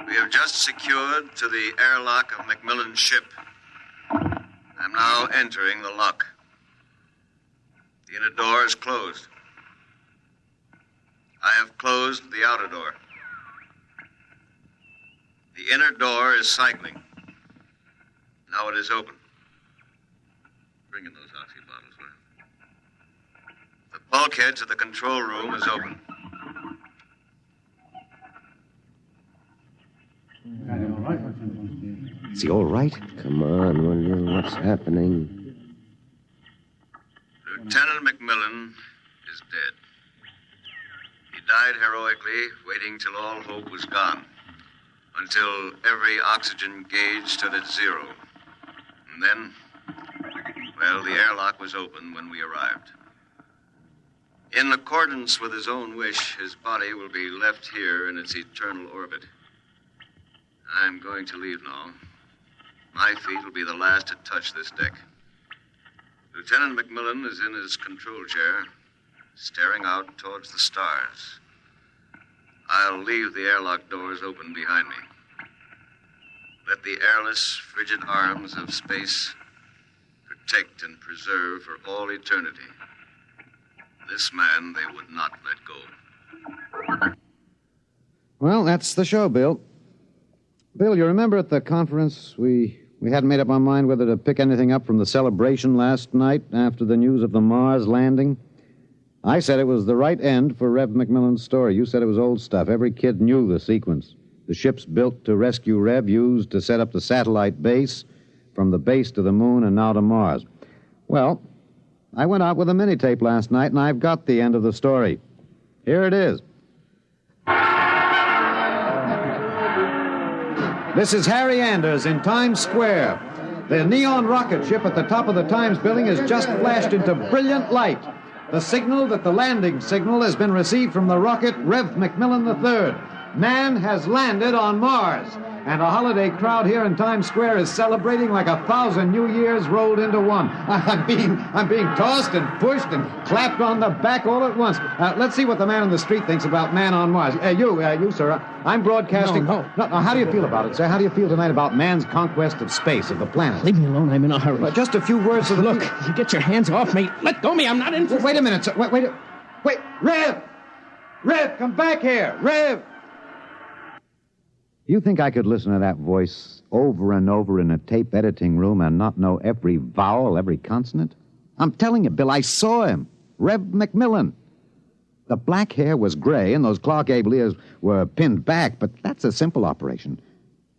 Speaker 4: We have just secured to the airlock of Macmillan's ship. I'm now entering the lock. The inner door is closed. I have closed the outer door. The inner door is cycling. Now it is open. Bring in those oxy bottles, will you? The bulkhead to the control room is open.
Speaker 9: Is he all right?
Speaker 16: Come on, what's happening?
Speaker 4: Lieutenant Macmillan is dead. He died heroically, waiting till all hope was gone. Until every oxygen gauge stood at 0. And then, well, the airlock was open when we arrived. In accordance with his own wish, his body will be left here in its eternal orbit. I'm going to leave now. My feet will be the last to touch this deck. Lieutenant Macmillan is in his control chair, staring out towards the stars. I'll leave the airlock doors open behind me. Let the airless, frigid arms of space protect and preserve for all eternity this man they would not let go.
Speaker 9: Well, that's the show, Bill. Bill, you remember at the conference we hadn't made up our mind whether to pick anything up from the celebration last night after the news of the Mars landing? I said it was the right end for Rev Macmillan's story. You said it was old stuff. Every kid knew the sequence. The ships built to rescue Rev, used to set up the satellite base, from the base to the moon and now to Mars. Well, I went out with a mini-tape last night, and I've got the end of the story. Here it is. This is Harry Anders in Times Square. The neon rocket ship at the top of the Times building has just flashed into brilliant light. The signal that the landing signal has been received from the rocket Rev Macmillan III. Man has landed on Mars. And a holiday crowd here in Times Square is celebrating like 1,000 New Years rolled into one. I'm being tossed and pushed and clapped on the back all at once. Let's see what the man on the street thinks about man on Mars. You, sir. I'm broadcasting. No, how do you feel about it, sir? How do you feel tonight about man's conquest of space, of the planet?
Speaker 17: Leave me alone. I'm in a hurry.
Speaker 9: Just a few words to the...
Speaker 17: Look, you get your hands off me. Let go of me. I'm not interested.
Speaker 9: Wait a minute, sir. Wait. Rev! Rev, come back here. Rev! You think I could listen to that voice over and over in a tape editing room and not know every vowel, every consonant? I'm telling you, Bill, I saw him. Rev Macmillan. The black hair was gray and those Clark Gable ears were pinned back, but that's a simple operation.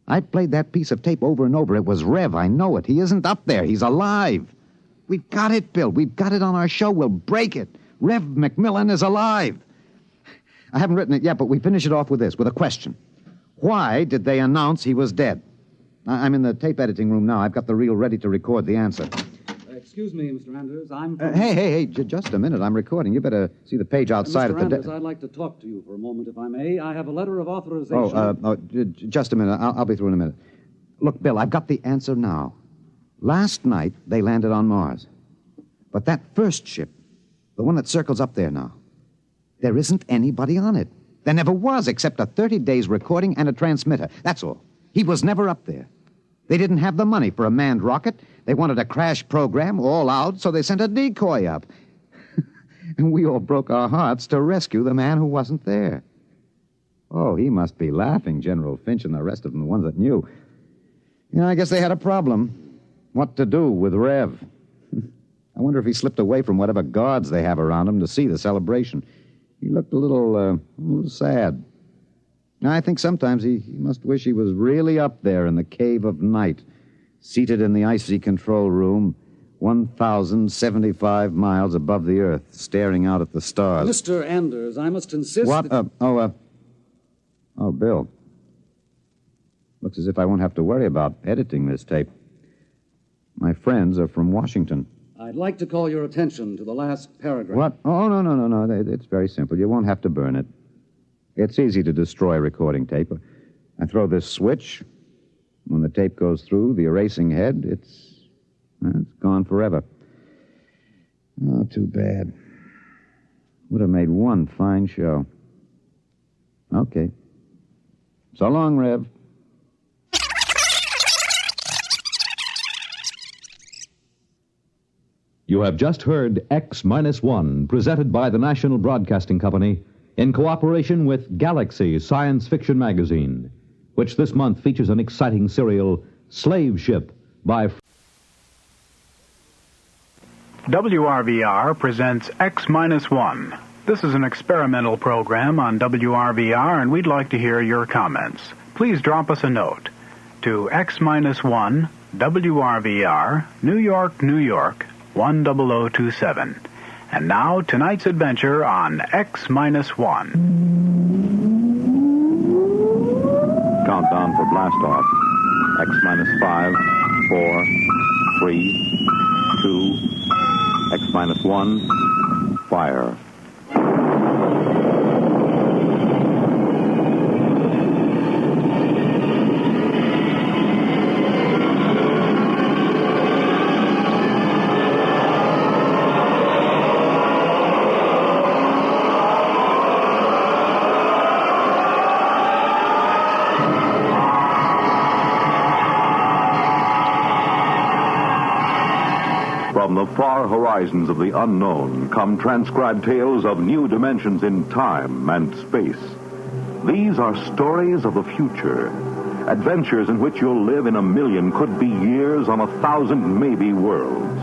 Speaker 9: I played that piece of tape over and over. It was Rev, I know it. He isn't up there. He's alive. We've got it, Bill. We've got it on our show. We'll break it. Rev Macmillan is alive. I haven't written it yet, but we finish it off with this, with a question. Why did they announce he was dead? I'm in the tape editing room now. I've got the reel ready to record the answer.
Speaker 5: Excuse me, Mr. Anders. I'm...
Speaker 9: Hey, just a minute. I'm recording. You better see the page outside
Speaker 5: Mr. Anders, I'd like to talk to you for a moment, if I may. I have a letter of authorization...
Speaker 9: Just a minute. I'll be through in a minute. Look, Bill, I've got the answer now. Last night, they landed on Mars. But that first ship, the one that circles up there now, there isn't anybody on it. There never was, except a 30 days recording and a transmitter. That's all. He was never up there. They didn't have the money for a manned rocket. They wanted a crash program all out, so they sent a decoy up. And we all broke our hearts to rescue the man who wasn't there. Oh, he must be laughing, General Finch and the rest of them, the ones that knew. I guess they had a problem. What to do with Rev? I wonder if he slipped away from whatever guards they have around him to see the celebration. He looked a little sad. I think sometimes he must wish he was really up there in the cave of night, seated in the icy control room, 1,075 miles above the Earth, staring out at the stars.
Speaker 5: Mr. Anders, I must insist
Speaker 9: What?
Speaker 5: that...
Speaker 9: Oh, Bill. Looks as if I won't have to worry about editing this tape. My friends are from Washington.
Speaker 5: I'd like to call your attention to the last paragraph.
Speaker 9: What? Oh, no. It's very simple. You won't have to burn it. It's easy to destroy recording tape. I throw this switch. When the tape goes through the erasing head, it's gone forever. Oh, too bad. Would have made one fine show. Okay. So long, Rev.
Speaker 12: You have just heard X-1, presented by the National Broadcasting Company in cooperation with Galaxy Science Fiction Magazine, which this month features an exciting serial, Slave Ship, by...
Speaker 11: WRVR presents X-1. This is an experimental program on WRVR, and we'd like to hear your comments. Please drop us a note to X-1, WRVR, New York, New York, 10027. And now, tonight's adventure on X-1.
Speaker 12: Countdown for blast off. X-5, 4, 3, 2, X-1, fire. From the far horizons of the unknown come transcribed tales of new dimensions in time and space. These are stories of the future, adventures in which you'll live in a million, could be years, on 1,000 maybe worlds.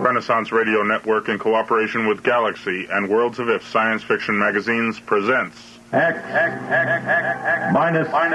Speaker 14: Renaissance Radio Network, in cooperation with Galaxy and Worlds of If Science Fiction Magazines, presents
Speaker 20: X minus 1.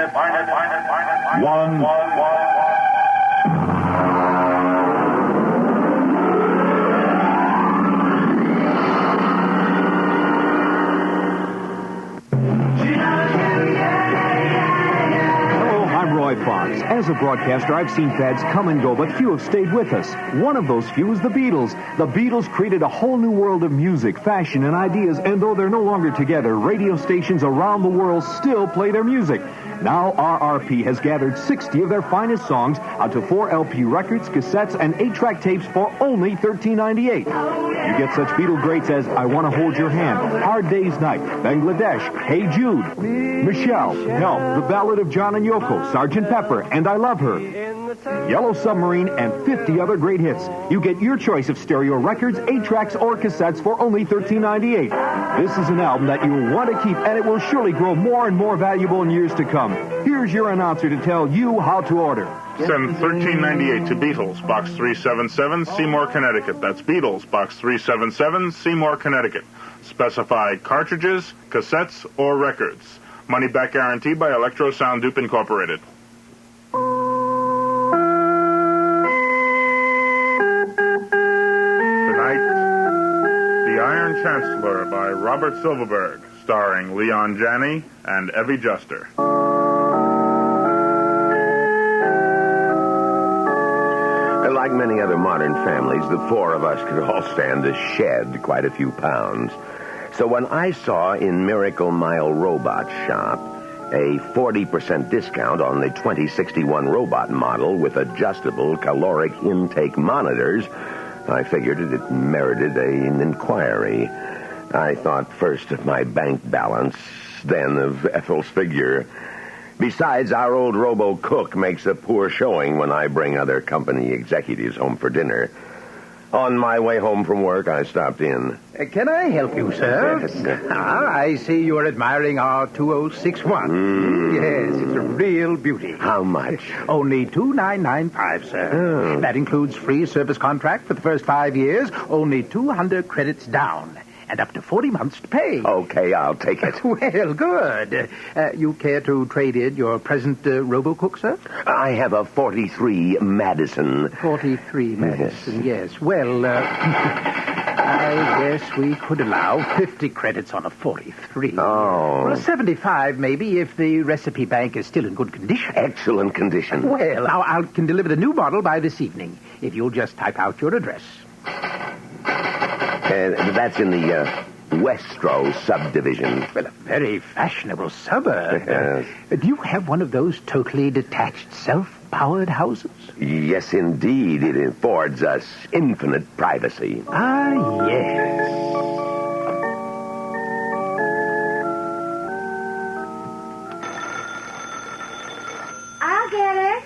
Speaker 22: As a broadcaster, I've seen fads come and go, but few have stayed with us. One of those few is the Beatles. The Beatles created a whole new world of music, fashion, and ideas, and though they're no longer together, radio stations around the world still play their music. Now RRP has gathered 60 of their finest songs onto 4 LP records, cassettes, and 8-track tapes for only $13.98. You get such Beatle greats as I Want to Hold Your Hand, Hard Day's Night, Bangladesh, Hey Jude, Michelle, Help, The Ballad of John and Yoko, Sgt. Pepper, and I Love Her, Yellow Submarine, and 50 other great hits. You get your choice of stereo records, 8-tracks, or cassettes for only $13.98. This is an album that you'll want to keep, and it will surely grow more and more valuable in years to come. Here's your announcer to tell you how to order.
Speaker 14: Send $13.98 to Beatles, Box 377, Seymour, Connecticut. That's Beatles, Box 377, Seymour, Connecticut. Specify cartridges, cassettes, or records. Money back guarantee by Electro Sound Dupe Incorporated. Tonight, The Iron Chancellor by Robert Silverberg, starring Leon Janney and Evie Juster.
Speaker 25: Like many other modern families, the four of us could all stand to shed quite a few pounds. So when I saw in Miracle Mile Robot Shop A 40% discount on the 2061 robot model with adjustable caloric intake monitors. I figured it merited an inquiry. I thought first of my bank balance, then of Ethel's figure. Besides, our old robo-cook makes a poor showing when I bring other company executives home for dinner. On my way home from work, I stopped in.
Speaker 1: Can I help you, sir?
Speaker 25: Yes.
Speaker 1: I see you're admiring our 2061. Yes, it's a real beauty.
Speaker 25: How much?
Speaker 1: Only $2,995, sir. That includes free service contract for the first 5 years, only 200 credits down, and up to 40 months to pay.
Speaker 25: Okay, I'll take it.
Speaker 1: Well, good. You care to trade in your present robo-cook, sir?
Speaker 25: I have a 43 Madison.
Speaker 1: 43 Madison, yes. Well, I guess we could allow 50 credits on a 43.
Speaker 25: Oh.
Speaker 1: Or 75, maybe, if the recipe bank is still in good condition.
Speaker 25: Excellent condition.
Speaker 1: Well, I can deliver the new bottle by this evening, if you'll just type out your address.
Speaker 25: That's in the Westro subdivision.
Speaker 1: Well, a very fashionable suburb.
Speaker 25: Yes.
Speaker 1: Do you have one of those totally detached, self-powered houses?
Speaker 25: Yes, indeed. It affords us infinite privacy.
Speaker 1: Ah, yes.
Speaker 3: I'll get it.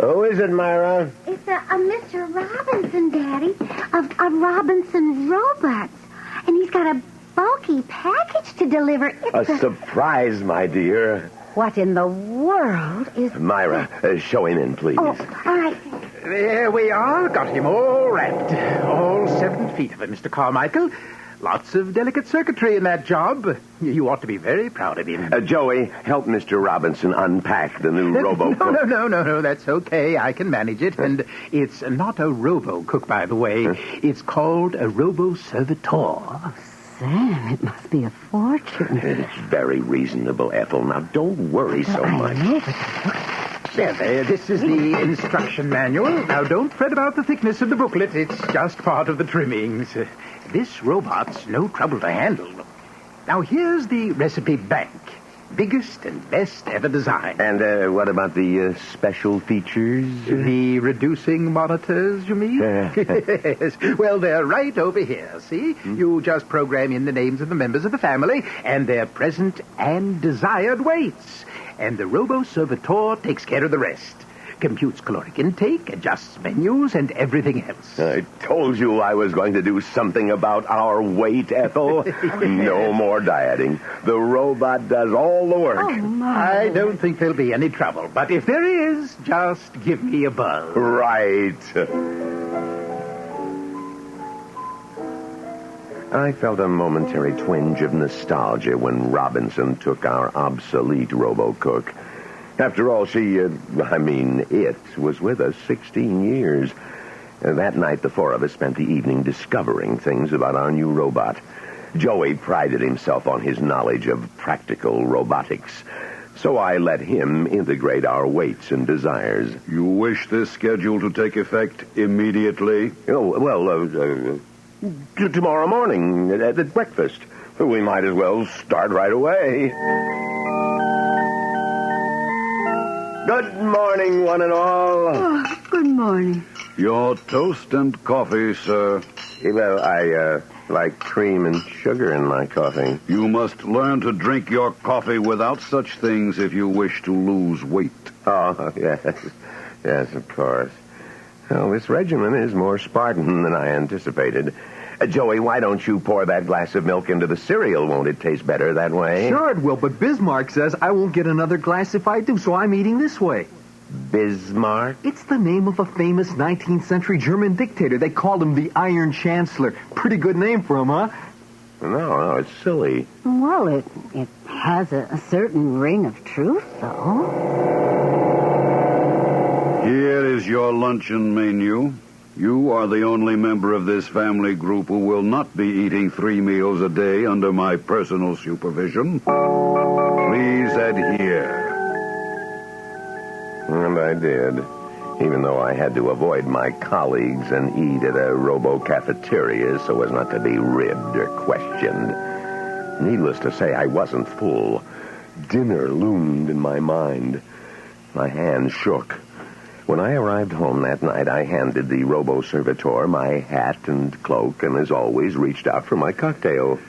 Speaker 25: Who is it, Myra?
Speaker 3: It's a Mr. Robinson, Daddy, of Robinson Robots. And he's got a bulky package to deliver. It's
Speaker 25: A surprise, my dear.
Speaker 3: What in the world is...
Speaker 25: Myra, show him in, please.
Speaker 3: Oh, all right.
Speaker 1: There we are. Got him all wrapped. All 7 feet of it, Mr. Carmichael. Lots of delicate circuitry in that job. You ought to be very proud of him.
Speaker 25: Joey, help Mr. Robinson unpack the new robo-cook.
Speaker 1: No, that's okay. I can manage it. And it's not a robo-cook, by the way. It's called a robo-servitor.
Speaker 3: Oh, Sam, it must be a fortune.
Speaker 25: It's very reasonable, Ethel. Now, don't worry so much.
Speaker 1: There. This is the instruction manual. Now, don't fret about the thickness of the booklet. It's just part of the trimmings. This robot's no trouble to handle. Now, here's the recipe bank. Biggest and best ever designed.
Speaker 25: And what about the special features?
Speaker 1: The reducing monitors, you mean? Yes. Well, they're right over here, see? You just program in the names of the members of the family and their present and desired weights. And the robo-servitor takes care of the rest. Computes caloric intake, adjusts menus, and everything else.
Speaker 25: I told you I was going to do something about our weight, Ethel. No more dieting. The robot does all the work.
Speaker 3: Oh, my.
Speaker 1: I don't think there'll be any trouble, but if there is, just give me a buzz.
Speaker 25: Right. I felt a momentary twinge of nostalgia when Robinson took our obsolete robo-cook. After all, it was with us 16 years. That night, the 4 of us spent the evening discovering things about our new robot. Joey prided himself on his knowledge of practical robotics, so I let him integrate our weights and desires.
Speaker 7: You wish this schedule to take effect immediately?
Speaker 25: Oh, well, tomorrow morning at breakfast. We might as well start right away. Good morning, one and all.
Speaker 3: Oh, good morning.
Speaker 7: Your toast and coffee, sir.
Speaker 25: Well, I like cream and sugar in my coffee.
Speaker 7: You must learn to drink your coffee without such things if you wish to lose weight.
Speaker 25: Oh, yes. Yes, of course. Well, this regimen is more Spartan than I anticipated. Joey, why don't you pour that glass of milk into the cereal? Won't it taste better that way?
Speaker 8: Sure it will, but Bismarck says I won't get another glass if I do, so I'm eating this way.
Speaker 25: Bismarck?
Speaker 8: It's the name of a famous 19th century German dictator. They called him the Iron Chancellor. Pretty good name for him, huh?
Speaker 25: No, it's silly.
Speaker 3: Well, it has a certain ring of truth, though.
Speaker 7: Here is your luncheon menu. You are the only member of this family group who will not be eating 3 meals a day under my personal supervision. Please adhere.
Speaker 25: And I did, even though I had to avoid my colleagues and eat at a robo-cafeteria so as not to be ribbed or questioned. Needless to say, I wasn't full. Dinner loomed in my mind. My hand shook. When I arrived home that night, I handed the robo-servitor my hat and cloak and, as always, reached out for my cocktail.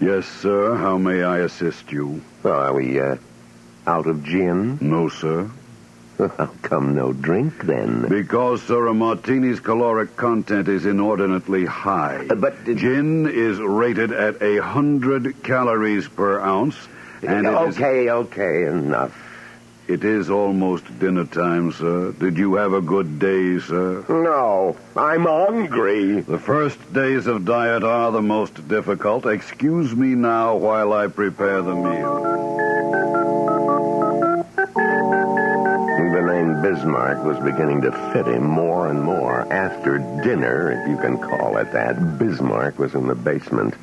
Speaker 7: Yes, sir. How may I assist you?
Speaker 25: Well, are we, out of gin?
Speaker 7: No, sir.
Speaker 25: How come no drink, then?
Speaker 7: Because, sir, a martini's caloric content is inordinately high.
Speaker 25: But
Speaker 7: gin is rated at 100 calories per ounce, and
Speaker 25: Okay, enough.
Speaker 7: It is almost dinner time, sir. Did you have a good day, sir?
Speaker 25: No, I'm hungry.
Speaker 7: The first days of diet are the most difficult. Excuse me now while I prepare the meal.
Speaker 25: The name Bismarck was beginning to fit him more and more. After dinner, if you can call it that, Bismarck was in the basement.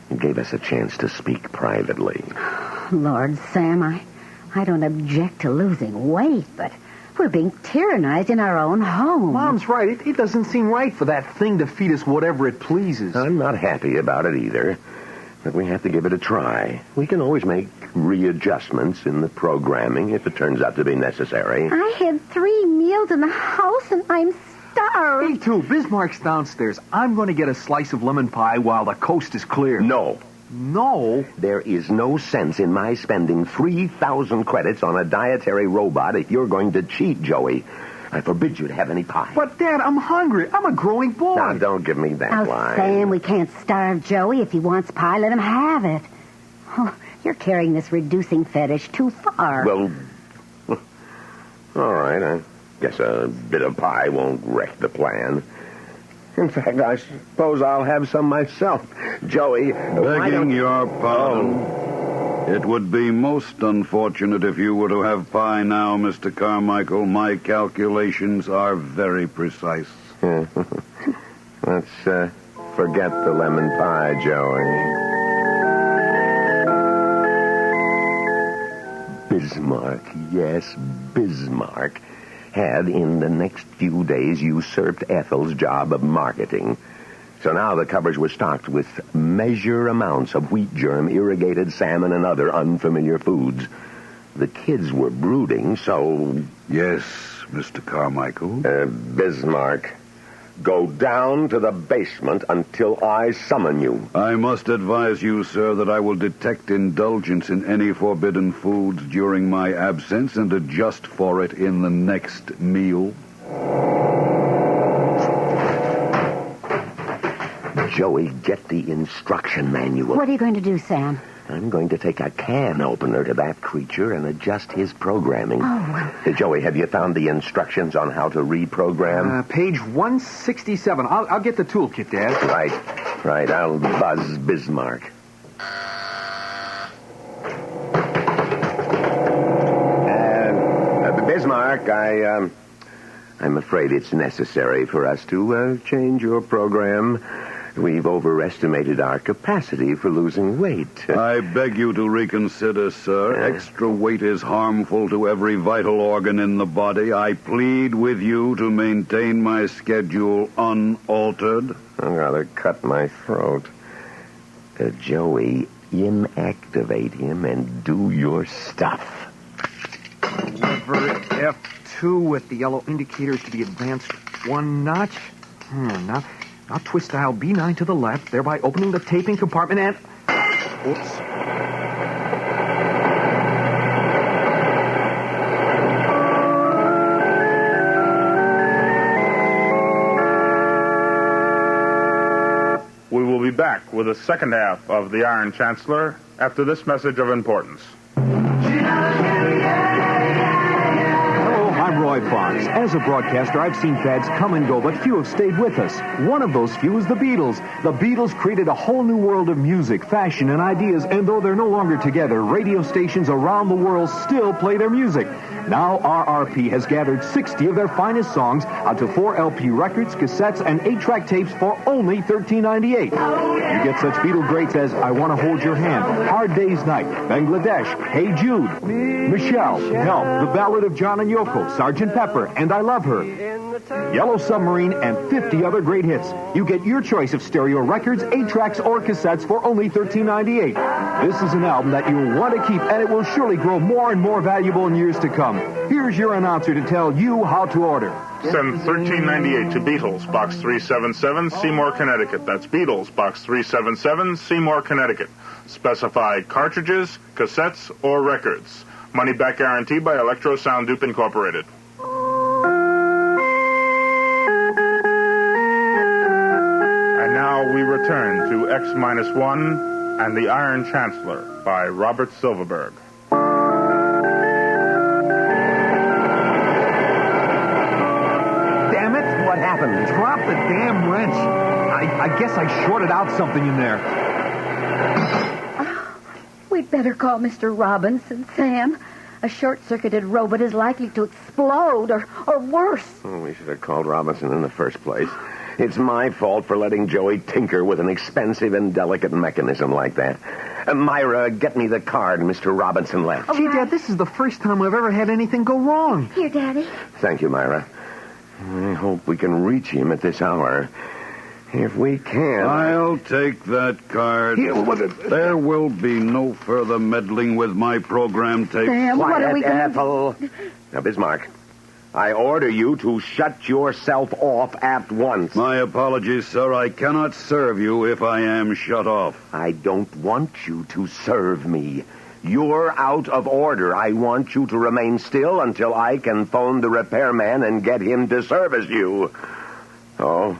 Speaker 25: He gave us a chance to speak privately.
Speaker 3: Lord, Sam, I don't object to losing weight, but we're being tyrannized in our own home.
Speaker 8: Mom's right. It doesn't seem right for that thing to feed us whatever it pleases.
Speaker 25: I'm not happy about it either, but we have to give it a try. We can always make readjustments in the programming if it turns out to be necessary.
Speaker 3: I had 3 meals in the house, and I'm starved.
Speaker 8: Me too. Bismarck's downstairs. I'm going to get a slice of lemon pie while the coast is clear.
Speaker 25: No.
Speaker 8: No?
Speaker 25: There is no sense in my spending 3,000 credits on a dietary robot if you're going to cheat, Joey. I forbid you to have any pie.
Speaker 8: But, Dad, I'm hungry. I'm a growing boy.
Speaker 25: Now, don't give me that line.
Speaker 3: Sam, we can't starve Joey. If he wants pie, let him have it. Oh, you're carrying this reducing fetish too far.
Speaker 25: Well, all right. I guess a bit of pie won't wreck the plan. In fact, I suppose I'll have some myself. Joey,
Speaker 7: begging your pardon. It would be most unfortunate if you were to have pie now, Mr. Carmichael. My calculations are very precise.
Speaker 25: Let's forget the lemon pie, Joey. Bismarck, yes, Bismarck, had in the next few days usurped Ethel's job of marketing. So now the cupboards were stocked with measure amounts of wheat germ, irrigated salmon, and other unfamiliar foods. The kids were brooding, so...
Speaker 7: Yes, Mr. Carmichael?
Speaker 25: Bismarck, go down to the basement until I summon you.
Speaker 7: I must advise you, sir, that I will detect indulgence in any forbidden foods during my absence and adjust for it in the next meal.
Speaker 25: Joey, get the instruction manual.
Speaker 3: What are you going to do, Sam?
Speaker 25: I'm going to take a can opener to that creature and adjust his programming.
Speaker 3: Oh.
Speaker 25: Joey, have you found the instructions on how to reprogram?
Speaker 8: Page 167. I'll get the toolkit, Dad.
Speaker 25: Right. I'll buzz Bismarck. Bismarck, I'm afraid it's necessary for us to change your program. We've overestimated our capacity for losing weight.
Speaker 7: I beg you to reconsider, sir. Extra weight is harmful to every vital organ in the body. I plead with you to maintain my schedule unaltered.
Speaker 25: I'd rather cut my throat. Joey, inactivate him and do your stuff.
Speaker 8: Lever F2 with the yellow indicators to be advanced 1 notch. Now twist dial B9 to the left, thereby opening the taping compartment and... Oops.
Speaker 14: We will be back with the second half of The Iron Chancellor after this message of importance.
Speaker 22: Roy Fox. As a broadcaster, I've seen fads come and go, but few have stayed with us. One of those few is the Beatles. The Beatles created a whole new world of music, fashion, and ideas, and though they're no longer together, radio stations around the world still play their music. Now RRP has gathered 60 of their finest songs onto 4 LP records, cassettes, and 8-track tapes for only $13.98. You get such Beatle greats as I Want to Hold Your Hand, Hard Day's Night, Bangladesh, Hey Jude, Michelle, Help, The Ballad of John and Yoko, Sgt. and Pepper, and I Love Her. Yellow Submarine, and 50 other great hits. You get your choice of stereo records, 8-tracks, or cassettes for only $13.98. This is an album that you'll want to keep, and it will surely grow more and more valuable in years to come. Here's your announcer to tell you how to order.
Speaker 14: Send $13.98 to Beatles, Box 377, Seymour, Connecticut. That's Beatles, Box 377, Seymour, Connecticut. Specify cartridges, cassettes, or records. Money back guarantee by Electro Sound Dupe Incorporated. And now we return to X-1 and the Iron Chancellor by Robert Silverberg.
Speaker 22: Damn it! What happened? Drop the damn wrench. I guess I shorted out something in there.
Speaker 2: We'd better call Mr. Robinson, Sam. A short-circuited robot is likely to explode or worse.
Speaker 25: Oh, we should have called Robinson in the first place. It's my fault for letting Joey tinker with an expensive and delicate mechanism like that. Myra, get me the card Mr. Robinson left.
Speaker 8: Gee, Dad, this is the first time I've ever had anything go wrong.
Speaker 2: Here, Daddy.
Speaker 25: Thank you, Myra. I hope we can reach him at this hour. If we can...
Speaker 7: I'll take that card. There will be no further meddling with my program tape.
Speaker 2: Sam, what are we going to
Speaker 25: Ethel. Now, Bismarck, I order you to shut yourself off at once.
Speaker 7: My apologies, sir. I cannot serve you if I am shut off.
Speaker 25: I don't want you to serve me. You're out of order. I want you to remain still until I can phone the repairman and get him to service you. Oh,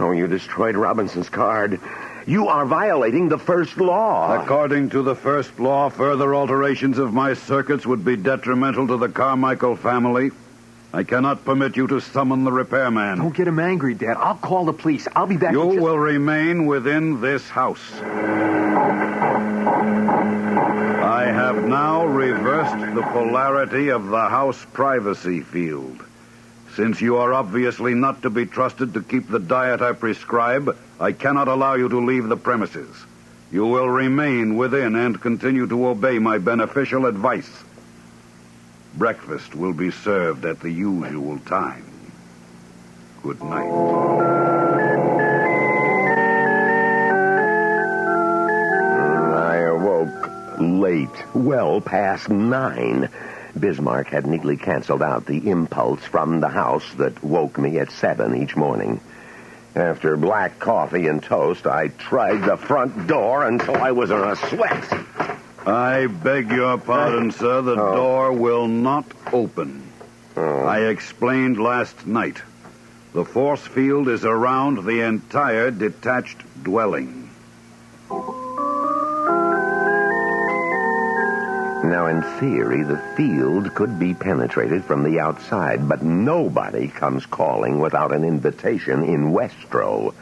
Speaker 25: you destroyed Robinson's card. You are violating the first law.
Speaker 7: According to the first law, further alterations of my circuits would be detrimental to the Carmichael family. I cannot permit you to summon the repairman.
Speaker 8: Don't get him angry, Dad. I'll call the police. I'll be back.
Speaker 7: You will remain within this house. I have now reversed the polarity of the house privacy field. Since you are obviously not to be trusted to keep the diet I prescribe, I cannot allow you to leave the premises. You will remain within and continue to obey my beneficial advice. Breakfast will be served at the usual time. Good night.
Speaker 25: I awoke late, well past 9. Bismarck had neatly canceled out the impulse from the house that woke me at 7 each morning. After black coffee and toast, I tried the front door until I was in a sweat.
Speaker 7: I beg your pardon, sir. The door will not open. I explained last night. The force field is around the entire detached dwelling.
Speaker 25: Now, in theory, the field could be penetrated from the outside, but nobody comes calling without an invitation in Westro.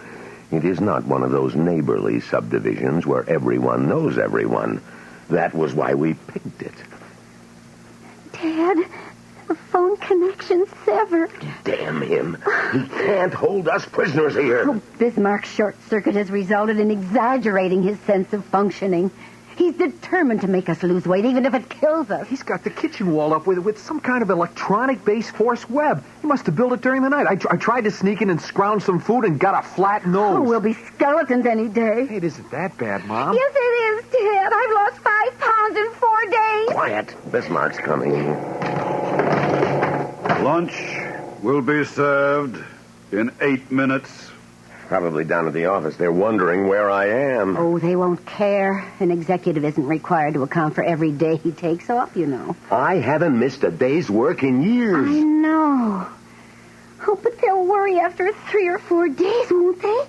Speaker 25: It is not one of those neighborly subdivisions where everyone knows everyone. That was why we picked it.
Speaker 2: Dad, the phone connection's severed.
Speaker 25: Damn him. He can't hold us prisoners here.
Speaker 2: Oh, Bismarck's short circuit has resulted in exaggerating his sense of functioning. He's determined to make us lose weight, even if it kills us.
Speaker 8: He's got the kitchen wall up with some kind of electronic-based force web. He must have built it during the night. I tried to sneak in and scrounge some food and got a flat nose.
Speaker 2: Oh, we'll be skeletons any day.
Speaker 8: Hey, it isn't that bad, Mom.
Speaker 2: Yes, it is, Dad. I've lost 5 pounds in 4 days.
Speaker 25: Quiet. Bismarck's coming.
Speaker 7: Lunch will be served in 8 minutes.
Speaker 25: Probably down at the office. They're wondering where I am.
Speaker 2: Oh, they won't care. An executive isn't required to account for every day he takes off, you know.
Speaker 25: I haven't missed a day's work in years.
Speaker 2: I know. Oh, but they'll worry after 3 or 4 days, won't they?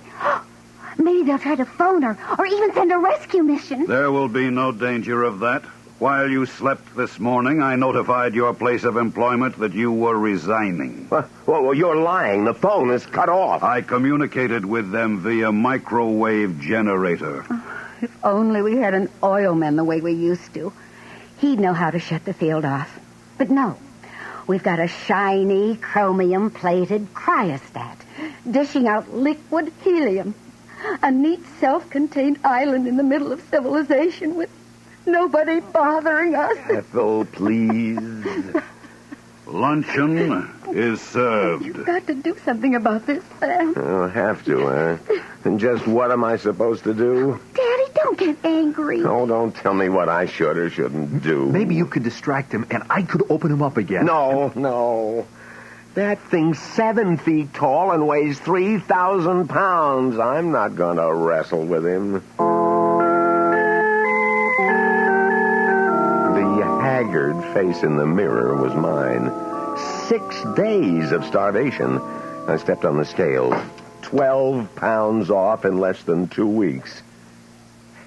Speaker 2: Maybe they'll try to phone her or even send a rescue mission.
Speaker 7: There will be no danger of that. While you slept this morning, I notified your place of employment that you were resigning.
Speaker 25: Well, you're lying. The phone is cut off.
Speaker 7: I communicated with them via microwave generator.
Speaker 2: If only we had an oilman the way we used to. He'd know how to shut the field off. But no. We've got a shiny, chromium-plated cryostat dishing out liquid helium. A neat, self-contained island in the middle of civilization with nobody bothering us.
Speaker 25: Ethel, please.
Speaker 7: Luncheon is served.
Speaker 2: You've got to do something about this, Sam.
Speaker 25: I'll have to, huh? And just what am I supposed to do?
Speaker 2: Daddy, don't get angry.
Speaker 25: Oh, don't tell me what I should or shouldn't do.
Speaker 8: Maybe you could distract him, and I could open him up again.
Speaker 25: No. That thing's 7 feet tall and weighs 3,000 pounds. I'm not going to wrestle with him. The haggard face in the mirror was mine. 6 days of starvation. I stepped on the scale. 12 pounds off in less than 2 weeks.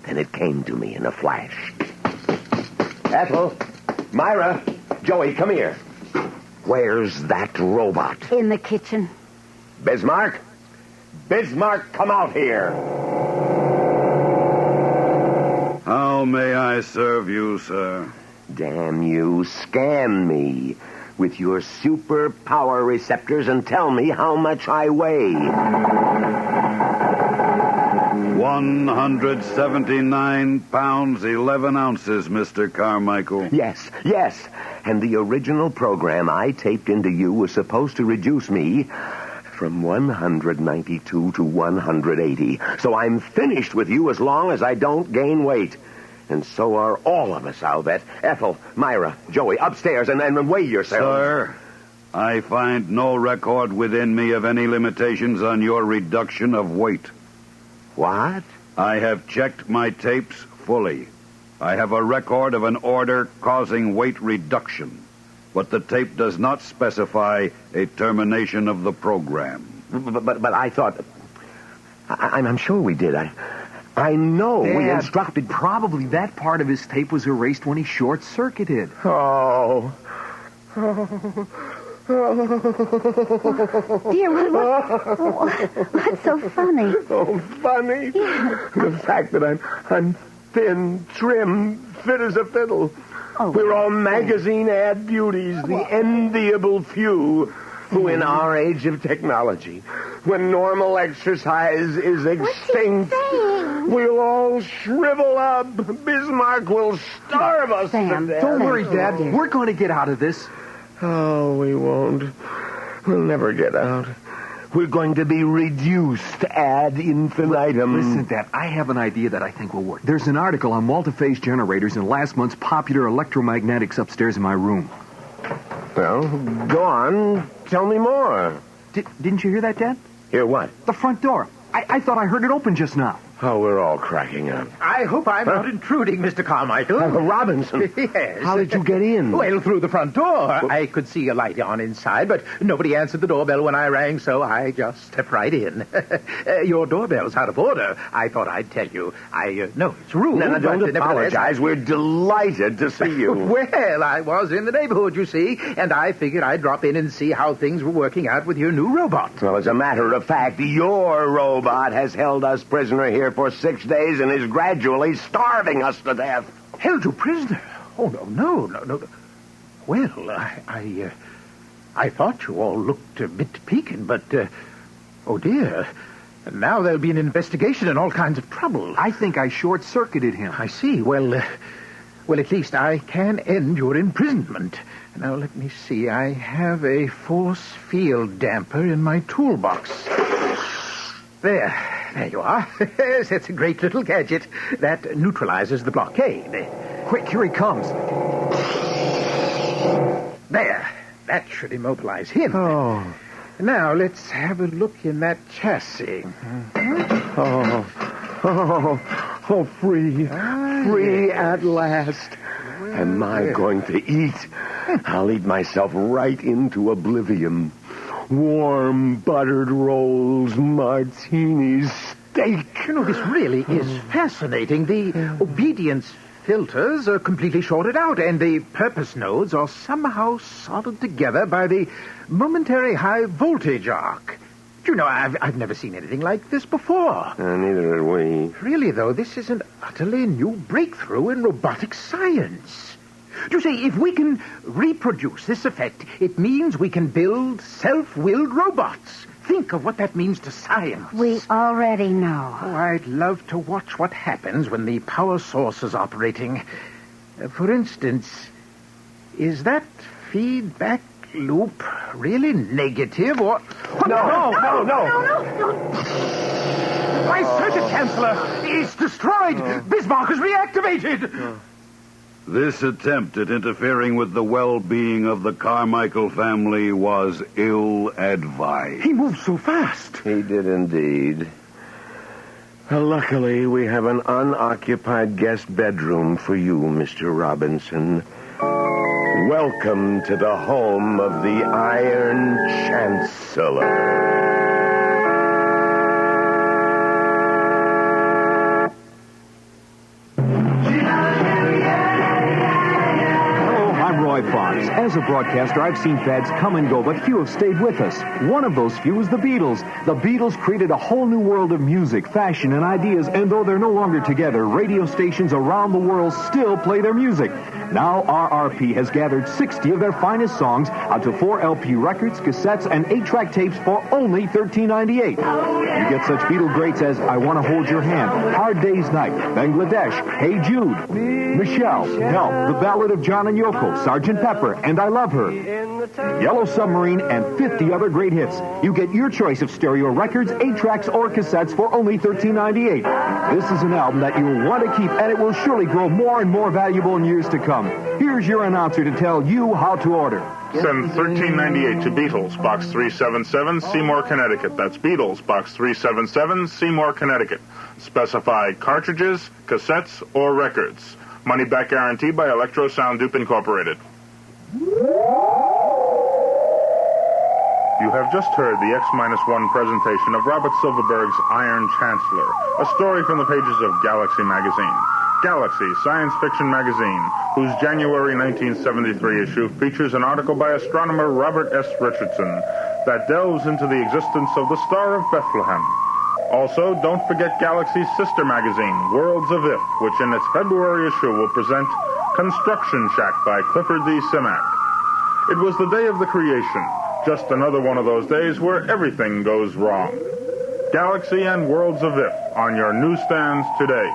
Speaker 25: Then it came to me in a flash. Ethel, Myra, Joey, come here. Where's that robot?
Speaker 2: In the kitchen.
Speaker 25: Bismarck? Bismarck, come out here.
Speaker 7: How may I serve you, sir?
Speaker 25: Damn you, scan me with your super power receptors and tell me how much I weigh.
Speaker 7: 179 pounds, 11 ounces, Mr. Carmichael.
Speaker 25: Yes. And the original program I taped into you was supposed to reduce me from 192 to 180. So I'm finished with you as long as I don't gain weight. And so are all of us, I'll bet. Ethel, Myra, Joey, upstairs and weigh yourselves.
Speaker 7: Sir, I find no record within me of any limitations on your reduction of weight.
Speaker 25: What?
Speaker 7: I have checked my tapes fully. I have a record of an order causing weight reduction, but the tape does not specify a termination of the program.
Speaker 25: But I thought... I'm sure we did. I know
Speaker 8: Dad,
Speaker 25: we instructed...
Speaker 8: Probably that part of his tape was erased when he short-circuited.
Speaker 25: Oh.
Speaker 2: Dear, what's so funny?
Speaker 25: Oh, funny?
Speaker 2: Yeah.
Speaker 25: The fact that I'm thin, trim, fit as a fiddle.
Speaker 2: Oh,
Speaker 25: we're all magazine ad beauties, the enviable few who in our age of technology, when normal exercise is extinct, we'll all shrivel up. Bismarck will starve us
Speaker 2: Sam,
Speaker 25: to death.
Speaker 8: Don't worry, Dad. We're going to get out of this.
Speaker 25: Oh, we won't. We'll never get out. We're going to be reduced ad infinitum.
Speaker 8: Listen, Dad, I have an idea that I think will work. There's an article on multi-phase generators in last month's popular electromagnetics upstairs in my room.
Speaker 25: Well, go on. Tell me more.
Speaker 8: Didn't you hear that, Dad?
Speaker 25: Hear what?
Speaker 8: The front door. I thought I heard it open just now.
Speaker 25: Oh, we're all cracking up.
Speaker 1: I hope I'm not intruding, Mr. Carmichael.
Speaker 25: Robinson.
Speaker 1: Yes.
Speaker 25: How did you get in?
Speaker 1: Well, through the front door. I could see a light on inside, but nobody answered the doorbell when I rang, so I just stepped right in. Your doorbell's out of order. I thought I'd tell you. No, it's rude.
Speaker 25: No, don't
Speaker 1: but
Speaker 25: apologize. We're delighted to see you.
Speaker 1: Well, I was in the neighborhood, you see, and I figured I'd drop in and see how things were working out with your new robot.
Speaker 25: Well, as a matter of fact, your robot has held us prisoner here for 6 days and is gradually starving us to death.
Speaker 1: Held you prisoner? Oh, no. Well, I thought you all looked a bit peaked, but, oh, dear. Now there'll be an investigation and all kinds of trouble.
Speaker 8: I think I short-circuited him.
Speaker 1: I see. Well, at least I can end your imprisonment. Now, let me see. I have a force field damper in my toolbox. There you are. Yes, that's a great little gadget that neutralizes the blockade.
Speaker 8: Quick, here he comes.
Speaker 1: There. That should immobilize him.
Speaker 25: Oh.
Speaker 1: Now, let's have a look in that chassis.
Speaker 25: Oh, free. Free at last. Am I going to eat? I'll eat myself right into oblivion. Warm buttered rolls, martinis, steak.
Speaker 1: You know, this really is fascinating. The obedience filters are completely shorted out, and the purpose nodes are somehow soldered together by the momentary high voltage arc. Do you know, I've never seen anything like this before.
Speaker 25: Neither had we.
Speaker 1: Really, though, this is an utterly new breakthrough in robotic science. You see, if we can reproduce this effect, it means we can build self-willed robots. Think of what that means to science.
Speaker 2: We already know.
Speaker 1: Oh, I'd love to watch what happens when the power source is operating. For instance, is that feedback loop really negative or...
Speaker 20: No.
Speaker 1: My circuit chancellor is destroyed. Bismarck is reactivated.
Speaker 7: This attempt at interfering with the well-being of the Carmichael family was ill-advised.
Speaker 1: He moved so fast.
Speaker 25: He did indeed. Well, luckily, we have an unoccupied guest bedroom for you, Mr. Robinson. Welcome to the home of the Iron Chancellor.
Speaker 22: Fox. As a broadcaster, I've seen fads come and go, but few have stayed with us. One of those few is the Beatles. The Beatles created a whole new world of music, fashion, and ideas, and though they're no longer together, radio stations around the world still play their music. Now, RRP has gathered 60 of their finest songs onto 4 LP records, cassettes, and 8-track tapes for only $13.98. You get such Beatle greats as I Want to Hold Your Hand, Hard Day's Night, Bangladesh, Hey Jude, Michelle, Help, The Ballad of John and Yoko, Sgt. Pepper, and I Love Her, Yellow Submarine, and 50 other great hits. You get your choice of stereo records, 8-tracks, or cassettes for only $13.98. This is an album that you'll want to keep, and it will surely grow more and more valuable in years to come. Here's your announcer to tell you how to order.
Speaker 14: Send $13.98 to Beatles, Box 377, Seymour, Connecticut. That's Beatles, Box 377, Seymour, Connecticut. Specify cartridges, cassettes, or records. Money back guarantee by Electro Sound Dupe Incorporated. You have just heard the X-1 presentation of Robert Silverberg's Iron Chancellor, a story from the pages of Galaxy magazine. Galaxy, science fiction magazine, whose January 1973 issue features an article by astronomer Robert S. Richardson that delves into the existence of the Star of Bethlehem. Also, don't forget Galaxy's sister magazine, Worlds of If, which in its February issue will present Construction Shack by Clifford D. Simak. It was the day of the creation, just another one of those days where everything goes wrong. Galaxy and Worlds of If on your newsstands today.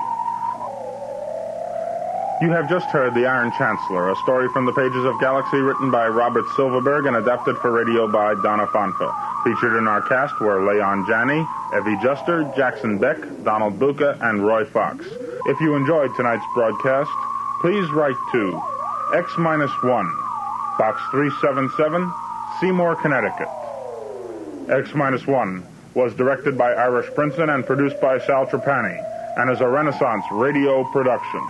Speaker 14: You have just heard The Iron Chancellor, a story from the pages of Galaxy written by Robert Silverberg and adapted for radio by Donna Fonfa. Featured in our cast were Leon Janney, Evie Juster, Jackson Beck, Donald Buca, and Roy Fox. If you enjoyed tonight's broadcast, please write to X-1, Box 377, Seymour, Connecticut. X-1 was directed by Irish Princeton and produced by Sal Trapani, and is a Renaissance radio production.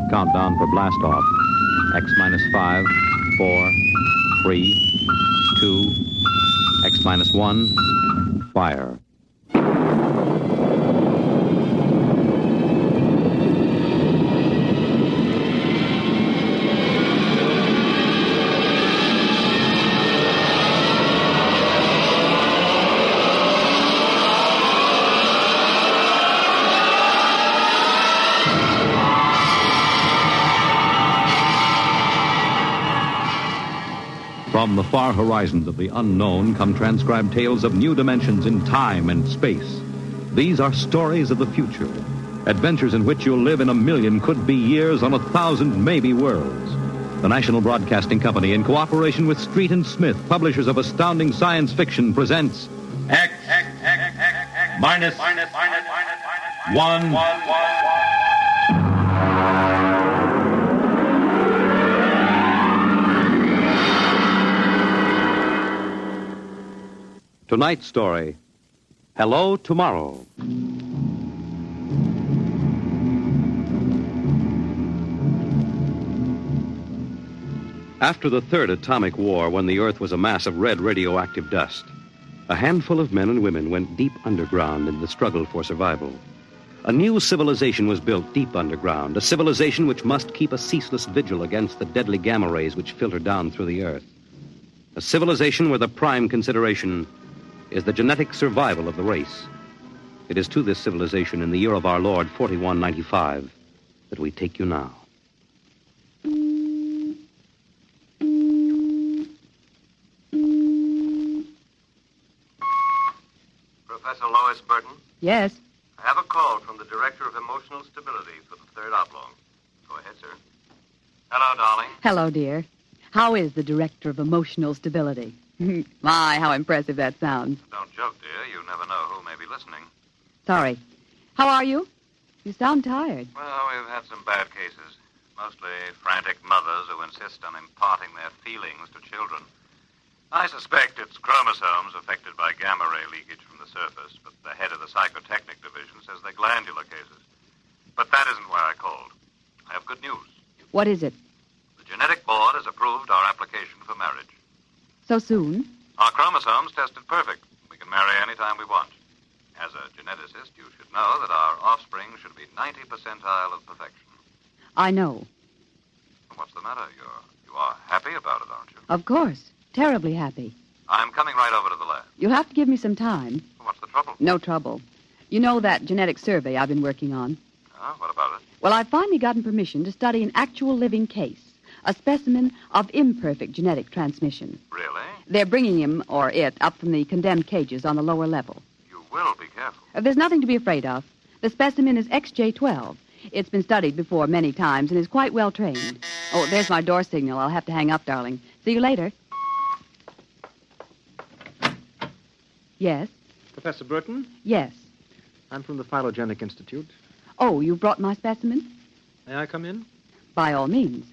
Speaker 12: Countdown for blast off. X-5, 4, 3, 2, X-1, fire. From the far horizons of the unknown come transcribed tales of new dimensions in time and space. These are stories of the future, adventures in which you'll live in a million could-be years on 1,000 maybe worlds. The National Broadcasting Company, in cooperation with Street and Smith, publishers of astounding science fiction, presents
Speaker 20: X minus 1.
Speaker 12: Tonight's story, Hello Tomorrow. After the third atomic war, when the Earth was a mass of red radioactive dust, a handful of men and women went deep underground in the struggle for survival. A new civilization was built deep underground, a civilization which must keep a ceaseless vigil against the deadly gamma rays which filter down through the Earth. A civilization where the prime consideration is the genetic survival of the race. It is to this civilization in the year of our Lord, 4195, that we take you now.
Speaker 10: Yes.
Speaker 4: I have a call from the Director of Emotional Stability for the third oblong. Go ahead, sir. Hello, darling.
Speaker 10: Hello, dear. How is the Director of Emotional Stability? My, how impressive that sounds.
Speaker 4: Don't joke, dear. You never know who may be listening.
Speaker 10: Sorry. How are you? You sound tired.
Speaker 4: Well, we've had some bad cases. Mostly frantic mothers who insist on imparting their feelings to children. I suspect it's chromosomes affected by gamma ray leakage from the surface, but the head of the psychotechnic division says they're glandular cases. But that isn't why I called. I have good news.
Speaker 10: What is it?
Speaker 4: The genetic board has approved our application for marriage.
Speaker 10: So soon?
Speaker 4: Our chromosomes tested perfect. We can marry any time we want. As a geneticist, you should know that our offspring should be 90 percentile of perfection.
Speaker 10: I know.
Speaker 4: What's the matter? You are happy about it, aren't you?
Speaker 10: Of course. Terribly happy.
Speaker 4: I'm coming right over to the lab.
Speaker 10: You'll have to give me some time.
Speaker 4: What's the trouble?
Speaker 10: No trouble. You know that genetic survey I've been working on?
Speaker 4: What about it?
Speaker 10: Well, I've finally gotten permission to study an actual living case, a specimen of imperfect genetic transmission.
Speaker 4: Really?
Speaker 10: They're bringing him, or it, up from the condemned cages on the lower level.
Speaker 4: You will be careful.
Speaker 10: There's nothing to be afraid of. The specimen is XJ12. It's been studied before many times and is quite well trained. Oh, there's my door signal. I'll have to hang up, darling. See you later. Yes?
Speaker 8: Professor Burton?
Speaker 10: Yes.
Speaker 8: I'm from the Phylogenetic Institute.
Speaker 10: Oh, you brought my specimen?
Speaker 8: May I come in?
Speaker 10: By all means.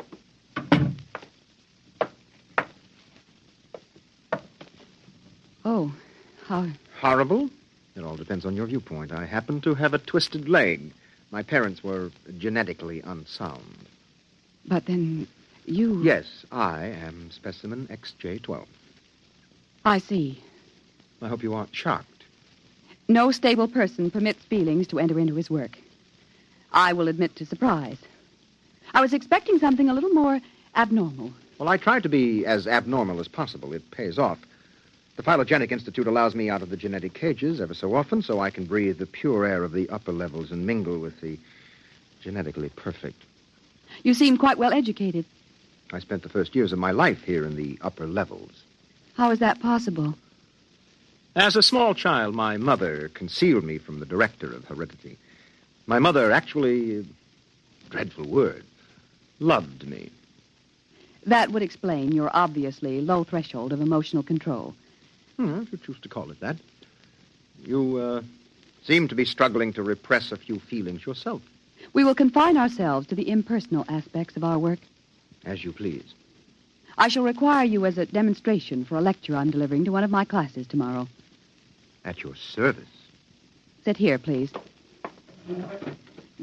Speaker 10: Oh, how...
Speaker 8: Horrible? It all depends on your viewpoint. I happen to have a twisted leg. My parents were genetically unsound.
Speaker 10: But then you...
Speaker 8: Yes, I am specimen XJ12.
Speaker 10: I see.
Speaker 8: I hope you aren't shocked.
Speaker 10: No stable person permits feelings to enter into his work. I will admit to surprise. I was expecting something a little more abnormal.
Speaker 8: Well, I try to be as abnormal as possible. It pays off. The Phylogenetic Institute allows me out of the genetic cages ever so often so I can breathe the pure air of the upper levels and mingle with the genetically perfect.
Speaker 10: You seem quite well educated.
Speaker 8: I spent the first years of my life here in the upper levels.
Speaker 10: How is that possible?
Speaker 8: As a small child, my mother concealed me from the director of heredity. My mother actually, dreadful word, loved me.
Speaker 10: That would explain your obviously low threshold of emotional control.
Speaker 8: If you choose to call it that. You seem to be struggling to repress a few feelings yourself.
Speaker 10: We will confine ourselves to the impersonal aspects of our work.
Speaker 8: As you please.
Speaker 10: I shall require you as a demonstration for a lecture I'm delivering to one of my classes tomorrow.
Speaker 8: At your service.
Speaker 10: Sit here, please.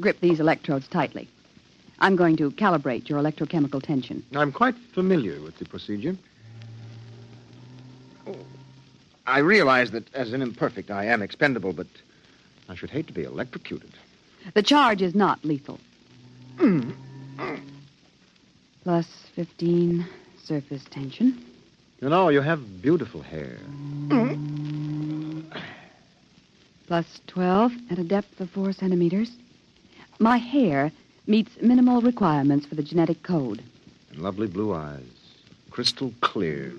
Speaker 10: Grip these electrodes tightly. I'm going to calibrate your electrochemical tension.
Speaker 8: I'm quite familiar with the procedure. I realize that as an imperfect I am expendable, but I should hate to be electrocuted.
Speaker 10: The charge is not lethal. Plus 15 surface tension.
Speaker 8: You know, you have beautiful hair.
Speaker 10: Plus 12 at a depth of 4 centimeters. My hair meets minimal requirements for the genetic code.
Speaker 8: And lovely blue eyes. Crystal clear.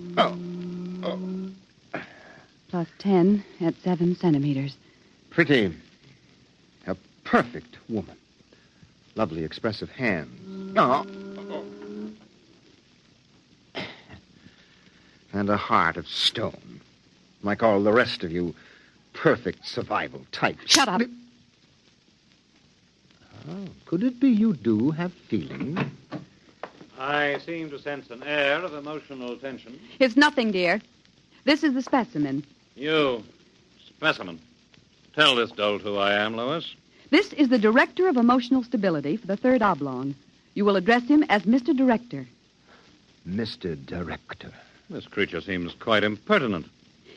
Speaker 10: Plus 10 at 7 centimeters.
Speaker 8: Pretty. A perfect woman. Lovely expressive hands. And a heart of stone. Like all the rest of you perfect survival types.
Speaker 10: Shut up.
Speaker 8: Oh, could it be you do have feelings?
Speaker 6: I seem to sense an air of emotional tension.
Speaker 10: It's nothing, dear. This is the specimen.
Speaker 6: You, specimen. Tell this dolt who I am, Lois.
Speaker 10: This is the Director of Emotional Stability for the third oblong. You will address him as Mr. Director.
Speaker 8: Mr. Director.
Speaker 6: This creature seems quite impertinent.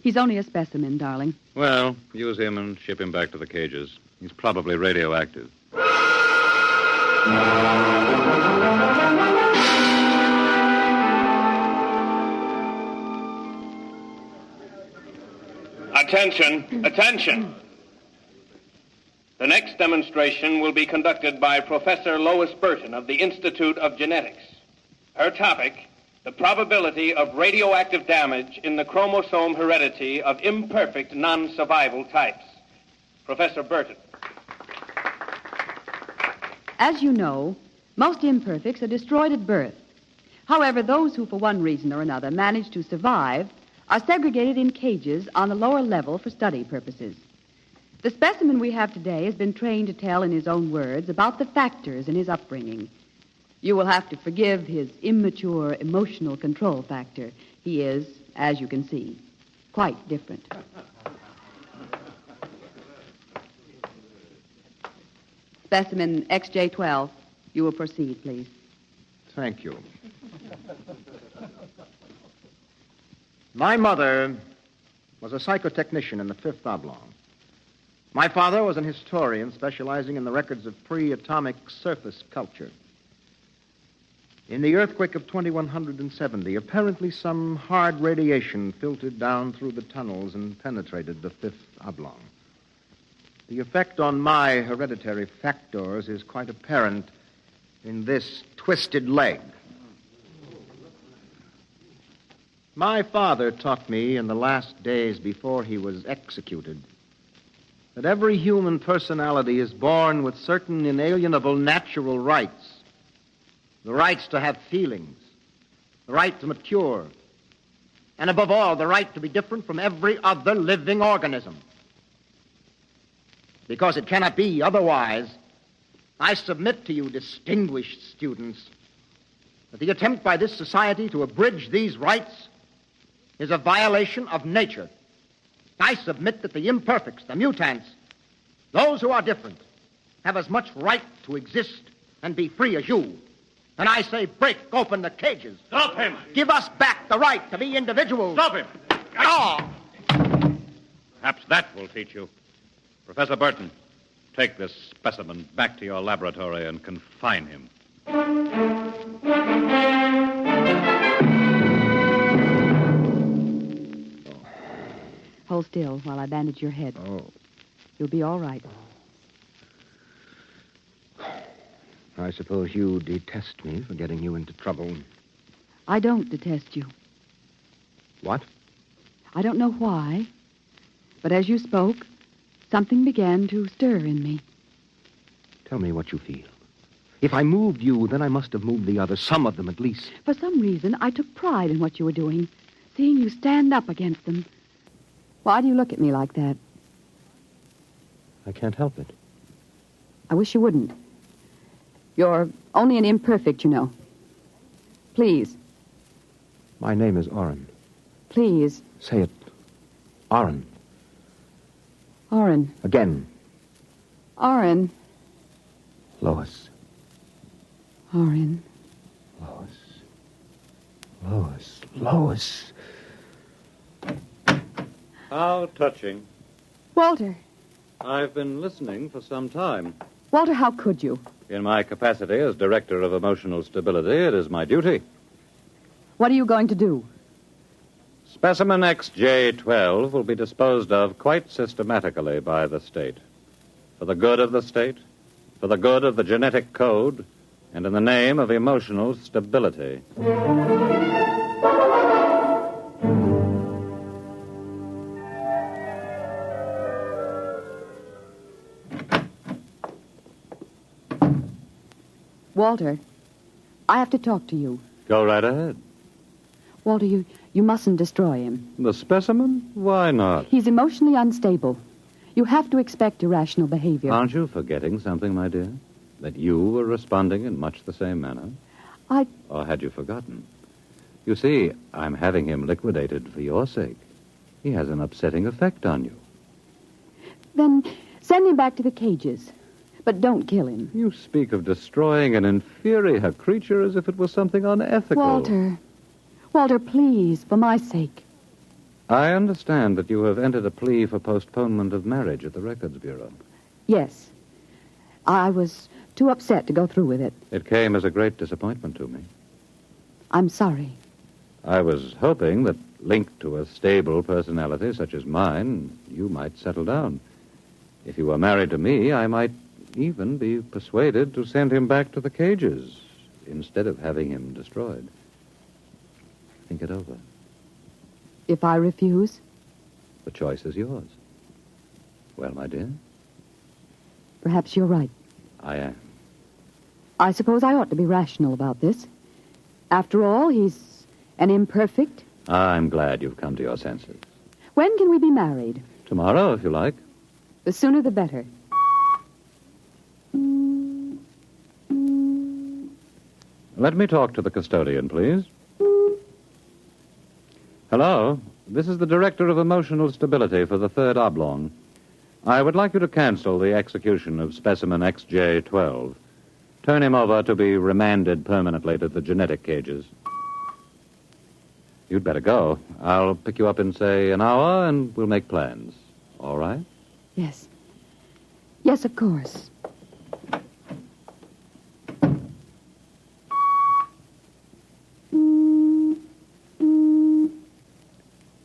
Speaker 10: He's only a specimen, darling.
Speaker 6: Well, use him and ship him back to the cages. He's probably radioactive.
Speaker 13: Attention, attention. The next demonstration will be conducted by Professor Lois Burton of the Institute of Genetics. Her topic, the probability of radioactive damage in the chromosome heredity of imperfect non-survival types.
Speaker 15: Professor Burton.
Speaker 10: As you know, most imperfects are destroyed at birth. However, those who, for one reason or another, manage to survive are segregated in cages on the lower level for study purposes. The specimen we have today has been trained to tell in his own words about the factors in his upbringing. You will have to forgive his immature emotional control factor. He is, as you can see, quite different. Specimen XJ12, you will proceed, please.
Speaker 8: Thank you. My mother was a psychotechnician in the Fifth Oblong. My father was an historian specializing in the records of pre-atomic surface culture. In the earthquake of 2170, apparently some hard radiation filtered down through the tunnels and penetrated the Fifth Oblong. The effect on my hereditary factors is quite apparent in this twisted leg. My father taught me in the last days before he was executed that every human personality is born with certain inalienable natural rights. The rights to have feelings, the right to mature, and above all, the right to be different from every other living organism. Because it cannot be otherwise, I submit to you, distinguished students, that the attempt by this society to abridge these rights is a violation of nature. I submit that the imperfects, the mutants, those who are different, have as much right to exist and be free as you. And I say break open the cages.
Speaker 20: Stop him!
Speaker 8: Give us back the right to be individuals.
Speaker 20: Stop him!
Speaker 8: Ah!
Speaker 6: Perhaps that will teach you. Professor Burton, take this specimen back to your laboratory and confine him.
Speaker 10: Hold still while I bandage your head.
Speaker 8: Oh.
Speaker 10: You'll be all right.
Speaker 8: I suppose you detest me for getting you into trouble.
Speaker 10: I don't detest you.
Speaker 8: What?
Speaker 10: I don't know why, but as you spoke, something began to stir in me.
Speaker 8: Tell me what you feel. If I moved you, then I must have moved the others, some of them at least.
Speaker 10: For some reason, I took pride in what you were doing, seeing you stand up against them. Why do you look at me like that?
Speaker 8: I can't help it.
Speaker 10: I wish you wouldn't. You're only an imperfect, you know. Please.
Speaker 8: My name is Oren.
Speaker 10: Please.
Speaker 8: Say it. Oren.
Speaker 10: Oren.
Speaker 8: Again.
Speaker 10: Oren.
Speaker 8: Lois.
Speaker 10: Oren.
Speaker 8: Lois. Lois. Lois.
Speaker 6: How touching.
Speaker 10: Walter.
Speaker 6: I've been listening for some time.
Speaker 10: Walter, how could you?
Speaker 6: In my capacity as Director of Emotional Stability, it is my duty.
Speaker 10: What are you going to do?
Speaker 6: Specimen XJ12 will be disposed of quite systematically by the state. For the good of the state, for the good of the genetic code, and in the name of emotional stability.
Speaker 10: Walter, I have to talk to you.
Speaker 6: Go right ahead.
Speaker 10: Walter, you mustn't destroy him.
Speaker 6: The specimen? Why not?
Speaker 10: He's emotionally unstable. You have to expect irrational behavior.
Speaker 6: Aren't you forgetting something, my dear? That you were responding in much the same manner? Or had you forgotten? You see, I'm having him liquidated for your sake. He has an upsetting effect on you.
Speaker 10: Then send him back to the cages. But don't kill him.
Speaker 6: You speak of destroying an inferior creature as if it was something unethical.
Speaker 10: Walter, please, for my sake.
Speaker 6: I understand that you have entered a plea for postponement of marriage at the Records Bureau.
Speaker 10: Yes. I was too upset to go through with it.
Speaker 6: It came as a great disappointment to me.
Speaker 10: I'm sorry.
Speaker 6: I was hoping that, linked to a stable personality such as mine, you might settle down. If you were married to me, I might even be persuaded to send him back to the cages instead of having him destroyed. Think it over.
Speaker 10: If I refuse?
Speaker 6: The choice is yours. Well, my dear,
Speaker 10: Perhaps you're right.
Speaker 6: I am.
Speaker 10: I suppose I ought to be rational about this. After all, he's an imperfect.
Speaker 6: I'm glad you've come to your senses.
Speaker 10: When can we be married?
Speaker 6: Tomorrow, if you like.
Speaker 10: The sooner the better.
Speaker 6: Let me talk to the custodian, please. Hello. This is the Director of Emotional Stability for the Third Oblong. I would like you to cancel the execution of specimen XJ-12. Turn him over to be remanded permanently to the genetic cages. You'd better go. I'll pick you up in, say, an hour, and we'll make plans. All right?
Speaker 10: Yes. Yes, of course.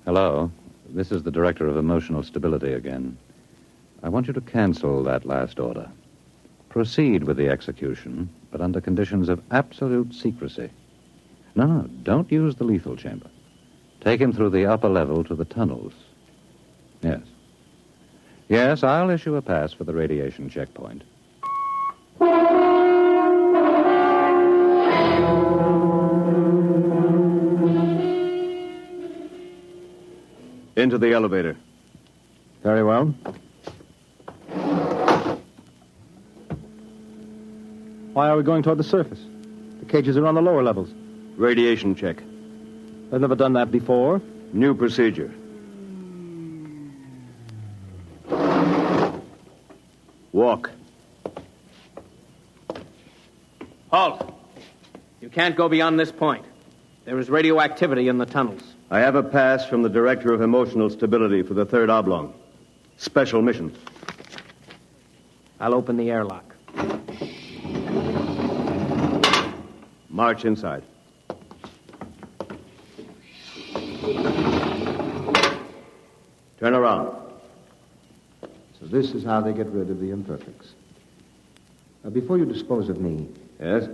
Speaker 6: Hello. This is the Director of Emotional Stability again. I want you to cancel that last order. Proceed with the execution, but under conditions of absolute secrecy. No, don't use the lethal chamber. Take him through the upper level to the tunnels. Yes. Yes, I'll issue a pass for the radiation checkpoint.
Speaker 15: Into the elevator.
Speaker 22: Very well. Why are we going toward the surface? The cages are on the lower levels.
Speaker 15: Radiation check.
Speaker 22: I've never done that before.
Speaker 15: New procedure. Walk.
Speaker 18: Halt! You can't go beyond this point. There is radioactivity in the tunnels.
Speaker 15: I have a pass from the Director of Emotional Stability for the Third Oblong. Special mission.
Speaker 18: I'll open the airlock.
Speaker 15: March inside. Turn around.
Speaker 9: So this is how they get rid of the imperfects. Now, before you dispose of me...
Speaker 15: Yes?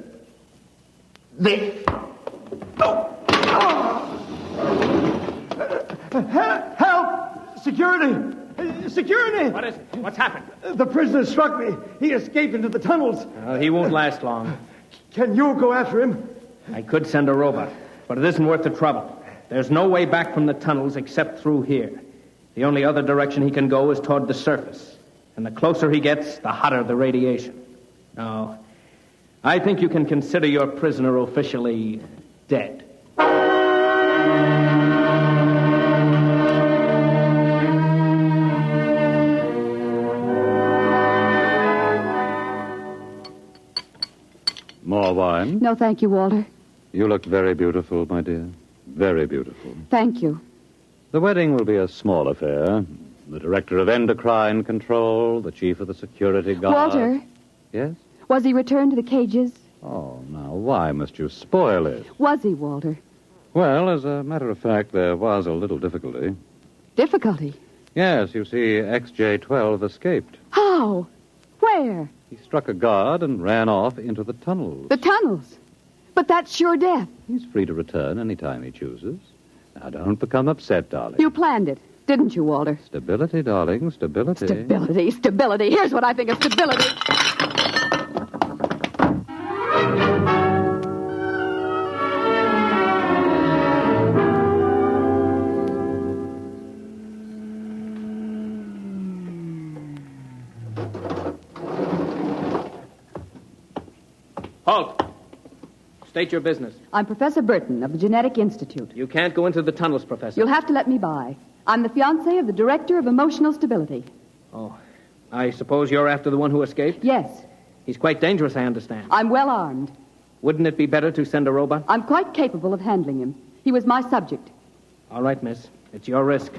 Speaker 19: Help! Security! Security!
Speaker 18: What is it? What's happened?
Speaker 19: The prisoner struck me. He escaped into the tunnels.
Speaker 18: He won't last long.
Speaker 19: Can you go after him?
Speaker 18: I could send a robot, but it isn't worth the trouble. There's no way back from the tunnels except through here. The only other direction he can go is toward the surface. And the closer he gets, the hotter the radiation. No, I think you can consider your prisoner officially dead.
Speaker 6: More wine?
Speaker 10: No, thank you, Walter.
Speaker 6: You look very beautiful, my dear. Very beautiful.
Speaker 10: Thank you.
Speaker 6: The wedding will be a small affair. The director of endocrine control, the chief of the security guard.
Speaker 10: Walter?
Speaker 6: Yes?
Speaker 10: Was he returned to the cages?
Speaker 6: Oh, now, why must you spoil it?
Speaker 10: Was he, Walter?
Speaker 6: Well, as a matter of fact, there was a little difficulty.
Speaker 10: Difficulty?
Speaker 6: Yes, you see, XJ-12 escaped.
Speaker 10: How? Where?
Speaker 6: He struck a guard and ran off into the tunnels.
Speaker 10: The tunnels? But that's sure death.
Speaker 6: He's free to return any time he chooses. Now, don't become upset, darling.
Speaker 10: You planned it, didn't you, Walter?
Speaker 6: Stability, darling, stability.
Speaker 10: Stability, stability. Here's what I think of stability.
Speaker 18: Halt! State your business.
Speaker 10: I'm Professor Burton of the Genetic Institute.
Speaker 18: You can't go into the tunnels, Professor.
Speaker 10: You'll have to let me by. I'm the fiancée of the Director of Emotional Stability.
Speaker 18: Oh, I suppose you're after the one who escaped?
Speaker 10: Yes.
Speaker 18: He's quite dangerous, I understand.
Speaker 10: I'm well armed.
Speaker 18: Wouldn't it be better to send a robot?
Speaker 10: I'm quite capable of handling him. He was my subject.
Speaker 18: All right, miss. It's your risk.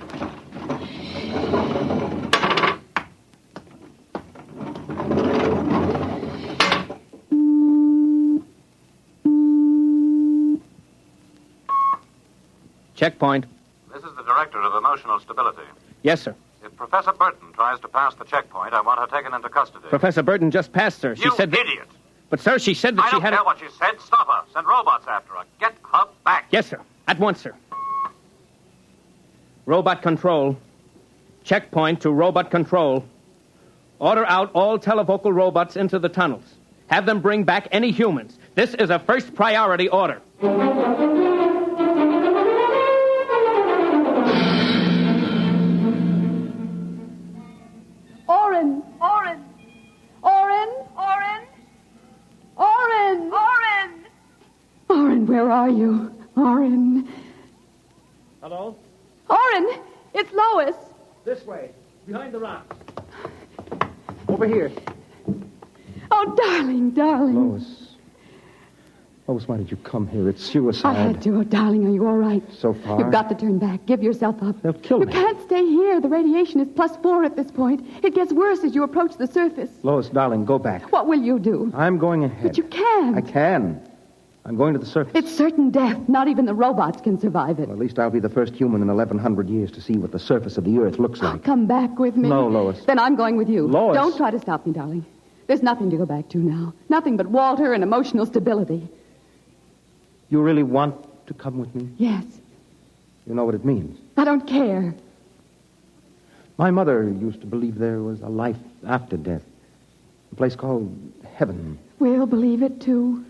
Speaker 18: Checkpoint.
Speaker 4: This is the Director of Emotional Stability.
Speaker 18: Yes, sir.
Speaker 4: If Professor Burton tries to pass the checkpoint, I want her taken into custody.
Speaker 18: Professor Burton just passed, sir. She
Speaker 4: You
Speaker 18: said that...
Speaker 4: idiot!
Speaker 18: But, sir, she said that
Speaker 4: I
Speaker 18: she
Speaker 4: don't
Speaker 18: had...
Speaker 4: care what she said. Stop her. Send robots after her. Get her back.
Speaker 18: Yes, sir. At once, sir. Robot control. Checkpoint to robot control. Order out all televocal robots into the tunnels. Have them bring back any humans. This is a first priority order.
Speaker 10: Oren! Oren! Oren! Oren! Oren! Oren! Oren, where are you? Oren.
Speaker 18: Hello?
Speaker 10: Oren! It's Lois.
Speaker 18: This way. Behind the rock.
Speaker 8: Over here.
Speaker 10: Oh, darling, darling.
Speaker 8: Lois, why did you come here? It's suicide.
Speaker 10: I had to. Oh, darling, are you all right?
Speaker 8: So far.
Speaker 10: You've got to turn back. Give yourself up.
Speaker 8: They'll kill me.
Speaker 10: You can't stay here. The radiation is +4 at this point. It gets worse as you approach the surface.
Speaker 8: Lois, darling, go back.
Speaker 10: What will you do?
Speaker 8: I'm going ahead.
Speaker 10: But you can't.
Speaker 8: I can. I'm going to the surface.
Speaker 10: It's certain death. Not even the robots can survive it.
Speaker 8: Well, at least I'll be the first human in 1,100 years to see what the surface of the Earth looks like.
Speaker 10: Come back with me.
Speaker 8: No, Lois.
Speaker 10: Then I'm going with you.
Speaker 8: Lois.
Speaker 10: Don't try to stop me, darling. There's nothing to go back to now. Nothing but Walter and emotional stability.
Speaker 8: You really want to come with me?
Speaker 10: Yes.
Speaker 8: You know what it means.
Speaker 10: I don't care.
Speaker 8: My mother used to believe there was a life after death. A place called heaven.
Speaker 10: We'll believe it, too.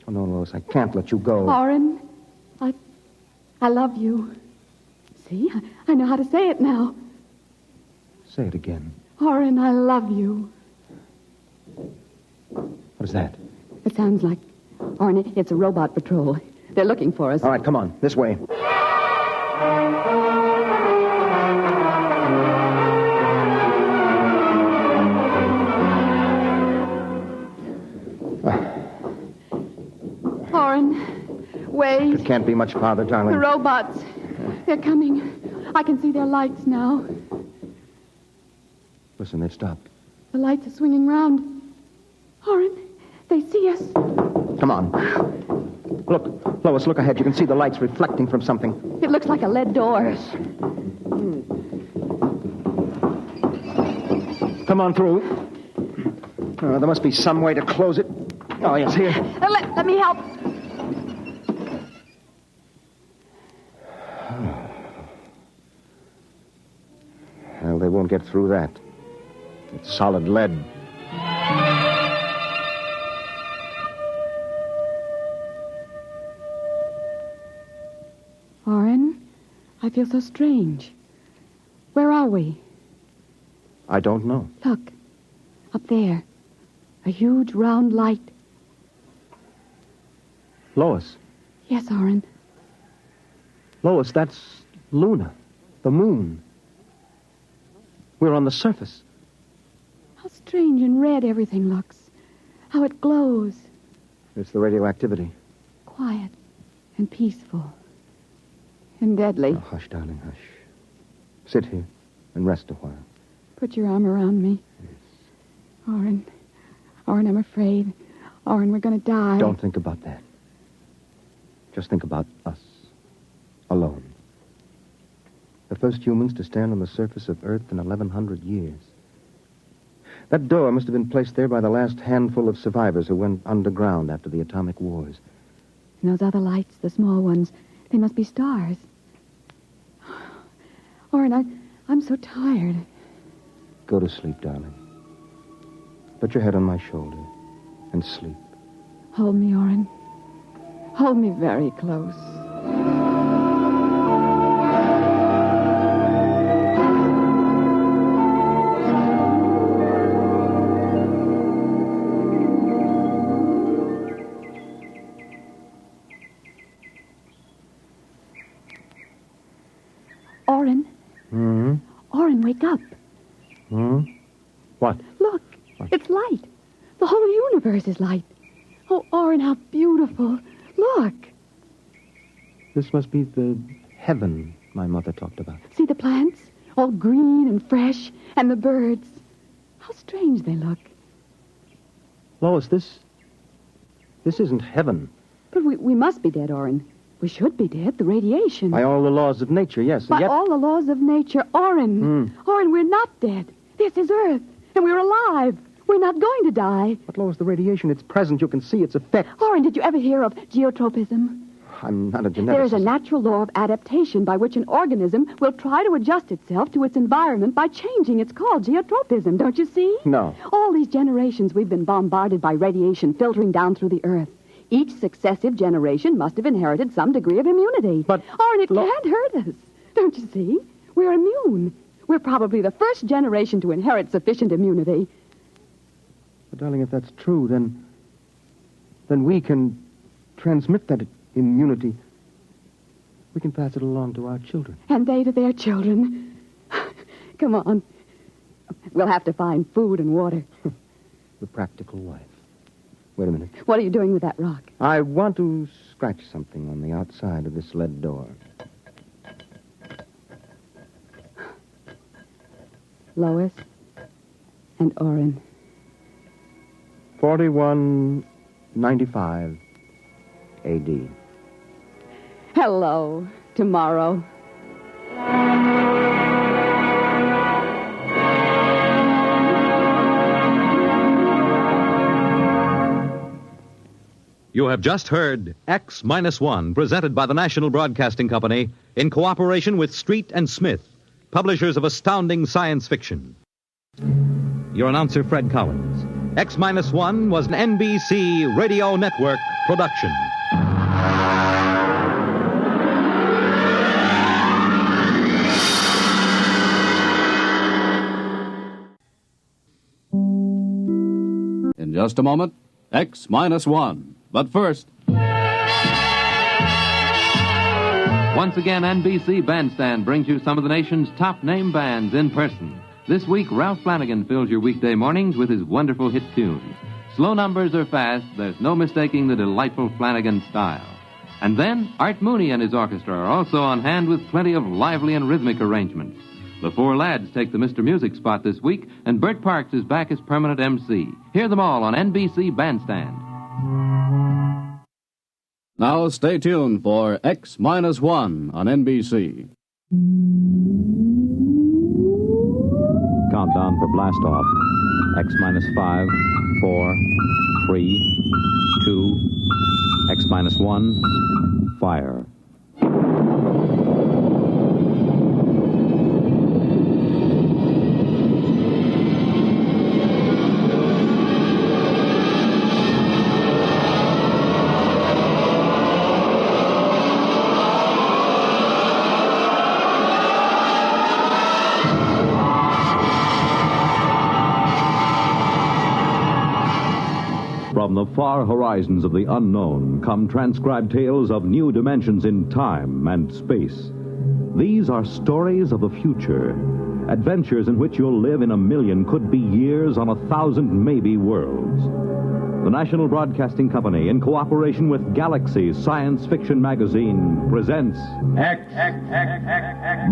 Speaker 8: Oh, no, Lois, I can't let you go.
Speaker 10: Oren, I love you. See, I know how to say it now.
Speaker 8: Say it again.
Speaker 10: Oren, I love you.
Speaker 8: What is that?
Speaker 10: It sounds like... Oren, it's a robot patrol. They're looking for us.
Speaker 8: All right, come on. This way.
Speaker 10: Oren, wait.
Speaker 8: It can't be much farther, darling.
Speaker 10: The robots. They're coming. I can see their lights now.
Speaker 8: Listen, they've stopped.
Speaker 10: The lights are swinging round. Oren, they see us.
Speaker 8: Come on. Look, Lois, look ahead. You can see the lights reflecting from something.
Speaker 10: It looks like a lead door.
Speaker 8: Yes. Come on through. There must be some way to close it. Oh, yes, here.
Speaker 10: Let me help.
Speaker 8: Well, they won't get through that. It's solid lead.
Speaker 10: Oren, I feel so strange. Where are we?
Speaker 8: I don't know.
Speaker 10: Look, up there. A huge round light.
Speaker 8: Lois.
Speaker 10: Yes, Oren.
Speaker 8: Lois, that's Luna, the moon. We're on the surface.
Speaker 10: How strange and red everything looks. How it glows.
Speaker 8: It's the radioactivity.
Speaker 10: Quiet and peaceful. And deadly.
Speaker 8: Oh, hush, darling, hush. Sit here and rest a while.
Speaker 10: Put your arm around me.
Speaker 8: Yes.
Speaker 10: Oren, I'm afraid. Oren, we're going to die.
Speaker 8: Don't think about that. Just think about us. Alone. The first humans to stand on the surface of Earth in 1,100 years. That door must have been placed there by the last handful of survivors who went underground after the atomic wars.
Speaker 10: And those other lights, the small ones, they must be stars. Oren, I'm so tired.
Speaker 8: Go to sleep, darling. Put your head on my shoulder and sleep.
Speaker 10: Hold me, Oren. Hold me very close. Oren.
Speaker 8: Hmm?
Speaker 10: Oren, wake up.
Speaker 8: Hmm? What?
Speaker 10: Look, it's light. The whole universe is light. Oh, Oren, how beautiful. Look.
Speaker 8: This must be the heaven my mother talked about.
Speaker 10: See the plants? All green and fresh. And the birds. How strange they look.
Speaker 8: Lois, this isn't heaven.
Speaker 10: But we must be dead, Oren. We should be dead. The radiation.
Speaker 8: By all the laws of nature, yes.
Speaker 10: By all the laws of nature. Oren. Oren, we're not dead. This is Earth. And we're alive. We're not going to die.
Speaker 8: But, Lois, the radiation, it's present. You can see its effect.
Speaker 10: Oren, did you ever hear of geotropism?
Speaker 16: I'm not a geneticist.
Speaker 10: There is a natural law of adaptation by which an organism will try to adjust itself to its environment by changing. It's called geotropism, don't you see?
Speaker 16: No.
Speaker 10: All these generations we've been bombarded by radiation filtering down through the earth. Each successive generation must have inherited some degree of immunity.
Speaker 16: But...
Speaker 10: and it can't hurt us. Don't you see? We're immune. We're probably the first generation to inherit sufficient immunity.
Speaker 16: But, darling, if that's true, then we can transmit that immunity. We can pass it along to our children.
Speaker 10: And they to their children. Come on. We'll have to find food and water.
Speaker 16: The practical wife. Wait a minute.
Speaker 10: What are you doing with that rock?
Speaker 16: I want to scratch something on the outside of this lead door.
Speaker 10: Lois and Orrin.
Speaker 16: 4195 AD.
Speaker 10: Hello, tomorrow.
Speaker 12: You have just heard X-1, presented by the National Broadcasting Company in cooperation with Street and Smith, publishers of astounding science fiction. Your announcer, Fred Collins. X-1 was an NBC Radio Network production.
Speaker 5: In just a moment, X-1. But first...
Speaker 17: Once again, NBC Bandstand brings you some of the nation's top name bands in person. This week, Ralph Flanagan fills your weekday mornings with his wonderful hit tunes. Slow numbers or fast, there's no mistaking the delightful Flanagan style. And then, Art Mooney and his orchestra are also on hand with plenty of lively and rhythmic arrangements. The four lads take the Mr. Music spot this week, and Bert Parks is back as permanent MC. Hear them all on NBC Bandstand.
Speaker 5: Now stay tuned for X-1 on NBC.
Speaker 12: Countdown for blast off. X-5, 4, 3, 2, X-1, fire. From the far horizons of the unknown come transcribed tales of new dimensions in time and space. These are stories of the future, adventures in which you'll live in a million, could be years, on 1,000 maybe worlds. The National Broadcasting Company, in cooperation with Galaxy Science Fiction Magazine, presents
Speaker 20: X-1.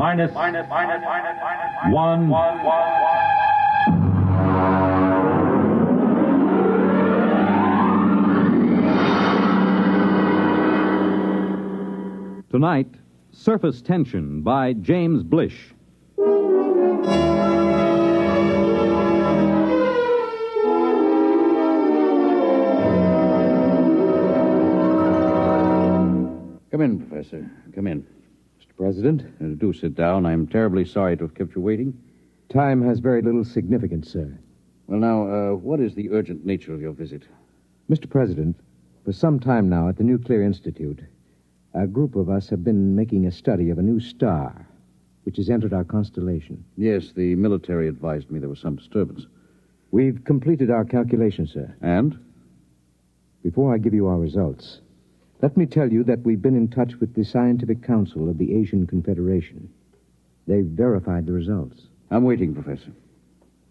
Speaker 12: Tonight, Surface Tension by James Blish.
Speaker 21: Come in, Professor. Come in. Mr. President, do sit down. I'm terribly sorry to have kept you waiting.
Speaker 16: Time has very little significance, sir.
Speaker 21: Well, now, what is the urgent nature of your visit?
Speaker 16: Mr. President, for some time now at the Nuclear Institute, a group of us have been making a study of a new star, which has entered our constellation.
Speaker 21: Yes, the military advised me there was some disturbance.
Speaker 16: We've completed our calculations, sir.
Speaker 21: And?
Speaker 16: Before I give you our results, let me tell you that we've been in touch with the Scientific Council of the Asian Confederation. They've verified the results.
Speaker 21: I'm waiting, Professor.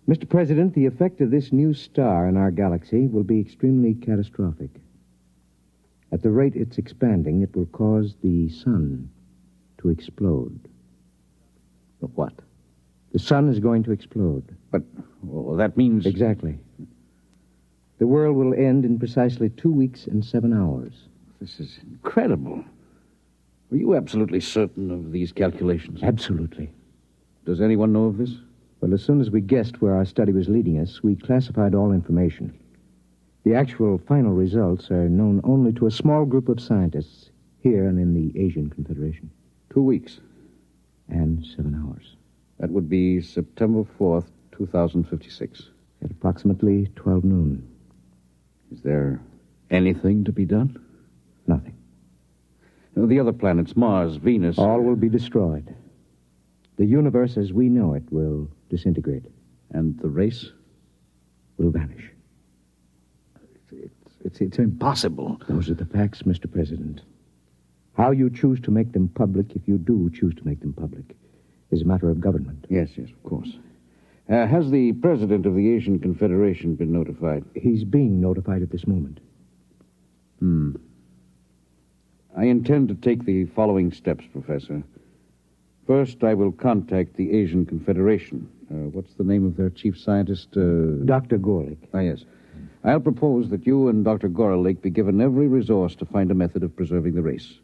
Speaker 16: Mr. President, the effect of this new star in our galaxy will be extremely catastrophic. At the rate it's expanding, it will cause the sun to explode.
Speaker 21: The what?
Speaker 16: The sun is going to explode.
Speaker 21: But, well, that means...
Speaker 16: Exactly. The world will end in precisely 2 weeks and 7 hours.
Speaker 21: This is incredible. Were you absolutely certain of these calculations?
Speaker 16: Absolutely.
Speaker 21: Does anyone know of this?
Speaker 16: Well, as soon as we guessed where our study was leading us, we classified all information. The actual final results are known only to a small group of scientists here and in the Asian Confederation?
Speaker 21: 2 weeks.
Speaker 16: And 7 hours.
Speaker 21: That would be September 4th, 2056.
Speaker 16: At approximately 12 noon.
Speaker 21: Is there anything to be done?
Speaker 16: Nothing.
Speaker 21: The other planets, Mars, Venus...
Speaker 16: All will be destroyed. The universe as we know it will disintegrate.
Speaker 21: And the race?
Speaker 16: Will vanish.
Speaker 21: It's impossible.
Speaker 16: Those are the facts, Mr. President. How you choose to make them public, if you do choose to make them public, is a matter of government.
Speaker 21: Yes, of course. Has the president of the Asian Confederation been notified?
Speaker 16: He's being notified at this moment.
Speaker 21: I intend to take the following steps, Professor. First, I will contact the Asian Confederation. What's the name of their chief scientist?
Speaker 16: Dr. Gorlick.
Speaker 21: Ah, yes. I'll propose that you and Dr. Gorlick be given every resource to find a method of preserving the race.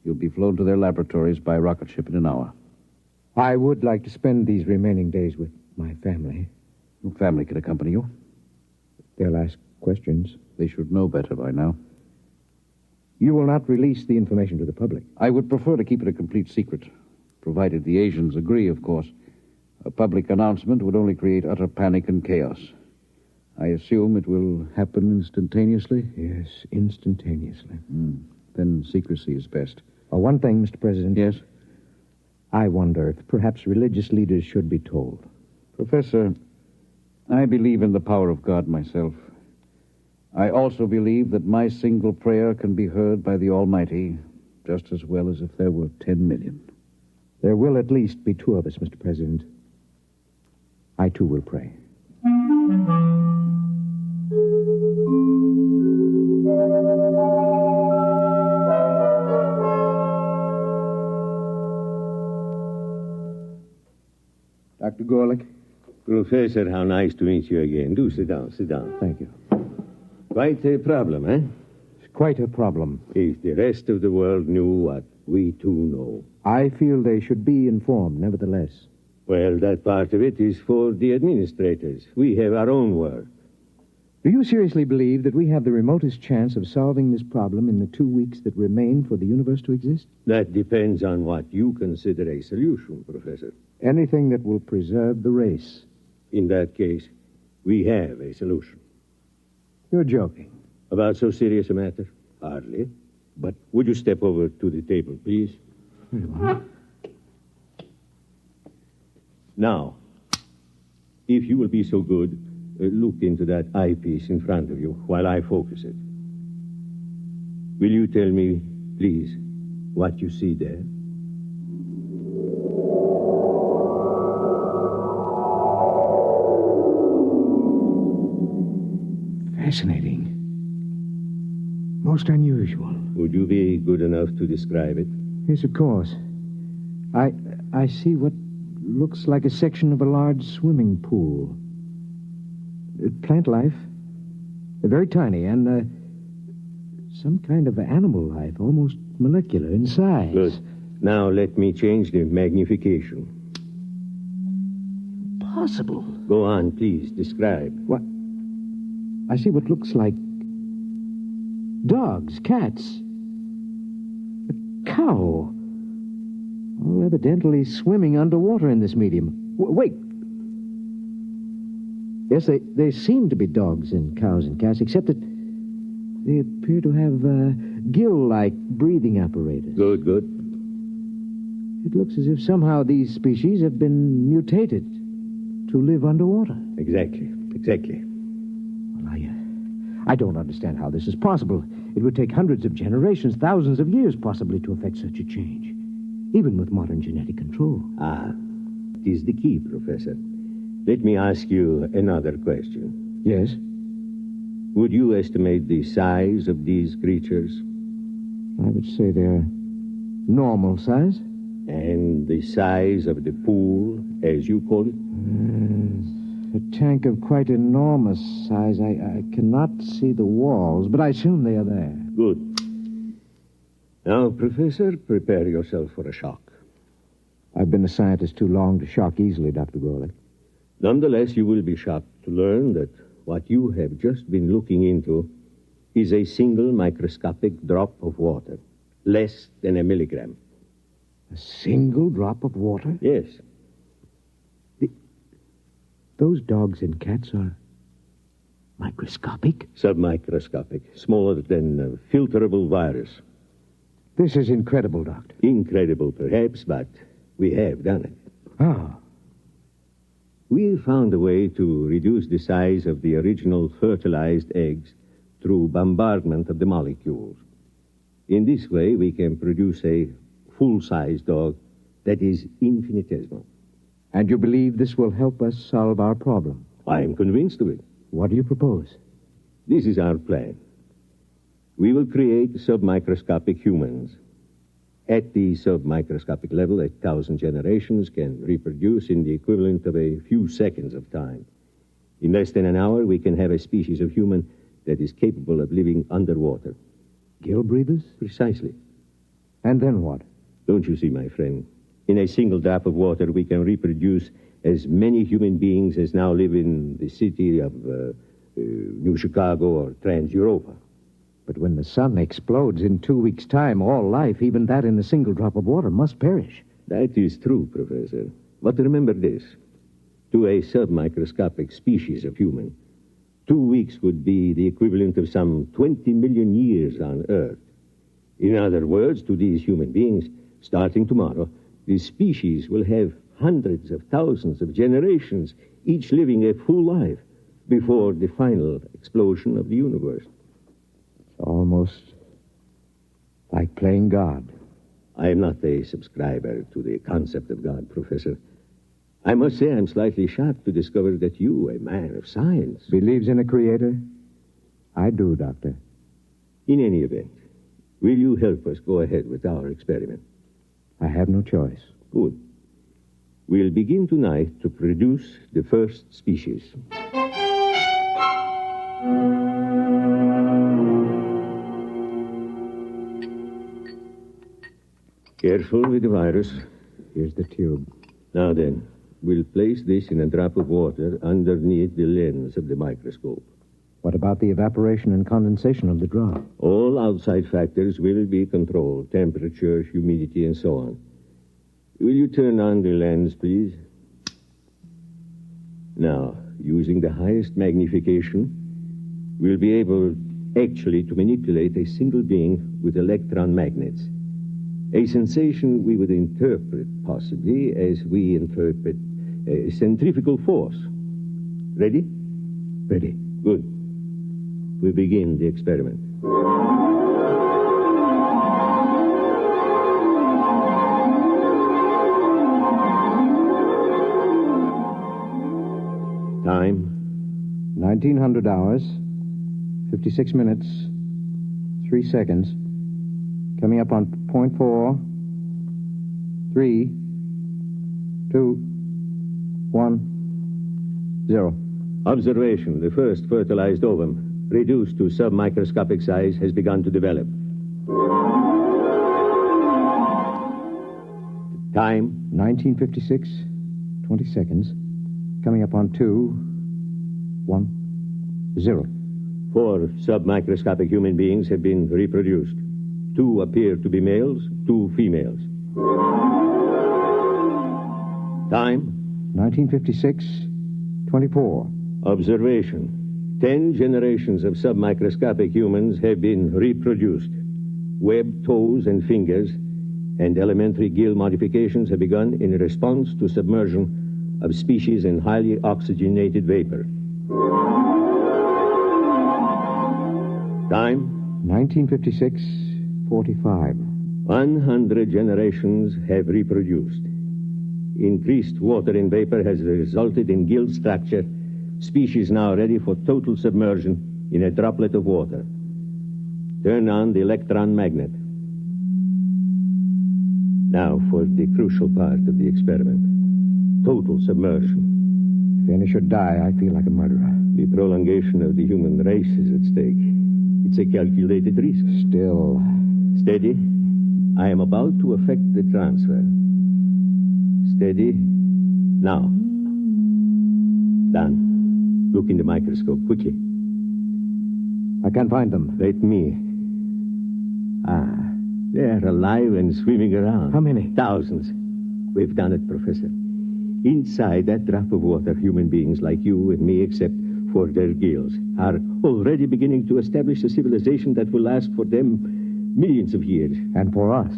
Speaker 21: You'll be flown to their laboratories by rocket ship in an hour.
Speaker 16: I would like to spend these remaining days with my family.
Speaker 21: Your family can accompany you.
Speaker 16: They'll ask questions.
Speaker 21: They should know better by now.
Speaker 16: You will not release the information to the public.
Speaker 21: I would prefer to keep it a complete secret, provided the Asians agree, of course. A public announcement would only create utter panic and chaos. I assume it will happen instantaneously?
Speaker 16: Yes, instantaneously.
Speaker 21: Then secrecy is best.
Speaker 16: One thing, Mr. President.
Speaker 21: Yes?
Speaker 16: I wonder if perhaps religious leaders should be told.
Speaker 21: Professor, I believe in the power of God myself. I also believe that my single prayer can be heard by the Almighty just as well as if there were 10 million.
Speaker 16: There will at least be 2 of us, Mr. President. I, too, will pray. Dr. Gorlick?
Speaker 2: Professor, how nice to meet you again. Do sit down, sit down.
Speaker 16: Thank you.
Speaker 2: Quite a problem, eh?
Speaker 16: It's quite a problem.
Speaker 2: If the rest of the world knew what we too know.
Speaker 16: I feel they should be informed, nevertheless.
Speaker 2: Well, that part of it is for the administrators. We have our own work.
Speaker 16: Do you seriously believe that we have the remotest chance of solving this problem in the 2 weeks that remain for the universe to exist?
Speaker 2: That depends on what you consider a solution, Professor.
Speaker 16: Anything that will preserve the race.
Speaker 2: In that case, we have a solution.
Speaker 16: You're joking.
Speaker 2: About so serious a matter? Hardly. But would you step over to the table, please? Now, if you will be so good, look into that eyepiece in front of you while I focus it. Will you tell me, please, what you see there?
Speaker 16: Fascinating. Most unusual.
Speaker 2: Would you be good enough to describe it?
Speaker 16: Yes, of course. I see what looks like a section of a large swimming pool. Plant life. Very tiny, and some kind of animal life, almost molecular in size.
Speaker 2: Good. Now let me change the magnification.
Speaker 16: Possible.
Speaker 2: Go on, please. Describe.
Speaker 16: What? I see what looks like dogs, cats, a cow. All evidently swimming underwater in this medium. Wait. Yes, they seem to be dogs and cows and cats, except that they appear to have gill-like breathing apparatus.
Speaker 2: Good.
Speaker 16: It looks as if somehow these species have been mutated to live underwater.
Speaker 2: Exactly.
Speaker 16: Well, I don't understand how this is possible. It would take hundreds of generations, thousands of years, possibly, to effect such a change, even with modern genetic control.
Speaker 2: It is the key, Professor. Let me ask you another question.
Speaker 16: Yes?
Speaker 2: Would you estimate the size of these creatures?
Speaker 16: I would say they're normal size.
Speaker 2: And the size of the pool, as you call it?
Speaker 16: A tank of quite enormous size. I cannot see the walls, but I assume they are there.
Speaker 2: Good. Now, Professor, prepare yourself for a shock.
Speaker 16: I've been a scientist too long to shock easily, Dr. Gorlick.
Speaker 2: Nonetheless, you will be shocked to learn that what you have just been looking into is a single microscopic drop of water, less than a milligram.
Speaker 16: A single drop of water?
Speaker 2: Yes.
Speaker 16: Those dogs and cats are microscopic?
Speaker 2: Submicroscopic, smaller than a filterable virus.
Speaker 16: This is incredible, Doctor.
Speaker 2: Incredible, perhaps, but we have done it.
Speaker 16: Ah.
Speaker 2: We found a way to reduce the size of the original fertilized eggs through bombardment of the molecules. In this way, we can produce a full-size dog that is infinitesimal.
Speaker 16: And you believe this will help us solve our problem?
Speaker 2: I am convinced of it.
Speaker 16: What do you propose?
Speaker 2: This is our plan. We will create submicroscopic humans. At the submicroscopic level, 1,000 generations can reproduce in the equivalent of a few seconds of time. In less than an hour, we can have a species of human that is capable of living underwater.
Speaker 16: Gill breathers?
Speaker 2: Precisely.
Speaker 16: And then what?
Speaker 2: Don't you see, my friend? In a single drop of water, we can reproduce as many human beings as now live in the city of New Chicago or Trans-Europa.
Speaker 16: But when the sun explodes in 2 weeks' time, all life, even that in a single drop of water, must perish.
Speaker 2: That is true, Professor. But remember this. To a submicroscopic species of human, 2 weeks would be the equivalent of some 20 million years on Earth. In other words, to these human beings, starting tomorrow, the species will have hundreds of thousands of generations, each living a full life, before the final explosion of the universe.
Speaker 16: It's almost like playing God.
Speaker 2: I am not a subscriber to the concept of God, Professor. I must say I'm slightly shocked to discover that you, a man of science...
Speaker 16: Believes in a creator? I do, Doctor.
Speaker 2: In any event, will you help us go ahead with our experiment?
Speaker 16: I have no choice.
Speaker 2: Good. We'll begin tonight to produce the first species. Careful with the virus.
Speaker 16: Here's the tube.
Speaker 2: Now then, we'll place this in a drop of water underneath the lens of the microscope.
Speaker 16: What about the evaporation and condensation of the drop?
Speaker 2: All outside factors will be controlled. Temperature, humidity, and so on. Will you turn on the lens, please? Now, using the highest magnification, we'll be able actually to manipulate a single being with electron magnets. A sensation we would interpret, possibly, as we interpret a centrifugal force. Ready?
Speaker 16: Ready.
Speaker 2: Good. We begin the experiment. Time?
Speaker 16: 1900 hours, 56 minutes, 3 seconds. Coming up on 0.4, 3, 2, 1, 0.
Speaker 2: Observation. The first fertilized ovum, reduced to submicroscopic size, has begun to develop. Time?
Speaker 16: 1956, 20 seconds. Coming up on 2, 1, 0.
Speaker 2: 4 submicroscopic human beings have been reproduced. 2 appear to be males, 2 females. Time?
Speaker 16: 1956, 24.
Speaker 2: Observation. 10 generations of submicroscopic humans have been reproduced. Webbed toes and fingers and elementary gill modifications have begun in response to submersion of species in highly oxygenated vapor. Time?
Speaker 16: 1956, 45.
Speaker 2: 100 generations have reproduced. Increased water in vapor has resulted in gill structure, species now ready for total submersion in a droplet of water. Turn on the electron magnet. Now for the crucial part of the experiment. Total submersion.
Speaker 16: If any should die, I feel like a murderer.
Speaker 2: The prolongation of the human race is at stake. It's a calculated risk.
Speaker 16: Still.
Speaker 2: Steady. I am about to effect the transfer. Steady. Now. Done. Look in the microscope, quickly.
Speaker 16: I can't find them.
Speaker 2: Let me. They're alive and swimming around.
Speaker 21: How many?
Speaker 2: Thousands. We've done it, Professor. Inside that drop of water, human beings like you and me, except for their gills, are already beginning to establish a civilization that will last for them millions of years.
Speaker 21: And for us?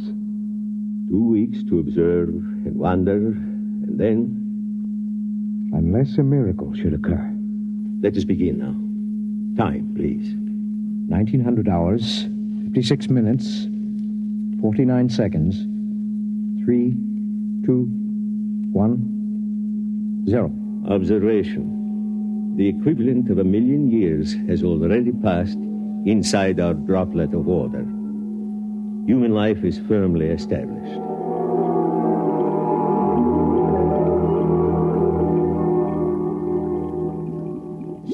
Speaker 2: 2 weeks to observe and wonder, and then...
Speaker 21: Unless a miracle should occur.
Speaker 2: Let us begin now. Time, please.
Speaker 21: 1900 hours, 56 minutes, 49 seconds, 3, 2, 1, 0.
Speaker 2: Observation. The equivalent of 1 million years has already passed inside our droplet of water. Human life is firmly established.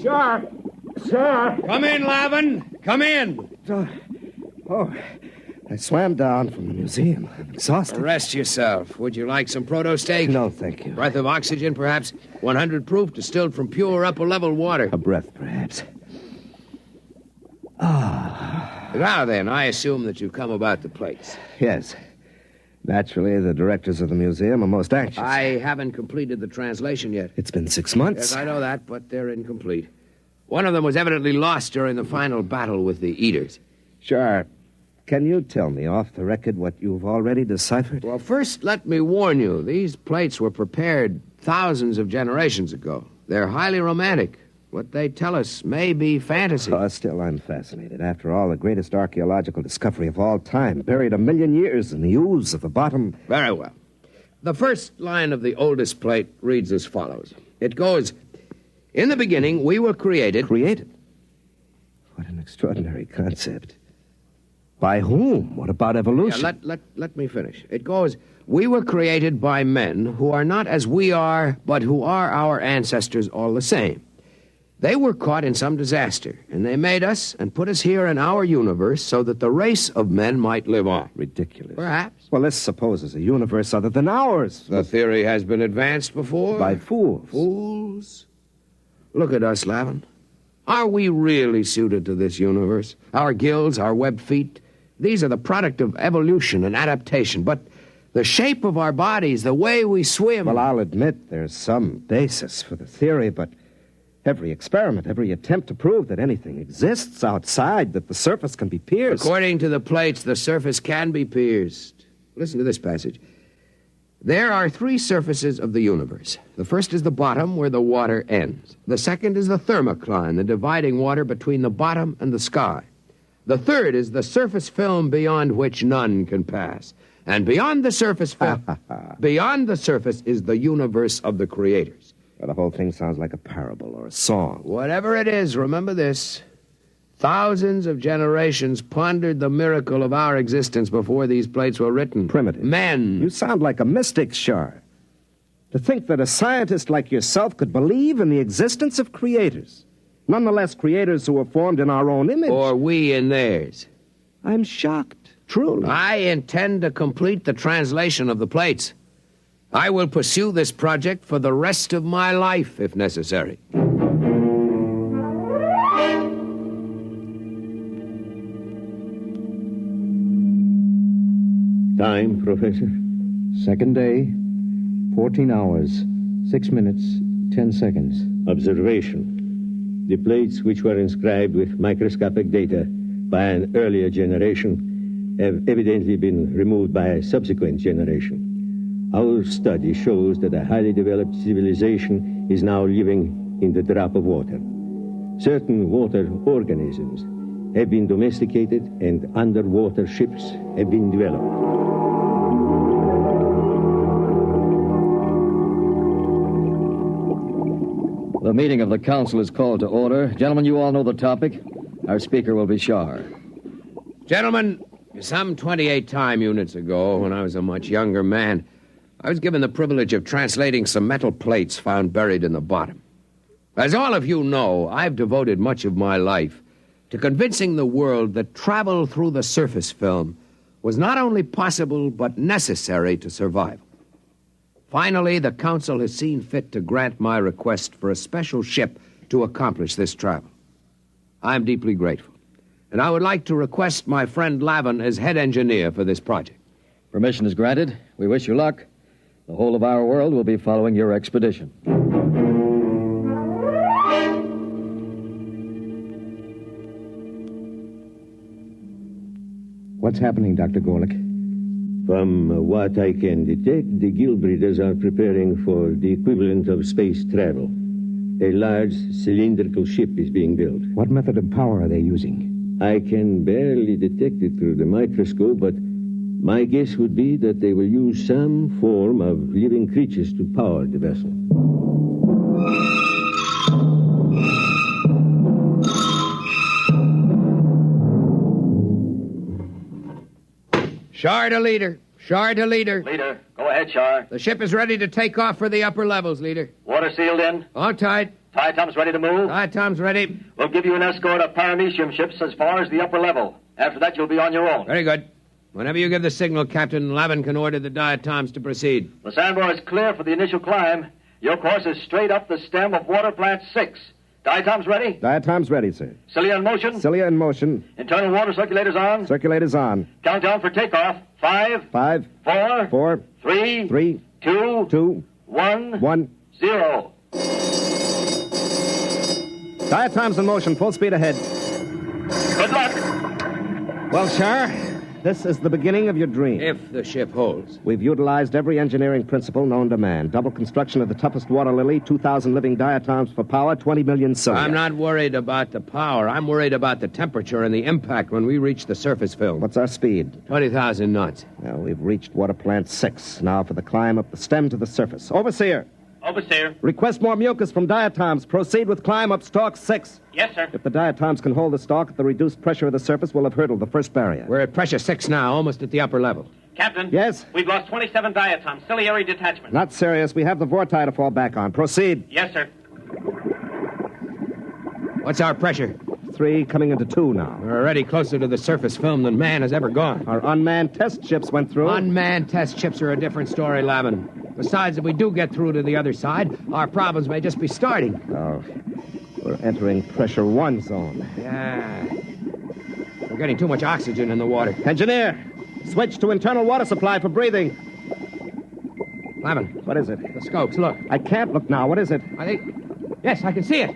Speaker 3: Sir! Sir!
Speaker 7: Come in, Lavin. Come in.
Speaker 3: I swam down from the museum. I'm exhausted.
Speaker 7: Rest yourself. Would you like some proto-steak?
Speaker 3: No, thank you.
Speaker 7: Breath of oxygen, perhaps? 100 proof, distilled from pure upper-level water.
Speaker 3: A breath, perhaps.
Speaker 7: Now then, I assume that you've come about the plates.
Speaker 3: Yes. Naturally, the directors of the museum are most anxious.
Speaker 7: I haven't completed the translation yet.
Speaker 3: It's been 6 months.
Speaker 7: Yes, I know that, but they're incomplete. One of them was evidently lost during the final battle with the Eaters.
Speaker 3: Sure. Can you tell me off the record what you've already deciphered?
Speaker 7: Well, first, let me warn you. These plates were prepared thousands of generations ago. They're highly romantic. What they tell us may be fantasy.
Speaker 3: Still, I'm fascinated. After all, the greatest archaeological discovery of all time, buried 1 million years in the ooze of the bottom.
Speaker 7: Very well. The first line of the oldest plate reads as follows. It goes, "In the beginning, we were created."
Speaker 3: Created? What an extraordinary concept. By whom? What about evolution?
Speaker 7: Yeah, let me finish. It goes, "We were created by men who are not as we are, but who are our ancestors all the same. They were caught in some disaster, and they made us and put us here in our universe so that the race of men might live on."
Speaker 3: Ridiculous.
Speaker 7: Perhaps.
Speaker 3: Well, let's suppose there's a universe other than ours.
Speaker 7: The theory has been advanced before.
Speaker 3: By fools.
Speaker 7: Fools? Look at us, Lavin. Are we really suited to this universe? Our gills, our webbed feet, these are the product of evolution and adaptation. But the shape of our bodies, the way we swim...
Speaker 3: Well, I'll admit there's some basis for the theory, but every experiment, every attempt to prove that anything exists outside, that the surface can be pierced...
Speaker 7: According to the plates, the surface can be pierced. Listen to this passage. "There are 3 surfaces of the universe. The first is the bottom, where the water ends. The second is the thermocline, the dividing water between the bottom and the sky. The third is the surface film beyond which none can pass. And beyond the surface film, beyond the surface is the universe of the creators."
Speaker 3: Well, the whole thing sounds like a parable or a song.
Speaker 7: Whatever it is, remember this. Thousands of generations pondered the miracle of our existence before these plates were written.
Speaker 3: Primitive.
Speaker 7: Men.
Speaker 3: You sound like a mystic, Shar. To think that a scientist like yourself could believe in the existence of creators. Nonetheless, creators who were formed in our own image.
Speaker 7: Or we in theirs.
Speaker 3: I'm shocked, truly.
Speaker 7: I intend to complete the translation of the plates. I will pursue this project for the rest of my life, if necessary.
Speaker 2: Time, Professor?
Speaker 21: Second day, 14 hours, 6 minutes, 10 seconds.
Speaker 2: Observation. The plates which were inscribed with microscopic data by an earlier generation have evidently been removed by a subsequent generation. Our study shows that a highly developed civilization is now living in the drop of water. Certain water organisms have been domesticated and underwater ships have been developed.
Speaker 5: The meeting of the council is called to order. Gentlemen, you all know the topic. Our speaker will be Shar.
Speaker 7: Gentlemen, some 28 time units ago, when I was a much younger man, I was given the privilege of translating some metal plates found buried in the bottom. As all of you know, I've devoted much of my life to convincing the world that travel through the surface film was not only possible, but necessary to survival. Finally, the council has seen fit to grant my request for a special ship to accomplish this travel. I'm deeply grateful. and I would like to request my friend Lavin as head engineer for this project.
Speaker 5: Permission is granted. We wish you luck. The whole of our world will be following your expedition.
Speaker 16: What's happening, Dr. Gorlick?
Speaker 2: From what I can detect, the Gill breeders are preparing for the equivalent of space travel. A large cylindrical ship is being built.
Speaker 16: What method of power are they using?
Speaker 2: I can barely detect it through the microscope, but my guess would be that they will use some form of living creatures to power the vessel.
Speaker 7: Shar to leader. Shar to leader.
Speaker 1: Leader, go ahead, Shar.
Speaker 7: The ship is ready to take off for the upper levels, leader.
Speaker 1: Water sealed in?
Speaker 7: All tight.
Speaker 1: Diatom's ready to move?
Speaker 7: Diatom's ready.
Speaker 1: We'll give you an escort of paramecium ships as far as the upper level. After that, you'll be on your own.
Speaker 7: Very good. Whenever you give the signal, Captain, Lavin can order the diatoms to proceed.
Speaker 1: The Sandbar is clear for the initial climb. Your course is straight up the stem of water plant 6. Diatoms ready?
Speaker 16: Diatom's ready, sir.
Speaker 1: Cilia in motion?
Speaker 16: Cilia in motion.
Speaker 1: Internal water circulators on?
Speaker 16: Circulators on.
Speaker 1: Countdown for takeoff. 5.
Speaker 16: 5.
Speaker 1: 4.
Speaker 16: 4.
Speaker 1: 3.
Speaker 16: 3.
Speaker 1: 2.
Speaker 16: 2.
Speaker 1: 1.
Speaker 16: 1.
Speaker 1: 0.
Speaker 3: Diatom's in motion. Full speed ahead.
Speaker 1: Good luck.
Speaker 3: Well, Shar, this is the beginning of your dream.
Speaker 7: If the ship holds.
Speaker 3: We've utilized every engineering principle known to man. Double construction of the toughest water lily, 2,000 living diatoms for power, 20 million cilia.
Speaker 7: I'm not worried about the power. I'm worried about the temperature and the impact when we reach the surface film.
Speaker 3: What's our speed?
Speaker 7: 20,000 knots.
Speaker 3: Well, we've reached water plant 6. Now for the climb up the stem to the surface. Overseer.
Speaker 1: Overseer.
Speaker 3: Request more mucus from diatoms. Proceed with climb up stalk 6.
Speaker 1: Yes, sir.
Speaker 3: If the diatoms can hold the stalk at the reduced pressure of the surface, we'll have hurdled the first barrier.
Speaker 7: We're at pressure 6 now, almost at the upper level.
Speaker 1: Captain.
Speaker 3: Yes?
Speaker 1: We've lost 27 diatoms. Ciliary detachment.
Speaker 3: Not serious. We have the vorti to fall back on. Proceed.
Speaker 1: Yes, sir.
Speaker 7: What's our pressure?
Speaker 3: 3 coming into 2 now.
Speaker 7: We're already closer to the surface film than man has ever gone.
Speaker 3: Our unmanned test ships went through.
Speaker 7: Unmanned test ships are a different story, Lavin. Besides, if we do get through to the other side, our problems may just be starting.
Speaker 3: Oh, we're entering pressure 1 zone.
Speaker 7: Yeah. We're getting too much oxygen in the water.
Speaker 3: Engineer, switch to internal water supply for breathing.
Speaker 7: Lavin.
Speaker 3: What is it?
Speaker 7: The scopes, look.
Speaker 3: I can't look now. What is it?
Speaker 7: I think... Yes, I can see it.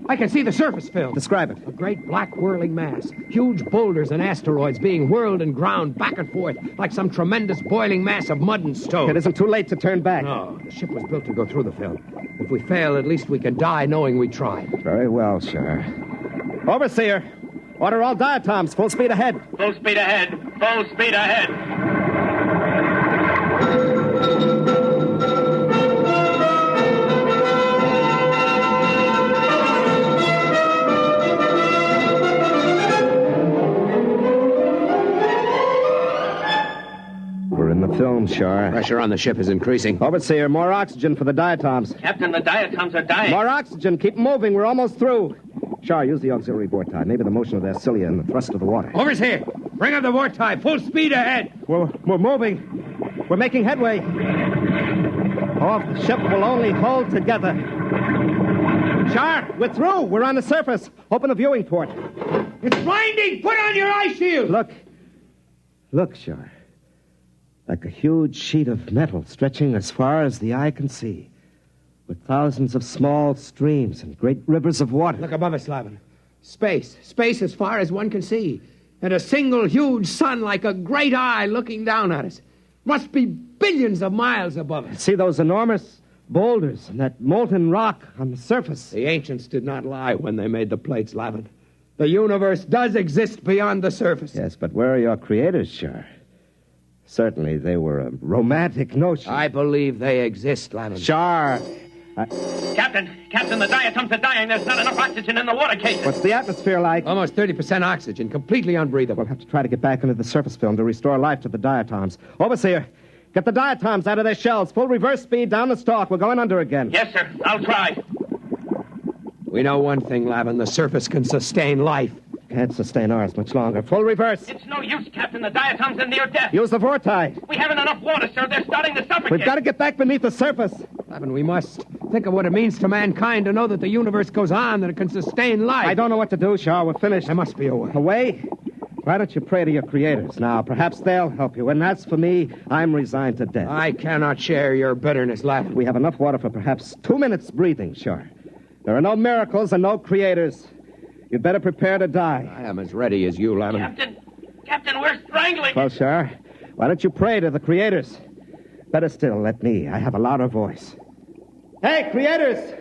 Speaker 7: I can see the surface film.
Speaker 3: Describe it.
Speaker 7: A great black whirling mass. Huge boulders and asteroids being whirled and ground back and forth like some tremendous boiling mass of mud and stone.
Speaker 3: It isn't too late to turn back.
Speaker 7: No, the ship was built to go through the film. If we fail, at least we can die knowing we tried.
Speaker 3: Very well, sir. Overseer, order all diatoms. Full speed ahead.
Speaker 1: Full speed ahead. Full speed ahead.
Speaker 3: Film, Shar.
Speaker 7: Pressure on the ship is increasing.
Speaker 3: Overseer, more oxygen for the diatoms.
Speaker 1: Captain, the diatoms are dying.
Speaker 3: More oxygen. Keep moving. We're almost through. Shar, use the auxiliary vorti. Maybe the motion of their cilia and the thrust of the water.
Speaker 7: Overseer, bring up the vorti. Full speed ahead.
Speaker 3: We're moving. We're making headway. Oh, if the ship will only hold together. Shar, we're through. We're on the surface. Open the viewing port.
Speaker 7: It's blinding. Put on your eye shield.
Speaker 3: Look, Shar. Like a huge sheet of metal stretching as far as the eye can see, with thousands of small streams and great rivers of water.
Speaker 7: Look above us, Lavin. Space. Space as far as one can see. And a single huge sun like a great eye looking down at us. Must be billions of miles above us.
Speaker 3: See those enormous boulders and that molten rock on the surface?
Speaker 7: The ancients did not lie when they made the plates, Lavin. The universe does exist beyond the surface.
Speaker 3: Yes, but where are your creators, Shar? Certainly, they were a romantic notion.
Speaker 7: I believe they exist, Lavin.
Speaker 3: Shar!
Speaker 1: Captain, the diatoms are dying. There's not enough oxygen in the water cases.
Speaker 3: What's the atmosphere like?
Speaker 7: Almost 30% oxygen, completely unbreathable.
Speaker 3: We'll have to try to get back into the surface film to restore life to the diatoms. Overseer, get the diatoms out of their shells. Full reverse speed down the stalk. We're going under again.
Speaker 1: Yes, sir. I'll try.
Speaker 7: We know one thing, Lavin. The surface can sustain life.
Speaker 3: Can't sustain ours much longer. Full reverse.
Speaker 1: It's no use, Captain. The diatoms are near death.
Speaker 3: Use the vorti.
Speaker 1: We haven't enough water, sir. They're starting to suffocate.
Speaker 3: We've got to get back beneath the surface.
Speaker 7: Lavin, we must. Think of what it means to mankind to know that the universe goes on, that it can sustain life.
Speaker 3: I don't know what to do, Shaw. We're finished.
Speaker 7: There must be a way.
Speaker 3: A way? Why don't you pray to your creators now? Perhaps they'll help you. And as for me, I'm resigned to death.
Speaker 7: I cannot share your bitterness, Lavin.
Speaker 3: We have enough water for perhaps 2 minutes breathing, sure. There are no miracles and no creators. You'd better prepare to die.
Speaker 7: I am as ready as you, Lavin.
Speaker 13: Captain, we're strangling.
Speaker 3: Well, sir, why don't you pray to the creators? Better still, let me. I have a louder voice. Hey, creators!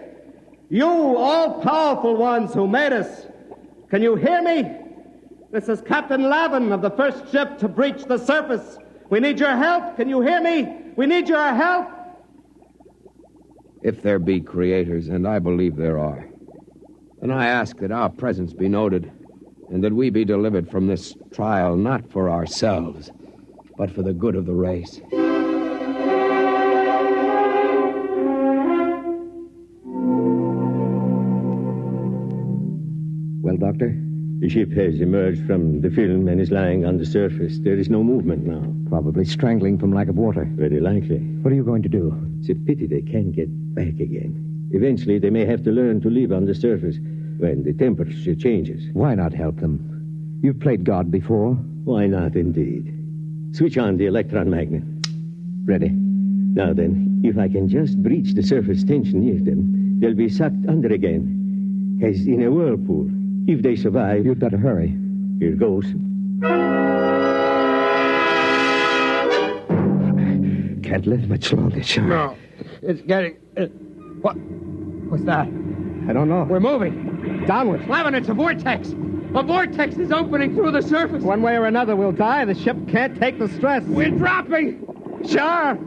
Speaker 3: You all-powerful ones who made us, can you hear me? This is Captain Lavin of the first ship to breach the surface. We need your help. Can you hear me? We need your help.
Speaker 7: If there be creators, and I believe there are, then I ask that our presence be noted, and that we be delivered from this trial not for ourselves, but for the good of the race.
Speaker 16: Well, Doctor?
Speaker 2: The ship has emerged from the film and is lying on the surface. There is no movement now.
Speaker 16: Probably strangling from lack of water.
Speaker 2: Very likely.
Speaker 16: What are you going to do?
Speaker 2: It's a pity they can't get back again. Eventually, they may have to learn to live on the surface when the temperature changes.
Speaker 16: Why not help them? You've played God before.
Speaker 2: Why not, indeed? Switch on the electron magnet.
Speaker 16: Ready.
Speaker 2: Now then, if I can just breach the surface tension near them, they'll be sucked under again, as in a whirlpool. If they survive...
Speaker 16: You'd better hurry.
Speaker 2: Here goes.
Speaker 3: Can't live much longer, sure.
Speaker 7: No. It's getting... What's that?
Speaker 3: I don't know.
Speaker 7: We're moving.
Speaker 3: Downward.
Speaker 7: Lavin, it's a vortex. A vortex is opening through the surface.
Speaker 3: One way or another, we'll die. The ship can't take the stress.
Speaker 7: We're dropping.
Speaker 3: Sure.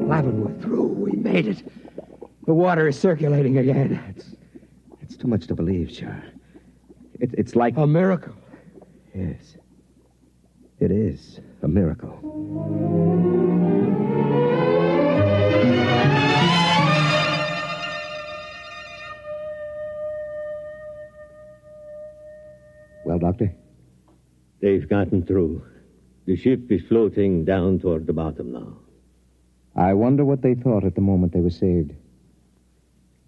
Speaker 7: Lavin, we're through. We made it. The water is circulating again.
Speaker 3: It's too much to believe, sure. It's like...
Speaker 7: A miracle.
Speaker 3: Yes. It is a miracle.
Speaker 16: Well, Doctor?
Speaker 2: They've gotten through. The ship is floating down toward the bottom now.
Speaker 16: I wonder what they thought at the moment they were saved.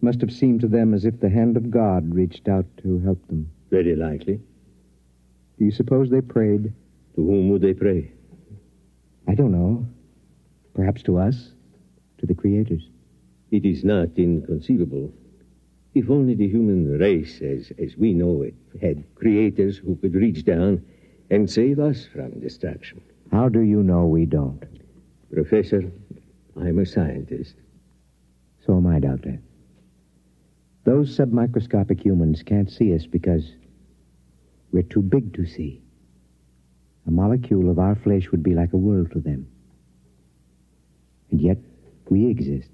Speaker 16: Must have seemed to them as if the hand of God reached out to help them.
Speaker 2: Very likely.
Speaker 16: Do you suppose they prayed?
Speaker 2: To whom would they pray?
Speaker 16: I don't know. Perhaps to us? To the creators?
Speaker 2: It is not inconceivable. If only the human race, as we know it, had creators who could reach down and save us from destruction.
Speaker 16: How do you know we don't?
Speaker 2: Professor, I'm a scientist.
Speaker 16: So am I, Doctor. Those submicroscopic humans can't see us because we're too big to see. A molecule of our flesh would be like a world to them. And yet, we exist.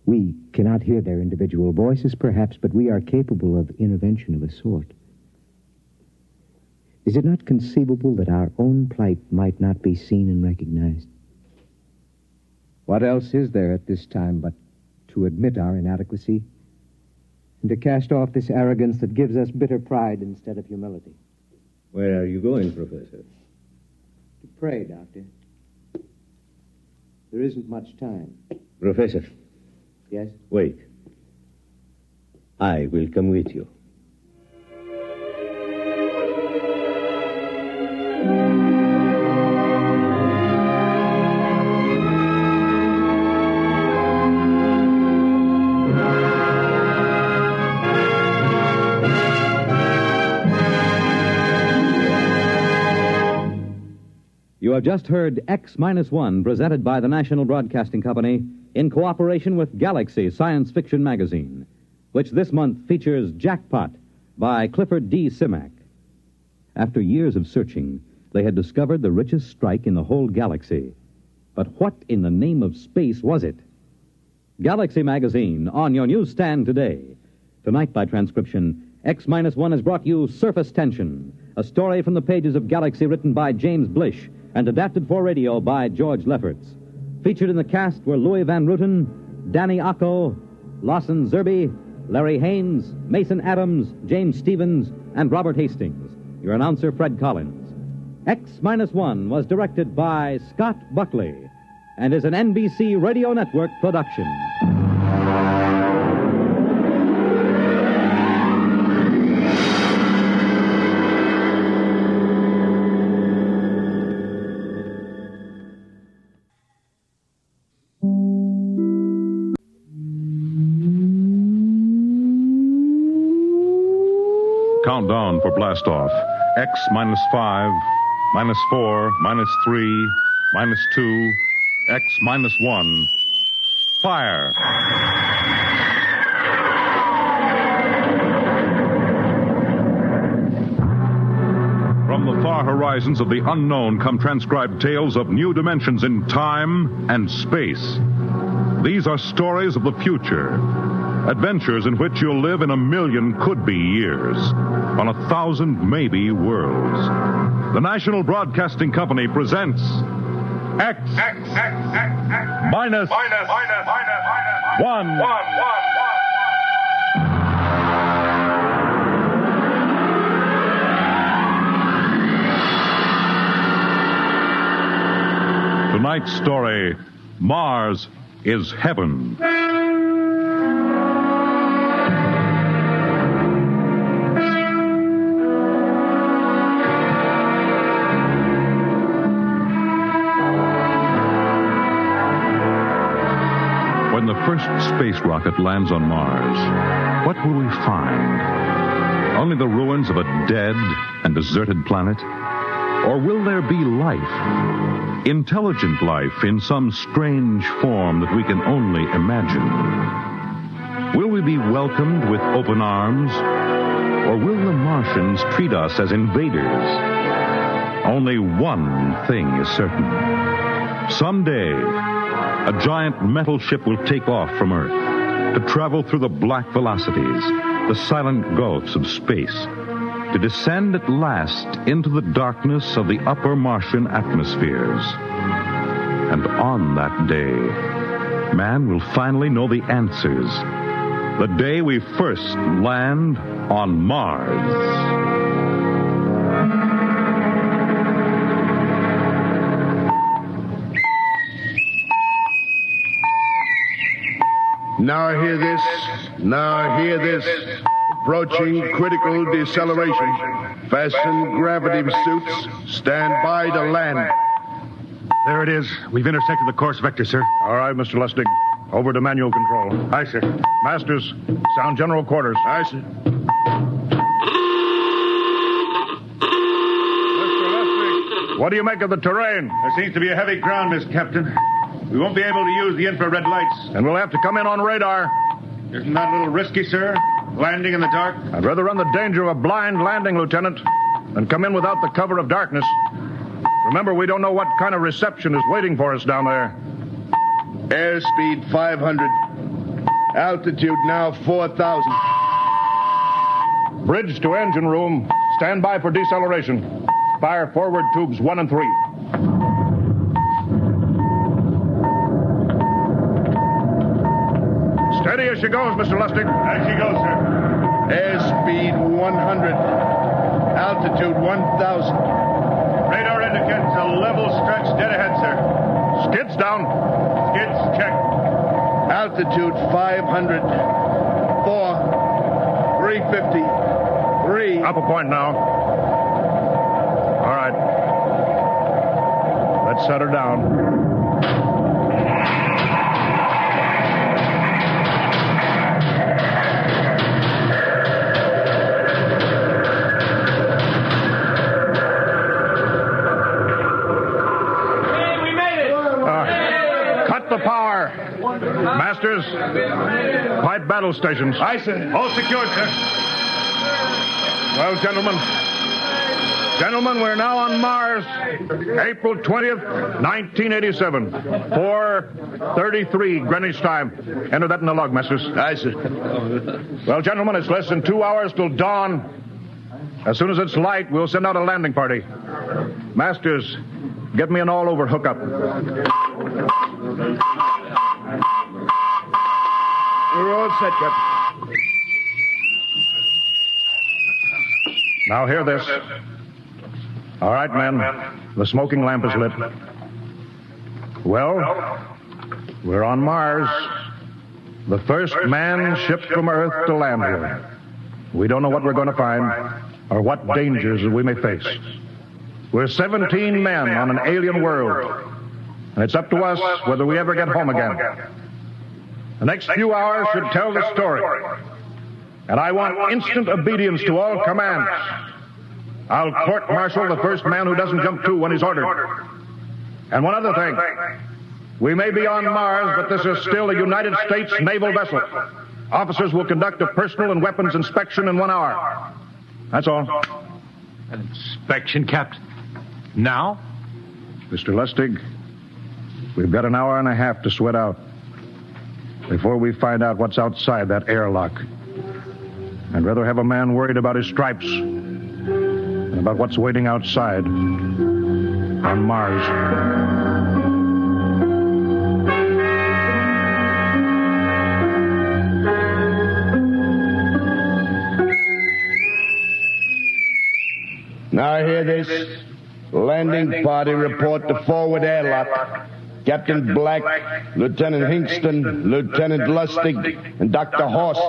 Speaker 16: We cannot hear their individual voices, perhaps, but we are capable of intervention of a sort. Is it not conceivable that our own plight might not be seen and recognized? What else is there at this time but to admit our inadequacy and to cast off this arrogance that gives us bitter pride instead of humility?
Speaker 2: Where are you going, Professor?
Speaker 16: To pray, Doctor. There isn't much time.
Speaker 2: Professor.
Speaker 16: Yes?
Speaker 2: Wait. I will come with you.
Speaker 17: You have just heard X-1, presented by the National Broadcasting Company in cooperation with Galaxy Science Fiction Magazine, which this month features Jackpot by Clifford D. Simak. After years of searching, they had discovered the richest strike in the whole galaxy. But what in the name of space was it? Galaxy Magazine, on your newsstand today. Tonight, by transcription, X-1 has brought you Surface Tension, a story from the pages of Galaxy written by James Blish and adapted for radio by George Lefferts. Featured in the cast were Louis Van Rooten, Danny Acco, Lawson Zerby,
Speaker 11: Larry Haynes, Mason Adams, James Stevens, and Robert Hastings. Your announcer, Fred Collins. X-1 was directed by Scott Buckley and is an NBC Radio Network production.
Speaker 14: Countdown for blastoff. X -5, -4, -3, -2, X -1. Fire! From the far horizons of the unknown come transcribed tales of new dimensions in time and space. These are stories of the future. Adventures in which you'll live in 1,000,000 could-be years, on 1,000 maybe worlds. The National Broadcasting Company presents X minus 1. Tonight's story, Mars is Heaven. When the first space rocket lands on Mars, what will we find? Only the ruins of a dead and deserted planet? Or will there be life? Intelligent life in some strange form that we can only imagine? Will we be welcomed with open arms? Or will the Martians treat us as invaders? Only one thing is certain. Someday, a giant metal ship will take off from Earth to travel through the black velocities, the silent gulfs of space, to descend at last into the darkness of the upper Martian atmospheres. And on that day, man will finally know the answers. The day we first land on Mars.
Speaker 23: Now hear this. Now hear this. Approaching critical deceleration. Fasten gravity suits. Stand by to land.
Speaker 14: There it is. We've intersected the course vector, sir. All right, Mr. Lustig. Over to manual control. Aye, sir. Masters, sound general quarters.
Speaker 23: Aye, sir.
Speaker 14: Mr. Lustig. What do you make of the terrain? There seems to be a heavy ground, Miss Captain. We won't be able to use the infrared lights. And we'll have to come in on radar. Isn't that a little risky, sir? Landing in the dark? I'd rather run the danger of a blind landing, Lieutenant, than come in without the cover of darkness. Remember, we don't know what kind of reception is waiting for us down there.
Speaker 23: Airspeed 500. Altitude now 4,000.
Speaker 14: Bridge to engine room. Stand by for deceleration. Fire forward tubes 1 and 3. Steady as she goes, Mr. Lustig. As she goes, sir.
Speaker 23: Airspeed 100. Altitude 1,000.
Speaker 14: Radar indicates a level stretch dead ahead, sir. Skids down. Skids check.
Speaker 23: Altitude 500. 4. 350. 3.
Speaker 14: Up a point now. All right. Let's set her down. The power. Masters, pipe battle stations.
Speaker 23: Aye, sir.
Speaker 14: All secured, sir. Well, gentlemen, we're now on Mars. April 20th, 1987. 4:33 Greenwich time. Enter that in the log, Masters.
Speaker 23: Aye, sir.
Speaker 14: Well, gentlemen, it's less than 2 hours till dawn. As soon as it's light, we'll send out a landing party. Masters, get me an all-over hookup.
Speaker 23: We're all set, Captain.
Speaker 9: Now hear this. All right, men. The smoking lamp is lit. Well, we're on Mars. The first man shipped from Earth to land here. We don't know what we're going to find or what dangers we may face. We're 17 men on an alien world, and it's up to us whether we ever get home again. The next few hours should tell the story, and I want instant obedience to all commands. I'll court-martial the first man who doesn't jump to when he's ordered. And one other thing. We may be on Mars, but this is still a United States naval vessel. Officers will conduct a personal and weapons inspection in 1 hour. That's all.
Speaker 20: An inspection, Captain? Now?
Speaker 9: Mr. Lustig, we've got an hour and a half to sweat out before we find out what's outside that airlock. I'd rather have a man worried about his stripes than about what's waiting outside on Mars.
Speaker 23: Now hear this. Landing party report to forward airlock. Captain Black, Lieutenant Hingston, Lieutenant Lustig, and Dr. Horst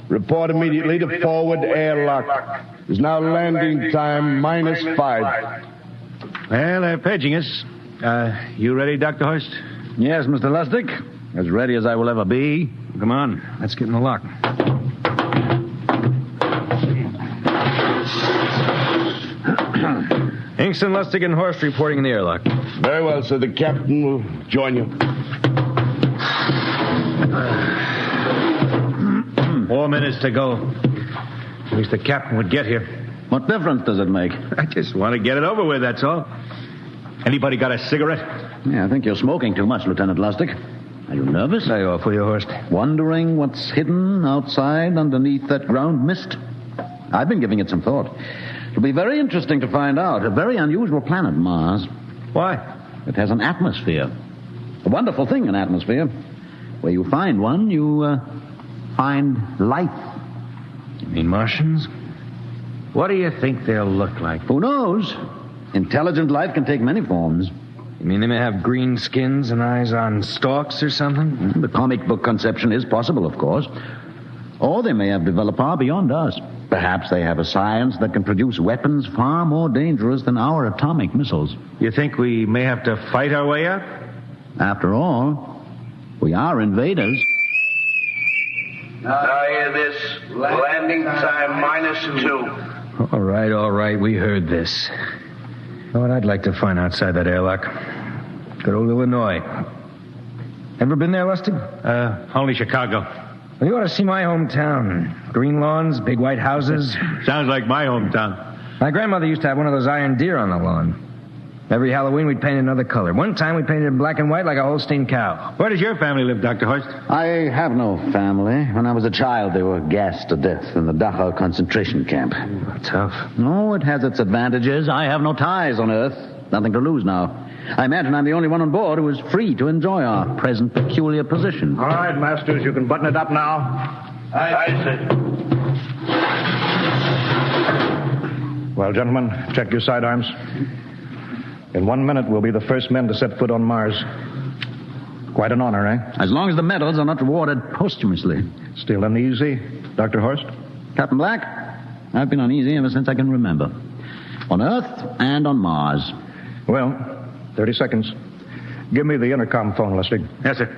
Speaker 23: report immediately to forward airlock. It's now landing time -5.
Speaker 20: Well, they're paging us. You ready, Dr. Horst?
Speaker 21: Yes, Mr. Lustig. As ready as I will ever be.
Speaker 20: Come on, let's get in the lock. Hingston, Lustig, and Horst reporting in the airlock.
Speaker 23: Very well, sir. The captain will join you.
Speaker 20: 4 minutes to go. At least the captain would get here.
Speaker 21: What difference does it make?
Speaker 20: I just want to get it over with, that's all. Anybody got a cigarette?
Speaker 21: Yeah, I think you're smoking too much, Lieutenant Lustig. Are you nervous?
Speaker 20: Lay off, will you, Horst?
Speaker 21: Wondering what's hidden outside underneath that ground mist? I've been giving it some thought. It'll be very interesting to find out. A very unusual planet, Mars.
Speaker 20: Why?
Speaker 21: It has an atmosphere. A wonderful thing, an atmosphere. Where you find one, you find life.
Speaker 20: You mean Martians? What do you think they'll look like?
Speaker 21: Who knows? Intelligent life can take many forms.
Speaker 20: You mean they may have green skins and eyes on stalks or something?
Speaker 21: The comic book conception is possible, of course. Or they may have developed far beyond us. Perhaps they have a science that can produce weapons far more dangerous than our atomic missiles.
Speaker 20: You think we may have to fight our way out?
Speaker 21: After all, we are invaders.
Speaker 23: Now hear this. Landing time -2.
Speaker 20: All right. We heard this. You know what I'd like to find outside that airlock? Good old Illinois. Ever been there, Lustig? Only Chicago. Well, you ought to see my hometown. Green lawns, big white houses. Sounds like my hometown. My grandmother used to have one of those iron deer on the lawn. Every Halloween, we'd paint another color. One time, we painted it black and white like a Holstein cow. Where does your family live, Dr. Horst?
Speaker 21: I have no family. When I was a child, they were gassed to death in the Dachau concentration camp.
Speaker 20: Tough.
Speaker 21: No, it has its advantages. I have no ties on Earth. Nothing to lose now. I imagine I'm the only one on board who is free to enjoy our present peculiar position.
Speaker 9: All right, Masters, you can button it up now.
Speaker 23: Aye, sir.
Speaker 9: Well, gentlemen, check your sidearms. In 1 minute, we'll be the first men to set foot on Mars. Quite an honor, eh?
Speaker 21: As long as the medals are not rewarded posthumously.
Speaker 9: Still uneasy, Dr. Horst?
Speaker 21: Captain Black, I've been uneasy ever since I can remember. On Earth and on Mars.
Speaker 9: Well, 30 seconds. Give me the intercom phone, Lustig.
Speaker 20: Yes, sir.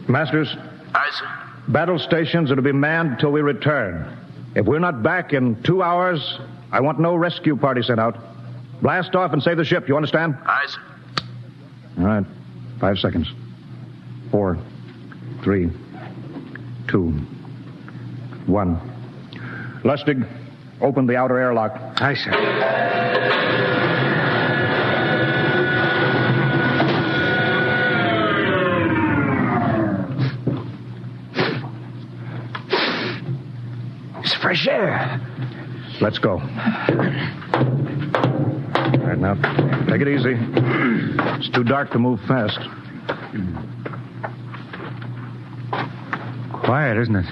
Speaker 9: Masters?
Speaker 23: Aye, sir.
Speaker 9: Battle stations are to be manned till we return. If we're not back in 2 hours, I want no rescue party sent out. Blast off and save the ship, you understand?
Speaker 23: Aye, sir.
Speaker 9: All right. 5 seconds. 4, 3, 2, 1. Lustig, open the outer airlock.
Speaker 20: Aye, sir. It's fresh air.
Speaker 9: Let's go. All right, now, take it easy. It's too dark to move fast.
Speaker 20: Quiet, isn't it?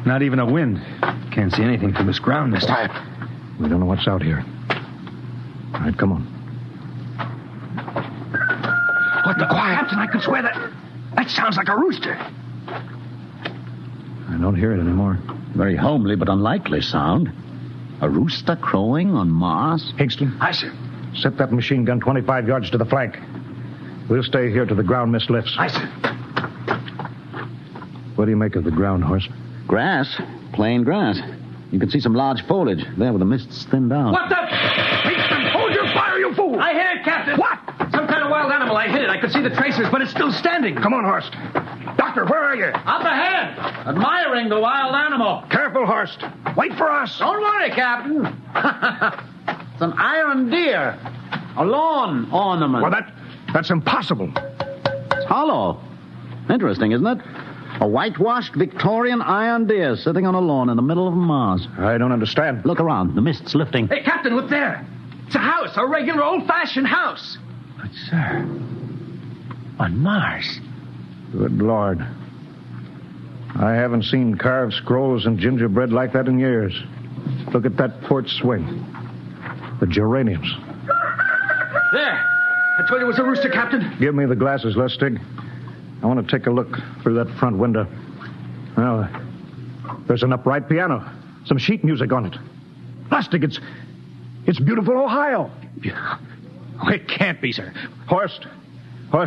Speaker 20: Not even a wind. Can't see anything from this ground this time.
Speaker 9: We don't know what's out here. All right, come on.
Speaker 20: What the quiet? Captain, I could swear that sounds like a rooster.
Speaker 9: I don't hear it anymore.
Speaker 21: Very homely but unlikely sound. A rooster crowing on Mars?
Speaker 9: Hingston.
Speaker 20: Aye, sir.
Speaker 9: Set that machine gun 25 yards to the flank. We'll stay here till the ground mist lifts.
Speaker 20: Aye, sir.
Speaker 9: What do you make of the ground, Horst?
Speaker 21: Grass. Plain grass. You can see some large foliage there where the mist's thinned out.
Speaker 20: What the? Hingston, hold your fire, you fool!
Speaker 18: I hit it, Captain.
Speaker 20: What?
Speaker 18: Some kind of wild animal. I hit it. I could see the tracers, but it's still standing.
Speaker 9: Come on, Horst.
Speaker 20: Doctor, where are you?
Speaker 18: Up ahead, admiring the wild animal.
Speaker 9: Careful, Horst. Wait for us.
Speaker 18: Don't worry, Captain. It's an iron deer. A lawn ornament.
Speaker 9: Well, that's impossible.
Speaker 21: It's hollow. Interesting, isn't it? A whitewashed Victorian iron deer sitting on a lawn in the middle of Mars.
Speaker 9: I don't understand.
Speaker 21: Look around. The mist's lifting.
Speaker 18: Hey, Captain, look there. It's a house, a regular old-fashioned house.
Speaker 20: But, sir, on Mars.
Speaker 9: Good Lord. I haven't seen carved scrolls and gingerbread like that in years. Look at that port swing. The geraniums.
Speaker 18: There. I told you it was a rooster, Captain.
Speaker 9: Give me the glasses, Lustig. I want to take a look through that front window. Well, there's an upright piano. Some sheet music on it. Lustig, it's beautiful Ohio.
Speaker 20: Oh, it can't be, sir.
Speaker 9: Horst,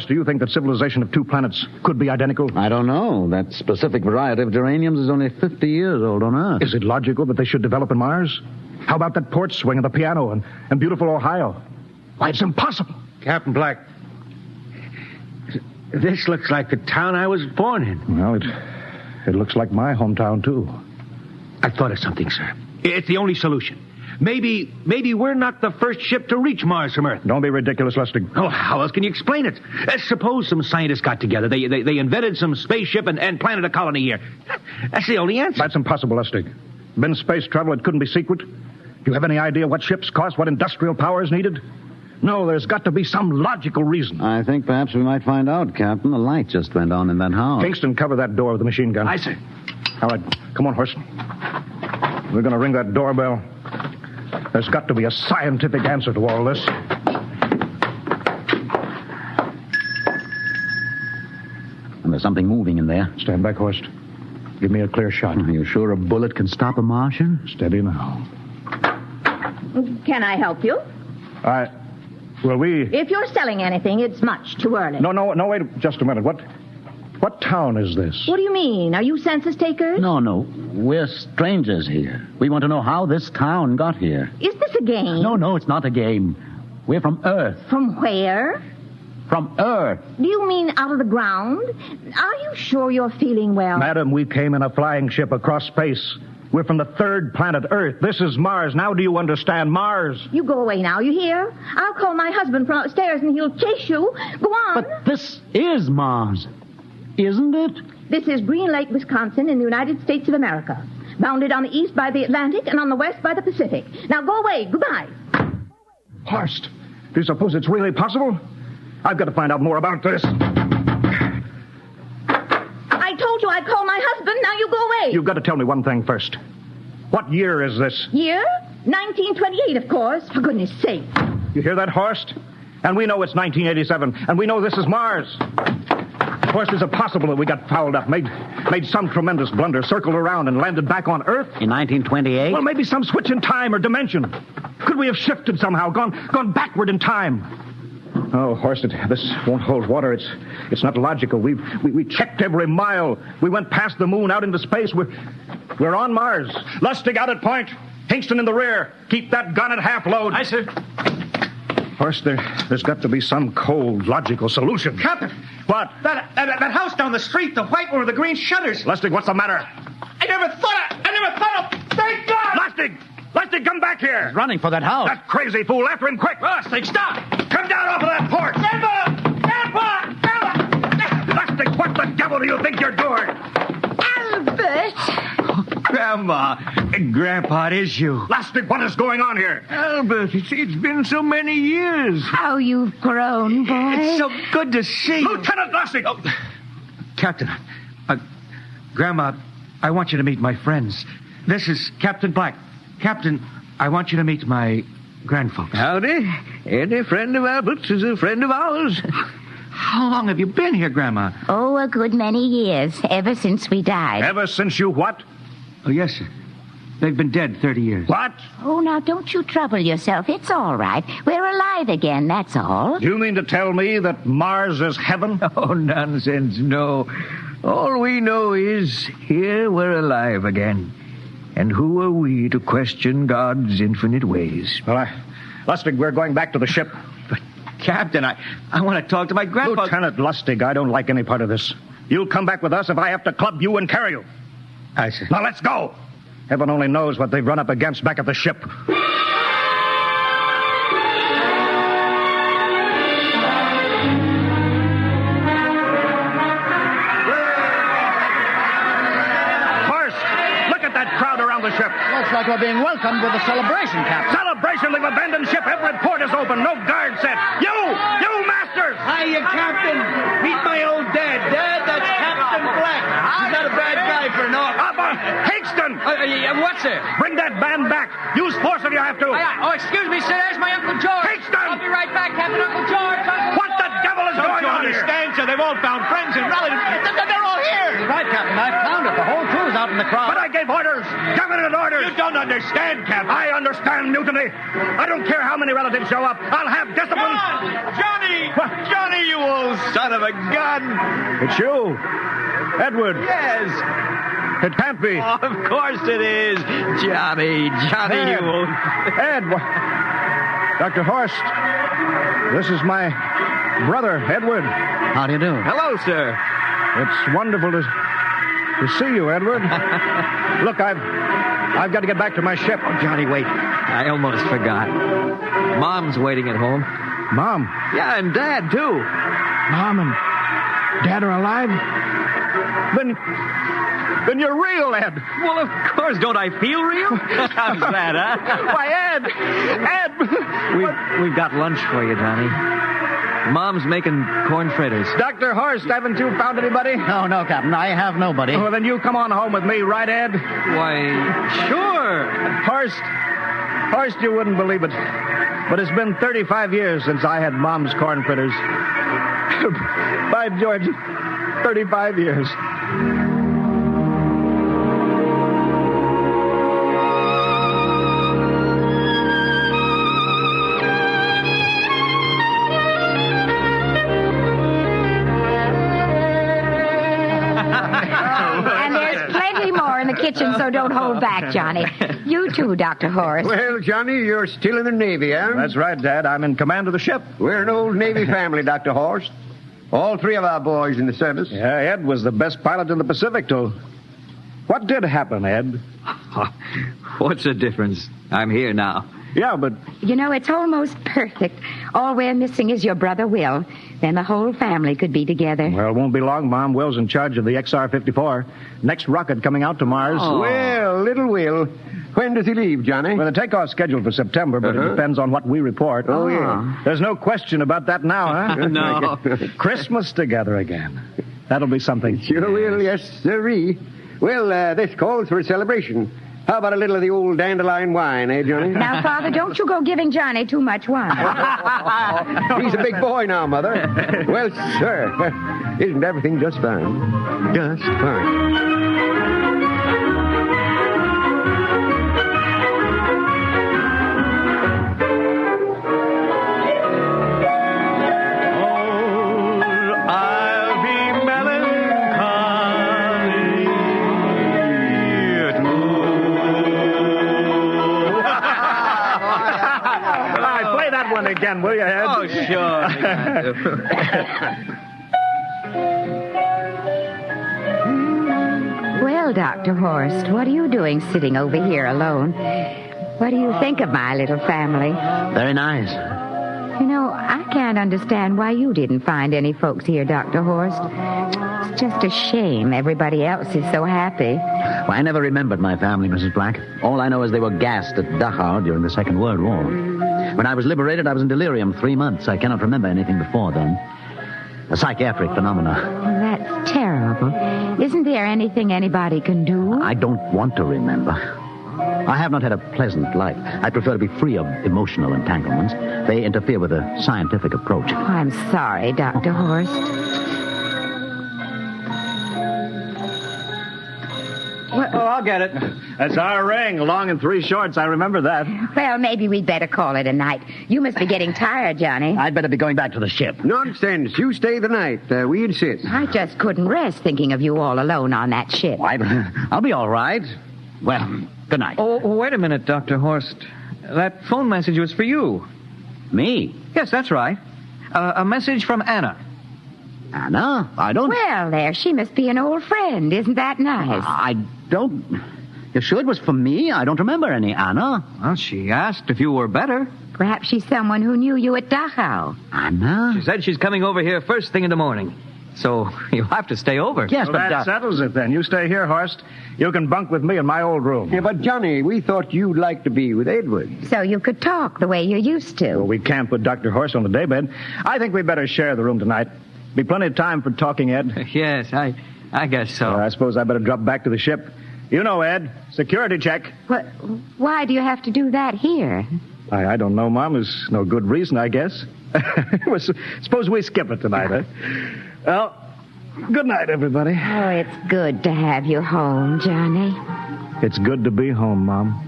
Speaker 9: do you think that civilization of two planets could be identical?
Speaker 21: I don't know. That specific variety of geraniums is only 50 years old on Earth.
Speaker 9: Is it logical that they should develop in Mars? How about that porch swing and the piano and beautiful Ohio? Why, it's impossible.
Speaker 20: Captain Black, this looks like the town I was born in.
Speaker 9: Well, it looks like my hometown, too.
Speaker 20: I thought of something, sir. It's the only solution. Maybe we're not the first ship to reach Mars from Earth.
Speaker 9: Don't be ridiculous, Lustig.
Speaker 20: Oh, how else can you explain it? Suppose some scientists got together. They invented some spaceship and planted a colony here. That's the only answer.
Speaker 9: That's impossible, Lustig. Been space travel, it couldn't be secret. Do you have any idea what ships cost, what industrial power is needed? No, there's got to be some logical reason.
Speaker 21: I think perhaps we might find out, Captain. The light just went on in that house.
Speaker 9: Kingston, cover that door with the machine gun.
Speaker 20: Aye, sir.
Speaker 9: All right, come on, Horst. We're going to ring that doorbell. There's got to be a scientific answer to all this.
Speaker 21: And there's something moving in there.
Speaker 9: Stand back, Horst. Give me a clear shot.
Speaker 21: Are you sure a bullet can stop a Martian?
Speaker 9: Steady now.
Speaker 15: Can I help you? If you're selling anything, it's much too early.
Speaker 9: No, wait just a minute. What town is this?
Speaker 15: What do you mean? Are you census takers?
Speaker 21: No. We're strangers here. We want to know how this town got here.
Speaker 15: Is this a game?
Speaker 21: No, it's not a game. We're from Earth.
Speaker 15: From where?
Speaker 21: From Earth.
Speaker 15: Do you mean out of the ground? Are you sure you're feeling well?
Speaker 9: Madam, we came in a flying ship across space. We're from the third planet Earth. This is Mars. Now do you understand? Mars.
Speaker 15: You go away now, you hear? I'll call my husband from upstairs and he'll chase you. Go on.
Speaker 21: But this is Mars, isn't it?
Speaker 15: This is Green Lake, Wisconsin, in the United States of America. Bounded on the east by the Atlantic and on the west by the Pacific. Now go away. Goodbye.
Speaker 9: Horst, do you suppose it's really possible? I've got to find out more about this.
Speaker 15: I told you I'd call my husband. Now you go away.
Speaker 9: You've got to tell me one thing first. What year is this?
Speaker 15: Year? 1928, of course. For goodness sake.
Speaker 9: You hear that, Horst? And we know it's 1987, and we know this is Mars. Horst, is it possible that we got fouled up, made some tremendous blunder, circled around, and landed back on Earth?
Speaker 21: In 1928?
Speaker 9: Well, maybe some switch in time or dimension. Could we have shifted somehow, gone backward in time? Oh, Horst, this won't hold water. It's not logical. We checked every mile. We went past the moon, out into space. We're on Mars. Lustig out at point. Hingston in the rear. Keep that gun at half load.
Speaker 18: Aye, sir.
Speaker 9: Horst, there's got to be some cold, logical solution.
Speaker 18: Captain!
Speaker 9: What?
Speaker 18: That house down the street, the white one with the green shutters.
Speaker 9: Lustig, what's the matter?
Speaker 18: I never thought of... Thank God!
Speaker 9: Lustig, come back here!
Speaker 21: He's running for that house.
Speaker 9: That crazy fool, after him quick!
Speaker 18: Lustig, stop!
Speaker 9: Come down off of that porch!
Speaker 18: Grandpa!
Speaker 9: Lustig, what the devil do you think you're doing?
Speaker 15: Albert!
Speaker 20: Grandma, Grandpa, it is you.
Speaker 9: Lustig, what is going on here?
Speaker 20: Albert, it's been so many years.
Speaker 15: How you've grown, boy.
Speaker 20: It's so good to see you.
Speaker 9: Lieutenant Lustig!
Speaker 20: Oh, Captain, Grandma, I want you to meet my friends. This is Captain Black. Captain, I want you to meet my grandfolks.
Speaker 6: Howdy. Any friend of Albert's is a friend of ours.
Speaker 20: How long have you been here, Grandma?
Speaker 19: Oh, a good many years, ever since we died.
Speaker 20: Ever since you what? Oh, yes, sir. They've been dead 30 years.
Speaker 6: What?
Speaker 19: Oh, now, don't you trouble yourself. It's all right. We're alive again, that's all.
Speaker 20: Do you mean to tell me that Mars is heaven?
Speaker 6: Oh, nonsense, no. All we know is here we're alive again. And who are we to question God's infinite ways?
Speaker 20: Well, Lustig, we're going back to the ship.
Speaker 6: But, Captain, I want to talk to my grandpa.
Speaker 20: Lieutenant Lustig, I don't like any part of this. You'll come back with us if I have to club you and carry you.
Speaker 6: I see.
Speaker 20: Now, let's go. Heaven only knows what they've run up against back at the ship. The ship.
Speaker 22: Looks like we're being welcomed with a celebration, Captain.
Speaker 20: Celebration? They've abandoned ship. Every port is open. No guard set. You masters!
Speaker 18: Hiya, Captain. Meet my old dad. Dad, that's Captain Black. He's not a bad guy for an officer.
Speaker 20: Higston!
Speaker 18: What's it?
Speaker 20: Bring that band back. Use force if you have to.
Speaker 18: Excuse me, sir. There's my Uncle George.
Speaker 20: Higston!
Speaker 18: I'll be right back, Captain. Uncle George.
Speaker 20: What the devil is going on here?
Speaker 18: Don't you understand, sir? They've all found friends and relatives. They're all here.
Speaker 22: Right, Captain. I've found it. The whole crew's out in the crowd.
Speaker 20: But I gave orders. Definite orders.
Speaker 18: You don't understand, Captain.
Speaker 20: I understand mutiny. I don't care how many relatives show up. I'll have discipline.
Speaker 18: Johnny! What? Johnny, you old son of a gun!
Speaker 20: It's you. Edward.
Speaker 18: Yes.
Speaker 20: It can't be.
Speaker 18: Oh, of course it is. Johnny,
Speaker 20: Ed.
Speaker 18: you old...
Speaker 20: Ed. Dr. Horst. This is my brother, Edward.
Speaker 22: How do you do?
Speaker 18: Hello, sir.
Speaker 20: It's wonderful to see you, Edward. Look, I've got to get back to my ship.
Speaker 6: Oh, Johnny, wait. I almost forgot. Mom's waiting at home.
Speaker 20: Mom?
Speaker 6: Yeah, and Dad, too.
Speaker 20: Mom and Dad are alive? Then you're real, Ed.
Speaker 6: Well, of course. Don't I feel real? How's that, huh?
Speaker 20: Why, Ed!
Speaker 6: We've got lunch for you, Johnny. Mom's making corn fritters.
Speaker 20: Dr. Horst, haven't you found anybody?
Speaker 22: No, Captain. I have nobody.
Speaker 20: Oh, then you come on home with me, right, Ed?
Speaker 6: Why, sure.
Speaker 20: Horst, you wouldn't believe it, but it's been 35 years since I had Mom's corn fritters. By George, 35 years.
Speaker 19: Kitchen, so don't hold back, Johnny. You too, Dr. Horst.
Speaker 24: Well, Johnny, you're still in the Navy, huh?
Speaker 20: That's right, Dad. I'm in command of the ship.
Speaker 24: We're an old Navy family, Dr. Horst. All three of our boys in the service.
Speaker 20: Yeah, Ed was the best pilot in the Pacific, too. What did happen, Ed?
Speaker 6: What's the difference? I'm here now.
Speaker 20: Yeah, but...
Speaker 19: You know, it's almost perfect. All we're missing is your brother, Will. Then the whole family could be together.
Speaker 20: Well, it won't be long, Mom. Will's in charge of the XR-54. Next rocket coming out to Mars.
Speaker 24: Oh. Well, little Will. When does he leave, Johnny?
Speaker 20: Well, the takeoff's scheduled for September, but it depends on what we report.
Speaker 24: Oh, yeah.
Speaker 20: There's no question about that now, huh?
Speaker 6: No.
Speaker 20: Christmas together again. That'll be something.
Speaker 24: Sure will, yes, sirree. Well, this calls for a celebration. How about a little of the old dandelion wine, eh, Johnny?
Speaker 19: Now, Father, don't you go giving Johnny too much wine.
Speaker 24: He's a big boy now, Mother. Well, sir, isn't everything just fine? Just fine.
Speaker 20: Again, will you, Ed?
Speaker 6: Oh, sure.
Speaker 19: Well, Dr. Horst, what are you doing sitting over here alone? What do you think of my little family?
Speaker 22: Very nice.
Speaker 19: You know, I can't understand why you didn't find any folks here, Dr. Horst. It's just a shame everybody else is so happy.
Speaker 22: Well, I never remembered my family, Mrs. Black. All I know is they were gassed at Dachau during the Second World War. When I was liberated, I was in delirium 3 months. I cannot remember anything before then. A psychiatric phenomena.
Speaker 19: Well, that's terrible. Isn't there anything anybody can do?
Speaker 22: I don't want to remember. I have not had a pleasant life. I prefer to be free of emotional entanglements. They interfere with a scientific approach.
Speaker 19: Oh, I'm sorry, Dr. Horst.
Speaker 4: Oh, I'll get it. That's our ring, long and 3 shorts. I remember that.
Speaker 19: Well, maybe we'd better call it a night. You must be getting tired, Johnny.
Speaker 22: I'd better be going back to the ship.
Speaker 24: Nonsense. You stay the night. We insist.
Speaker 19: I just couldn't rest thinking of you all alone on that ship.
Speaker 22: I'll be all right. Well, good night.
Speaker 6: Oh, wait a minute, Dr. Horst. That phone message was for you.
Speaker 22: Me?
Speaker 6: Yes, that's right. A message from Anna.
Speaker 22: Anna? I don't...
Speaker 19: Well, there, she must be an old friend. Isn't that nice?
Speaker 22: I don't... You sure it was for me? I don't remember any Anna.
Speaker 6: Well, she asked if you were better.
Speaker 19: Perhaps she's someone who knew you at Dachau.
Speaker 22: Anna?
Speaker 6: She said she's coming over here first thing in the morning. So you'll have to stay over.
Speaker 22: Yes,
Speaker 9: well, that settles it then. You stay here, Horst. You can bunk with me in my old room.
Speaker 24: Yeah, but Johnny, we thought you'd like to be with Edward.
Speaker 19: So you could talk the way you used to.
Speaker 9: Well, we can't put Dr. Horst on the daybed. I think we'd better share the room tonight. Be plenty of time for talking, Ed.
Speaker 6: Yes, I guess so.
Speaker 9: I suppose I better drop back to the ship. You know, Ed, security check.
Speaker 19: Why do you have to do that here?
Speaker 9: I don't know, Mom. There's no good reason, I guess. Suppose we skip it tonight, huh? Well, good night, everybody.
Speaker 19: Oh, it's good to have you home, Johnny.
Speaker 9: It's good to be home, Mom.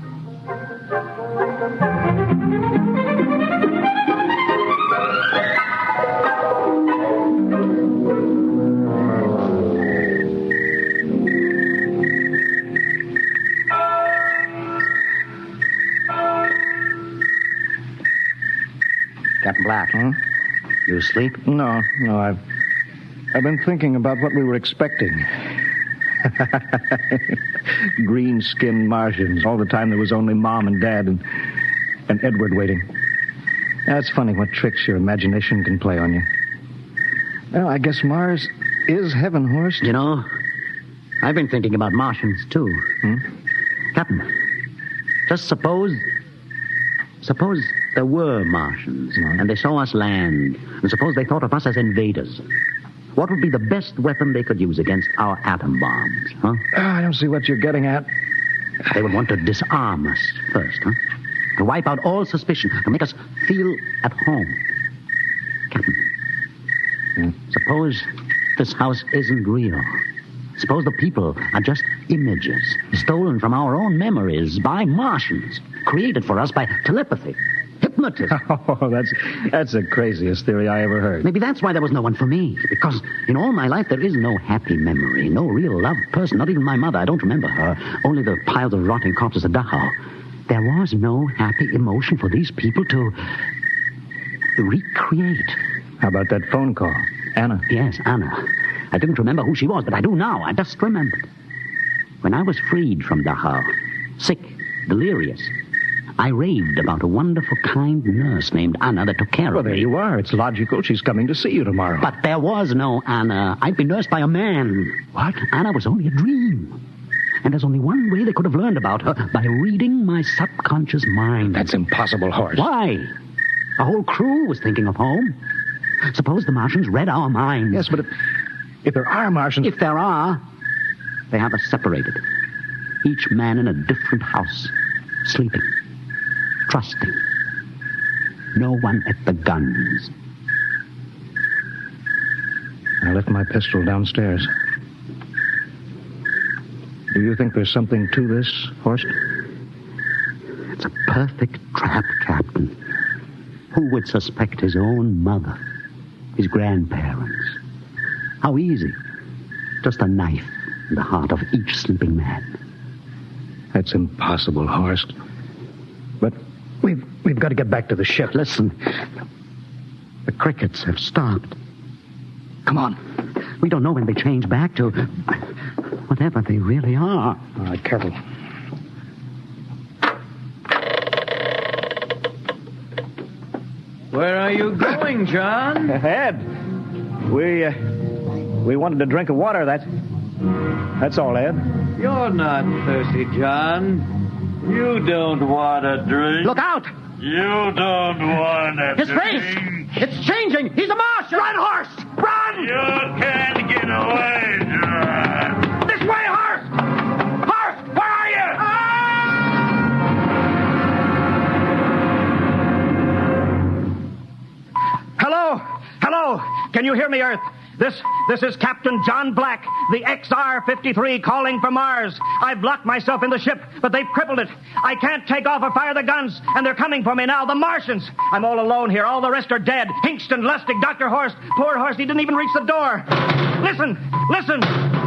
Speaker 22: Captain Black.
Speaker 9: Huh?
Speaker 22: You asleep?
Speaker 9: No, I've been thinking about what we were expecting. Green-skinned Martians. All the time there was only Mom and Dad and Edward waiting. That's funny what tricks your imagination can play on you. Well, I guess Mars is heaven, Horst.
Speaker 22: You know, I've been thinking about Martians, too. Captain, just suppose there were Martians, and they saw us land, and suppose they thought of us as invaders. What would be the best weapon they could use against our atom bombs, huh?
Speaker 9: I don't see what you're getting at.
Speaker 22: They would want to disarm us first, huh? To wipe out all suspicion, to make us feel at home. Captain, suppose this house isn't real. Suppose the people are just images, stolen from our own memories by Martians, created for us by telepathy, hypnotism.
Speaker 9: Oh, that's the craziest theory I ever heard.
Speaker 22: Maybe that's why there was no one for me, because in all my life there is no happy memory, no real loved person, not even my mother. I don't remember her, only the piles of rotting corpses at Dachau. There was no happy emotion for these people to recreate.
Speaker 9: How about that phone call? Anna?
Speaker 22: Yes, Anna. I didn't remember who she was, but I do now. I just remembered. When I was freed from Dachau, sick, delirious, I raved about a wonderful, kind nurse named Anna that took care of me.
Speaker 9: Well, there you are. It's logical. She's coming to see you tomorrow.
Speaker 22: But there was no Anna. I'd been nursed by a man.
Speaker 9: What?
Speaker 22: Anna was only a dream. And there's only one way they could have learned about her, by reading my subconscious mind.
Speaker 9: That's impossible, Horst.
Speaker 22: Why? The whole crew was thinking of home. Suppose the Martians read our minds.
Speaker 9: Yes, but if there are Martians...
Speaker 22: If there are, they have us separated. Each man in a different house, sleeping, trusting. No one at the guns.
Speaker 9: I left my pistol downstairs. Do you think there's something to this, Horst?
Speaker 22: It's a perfect trap, Captain. Who would suspect his own mother, his grandparents? How easy. Just a knife in the heart of each sleeping man.
Speaker 9: That's impossible, Horst. But we've got to get back to the ship.
Speaker 22: Listen. The crickets have stopped. Come on. We don't know when they change back to whatever they really are.
Speaker 9: All right, careful.
Speaker 6: Where are you going, John?
Speaker 9: Ed, we wanted a drink of water. That's all, Ed.
Speaker 6: You're not thirsty, John. You don't want a drink.
Speaker 22: Look out!
Speaker 8: You don't want a
Speaker 22: His
Speaker 8: drink.
Speaker 22: face! It's changing! He's a Martian! Run, horse! Run!
Speaker 8: You can't get away, John.
Speaker 22: This way, horse! Horse, where are you?
Speaker 1: you hear me, Earth? This is Captain John Black, the XR-53 calling for Mars. I've locked myself in the ship, but they've crippled it. I can't take off or fire the guns, and they're coming for me now, the Martians. I'm all alone here. All the rest are dead. Hinkston, Lustig, Dr. Horst. Poor Horst, he didn't even reach the door. Listen.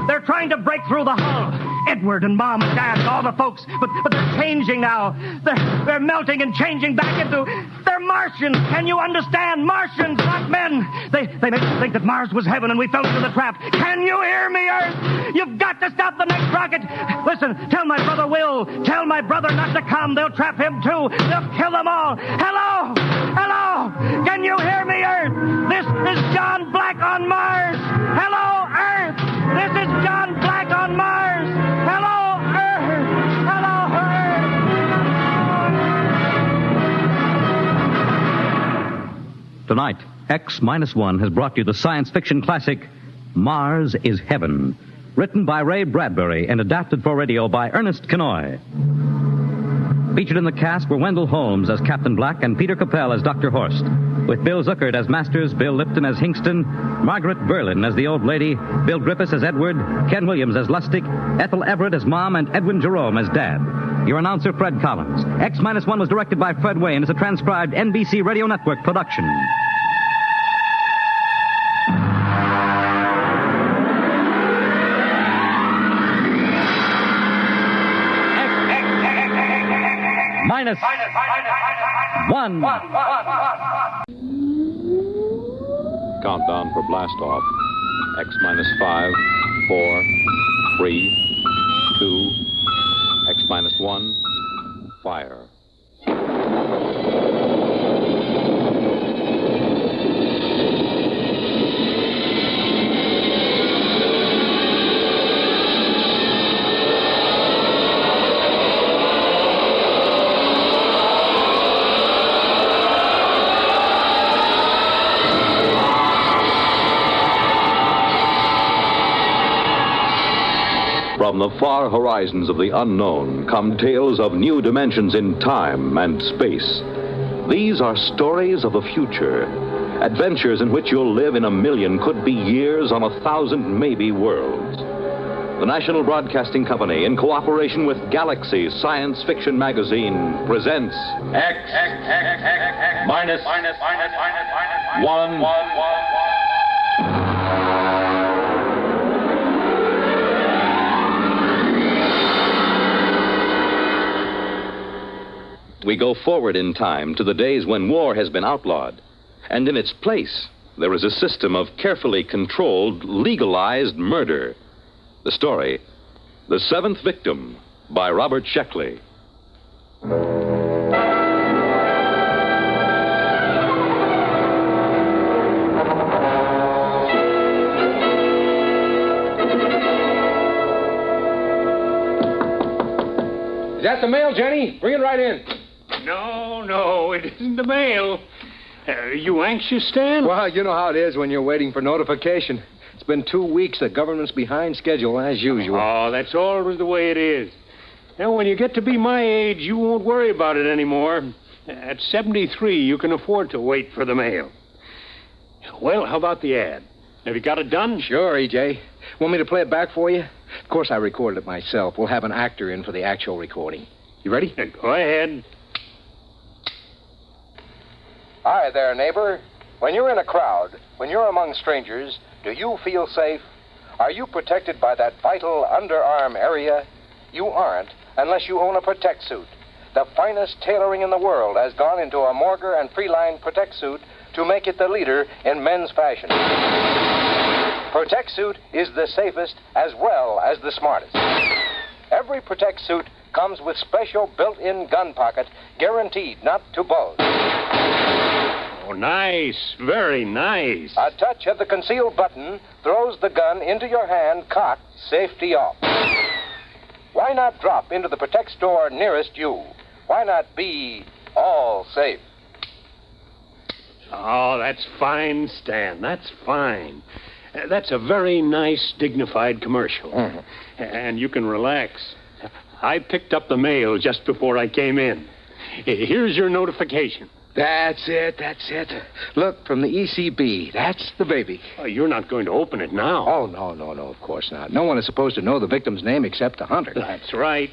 Speaker 1: They're trying to break through the hull. Edward and Mom and Dad and all the folks, but they're changing now. They're melting and changing back into... They're Martians. Can you understand? Martians, not men. They make us think that Mars was heaven and we fell into the trap. Can you hear me, Earth? You've got to stop the next rocket. Listen, tell my brother Will. Tell my brother not to come. They'll trap him, too. They'll kill them all. Hello? Can you hear me, Earth? This is John Black on Mars. Hello, Earth. This is John Black on Mars. Hello, Earth. Hello, Earth.
Speaker 11: Tonight, X-1 has brought you the science fiction classic, Mars is Heaven, written by Ray Bradbury and adapted for radio by Ernest Kenoy. Featured in the cast were Wendell Holmes as Captain Black and Peter Capell as Dr. Horst, with Bill Zuckert as Masters, Bill Lipton as Hinkston, Margaret Berlin as the old lady, Bill Griffiths as Edward, Ken Williams as Lustig, Ethel Everett as Mom, and Edwin Jerome as Dad. Your announcer, Fred Collins. X-1 was directed by Fred Way and is a transcribed NBC Radio Network production. Minus one.
Speaker 14: Countdown for blast off. X-5, 4, 3, 2, X-1, fire. From the far horizons of the unknown come tales of new dimensions in time and space. These are stories of the future, adventures in which you'll live in a million, could be years, on 1,000 maybe worlds. The National Broadcasting Company, in cooperation with Galaxy Science Fiction Magazine, presents X-1. We go forward in time to the days when war has been outlawed. And in its place, there is a system of carefully controlled, legalized murder. The story, The Seventh Victim, by Robert Sheckley.
Speaker 24: Is that the mail, Jenny? Bring it right in.
Speaker 5: No, it isn't the mail. Are you anxious, Stan?
Speaker 24: Well, you know how it is when you're waiting for notification. It's been 2 weeks. The government's behind schedule, as usual.
Speaker 5: Oh, that's always the way it is. Now, when you get to be my age, you won't worry about it anymore. At 73, you can afford to wait for the mail. Well, how about the ad? Have you got it done?
Speaker 24: Sure, E.J. Want me to play it back for you? Of course, I recorded it myself. We'll have an actor in for the actual recording. You ready?
Speaker 5: Go ahead.
Speaker 10: Hi there, neighbor. When you're in a crowd, when you're among strangers, do you feel safe? Are you protected by that vital underarm area? You aren't unless you own a Protect suit. The finest tailoring in the world has gone into a Morger and Freeline Protect suit to make it the leader in men's fashion. Protect suit is the safest as well as the smartest. Every Protect suit comes with special built-in gun pocket, guaranteed not to bulge.
Speaker 5: Oh, nice. Very nice.
Speaker 10: A touch of the concealed button throws the gun into your hand, cocked, safety off. Why not drop into the Protect store nearest you? Why not be all safe?
Speaker 5: Oh, that's fine, Stan. That's fine. That's a very nice, dignified commercial. Mm-hmm. And you can relax. I picked up the mail just before I came in. Here's your notification.
Speaker 10: That's it. Look, from the ECB. That's the baby.
Speaker 5: Oh, you're not going to open it now.
Speaker 10: Oh, no, of course not. No one is supposed to know the victim's name except the hunter.
Speaker 5: That's right.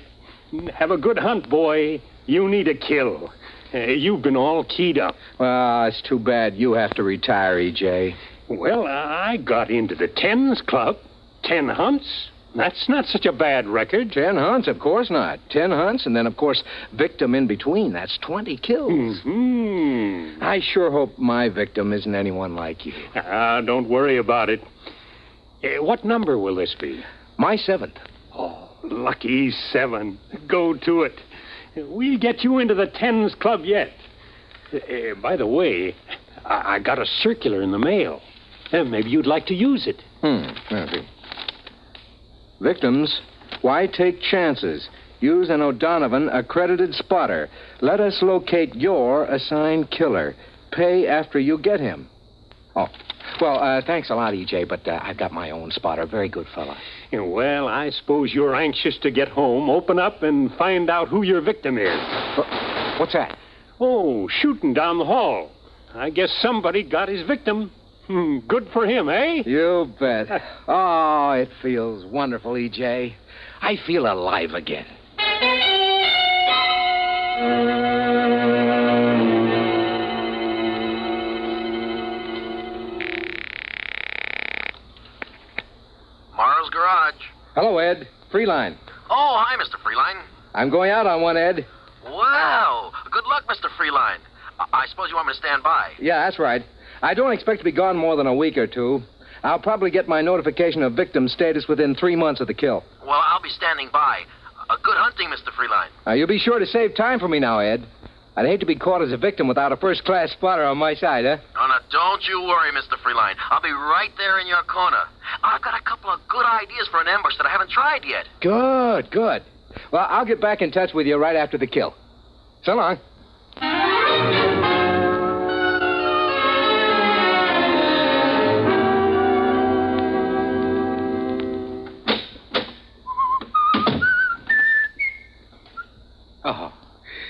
Speaker 5: Have a good hunt, boy. You need a kill. You've been all keyed up.
Speaker 10: Well, it's too bad you have to retire, E.J.
Speaker 5: Well, I got into the 10s club. 10 hunts. That's not such a bad record.
Speaker 10: 10 hunts, of course not. 10 hunts, and then, of course, victim in between. That's 20 kills.
Speaker 5: Mm-hmm.
Speaker 10: I sure hope my victim isn't anyone like you.
Speaker 5: Don't worry about it. What number will this be?
Speaker 10: My 7th.
Speaker 5: Oh, lucky 7. Go to it. We'll get you into the 10s club yet. By the way, I got a circular in the mail. Maybe you'd like to use it.
Speaker 10: Maybe. Victims, why take chances? Use an O'Donovan accredited spotter. Let us locate your assigned killer. Pay after you get him. Oh, well, thanks a lot, E.J., but I've got my own spotter. Very good fella.
Speaker 5: Well, I suppose you're anxious to get home, open up, and find out who your victim is.
Speaker 10: What's that?
Speaker 5: Oh, shooting down the hall. I guess somebody got his victim. Good for him, eh?
Speaker 10: You bet. Oh, it feels wonderful, E.J. I feel alive again.
Speaker 3: Morrow's Garage.
Speaker 10: Hello, Ed. Freeline.
Speaker 3: Oh, hi, Mr. Freeline.
Speaker 10: I'm going out on one, Ed.
Speaker 3: Wow. Good luck, Mr. Freeline. I suppose you want me to stand by.
Speaker 10: Yeah, that's right. I don't expect to be gone more than a week or two. I'll probably get my notification of victim status within 3 months of the kill.
Speaker 3: Well, I'll be standing by. Good hunting, Mr. Freeline.
Speaker 10: You'll be sure to save time for me now, Ed. I'd hate to be caught as a victim without a first-class spotter on my side, huh?
Speaker 3: Oh, now, don't you worry, Mr. Freeline. I'll be right there in your corner. I've got a couple of good ideas for an ambush that I haven't tried yet.
Speaker 10: Good. Well, I'll get back in touch with you right after the kill. So long.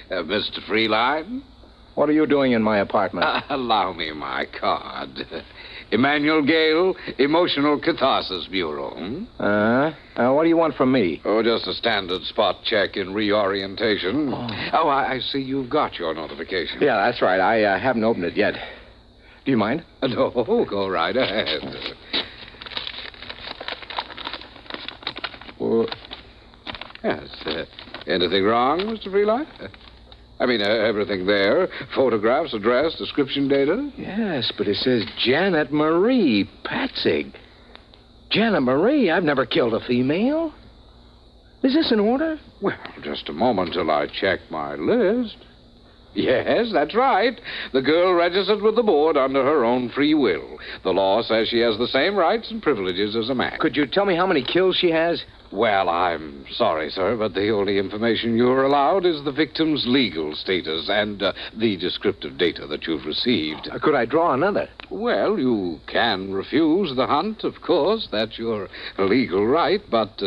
Speaker 7: Mr. Freeline?
Speaker 10: What are you doing in my apartment?
Speaker 7: Allow me my card. Emmanuel Gale, Emotional Catharsis Bureau.
Speaker 10: What do you want from me?
Speaker 7: Oh, just a standard spot check in reorientation. I see you've got your notification.
Speaker 10: Yeah, that's right. I haven't opened it yet. Do you mind?
Speaker 7: No, go right ahead. Yes. Anything wrong, Mr. Freeline? I mean, everything there. Photographs, address, description data.
Speaker 10: Yes, but it says Janet Marie Patzig. Janet Marie? I've never killed a female. Is this in order?
Speaker 7: Well, just a moment till I check my list. Yes, that's right. The girl registered with the board under her own free will. The law says she has the same rights and privileges as a man.
Speaker 10: Could you tell me how many kills she has?
Speaker 7: Well, I'm sorry, sir, but the only information you're allowed is the victim's legal status and the descriptive data that you've received.
Speaker 10: Could I draw another?
Speaker 7: Well, you can refuse the hunt, of course. That's your legal right, but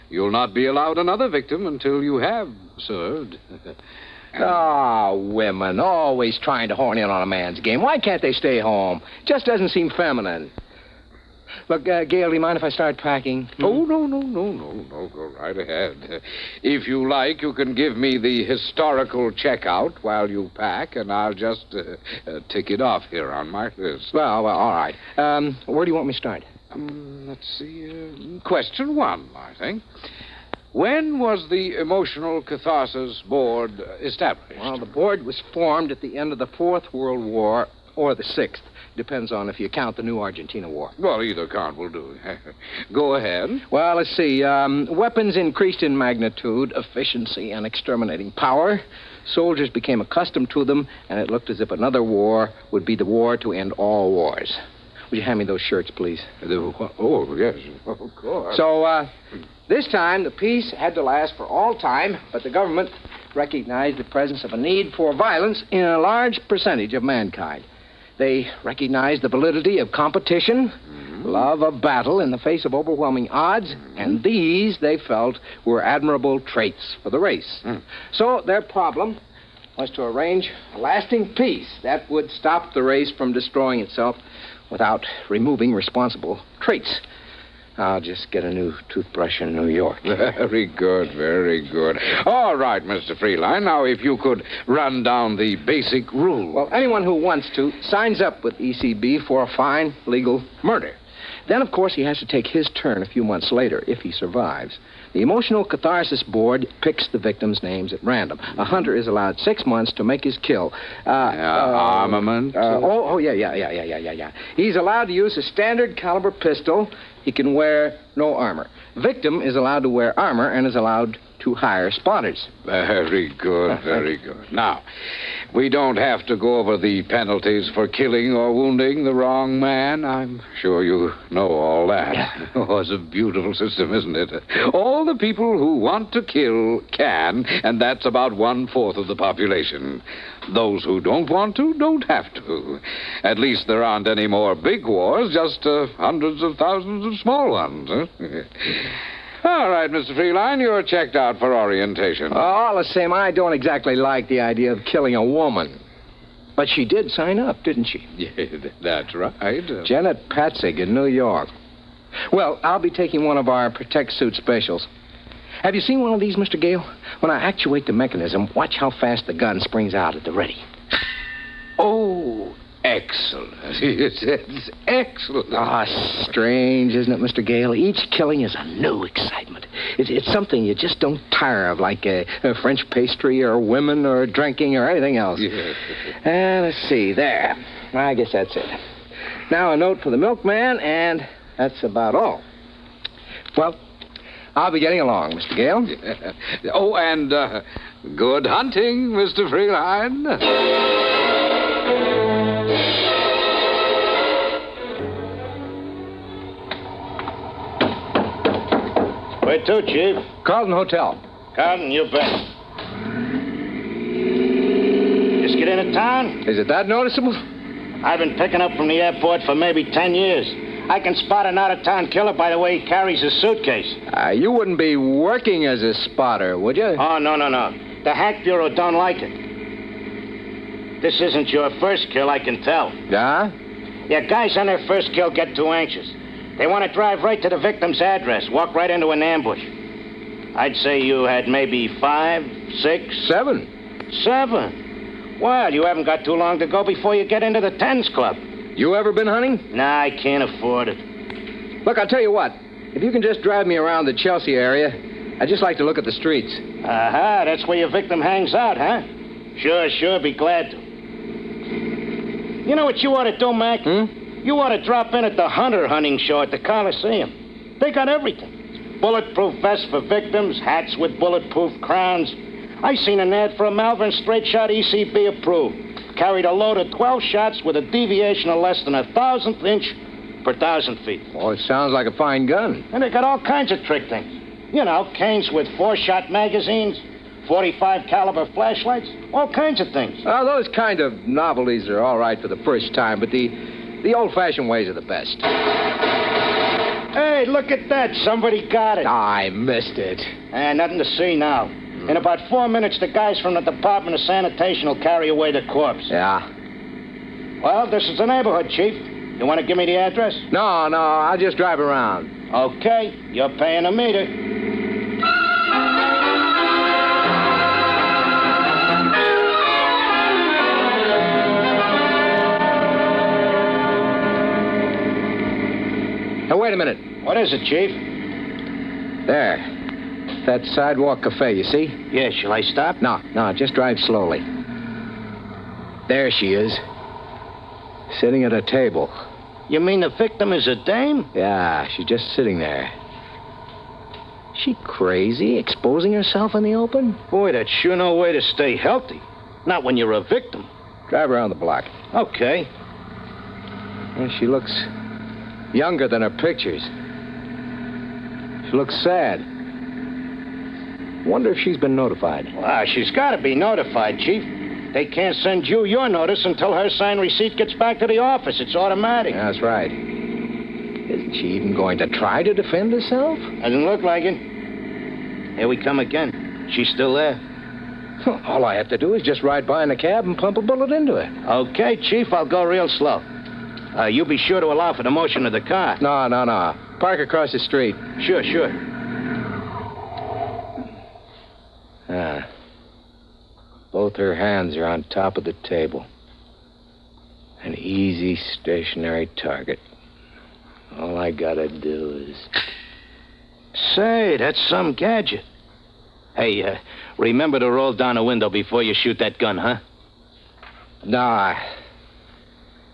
Speaker 7: you'll not be allowed another victim until you have served.
Speaker 10: Women, always trying to horn in on a man's game. Why can't they stay home? Just doesn't seem feminine. Look, Gail, do you mind if I start packing?
Speaker 7: Oh, no. Go right ahead. If you like, you can give me the historical checkout while you pack, and I'll just tick it off here on my list.
Speaker 10: Well, all right. Where do you want me to start?
Speaker 7: Let's see. Question 1, I think. When was the Emotional Catharsis Board established?
Speaker 10: Well, the board was formed at the end of the Fourth World War, or the Sixth. Depends on if you count the new Argentina War.
Speaker 7: Well, either count will do. Go ahead.
Speaker 10: Well, let's see. Weapons increased in magnitude, efficiency, and exterminating power. Soldiers became accustomed to them, and it looked as if another war would be the war to end all wars. Would you hand me those shirts, please?
Speaker 7: Oh, yes, of course.
Speaker 10: So, this time, the peace had to last for all time, but the government recognized the presence of a need for violence in a large percentage of mankind. They recognized the validity of competition, love of battle in the face of overwhelming odds, and these, they felt, were admirable traits for the race. So their problem was to arrange a lasting peace that would stop the race from destroying itself without removing responsible traits. I'll just get a new toothbrush in New York.
Speaker 7: Very good, very good. All right, Mr. Freeline. Now, if you could run down the basic rule.
Speaker 10: Well, anyone who wants to signs up with ECB for a fine legal murder. Then, of course, he has to take his turn a few months later, if he survives. The Emotional Catharsis Board picks the victims' names at random. A hunter is allowed 6 months to make his kill.
Speaker 7: Armament?
Speaker 10: Yeah. He's allowed to use a standard caliber pistol. He can wear no armor. Victim is allowed to wear armor and is allowed to hire spotters.
Speaker 7: Very good, very good. Now, we don't have to go over the penalties for killing or wounding the wrong man. I'm sure you know all that. Oh, it's a beautiful system, isn't it? All the people who want to kill can, and that's about 1/4 of the population. Those who don't want to don't have to. At least there aren't any more big wars, just hundreds of thousands of small ones. Huh? All right, Mr. Freeline, you're checked out for orientation.
Speaker 10: All the same, I don't exactly like the idea of killing a woman. But she did sign up, didn't she?
Speaker 7: Yeah, that's right.
Speaker 10: Janet Patzig in New York. Well, I'll be taking one of our Protect Suit specials. Have you seen one of these, Mr. Gale? When I actuate the mechanism, watch how fast the gun springs out at the ready.
Speaker 7: Oh, excellent. It's excellent.
Speaker 10: Strange, isn't it, Mr. Gale? Each killing is a new excitement. It's something you just don't tire of, like a French pastry or women or drinking or anything else.
Speaker 7: Yeah.
Speaker 10: Let's see, there. I guess that's it. Now a note for the milkman, and that's about all. Well, I'll be getting along, Mr. Gale.
Speaker 7: Yeah. Oh, and good hunting, Mr. Freeline.
Speaker 2: Where to, Chief?
Speaker 10: Carlton Hotel.
Speaker 2: Carlton, you bet. Just get into town?
Speaker 10: Is it that noticeable?
Speaker 2: I've been picking up from the airport for maybe 10 years. I can spot an out-of-town killer by the way he carries his suitcase.
Speaker 10: You wouldn't be working as a spotter, would you?
Speaker 2: Oh, no. The Hack Bureau don't like it. This isn't your first kill, I can tell.
Speaker 10: Yeah?
Speaker 2: Yeah, guys on their first kill get too anxious. They want to drive right to the victim's address, walk right into an ambush. I'd say you had maybe 5, 6...
Speaker 10: 7.
Speaker 2: 7? Well, you haven't got too long to go before you get into the Tens Club.
Speaker 10: You ever been hunting?
Speaker 2: Nah, I can't afford it.
Speaker 10: Look, I'll tell you what. If you can just drive me around the Chelsea area, I'd just like to look at the streets.
Speaker 2: Aha, that's where your victim hangs out, huh? Sure, be glad to. You know what you ought to do, Mac? You ought to drop in at the Hunter hunting show at the Coliseum. They got everything. Bulletproof vests for victims, hats with bulletproof crowns. I seen an ad for a Malvern straight shot ECB approved. Carried a load of 12 shots with a deviation of less than 1,000th inch per 1,000 feet.
Speaker 10: Oh, it sounds like a fine gun.
Speaker 2: And they got all kinds of trick things. You know, canes with 4-shot magazines, 45 caliber flashlights, all kinds of things.
Speaker 10: Oh, those kind of novelties are all right for the first time, but the old-fashioned ways are the best.
Speaker 2: Hey, look at that. Somebody got it.
Speaker 10: I missed it.
Speaker 2: Nothing to see now. In about 4 minutes, the guys from the Department of Sanitation will carry away the corpse.
Speaker 10: Yeah.
Speaker 2: Well, this is the neighborhood, Chief. You want to give me the address?
Speaker 10: No, I'll just drive around.
Speaker 2: Okay, you're paying a meter.
Speaker 10: Now, wait a minute.
Speaker 2: What is it, Chief?
Speaker 10: There. That sidewalk cafe, you see?
Speaker 2: Yeah, shall I stop?
Speaker 10: No, just drive slowly. There she is. Sitting at a table.
Speaker 2: You mean the victim is a dame?
Speaker 10: Yeah, she's just sitting there. She crazy, exposing herself in the open?
Speaker 2: Boy, that's sure no way to stay healthy. Not when you're a victim.
Speaker 10: Drive around the block.
Speaker 2: Okay.
Speaker 10: Yeah, she looks younger than her pictures. She looks sad. Wonder if she's been notified.
Speaker 2: Well, she's got to be notified, Chief. They can't send you your notice until her signed receipt gets back to the office. It's automatic.
Speaker 10: That's right. Isn't she even going to try to defend herself?
Speaker 2: Doesn't look like it. Here we come again. She's still there.
Speaker 10: All I have to do is just ride by in a cab and pump a bullet into it.
Speaker 2: Okay, Chief, I'll go real slow. You be sure to allow for the motion of the car.
Speaker 10: No. Park across the street.
Speaker 2: Sure.
Speaker 10: Both her hands are on top of the table. An easy, stationary target. All I gotta do is...
Speaker 2: Say, that's some gadget. Hey, remember to roll down a window before you shoot that gun, huh?
Speaker 10: Nah,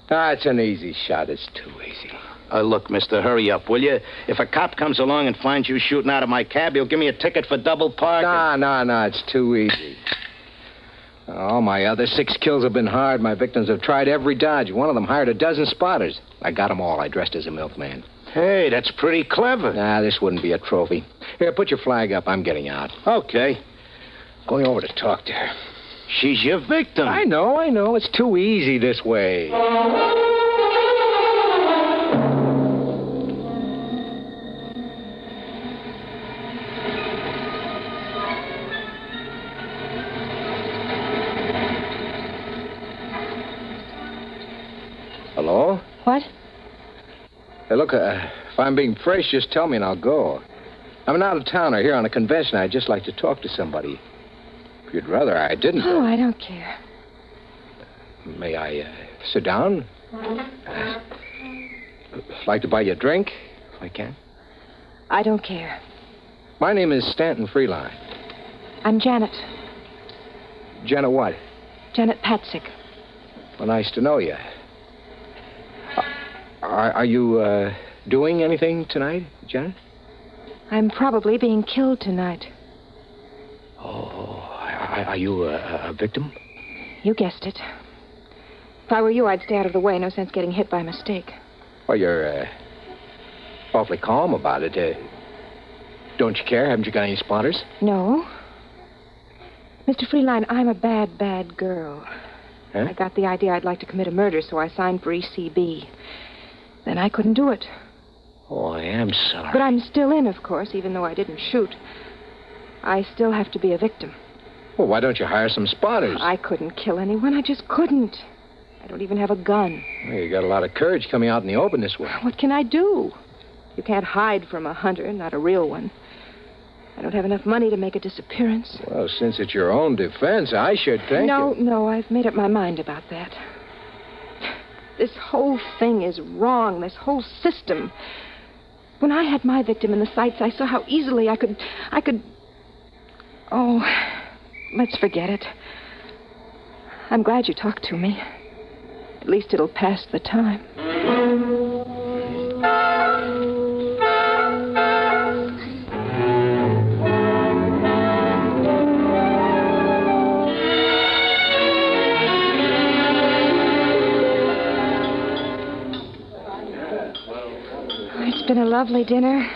Speaker 10: it's an easy shot. It's too easy.
Speaker 2: Look, mister, hurry up, will you? If a cop comes along and finds you shooting out of my cab, he'll give me a ticket for double parking.
Speaker 10: Nah, it's too easy. All my other 6 kills have been hard. My victims have tried every dodge. One of them hired a dozen spotters. I got them all. I dressed as a milkman.
Speaker 2: Hey, that's pretty clever.
Speaker 10: Nah, this wouldn't be a trophy. Here, put your flag up. I'm getting out.
Speaker 2: Okay.
Speaker 10: Going over to talk to her.
Speaker 2: She's your victim.
Speaker 10: I know. It's too easy this way. Hello?
Speaker 12: What?
Speaker 10: Hey, look, if I'm being fresh, just tell me and I'll go. I'm an out-of-towner here on a convention. I'd just like to talk to somebody. If you'd rather I didn't...
Speaker 12: Oh, I don't care.
Speaker 10: May I sit down? Like to buy you a drink, if I can?
Speaker 12: I don't care.
Speaker 10: My name is Stanton Freeline.
Speaker 12: I'm Janet.
Speaker 10: Janet what?
Speaker 12: Janet Patzik.
Speaker 10: Well, nice to know you. Are you doing anything tonight, Janet?
Speaker 12: I'm probably being killed tonight.
Speaker 10: Oh, are you a victim?
Speaker 12: You guessed it. If I were you, I'd stay out of the way. No sense getting hit by mistake.
Speaker 10: Well, you're awfully calm about it. Don't you care? Haven't you got any spotters?
Speaker 12: No. Mr. Freeline, I'm a bad girl.
Speaker 10: Huh?
Speaker 12: I got the idea I'd like to commit a murder, so I signed for ECB. Then I couldn't do it.
Speaker 10: Oh, I am sorry.
Speaker 12: But I'm still in, of course, even though I didn't shoot. I still have to be a victim.
Speaker 10: Well, why don't you hire some spotters?
Speaker 12: I couldn't kill anyone. I just couldn't. I don't even have a gun.
Speaker 10: Well, you got a lot of courage coming out in the open this way.
Speaker 12: What can I do? You can't hide from a hunter, not a real one. I don't have enough money to make a disappearance.
Speaker 10: Well, since it's your own defense, I should think...
Speaker 12: No, I've made up my mind about that. This whole thing is wrong, this whole system. When I had my victim in the sights, I saw how easily I could... Oh, let's forget it. I'm glad you talked to me. At least it'll pass the time. It's been a lovely dinner.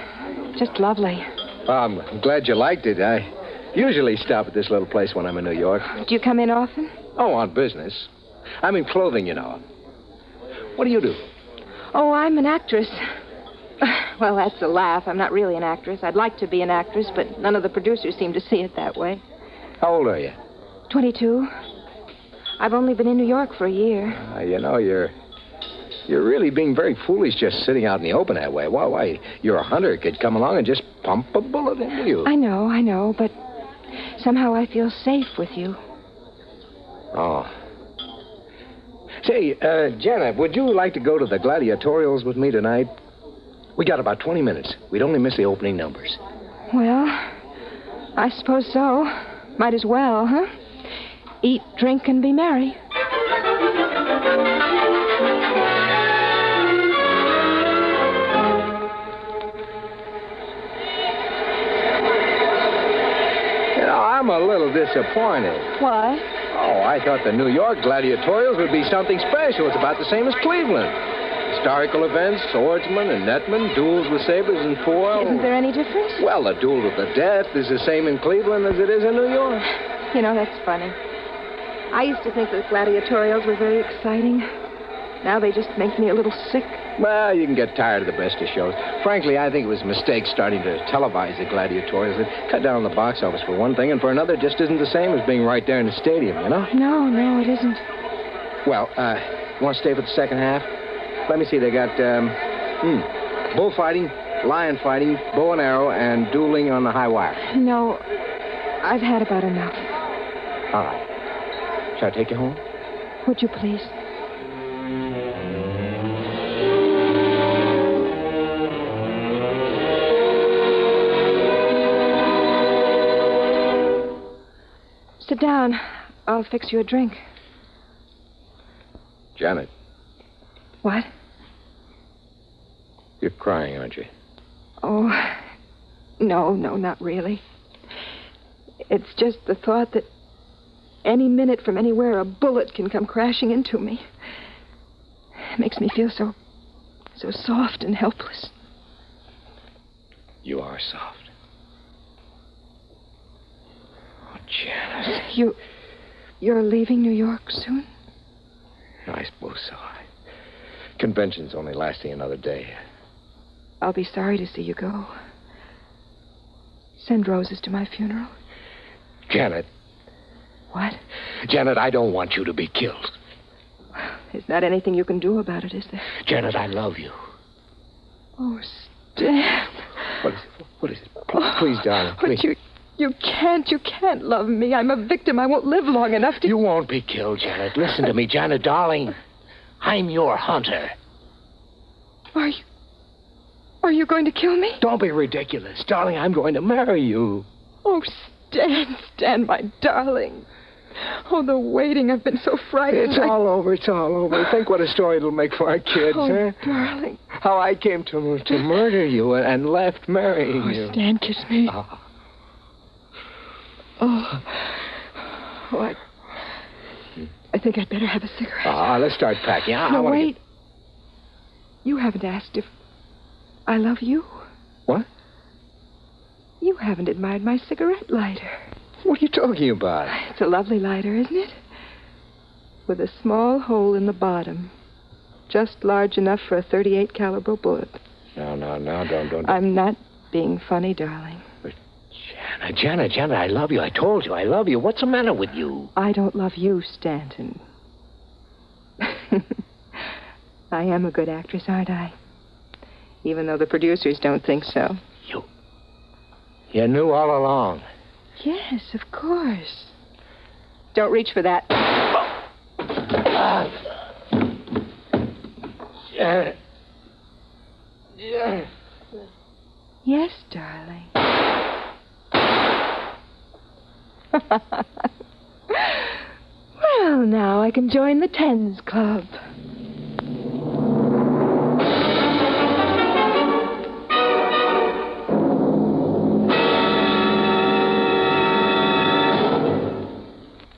Speaker 12: Just lovely.
Speaker 10: I'm glad you liked it. I usually stop at this little place when I'm in New York.
Speaker 12: Do you come in often?
Speaker 10: Oh, on business. I'm in clothing, you know. What do you do?
Speaker 12: Oh, I'm an actress. Well, that's a laugh. I'm not really an actress. I'd like to be an actress, but none of the producers seem to see it that way.
Speaker 10: How old are you?
Speaker 12: 22. I've only been in New York for a year.
Speaker 10: You know, you're really being very foolish just sitting out in the open that way. Why, you're a hunter. Could come along and just pump a bullet into you.
Speaker 12: I know, but somehow I feel safe with you.
Speaker 10: Oh. Say, Janet, would you like to go to the gladiatorials with me tonight? We got about 20 minutes. We'd only miss the opening numbers.
Speaker 12: Well, I suppose so. Might as well, huh? Eat, drink, and be merry.
Speaker 10: You know, I'm a little disappointed.
Speaker 12: Why?
Speaker 10: Oh, I thought the New York gladiatorials would be something special. It's about the same as Cleveland. Historical events, swordsmen and netmen, duels with sabers and foil.
Speaker 12: Isn't there any difference?
Speaker 10: Well, the duel to the death is the same in Cleveland as it is in New York.
Speaker 12: You know, that's funny. I used to think that gladiatorials were very exciting. Now they just make me a little sick.
Speaker 10: Well, you can get tired of the best of shows. Frankly, I think it was a mistake starting to televise the gladiatorials. It cut down on the box office for one thing, and for another, it just isn't the same as being right there in the stadium, you know?
Speaker 12: No, it isn't.
Speaker 10: Well, you want to stay for the second half? Let me see. They got bullfighting, lion fighting, bow and arrow, and dueling on the high wire.
Speaker 12: No, I've had about enough.
Speaker 10: All right. Shall I take you home?
Speaker 12: Would you please? Sit down. I'll fix you a drink.
Speaker 10: Janet.
Speaker 12: What?
Speaker 10: You're crying, aren't you?
Speaker 12: Oh, no, not really. It's just the thought that any minute from anywhere a bullet can come crashing into me. It makes me feel so soft and helpless.
Speaker 10: You are soft. Oh, Janet.
Speaker 12: You're leaving New York soon?
Speaker 10: I suppose so. Convention's only lasting another day.
Speaker 12: I'll be sorry to see you go. Send roses to my funeral.
Speaker 10: Janet.
Speaker 12: What?
Speaker 10: Janet, I don't want you to be killed.
Speaker 12: There's not anything you can do about it, is there?
Speaker 10: Janet, I love you.
Speaker 12: Oh, Stan.
Speaker 10: What is it? Please, darling, please.
Speaker 12: But you can't love me. I'm a victim. I won't live long enough to...
Speaker 10: You won't be killed, Janet. Listen to me, Janet, darling. I'm your hunter.
Speaker 12: Are you going to kill me?
Speaker 10: Don't be ridiculous. Darling, I'm going to marry you.
Speaker 12: Oh, Stan, my darling. Oh, the waiting. I've been so frightened.
Speaker 10: It's all over. Think what a story it'll make for our kids, huh?
Speaker 12: Darling.
Speaker 10: How I came to murder you and left marrying you.
Speaker 12: Stan, kiss me. I think I'd better have a cigarette.
Speaker 10: Let's start packing.
Speaker 12: No, wait. You haven't asked if I love you.
Speaker 10: What?
Speaker 12: You haven't admired my cigarette lighter.
Speaker 10: What are you talking about?
Speaker 12: It's a lovely lighter, isn't it? With a small hole in the bottom. Just large enough for a .38 caliber bullet.
Speaker 10: No, don't.
Speaker 12: I'm not being funny, darling.
Speaker 10: But Janet, I love you. I told you I love you. What's the matter with you?
Speaker 12: I don't love you, Stanton. I am a good actress, aren't I? Even though the producers don't think so.
Speaker 10: You knew all along.
Speaker 12: Yes, of course. Don't reach for that. Yes, darling. Well, now I can join the Tens Club.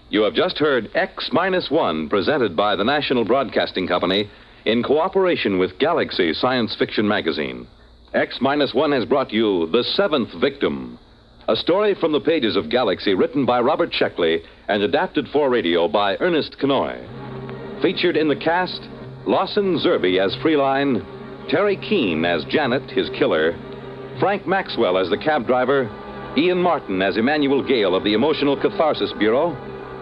Speaker 13: You have just heard X-1, presented by the National Broadcasting Company in cooperation with Galaxy Science Fiction Magazine. X-1 has brought you The Seventh Victim, a story from the pages of Galaxy written by Robert Sheckley and adapted for radio by Ernest Kenoy. Featured in the cast, Lawson Zerbe as Freeline, Terry Keane as Janet, his killer, Frank Maxwell as the cab driver, Ian Martin as Emmanuel Gale of the Emotional Catharsis Bureau,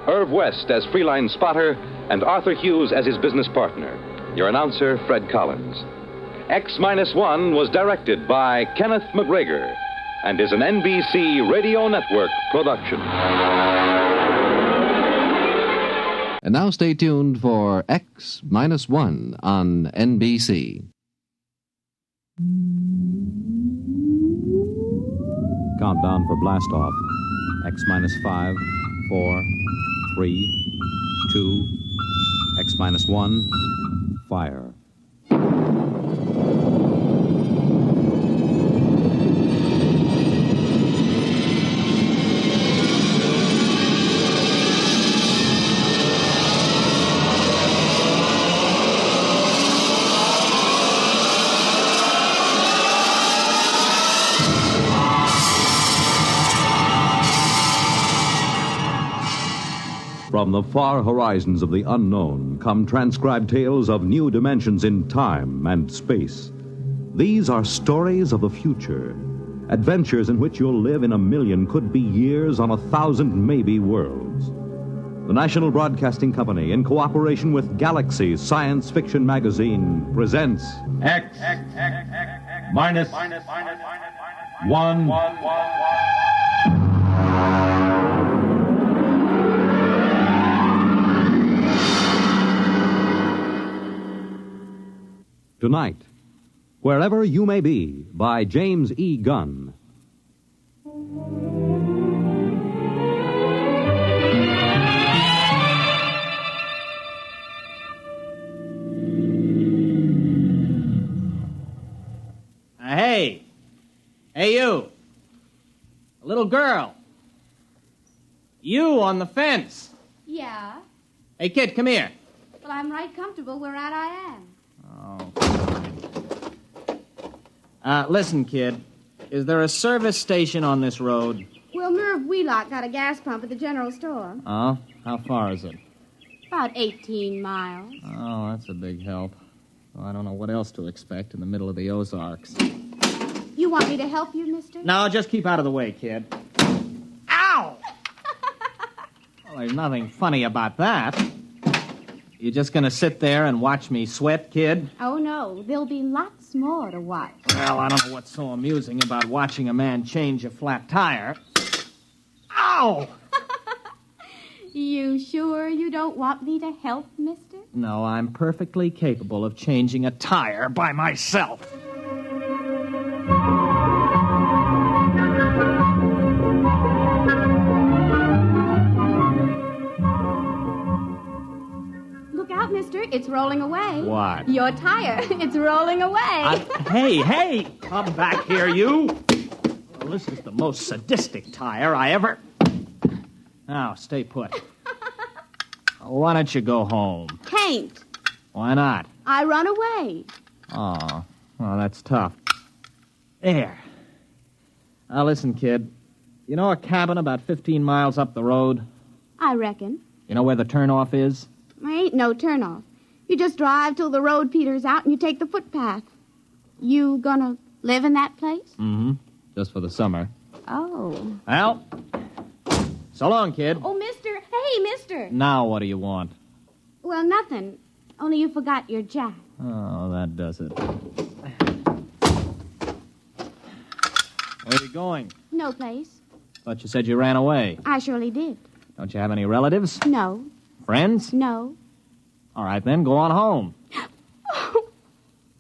Speaker 13: Irv West as Freeline spotter, and Arthur Hughes as his business partner. Your announcer, Fred Collins. X-1 was directed by Kenneth McGregor and is an NBC Radio Network production.
Speaker 16: And now stay tuned for X-1 on NBC.
Speaker 11: Countdown for blast off. X-5, 4, 3, 2, X-1, fire.
Speaker 13: From the far horizons of the unknown come transcribed tales of new dimensions in time and space. These are stories of the future, adventures in which you'll live in a million, could be years, on 1,000 maybe worlds. The National Broadcasting Company, in cooperation with Galaxy Science Fiction Magazine, presents
Speaker 14: X minus 1.
Speaker 13: Tonight, Wherever You May Be, by James E. Gunn.
Speaker 18: Hey! Hey, you! A little girl! You on the fence!
Speaker 15: Yeah?
Speaker 18: Hey, kid, come here.
Speaker 15: Well, I'm right comfortable where I am.
Speaker 18: Listen, kid. Is there a service station on this road?
Speaker 15: Well, Merv Wheelock got a gas pump at the general store.
Speaker 18: Oh? How far is it?
Speaker 15: About 18 miles.
Speaker 18: Oh, that's a big help. Well, I don't know what else to expect in the middle of the Ozarks.
Speaker 15: You want me to help you, mister?
Speaker 18: No, just keep out of the way, kid. Ow! Well, there's nothing funny about that. You just gonna sit there and watch me sweat, kid?
Speaker 15: Oh, no. There'll be lots more to watch.
Speaker 18: Well, I don't know what's so amusing about watching a man change a flat tire. Ow!
Speaker 15: You sure you don't want me to help, mister?
Speaker 18: No, I'm perfectly capable of changing a tire by myself.
Speaker 15: Look out, mister. It's rolling away.
Speaker 18: What?
Speaker 15: Your tire. It's rolling away.
Speaker 18: Hey! Come back here, you! Well, this is the most sadistic tire I ever... Now, stay put. Why don't you go home?
Speaker 15: Can't.
Speaker 18: Why not?
Speaker 15: I run away.
Speaker 18: Oh, well, that's tough. There. Now, listen, kid. You know a cabin about 15 miles up the road?
Speaker 15: I reckon.
Speaker 18: You know where the turnoff is?
Speaker 15: There ain't no turnoff. You just drive till the road peters out and you take the footpath. You gonna live in that place?
Speaker 18: Mm-hmm. Just for the summer.
Speaker 15: Oh.
Speaker 18: Well, so long, kid.
Speaker 15: Oh, mister. Hey, mister.
Speaker 18: Now what do you want?
Speaker 15: Well, nothing. Only you forgot your jack.
Speaker 18: Oh, that does it. Where are you going?
Speaker 15: No place.
Speaker 18: Thought you said you ran away.
Speaker 15: I surely did.
Speaker 18: Don't you have any relatives?
Speaker 15: No.
Speaker 18: Friends?
Speaker 15: No.
Speaker 18: All right, then, go on home.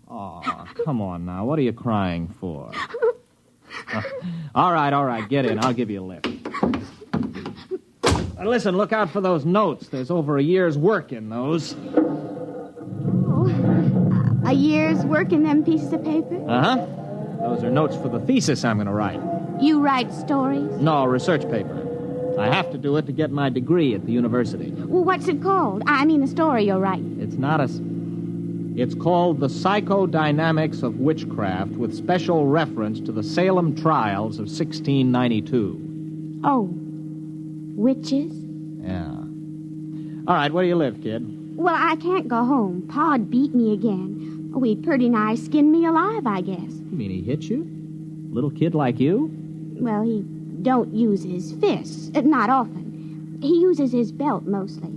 Speaker 18: Oh, come on now. What are you crying for? All right. Get in. I'll give you a lift. Listen, look out for those notes. There's over a year's work in those.
Speaker 15: Oh. A year's work in them pieces of paper?
Speaker 18: Uh-huh. Those are notes for the thesis I'm going to write.
Speaker 15: You write stories?
Speaker 18: No, research paper. I have to do it to get my degree at the university.
Speaker 15: Well, what's it called? I mean the story you're writing.
Speaker 18: It's called The Psychodynamics of Witchcraft, with special reference to the Salem trials of 1692.
Speaker 15: Oh. Witches?
Speaker 18: Yeah. All right, where do you live, kid?
Speaker 15: Well, I can't go home. Pa'd beat me again. Oh, he'd pretty nigh skinned me alive, I guess.
Speaker 18: You mean he hit you? Little kid like you?
Speaker 15: Well, he don't use his fists. Not often. He uses his belt mostly.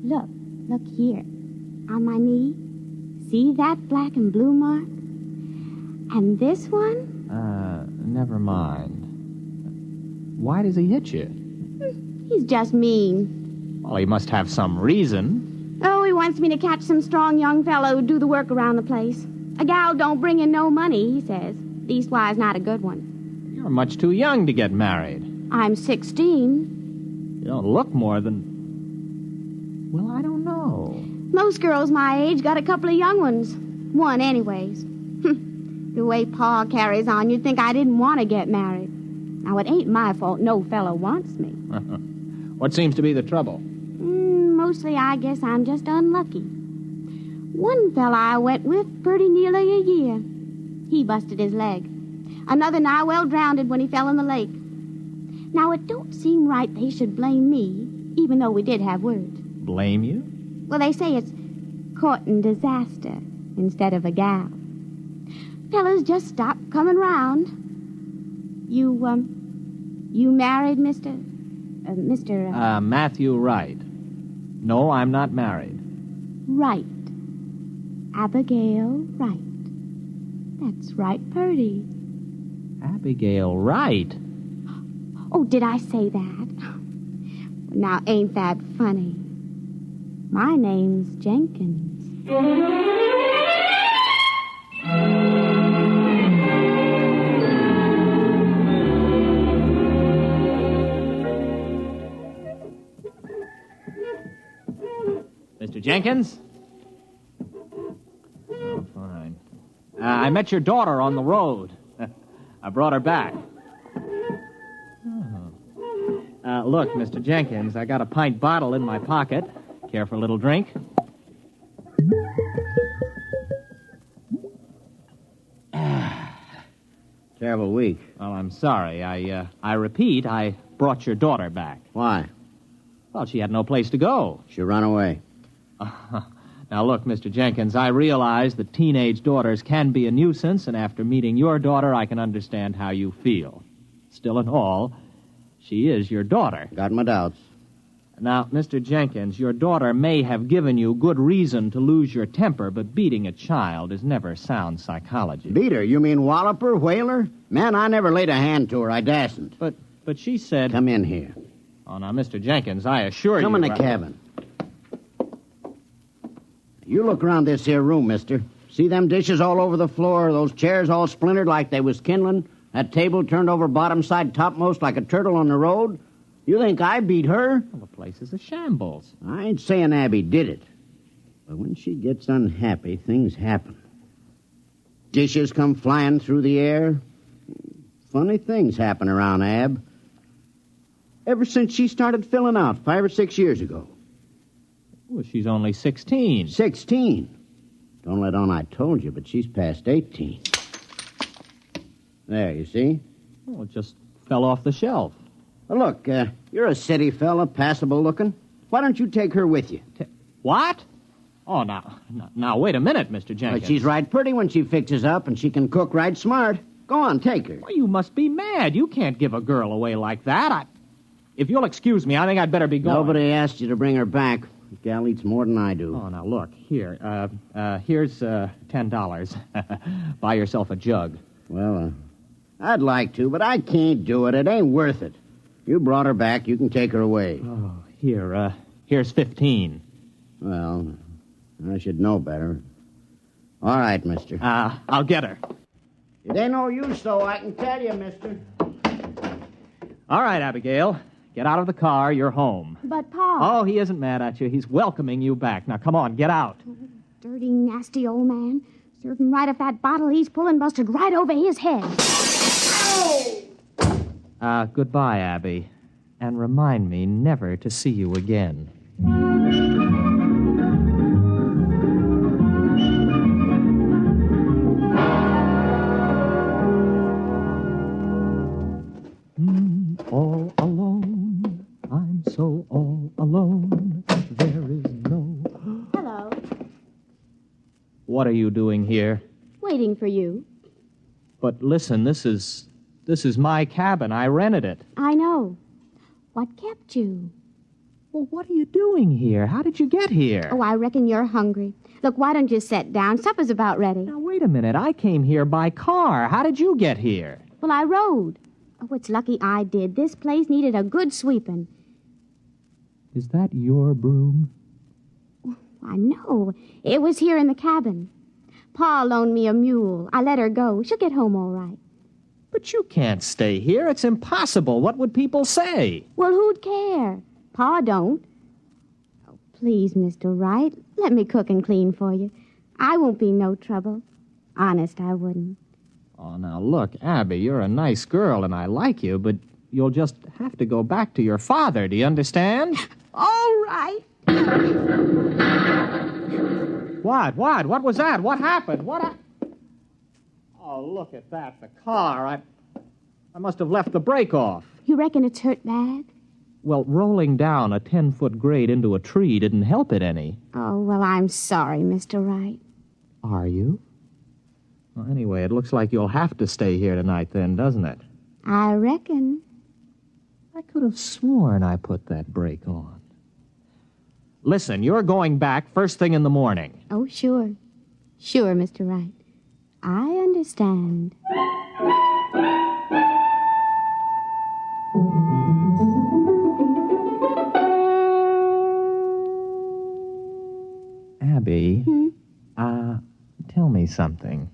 Speaker 15: Look here. On my knee. See that black and blue mark? And this one?
Speaker 18: Never mind. Why does he hit you?
Speaker 15: He's just mean.
Speaker 18: Well, he must have some reason.
Speaker 15: Oh, he wants me to catch some strong young fellow who'd do the work around the place. A gal don't bring in no money, he says. Leastwise, not a good one.
Speaker 18: You're much too young to get married.
Speaker 15: I'm 16.
Speaker 18: You don't look more than... Well, I don't know.
Speaker 15: Most girls my age got a couple of young ones. One, anyways. The way Pa carries on, you'd think I didn't want to get married. Now, it ain't my fault no fellow wants me.
Speaker 18: What seems to be the trouble?
Speaker 15: Mostly, I guess I'm just unlucky. One fella I went with pretty nearly a year. He busted his leg. Another nigh well drowned when he fell in the lake. Now, it don't seem right they should blame me. even though we did have words.
Speaker 17: Blame you?
Speaker 15: Well, they say it's courting disaster instead of a gal. Fellas, just stop coming round. You married, Mr.
Speaker 17: Matthew Wright. No, I'm not married.
Speaker 15: Wright. Abigail Wright. That's right, Purdy.
Speaker 17: Abigail Wright?
Speaker 15: Oh, did I say that? Now, ain't that funny? My name's Jenkins.
Speaker 17: Mr. Jenkins? Oh, fine. I met your daughter on the road. I brought her back. Oh. Look, Mr. Jenkins, I got a pint bottle in my pocket. Care for a little drink?
Speaker 24: Terrible week.
Speaker 17: Well, I'm sorry. I repeat, I brought your daughter back.
Speaker 24: Why?
Speaker 17: Well, she had no place to go.
Speaker 24: She ran away.
Speaker 17: Now, look, Mr. Jenkins, I realize that teenage daughters can be a nuisance, and after meeting your daughter, I can understand how you feel. Still in all, she is your daughter.
Speaker 24: Got my doubts.
Speaker 17: Now, Mr. Jenkins, your daughter may have given you good reason to lose your temper, but beating a child is never sound psychology.
Speaker 24: Beat her? You mean wallop her, whale her? Man, I never laid a hand to her. I dasn't.
Speaker 17: But she said...
Speaker 24: Come in here.
Speaker 17: Oh, now, Mr. Jenkins, I assure you...
Speaker 24: Come in the cabin. You look around this here room, mister. See them dishes all over the floor, those chairs all splintered like they was kindling, that table turned over bottom side topmost like a turtle on the road? You think I beat her?
Speaker 17: Well, the place is a shambles.
Speaker 24: I ain't saying Abby did it. But when she gets unhappy, things happen. Dishes come flying through the air. Funny things happen around Ab. Ever since she started filling out 5 or 6 years ago.
Speaker 17: Well, she's only 16.
Speaker 24: 16? Don't let on I told you, but she's past 18. There, you see?
Speaker 17: Well, it just fell off the shelf.
Speaker 24: Well, look, you're a city fella, passable looking. Why don't you take her with you?
Speaker 17: What? Oh, now, wait a minute, Mr. Jenkins.
Speaker 24: Well, she's right pretty when she fixes up, and she can cook right smart. Go on, take her.
Speaker 17: Well, you must be mad. You can't give a girl away like that. If you'll excuse me, I think I'd better be going.
Speaker 24: Nobody asked you to bring her back. The gal eats more than I do.
Speaker 17: Oh, now, look, here. Here's $10. Buy yourself a jug.
Speaker 24: Well, I'd like to, but I can't do it. It ain't worth it. You brought her back. You can take her away.
Speaker 17: Oh, here's 15.
Speaker 24: Well, I should know better. All right, mister.
Speaker 17: I'll get her.
Speaker 24: It ain't no use, though, I can tell you, mister.
Speaker 17: All right, Abigail. Get out of the car. You're home.
Speaker 15: But, Pa...
Speaker 17: Oh, he isn't mad at you. He's welcoming you back. Now, come on, get out.
Speaker 15: Oh, dirty, nasty old man. Serve him right if that bottle he's pulling busted right over his head.
Speaker 17: Goodbye, Abby. And remind me never to see you again. All alone. I'm so all alone. There is no...
Speaker 15: Hello.
Speaker 17: What are you doing here?
Speaker 15: Waiting for you.
Speaker 17: But listen, this is my cabin. I rented it.
Speaker 15: I know. What kept you?
Speaker 17: Well, what are you doing here? How did you get here?
Speaker 15: Oh, I reckon you're hungry. Look, why don't you sit down? Supper's about ready.
Speaker 17: Now, wait a minute. I came here by car. How did you get here?
Speaker 15: Well, I rode. Oh, it's lucky I did. This place needed a good sweeping.
Speaker 17: Is that your broom?
Speaker 15: I know. It was here in the cabin. Pa loaned me a mule. I let her go. She'll get home all right.
Speaker 17: But you can't stay here. It's impossible. What would people say?
Speaker 15: Well, who'd care? Pa don't. Oh, please, Mr. Wright, let me cook and clean for you. I won't be no trouble. Honest, I wouldn't.
Speaker 17: Oh, now, look, Abby, you're a nice girl, and I like you, but you'll just have to go back to your father. Do you understand?
Speaker 15: All right.
Speaker 17: What? What was that? What happened? Oh, look at that. The car. I must have left the brake off.
Speaker 15: You reckon it's hurt bad?
Speaker 17: Well, rolling down a 10-foot grade into a tree didn't help it any.
Speaker 15: Oh, well, I'm sorry, Mr. Wright.
Speaker 17: Are you? Well, anyway, it looks like you'll have to stay here tonight then, doesn't it?
Speaker 15: I reckon.
Speaker 17: I could have sworn I put that brake on. Listen, you're going back first thing in the morning.
Speaker 15: Oh, sure. Sure, Mr. Wright. I understand.
Speaker 17: Abby, tell me something.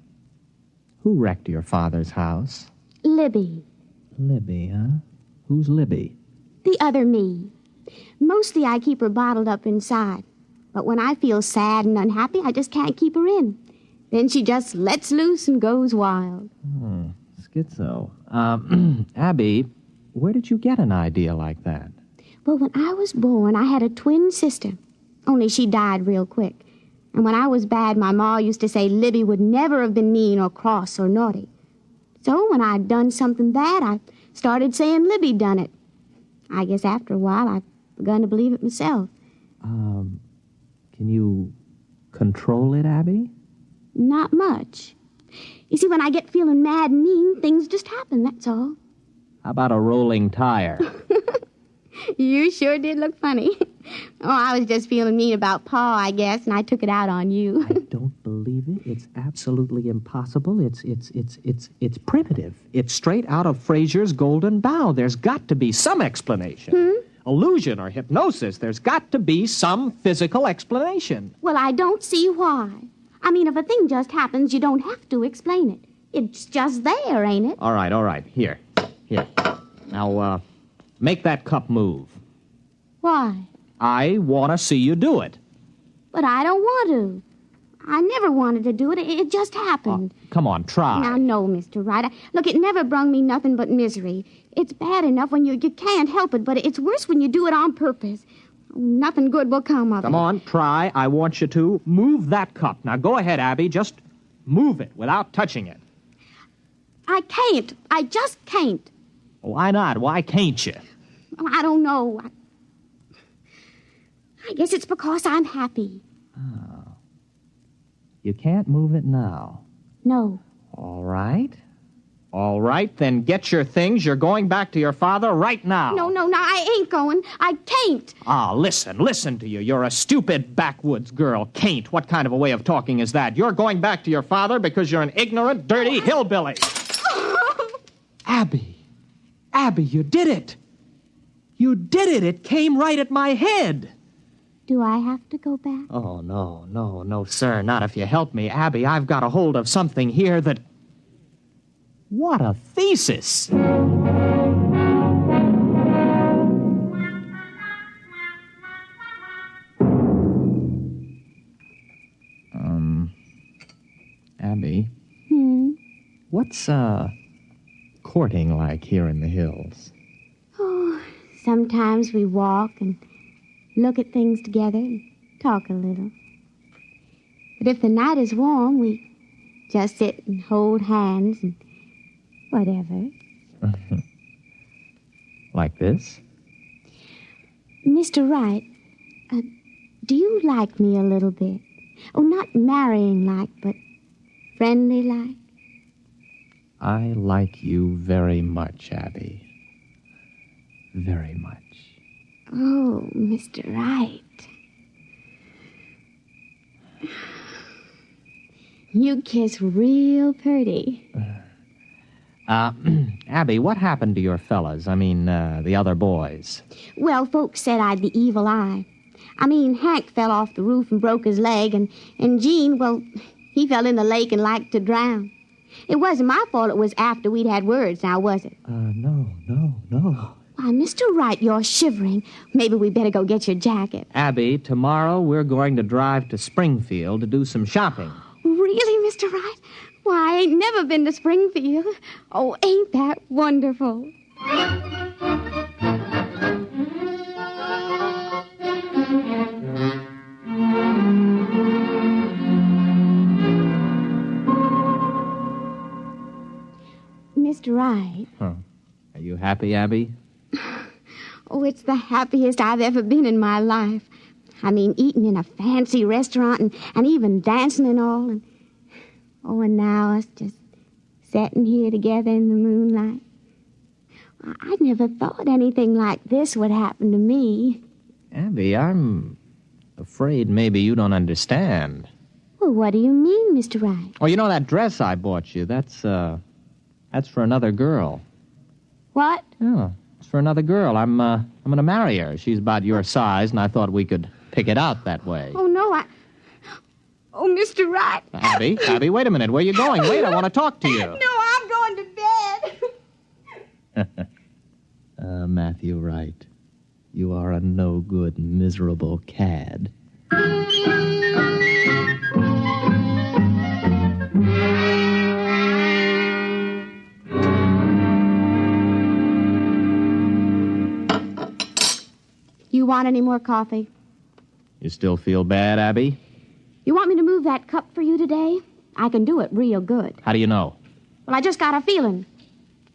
Speaker 17: Who wrecked your father's house?
Speaker 15: Libby.
Speaker 17: Libby, huh? Who's Libby?
Speaker 15: The other me. Mostly I keep her bottled up inside. But when I feel sad and unhappy, I just can't keep her in. Then she just lets loose and goes wild.
Speaker 17: Schizo. Abby, where did you get an idea like that?
Speaker 15: Well, when I was born, I had a twin sister. Only she died real quick. And when I was bad, my ma used to say Libby would never have been mean or cross or naughty. So when I'd done something bad, I started saying Libby done it. I guess after a while, I begun to believe it myself.
Speaker 17: Can you control it, Abby?
Speaker 15: Not much. You see, when I get feeling mad and mean, things just happen, that's all.
Speaker 17: How about a rolling tire?
Speaker 15: You sure did look funny. Oh, I was just feeling mean about Pa, I guess, and I took it out on you.
Speaker 17: I don't believe it. It's absolutely impossible. It's primitive. It's straight out of Fraser's Golden Bough. There's got to be some explanation. Illusion or hypnosis. There's got to be some physical explanation.
Speaker 15: Well, I don't see why. I mean, if a thing just happens, you don't have to explain it. It's just there, ain't it?
Speaker 17: All right. Here. Now, make that cup move.
Speaker 15: Why?
Speaker 17: I want to see you do it.
Speaker 15: But I don't want to. I never wanted to do it. It just happened.
Speaker 17: Come on, try.
Speaker 15: Now, no, Mr. Wright. Look, it never brung me nothing but misery. It's bad enough when you can't help it, but it's worse when you do it on purpose. Nothing good will come of it.
Speaker 17: Come on, try. I want you to. Move that cup. Now, go ahead, Abby. Just move it without touching it.
Speaker 15: I can't. I just can't.
Speaker 17: Why not? Why can't you?
Speaker 15: Well, I don't know. I guess it's because I'm happy.
Speaker 17: Oh. You can't move it now.
Speaker 15: No.
Speaker 17: All right, then get your things. You're going back to your father right now.
Speaker 15: No, I ain't going. I can't.
Speaker 17: Listen to you. You're a stupid backwoods girl. Can't. What kind of a way of talking is that? You're going back to your father because you're an ignorant, dirty hillbilly. Abby, you did it. You did it. It came right at my head.
Speaker 15: Do I have to go back?
Speaker 17: Oh, no, sir. Not if you help me. Abby, I've got a hold of something here that... What a thesis! Abby? What's, courting like here in the hills?
Speaker 15: Oh, sometimes we walk and look at things together and talk a little. But if the night is warm, we just sit and hold hands and whatever.
Speaker 17: Like this?
Speaker 15: Mr. Wright, do you like me a little bit? Oh, not marrying like, but friendly like?
Speaker 17: I like you very much, Abby. Very much.
Speaker 15: Oh, Mr. Wright. You kiss real pretty.
Speaker 17: Abby, what happened to your fellas? I mean, the other boys.
Speaker 15: Well, folks said I'd the evil eye. I mean, Hank fell off the roof and broke his leg, and Gene, well, he fell in the lake and liked to drown. It wasn't my fault it was after we'd had words, now was it?
Speaker 17: No.
Speaker 15: Why, Mr. Wright, you're shivering. Maybe we better go get your jacket.
Speaker 17: Abby, tomorrow we're going to drive to Springfield to do some shopping.
Speaker 15: Really, Mr. Wright? Why, I ain't never been to Springfield. Oh, ain't that wonderful? Mr. Wright.
Speaker 17: Huh. Are you happy, Abby?
Speaker 15: Oh, it's the happiest I've ever been in my life. I mean, eating in a fancy restaurant and even dancing and all. And now us just sitting here together in the moonlight. I never thought anything like this would happen to me.
Speaker 17: Abby, I'm afraid maybe you don't understand.
Speaker 15: Well, what do you mean, Mr. Wright?
Speaker 17: Oh, you know that dress I bought you? That's for another girl.
Speaker 15: What?
Speaker 17: Oh, it's for another girl. I'm going to marry her. She's about your size, and I thought we could pick it out that way.
Speaker 15: Oh, no, Oh, Mr. Wright.
Speaker 17: Abby, wait a minute. Where are you going? Wait, I want to talk to you.
Speaker 15: No, I'm going to bed.
Speaker 17: Matthew Wright, you are a no-good, miserable cad.
Speaker 15: You want any more coffee?
Speaker 17: You still feel bad, Abby?
Speaker 15: You want me to move that cup for you today? I can do it real good.
Speaker 17: How do you know?
Speaker 15: Well, I just got a feeling.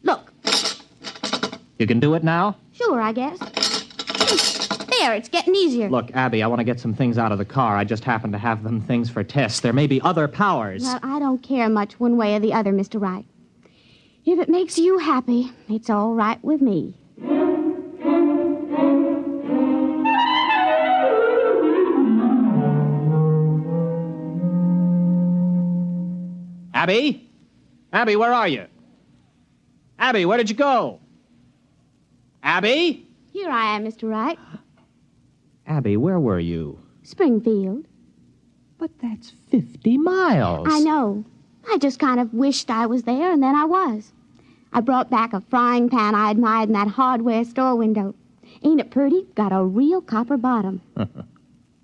Speaker 15: Look.
Speaker 17: You can do it now?
Speaker 15: Sure, I guess. There, it's getting easier.
Speaker 17: Look, Abby, I want to get some things out of the car. I just happen to have them things for tests. There may be other powers.
Speaker 15: Well, I don't care much one way or the other, Mr. Wright. If it makes you happy, it's all right with me.
Speaker 17: Abby? Abby, where are you? Abby, where did you go? Abby?
Speaker 15: Here I am, Mr. Wright.
Speaker 17: Abby, where were you?
Speaker 15: Springfield.
Speaker 17: But that's 50 miles.
Speaker 15: I know. I just kind of wished I was there, and then I was. I brought back a frying pan I admired in that hardware store window. Ain't it pretty? Got a real copper bottom.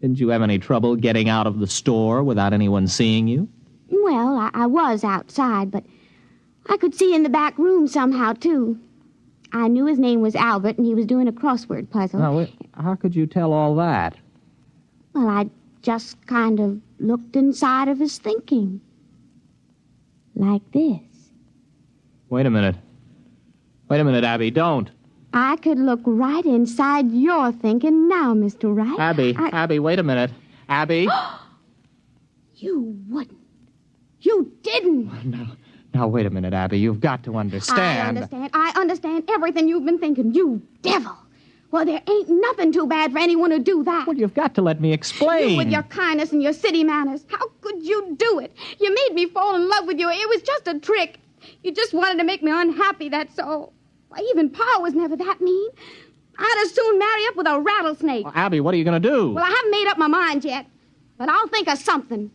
Speaker 17: Didn't you have any trouble getting out of the store without anyone seeing you?
Speaker 15: Well, I was outside, but I could see in the back room somehow, too. I knew his name was Albert, and he was doing a crossword puzzle.
Speaker 17: Now, how could you tell all that?
Speaker 15: Well, I just kind of looked inside of his thinking. Like this.
Speaker 17: Wait a minute. Wait a minute, Abby, don't.
Speaker 15: I could look right inside your thinking now, Mr. Wright.
Speaker 17: Abby, wait a minute. Abby?
Speaker 15: You wouldn't. You didn't.
Speaker 17: Now, wait a minute, Abby. You've got to understand.
Speaker 15: I understand everything you've been thinking, you devil. Well, there ain't nothing too bad for anyone to do that.
Speaker 17: Well, you've got to let me explain.
Speaker 15: You with your kindness and your city manners. How could you do it? You made me fall in love with you. It was just a trick. You just wanted to make me unhappy, that's all. Why, even Pa was never that mean. I'd as soon marry up with a rattlesnake.
Speaker 17: Well, Abby, what are you going to do?
Speaker 15: Well, I haven't made up my mind yet, but I'll think of something.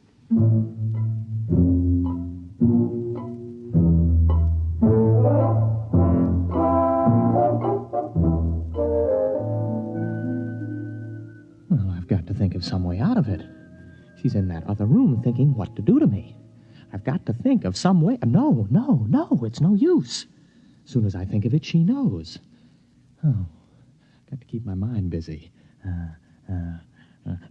Speaker 17: I've got to think of some way out of it. She's in that other room thinking what to do to me. I've got to think of some way. No, it's no use. As soon as I think of it, she knows. Oh, got to keep my mind busy.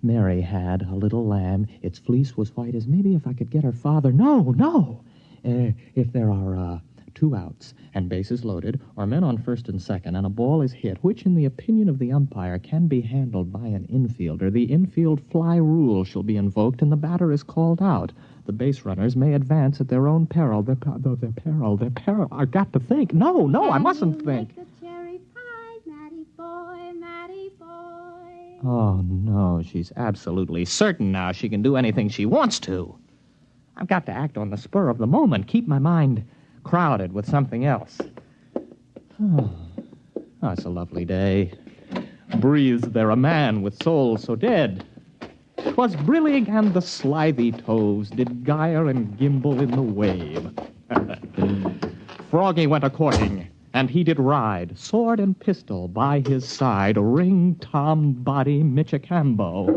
Speaker 17: Mary had a little lamb. Its fleece was white as maybe if I could get her father. No. If there are 2 outs and bases loaded, or men on first and second, and a ball is hit, which, in the opinion of the umpire, can be handled by an infielder, the infield fly rule shall be invoked, and the batter is called out. The base runners may advance at their own peril. Their peril. I've got to think. No, I mustn't think.
Speaker 15: Make a cherry pie, Matty boy.
Speaker 17: Oh, no, she's absolutely certain now she can do anything she wants to. I've got to act on the spur of the moment, keep my mind crowded with something else. Oh, it's a lovely day. Breathes there a man with soul so dead. 'Twas brillig and the slithy toves did gyre and gimble in the wave. Froggy went a-courting, and he did ride, sword and pistol by his side, ring Tom Body Michicambo.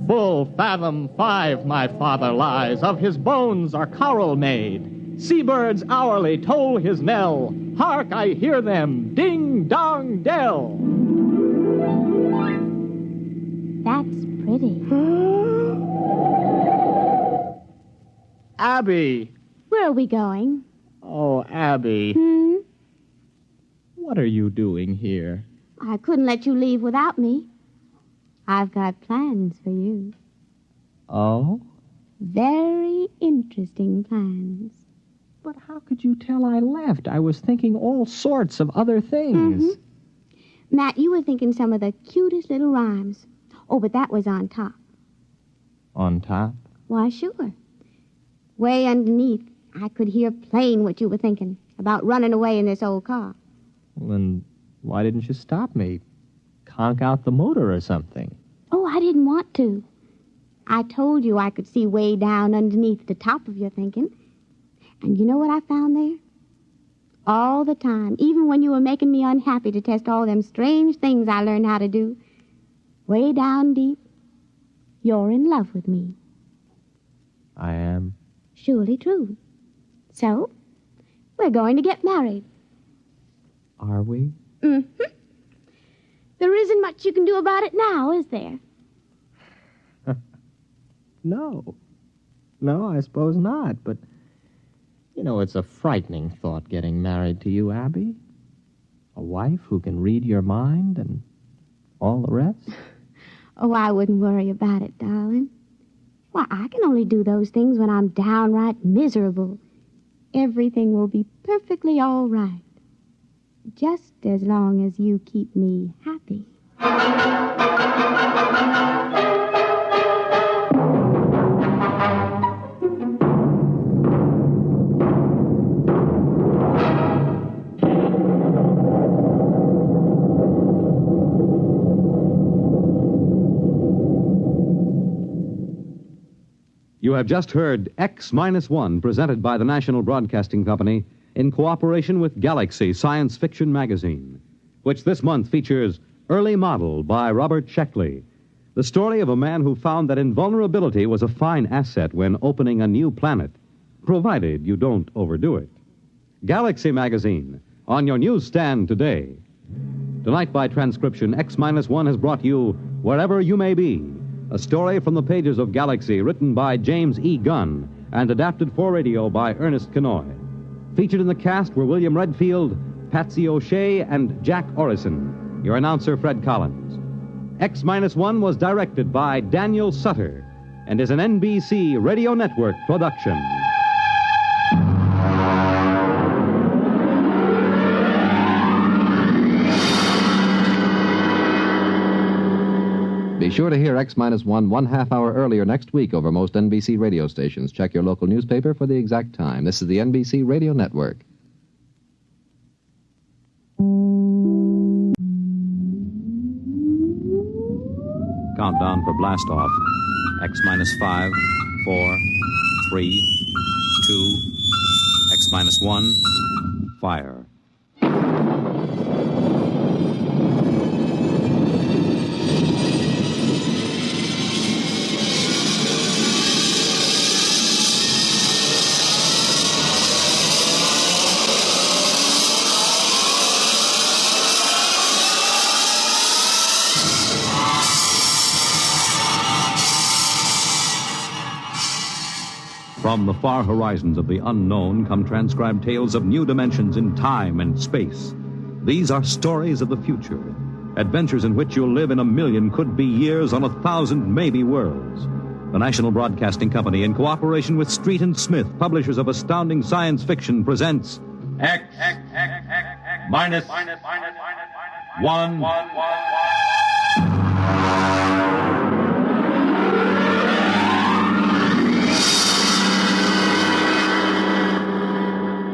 Speaker 17: Full fathom 5 my father lies, of his bones are coral made. Seabirds hourly toll his knell. Hark, I hear them, ding dong dell.
Speaker 15: That's pretty.
Speaker 17: Abby.
Speaker 15: Where are we going?
Speaker 17: Oh, Abby. What are you doing here?
Speaker 15: I couldn't let you leave without me. I've got plans for you.
Speaker 17: Oh?
Speaker 15: Very interesting plans.
Speaker 17: But how could you tell I left? I was thinking all sorts of other things.
Speaker 15: Mm-hmm. Matt, you were thinking some of the cutest little rhymes. Oh, but that was on top.
Speaker 17: On top?
Speaker 15: Why, sure. Way underneath, I could hear plain what you were thinking about running away in this old car.
Speaker 17: Well, then why didn't you stop me? Conk out the motor or something.
Speaker 15: Oh, I didn't want to. I told you I could see way down underneath the top of your thinking. And you know what I found there? All the time, even when you were making me unhappy to test all them strange things I learned how to do, way down deep, you're in love with me.
Speaker 17: I am?
Speaker 15: Surely true. So, we're going to get married.
Speaker 17: Are we?
Speaker 15: Mm-hmm. There isn't much you can do about it now, is there?
Speaker 17: No. No, I suppose not, but... You know, it's a frightening thought getting married to you, Abby. A wife who can read your mind and all the rest.
Speaker 15: Oh, I wouldn't worry about it, darling. Why, I can only do those things when I'm downright miserable. Everything will be perfectly all right. Just as long as you keep me happy.
Speaker 13: You have just heard X-1, presented by the National Broadcasting Company in cooperation with Galaxy Science Fiction Magazine, which this month features Early Model by Robert Sheckley, the story of a man who found that invulnerability was a fine asset when opening a new planet, provided you don't overdo it. Galaxy Magazine, on your newsstand today. Tonight, by transcription, X-1 has brought you Wherever You May Be, a story from the pages of Galaxy written by James E. Gunn and adapted for radio by Ernest Kenoy. Featured in the cast were William Redfield, Patsy O'Shea, and Jack Orrison. Your announcer, Fred Collins. X-1 was directed by Daniel Sutter and is an NBC Radio Network production.
Speaker 16: Be sure to hear X-1 one half hour earlier next week over most NBC radio stations. Check your local newspaper for the exact time. This is the NBC Radio Network.
Speaker 11: Countdown for blast off. X-5, 4, 3, 2, X-1, fire. From the far horizons of the unknown come transcribed tales of new dimensions in time and space. These are stories of the future, adventures in which you'll live in a million could-be years on 1,000 maybe worlds. The National Broadcasting Company, in cooperation with Street and Smith, publishers of astounding science fiction, presents X-1.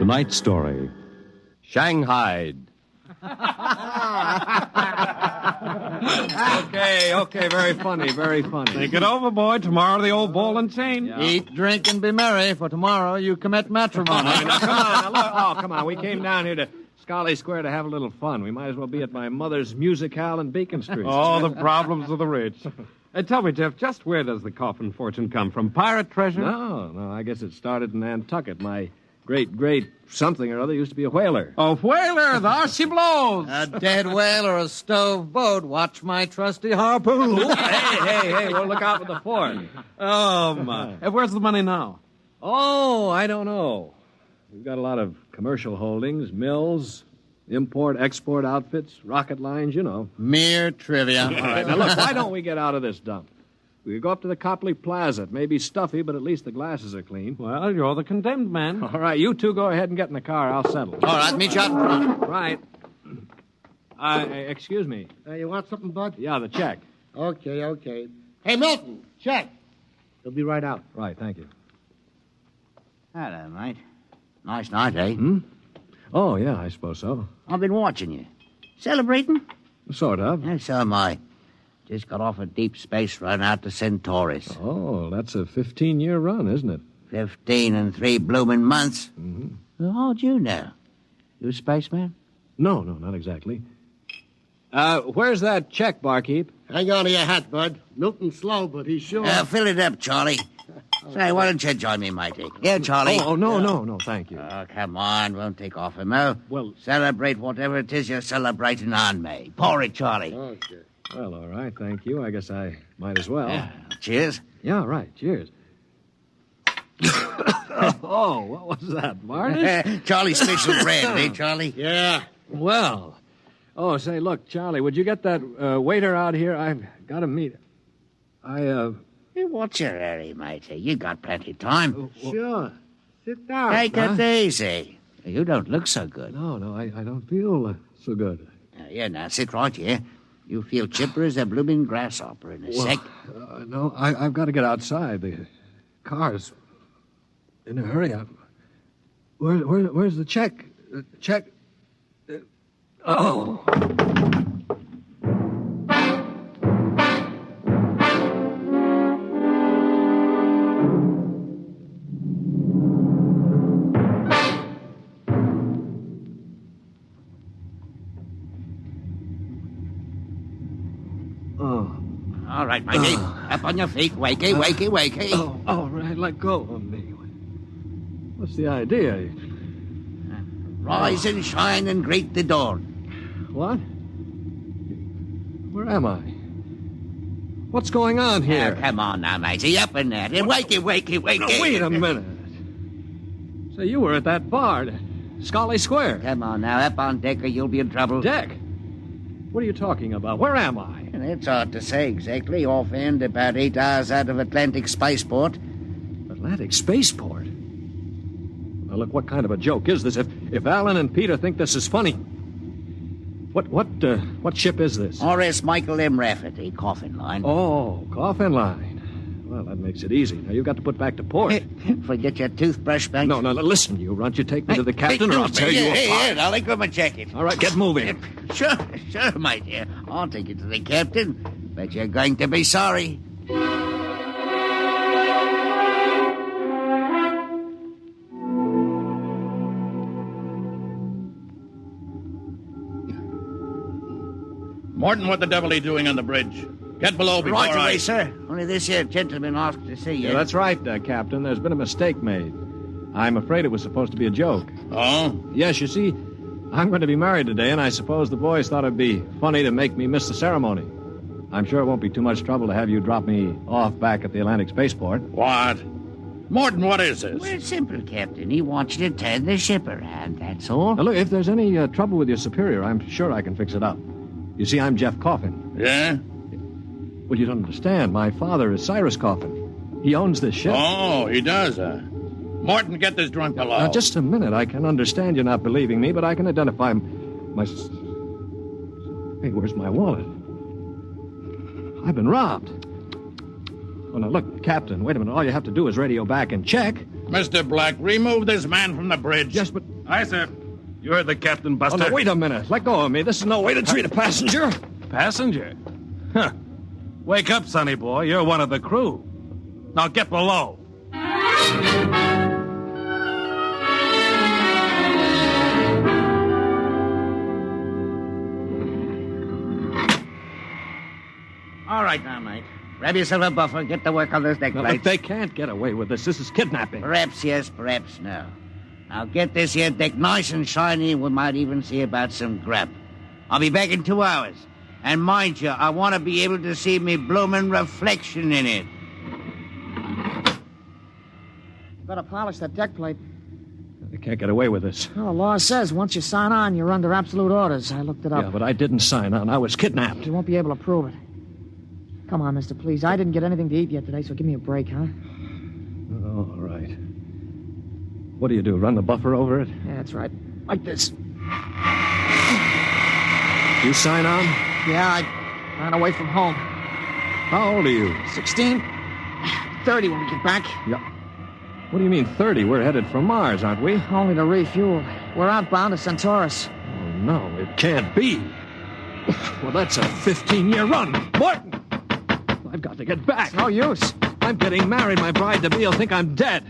Speaker 11: Tonight's story,
Speaker 4: Shanghai. Okay, very funny, very funny.
Speaker 20: Think it over, boy. Tomorrow the old ball and chain.
Speaker 4: Yeah. Eat, drink, and be merry, for tomorrow you commit matrimony.
Speaker 20: Now, come on, now, look. Oh, come on. We came down here to Scarlet Square to have a little fun. We might as well be at my mother's musicale in Beacon Street.
Speaker 4: Oh, the problems of the rich.
Speaker 20: Tell me, Jeff, just where does the coffin fortune come from? Pirate treasure?
Speaker 4: No, I guess it started in Nantucket. My great something or other used to be a whaler.
Speaker 20: A whaler, there she blows.
Speaker 4: A dead whale or a stove boat. Watch my trusty harpoon. hey, well, look out with the fort.
Speaker 20: Oh, my. Where's the money now?
Speaker 4: Oh, I don't know. We've got a lot of commercial holdings, mills,
Speaker 20: Import, export outfits, rocket lines, you know.
Speaker 24: Mere trivia.
Speaker 20: All right, now look, why don't we get out of this dump? We could go up to the Copley Plaza. It may be stuffy, but at least the glasses are clean.
Speaker 4: Well, you're the condemned man.
Speaker 20: All right, you two go ahead and get in the car. I'll settle.
Speaker 24: All right, meet you out in front.
Speaker 20: Right. Excuse me.
Speaker 9: You want something, Bud?
Speaker 20: Yeah, the check.
Speaker 9: Okay. Hey, Milton, check. He'll be right out.
Speaker 20: Right, thank you.
Speaker 24: Hello, mate. Nice night, eh?
Speaker 20: Oh, yeah, I suppose so.
Speaker 24: I've been watching you. Celebrating?
Speaker 20: Sort of.
Speaker 24: Yeah, so am I. Just got off a deep space run out to Centaurus.
Speaker 20: Oh, that's a 15-year run, isn't it?
Speaker 24: 15 and 3 blooming months.
Speaker 20: Mm-hmm.
Speaker 24: Well, how'd you know? You a spaceman?
Speaker 20: No, not exactly. Where's that check, barkeep?
Speaker 9: Hang on to your hat, Bud. Milton's slow, but he's sure.
Speaker 24: Fill it up, Charlie. Say, why don't you join me, matey? Yeah, Charlie.
Speaker 20: Oh, no, thank you.
Speaker 24: Oh, come on. Won't take off him, no.
Speaker 20: Well...
Speaker 24: Celebrate whatever it is you're celebrating on me. Pour it, Charlie.
Speaker 9: Okay.
Speaker 20: Well, all right, thank you. I guess I might as well.
Speaker 24: Yeah. Cheers.
Speaker 20: Yeah, right, cheers. Oh, what was that, varnish?
Speaker 24: Charlie's special brand, eh, Charlie?
Speaker 9: Yeah.
Speaker 20: Well... Oh, say, look, Charlie, would you get that waiter out here? I've got to meet him.
Speaker 24: Hey, what's your hurry, matey? You got plenty of time.
Speaker 9: Sure. Sit down.
Speaker 24: Take it easy. You don't look so good.
Speaker 20: No, I don't feel so good.
Speaker 24: Now, sit right here. You feel chipper as a blooming grasshopper in a sec.
Speaker 20: No, I've got to get outside. The car's in a hurry. Where's the check? Check... Oh.
Speaker 24: All right, matey. Up on your feet. Wakey.
Speaker 20: Oh, all right, let go of me. What's the idea?
Speaker 24: Rise and shine and greet the dawn.
Speaker 20: What? Where am I? What's going on here?
Speaker 24: Come on now, matey. Up in there. Wakey.
Speaker 20: No, wait a minute. Say, you were at that bar, Scully Square.
Speaker 24: Come on now. Up on deck or you'll be in trouble.
Speaker 20: Deck? What are you talking about? Where am I?
Speaker 24: It's hard to say exactly. Offhand, about 8 hours out of Atlantic Spaceport.
Speaker 20: Atlantic Spaceport? Now, look, what kind of a joke is this? If Alan and Peter think this is funny... What ship is this?
Speaker 24: R.S. Michael M. Rafferty, coffin line.
Speaker 20: Oh, coffin line. Well, that makes it easy. Now, you've got to put back to port.
Speaker 24: Forget your toothbrush, Banks.
Speaker 20: No, listen, you runt. You take me to the captain, or I'll tear you apart.
Speaker 24: Here, I'll let go of my jacket.
Speaker 20: All right, get moving.
Speaker 24: Sure, my dear. I'll take you to the captain. But you're going to be sorry.
Speaker 19: Morton, what the devil are you doing on the bridge? Get below before
Speaker 24: Right away, sir. Only this here gentleman asked to see you.
Speaker 20: Yeah, that's right, Captain. There's been a mistake made. I'm afraid it was supposed to be a joke.
Speaker 19: Oh?
Speaker 20: Yes, you see, I'm going to be married today, and I suppose the boys thought it'd be funny to make me miss the ceremony. I'm sure it won't be too much trouble to have you drop me off back at the Atlantic Spaceport.
Speaker 19: What? Morton, what is this?
Speaker 24: Well, it's simple, Captain. He wants you to turn the ship around, that's all.
Speaker 20: Now, look, if there's any trouble with your superior, I'm sure I can fix it up. You see, I'm Jeff Coffin.
Speaker 19: Yeah?
Speaker 20: Well, you don't understand. My father is Cyrus Coffin. He owns this ship.
Speaker 19: Oh, he does, Morton, get this drunk below.
Speaker 20: Now, just a minute. I can understand you not believing me, but I can identify my... Hey, where's my wallet? I've been robbed. Oh, now, look, Captain, wait a minute. All you have to do is radio back and check.
Speaker 19: Mr. Black, remove this man from the bridge.
Speaker 20: Yes, but...
Speaker 19: Aye, sir. You heard the captain, Buster.
Speaker 20: Oh, no, wait a minute. Let go of me. This is no way to treat a passenger.
Speaker 19: Passenger? Huh. Wake up, sonny boy. You're one of the crew. Now get below.
Speaker 24: All right now, mate. Grab yourself a buffer. Get to work on those deck
Speaker 20: No,
Speaker 24: plates.
Speaker 20: look, they can't get away with this. This is kidnapping.
Speaker 24: Perhaps yes, perhaps no. Now get this here deck nice and shiny, and we might even see about some grub. I'll be back in 2 hours. And mind you, I want to be able to see me bloomin' reflection in it.
Speaker 21: Better polish that deck plate.
Speaker 20: You can't get away with this.
Speaker 6: Well, the law says once you sign on, you're under absolute orders. I looked it up.
Speaker 20: Yeah, but I didn't sign on. I was kidnapped.
Speaker 6: You won't be able to prove it. Come on, mister, please. I didn't get anything to eat yet today, so give me a break, huh?
Speaker 20: Oh, all right. What do you do, run the buffer over it?
Speaker 6: Yeah, that's right. Like this.
Speaker 20: You sign on?
Speaker 6: Yeah, I ran away from home.
Speaker 20: How old are you?
Speaker 6: 16. 30 when we get back.
Speaker 20: Yeah. What do you mean 30? We're headed for Mars, aren't we?
Speaker 6: Only to refuel. We're outbound to Centaurus.
Speaker 20: Oh, no, it can't be. Well, that's a 15-year run. Morton! I've got to get back.
Speaker 6: It's no use.
Speaker 20: I'm getting married. My bride-to-be will think I'm dead.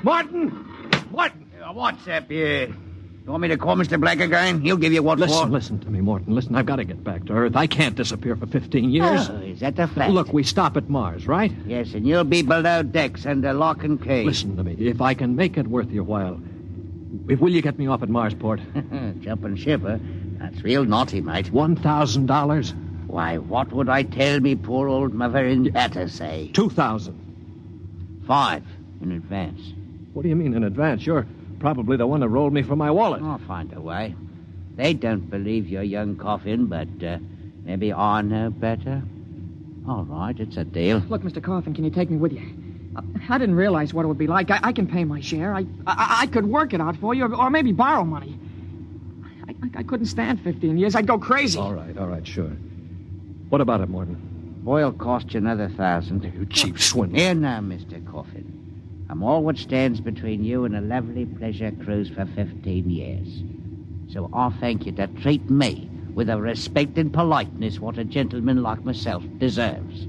Speaker 20: Martin! Martin!
Speaker 24: What's up here? You want me to call Mr. Black again? He'll give you what for.
Speaker 20: Listen to me, Morton. Listen, I've got to get back to Earth. I can't disappear for 15 years.
Speaker 24: Oh, is that the fact?
Speaker 20: Look, we stop at Mars, right?
Speaker 24: Yes, and you'll be below decks under lock and key.
Speaker 20: Listen to me. If I can make it worth your while, will you get me off at Marsport?
Speaker 24: Jumping ship, huh? That's real naughty, mate.
Speaker 20: $1,000?
Speaker 24: Why, what would I tell me poor old mother in better say?
Speaker 20: 2,000.
Speaker 24: 5 in advance.
Speaker 20: What do you mean in advance? You're probably the one that rolled me for my wallet.
Speaker 24: I'll find a way. They don't believe your young coffin, but maybe I know better. All right, it's a deal.
Speaker 6: Look, Mr. Coffin, can you take me with you? I didn't realize what it would be like. I can pay my share. I could work it out for you, or maybe borrow money. I couldn't stand 15 years. I'd go crazy.
Speaker 20: All right, sure. What about it, Morton?
Speaker 24: Boy'll cost you another 1,000.
Speaker 20: You cheap swindler.
Speaker 24: Here now, Mr. Coffin. I'm all what stands between you and a lovely pleasure cruise for 15 years. So I'll thank you to treat me with the respect and politeness what a gentleman like myself deserves.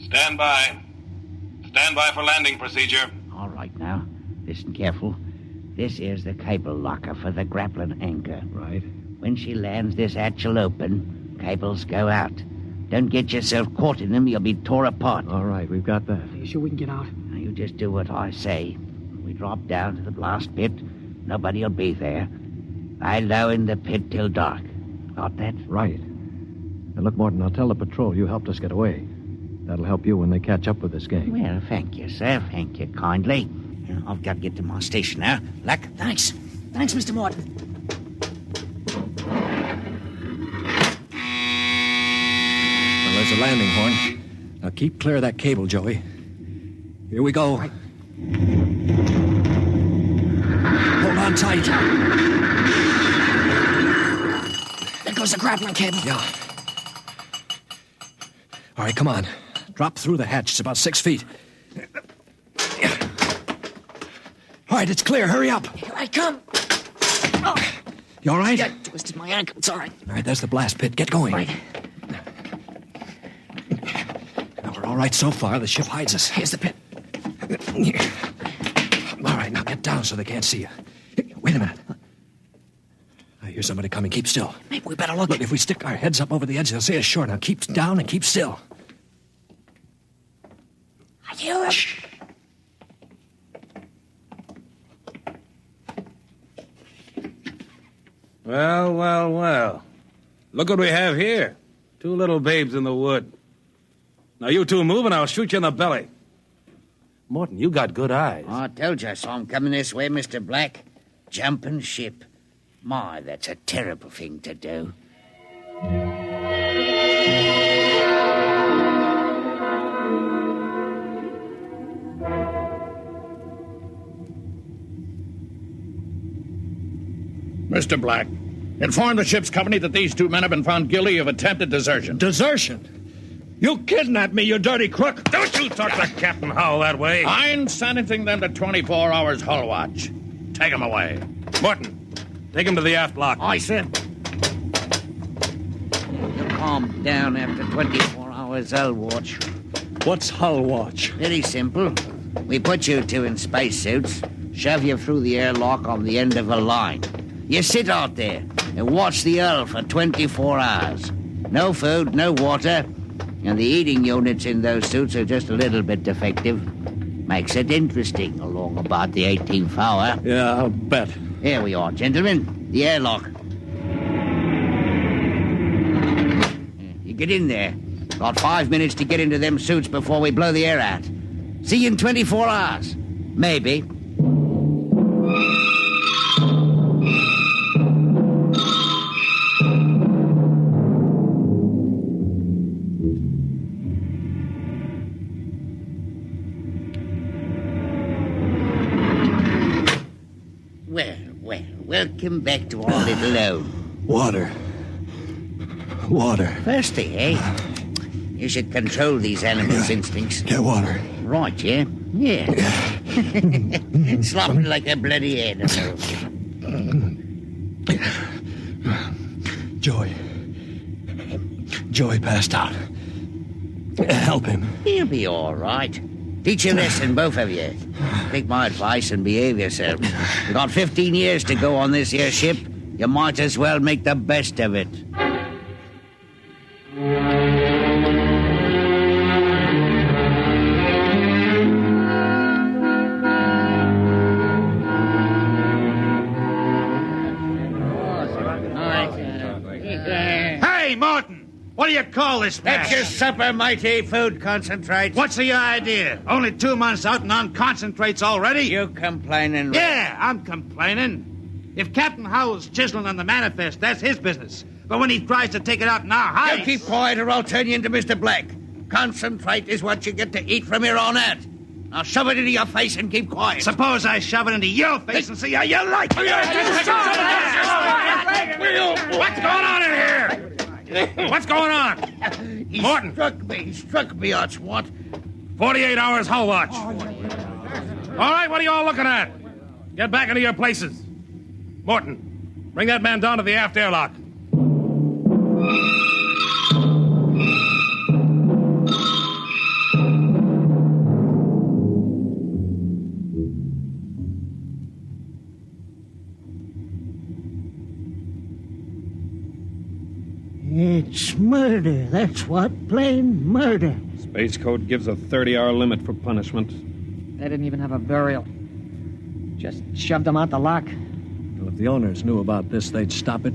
Speaker 19: Stand by. Stand by for landing procedure.
Speaker 24: All right now. Listen careful. This is the cable locker for the grappling anchor.
Speaker 20: Right.
Speaker 24: When she lands, this hatch will open. Cables go out. Don't get yourself caught in them. You'll be tore apart.
Speaker 20: All right, we've got that.
Speaker 6: Are you sure we can get out?
Speaker 24: Now, you just do what I say. We drop down to the blast pit. Nobody'll be there. Lie low in the pit till dark. Got that?
Speaker 20: Right. Now, look, Morton, I'll tell the patrol you helped us get away. That'll help you when they catch up with this gang.
Speaker 24: Well, thank you, sir. Thank you kindly. I've got to get to my station now. Luck.
Speaker 6: Thanks. Thanks, Mr. Morton.
Speaker 20: Well, there's a landing horn. Now keep clear of that cable, Joey. Here we go. Right. Hold on tight.
Speaker 6: There goes the grappling cable.
Speaker 20: Yeah. All right, come on. Drop through the hatch. It's about 6 feet. All right, it's clear. Hurry up.
Speaker 6: Here I come. Oh.
Speaker 20: You all right?
Speaker 6: Yeah, I twisted my ankle. It's all right.
Speaker 20: All right, there's the blast pit. Get going.
Speaker 6: Right.
Speaker 20: Now, we're all right so far. The ship hides us.
Speaker 6: Here's the pit.
Speaker 20: All right, now get down so they can't see you. Wait a minute. I hear somebody coming. Keep still.
Speaker 6: Maybe we better look.
Speaker 20: Look, if we stick our heads up over the edge, they'll see us short. Now keep down and keep still.
Speaker 6: I hear him.
Speaker 20: Shh.
Speaker 19: Well. Look what we have here. 2 little babes in the wood. Now, you two move and I'll shoot you in the belly. Morton, you got good eyes.
Speaker 24: I told you I saw him coming this way, Mr. Black. Jumping ship. My, that's a terrible thing to do.
Speaker 8: Mr. Black, inform the ship's company that these 2 men have been found guilty of attempted desertion.
Speaker 19: Desertion? You kidnapped me, you dirty crook! Don't you talk to Captain Howell that way!
Speaker 8: I'm sentencing them to 24 hours hull watch. Take them away.
Speaker 19: Morton, take him to the aft lock.
Speaker 24: Aye, sir. You'll calm down after 24 hours hull watch.
Speaker 20: What's hull watch?
Speaker 24: Very simple. We put you 2 in spacesuits, shove you through the airlock on the end of a line. You sit out there and watch the hull for 24 hours. No food, no water, and the eating units in those suits are just a little bit defective. Makes it interesting, I'll
Speaker 1: wrong about the 18th hour.
Speaker 8: Yeah, I'll bet.
Speaker 1: Here we are, gentlemen. The airlock. You get in there. Got 5 minutes to get into them suits before we blow the air out. See you in 24 hours. Maybe. Welcome back to our little home.
Speaker 20: Water.
Speaker 1: Thirsty, eh? You should control these animals' instincts.
Speaker 20: Get water.
Speaker 1: Right, yeah? Yeah. Slopping like a bloody animal.
Speaker 20: Joey passed out. Help him.
Speaker 1: He'll be all right. Teach a lesson, both of you. Take my advice and behave yourselves. You've got 15 years to go on this here ship. You might as well make the best of it.
Speaker 8: Hey, Martin! What do you call this mess?
Speaker 1: That's your supper, mighty food concentrate.
Speaker 8: What's the idea? Only 2 months out and on concentrates already?
Speaker 1: You complaining?
Speaker 8: Yeah, I'm complaining. If Captain Howell's chiseling on the manifest, that's his business. But when he tries to take it out in our hides...
Speaker 1: You keep quiet or I'll turn you into Mr. Black. Concentrate is what you get to eat from here on out. Now shove it into your face and keep quiet.
Speaker 8: Suppose I shove it into your face and see how you like it. What's going on in here? What's going on? Morton.
Speaker 1: He struck me, Archwant.
Speaker 8: 48 hours hull watch. All right, what are you all looking at? Get back into your places. Morton, bring that man down to the aft airlock.
Speaker 21: It's murder, that's what. Plain murder.
Speaker 5: Space Code gives a 30-hour limit for punishment.
Speaker 6: They didn't even have a burial. Just shoved them out the lock.
Speaker 20: Well, if the owners knew about this, they'd stop it.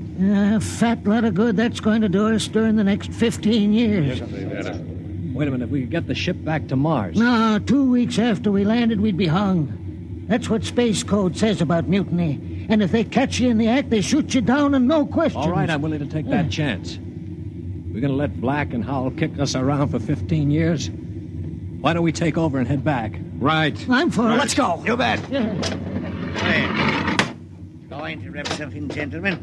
Speaker 21: Fat lot of good that's going to do us during the next 15 years.
Speaker 20: Wait a minute, we could get the ship back to Mars.
Speaker 21: No, 2 weeks after we landed, we'd be hung. That's what Space Code says about mutiny. And if they catch you in the act, they shoot you down and no questions.
Speaker 20: All right, I'm willing to take that chance. We're going to let Black and Howell kick us around for 15 years? Why don't we take over and head back?
Speaker 5: Right.
Speaker 21: I'm for it.
Speaker 1: Let's go.
Speaker 21: You bet.
Speaker 1: Going to interrupt something, gentlemen?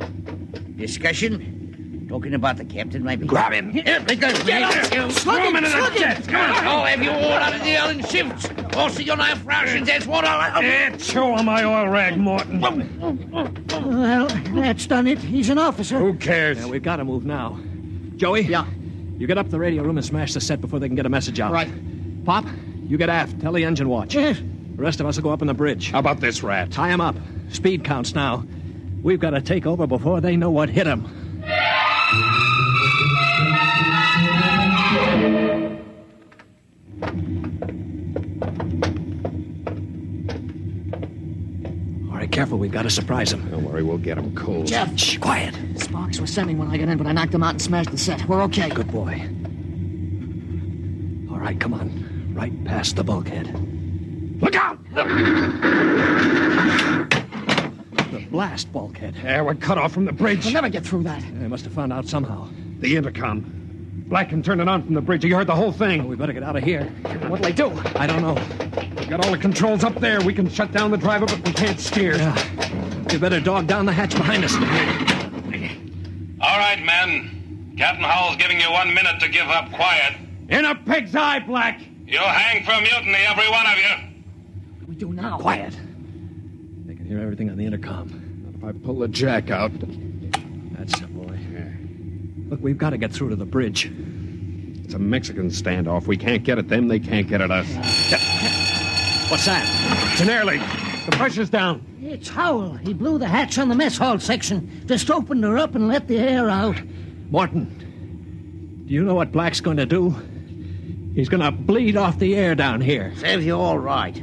Speaker 1: Discussion? Talking about the captain, maybe?
Speaker 8: Grab him.
Speaker 1: Here, they go.
Speaker 21: Get him.
Speaker 1: Slug him.
Speaker 8: Come on.
Speaker 1: I'll have you all out of the Allen shifts. Also, you'll have rations. That's what I'll...
Speaker 5: Show him my oil rag, Morton.
Speaker 21: Well, that's done it. He's an officer.
Speaker 5: Who cares?
Speaker 20: Yeah, we've got to move now. Joey?
Speaker 6: Yeah?
Speaker 20: You get up to the radio room and smash the set before they can get a message out.
Speaker 6: Right.
Speaker 20: Pop, you get aft. Tell the engine watch.
Speaker 21: Yes.
Speaker 20: The rest of us will go up on the bridge.
Speaker 5: How about this rat?
Speaker 20: Tie him up. Speed counts now. We've got to take over before they know what hit them. All right, careful. We've got to surprise them.
Speaker 5: Don't worry, we'll get him cold.
Speaker 6: Jeff,
Speaker 20: Shh, quiet.
Speaker 6: Sparks was sending when I got in, but I knocked him out and smashed the set. We're okay.
Speaker 20: Good boy. All right, come on. Right past the bulkhead.
Speaker 5: Look out!
Speaker 20: The blast bulkhead.
Speaker 5: Yeah, we're cut off from the bridge.
Speaker 6: We'll never get through that.
Speaker 20: They must have found out somehow.
Speaker 5: The intercom. Black can turn it on from the bridge. You heard the whole thing.
Speaker 20: Well, we better get out of here.
Speaker 6: What'll they do?
Speaker 20: I don't know.
Speaker 5: We got all the controls up there. We can shut down the driver, but we can't steer.
Speaker 20: Yeah. You better dog down the hatch behind us.
Speaker 22: All right, men. Captain Howell's giving you 1 minute to give up quiet.
Speaker 5: In a pig's eye, Black.
Speaker 22: You'll hang for mutiny, every one of you.
Speaker 6: What do we do now?
Speaker 20: Quiet. They can hear everything on the intercom.
Speaker 5: If I pull the jack out.
Speaker 20: That's the boy. Look, we've got to get through to the bridge.
Speaker 5: It's a Mexican standoff. We can't get at them. They can't get at us.
Speaker 20: What's that?
Speaker 5: It's an air leak. The pressure's down.
Speaker 21: It's Howell. He blew the hatch on the mess hall section. Just opened her up and let the air out.
Speaker 20: Morton, do you know what Black's going to do? He's going to bleed off the air down here.
Speaker 1: Serves you all right.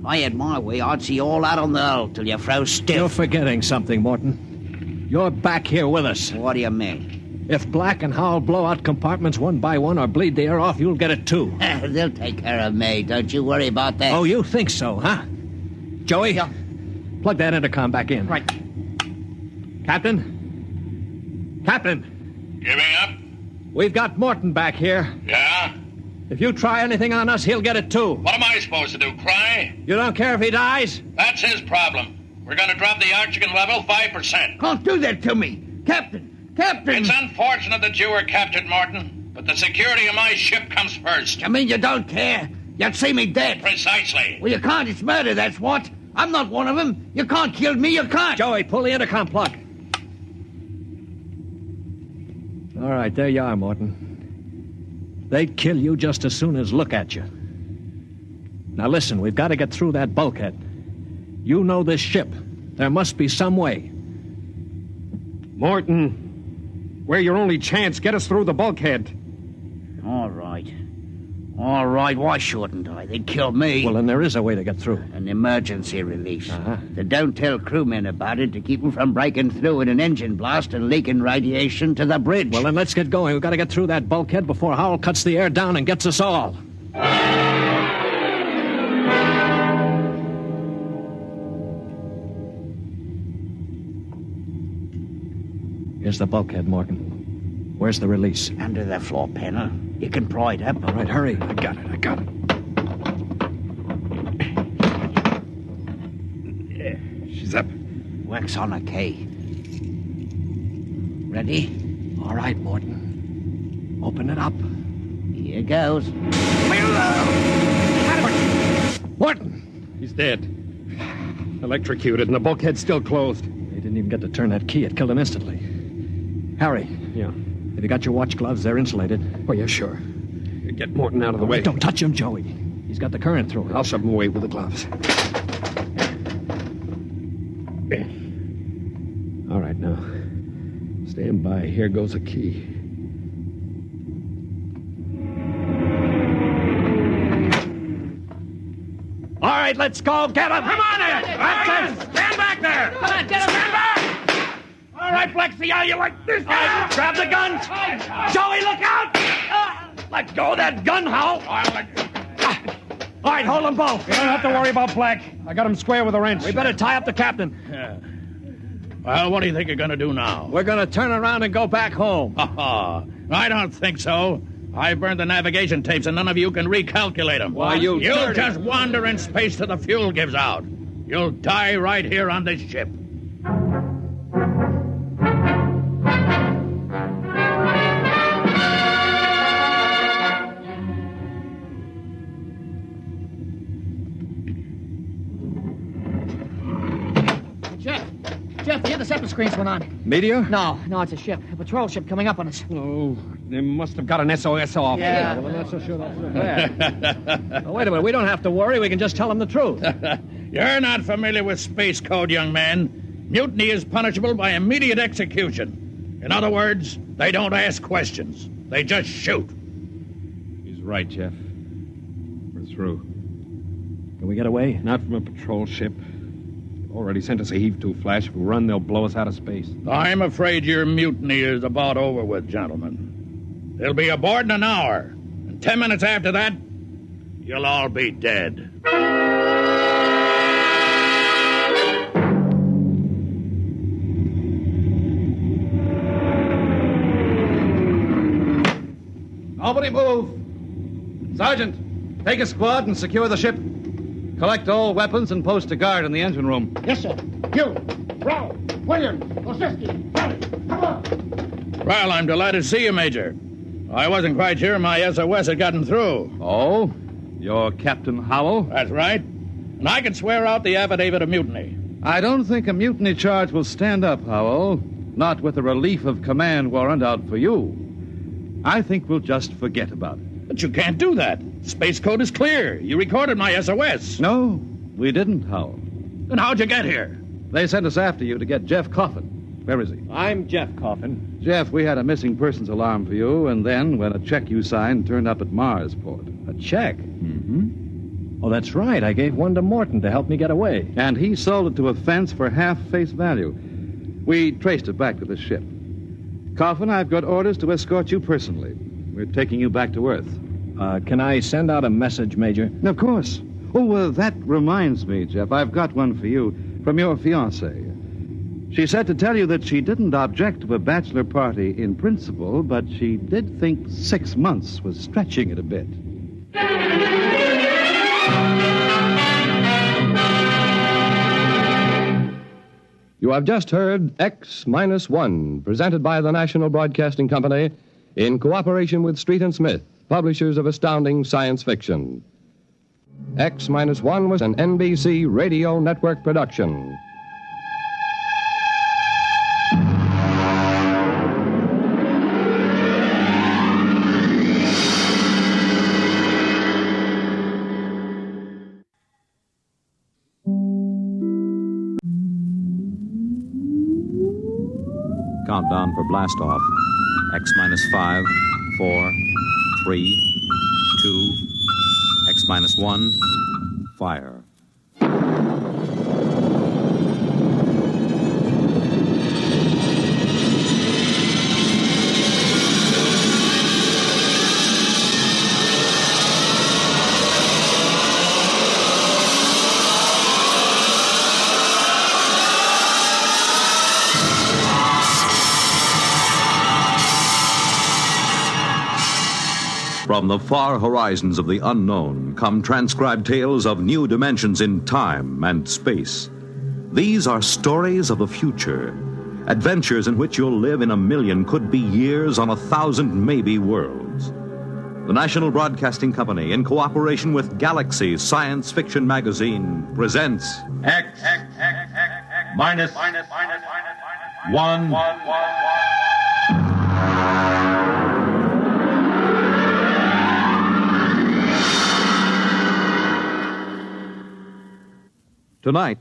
Speaker 1: If I had my way, I'd see all that on the hull till you froze stiff.
Speaker 20: You're forgetting something, Morton. You're back here with us.
Speaker 1: What do you mean?
Speaker 20: If Black and Howell blow out compartments one by one or bleed the air off, you'll get it too.
Speaker 1: They'll take care of me. Don't you worry about that.
Speaker 20: Oh, you think so, huh? Joey, plug that intercom back in.
Speaker 6: Right.
Speaker 20: Captain? Captain!
Speaker 22: Giving up?
Speaker 20: We've got Morton back here.
Speaker 22: Yeah?
Speaker 20: If you try anything on us, he'll get it too.
Speaker 22: What am I supposed to do, cry?
Speaker 20: You don't care if he dies?
Speaker 22: That's his problem. We're going to drop the oxygen level 5%.
Speaker 1: Don't do that to me. Captain! Captain!
Speaker 22: It's unfortunate that you were captured, Morton, but the security of my ship comes first.
Speaker 1: You mean you don't care? You'd see me dead.
Speaker 22: Precisely.
Speaker 1: Well, you can't. It's murder, that's what. I'm not one of them. You can't kill me. You can't.
Speaker 20: Joey, pull the intercom plug. All right, there you are, Morton. They'd kill you just as soon as look at you. Now listen, we've got to get through that bulkhead. You know this ship. There must be some way.
Speaker 18: Morton, we're your only chance. Get us through the bulkhead.
Speaker 1: All right. All right, why shouldn't I? They'd kill me.
Speaker 20: Well, then there is a way to get through.
Speaker 1: An emergency release.
Speaker 20: Uh-huh.
Speaker 1: They don't tell crewmen about it to keep them from breaking through in an engine blast and leaking radiation to the bridge.
Speaker 20: Well, then let's get going. We've got to get through that bulkhead before Howell cuts the air down and gets us all. Here's the bulkhead, Morgan. Where's the release?
Speaker 1: Under the floor panel. You can pry it up.
Speaker 20: All right, hurry. I got it.
Speaker 18: Yeah, she's up.
Speaker 1: Wax on a K. Ready?
Speaker 20: All right, Morton. Open it up.
Speaker 1: Here goes.
Speaker 20: Morton!
Speaker 18: He's dead. Electrocuted, and the bulkhead's still closed.
Speaker 20: They didn't even get to turn that key. It killed him instantly. Harry.
Speaker 18: Yeah.
Speaker 20: Have you got your watch gloves? They're insulated.
Speaker 18: Oh, yeah, sure. Get Morton out of the way.
Speaker 20: Don't touch him, Joey. He's got the current through him.
Speaker 18: I'll shove him away with the gloves. All right, now. Stand by. Here goes a key.
Speaker 20: All right, let's go. Get him.
Speaker 8: Come on there. That's it. Stand back there.
Speaker 6: Come on, get him.
Speaker 8: Stand back. All right, Black, see how you like this?
Speaker 20: Grab the guns. Joey, look out. Let go of that gun, Howell. All right, hold them both.
Speaker 18: You don't have to worry about Black. I got him square with a wrench.
Speaker 20: We better tie up the captain.
Speaker 4: Yeah. Well, what do you think you're going to do now?
Speaker 20: We're going to turn around and go back home.
Speaker 4: I don't think so. I burned the navigation tapes, and none of you can recalculate them.
Speaker 20: Why, you
Speaker 4: You'll
Speaker 20: dirty-
Speaker 4: just wander in space till the fuel gives out. You'll die right here on this ship.
Speaker 6: Jeff, the interceptor screens went on.
Speaker 18: Meteor?
Speaker 6: No, it's a ship. A patrol ship coming up on us.
Speaker 18: Oh, they must have got an SOS off.
Speaker 6: Yeah.
Speaker 20: Well, I'm not so sure that's so bad. Wait a minute. We don't have to worry. We can just tell them the truth.
Speaker 4: You're not familiar with space code, young man. Mutiny is punishable by immediate execution. In other words, they don't ask questions. They just shoot.
Speaker 18: He's right, Jeff. We're through.
Speaker 20: Can we get away?
Speaker 18: Not from a patrol ship. Already sent us a heave-to flash. If we run, they'll blow us out of space.
Speaker 4: I'm afraid your mutiny is about over with, gentlemen. They'll be aboard in an hour. And 10 minutes after that, you'll all be dead.
Speaker 2: Nobody move. Sergeant, take a squad and secure the ship. Collect all weapons and post a guard in the engine room.
Speaker 9: Yes, sir. You, Brown, William, Osinski, Harry, come on.
Speaker 4: Well, I'm delighted to see you, Major. I wasn't quite sure my SOS had gotten through.
Speaker 2: Oh? You're Captain Howell?
Speaker 4: That's right. And I can swear out the affidavit of mutiny.
Speaker 2: I don't think a mutiny charge will stand up, Howell. Not with a relief of command warrant out for you. I think we'll just forget about it.
Speaker 4: But you can't do that. Space code is clear. You recorded my SOS.
Speaker 2: No, we didn't, Howell.
Speaker 4: Then how'd you get here?
Speaker 2: They sent us after you to get Jeff Coffin. Where is he?
Speaker 20: I'm Jeff Coffin.
Speaker 2: Jeff, we had a missing persons alarm for you, and then when a check you signed turned up at Marsport.
Speaker 20: A check?
Speaker 2: Mm-hmm.
Speaker 20: Oh, that's right. I gave one to Morton to help me get away.
Speaker 2: And he sold it to a fence for half face value. We traced it back to the ship. Coffin, I've got orders to escort you personally. We're taking you back to Earth.
Speaker 20: Can I send out a message, Major?
Speaker 2: Of course. Oh, that reminds me, Jeff. I've got one for you from your fiancée. She said to tell you that she didn't object to a bachelor party in principle, but she did think 6 months was stretching it a bit.
Speaker 3: You have just heard X-1, presented by the National Broadcasting Company in cooperation with Street & Smith, publishers of astounding science fiction. X-1 was an NBC Radio Network production.
Speaker 11: Countdown for blastoff. X-5, 4, 3, 2, X-1, fire.
Speaker 7: From the far horizons of the unknown come transcribed tales of new dimensions in time and space. These are stories of the future, adventures in which you'll live in a million, could be years, on 1,000 maybe worlds. The National Broadcasting Company, in cooperation with Galaxy Science Fiction Magazine, presents
Speaker 9: X minus one.
Speaker 7: Tonight,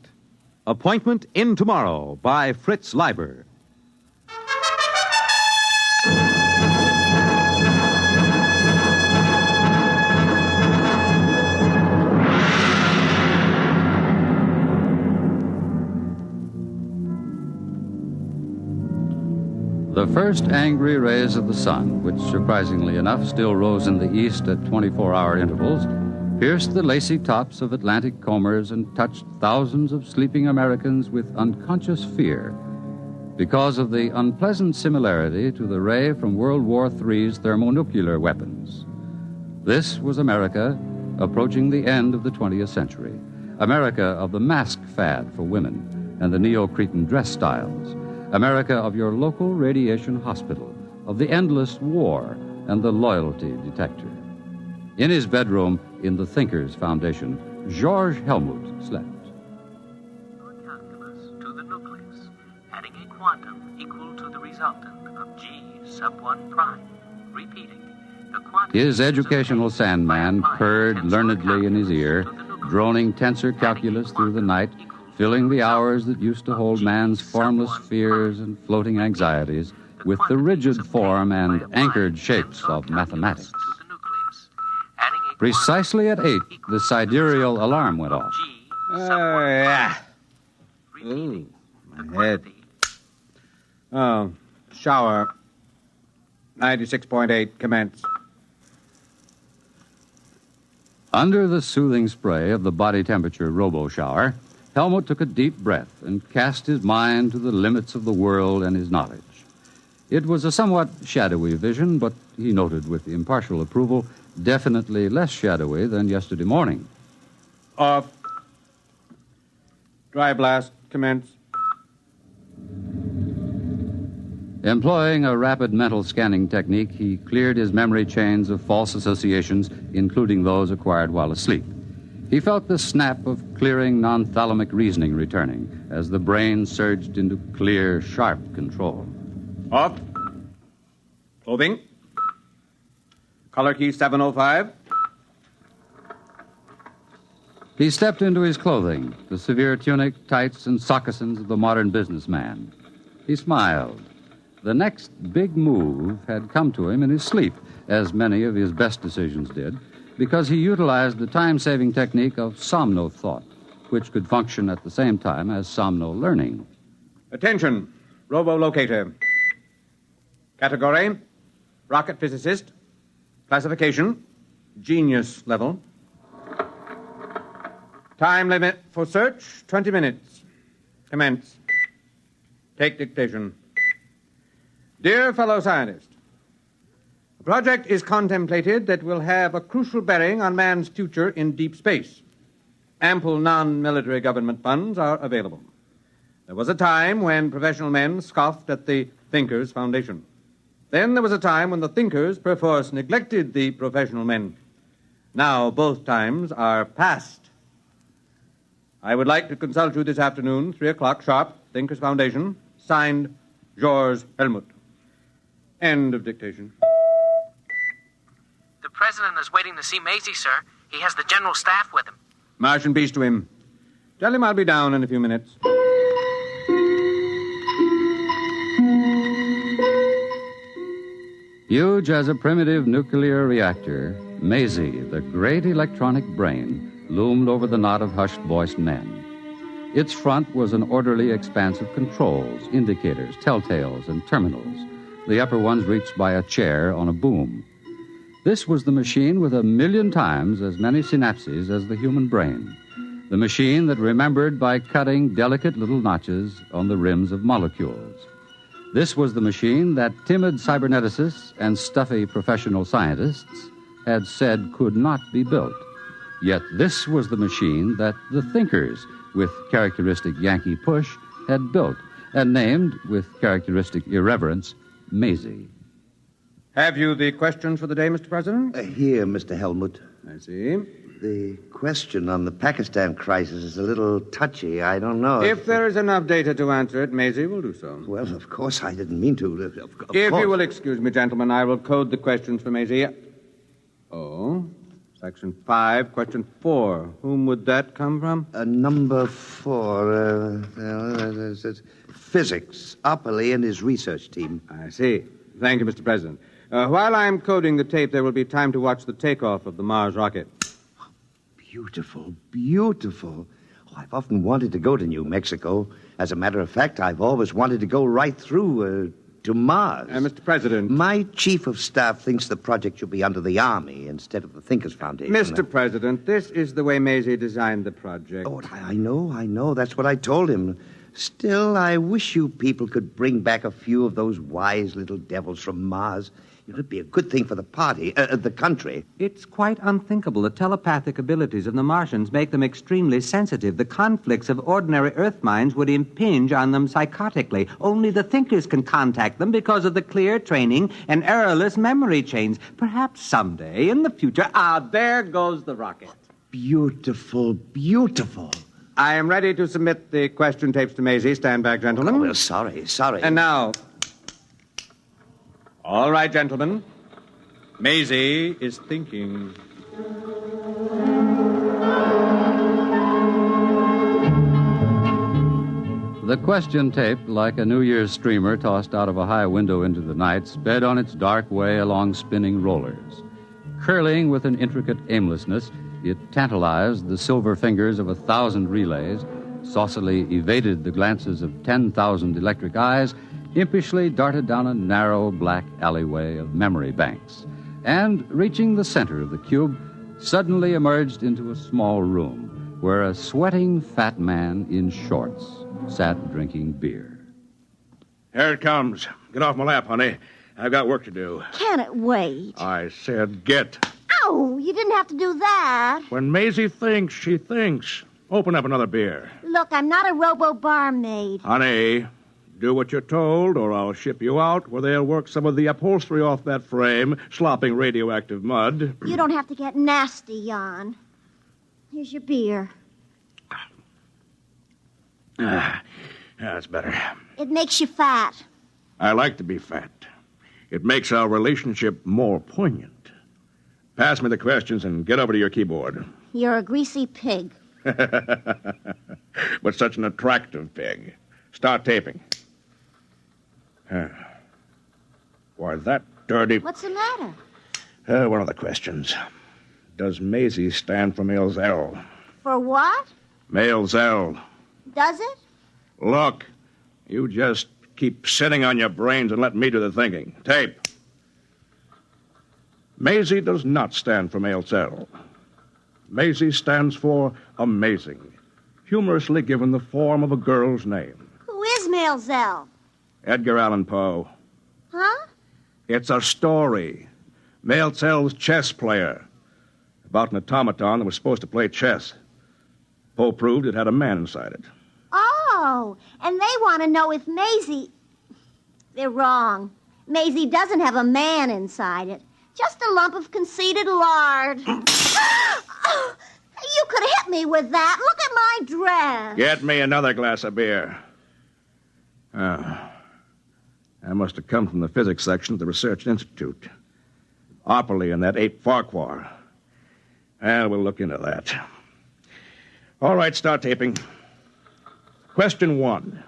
Speaker 7: Appointment in Tomorrow by Fritz Leiber.
Speaker 10: The first angry rays of the sun, which surprisingly enough still rose in the east at 24-hour intervals, pierced the lacy tops of Atlantic combers and touched thousands of sleeping Americans with unconscious fear because of the unpleasant similarity to the ray from World War III's thermonuclear weapons. This was America approaching the end of the 20th century, America of the mask fad for women and the Neo-Cretan dress styles, America of your local radiation hospital, of the endless war and the loyalty detector. In his bedroom in the Thinkers Foundation, George Helmut slept.
Speaker 23: Calculus to the nucleus, adding a quantum equal to the resultant of G sub 1 prime. Repeating, the quantum...
Speaker 10: His educational sandman purred learnedly in his ear, droning tensor calculus through the night, filling the hours that used to hold man's formless fears and floating anxieties with the rigid form and anchored shapes of mathematics. Precisely at 8, the sidereal alarm went off.
Speaker 25: Yeah. Ooh, my head. Oh, shower. 96.8, commence.
Speaker 10: Under the soothing spray of the body temperature robo-shower, Helmut took a deep breath and cast his mind to the limits of the world and his knowledge. It was a somewhat shadowy vision, but he noted with impartial approval, definitely less shadowy than yesterday morning.
Speaker 25: Off. Dry blast, commence.
Speaker 10: Employing a rapid mental scanning technique, he cleared his memory chains of false associations, including those acquired while asleep. He felt the snap of clearing non-thalamic reasoning returning as the brain surged into clear, sharp control.
Speaker 25: Off. Clothing. Color key 705.
Speaker 10: He stepped into his clothing, the severe tunic, tights, and sockasins of the modern businessman. He smiled. The next big move had come to him in his sleep, as many of his best decisions did, because he utilized the time-saving technique of somno-thought, which could function at the same time as somno-learning.
Speaker 25: Attention, robo-locator. Category, rocket physicist. Classification, genius level. Time limit for search, 20 minutes. Commence. Take dictation. Dear fellow scientist, a project is contemplated that will have a crucial bearing on man's future in deep space. Ample non-military government funds are available. There was a time when professional men scoffed at the Thinkers Foundation. Then there was a time when the thinkers perforce neglected the professional men. Now both times are past. I would like to consult you this afternoon, 3 o'clock sharp, Thinkers Foundation, signed George Helmut. End of dictation.
Speaker 23: The president is waiting to see Maisie, sir. He has the general staff with him.
Speaker 25: March and peace to him. Tell him I'll be down in a few minutes.
Speaker 10: Huge as a primitive nuclear reactor, Maisie, the great electronic brain, loomed over the knot of hushed-voiced men. Its front was an orderly expanse of controls, indicators, telltales, and terminals, the upper ones reached by a chair on a boom. This was the machine with 1,000,000 times as many synapses as the human brain, the machine that remembered by cutting delicate little notches on the rims of molecules. This was the machine that timid cyberneticists and stuffy professional scientists had said could not be built. Yet this was the machine that the thinkers, with characteristic Yankee push, had built and named, with characteristic irreverence, Maisie.
Speaker 25: Have you the questions for the day, Mr. President?
Speaker 12: Here, Mr. Helmut.
Speaker 25: I see.
Speaker 12: The question on the Pakistan crisis is a little touchy. I don't know.
Speaker 25: If there is enough data to answer it, Maisie will do so.
Speaker 12: Well, of course, I didn't mean to. Of
Speaker 25: If
Speaker 12: course.
Speaker 25: you will excuse me, gentlemen, I will code the questions for Maisie. Oh, Section 5, Question 4. Whom would that come from?
Speaker 12: Number 4. Physics. Opperly and his research team.
Speaker 25: I see. Thank you, Mr. President. While I'm coding the tape, there will be time to watch the takeoff of the Mars rocket.
Speaker 12: Beautiful, beautiful. Oh, I've often wanted to go to New Mexico. As a matter of fact, I've always wanted to go right through to Mars.
Speaker 25: Mr. President.
Speaker 12: My chief of staff thinks the project should be under the Army instead of the Thinkers Foundation.
Speaker 25: Mr. President, this is the way Maisie designed the project.
Speaker 12: Oh, I know. That's what I told him. Still, I wish you people could bring back a few of those wise little devils from Mars. It would be a good thing for the party, the country.
Speaker 25: It's quite unthinkable. The telepathic abilities of the Martians make them extremely sensitive. The conflicts of ordinary Earth minds would impinge on them psychotically. Only the thinkers can contact them because of the clear training and errorless memory chains. Perhaps someday, in the future... there goes the rocket.
Speaker 12: Beautiful, beautiful.
Speaker 25: I am ready to submit the question tapes to Maisie. Stand back, gentlemen.
Speaker 12: Oh, well, sorry.
Speaker 25: And now... All right, gentlemen. Maisie is thinking.
Speaker 10: The question tape, like a New Year's streamer tossed out of a high window into the night, sped on its dark way along spinning rollers. Curling with an intricate aimlessness, it tantalized the silver fingers of 1,000 relays, saucily evaded the glances of 10,000 electric eyes, impishly darted down a narrow black alleyway of memory banks, and, reaching the center of the cube, suddenly emerged into a small room where a sweating fat man in shorts sat drinking beer.
Speaker 8: Here it comes. Get off my lap, honey. I've got work to do.
Speaker 13: Can it wait?
Speaker 8: I said get.
Speaker 13: Ow, you didn't have to do that.
Speaker 8: When Maisie thinks, she thinks. Open up another beer.
Speaker 13: Look, I'm not a robo-barmaid.
Speaker 8: Honey, do what you're told, or I'll ship you out where they'll work some of the upholstery off that frame, slopping radioactive mud.
Speaker 13: You don't have to get nasty, Jan. Here's your beer.
Speaker 8: That's better.
Speaker 13: It makes you fat.
Speaker 8: I like to be fat. It makes our relationship more poignant. Pass me the questions and get over to your keyboard.
Speaker 13: You're a greasy pig.
Speaker 8: But such an attractive pig. Start taping. Why, that dirty...
Speaker 13: What's the matter?
Speaker 8: One of the questions.
Speaker 14: does Maisie stand for male Zell?
Speaker 13: For what?
Speaker 14: Male Zell.
Speaker 13: Does it?
Speaker 14: Look, you just keep sitting on your brains and let me do the thinking. Tape. Maisie does not stand for male Zell. Maisie stands for amazing, humorously given the form of a girl's name.
Speaker 13: Who is Maelzel?
Speaker 14: Edgar Allan Poe.
Speaker 13: Huh?
Speaker 14: It's a story. Maelzel's chess player. About an automaton that was supposed to play chess. Poe proved it had a man inside it.
Speaker 13: Oh, and they want to know if Maisie... They're wrong. Maisie doesn't have a man inside it. Just a lump of conceited lard. You could have hit me with that. Look at my dress.
Speaker 14: Get me another glass of beer. That must have come from the physics section of the Research Institute. Opperly and that ape Farquhar. Well, we'll look into that. All right, start taping. Question 1.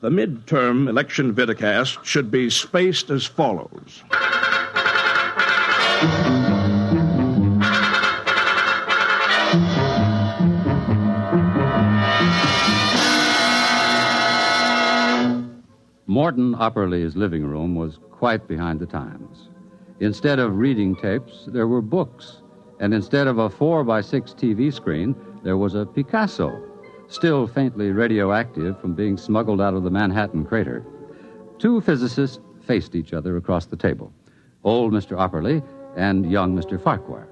Speaker 14: The midterm election vidcast should be spaced as follows.
Speaker 10: Morton Opperly's living room was quite behind the times. Instead of reading tapes, there were books. And instead of a 4x6 TV screen, there was a Picasso, still faintly radioactive from being smuggled out of the Manhattan crater. Two physicists faced each other across the table, old Mr. Opperly and young Mr. Farquhar.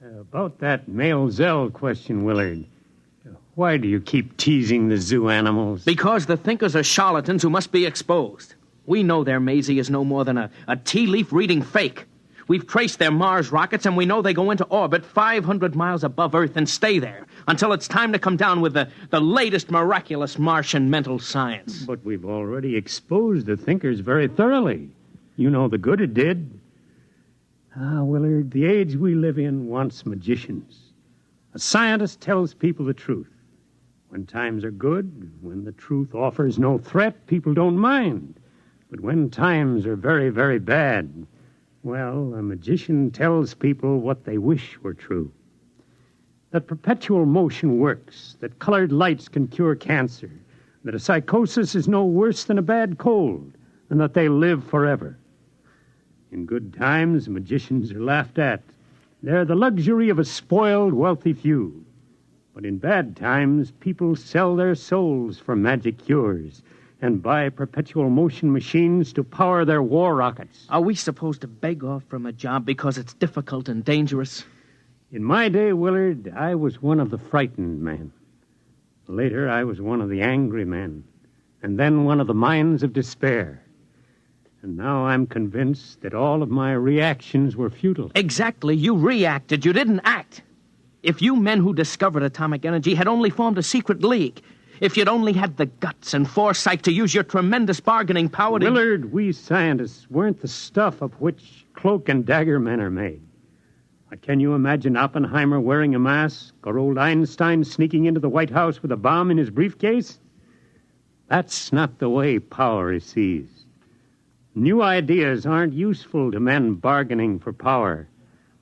Speaker 15: About that male Zell question, Willard. Why do you keep teasing the zoo animals?
Speaker 18: Because the thinkers are charlatans who must be exposed. We know their Maisie is no more than a tea-leaf reading fake. We've traced their Mars rockets, and we know they go into orbit 500 miles above Earth and stay there until it's time to come down with the latest miraculous Martian mental science.
Speaker 15: But we've already exposed the thinkers very thoroughly. You know the good it did. Willard, the age we live in wants magicians. A scientist tells people the truth. When times are good, when the truth offers no threat, people don't mind. But when times are very, very bad, well, a magician tells people what they wish were true. That perpetual motion works, that colored lights can cure cancer, that a psychosis is no worse than a bad cold, and that they live forever. In good times, magicians are laughed at. They're the luxury of a spoiled, wealthy few. But in bad times, people sell their souls for magic cures and buy perpetual motion machines to power their war rockets.
Speaker 18: Are we supposed to beg off from a job because it's difficult and dangerous?
Speaker 15: In my day, Willard, I was one of the frightened men. Later, I was one of the angry men. And then one of the minds of despair. And now I'm convinced that all of my reactions were futile.
Speaker 18: Exactly. You reacted. You didn't act. If you men who discovered atomic energy had only formed a secret league, if you'd only had the guts and foresight to use your tremendous bargaining power to...
Speaker 15: Willard, we scientists weren't the stuff of which cloak and dagger men are made. Can you imagine Oppenheimer wearing a mask or old Einstein sneaking into the White House with a bomb in his briefcase? That's not the way power is seized. New ideas aren't useful to men bargaining for power.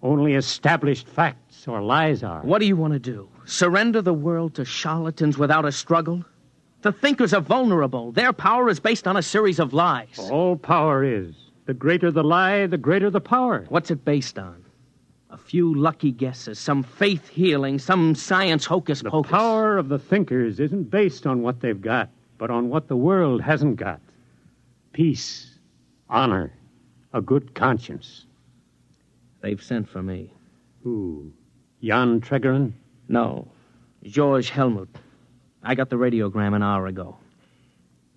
Speaker 15: Only established facts or lies are.
Speaker 18: What do you want to do? Surrender the world to charlatans without a struggle? The thinkers are vulnerable. Their power is based on a series of lies.
Speaker 15: All power is. The greater the lie, the greater the power.
Speaker 18: What's it based on? A few lucky guesses, some faith healing, some science hocus pocus.
Speaker 15: The power of the thinkers isn't based on what they've got, but on what the world hasn't got. Peace, honor, a good conscience.
Speaker 18: They've sent for me.
Speaker 15: Who? Jan Tregerin?
Speaker 18: No. George Helmut. I got the radiogram an hour ago.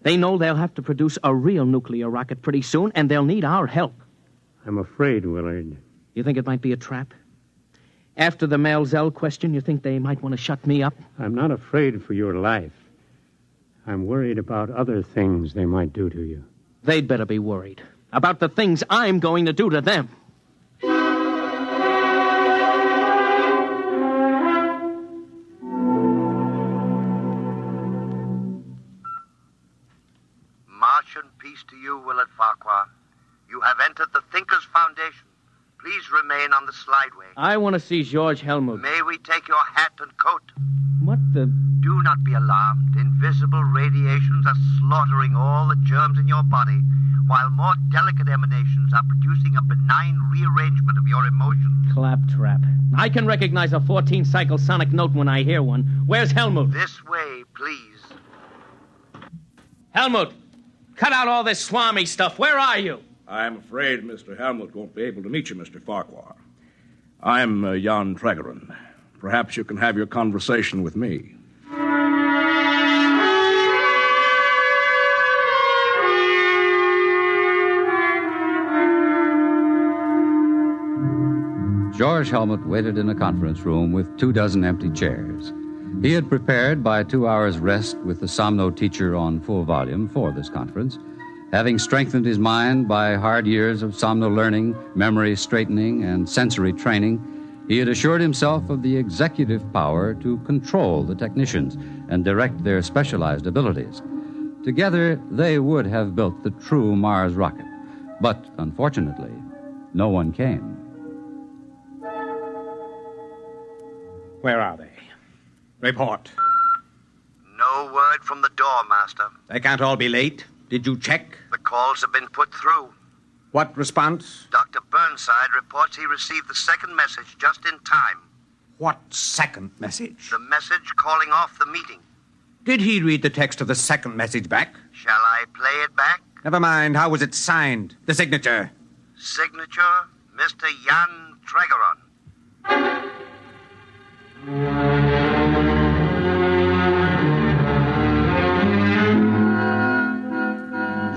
Speaker 18: They know they'll have to produce a real nuclear rocket pretty soon, and they'll need our help.
Speaker 15: I'm afraid, Willard.
Speaker 18: You think it might be a trap? After the Maelzel question, you think they might want to shut me up?
Speaker 15: I'm not afraid for your life. I'm worried about other things they might do to you.
Speaker 18: They'd better be worried about the things I'm going to do to them.
Speaker 12: Martian peace to you, Willard Farquhar. You have entered the Thinkers' Foundation. Please remain on the slideway.
Speaker 18: I want to see George Helmut.
Speaker 12: May we take your hat and coat?
Speaker 18: What the...
Speaker 12: Do not be alarmed. Invisible radiations are slaughtering all the germs in your body, while more delicate emanations are producing a benign rearrangement of your emotions.
Speaker 18: Claptrap. I can recognize a 14-cycle sonic note when I hear one. Where's Helmut?
Speaker 12: This way, please.
Speaker 18: Helmut, cut out all this swami stuff. Where are you?
Speaker 14: I'm afraid Mr. Helmut won't be able to meet you, Mr. Farquhar. I'm Jan Tregerin. Perhaps you can have your conversation with me.
Speaker 10: George Helmut waited in a conference room with 24 empty chairs. He had prepared by 2 hours' rest with the Somno teacher on full volume for this conference, having strengthened his mind by hard years of Somno learning, memory straightening, and sensory training. He had assured himself of the executive power to control the technicians and direct their specialized abilities. Together, they would have built the true Mars rocket. But, unfortunately, no one came.
Speaker 25: Where are they? Report.
Speaker 12: No word from the door, Master.
Speaker 25: They can't all be late. Did you check?
Speaker 12: The calls have been put through.
Speaker 25: What response?
Speaker 12: Dr. Burnside reports he received the second message just in time.
Speaker 25: What second message?
Speaker 12: The message calling off the meeting.
Speaker 25: Did he read the text of the second message back?
Speaker 12: Shall I play it back?
Speaker 25: Never mind. How was it signed? The signature?
Speaker 12: Signature, Mr. Jan Tregerin.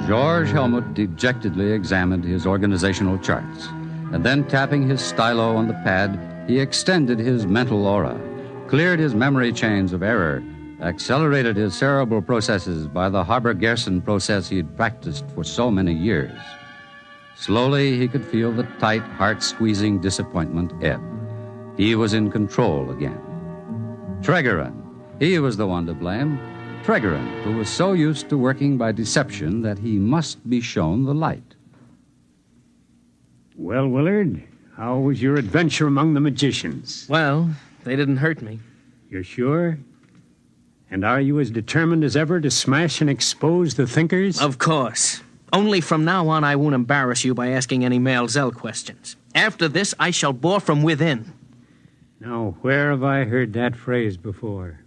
Speaker 10: George Helmut dejectedly examined his organizational charts, and then tapping his stylo on the pad, he extended his mental aura, cleared his memory chains of error, accelerated his cerebral processes by the Haber-Gerson process he had practiced for so many years. Slowly, he could feel the tight, heart-squeezing disappointment ebb. He was in control again. Tregerin, he was the one to blame. Tregerin, who was so used to working by deception that he must be shown the light.
Speaker 15: Well, Willard, how was your adventure among the magicians?
Speaker 18: Well, they didn't hurt me.
Speaker 15: You're sure? And are you as determined as ever to smash and expose the thinkers?
Speaker 18: Of course. Only from now on I won't embarrass you by asking any Male Zell questions. After this, I shall bore from within.
Speaker 15: Now, where have I heard that phrase before?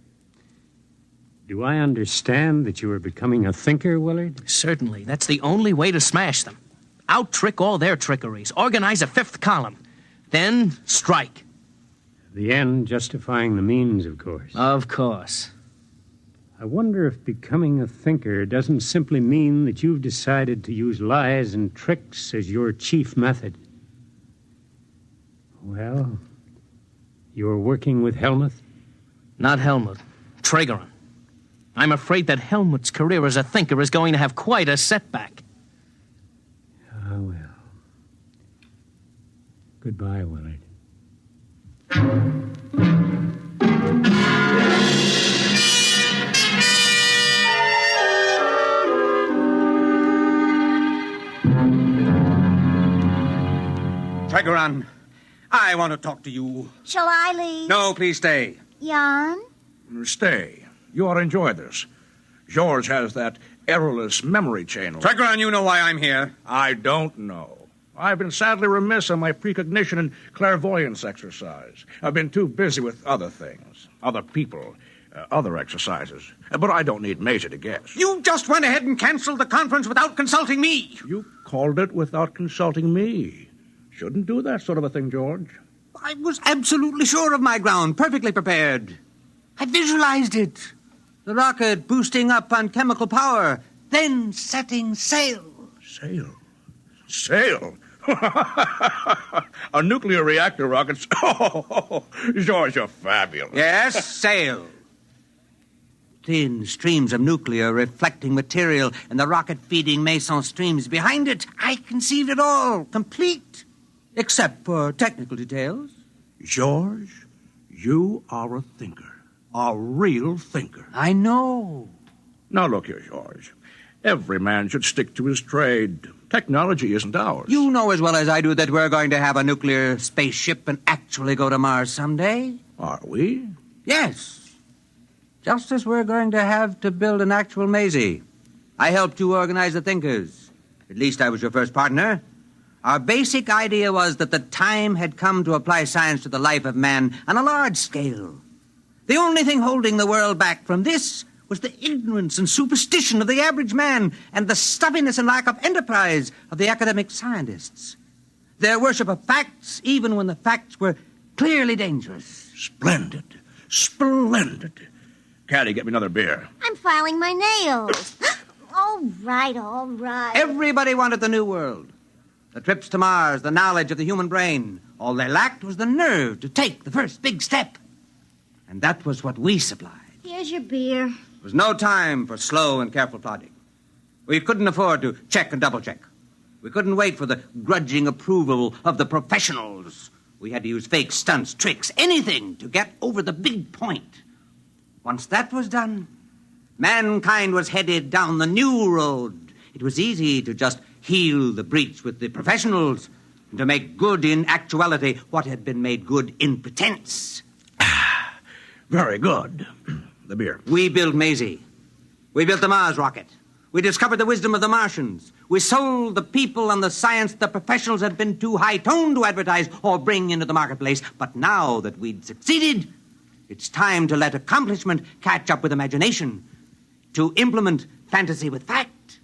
Speaker 15: Do I understand that you are becoming a thinker, Willard?
Speaker 18: Certainly. That's the only way to smash them. Out-trick all their trickeries. Organize a fifth column. Then strike.
Speaker 15: The end justifying the means, of course.
Speaker 18: Of course.
Speaker 15: I wonder if becoming a thinker doesn't simply mean that you've decided to use lies and tricks as your chief method. Well, you're working with Helmut?
Speaker 18: Not Helmut. Tregerin. I'm afraid that Helmut's career as a thinker is going to have quite a setback.
Speaker 15: Ah, well. Goodbye, Willard.
Speaker 25: Tregerin, I want to talk to you.
Speaker 13: Shall I leave?
Speaker 25: No, please stay.
Speaker 13: Jan?
Speaker 14: Stay. You ought to enjoy this. George has that errorless memory chain.
Speaker 25: Tregerin, you know why I'm here.
Speaker 14: I don't know. I've been sadly remiss on my precognition and clairvoyance exercise. I've been too busy with other things, other people, other exercises. But I don't need Major to guess.
Speaker 25: You just went ahead and canceled the conference without consulting me.
Speaker 14: You called it without consulting me. Shouldn't do that sort of a thing, George.
Speaker 25: I was absolutely sure of my ground, perfectly prepared. I visualized it. The rocket boosting up on chemical power, then setting sail.
Speaker 14: Sail? Sail? A nuclear reactor rocket? Oh, George, you're fabulous.
Speaker 25: Yes, sail. Thin streams of nuclear reflecting material and the rocket feeding meson streams behind it. I conceived it all, complete, except for technical details.
Speaker 14: George, you are a thinker. A real thinker.
Speaker 25: I know.
Speaker 14: Now, look here, George. Every man should stick to his trade. Technology isn't ours.
Speaker 5: You know as well as I do that we're going to have a nuclear spaceship and actually go to Mars someday.
Speaker 14: Are we?
Speaker 5: Yes. Just as we're going to have to build an actual Maisie. I helped you organize the thinkers. At least I was your first partner. Our basic idea was that the time had come to apply science to the life of man on a large scale. The only thing holding the world back from this was the ignorance and superstition of the average man and the stuffiness and lack of enterprise of the academic scientists. Their worship of facts, even when the facts were clearly dangerous.
Speaker 14: Splendid. Splendid. Caddy, get me another beer.
Speaker 13: I'm filing my nails. All right, all right.
Speaker 5: Everybody wanted the new world. The trips to Mars, the knowledge of the human brain. All they lacked was the nerve to take the first big step. And that was what we supplied.
Speaker 13: Here's your beer.
Speaker 5: There was no time for slow and careful plodding. We couldn't afford to check and double-check. We couldn't wait for the grudging approval of the professionals. We had to use fake stunts, tricks, anything to get over the big point. Once that was done, mankind was headed down the new road. It was easy to just heal the breach with the professionals and to make good in actuality what had been made good in pretense.
Speaker 14: Very good. The beer.
Speaker 5: We built Maisie. We built the Mars rocket. We discovered the wisdom of the Martians. We sold the people and the science the professionals had been too high-toned to advertise or bring into the marketplace. But now that we'd succeeded, it's time to let accomplishment catch up with imagination, to implement fantasy with fact.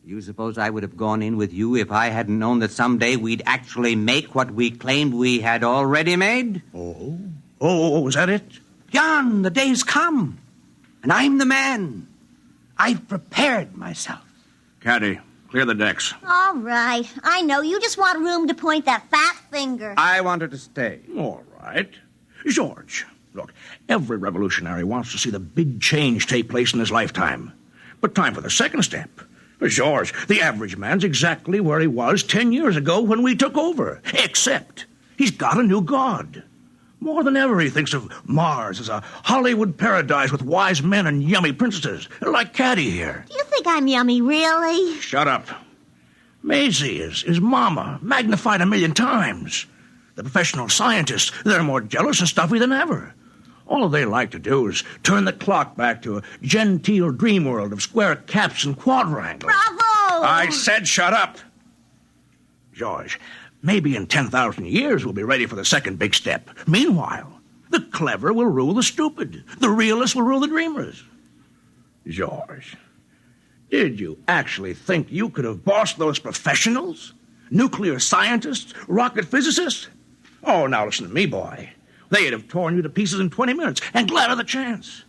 Speaker 5: You suppose I would have gone in with you if I hadn't known that someday we'd actually make what we claimed we had already made?
Speaker 14: Oh, is that it?
Speaker 5: Jan, the day's come, and I'm the man. I've prepared myself.
Speaker 14: Caddy, clear the decks.
Speaker 13: All right. I know. You just want room to point that fat finger.
Speaker 5: I want her to stay.
Speaker 14: All right. George, look, every revolutionary wants to see the big change take place in his lifetime. But time for the second step. George, the average man's exactly where he was 10 years ago when we took over, except he's got a new god. More than ever, he thinks of Mars as a Hollywood paradise with wise men and yummy princesses, like Caddy here.
Speaker 13: Do you think I'm yummy, really?
Speaker 14: Shut up. Maisie is Mama, magnified 1,000,000 times. The professional scientists, they're more jealous and stuffy than ever. All they like to do is turn the clock back to a genteel dream world of square caps and quadrangles.
Speaker 13: Bravo!
Speaker 14: I said shut up. George, maybe in 10,000 years we'll be ready for the second big step. Meanwhile, the clever will rule the stupid. The realists will rule the dreamers. George, did you actually think you could have bossed those professionals? Nuclear scientists? Rocket physicists? Oh, now listen to me, boy. They'd have torn you to pieces in 20 minutes, and glad of the chance.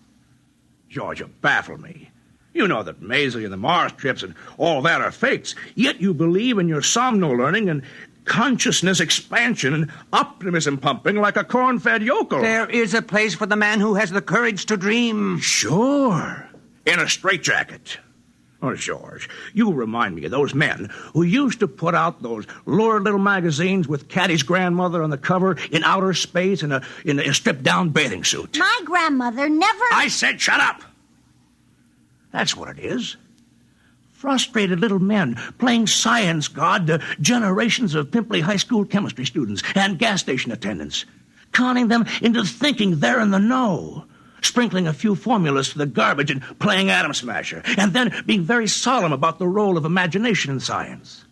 Speaker 14: George, you baffle me. You know that Maisie and the Mars trips and all that are fakes, yet you believe in your somno-learning and consciousness expansion and optimism pumping like a corn-fed yokel.
Speaker 5: There is a place for the man who has the courage to dream.
Speaker 14: Sure. In a straitjacket. Oh, George, you remind me of those men who used to put out those lurid little magazines with Caddy's grandmother on the cover in outer space in a stripped-down bathing suit.
Speaker 13: My grandmother never...
Speaker 14: I said shut up! That's what it is. Frustrated little men playing science god to generations of pimply high school chemistry students and gas station attendants, conning them into thinking they're in the know, sprinkling a few formulas to the garbage and playing Atom Smasher, and then being very solemn about the role of imagination in science.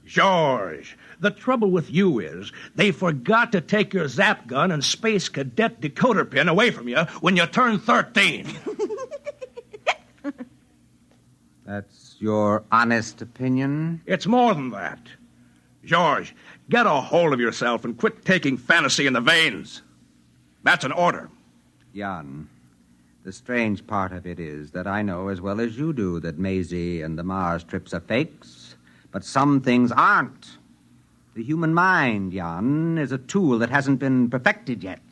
Speaker 14: George, the trouble with you is they forgot to take your zap gun and space cadet decoder pin away from you when you turned 13.
Speaker 5: That's your honest opinion?
Speaker 14: It's more than that. George, get a hold of yourself and quit taking fantasy in the veins. That's an order.
Speaker 5: Jan, the strange part of it is that I know as well as you do that Maisie and the Mars trips are fakes, but some things aren't. The human mind, Jan, is a tool that hasn't been perfected yet.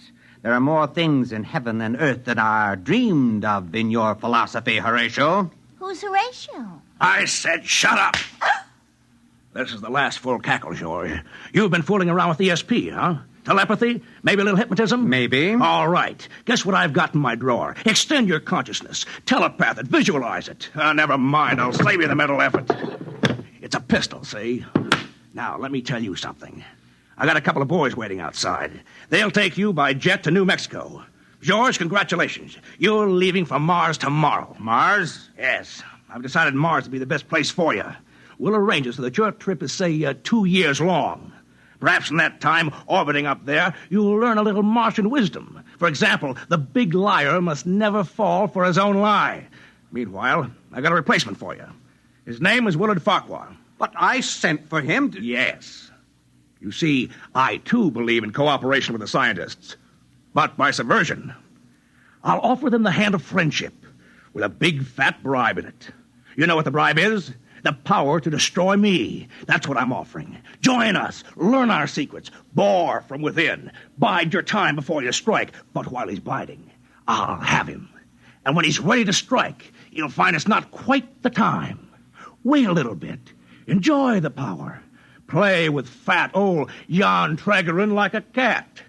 Speaker 5: There are more things in heaven and earth than are dreamed of in your philosophy, Horatio.
Speaker 13: Who's Horatio?
Speaker 14: I said shut up. This is the last full cackle, George. You've been fooling around with ESP, huh? Telepathy? Maybe a little hypnotism?
Speaker 5: Maybe.
Speaker 14: All right. Guess what I've got in my drawer? Extend your consciousness. Telepath it. Visualize it. Never mind. I'll save you the mental effort. It's a pistol, see? Now, let me tell you something. I got a couple of boys waiting outside. They'll take you by jet to New Mexico. George, congratulations. You're leaving for Mars tomorrow.
Speaker 5: Mars?
Speaker 14: Yes. I've decided Mars to be the best place for you. We'll arrange it so that your trip is, say, 2 years long. Perhaps in that time, orbiting up there, you'll learn a little Martian wisdom. For example, the big liar must never fall for his own lie. Meanwhile, I got a replacement for you. His name is Willard Farquhar.
Speaker 5: But I sent for him to...
Speaker 14: Yes. You see, I, too, believe in cooperation with the scientists. But by subversion. I'll offer them the hand of friendship with a big, fat bribe in it. You know what the bribe is? The power to destroy me. That's what I'm offering. Join us. Learn our secrets. Bore from within. Bide your time before you strike. But while he's biding, I'll have him. And when he's ready to strike, you'll find it's not quite the time. Wait a little bit. Enjoy the power. Play with fat old Jan Tregerin like a cat.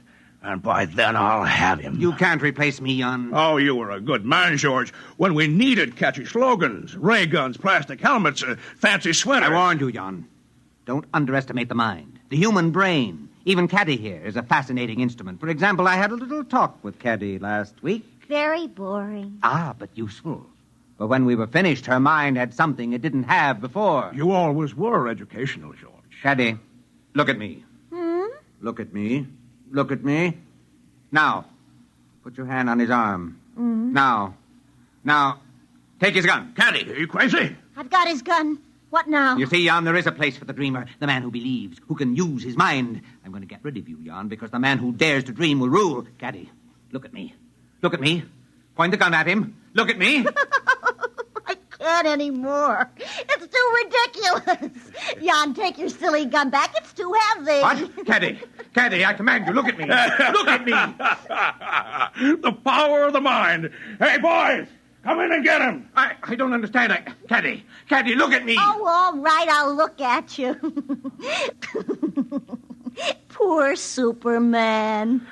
Speaker 14: And by then I'll have him.
Speaker 5: You can't replace me, Jan.
Speaker 14: Oh, you were a good man, George, when we needed catchy slogans, ray guns, plastic helmets, fancy sweaters.
Speaker 5: I warned you, Jan. Don't underestimate the mind. The human brain. Even Caddy here is a fascinating instrument. For example, I had a little talk with Caddy last week.
Speaker 13: Very boring.
Speaker 5: Ah, but useful. But when we were finished, her mind had something it didn't have before.
Speaker 14: You always were educational, George.
Speaker 5: Caddy, look at me. Look at me. Look at me. Now, put your hand on his arm. Now, take his gun.
Speaker 14: Caddy, are you crazy?
Speaker 13: I've got his gun. What now?
Speaker 5: You see, Jan, there is a place for the dreamer, the man who believes, who can use his mind. I'm going to get rid of you, Jan, because the man who dares to dream will rule. Caddy, look at me. Look at me. Point the gun at him. Look at me.
Speaker 13: I can't anymore. It's too ridiculous. Jan, take your silly gun back. It's too heavy.
Speaker 5: What? Caddy, I command you, look at me. Look at me.
Speaker 14: The power of the mind. Hey, boys, come in and get him.
Speaker 5: I don't understand. Caddy, look at me.
Speaker 13: Oh, all right, I'll look at you. Poor Superman.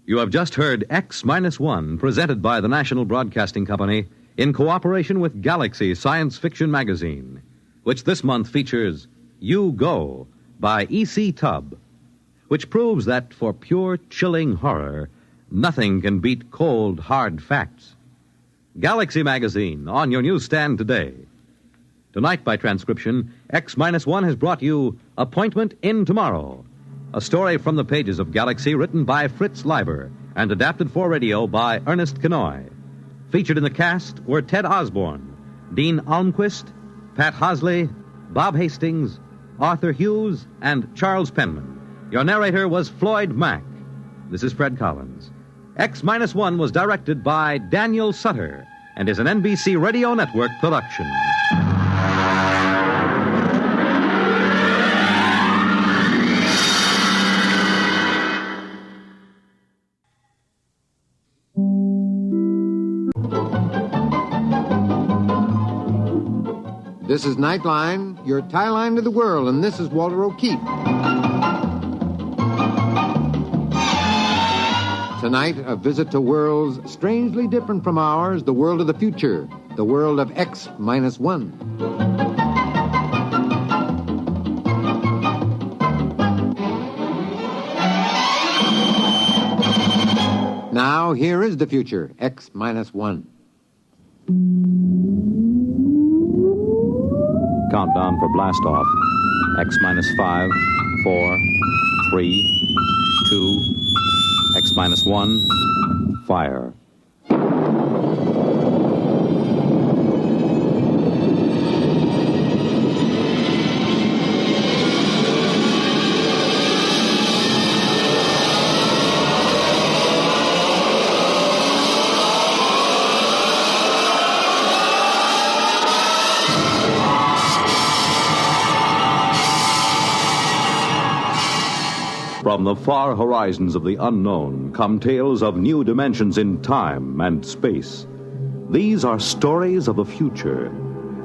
Speaker 7: You have just heard X-1, presented by the National Broadcasting Company in cooperation with Galaxy Science Fiction Magazine, which this month features You Go by E.C. Tubb, which proves that for pure, chilling horror, nothing can beat cold, hard facts. Galaxy Magazine, on your newsstand today. Tonight, by transcription, X-1 has brought you Appointment in Tomorrow, a story from the pages of Galaxy written by Fritz Leiber and adapted for radio by Ernest Kenoy. Featured in the cast were Ted Osborne, Dean Almquist, Pat Hosley, Bob Hastings, Arthur Hughes, and Charles Penman. Your narrator was Floyd Mack. This is Fred Collins. X-1 was directed by Daniel Sutter and is an NBC Radio Network production.
Speaker 16: This is Nightline, your tie line to the world, and this is Walter O'Keefe. Tonight, a visit to worlds strangely different from ours, the world of the future, the world of X-1. Now, here is the future, X-1.
Speaker 7: Countdown for blast off. X-5, 4, 3, 2, X-1, fire. From the far horizons of the unknown come tales of new dimensions in time and space. These are stories of the future,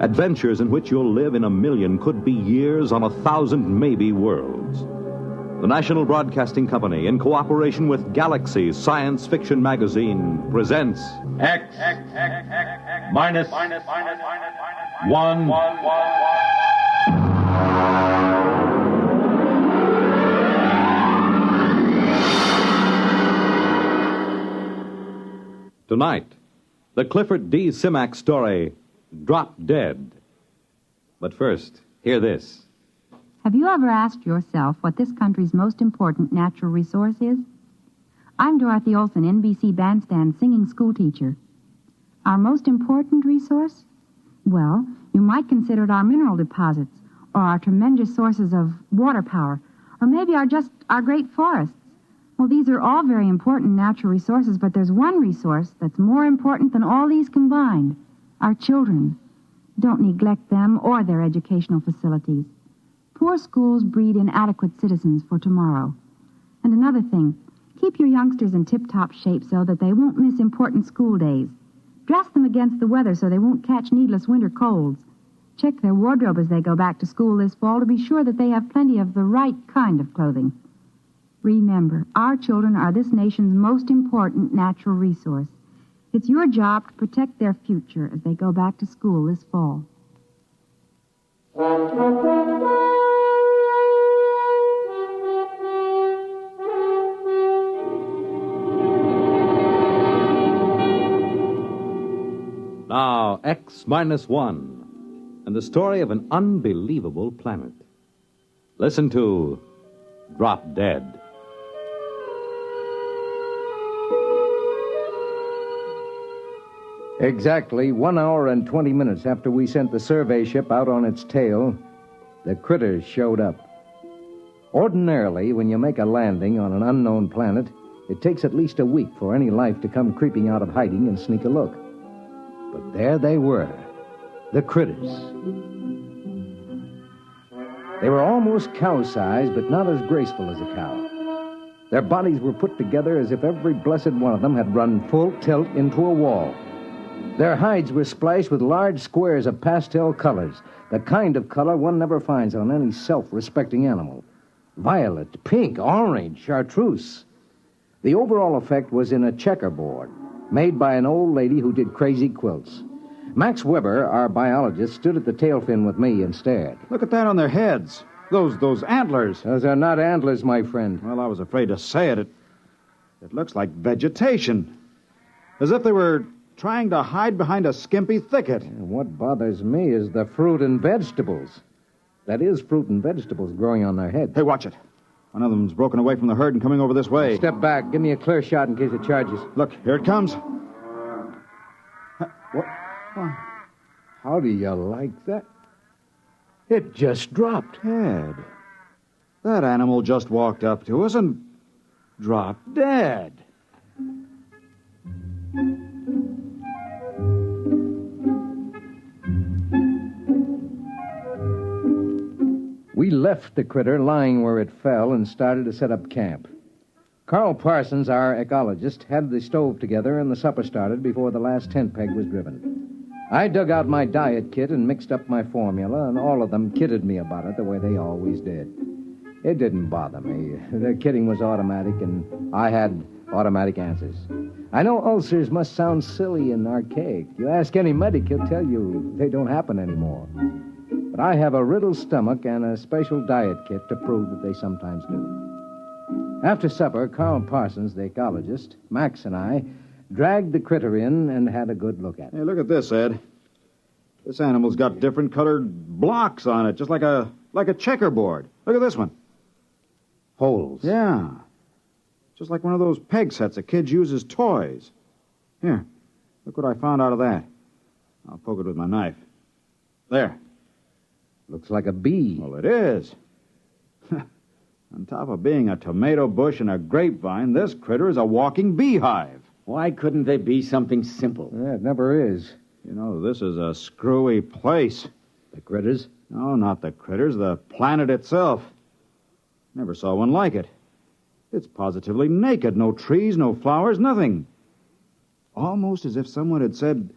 Speaker 7: Adventures in which you'll live in a million, could be years on 1,000 maybe worlds. The National Broadcasting Company, in cooperation with Galaxy Science Fiction Magazine, presents
Speaker 17: X minus one.
Speaker 7: Tonight, the Clifford D. Simak story, Drop Dead. But first, hear this.
Speaker 19: Have you ever asked yourself what this country's most important natural resource is? I'm Dorothy Olson, NBC Bandstand singing schoolteacher. Our most important resource? Well, you might consider it our mineral deposits, or our tremendous sources of water power, or maybe our great forests. Well, these are all very important natural resources, but there's one resource that's more important than all these combined: our children. Don't neglect them or their educational facilities. Poor schools breed inadequate citizens for tomorrow. And another thing, keep your youngsters in tip-top shape so that they won't miss important school days. Dress them against the weather so they won't catch needless winter colds. Check their wardrobe as they go back to school this fall to be sure that they have plenty of the right kind of clothing. Remember, our children are this nation's most important natural resource. It's your job to protect their future as they go back to school this fall.
Speaker 7: Now, X minus one, and the story of an unbelievable planet. Listen to Drop Dead.
Speaker 16: Exactly 1 hour and 20 minutes after we sent the survey ship out on its tail, the critters showed up. Ordinarily, when you make a landing on an unknown planet, it takes at least a week for any life to come creeping out of hiding and sneak a look. But there they were, the critters. They were almost cow-sized, but not as graceful as a cow. Their bodies were put together as if every blessed one of them had run full tilt into a wall. Their hides were splashed with large squares of pastel colors, the kind of color one never finds on any self-respecting animal. Violet, pink, orange, chartreuse. The overall effect was in a checkerboard, made by an old lady who did crazy quilts. Max Weber, our biologist, stood at the tail fin with me and stared.
Speaker 2: Look at that on their heads. Those antlers.
Speaker 16: Those are not antlers, my friend.
Speaker 2: Well, I was afraid to say it. It looks like vegetation. As if they were trying to hide behind a skimpy thicket.
Speaker 16: And what bothers me is the fruit and vegetables. That is, fruit and vegetables growing on their heads.
Speaker 2: Hey, watch it. One of them's broken away from the herd and coming over this way.
Speaker 16: Step back. Give me a clear shot in case it charges.
Speaker 2: Look, here it comes. What?
Speaker 16: How do you like that? It just dropped.
Speaker 2: Ted, that animal just walked up to us and dropped dead.
Speaker 16: We left the critter lying where it fell and started to set up camp. Carl Parsons, our ecologist, had the stove together and the supper started before the last tent peg was driven. I dug out my diet kit and mixed up my formula, and all of them kidded me about it the way they always did. It didn't bother me. Their kidding was automatic, and I had automatic answers. I know ulcers must sound silly and archaic. You ask any medic, he'll tell you they don't happen anymore. But I have a riddled stomach and a special diet kit to prove that they sometimes do. After supper, Carl Parsons, the ecologist, Max, and I dragged the critter in and had a good look at it.
Speaker 2: Hey, look at this, Ed. This animal's got different colored blocks on it, just like a checkerboard. Look at this one.
Speaker 16: Holes.
Speaker 2: Yeah. Just like one of those peg sets that kids use as toys. Here, look what I found out of that. I'll poke it with my knife. There.
Speaker 16: Looks like a bee.
Speaker 2: Well, it is. On top of being a tomato bush and a grapevine, this critter is a walking beehive.
Speaker 21: Why couldn't they be something simple?
Speaker 16: Yeah, it never is.
Speaker 2: You know, this is a screwy place.
Speaker 16: The critters?
Speaker 2: No, not the critters. The planet itself. Never saw one like it. It's positively naked. No trees, no flowers, nothing. Almost as if someone had said,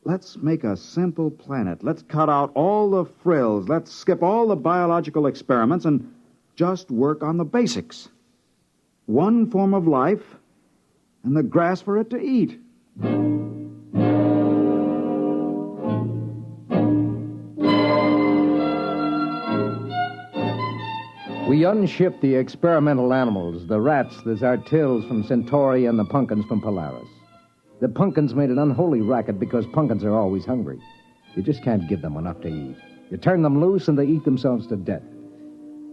Speaker 1: Let's make a simple planet. Let's cut out all the frills. Let's skip all the biological experiments and just work on the basics. One form of life and the grass for it to eat.
Speaker 16: We unshipped the experimental animals, the rats, the zartils from Centauri, and the pumpkins from Polaris. The pumpkins made an unholy racket because pumpkins are always hungry. You just can't give them enough to eat. You turn them loose and they eat themselves to death.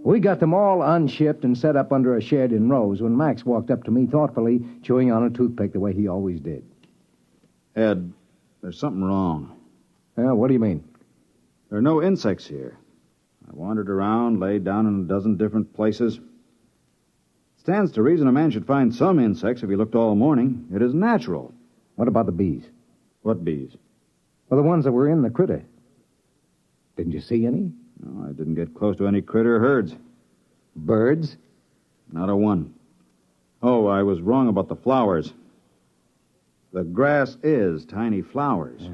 Speaker 16: We got them all unshipped and set up under a shed in rows when Max walked up to me thoughtfully, chewing on a toothpick the way he always did.
Speaker 1: Ed, there's something wrong.
Speaker 16: Yeah, what do you mean?
Speaker 1: There are no insects here. I wandered around, laid down in a dozen different places. It stands to reason a man should find some insects if he looked all morning. It is natural.
Speaker 16: What about the bees?
Speaker 1: What bees?
Speaker 16: Well, the ones that were in the critter. Didn't you see any?
Speaker 1: No, I didn't get close to any critter herds.
Speaker 16: Birds?
Speaker 1: Not a one. Oh, I was wrong about the flowers. The grass is tiny flowers.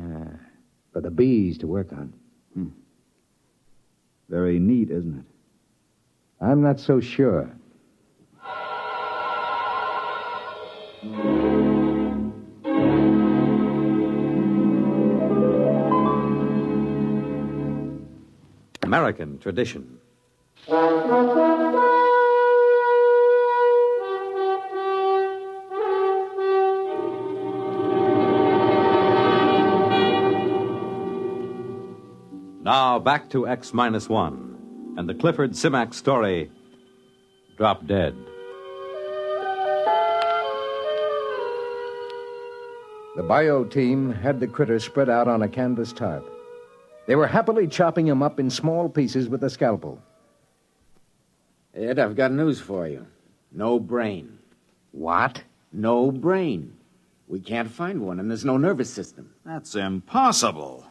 Speaker 16: For the bees to work on.
Speaker 1: Very neat, isn't it?
Speaker 16: I'm not so sure.
Speaker 7: American tradition. Now back to X-1 and the Clifford Simak story, Drop Dead.
Speaker 16: The bio team had the critters spread out on a canvas tarp. They were happily chopping him up in small pieces with a scalpel.
Speaker 23: Ed, I've got news for you. No brain.
Speaker 16: What?
Speaker 23: No brain. We can't find one, and there's no nervous system.
Speaker 1: That's impossible.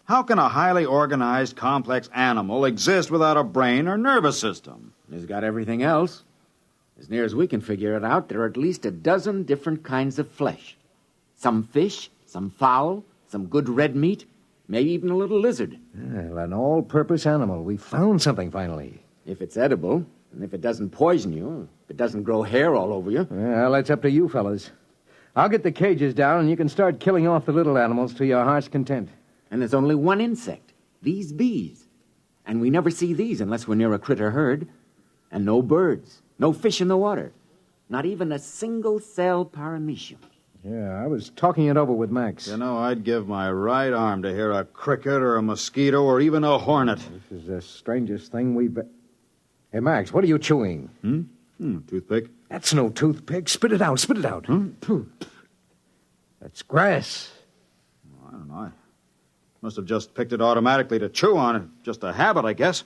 Speaker 1: How can a highly organized, complex animal exist without a brain or nervous system?
Speaker 23: It's got everything else. As near as we can figure it out, there are at least a dozen different kinds of flesh. Some fish, some fowl, some good red meat, maybe even a little lizard.
Speaker 16: Well, an all-purpose animal. We found something finally.
Speaker 23: If it's edible, and if it doesn't poison you, if it doesn't grow hair all over you.
Speaker 16: Well, that's up to you fellas. I'll get the cages down, and you can start killing off the little animals to your heart's content.
Speaker 23: And there's only one insect, these bees. And we never see these unless we're near a critter herd. And no birds, no fish in the water. Not even a single-cell paramecium.
Speaker 16: Yeah, I was talking it over with Max.
Speaker 1: You know, I'd give my right arm to hear a cricket or a mosquito or even a hornet.
Speaker 16: This is the strangest thing we've... Hey, Max, what are you chewing?
Speaker 1: Toothpick.
Speaker 16: That's no toothpick. Spit it out, spit it out. That's grass.
Speaker 1: I don't know. I must have just picked it automatically to chew on. Just a habit, I guess.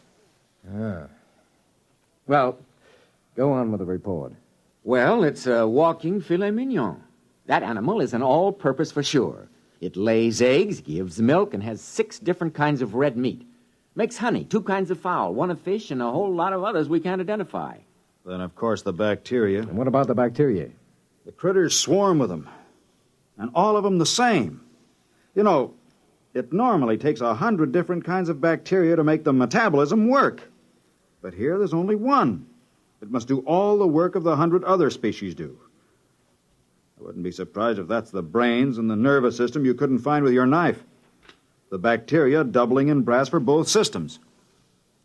Speaker 16: Well, go on with the report.
Speaker 23: Well, it's a walking filet mignon. That animal is an all-purpose for sure. It lays eggs, gives milk, and has 6 different kinds of red meat. Makes honey, 2 kinds of fowl, 1 of fish, and a whole lot of others we can't identify.
Speaker 1: Then, of course, the bacteria.
Speaker 16: And what about the bacteria?
Speaker 1: The critters swarm with them. And all of them the same. You know, it normally takes 100 different kinds of bacteria to make the metabolism work. But here there's only one. It must do all the work of the 100 other species do. I wouldn't be surprised if that's the brains and the nervous system you couldn't find with your knife. The bacteria doubling in brass for both systems.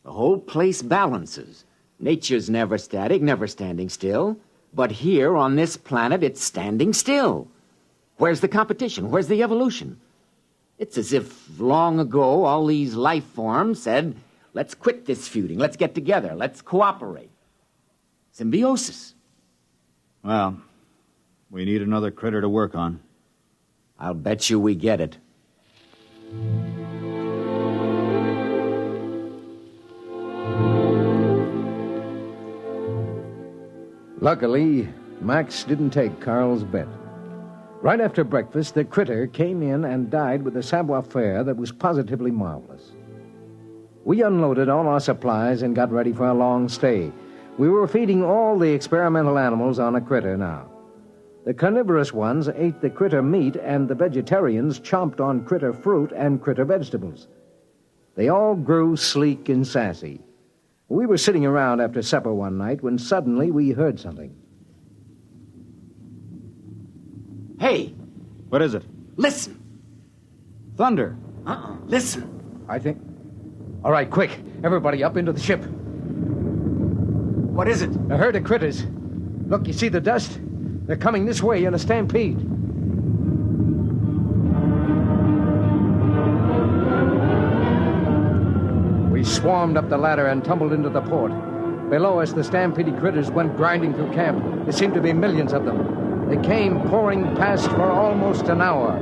Speaker 23: The whole place balances. Nature's never static, never standing still. But here on this planet, it's standing still. Where's the competition? Where's the evolution? It's as if long ago all these life forms said, let's quit this feuding, let's get together, let's cooperate. Symbiosis.
Speaker 1: Well, we need another critter to work on.
Speaker 23: I'll bet you we get it.
Speaker 16: Luckily, Max didn't take Carl's bet. Right after breakfast, the critter came in and died with a savoir-faire that was positively marvelous. We unloaded all our supplies and got ready for a long stay. We were feeding all the experimental animals on a critter now. The carnivorous ones ate the critter meat, and the vegetarians chomped on critter fruit and critter vegetables. They all grew sleek and sassy. We were sitting around after supper one night when suddenly we heard something.
Speaker 23: Hey!
Speaker 1: What is it?
Speaker 23: Listen!
Speaker 1: Thunder.
Speaker 23: Listen.
Speaker 16: I think... All right, quick. Everybody up into the ship.
Speaker 23: What is it?
Speaker 16: A herd of critters. Look, you see the dust? They're coming this way in a stampede. We swarmed up the ladder and tumbled into the port. Below us, the stampeded critters went grinding through camp. There seemed to be millions of them. They came pouring past for almost an hour.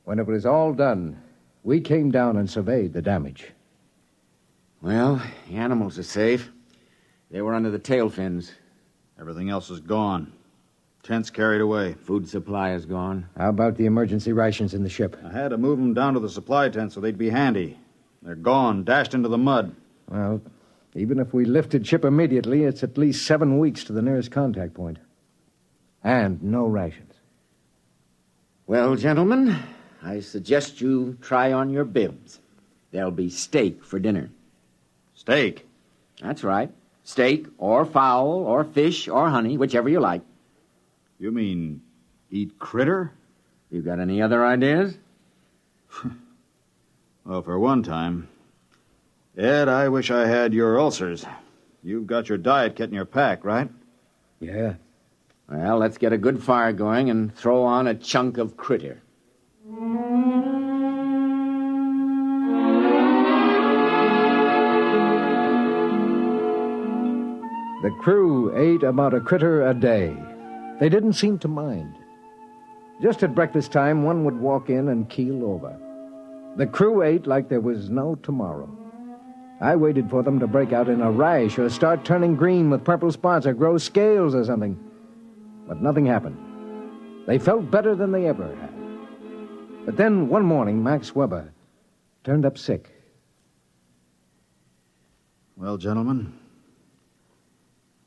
Speaker 16: When it was all done, we came down and surveyed the damage.
Speaker 23: Well, the animals are safe. They were under the tail fins.
Speaker 1: Everything else is gone. Tents carried away.
Speaker 23: Food supply is gone.
Speaker 16: How about the emergency rations in the ship?
Speaker 1: I had to move them down to the supply tent so they'd be handy. They're gone, dashed into the mud.
Speaker 16: Well, even if we lifted ship immediately, it's at least 7 weeks to the nearest contact point. And no rations.
Speaker 23: Well, gentlemen, I suggest you try on your bibs. There'll be steak for dinner.
Speaker 1: Steak?
Speaker 23: That's right. Steak, or fowl, or fish, or honey, whichever you like.
Speaker 1: You mean eat critter?
Speaker 23: You got any other ideas?
Speaker 1: Well, for one time. Ed, I wish I had your ulcers. You've got your diet kit in your pack, right?
Speaker 16: Yeah.
Speaker 23: Well, let's get a good fire going and throw on a chunk of critter.
Speaker 16: The crew ate about a critter a day. They didn't seem to mind. Just at breakfast time, one would walk in and keel over. The crew ate like there was no tomorrow. I waited for them to break out in a rash or start turning green with purple spots or grow scales or something. But nothing happened. They felt better than they ever had. But then one morning, Max Weber turned up sick.
Speaker 1: Well, gentlemen,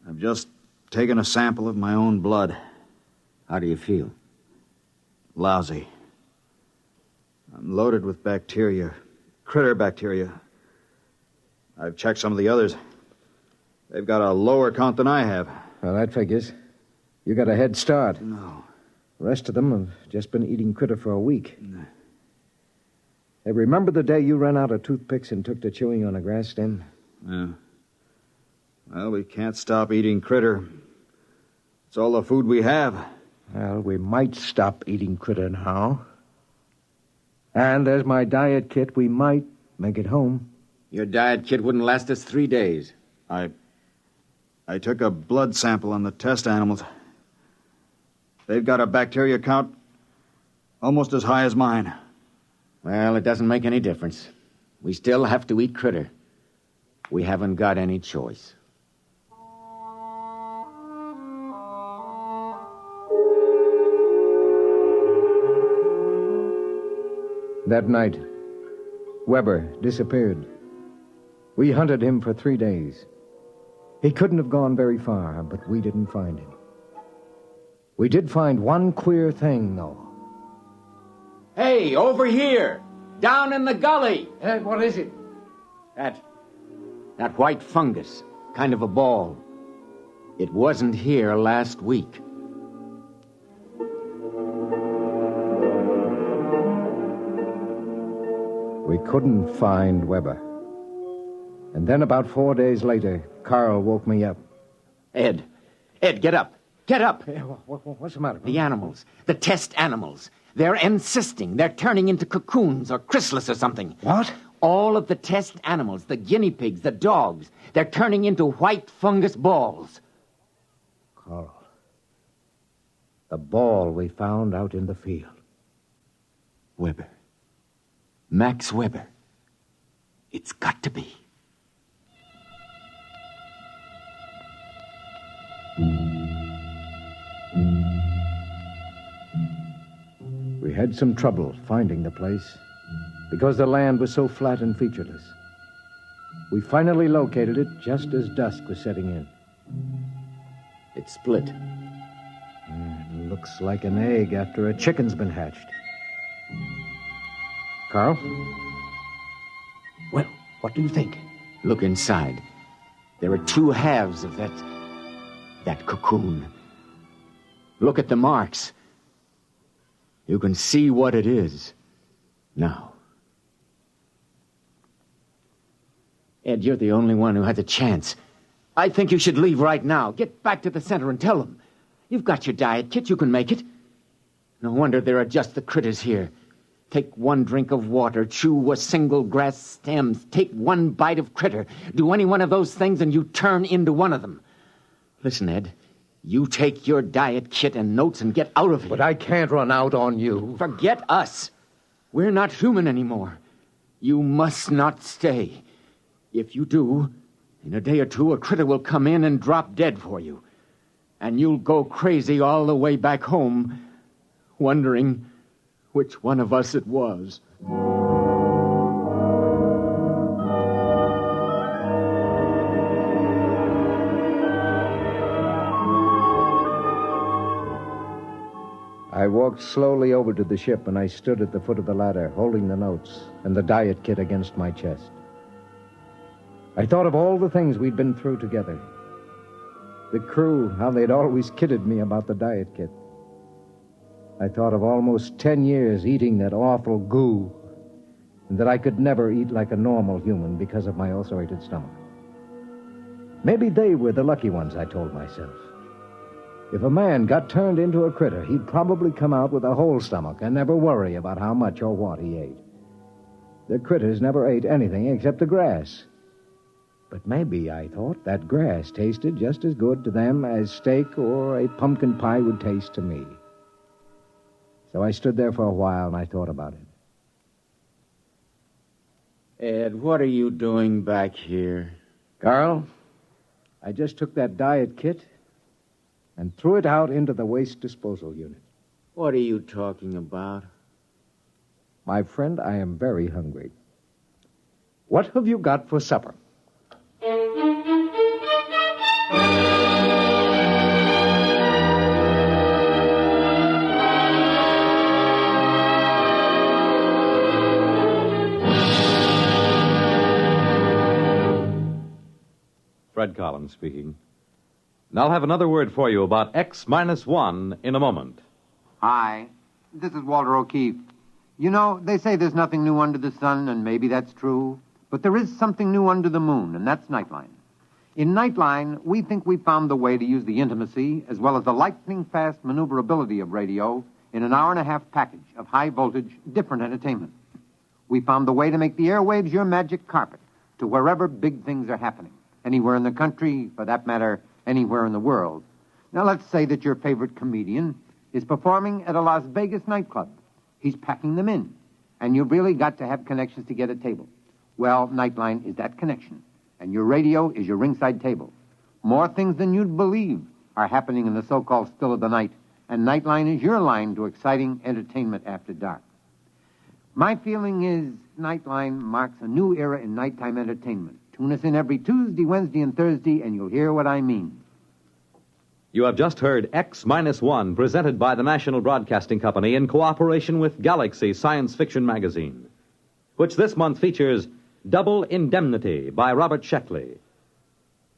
Speaker 1: I've just taken a sample of my own blood.
Speaker 23: How do you feel?
Speaker 1: Lousy. I'm loaded with bacteria, critter bacteria. I've checked some of the others. They've got a lower count than I have.
Speaker 16: Well, that figures. You got a head start.
Speaker 1: No.
Speaker 16: The rest of them have just been eating critter for a week. Hey, remember the day you ran out of toothpicks and took to chewing on a grass stem?
Speaker 1: Yeah. Well, we can't stop eating critter. It's all the food we have.
Speaker 16: Well, we might stop eating critter now. And there's my diet kit. We might make it home.
Speaker 23: Your diet kit wouldn't last us 3 days.
Speaker 1: I took a blood sample on the test animals. They've got a bacteria count almost as high as mine.
Speaker 23: Well, it doesn't make any difference. We still have to eat critter. We haven't got any choice.
Speaker 16: That night, Weber disappeared. We hunted him for 3 days. He couldn't have gone very far, but we didn't find him. We did find one queer thing, though.
Speaker 23: Hey, over here! Down in the gully!
Speaker 16: What is it?
Speaker 23: That white fungus, kind of a ball. It wasn't here last week.
Speaker 16: We couldn't find Weber. And then about 4 days later, Carl woke me up.
Speaker 23: Ed, get up. Get up.
Speaker 16: What's the matter?
Speaker 23: The animals, the test animals. They're encysting. They're turning into cocoons or chrysalis or something.
Speaker 16: What?
Speaker 23: All of the test animals, the guinea pigs, the dogs, they're turning into white fungus balls.
Speaker 16: Carl, the ball we found out in the field.
Speaker 23: Weber. Max Weber. It's got to be.
Speaker 16: We had some trouble finding the place. because the land was so flat and featureless. We finally located it just as dusk was setting in.
Speaker 23: It split.
Speaker 16: It looks like an egg after a chicken's been hatched. Carl?
Speaker 23: Well, what do you think? Look inside. There are two halves of that cocoon. Look at the marks. You can see what it is now. Ed, you're the only one who has a chance. I think you should leave right now. Get back to the center and tell them. You've got your diet kit. You can make it. No wonder there are just the critters here. Take one drink of water, chew a single grass stem, take one bite of critter. Do any one of those things and you turn into one of them. Listen, Ed, you take your diet kit and notes and get out of here.
Speaker 16: But I can't run out on you.
Speaker 23: Forget us. We're not human anymore. You must not stay. If you do, in a day or two, a critter will come in and drop dead for you. And you'll go crazy all the way back home, wondering which one of us it was.
Speaker 16: I walked slowly over to the ship, and I stood at the foot of the ladder, holding the notes and the diet kit against my chest. I thought of all the things we'd been through together. The crew, how they'd always kidded me about the diet kit. I thought of almost 10 years eating that awful goo, and that I could never eat like a normal human because of my ulcerated stomach. Maybe they were the lucky ones, I told myself. If a man got turned into a critter, he'd probably come out with a whole stomach and never worry about how much or what he ate. The critters never ate anything except the grass. But maybe, I thought, that grass tasted just as good to them as steak or a pumpkin pie would taste to me. So I stood there for a while and I thought about it.
Speaker 23: Ed, what are you doing back here?
Speaker 16: Carl, I just took that diet kit and threw it out into the waste disposal unit.
Speaker 23: What are you talking about?
Speaker 16: My friend, I am very hungry. What have you got for supper?
Speaker 7: Fred Collins speaking. And I'll have another word for you about X-1 in a moment.
Speaker 25: Hi, this is Walter O'Keefe. You know, they say there's nothing new under the sun, and maybe that's true. But there is something new under the moon, and that's Nightline. In Nightline, we think we found the way to use the intimacy as well as the lightning-fast maneuverability of radio in an hour-and-a-half package of high-voltage, different entertainment. We found the way to make the airwaves your magic carpet to wherever big things are happening. Anywhere in the country, for that matter, anywhere in the world. Now, let's say that your favorite comedian is performing at a Las Vegas nightclub. He's packing them in, and you've really got to have connections to get a table. Well, Nightline is that connection, and your radio is your ringside table. More things than you'd believe are happening in the so-called still of the night, and Nightline is your line to exciting entertainment after dark. My feeling is Nightline marks a new era in nighttime entertainment. Tune us in every Tuesday, Wednesday, and Thursday, and you'll hear what I mean.
Speaker 7: You have just heard X-1, presented by the National Broadcasting Company in cooperation with Galaxy Science Fiction Magazine, which this month features Double Indemnity by Robert Sheckley.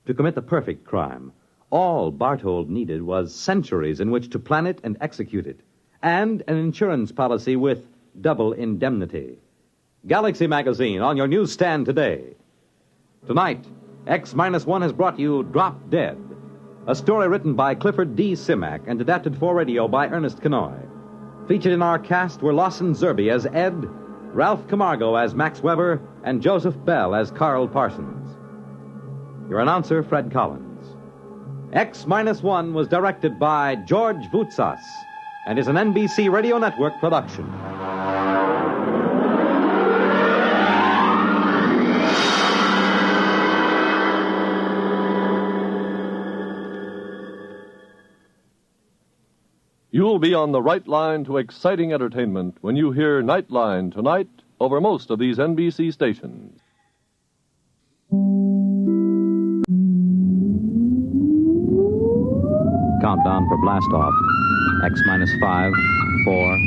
Speaker 7: To commit the perfect crime, all Barthold needed was centuries in which to plan it and execute it, and an insurance policy with double indemnity. Galaxy Magazine on your newsstand today. Tonight, X-1 has brought you Drop Dead, a story written by Clifford D. Simak and adapted for radio by Ernest Kenoy. Featured in our cast were Lawson Zerbe as Ed, Ralph Camargo as Max Weber, and Joseph Bell as Carl Parsons. Your announcer, Fred Collins. X-1 was directed by George Voutsas and is an NBC Radio Network production.
Speaker 4: You'll be on the right line to exciting entertainment when you hear Nightline tonight
Speaker 17: over most of these NBC stations.
Speaker 11: Countdown for blast off. X minus 5, 4,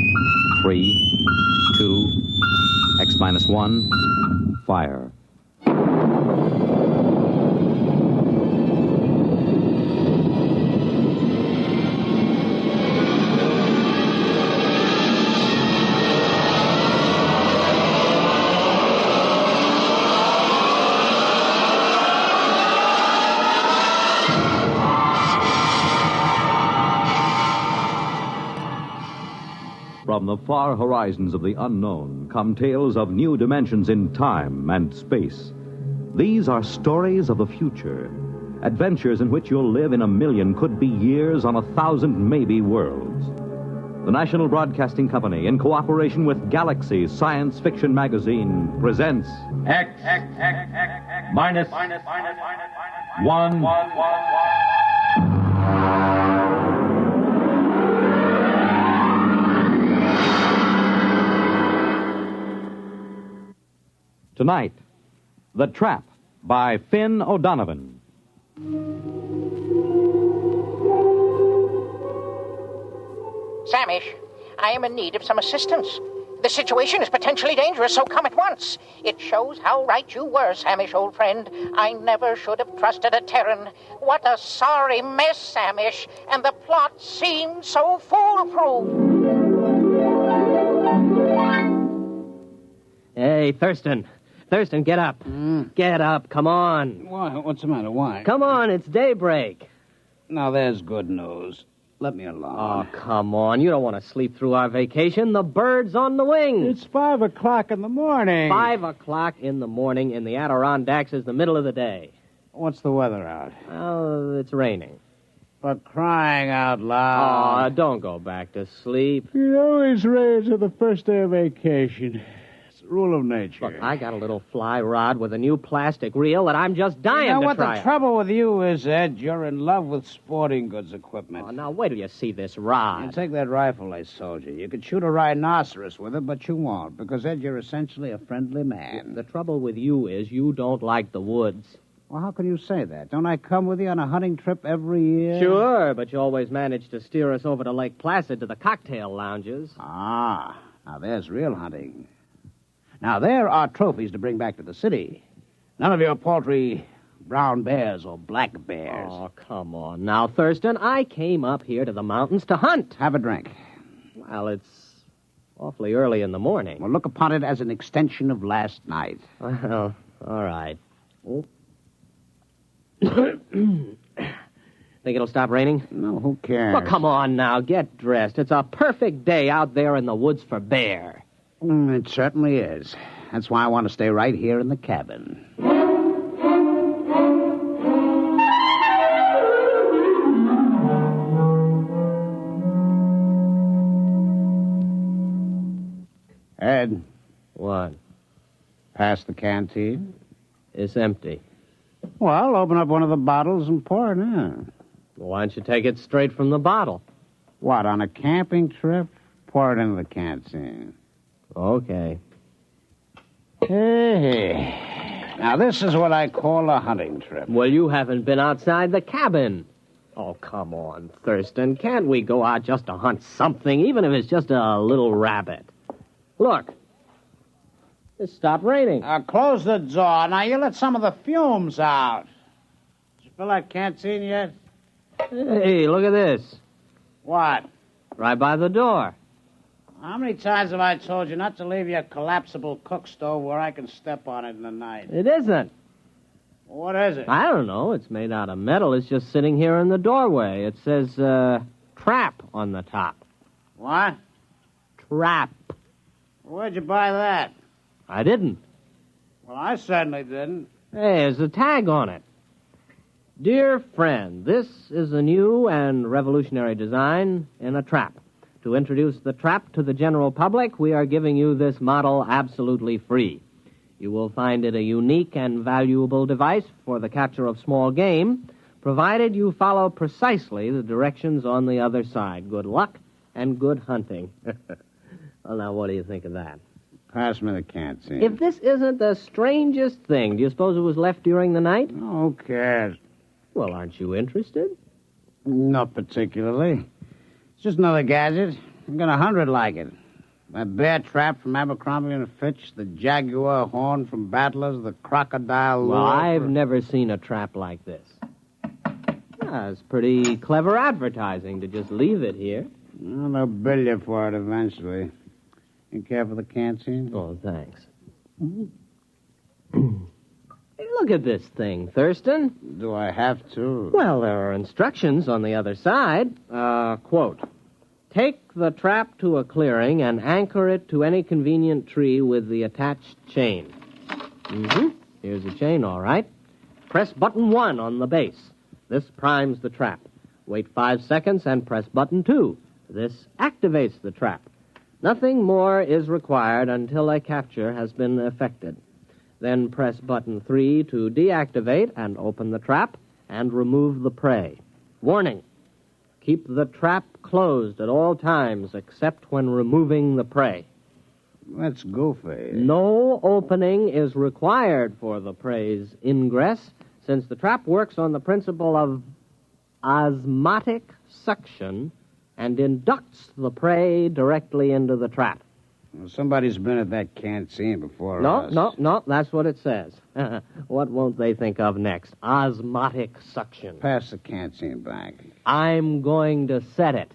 Speaker 11: 3, 2, X minus 1, fire.
Speaker 7: From the far horizons of the unknown come tales of new dimensions in time and space. These are stories of the future, adventures in which you'll live in a million, could be years, on 1,000 maybe worlds. The National Broadcasting Company, in cooperation with Galaxy Science Fiction Magazine, presents
Speaker 17: X minus 1.
Speaker 11: Tonight, The Trap by Finn O'Donovan.
Speaker 4: Samish, I am in need of some assistance. The situation is potentially dangerous, so come at once. It shows how right you were, Samish, old friend. I never should have trusted a Terran. What a sorry mess, Samish, and the plot seemed so foolproof.
Speaker 18: Hey, Thurston, get up. Get up, come on.
Speaker 21: Why? What's the matter? Why?
Speaker 18: Come on, it's daybreak.
Speaker 21: Now, there's good news. Let me alone.
Speaker 18: Oh, come on. You don't want to sleep through our vacation. The bird's on the wing.
Speaker 21: It's 5 o'clock in the morning.
Speaker 18: 5 o'clock in the morning in the Adirondacks is the middle of the day.
Speaker 21: What's the weather out?
Speaker 18: Oh, it's raining.
Speaker 21: For crying out loud.
Speaker 18: Oh, don't go back to sleep.
Speaker 21: It always rains on the first day of vacation. Rule of nature.
Speaker 18: Look, I got a little fly rod with a new plastic reel that I'm just dying to try.
Speaker 21: What the trouble with you is, Ed, you're in love with sporting goods equipment.
Speaker 18: Oh, now, wait till you see this rod.
Speaker 21: You take that rifle I sold you. You could shoot a rhinoceros with it, but you won't, because, Ed, you're essentially a friendly man.
Speaker 18: The trouble with you is you don't like the woods.
Speaker 21: Well, how can you say that? Don't I come with you on a hunting trip every year?
Speaker 18: Sure, but you always manage to steer us over to Lake Placid to the cocktail lounges.
Speaker 21: Ah, now there's real hunting. Now, there are trophies to bring back to the city. None of your paltry brown bears or black bears.
Speaker 18: Oh, come on. Now, Thurston, I came up here to the mountains to hunt.
Speaker 21: Have a drink.
Speaker 18: Well, it's awfully early in the morning.
Speaker 21: Well, look upon it as an extension of last night.
Speaker 18: Well, all right. Oh. Think it'll stop raining?
Speaker 21: No, who cares?
Speaker 18: Well, come on now. Get dressed. It's a perfect day out there in the woods for bear.
Speaker 21: It certainly is. That's why I want to stay right here in the cabin. Ed.
Speaker 18: What?
Speaker 21: Pass the canteen?
Speaker 18: It's empty.
Speaker 21: Well, open up one of the bottles and pour it in.
Speaker 18: Why don't you take it straight from the bottle?
Speaker 21: What, on a camping trip? Pour it into the canteen.
Speaker 18: Okay.
Speaker 21: Hey. Now, this is what I call a hunting trip.
Speaker 18: Well, you haven't been outside the cabin. Oh, come on, Thurston. Can't we go out just to hunt something, even if it's just a little rabbit? Look. It stopped raining.
Speaker 21: Close the door. Now, you let some of the fumes out. Did you fill that canteen yet?
Speaker 18: Hey, look at this.
Speaker 21: What?
Speaker 18: Right by the door.
Speaker 21: How many times have I told you not to leave your collapsible cook stove where I can step on it in the night?
Speaker 18: It isn't.
Speaker 21: What is it?
Speaker 18: I don't know. It's made out of metal. It's just sitting here in the doorway. It says, trap on the top.
Speaker 21: What?
Speaker 18: Trap.
Speaker 21: Where'd you buy that?
Speaker 18: I didn't.
Speaker 21: Well, I certainly didn't.
Speaker 18: Hey, there's a tag on it. Dear friend, this is a new and revolutionary design in a trap. To introduce the trap to the general public, we are giving you this model absolutely free. You will find it a unique and valuable device for the capture of small game, provided you follow precisely the directions on the other side. Good luck and good hunting. Well, now, what do you think of that?
Speaker 21: Pass me the canteen.
Speaker 3: If this isn't the strangest thing, do you suppose it was left during the night?
Speaker 21: Who cares?
Speaker 3: Well, aren't you interested?
Speaker 21: Not particularly. It's just another gadget. I've got 100 like it. That bear trap from Abercrombie and Fitch, the jaguar horn from Battlers, the crocodile lure.
Speaker 3: Well, I've never seen a trap like this. It's pretty clever advertising to just leave it here.
Speaker 21: Well, they'll bill you for it eventually. You care for the canteen?
Speaker 3: Oh, thanks. Hey, look at this thing, Thurston.
Speaker 21: Do I have to?
Speaker 3: Well, there are instructions on the other side. Quote, take the trap to a clearing and anchor it to any convenient tree with the attached chain. Here's the chain, all right. Press button 1 on the base. This primes the trap. Wait 5 seconds and press button 2. This activates the trap. Nothing more is required until a capture has been effected. Then press button 3 to deactivate and open the trap and remove the prey. Warning, keep the trap closed at all times except when removing the prey.
Speaker 21: That's goofy.
Speaker 3: No opening is required for the prey's ingress, since the trap works on the principle of osmotic suction and inducts the prey directly into the trap.
Speaker 21: Well, somebody's been at that canteen before us.
Speaker 3: No, that's what it says. What won't they think of next? Osmotic suction.
Speaker 21: Pass the canteen back.
Speaker 3: I'm going to set it.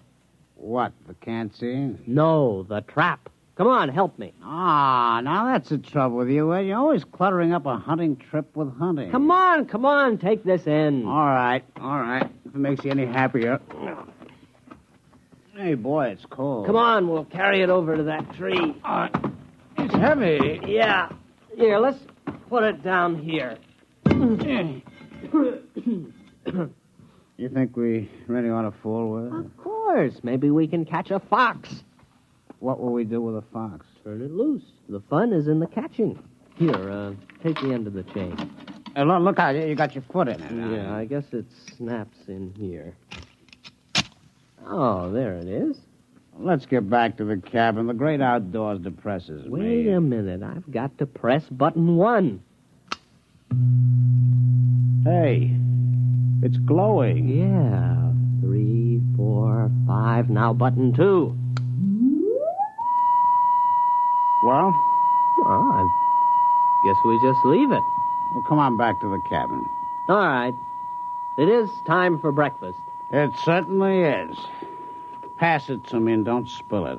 Speaker 21: What, the canteen?
Speaker 3: No, the trap. Come on, help me.
Speaker 21: Ah, now that's the trouble with you, Ed. You're always cluttering up a hunting trip with hunting.
Speaker 3: Come on, take this in.
Speaker 21: All right. If it makes you any happier. Hey, boy, it's cold.
Speaker 3: Come on, we'll carry it over to that tree.
Speaker 21: It's heavy.
Speaker 3: Yeah. Here, let's put it down here.
Speaker 21: You think we really ought to fool with it?
Speaker 3: Of course. Maybe we can catch a fox.
Speaker 21: What will we do with a fox?
Speaker 3: Turn it loose. The fun is in the catching. Here, take the end of the chain.
Speaker 21: Look out, you got your foot in it.
Speaker 3: Yeah, I guess it snaps in here. Oh, there it is.
Speaker 21: Let's get back to the cabin. The great outdoors depresses me.
Speaker 3: Wait a minute. I've got to press button 1.
Speaker 21: Hey, it's glowing.
Speaker 3: Yeah. 3, 4, 5. Now button 2.
Speaker 21: Well,
Speaker 3: I guess we just leave it.
Speaker 21: Well, come on back to the cabin.
Speaker 3: All right. It is time for breakfast.
Speaker 21: It certainly is. Pass it to me and don't spill it.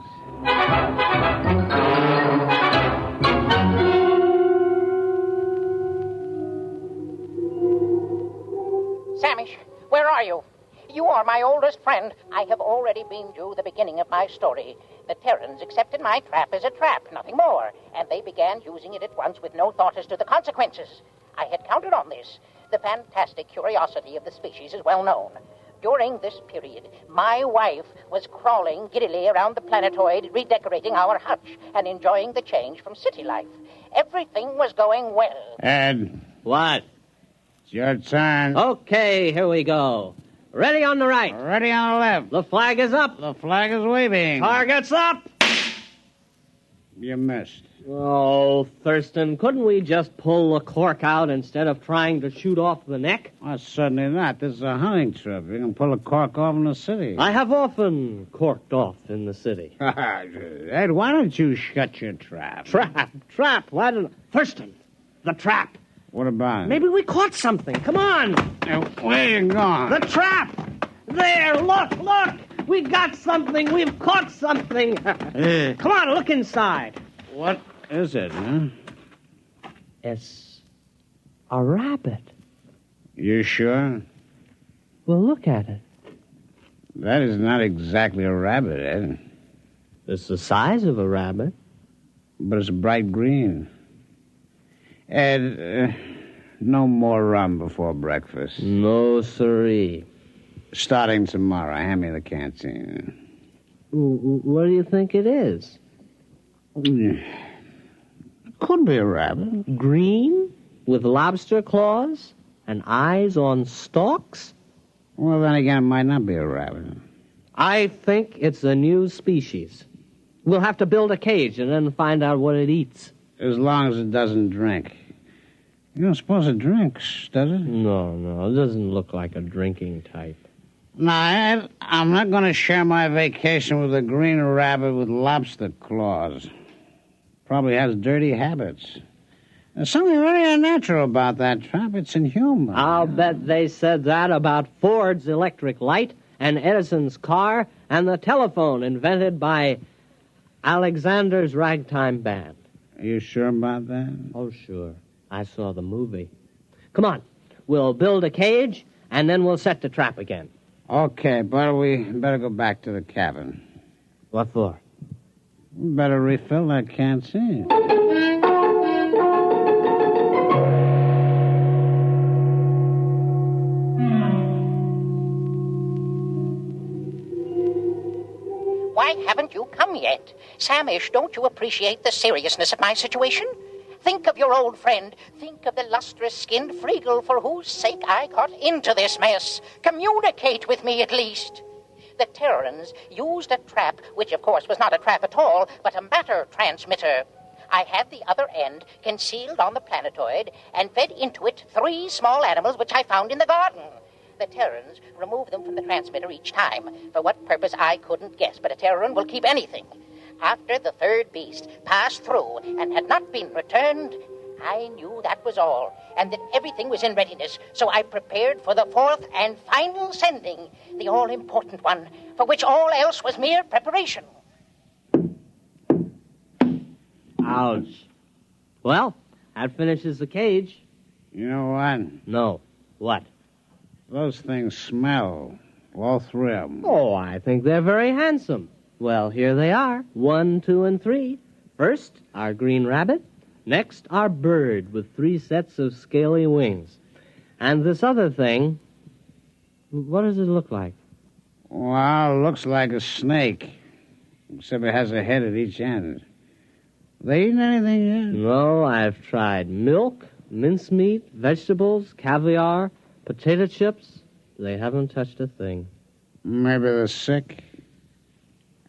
Speaker 4: Samish, where are you? You are my oldest friend. I have already beamed you the beginning of my story. The Terrans accepted my trap as a trap, nothing more, and they began using it at once with no thought as to the consequences. I had counted on this. The fantastic curiosity of the species is well known. During this period, my wife was crawling giddily around the planetoid, redecorating our hutch and enjoying the change from city life. Everything was going well.
Speaker 21: Ed.
Speaker 3: What?
Speaker 21: It's your turn.
Speaker 3: Okay, here we go. Ready on the right.
Speaker 21: Ready on the left.
Speaker 3: The flag is up.
Speaker 21: The flag is waving.
Speaker 3: Target's up.
Speaker 21: You missed.
Speaker 3: Oh, Thurston, couldn't we just pull the cork out instead of trying to shoot off the neck?
Speaker 21: Well, certainly not. This is a hunting trip. You can pull a cork off in the city.
Speaker 3: I have often corked off in the city.
Speaker 21: Ed, why don't you shut your trap?
Speaker 3: Trap. Why don't... Thurston, the trap.
Speaker 21: What about it?
Speaker 3: Maybe we caught something. Come on.
Speaker 21: Where you going?
Speaker 3: The trap. There, look. We got something. We've caught something. Come on, look inside.
Speaker 21: What is it, huh?
Speaker 3: It's a rabbit.
Speaker 21: You sure?
Speaker 3: Well, look at it.
Speaker 21: That is not exactly a rabbit, Ed.
Speaker 3: It's the size of a rabbit.
Speaker 21: But it's bright green. Ed, no more rum before breakfast.
Speaker 3: No, siree.
Speaker 21: Starting tomorrow, hand me the canteen.
Speaker 3: What do you think it is?
Speaker 21: Could be a rabbit.
Speaker 3: Green? With lobster claws? And eyes on stalks?
Speaker 21: Well, then again, it might not be a rabbit.
Speaker 3: I think it's a new species. We'll have to build a cage and then find out what it eats.
Speaker 21: As long as it doesn't drink. You don't suppose it drinks, does it?
Speaker 3: No, it doesn't look like a drinking type.
Speaker 21: No, I'm not going to share my vacation with a green rabbit with lobster claws. Probably has dirty habits. There's something very unnatural about that trap. It's inhuman.
Speaker 3: I'll bet they said that about Ford's electric light and Edison's car and the telephone invented by Alexander's ragtime band.
Speaker 21: Are you sure about that?
Speaker 3: Oh, sure. I saw the movie. Come on. We'll build a cage, and then we'll set the trap again.
Speaker 21: Okay, but we better go back to the cabin.
Speaker 3: What for?
Speaker 21: We better refill that canteen.
Speaker 4: Why haven't you come yet? Samish, don't you appreciate the seriousness of my situation? Think of your old friend. Think of the lustrous-skinned Freegal for whose sake I got into this mess. Communicate with me, at least. The Terrans used a trap, which, of course, was not a trap at all, but a matter transmitter. I had the other end concealed on the planetoid and fed into it 3 small animals which I found in the garden. The Terrans removed them from the transmitter each time. For what purpose, I couldn't guess, but a Terran will keep anything. After the 3rd beast passed through and had not been returned, I knew that was all, and that everything was in readiness, so I prepared for the 4th and final sending, the all-important one, for which all else was mere preparation.
Speaker 3: Ouch. Well, that finishes the cage.
Speaker 21: You know what?
Speaker 3: No. What?
Speaker 21: Those things smell. All 3 of them.
Speaker 3: Oh, I think they're very handsome. Well, here they are. 1, 2, and 3. First, our green rabbit. Next, our bird with 3 sets of scaly wings. And this other thing, what does it look like?
Speaker 21: Well, it looks like a snake, except it has a head at each end. They eaten anything yet?
Speaker 3: No, I've tried milk, mincemeat, vegetables, caviar, potato chips. They haven't touched a thing.
Speaker 21: Maybe they're sick.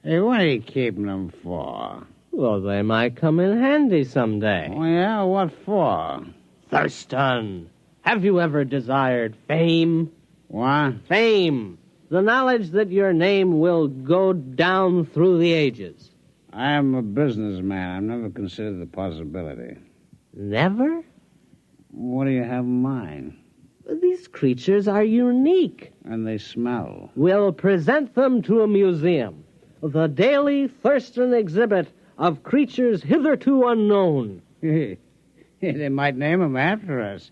Speaker 21: Hey, what are you keeping them for?
Speaker 3: Well, they might come in handy someday.
Speaker 21: Oh, yeah? What for?
Speaker 3: Thurston, have you ever desired fame?
Speaker 21: What?
Speaker 3: Fame. The knowledge that your name will go down through the ages.
Speaker 21: I am a businessman. I've never considered the possibility.
Speaker 3: Never?
Speaker 21: What do you have in mind?
Speaker 3: These creatures are unique.
Speaker 21: And they smell.
Speaker 3: We'll present them to a museum. The daily Thurston exhibit of creatures hitherto unknown.
Speaker 21: They might name them after us.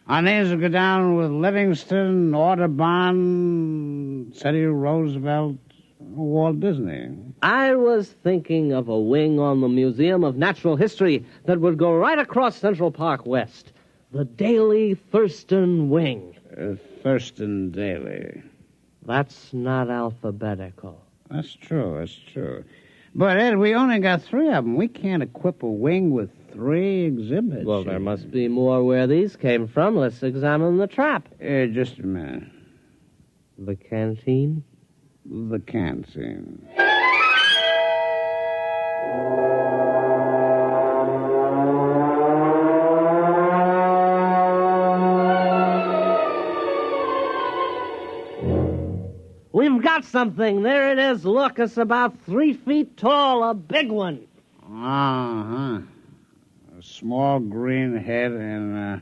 Speaker 21: Our names will go down with Livingston, Audubon, Teddy Roosevelt, Walt Disney.
Speaker 3: I was thinking of a wing on the Museum of Natural History that would go right across Central Park West. The Daily Thurston Wing.
Speaker 21: Thurston Daily.
Speaker 3: That's not alphabetical.
Speaker 21: That's true. But, Ed, we only got 3 of them. We can't equip a wing with 3 exhibits.
Speaker 3: Well, there must be more where these came from. Let's examine the trap.
Speaker 21: Just a minute.
Speaker 3: The canteen?
Speaker 21: The canteen.
Speaker 3: We've got something. There it is. Look, it's about 3 feet tall, a big one.
Speaker 21: Uh-huh. A small green head and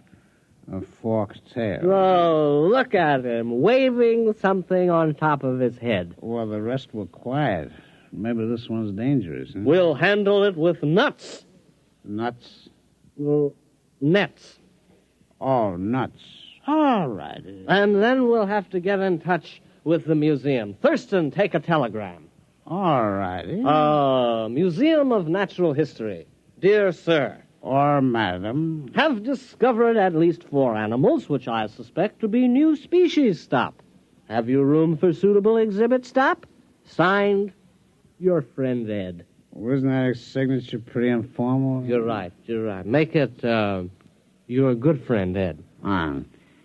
Speaker 21: a forked tail.
Speaker 3: Oh, look at him, waving something on top of his head.
Speaker 21: Well, the rest were quiet. Maybe this one's dangerous, huh?
Speaker 3: We'll handle it with nuts.
Speaker 21: Nuts?
Speaker 3: Well, nets.
Speaker 21: Oh, nuts. All right.
Speaker 3: And then we'll have to get in touch with the museum. Thurston, take a telegram.
Speaker 21: All righty.
Speaker 3: Museum of Natural History. Dear sir.
Speaker 21: Or madam.
Speaker 3: Have discovered at least 4 animals, which I suspect to be new species. Stop. Have you room for suitable exhibit? Stop. Signed, your friend Ed.
Speaker 21: Wasn't that signature pretty informal?
Speaker 3: You're right. Make it, your good friend Ed.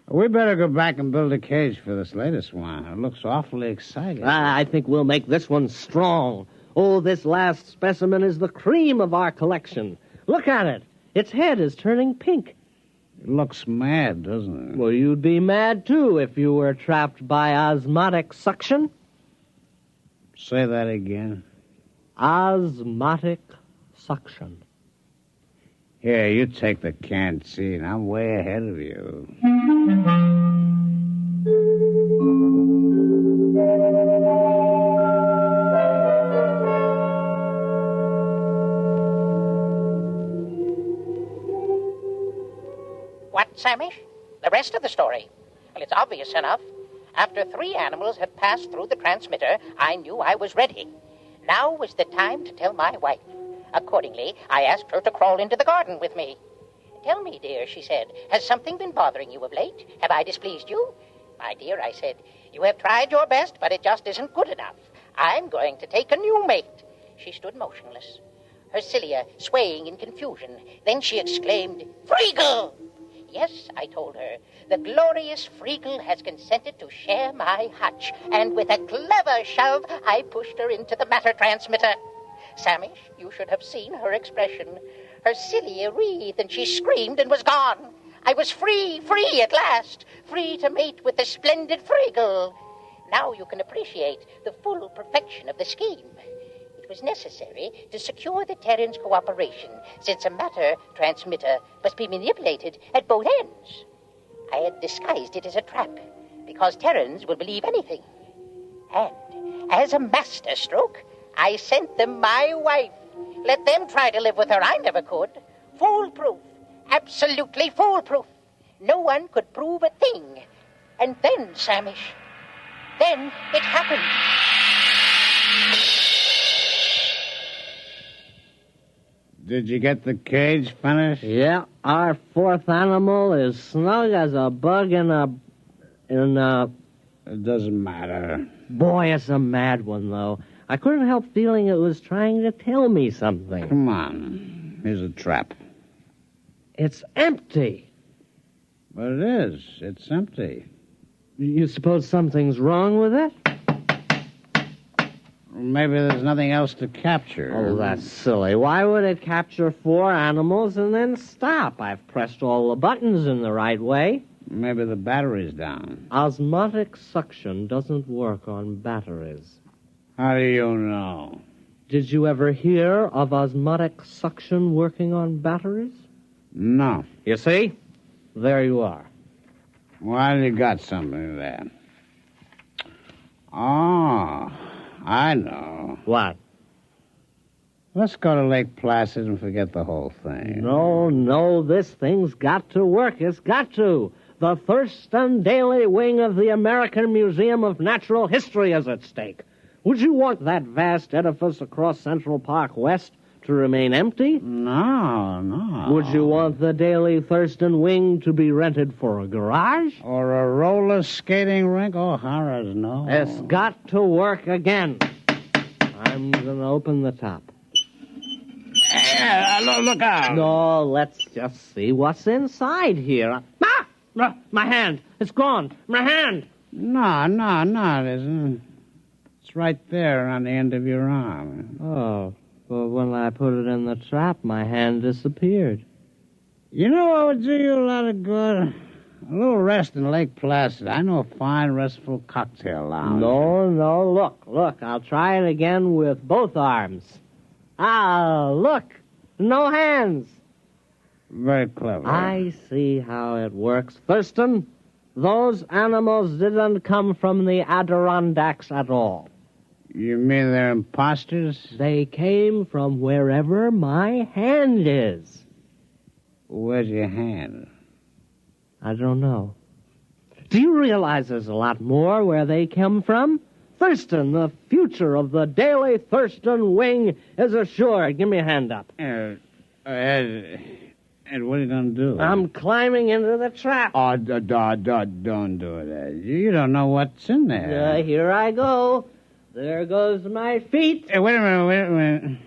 Speaker 21: We better go back and build a cage for this latest one. It looks awfully exciting.
Speaker 3: I think we'll make this one strong. Oh, this last specimen is the cream of our collection. Look at it. Its head is turning pink.
Speaker 21: It looks mad, doesn't it?
Speaker 3: Well, you'd be mad, too, if you were trapped by osmotic suction.
Speaker 21: Say that again.
Speaker 3: Osmotic suction.
Speaker 21: Here, you take the canned scene. I'm way ahead of you.
Speaker 4: What, Samish? The rest of the story? Well, it's obvious enough. After 3 animals had passed through the transmitter, I knew I was ready. Now was the time to tell my wife. Accordingly, I asked her to crawl into the garden with me. Tell me, dear, she said, has something been bothering you of late? Have I displeased you? My dear, I said, you have tried your best, but it just isn't good enough. I'm going to take a new mate. She stood motionless, her cilia swaying in confusion. Then she exclaimed, Freagle! Yes, I told her, the glorious Freagle has consented to share my hutch, and with a clever shove, I pushed her into the matter transmitter. Samish, you should have seen her expression. Her cilia wreathed, and she screamed and was gone. I was free at last, free to mate with the splendid Freagle. Now you can appreciate the full perfection of the scheme. It was necessary to secure the Terran's cooperation, since a matter transmitter must be manipulated at both ends. I had disguised it as a trap, because Terrans will believe anything. And, as a masterstroke, I sent them my wife. Let them try to live with her. I never could. Foolproof. Absolutely foolproof. No one could prove a thing. And then, Samish, then it happened.
Speaker 21: Did you get the cage finished?
Speaker 3: Yeah, our 4th animal is snug as a bug in a...
Speaker 21: It doesn't matter.
Speaker 3: Boy, it's a mad one, though. I couldn't help feeling it was trying to tell me something.
Speaker 21: Come on. Here's a trap.
Speaker 3: It's empty.
Speaker 21: But it is. It's empty.
Speaker 3: You suppose something's wrong with it?
Speaker 21: Maybe there's nothing else to capture.
Speaker 3: Oh, that's silly. Why would it capture 4 animals and then stop? I've pressed all the buttons in the right way.
Speaker 21: Maybe the battery's down.
Speaker 3: Osmotic suction doesn't work on batteries.
Speaker 21: How do you know?
Speaker 3: Did you ever hear of osmotic suction working on batteries?
Speaker 21: No.
Speaker 3: You see? There you are.
Speaker 21: Well, you got something there. Oh, I know.
Speaker 3: What?
Speaker 21: Let's go to Lake Placid and forget the whole thing.
Speaker 3: No, this thing's got to work. It's got to. The Thurston Daily wing of the American Museum of Natural History is at stake. Would you want that vast edifice across Central Park West to remain empty?
Speaker 21: No.
Speaker 3: Would you want the Daily Thurston wing to be rented for a garage?
Speaker 21: Or a roller skating rink? Oh, horrors, no.
Speaker 3: It's got to work again. I'm going to open the top.
Speaker 21: Look out.
Speaker 3: No, let's just see what's inside here. My hand. It's gone. My hand.
Speaker 21: No, it isn't. It's right there on the end of your arm.
Speaker 3: Oh, but when I put it in the trap, my hand disappeared.
Speaker 21: You know what would do you a lot of good? A little rest in Lake Placid. I know a fine, restful cocktail lounge.
Speaker 3: No, look. I'll try it again with both arms. Ah, look. No hands.
Speaker 21: Very clever.
Speaker 3: I see how it works. Thurston, those animals didn't come from the Adirondacks at all.
Speaker 21: You mean they're imposters?
Speaker 3: They came from wherever my hand is.
Speaker 21: Where's your hand?
Speaker 3: I don't know. Do you realize there's a lot more where they come from? Thurston, the future of the Daily Thurston wing is assured. Give me a hand up.
Speaker 21: Ed, what are you going to do?
Speaker 3: I'm climbing into the trap.
Speaker 21: Oh, don't do it, Ed. You don't know what's in there.
Speaker 3: Here I go. There goes my feet.
Speaker 21: Hey, wait a minute.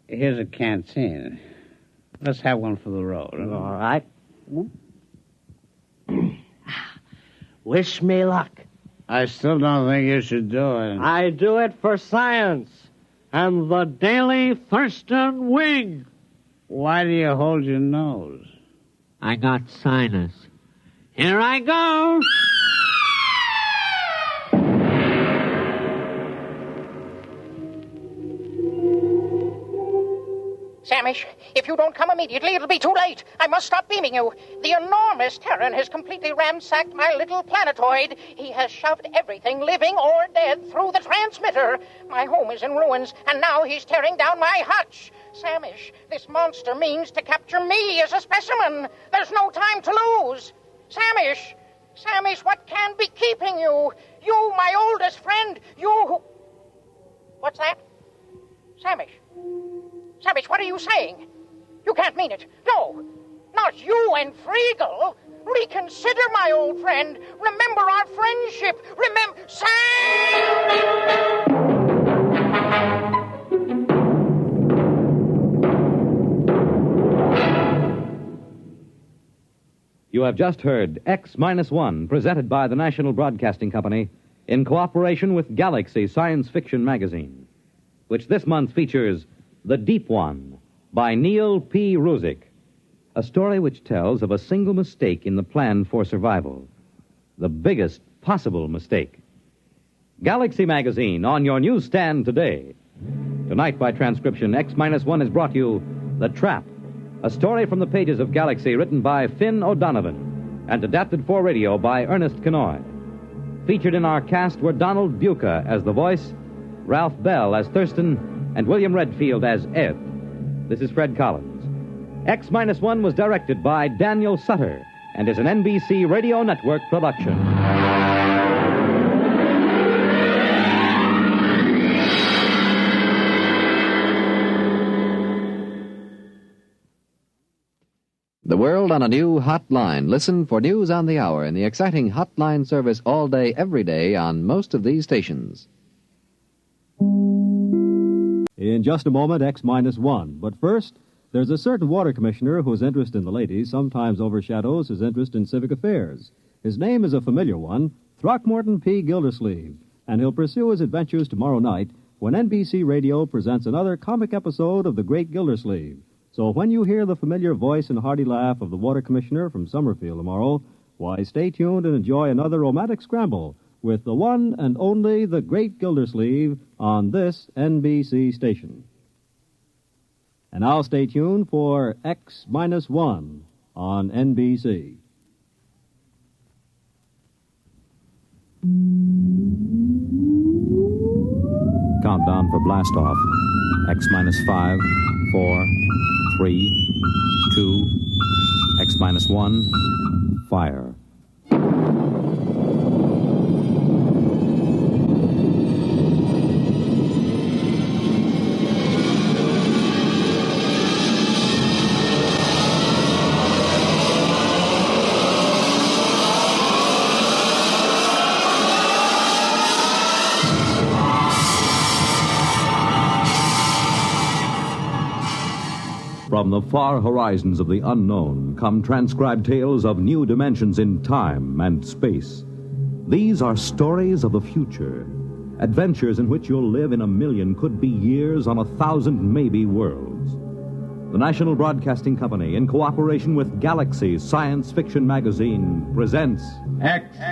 Speaker 21: Here's a canteen. Let's have one for the road.
Speaker 3: All right. Wish me luck.
Speaker 21: I still don't think you should do it.
Speaker 3: I do it for science.
Speaker 21: and the Daily Thurston Wing. Why do you hold your nose? I got sinus. Here I go.
Speaker 4: Samish, if you don't come immediately, it'll be too late. I must stop beaming you. The enormous Terran has completely ransacked my little planetoid. He has shoved everything, living or dead, through the transmitter. My home is in ruins, and now he's tearing down my hutch. Samish, this monster means to capture me as a specimen. There's no time to lose. Samish, what can be keeping you? You, my oldest friend, you who... What's that? Samish, what are you saying? You can't mean it. No, not you and Friegel. Reconsider, my old friend. Remember our friendship. Remember...
Speaker 11: You have just heard X-1, presented by the National Broadcasting Company in cooperation with Galaxy Science Fiction Magazine, which this month features The Deep One by Neil P. Ruzick, a story which tells of a single mistake in the plan for survival, the biggest possible mistake. Galaxy Magazine on your newsstand today. Tonight, by transcription, X-1 has brought you The Trap, a story from the pages of Galaxy written by Finn O'Donovan and adapted for radio by Ernest Kenoy. Featured in our cast were Donald Buca as the voice, Ralph Bell as Thurston, and William Redfield as Ed. This is Fred Collins. X-1 was directed by Daniel Sutter and is an NBC Radio Network production.
Speaker 6: The world on a new hotline. Listen for news on the hour in the exciting hotline service all day, every day on most of these stations.
Speaker 9: In just a moment, X-1. But first, there's a certain water commissioner whose interest in the ladies sometimes overshadows his interest in civic affairs. His name is a familiar one, Throckmorton P. Gildersleeve, and he'll pursue his adventures tomorrow night when NBC Radio presents another comic episode of The Great Gildersleeve. So when you hear the familiar voice and hearty laugh of the water commissioner from Summerfield tomorrow, why, stay tuned and enjoy another romantic scramble with the one and only The Great Gildersleeve on this NBC station. And now stay tuned for X-1 on NBC.
Speaker 11: Countdown for blast-off. X-5, 4, 3, 2, X-1, fire.
Speaker 7: From the far horizons of the unknown come transcribed tales of new dimensions in time and space. These are stories of the future, adventures in which you'll live in a million, could be years, on 1,000 maybe worlds. The National Broadcasting Company, in cooperation with Galaxy Science Fiction Magazine, presents
Speaker 17: X-1.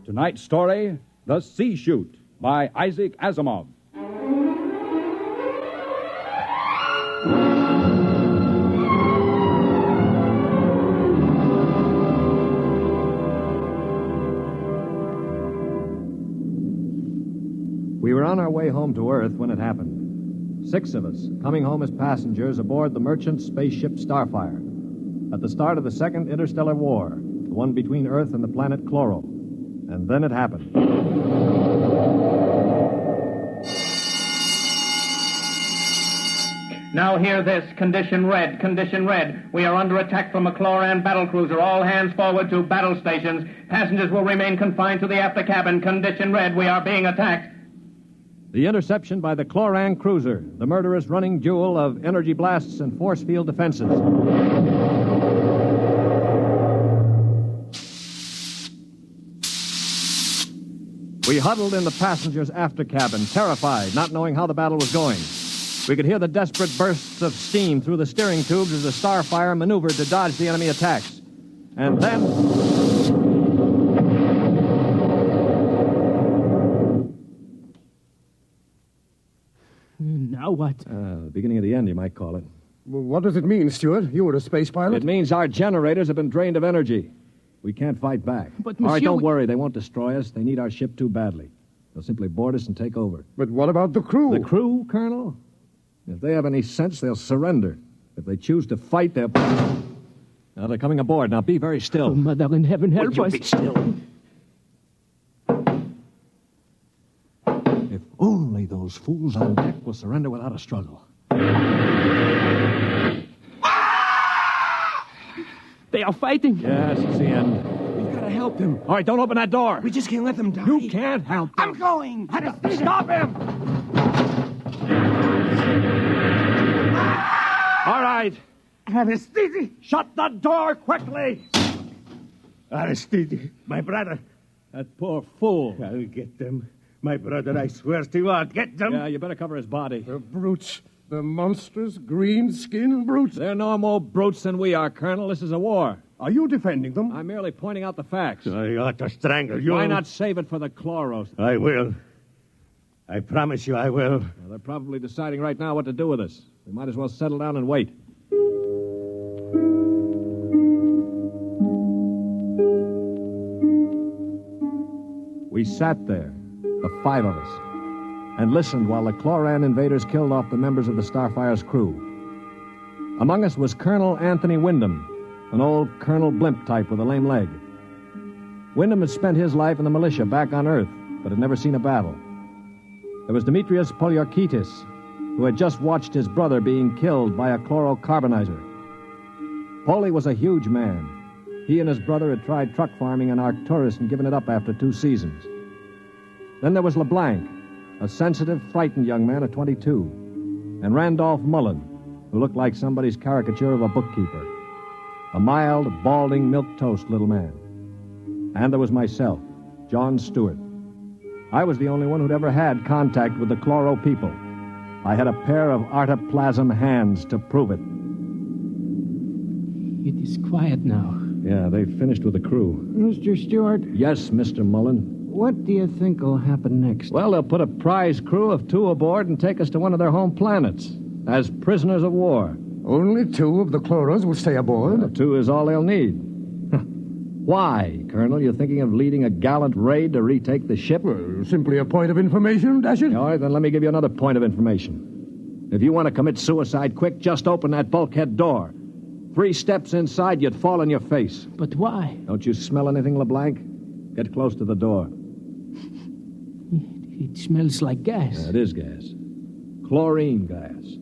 Speaker 20: Tonight's story, The Sea Chute, by Isaac Asimov.
Speaker 22: We were on our way home to Earth when it happened. 6 of us, coming home as passengers aboard the merchant spaceship Starfire. At the start of the Second Interstellar War, the one between Earth and the planet Chloro. And then it happened.
Speaker 18: Now hear this. Condition red. Condition red. We are under attack from a Chloran battlecruiser. All hands forward to battle stations. Passengers will remain confined to the after cabin. Condition red. We are being attacked.
Speaker 22: The interception by the Cloran cruiser, the murderous running jewel of energy blasts and force field defenses. We huddled in the passenger's after cabin, terrified, not knowing how the battle was going. We could hear the desperate bursts of steam through the steering tubes as the Starfire maneuvered to dodge the enemy attacks. And then...
Speaker 8: Now what?
Speaker 22: The beginning of the end, you might call it.
Speaker 10: Well, what does it mean, Stuart? You were a space pilot?
Speaker 22: It means our generators have been drained of energy. We can't fight back.
Speaker 8: But,
Speaker 22: All right,
Speaker 8: monsieur,
Speaker 22: don't worry. They won't destroy us. They need our ship too badly. They'll simply board us and take over.
Speaker 10: But what about the crew?
Speaker 22: The crew, Colonel? If they have any sense, they'll surrender. If they choose to fight, they'll... Now, they're coming aboard. Now, be very still.
Speaker 8: Oh, Mother in heaven, help
Speaker 22: Will
Speaker 8: us.
Speaker 22: you be still? If only those fools on deck will surrender without a struggle.
Speaker 8: They are fighting.
Speaker 22: Yes, it's the end.
Speaker 8: We've got to help them.
Speaker 22: All right, don't open that door.
Speaker 8: We just can't let them die.
Speaker 22: You can't help them.
Speaker 8: I'm going. Stop him.
Speaker 22: All right.
Speaker 8: Aristide.
Speaker 22: Shut the door quickly.
Speaker 8: Aristide, my brother.
Speaker 22: That poor fool.
Speaker 8: I'll get them. My brother, I swear to you, I'll get them.
Speaker 22: Yeah, you better cover his body.
Speaker 10: The brutes. The monstrous green-skinned brutes.
Speaker 22: They're no more brutes than we are, Colonel. This is a war.
Speaker 10: Are you defending them?
Speaker 22: I'm merely pointing out the facts.
Speaker 8: I ought to strangle you.
Speaker 22: Why not save it for the chloros?
Speaker 8: I will. I promise you I will.
Speaker 22: Well, they're probably deciding right now what to do with us. We might as well settle down and wait. We sat there, the five of us, and listened while the Cloran invaders killed off the members of the Starfire's crew. Among us was Colonel Anthony Wyndham, an old Colonel Blimp type with a lame leg. Wyndham had spent his life in the militia back on Earth, but had never seen a battle. There was Demetrius Poliorkitis, who had just watched his brother being killed by a chlorocarbonizer. Poli was a huge man. He and his brother had tried truck farming in Arcturus and given it up after 2 seasons. Then there was LeBlanc, a sensitive, frightened young man of 22, and Randolph Mullen, who looked like somebody's caricature of a bookkeeper. A mild, balding, milquetoast little man. And there was myself, John Stewart. I was the only one who'd ever had contact with the Chloro people. I had a pair of artoplasm hands to prove it.
Speaker 8: It is quiet now.
Speaker 22: Yeah, they've finished with the crew.
Speaker 21: Mr. Stewart?
Speaker 22: Yes, Mr. Mullen.
Speaker 21: What do you think will happen next?
Speaker 22: Well, they'll put a prize crew of 2 aboard and take us to one of their home planets as prisoners of war.
Speaker 10: Only 2 of the Chloros will stay aboard?
Speaker 22: Well, 2 is all they'll need. Why, Colonel? You thinking of leading a gallant raid to retake the ship?
Speaker 10: Well, simply a point of information, Dasher.
Speaker 22: All right, then let me give you another point of information. If you want to commit suicide quick, just open that bulkhead door. 3 steps inside, you'd fall on your face.
Speaker 8: But why?
Speaker 22: Don't you smell anything, LeBlanc? Get close to the door.
Speaker 8: It smells like gas.
Speaker 22: Yeah, it is gas. Chlorine gas.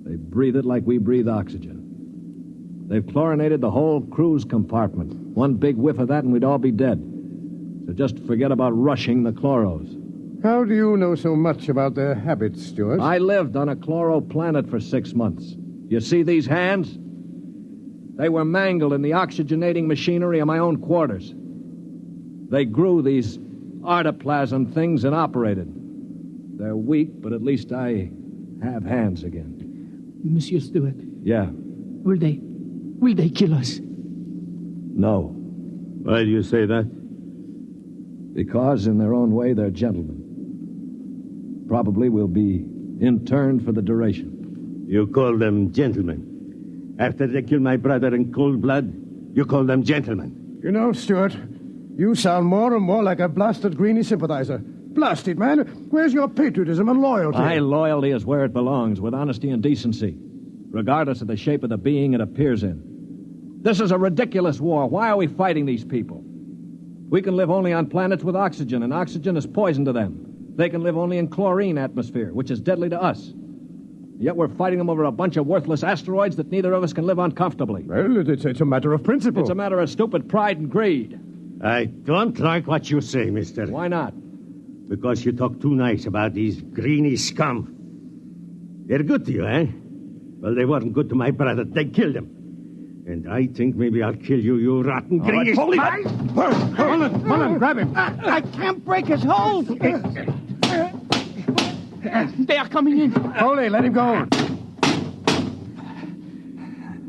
Speaker 22: They breathe it like we breathe oxygen. They've chlorinated the whole crew's compartment. One big whiff of that and we'd all be dead. So just forget about rushing the chloros.
Speaker 10: How do you know so much about their habits, Stuart?
Speaker 22: I lived on a chloro planet for 6 months. You see these hands? They were mangled in the oxygenating machinery of my own quarters. They grew these artoplasm things and operated. They're weak, but at least I have hands again.
Speaker 8: Monsieur Stewart.
Speaker 22: Yeah.
Speaker 8: Will they kill us?
Speaker 22: No.
Speaker 8: Why do you say that?
Speaker 22: Because in their own way, they're gentlemen. Probably will be interned for the duration.
Speaker 8: You call them gentlemen. After they killed my brother in cold blood, you call them gentlemen.
Speaker 10: You know, Stuart, you sound more and more like a blasted Greenie sympathizer. Blasted, man. Where's your patriotism and loyalty?
Speaker 22: My loyalty is where it belongs, with honesty and decency, regardless of the shape of the being it appears in. This is a ridiculous war. Why are we fighting these people? We can live only on planets with oxygen, and oxygen is poison to them. They can live only in chlorine atmosphere, which is deadly to us. Yet we're fighting them over a bunch of worthless asteroids that neither of us can live on comfortably.
Speaker 10: Well, it's a matter of principle.
Speaker 22: It's a matter of stupid pride and greed.
Speaker 8: I don't like what you say, mister.
Speaker 22: Why not?
Speaker 8: Because you talk too nice about these greeny scum. They're good to you, eh? Well, they weren't good to my brother. They killed him. And I think maybe I'll kill you, you rotten greeny...
Speaker 10: Mullen, grab him.
Speaker 5: I can't break his hold. They are coming in.
Speaker 10: Foley, let him go.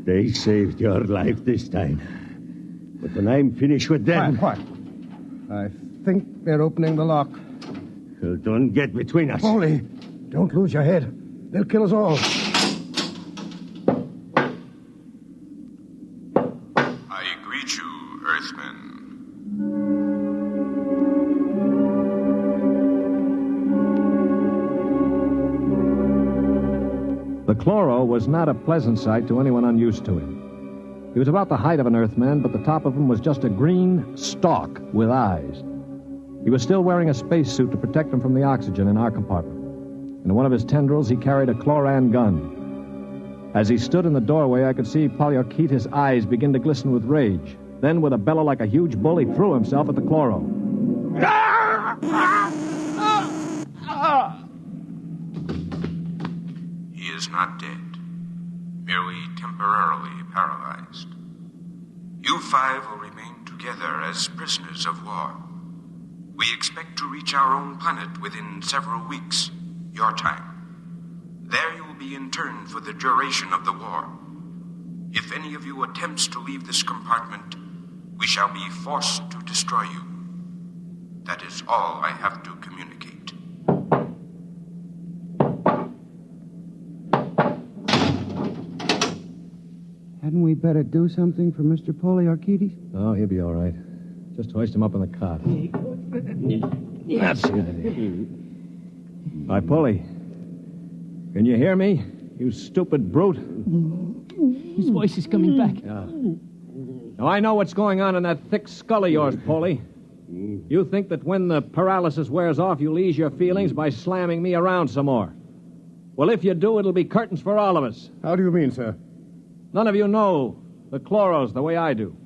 Speaker 8: They saved your life this time. But when I'm finished with them...
Speaker 10: Quiet. I think they're opening the lock.
Speaker 8: Well, don't get between us.
Speaker 10: Foley, don't lose your head. They'll kill us all.
Speaker 12: I greet you, Earthmen.
Speaker 22: The chloro was not a pleasant sight to anyone unused to him. He was about the height of an Earthman, but the top of him was just a green stalk with eyes. He was still wearing a spacesuit to protect him from the oxygen in our compartment. In one of his tendrils, he carried a chloran gun. As he stood in the doorway, I could see Polyarchetes' eyes begin to glisten with rage. Then, with a bellow like a huge bull, he threw himself at the chloro.
Speaker 12: He is not dead, merely temporarily paralyzed. You five will remain together as prisoners of war. We expect to reach our own planet within several weeks, your time. There you will be interned for the duration of the war. If any of you attempts to leave this compartment, we shall be forced to destroy you. That is all I have to communicate.
Speaker 5: Hadn't we better do something for Mr. Polyarchetes?
Speaker 22: Oh, he'll be all right. Just hoist him up on the cot. That's it. Hi, Polly. Can you hear me, you stupid brute?
Speaker 5: His voice is coming back.
Speaker 22: Now, I know what's going on in that thick skull of yours, Polly. You think that when the paralysis wears off, you'll ease your feelings by slamming me around some more. Well, if you do, it'll be curtains for all of us.
Speaker 10: How do you mean, sir?
Speaker 22: None of you know the chloros the way I do.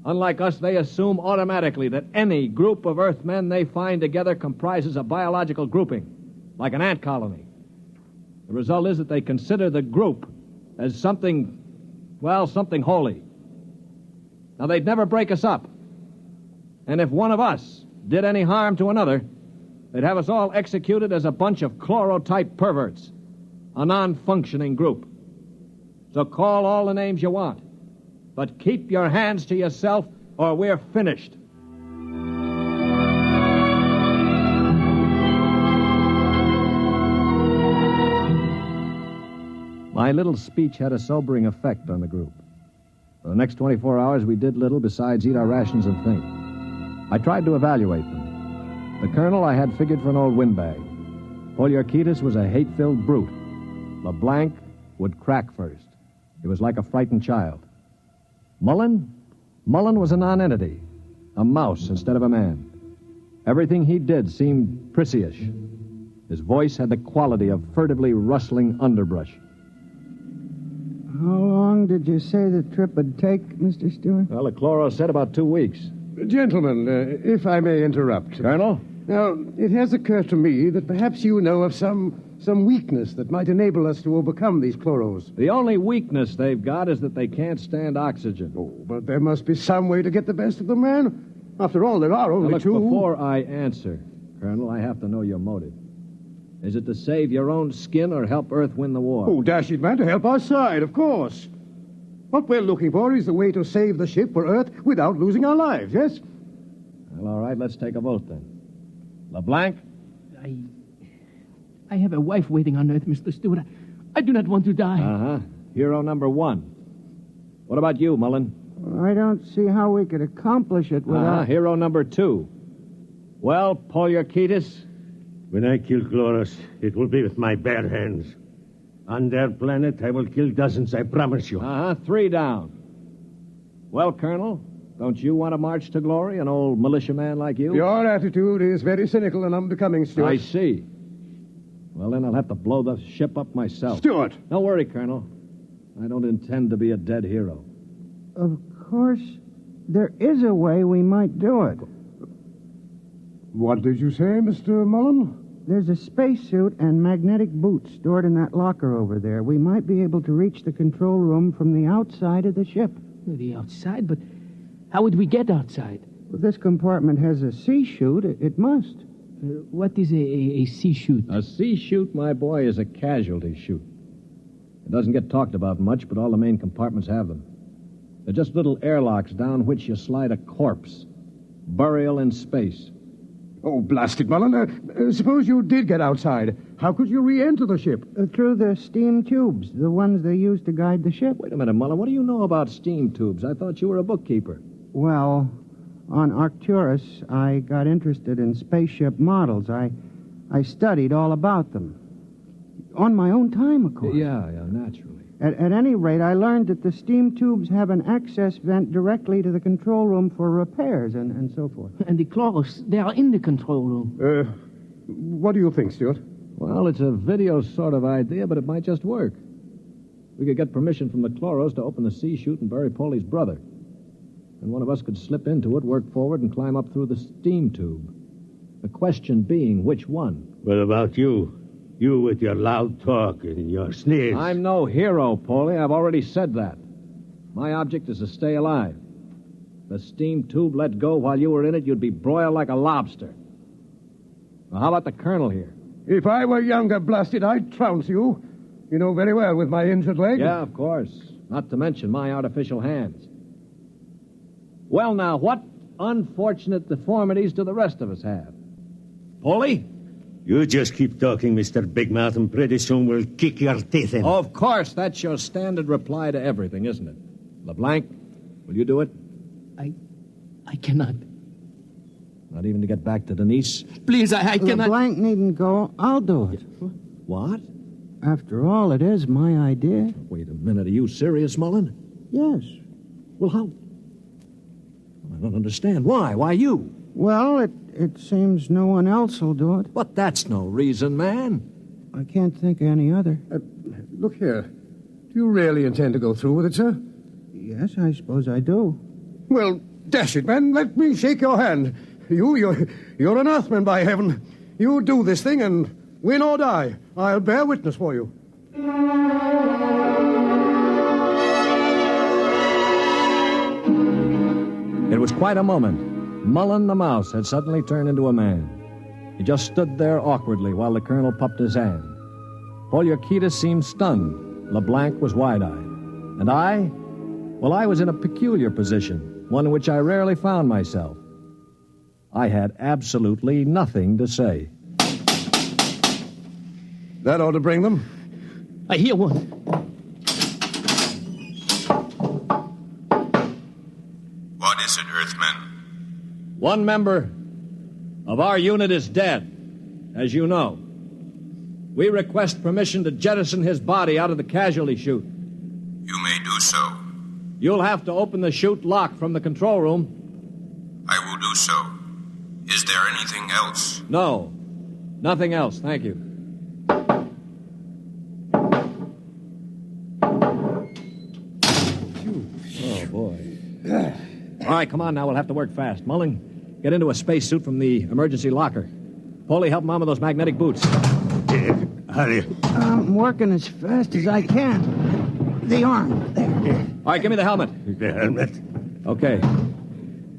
Speaker 22: Unlike us, they assume automatically that any group of Earthmen they find together comprises a biological grouping, like an ant colony. The result is that they consider the group as something holy. Now, they'd never break us up. And if one of us did any harm to another, they'd have us all executed as a bunch of chloro-type perverts, a non-functioning group. So call all the names you want, but keep your hands to yourself or we're finished. My little speech had a sobering effect on the group. For the next 24 hours, we did little besides eat our rations and think. I tried to evaluate them. The colonel I had figured for an old windbag. Polyarchetes was a hate-filled brute. LeBlanc would crack first. He was like a frightened child. Mullen was a nonentity, a mouse instead of a man. Everything he did seemed prissyish. His voice had the quality of furtively rustling underbrush.
Speaker 5: How long did you say the trip would take, Mr. Stewart?
Speaker 22: Well, the chloro said about 2 weeks.
Speaker 10: Gentlemen, if I may interrupt.
Speaker 22: Colonel?
Speaker 10: Now, it has occurred to me that perhaps you know of some weakness that might enable us to overcome these chloros.
Speaker 22: The only weakness they've got is that they can't stand oxygen.
Speaker 10: Oh, but there must be some way to get the best of them, man. After all, there are only
Speaker 22: now, look,
Speaker 10: two.
Speaker 22: Before I answer, Colonel, I have to know your motive. Is it to save your own skin or help Earth win the war?
Speaker 10: Oh, dash it, man, to help our side, of course. What we're looking for is the way to save the ship for Earth without losing our lives, yes?
Speaker 22: Well, all right, let's take a vote then. LeBlanc?
Speaker 5: I have a wife waiting on Earth, Mr. Stewart. I do not want to die.
Speaker 22: Uh-huh. Hero number 1. What about you, Mullen?
Speaker 5: I don't see how we could accomplish it without...
Speaker 22: Hero number 2. Well, Polyarchetes?
Speaker 8: When I kill Chloros, it will be with my bare hands. On their planet, I will kill dozens, I promise you.
Speaker 22: 3 down. Well, Colonel, don't you want to march to glory, an old militiaman like you?
Speaker 10: Your attitude is very cynical and unbecoming, Stuart.
Speaker 22: I see. Well, then I'll have to blow the ship up myself.
Speaker 10: Stuart!
Speaker 22: Don't worry, Colonel. I don't intend to be a dead hero.
Speaker 5: Of course, there is a way we might do it.
Speaker 10: What did you say, Mr. Mullen?
Speaker 5: There's a spacesuit and magnetic boots stored in that locker over there. We might be able to reach the control room from the outside of the ship.
Speaker 13: The outside? But how would we get outside?
Speaker 5: Well, this compartment has a sea chute. It must.
Speaker 13: What is a sea chute?
Speaker 22: A sea chute, my boy, is a casualty chute. It doesn't get talked about much, but all the main compartments have them. They're just little airlocks down which you slide a corpse. Burial in space.
Speaker 10: Oh, blast it, Mullen. Suppose you did get outside. How could you re-enter the ship?
Speaker 5: Through the steam tubes, the ones they use to guide the ship.
Speaker 22: Wait a minute, Mullen. What do you know about steam tubes? I thought you were a bookkeeper.
Speaker 5: Well, on Arcturus, I got interested in spaceship models. I studied all about them. On my own time, of course.
Speaker 22: Yeah, naturally.
Speaker 5: At any rate, I learned that the steam tubes have an access vent directly to the control room for repairs and so forth.
Speaker 13: And the chloros, they are in the control room.
Speaker 10: What do you think, Stuart?
Speaker 22: Well, it's a video sort of idea, but it might just work. We could get permission from the chloros to open the sea chute and bury Paulie's brother. And one of us could slip into it, work forward, and climb up through the steam tube. The question being, which one?
Speaker 8: What about you? You with your loud talk and your sneers.
Speaker 22: I'm no hero, Paulie. I've already said that. My object is to stay alive. The steam tube let go while you were in it, you'd be broiled like a lobster. Well, how about the colonel here?
Speaker 10: If I were younger, blasted, I'd trounce you. You know very well with my injured leg.
Speaker 22: Yeah, of course. Not to mention my artificial hands. Well, now, what unfortunate deformities do the rest of us have? Paulie?
Speaker 8: You just keep talking, Mr. Big Mouth, and pretty soon we'll kick your teeth in.
Speaker 22: Of course, that's your standard reply to everything, isn't it? LeBlanc, will you do it?
Speaker 13: I cannot.
Speaker 22: Not even to get back to Denise?
Speaker 13: Please, I cannot.
Speaker 5: LeBlanc needn't go. I'll do it.
Speaker 22: What?
Speaker 5: After all, it is my idea.
Speaker 22: Wait a minute. Are you serious, Mullen?
Speaker 5: Yes.
Speaker 22: Well, how? I don't understand. Why? Why you?
Speaker 5: Well, it seems no one else will do it.
Speaker 22: But that's no reason, man.
Speaker 5: I can't think of any other.
Speaker 10: Look here. Do you really intend to go through with it, sir?
Speaker 5: Yes, I suppose I do.
Speaker 10: Well, dash it, man. Let me shake your hand. You're an Earthman, by heaven. You do this thing, and win or die, I'll bear witness for you.
Speaker 22: It was quite a moment. Mullen the mouse had suddenly turned into a man. He just stood there awkwardly while the colonel puffed his hand. Poliorcetes seemed stunned. LeBlanc was wide-eyed. And I? Well, I was in a peculiar position, one in which I rarely found myself. I had absolutely nothing to say.
Speaker 10: That ought to bring them.
Speaker 13: I hear one.
Speaker 12: What is it, Earthman?
Speaker 22: One member of our unit is dead, as you know. We request permission to jettison his body out of the casualty chute.
Speaker 12: You may do so.
Speaker 22: You'll have to open the chute lock from the control room.
Speaker 12: I will do so. Is there anything else?
Speaker 22: No. Nothing else, thank you. Oh, boy. All right, come on now. We'll have to work fast. Mullen, get into a spacesuit from the emergency locker. Paulie, help Mom with those magnetic boots.
Speaker 8: Hurry.
Speaker 5: I'm working as fast as I can. The arm, there.
Speaker 22: All right, give me the helmet.
Speaker 8: The helmet?
Speaker 22: Okay.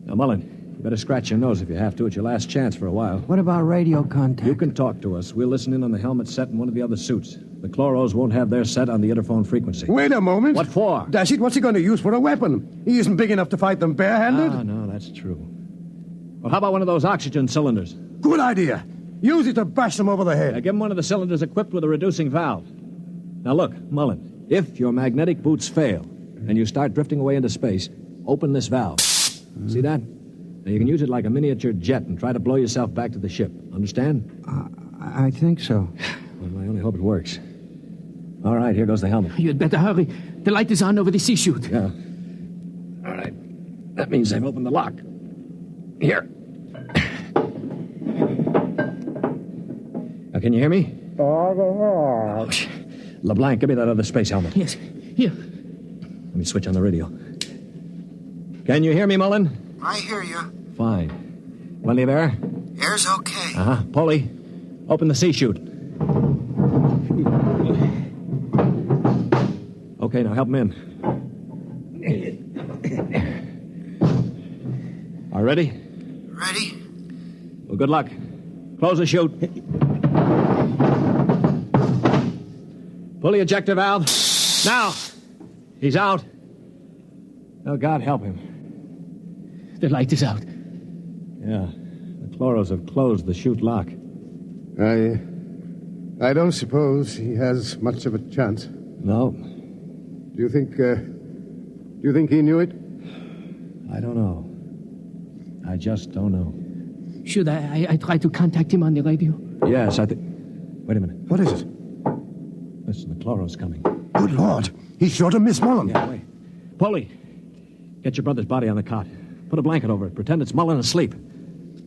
Speaker 22: Now, Mullen, you better scratch your nose if you have to. It's your last chance for a while.
Speaker 5: What about radio contact?
Speaker 22: You can talk to us. We'll listen in on the helmet set in one of the other suits. The chloros won't have their set on the interphone frequency.
Speaker 10: Wait a moment.
Speaker 22: What for?
Speaker 10: Dash it, what's he going to use for a weapon? He isn't big enough to fight them barehanded.
Speaker 22: Ah, no, that's true. Well, how about one of those oxygen cylinders?
Speaker 10: Good idea. Use it to bash them over the head.
Speaker 22: Give him one of the cylinders equipped with a reducing valve. Now, look, Mullen, if your magnetic boots fail and you start drifting away into space, open this valve. See that? Now, you can use it like a miniature jet and try to blow yourself back to the ship. Understand?
Speaker 5: I think so.
Speaker 22: Well, I only hope it works. All right, here goes the helmet.
Speaker 13: You'd better hurry. The light is on over the sea chute.
Speaker 22: Yeah. All right. That means I've opened the lock. Here. Now, can you hear me? Oh, LeBlanc, give me that other space helmet.
Speaker 13: Yes, here.
Speaker 22: Let me switch on the radio. Can you hear me, Mullen?
Speaker 14: I hear you.
Speaker 22: Fine. Plenty of air?
Speaker 5: Air's okay.
Speaker 22: Uh-huh. Polly, open the sea chute. Okay, now help him in. Are you ready?
Speaker 5: Ready?
Speaker 22: Well, good luck. Close the chute. Pull the ejector valve. Now! He's out. Oh, God help him.
Speaker 13: The light is out.
Speaker 22: Yeah. The chloros have closed the chute lock.
Speaker 10: I don't suppose he has much of a chance.
Speaker 22: No.
Speaker 10: Do you think he knew it?
Speaker 22: I don't know. I just don't know.
Speaker 13: Should I try to contact him on the radio?
Speaker 22: Yes, I think... Wait a minute.
Speaker 10: What is it?
Speaker 22: Listen, the chloros coming.
Speaker 10: Good Lord. He's sure to miss Mullen.
Speaker 22: Yeah, wait. Polly, get your brother's body on the cot. Put a blanket over it. Pretend it's Mullen asleep.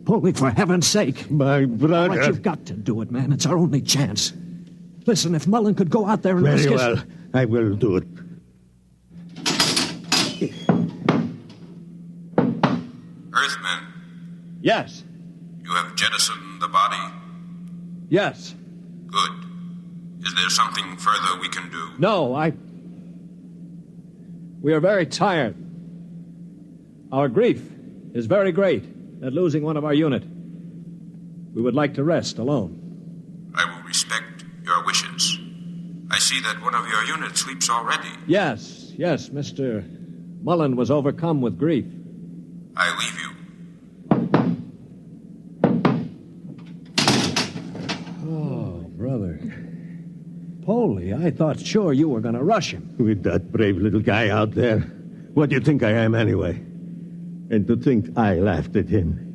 Speaker 22: Polly, for heaven's sake.
Speaker 10: My brother.
Speaker 22: All right, you've got to do it, man. It's our only chance. Listen, if Mullen could go out there and
Speaker 10: Very
Speaker 22: risk
Speaker 10: well. I will do it.
Speaker 12: Earthmen,
Speaker 22: Yes.
Speaker 12: you have jettisoned the body.
Speaker 22: Yes.
Speaker 12: Good. Is there something further we can do?
Speaker 22: No, We are very tired. Our grief is very great at losing one of our unit. We would like to rest alone.
Speaker 12: I will respect your wishes. I see that one of your units sleeps already.
Speaker 22: Yes, Mr. Mullen was overcome with grief.
Speaker 12: I leave you.
Speaker 22: Oh, brother. Polly, I thought sure you were going to rush him.
Speaker 8: With that brave little guy out there. What do you think I am, anyway? And to think I laughed at him.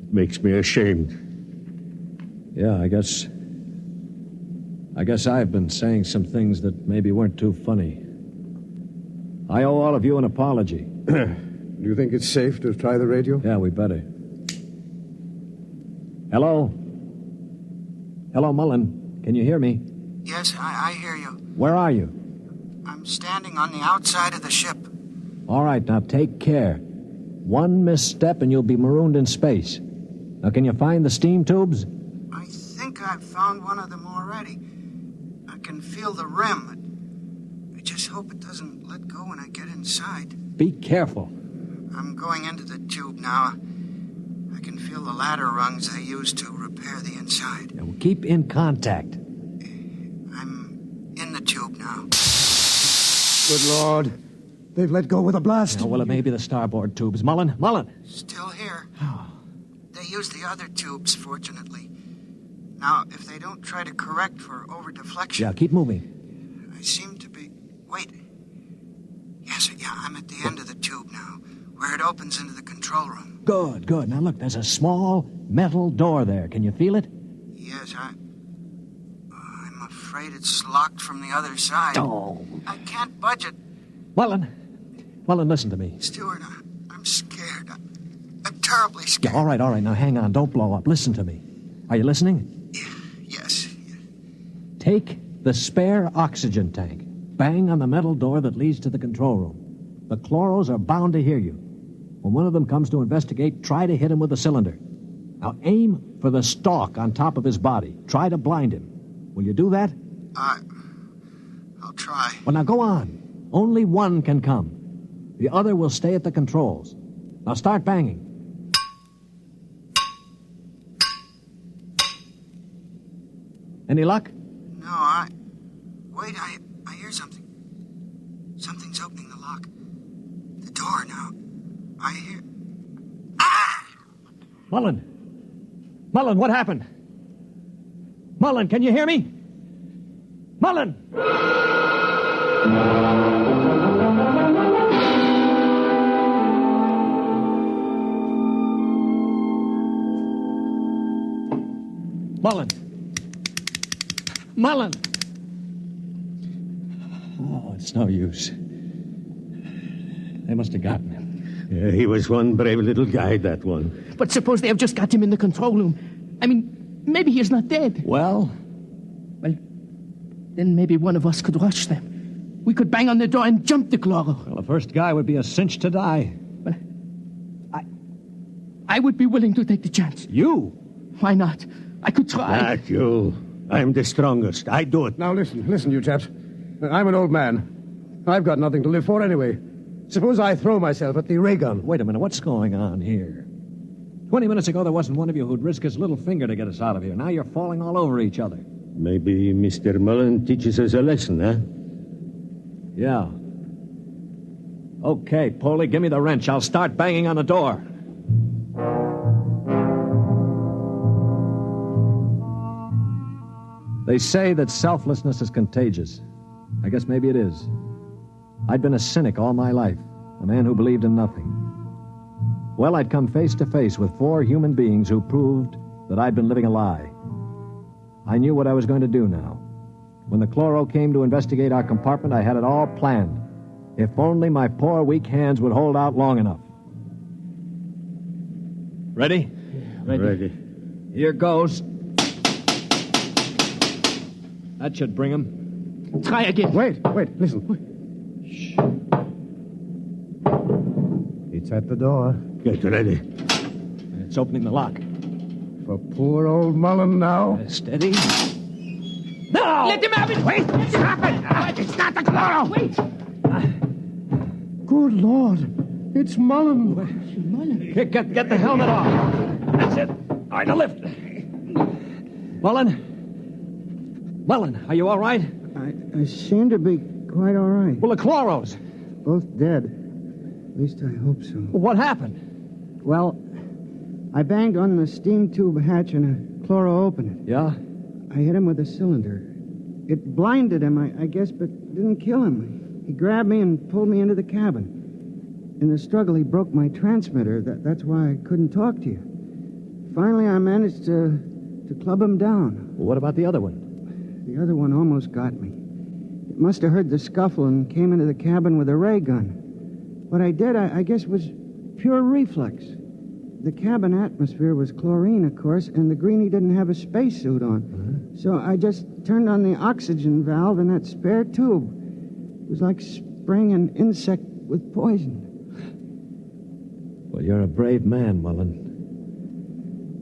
Speaker 8: It makes me ashamed.
Speaker 22: Yeah, I guess I've been saying some things that maybe weren't too funny. I owe all of you an apology.
Speaker 10: Do you think it's safe to try the radio?
Speaker 22: Yeah, we better. Hello? Hello, Mullen. Can you hear me?
Speaker 5: Yes, I hear you.
Speaker 22: Where are you?
Speaker 5: I'm standing on the outside of the ship.
Speaker 22: All right, now take care. One misstep and you'll be marooned in space. Now, can you find the steam tubes?
Speaker 5: I think I've found one of them already. I can feel the rim. I just hope it doesn't let go when I get inside.
Speaker 22: Be careful.
Speaker 5: I'm going into the tube now. I can feel the ladder rungs they use to repair the inside.
Speaker 22: Yeah, well, keep in contact.
Speaker 5: I'm in the tube now.
Speaker 10: Good Lord. They've let go with a blast.
Speaker 22: Yeah, well, it may be the starboard tubes. Mullen!
Speaker 5: Still here. They use the other tubes, fortunately. Now, if they don't try to correct for over-deflection...
Speaker 22: Yeah, keep moving.
Speaker 5: I seem to be... Wait. Yes, I'm at the end of the tube now, where it opens into the control room.
Speaker 22: Good. Now, look, there's a small metal door there. Can you feel it?
Speaker 5: Yes, I'm afraid it's locked from the other side.
Speaker 22: Oh.
Speaker 5: I can't budge it.
Speaker 22: Mullen, listen to me.
Speaker 5: Stuart, I'm scared. I'm terribly scared.
Speaker 22: Yeah, all right. Now, hang on. Don't blow up. Listen to me. Are you listening?
Speaker 5: Yes.
Speaker 22: Take the spare oxygen tank. Bang on the metal door that leads to the control room. The chloros are bound to hear you. When one of them comes to investigate, try to hit him with a cylinder. Now, aim for the stalk on top of his body. Try to blind him. Will you do that?
Speaker 5: I'll try.
Speaker 22: Well, now, go on. Only one can come. The other will stay at the controls. Now, start banging. Any luck?
Speaker 5: No, Wait, I hear something. Something's opening the lock. The door now. I hear...
Speaker 22: Mullen, what happened? Mullen, can you hear me? Mullen! Mullen! Oh, it's no use. They must have gotten him.
Speaker 8: Yeah, he was one brave little guy, that one.
Speaker 13: But suppose they have just got him in the control room. I mean, maybe he's not dead.
Speaker 22: Well,
Speaker 13: then maybe one of us could rush them. We could bang on the door and jump the chloro.
Speaker 22: Well, the first guy would be a cinch to die.
Speaker 13: I would be willing to take the chance.
Speaker 22: You?
Speaker 13: Why not? I could try.
Speaker 8: Not you. I'm the strongest. I do it.
Speaker 10: Now listen, you chaps. I'm an old man. I've got nothing to live for anyway. Suppose I throw myself at the ray gun.
Speaker 22: Wait a minute, what's going on here? 20 minutes ago, there wasn't one of you who'd risk his little finger to get us out of here. Now you're falling all over each other.
Speaker 8: Maybe Mr. Mullen teaches us a lesson, huh?
Speaker 22: Yeah. Okay, Polly, give me the wrench. I'll start banging on the door. They say that selflessness is contagious. I guess maybe it is. I'd been a cynic all my life, a man who believed in nothing. Well, I'd come face to face with 4 human beings who proved that I'd been living a lie. I knew what I was going to do now. When the chloro came to investigate our compartment, I had it all planned. If only my poor, weak hands would hold out long enough. Ready?
Speaker 8: Ready.
Speaker 22: Here goes. That should bring him.
Speaker 13: Try again.
Speaker 10: Wait, listen. Shh. It's at the door.
Speaker 8: Get ready.
Speaker 22: It's opening the lock.
Speaker 10: For poor old Mullen now.
Speaker 22: Steady.
Speaker 13: No! Let him have it!
Speaker 21: Wait! Stop it! It's not the chloro!
Speaker 13: Wait!
Speaker 10: Good Lord. It's Mullen.
Speaker 13: Mullen?
Speaker 22: Get the helmet off. That's it. All right, now lift. Mullen, are you all right?
Speaker 5: I seem to be quite all right.
Speaker 22: Well, the chloros.
Speaker 5: Both dead. At least I hope so.
Speaker 22: Well, what happened?
Speaker 5: Well, I banged on the steam tube hatch and a chloro opened it.
Speaker 22: Yeah?
Speaker 5: I hit him with a cylinder. It blinded him, I guess, but didn't kill him. He grabbed me and pulled me into the cabin. In the struggle, he broke my transmitter. That's why I couldn't talk to you. Finally, I managed to club him down.
Speaker 22: Well, what about the other one?
Speaker 5: The other one almost got me. It must have heard the scuffle and came into the cabin with a ray gun. What I did, I guess, was pure reflex. The cabin atmosphere was chlorine, of course, and the greenie didn't have a spacesuit on. Uh-huh. So I just turned on the oxygen valve in that spare tube. It was like spraying an insect with poison.
Speaker 22: Well, you're a brave man, Mullen.